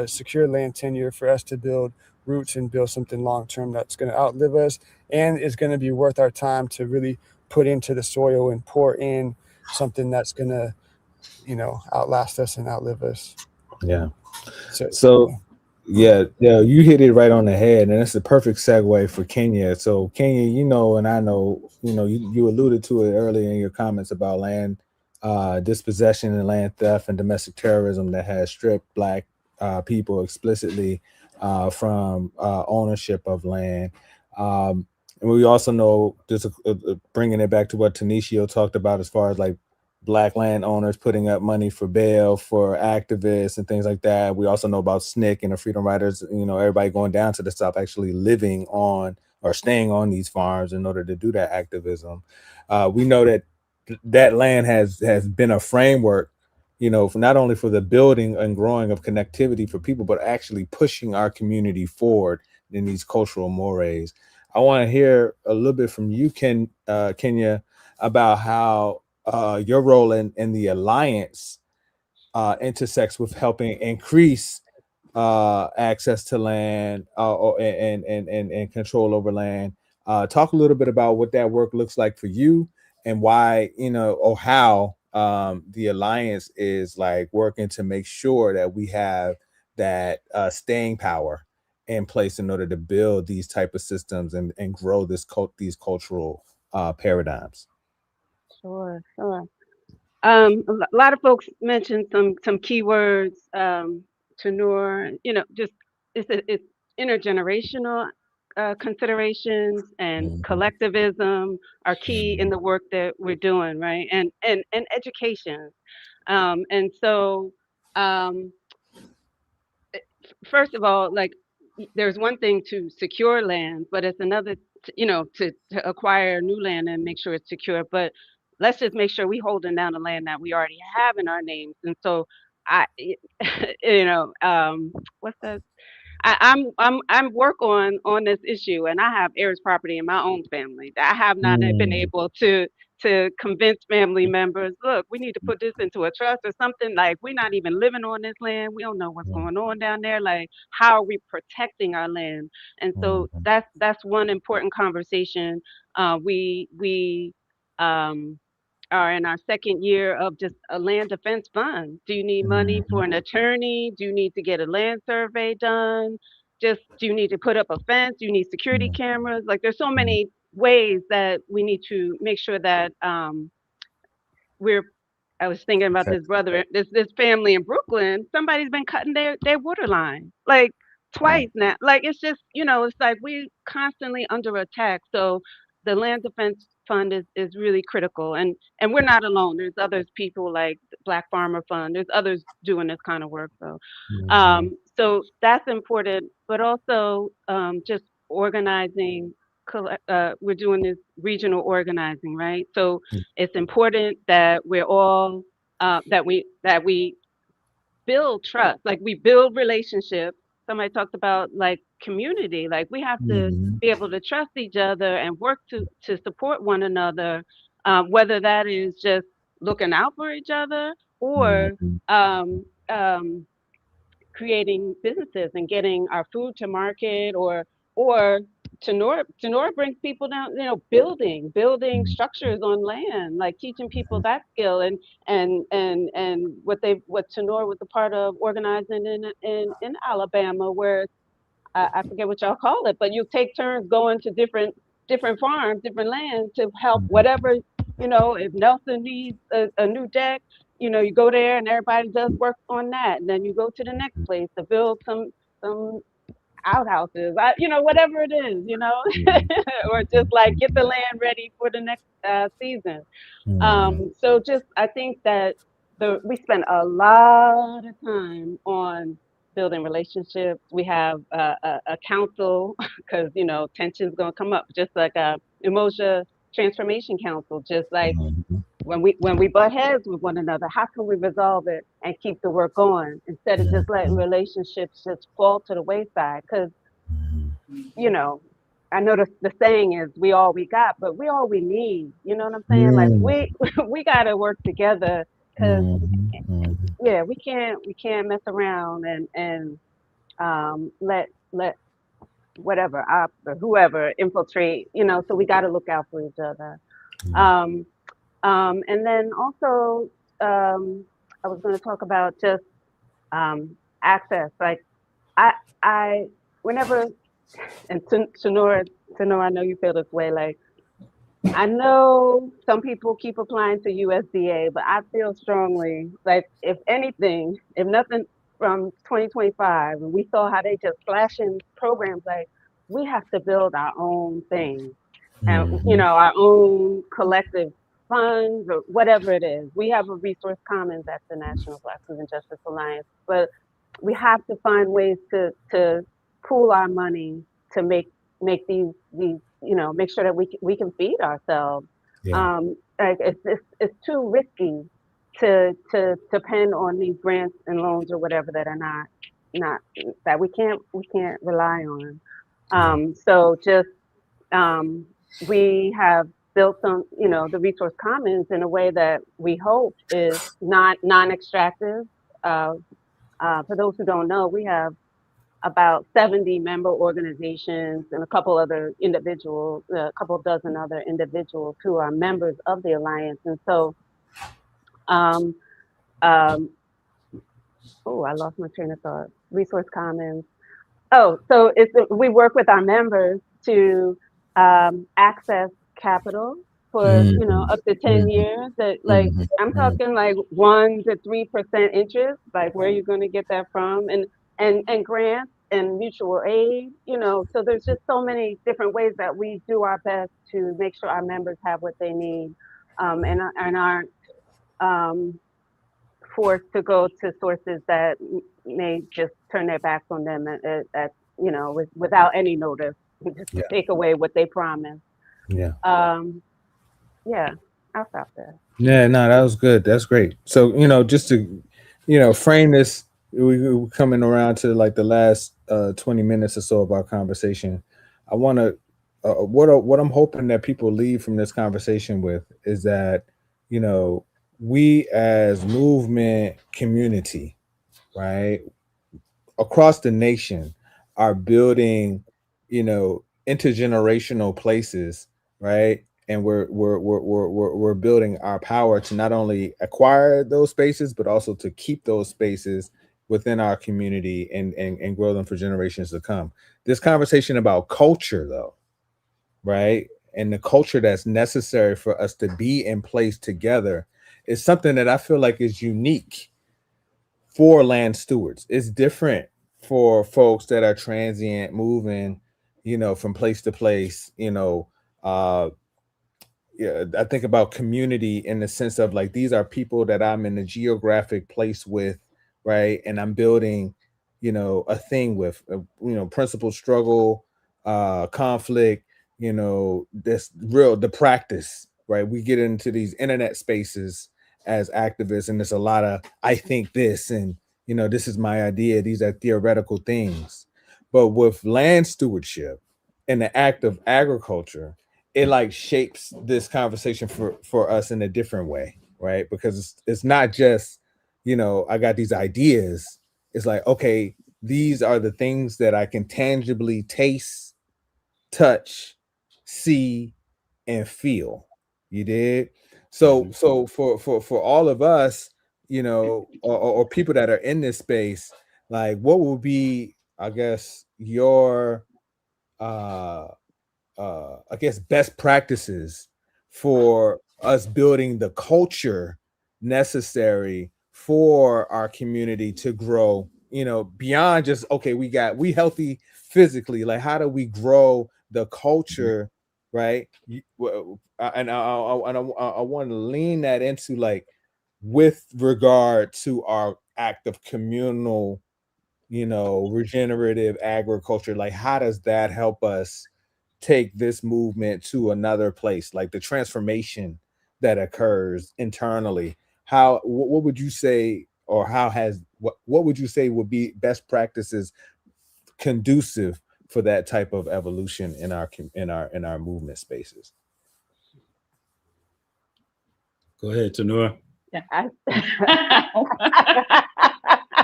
S4: secure land tenure for us to build roots and build something long-term that's going to outlive us and is going to be worth our time to really put into the soil and pour in something that's going to, you know, outlast us and outlive us.
S1: Yeah. So yeah, you hit it right on the head, and it's the perfect segue for Kenya. So Kenya, you know, and I know, you know, you alluded to it earlier in your comments about land dispossession and land theft and domestic terrorism that has stripped Black people explicitly from ownership of land. And we also know, just bringing it back to what Tanisha talked about as far as like Black landowners putting up money for bail for activists and things like that. We also know about SNCC and the Freedom Riders, you know, everybody going down to the South actually living on or staying on these farms in order to do that activism. We know that that land has been a framework, you know, for not only for the building and growing of connectivity for people, but actually pushing our community forward in these cultural mores. I want to hear a little bit from you, Kenya, about how your role in the alliance intersects with helping increase access to land and control over land. Talk a little bit about what that work looks like for you and why, you know, or how the alliance is like working to make sure that we have that staying power in place in order to build these type of systems and grow these cultural paradigms.
S7: Sure. A lot of folks mentioned some keywords, tenure, you know, just it's intergenerational considerations and collectivism are key in the work that we're doing, right? And education. And so first of all, like there's one thing to secure land, but it's another, you know, to acquire new land and make sure it's secure. But let's just make sure we holding down the land that we already have in our names. And so I, you know, I'm work on this issue, and I have heirs property in my own family. I have not been able to convince family members, look, we need to put this into a trust or something. Like, we're not even living on this land. We don't know what's going on down there. Like, how are we protecting our land? And so that's one important conversation. We are in our second year of just a land defense fund. Do you need money for an attorney? Do you need to get a land survey done? Do you need to put up a fence? Do you need security cameras? Like, there's so many ways that we need to make sure that I was thinking about this family in Brooklyn. Somebody's been cutting their water line like twice now. Like, it's just, it's like we constantly under attack. So the land defense fund is really critical, and we're not alone. There's others, people like Black Farmer Fund. There's others doing this kind of work. So so that's important, but also just organizing. We're doing this regional organizing, right? So it's important that we're all that we build trust, like we build relationships. Somebody talked about like community, like we have to be able to trust each other and work to support one another, whether that is just looking out for each other or creating businesses and getting our food to market, or Tenora brings people down, building structures on land, like teaching people that skill, and what Tenora was a part of organizing in Alabama, where I forget what y'all call it, but you take turns going to different farms, different lands to help whatever, if Nelson needs a new deck, you go there and everybody does work on that. And then you go to the next place to build some outhouses, whatever it is, or just like get the land ready for the next season. So just, I think that we spend a lot of time on building relationships. We have a council because, tension's going to come up, just like a Emotion Transformation Council, just like when we butt heads with one another, how can we resolve it and keep the work going instead of just letting relationships just fall to the wayside? Because, I know the saying is we all we got, but we all we need. You know what I'm saying? Like we got to work together, because we can't mess around and let whatever or whoever infiltrate. So we got to look out for each other. And then also, I was going to talk about just access. Like I whenever, and Tenora, I know you feel this way. Like, I know some people keep applying to USDA, but I feel strongly like if nothing from 2025, and we saw how they just flashing programs, like we have to build our own thing, and our own collective funds or whatever it is. We have a resource commons at the National Black Food and Justice Alliance, but we have to find ways to pool our money to make these make sure that we can feed ourselves. Like it's too risky to depend on these grants and loans or whatever that are not that we can't rely on. So just we have built some, the resource commons in a way that we hope is non-extractive. For those who don't know, we have about 70 member organizations and a couple dozen other individuals who are members of the Alliance. And so, I lost my train of thought. Resource commons. So we work with our members to access capital for up to 10 years. That I'm talking like 1% to 3% interest. Like, where are you going to get that from? And grants and mutual aid. So there's just so many different ways that we do our best to make sure our members have what they need, and aren't forced to go to sources that may just turn their backs on them without any notice, just to take away what they promised. I'll stop there.
S1: No, that was good. That's great. So, just to, frame this, we're coming around to like the last 20 minutes or so of our conversation, I want to what I'm hoping that people leave from this conversation with is that, you know, we as movement community, right, across the nation are building, you know, intergenerational places, right? And we're building our power to not only acquire those spaces, but also to keep those spaces within our community and grow them for generations to come. This conversation about culture, though, right? And the culture that's necessary for us to be in place together is something that I feel like is unique for land stewards. It's different for folks that are transient, moving, you know, from place to place, you know. Yeah, I think about community in the sense of like, these are people that I'm in a geographic place with, right? And I'm building, you know, a thing with, you know, principle, struggle, conflict, you know, the practice, right? We get into these internet spaces as activists, and there's a lot of, I think this, and, you know, this is my idea. These are theoretical things. But with land stewardship and the act of agriculture, it like shapes this conversation for us in a different way, right? Because it's not just, you know, I got these ideas. It's like, okay, these are the things that I can tangibly taste, touch, see, and feel. You did. So for all of us, you know, or people that are in this space, like, what will be, I guess, your I guess best practices for us building the culture necessary for our community to grow, you know, beyond just, okay, we healthy physically, like how do we grow the culture, right? And I want to lean that into like, with regard to our act of communal, you know, regenerative agriculture, like how does that help us take this movement to another place, like the transformation that occurs internally? How, what would you say, or how has, what would you say would be best practices conducive for that type of evolution in our movement spaces?
S17: Go ahead, Tanura.
S18: I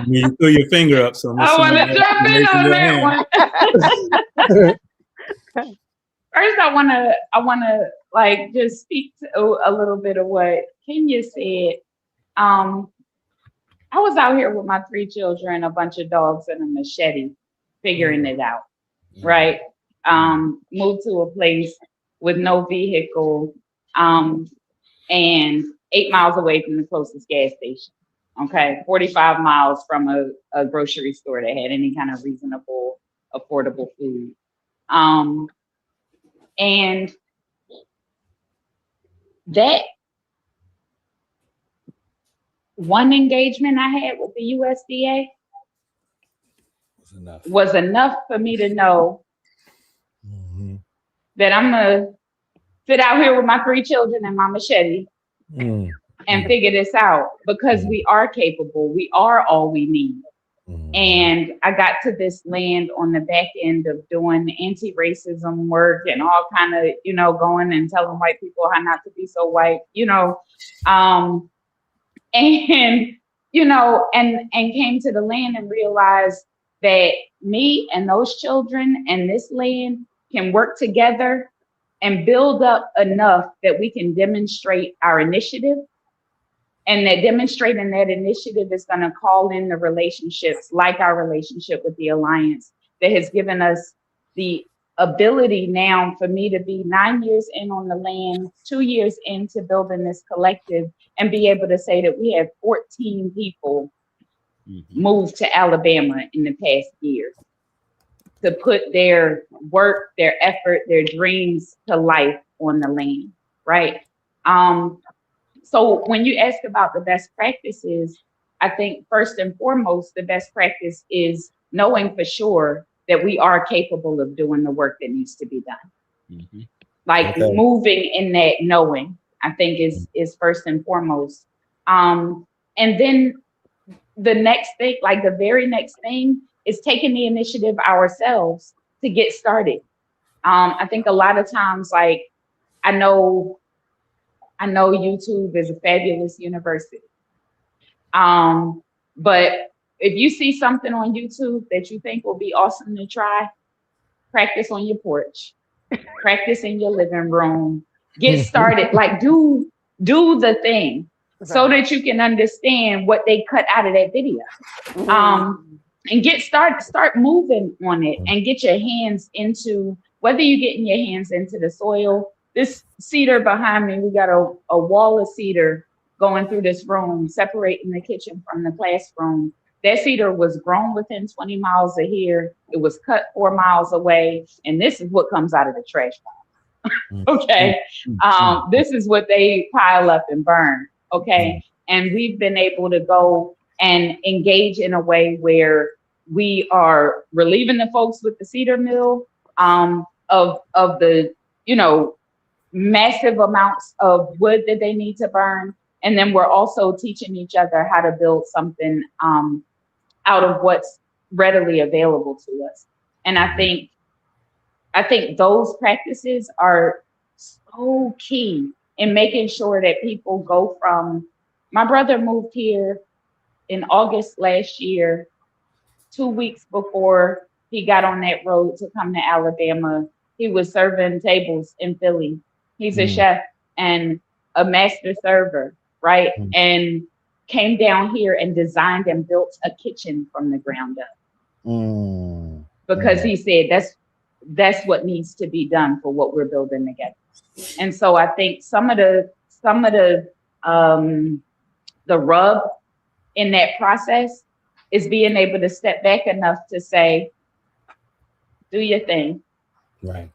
S17: You threw your finger up, so I'm
S18: want to
S17: assuming
S18: jump in
S17: raising
S18: on
S17: your
S18: that
S17: hand.
S18: one. First, I want to like just speak to a little bit of what Kenya said. I was out here with my 3 children, a bunch of dogs, and a machete, figuring it out. Right. Moved to a place with no vehicle, and 8 miles away from the closest gas station. Okay, 45 miles from a grocery store that had any kind of reasonable, affordable food. And that one engagement I had with the USDA was enough for me to know that I'm gonna sit out here with my 3 children and my machete and figure this out, because we are capable. We are all we need. And I got to this land on the back end of doing anti-racism work and all kind of, you know, going and telling white people how not to be so white, you know, and, you know, and came to the land and realized that me and those children and this land can work together and build up enough that we can demonstrate our initiative. And that demonstrating that initiative is going to call in the relationships, like our relationship with the Alliance, that has given us the ability now for me to be 9 years in on the land, 2 years into building this collective, and be able to say that we have 14 people moved to Alabama in the past year to put their work, their effort, their dreams to life on the land, right? So when you ask about the best practices, I think first and foremost, the best practice is knowing for sure that we are capable of doing the work that needs to be done. Like moving in that knowing, I think is first and foremost. And then the next thing, like the very next thing is taking the initiative ourselves to get started. I think a lot of times, like, I know YouTube is a fabulous university. But if you see something on YouTube that you think will be awesome to try, practice on your porch, practice in your living room, get started, like do the thing so that you can understand what they cut out of that video. And start moving on it and get your hands into, whether you're getting your hands into the soil. This cedar behind me, we got a wall of cedar going through this room, separating the kitchen from the classroom. That cedar was grown within 20 miles of here. It was cut 4 miles away. And this is what comes out of the trash pile. Okay. This is what they pile up and burn. Okay. And we've been able to go and engage in a way where we are relieving the folks with the cedar mill of the, massive amounts of wood that they need to burn. And then we're also teaching each other how to build something out of what's readily available to us. And I think those practices are so key in making sure that people go from, my brother moved here in August last year, 2 weeks before he got on that road to come to Alabama. He was serving tables in Philly. He's a chef and a master server, right? And came down here and designed and built a kitchen from the ground up. Because he said that's what needs to be done for what we're building together. And so I think some of the rub in that process is being able to step back enough to say, do your thing.
S1: Right.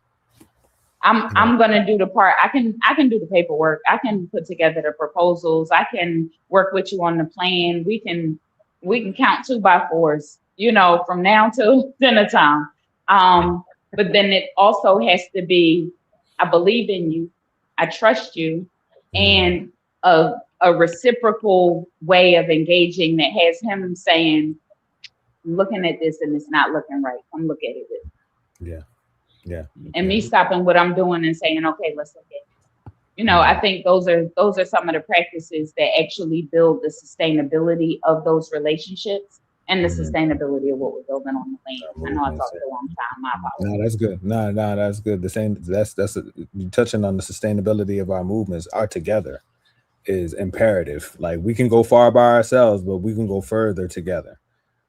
S18: I'm gonna do the part. I can do the paperwork. I can put together the proposals. I can work with you on the plan. We can count 2x4s, from now till dinner time. But then it also has to be, I believe in you, I trust you, and a reciprocal way of engaging that has him saying, looking at this and it's not looking right. Come look at it with me.
S1: Yeah. Yeah.
S18: And me stopping what I'm doing and saying, okay, let's look at it. I think those are some of the practices that actually build the sustainability of those relationships and the sustainability of what we're building on the land. I know I talked a long time. My apologies.
S1: No, that's good. No, that's good. The same. You're touching on the sustainability of our movements. Our together is imperative. Like, we can go far by ourselves, but we can go further together.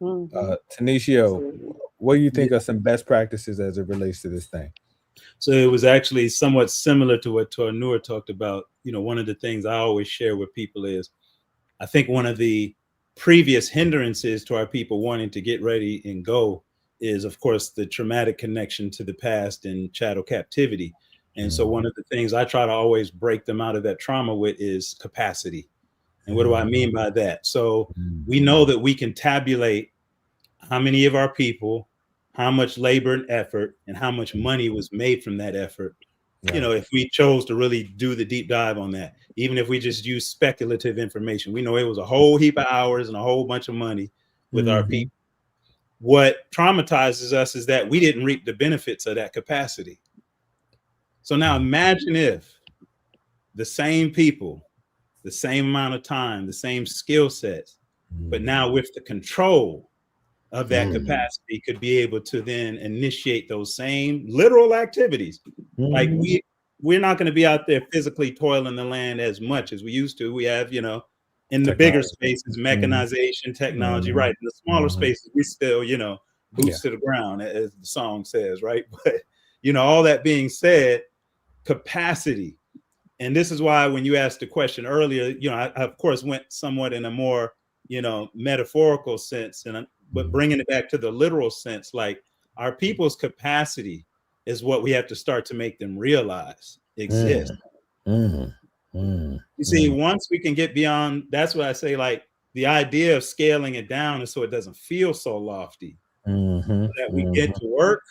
S1: Tanisha, what do you think are some best practices as it relates to this thing?
S17: So it was actually somewhat similar to what Tornur talked about. One of the things I always share with people is, I think one of the previous hindrances to our people wanting to get ready and go is, of course, the traumatic connection to the past and chattel captivity. And so one of the things I try to always break them out of that trauma with is capacity. And what do I mean by that? So we know that we can tabulate how many of our people, how much labor and effort, and how much money was made from that effort. If we chose to really do the deep dive on that, even if we just use speculative information, we know it was a whole heap of hours and a whole bunch of money with our people. What traumatizes us is that we didn't reap the benefits of that capacity. So now imagine if the same people, the same amount of time, the same skill sets, but now with the control of that capacity, could be able to then initiate those same literal activities. Like we're not going to be out there physically toiling the land as much as we used to. We have, in the bigger spaces, mechanization, technology, right? In the smaller spaces, we still, boots to the ground, as the song says, right? But, all that being said, capacity. And this is why when you asked the question earlier, I of course went somewhat in a more, metaphorical sense, but bringing it back to the literal sense, like our people's capacity is what we have to start to make them realize exists. You see, once we can get beyond, that's what I say, like the idea of scaling it down is so it doesn't feel so lofty, so that we get to work.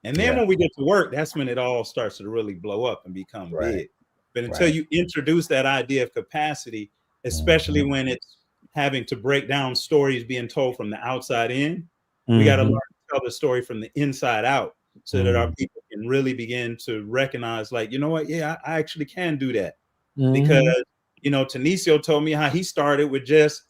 S17: And then when we get to work, that's when it all starts to really blow up and become big. But until you introduce that idea of capacity, especially when it's having to break down stories being told from the outside in, We got to learn to tell the story from the inside out so that our people can really begin to recognize, like, you know what? Yeah, I actually can do that. Because, you know, Tanisio told me how he started with just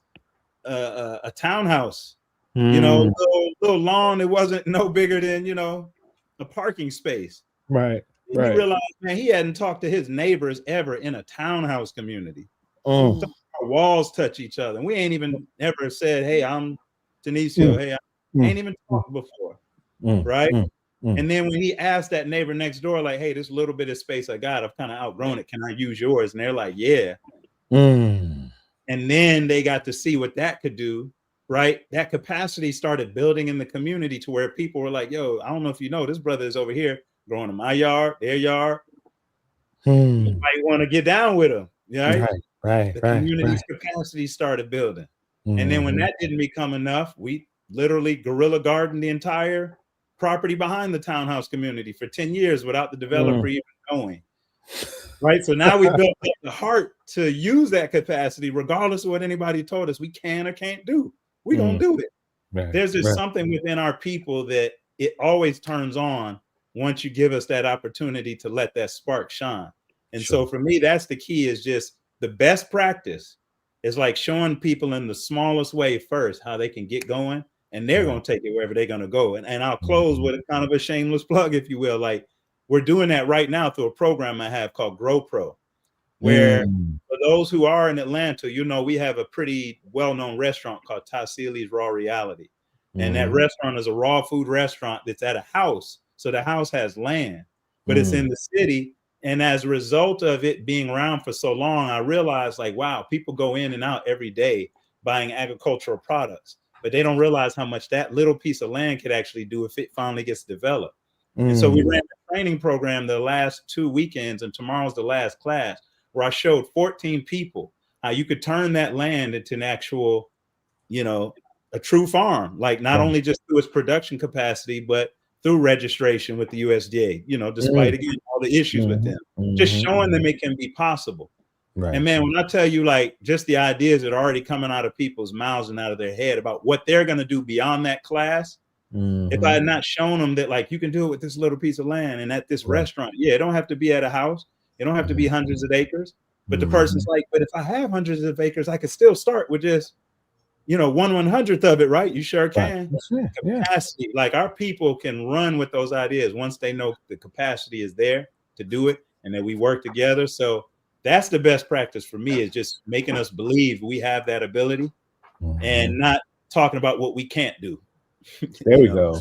S17: a townhouse, you know, little lawn. It wasn't no bigger than, you know, a parking space.
S1: Right.
S17: And you realize, man, he hadn't talked to his neighbors ever in a townhouse community. Our walls touch each other. And we ain't even ever said, hey, I'm Tanisio. Hey, I ain't even talked before. Right. And then when he asked that neighbor next door, like, hey, this little bit of space I got, I've kind of outgrown it. Can I use yours? And they're like, yeah. And then they got to see what that could do. Right. That capacity started building in the community to where people were like, yo, I don't know if you know, this brother is over here growing in my yard, their yard. You might want to get down with him. Right. The community's capacity started building. And then when that didn't become enough, we literally guerrilla gardened the entire property behind the townhouse community for 10 years without the developer even knowing. Right. So now we built up the heart to use that capacity, regardless of what anybody told us we can or can't do. We're going to do it. There's just something within our people that it always turns on once you give us that opportunity to let that spark shine. And so for me, that's the key, is just the best practice is like showing people in the smallest way first how they can get going, and they're going to take it wherever they're going to go. And I'll close with a kind of a shameless plug, if you will. Like, we're doing that right now through a program I have called Grow Pro, where for those who are in Atlanta, you know, we have a pretty well-known restaurant called Tassili's Raw Reality. And that restaurant is a raw food restaurant that's at a house. So the house has land, but it's in the city. And as a result of it being around for so long, I realized, like, wow, people go in and out every day buying agricultural products, but they don't realize how much that little piece of land could actually do if it finally gets developed. And so we ran a training program the last 2 weekends, and tomorrow's the last class, where I showed 14 people how you could turn that land into an actual, you know, a true farm, like not only just through its production capacity, but through registration with the USDA, you know, despite again all the issues with them, just showing them it can be possible. And man, when I tell you, like, just the ideas that are already coming out of people's mouths and out of their head about what they're going to do beyond that class, if I had not shown them that, like, you can do it with this little piece of land and at this restaurant, it don't have to be at a house, it don't have to be hundreds of acres, but the person's like, but if I have hundreds of acres, I could still start with just, you know, 1/100th of it, right? You sure can. Capacity, like, our people can run with those ideas once they know the capacity is there to do it, and that we work together. So that's the best practice for me, is just making us believe we have that ability and not talking about what we can't do.
S1: There we go.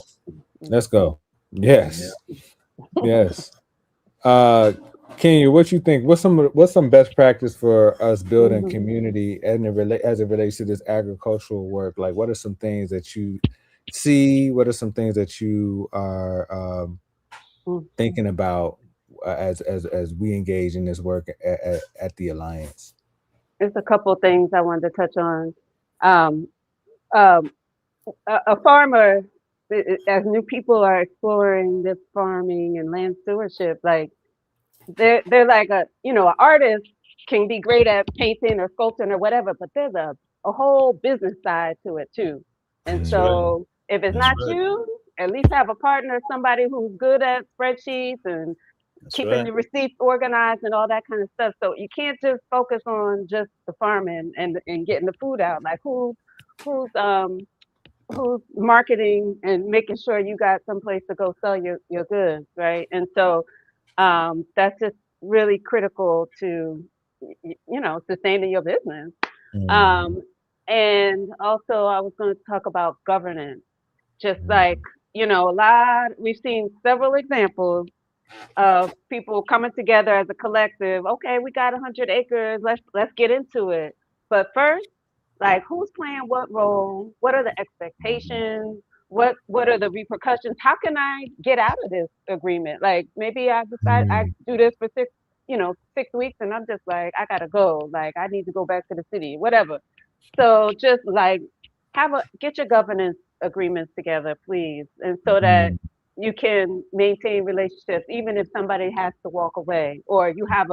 S1: Let's go. Yes. Yes. Kenya, what you think? What's some best practice for us building community and as it relates to this agricultural work? Like, what are some things that you see? What are some things that you are thinking about as we engage in this work at the Alliance?
S7: There's a couple of things I wanted to touch on. A farmer, as new people are exploring this farming and land stewardship, like, they're like an artist can be great at painting or sculpting or whatever, but there's a whole business side to it too. And so if it's not you, at least have a partner, somebody who's good at spreadsheets and keeping the receipts organized and all that kind of stuff. So you can't just focus on just the farming and getting the food out. Like, who's marketing and making sure you got someplace to go sell your goods, right? And so that's just really critical to, sustaining your business. And also, I was going to talk about governance. Just like, we've seen several examples of people coming together as a collective. Okay, we got 100 acres. Let's get into it. But first, like, who's playing what role? What are the expectations? What are the repercussions? How can I get out of this agreement? Like, maybe I decide I do this for 6 weeks, and I'm just like, I gotta go. Like, I need to go back to the city, whatever. So just like get your governance agreements together, please, and so that you can maintain relationships, even if somebody has to walk away, or you have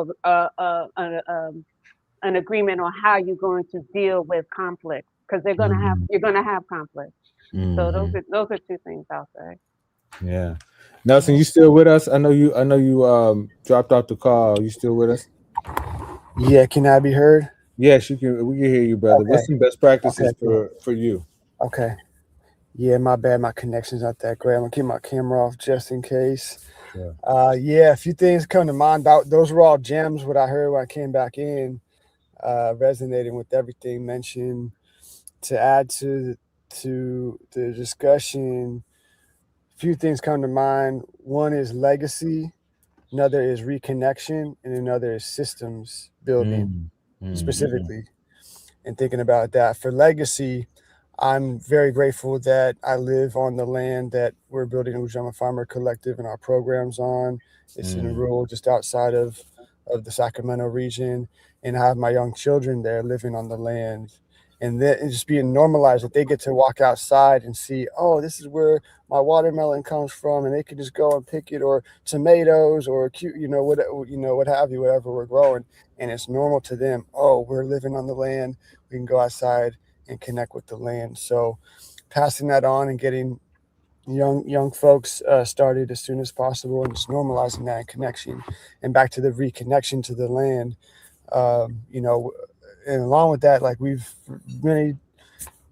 S7: an agreement on how you're going to deal with conflict, because you're gonna have conflict. So those
S1: Mhm.
S7: are two things I'll say.
S1: Yeah. Nelson, you still with us? I know you dropped off the call. You still with us?
S4: Yeah, can I be heard?
S1: Yes, you can. We can hear you, brother.
S4: Okay.
S1: What's some best practices
S4: Okay, cool.
S1: for you?
S4: Okay. Yeah, my bad. My connection's not that great. I'm gonna keep my camera off just in case.
S1: Sure.
S4: Yeah, a few things come to mind. Those were all gems. What I heard when I came back in, resonating with everything mentioned. To add to the discussion, a few things come to mind. One is legacy, another is reconnection, and another is systems building specifically. And thinking about that for legacy, I'm very grateful that I live on the land that we're building Ujamaa Farmer Collective and our programs on. It's in rural, just outside of the Sacramento region, and I have my young children there living on the land. And then it's just being normalized that they get to walk outside and see, oh, this is where my watermelon comes from, and they can just go and pick it, or tomatoes, or what have you, whatever we're growing, and it's normal to them. Oh, we're living on the land. We can go outside and connect with the land. So passing that on and getting young folks started as soon as possible, and just normalizing that connection. And back to the reconnection to the land, and along with that, like we've many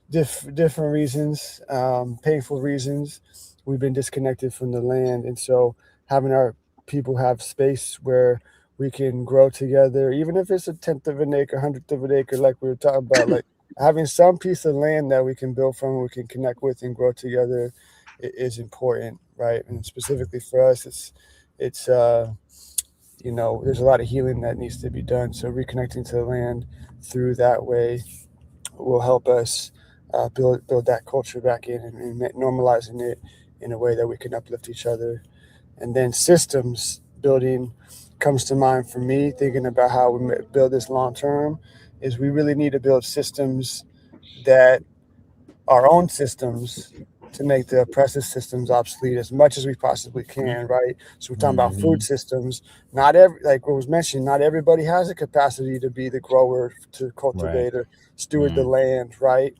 S4: different reasons, painful reasons, we've been disconnected from the land. And so having our people have space where we can grow together, even if it's 1/10 of an acre, 100th of an acre, like we were talking about, like having some piece of land that we can build from, we can connect with and grow together is important, right? And specifically for us, it's there's a lot of healing that needs to be done. So reconnecting to the land through that way will help us build that culture back in, and normalizing it in a way that we can uplift each other. And then systems building comes to mind for me, thinking about how we build this long term, is we really need to build systems that our own systems to make the oppressive systems obsolete as much as we possibly can, right? So we're talking about food systems. Not like what was mentioned, not everybody has the capacity to be the grower, to cultivate or steward the land, right?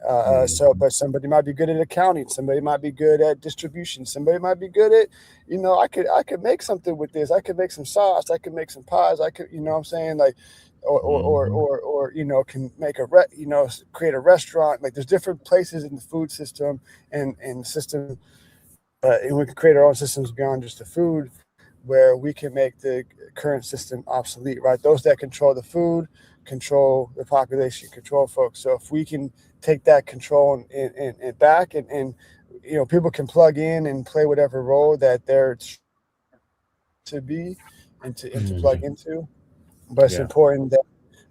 S4: But somebody might be good at accounting, somebody might be good at distribution, somebody might be good at, I could make something with this. I could make some sauce, I could make some pies, I could, what I'm saying? Like, or can make create a restaurant. Like there's different places in the food system and system, and we can create our own systems beyond just the food, where we can make the current system obsolete, right? Those that control the food control the population, control folks. So if we can take that control and back, and people can plug in and play whatever role that they're to be and to plug into. But it's important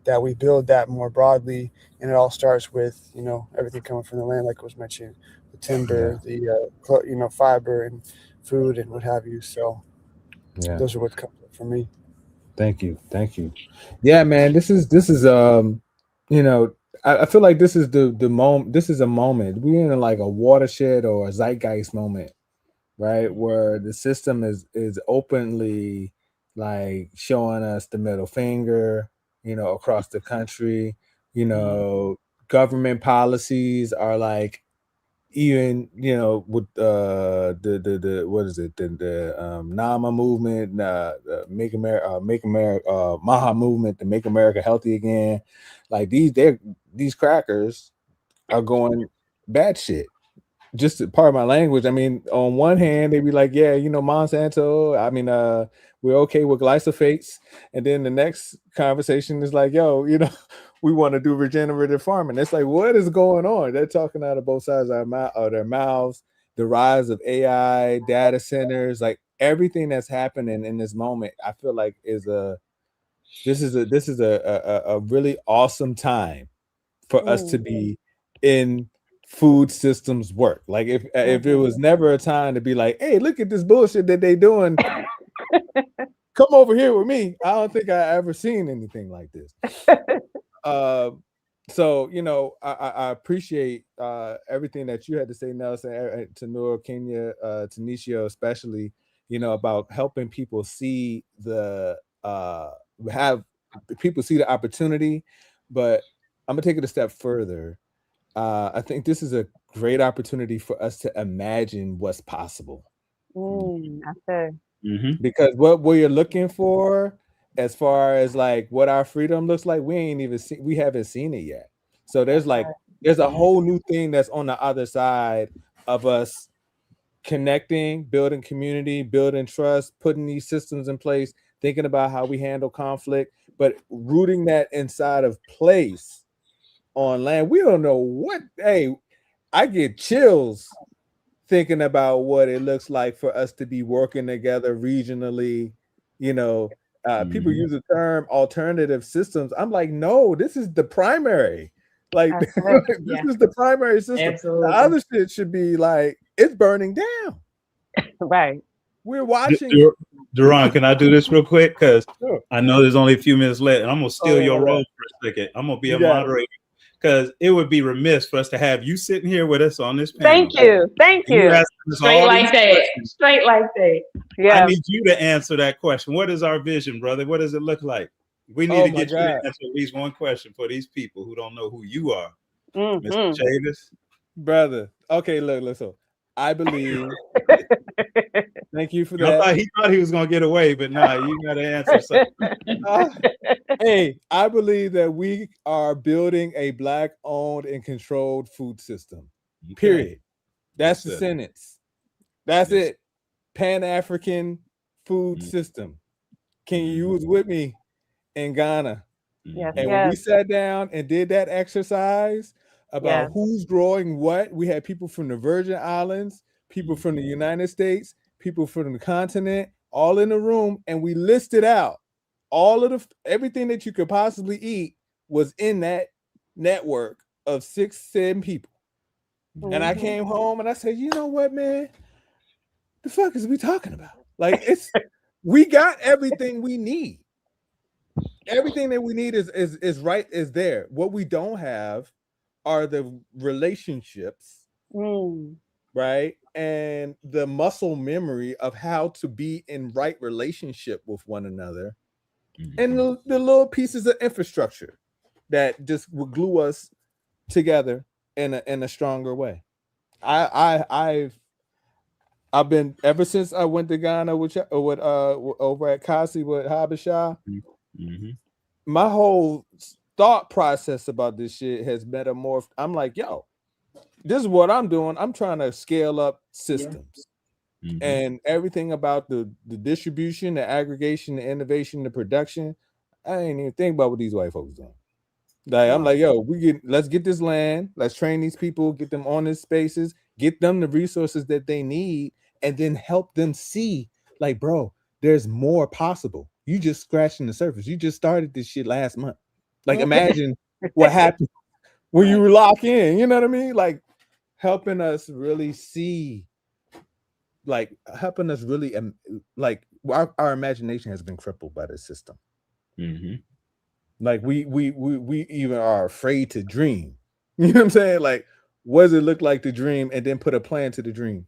S4: that we build that more broadly, and it all starts with everything coming from the land, like was mentioned, the timber, the fiber and food and what have you. So those are what comes up for me.
S1: Thank you. Yeah, man, this is I feel like this is the moment. This is a moment. We're in like a watershed or a zeitgeist moment, right, where the system is openly like showing us the middle finger, across the country. Government policies are like, even with the what is it, the Nama movement, make America Maha movement, to make America healthy again. Like these crackers are going bad shit. Just part of my language. I mean, on one hand, they be like, yeah, Monsanto. I mean, we're okay with glyphosates, and then the next conversation is like, yo, we want to do regenerative farming. It's like, what is going on? They're talking out of both sides of their mouths. The rise of AI, data centers, like everything that's happening in this moment, I feel like this is a really awesome time for us to be in food systems work. Like if it was never a time to be like, hey, look at this bullshit that they doing, come over here with me. I don't think I ever seen anything like this. So I appreciate everything that you had to say, Nelson, to Noor, Kenya, Tanisha, especially, about helping people see have people see the opportunity. But I'm gonna take it a step further. I think this is a great opportunity for us to imagine what's possible.
S7: That's good.
S1: Because what we're looking for, as far as like what our freedom looks like, we haven't seen it yet. So there's a whole new thing that's on the other side of us connecting, building community, building trust, putting these systems in place, thinking about how we handle conflict, but rooting that inside of place on land. We don't know what. Hey, I get chills thinking about what it looks like for us to be working together regionally. People use the term alternative systems. I'm like, no, this is the primary. Like, this is the primary system.
S18: Absolutely.
S1: The other shit should be like, it's burning down.
S7: Right.
S1: We're watching.
S17: Duran, can I do this real quick? Because
S1: Sure.
S17: I know there's only a few minutes left, and I'm gonna steal your role for a second. I'm gonna be a moderator because it would be remiss for us to have you sitting here with us on this panel.
S7: Thank you.
S18: Straight like that.
S7: Yeah.
S17: I need you to answer that question. What is our vision, brother? What does it look like? We need to get you to answer at least one question for these people who don't know who you are. Mr. Chavis.
S1: Brother. Okay, look. So I believe. Thank you for that.
S17: He thought he was gonna get away, but nah, you gotta answer something.
S1: Hey, I believe that we are building a Black-owned and controlled food system. Period. That's the sentence. That's it. Pan-African food system. Can you use with me in Ghana?
S7: Yes,
S1: and when we sat down and did that exercise about who's growing what, we had people from the Virgin Islands, people from the United States, people from the continent, all in the room, and we listed out all of everything that you could possibly eat was in that network of 6-7 people. And I came home and I said, you know what, man? The fuck is we talking about? Like, we got everything we need. Everything that we need is there. What we don't have are the relationships, right? And the muscle memory of how to be in right relationship with one another. And the little pieces of infrastructure that just will glue us together in a stronger way. I've been, ever since I went to Ghana with over at Kasi with Habasha, my whole thought process about this shit has metamorphed. I'm like, yo, this is what I'm doing. I'm trying to scale up systems. And everything about the distribution, the aggregation, the innovation, the production. I ain't even think about what these white folks doing. Like, I'm like, yo, let's get this land, let's train these people, get them on these spaces, get them the resources that they need, and then help them see, like, bro, there's more possible. You just scratching the surface. You just started this shit last month. Like, imagine what happened when you lock in. You know what I mean? Like, helping us really see. Like, helping us really, like, our imagination has been crippled by this system. Like, we even are afraid to dream. You know what I'm saying? Like, what does it look like to dream, and then put a plan to the dream?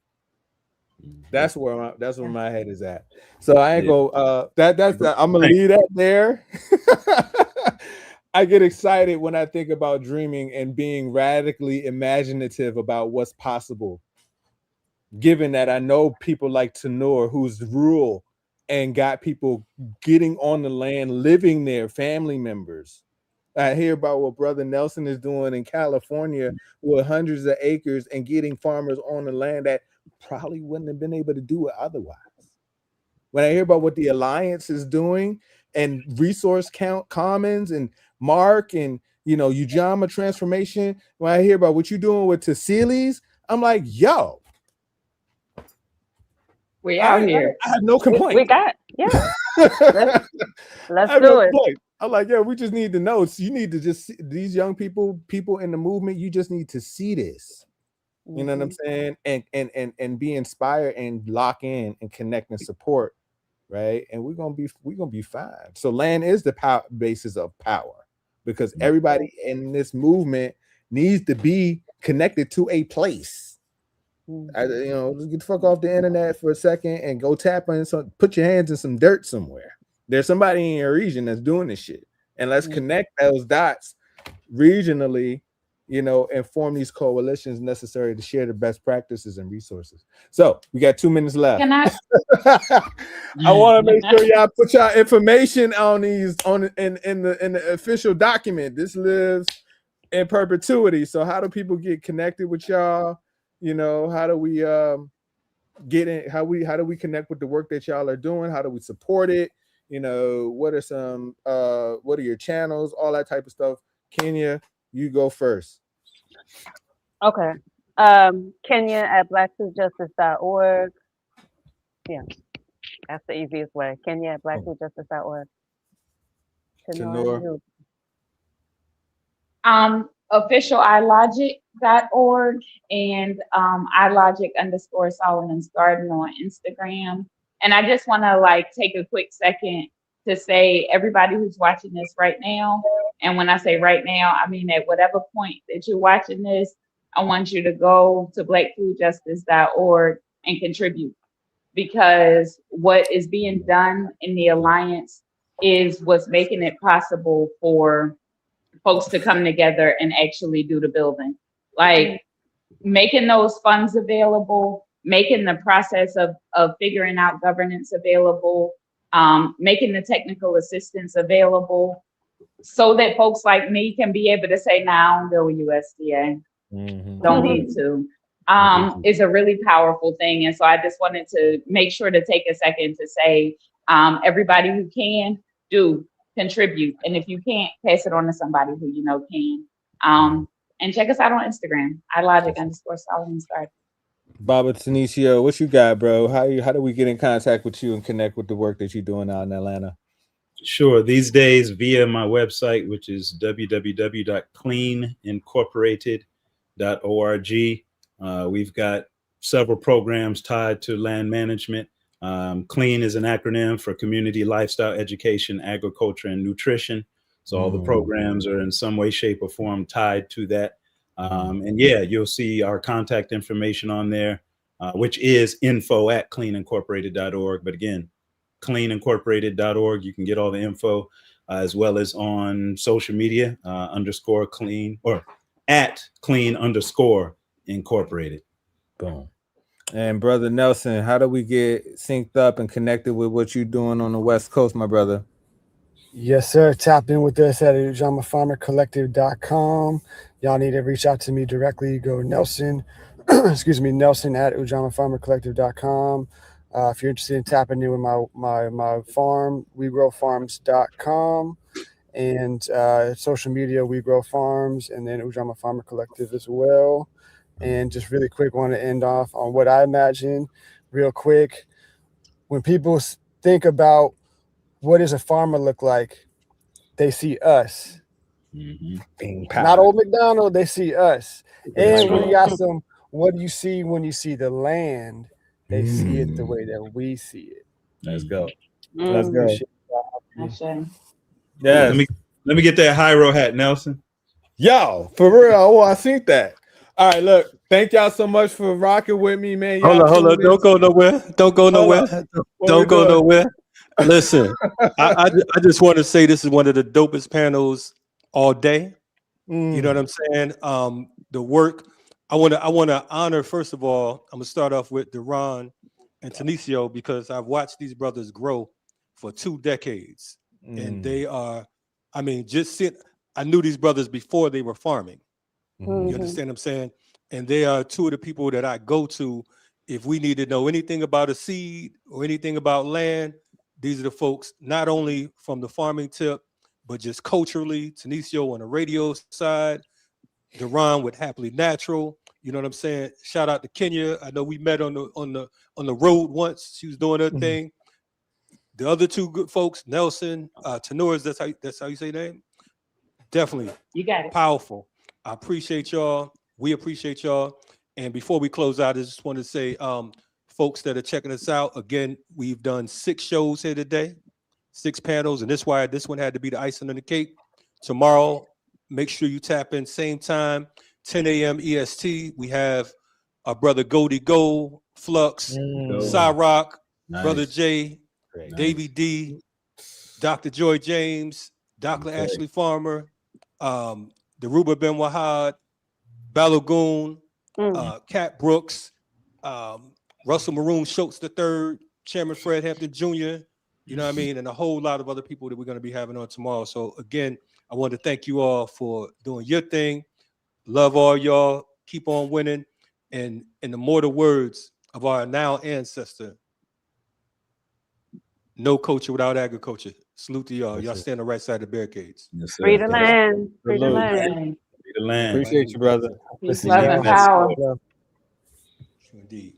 S1: That's where my head is at. So I ain't go. I'm gonna leave that there. I get excited when I think about dreaming and being radically imaginative about what's possible. Given that I know people like Tenor, who's rural and got people getting on the land, living there, family members. I hear about what Brother Nelson is doing in California with hundreds of acres and getting farmers on the land that probably wouldn't have been able to do it otherwise. When I hear about what the Alliance is doing and resource count commons and Mark and, Ujama transformation, when I hear about what you're doing with Tassilis, I'm like, yo,
S18: we out here.
S1: I have no complaint.
S7: We got, let's do it.
S1: I'm like, yeah, we just need to know. So you need to just see, these young people in the movement, you just need to see this. You know what I'm saying? And be inspired and lock in and connect and support, right? And we're gonna be fine. So land is the basis of power, because everybody in this movement needs to be connected to a place. Let's get the fuck off the internet for a second and go tap on put your hands in some dirt somewhere. There's somebody in your region that's doing this shit, and let's connect those dots regionally, and form these coalitions necessary to share the best practices and resources. So we got 2 minutes left.
S18: Can I?
S1: I want to make sure y'all put y'all information on these in the official document. This lives in perpetuity. So how do people get connected with y'all? How do we get in? How do we connect with the work that y'all are doing? How do we support it? What are your channels? All that type of stuff. Kenya, you go first.
S7: Okay. Kenya at blackfoodjustice.org. Yeah, that's the easiest way. Kenya at blackfoodjustice.org.
S1: Tanor.
S18: Official iLogic.org and iLogic_Solomon's Garden on Instagram. And I just want to take a quick second to say everybody who's watching this right now, and when I say right now, I mean at whatever point that you're watching this, I want you to go to blackfoodjustice.org and contribute, because what is being done in the Alliance is what's making it possible for folks to come together and actually do the building. Making those funds available, making the process of figuring out governance available, making the technical assistance available, so that folks like me can be able to say, "Now I don't deal with USDA, don't need to," is a really powerful thing. And so I just wanted to make sure to take a second to say, everybody who can, do contribute, and if you can't, pass it on to somebody who can. And check us out on Instagram, iLogic_Solomon's Garden.
S1: Baba Tanisio, what you got, bro? How do we get in contact with you and connect with the work that you're doing out in Atlanta?
S17: Sure. These days, via my website, which is www.cleanincorporated.org. We've got several programs tied to land management. Clean is an acronym for Community Lifestyle Education, Agriculture, and Nutrition. So all the programs are in some way, shape, or form tied to that. And yeah, you'll see our contact information on there, which is info@cleanincorporated.org. But again, cleanincorporated.org. You can get all the info, as well as on social media, _clean or @clean_incorporated.
S1: Boom. And brother Nelson, how do we get synced up and connected with what you're doing on the West Coast, my brother?
S4: Yes, sir. Tap in with us at ujamafarmercollective.com. Y'all need to reach out to me directly. Go Nelson, Nelson at ujamafarmercollective.com. If you're interested in tapping in with my farm, wegrowfarms.com, and social media, We Grow Farms, and then Ujama Farmer Collective as well. And just really quick, want to end off on what I imagine real quick. When people think about what does a farmer look like, they see us. Not old McDonald, they see us. And when you got some, what do you see when you see the land? They see it the way that we see it.
S1: Let's go. Let's go.
S17: Yeah. Let me get that Hyro hat, Nelson.
S1: Yo, for real. Oh, I think that. All right, look. Thank y'all so much for rocking with me, man.
S3: Hold on. Don't go nowhere. Don't go nowhere. Don't go nowhere. Listen, I just want to say this is one of the dopest panels all day. You know what I'm saying? The work. I want to honor, first of all, I'm gonna start off with Duran and Tanisio, because I've watched these brothers grow for 2 decades. And they are, I mean, I knew these brothers before they were farming. You understand what I'm saying? And they are 2 of the people that I go to if we need to know anything about a seed or anything about land. These are the folks, not only from the farming tip, but just culturally. Tanisio on the radio side, Duran with Happily Natural. You know what I'm saying? Shout out to Kenya. I know we met on the road once. She was doing her thing. The other 2 good folks, Nelson, Tenors, that's how you say name. Definitely,
S18: you got it.
S3: Powerful. I appreciate y'all. We appreciate y'all. And before we close out, I just want to say, folks that are checking us out, again, we've done 6 shows here today, 6 panels, and this one had to be the icing on the cake. Tomorrow, make sure you tap in same time, 10 a.m. EST. We have our brother Goldie Gold, Flux, Cyrock, Brother J, Davey D, Dr. Joy James, Dr. Ashley Farmer, the Ruba Ben Wahad, Balagoon, Cat Brooks, Russell Maroon Schultz III, Chairman Fred Hampton Jr., you know what I mean, and a whole lot of other people that we're going to be having on tomorrow. So again, I want to thank you all for doing your thing. Love all y'all. Keep on winning. And in the mortal words of our now ancestor, no culture without agriculture. Salute to y'all. Y'all stay on the right side of the barricades.
S10: Yes,
S7: Free the land. Free the land.
S17: Free the land.
S1: Appreciate you, brother.
S18: Peace, love, and power.
S3: Indeed.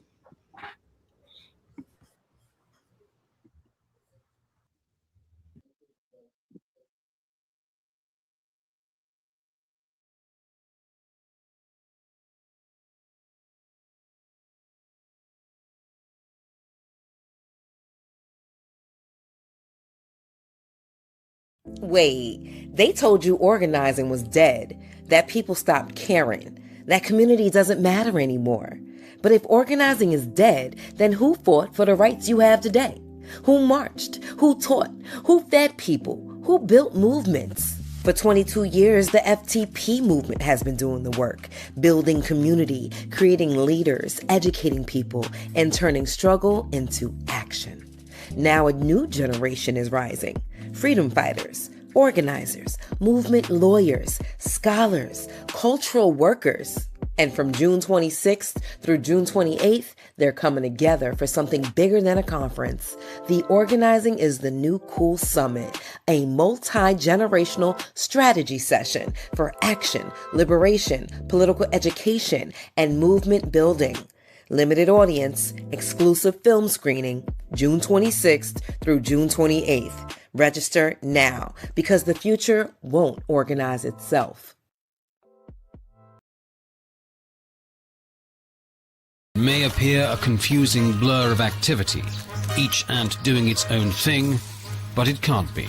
S2: Wait, they told you organizing was dead, that people stopped caring, that community doesn't matter anymore. But if organizing is dead, then who fought for the rights you have today? Who marched? Who taught? Who fed people? Who built movements? For 22 years, the FTP movement has been doing the work, building community, creating leaders, educating people, and turning struggle into action. Now a new generation is rising. Freedom fighters, organizers, movement lawyers, scholars, cultural workers. And from June 26th through June 28th, they're coming together for something bigger than a conference. The Organizing is the New Cool Summit, a multi-generational strategy session for action, liberation, political education, and movement building. Limited audience, exclusive film screening, June 26th through June 28th. Register now, because the future won't organize itself.
S11: May appear a confusing blur of activity, each ant doing its own thing, but it can't be.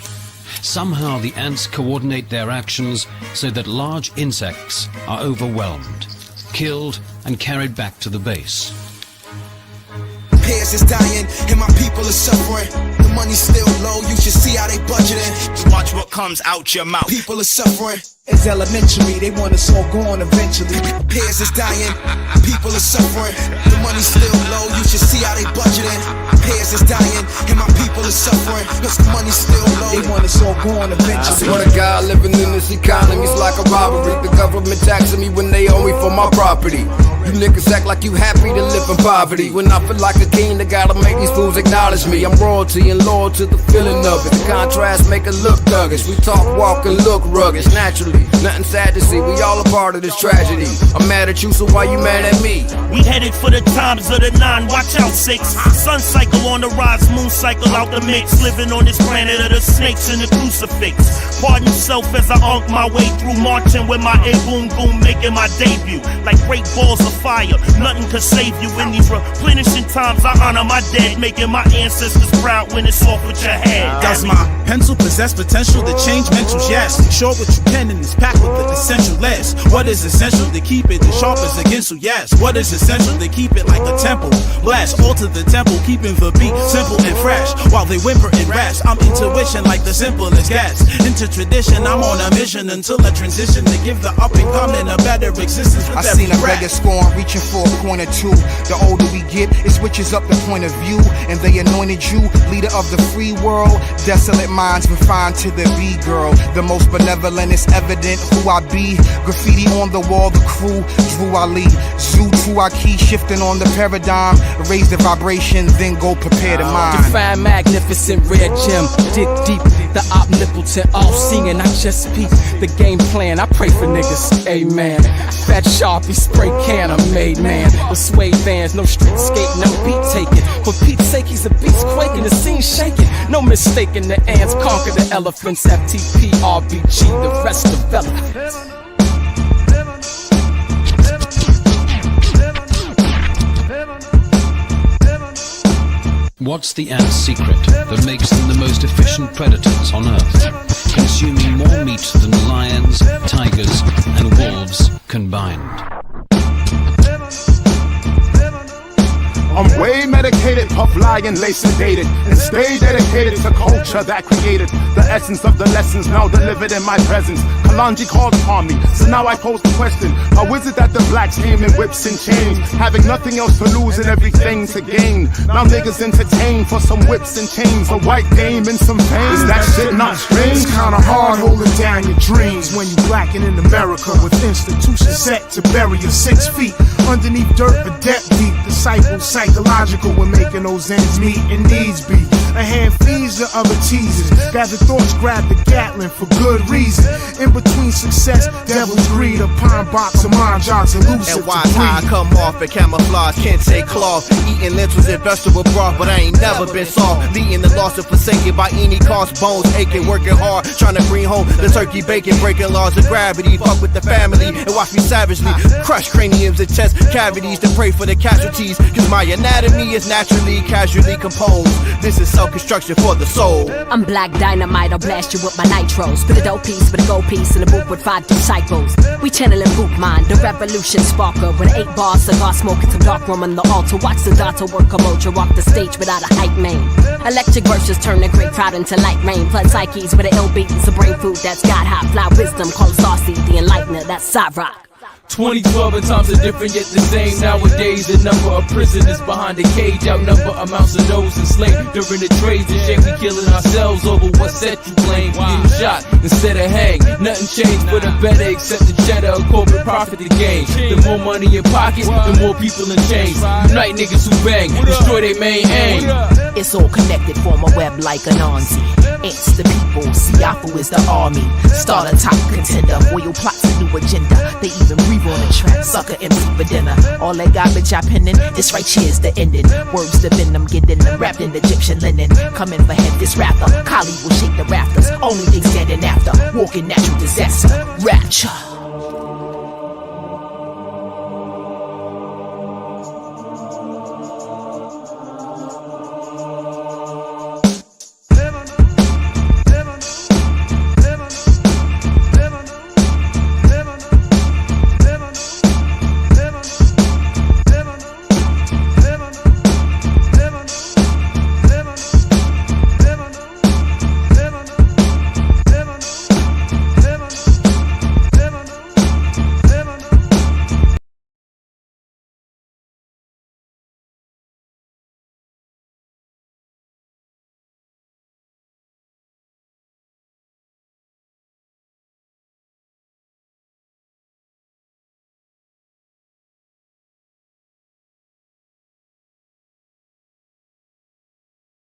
S11: Somehow the ants coordinate their actions so that large insects are overwhelmed, killed and carried back to the base.
S8: Peers is dying and my people are suffering. The money's still low, you should see how they budgeting. Watch what comes out your mouth. People are suffering. It's elementary, they want us all gone eventually. Peers is dying, people are suffering. The money's still low, you should see how they budgeting. Peers is dying and my people are suffering. Cause the money's still low, they want us all gone eventually. I swear to God, living in this economy's like a robbery. The government taxing me when they owe me for my property. You niggas act like you happy to live in poverty. When I feel like a king, they gotta make these fools acknowledge me. I'm royalty and loyal to the feeling of it. The contrast make it look thuggish. We talk, walk, and look ruggish. Naturally, nothing sad to see. We all a part of this tragedy. I'm mad at you, so why you mad at me?
S19: We headed for the times of the 9. Watch out, 6. Sun cycle on the rise, moon cycle out the mix. Living on this planet of the snakes and the crucifix. Pardon yourself as I unk my way through, marching with my A-boom boom, making my debut. Like great balls of fire, nothing could save you in these replenishing times. I honor my dead, making my ancestors proud when it's off with your head.
S20: Does my pencil possess potential to change mentals? Yes. Show what you can in this pack with the essential less. What is essential to keep it as sharp as against you? Yes. What is essential to keep it like a temple? Blast, alter the temple, keeping the beat simple and fresh. While they whimper and rash, I'm intuition like the simplest gas. Into tradition, I'm on a mission until I transition to give the up and coming a better existence.
S22: I seen a beggar scorn reaching for a point or two. The older we get, it switches up the point of view. And they anointed you, leader of the free world. Desolate minds refined to the B-girl. The most benevolent is evident who I be. Graffiti on the wall, the crew drew Ali. Zoo to our key, shifting on the paradigm. Raise the vibration, then go prepare the mind.
S25: Define magnificent red gem, dig deep. The omnipotent, all-seeing, I just peep. The game plan, I pray for niggas, amen. Fat Sharpie, spray can, a made man. With suede bands, no street skate, no beat taking. For Pete's sake, he's a beast quaking, the scene shaking. No mistaking, the ants conquer the elephants. FTP, RBG, the rest develop.
S11: What's the ant's secret that makes them the most efficient predators on Earth, consuming more meat than lions, tigers, and wolves combined?
S5: I'm way medicated, puff lion, lay sedated, and stay dedicated to culture that created the essence of the lessons now delivered in my presence. Kalonji called upon me, so now I pose the question: how is it that the blacks came in whips and chains, having nothing else to lose and everything to gain? Now niggas entertain for some whips and chains, a white game and some fame. Is that shit not strange?
S20: It's kinda hard holding down your dreams when you black and in America, with institutions set to bury you 6 feet underneath dirt, a depth deep. Disciples psychological when making those ends meet and needs be. A hand feeds the other teasers. Gather thoughts, grab the Gatlin for good reason. In between success, devil's greed, a pine box, a mind jogs elusive.
S6: And why I come off and camouflage, can't take cloth. Eating lentils and vegetable broth, but I ain't never been soft. Leading the lost and forsaken by any cost, bones aching, working hard, trying to bring home the turkey bacon, breaking laws of gravity. Fuck with the family and watch me savagely crush craniums and chest cavities to pray for the casualties. Cause my anatomy is naturally, casually composed. This is self-construction for the soul.
S15: I'm black dynamite, I'll blast you with my nitro. Spit a dope piece with a gold piece in a booth with 5 disciples. We channeling boot mind, the revolution sparker. With 8 bars, cigar smoking, some dark room on the altar. Watch the Dada work a mojo, walk the stage without a hype man. Electric verses turn the great crowd into light rain. Flood psyches with the ill beats, a brain food that's got hot. Fly wisdom, call saucy, the enlightener, that's side rock.
S9: 2012 and times are different yet the same. Nowadays the number of prisoners behind the cage outnumber amounts of those enslaved during the trades and shit. We killing ourselves over what set you blame. Getting shot instead of hang. Nothing changed for the better except the cheddar of corporate profit to gain. The more money in pockets, the more people in chains. Unite niggas who bang, destroy their main aim.
S23: It's all connected, form a web like an Anzi. It's the people, Siafu is the army. Start a top contender, loyal plots a new agenda. They even breathe on the track, sucker empty for dinner. All that garbage I penning, this right here's the ending. Words the venom, getting them wrapped in Egyptian linen. Coming for head, this rapper, Kali will shake the rafters. Only thing standing after, walking natural disaster, rapture.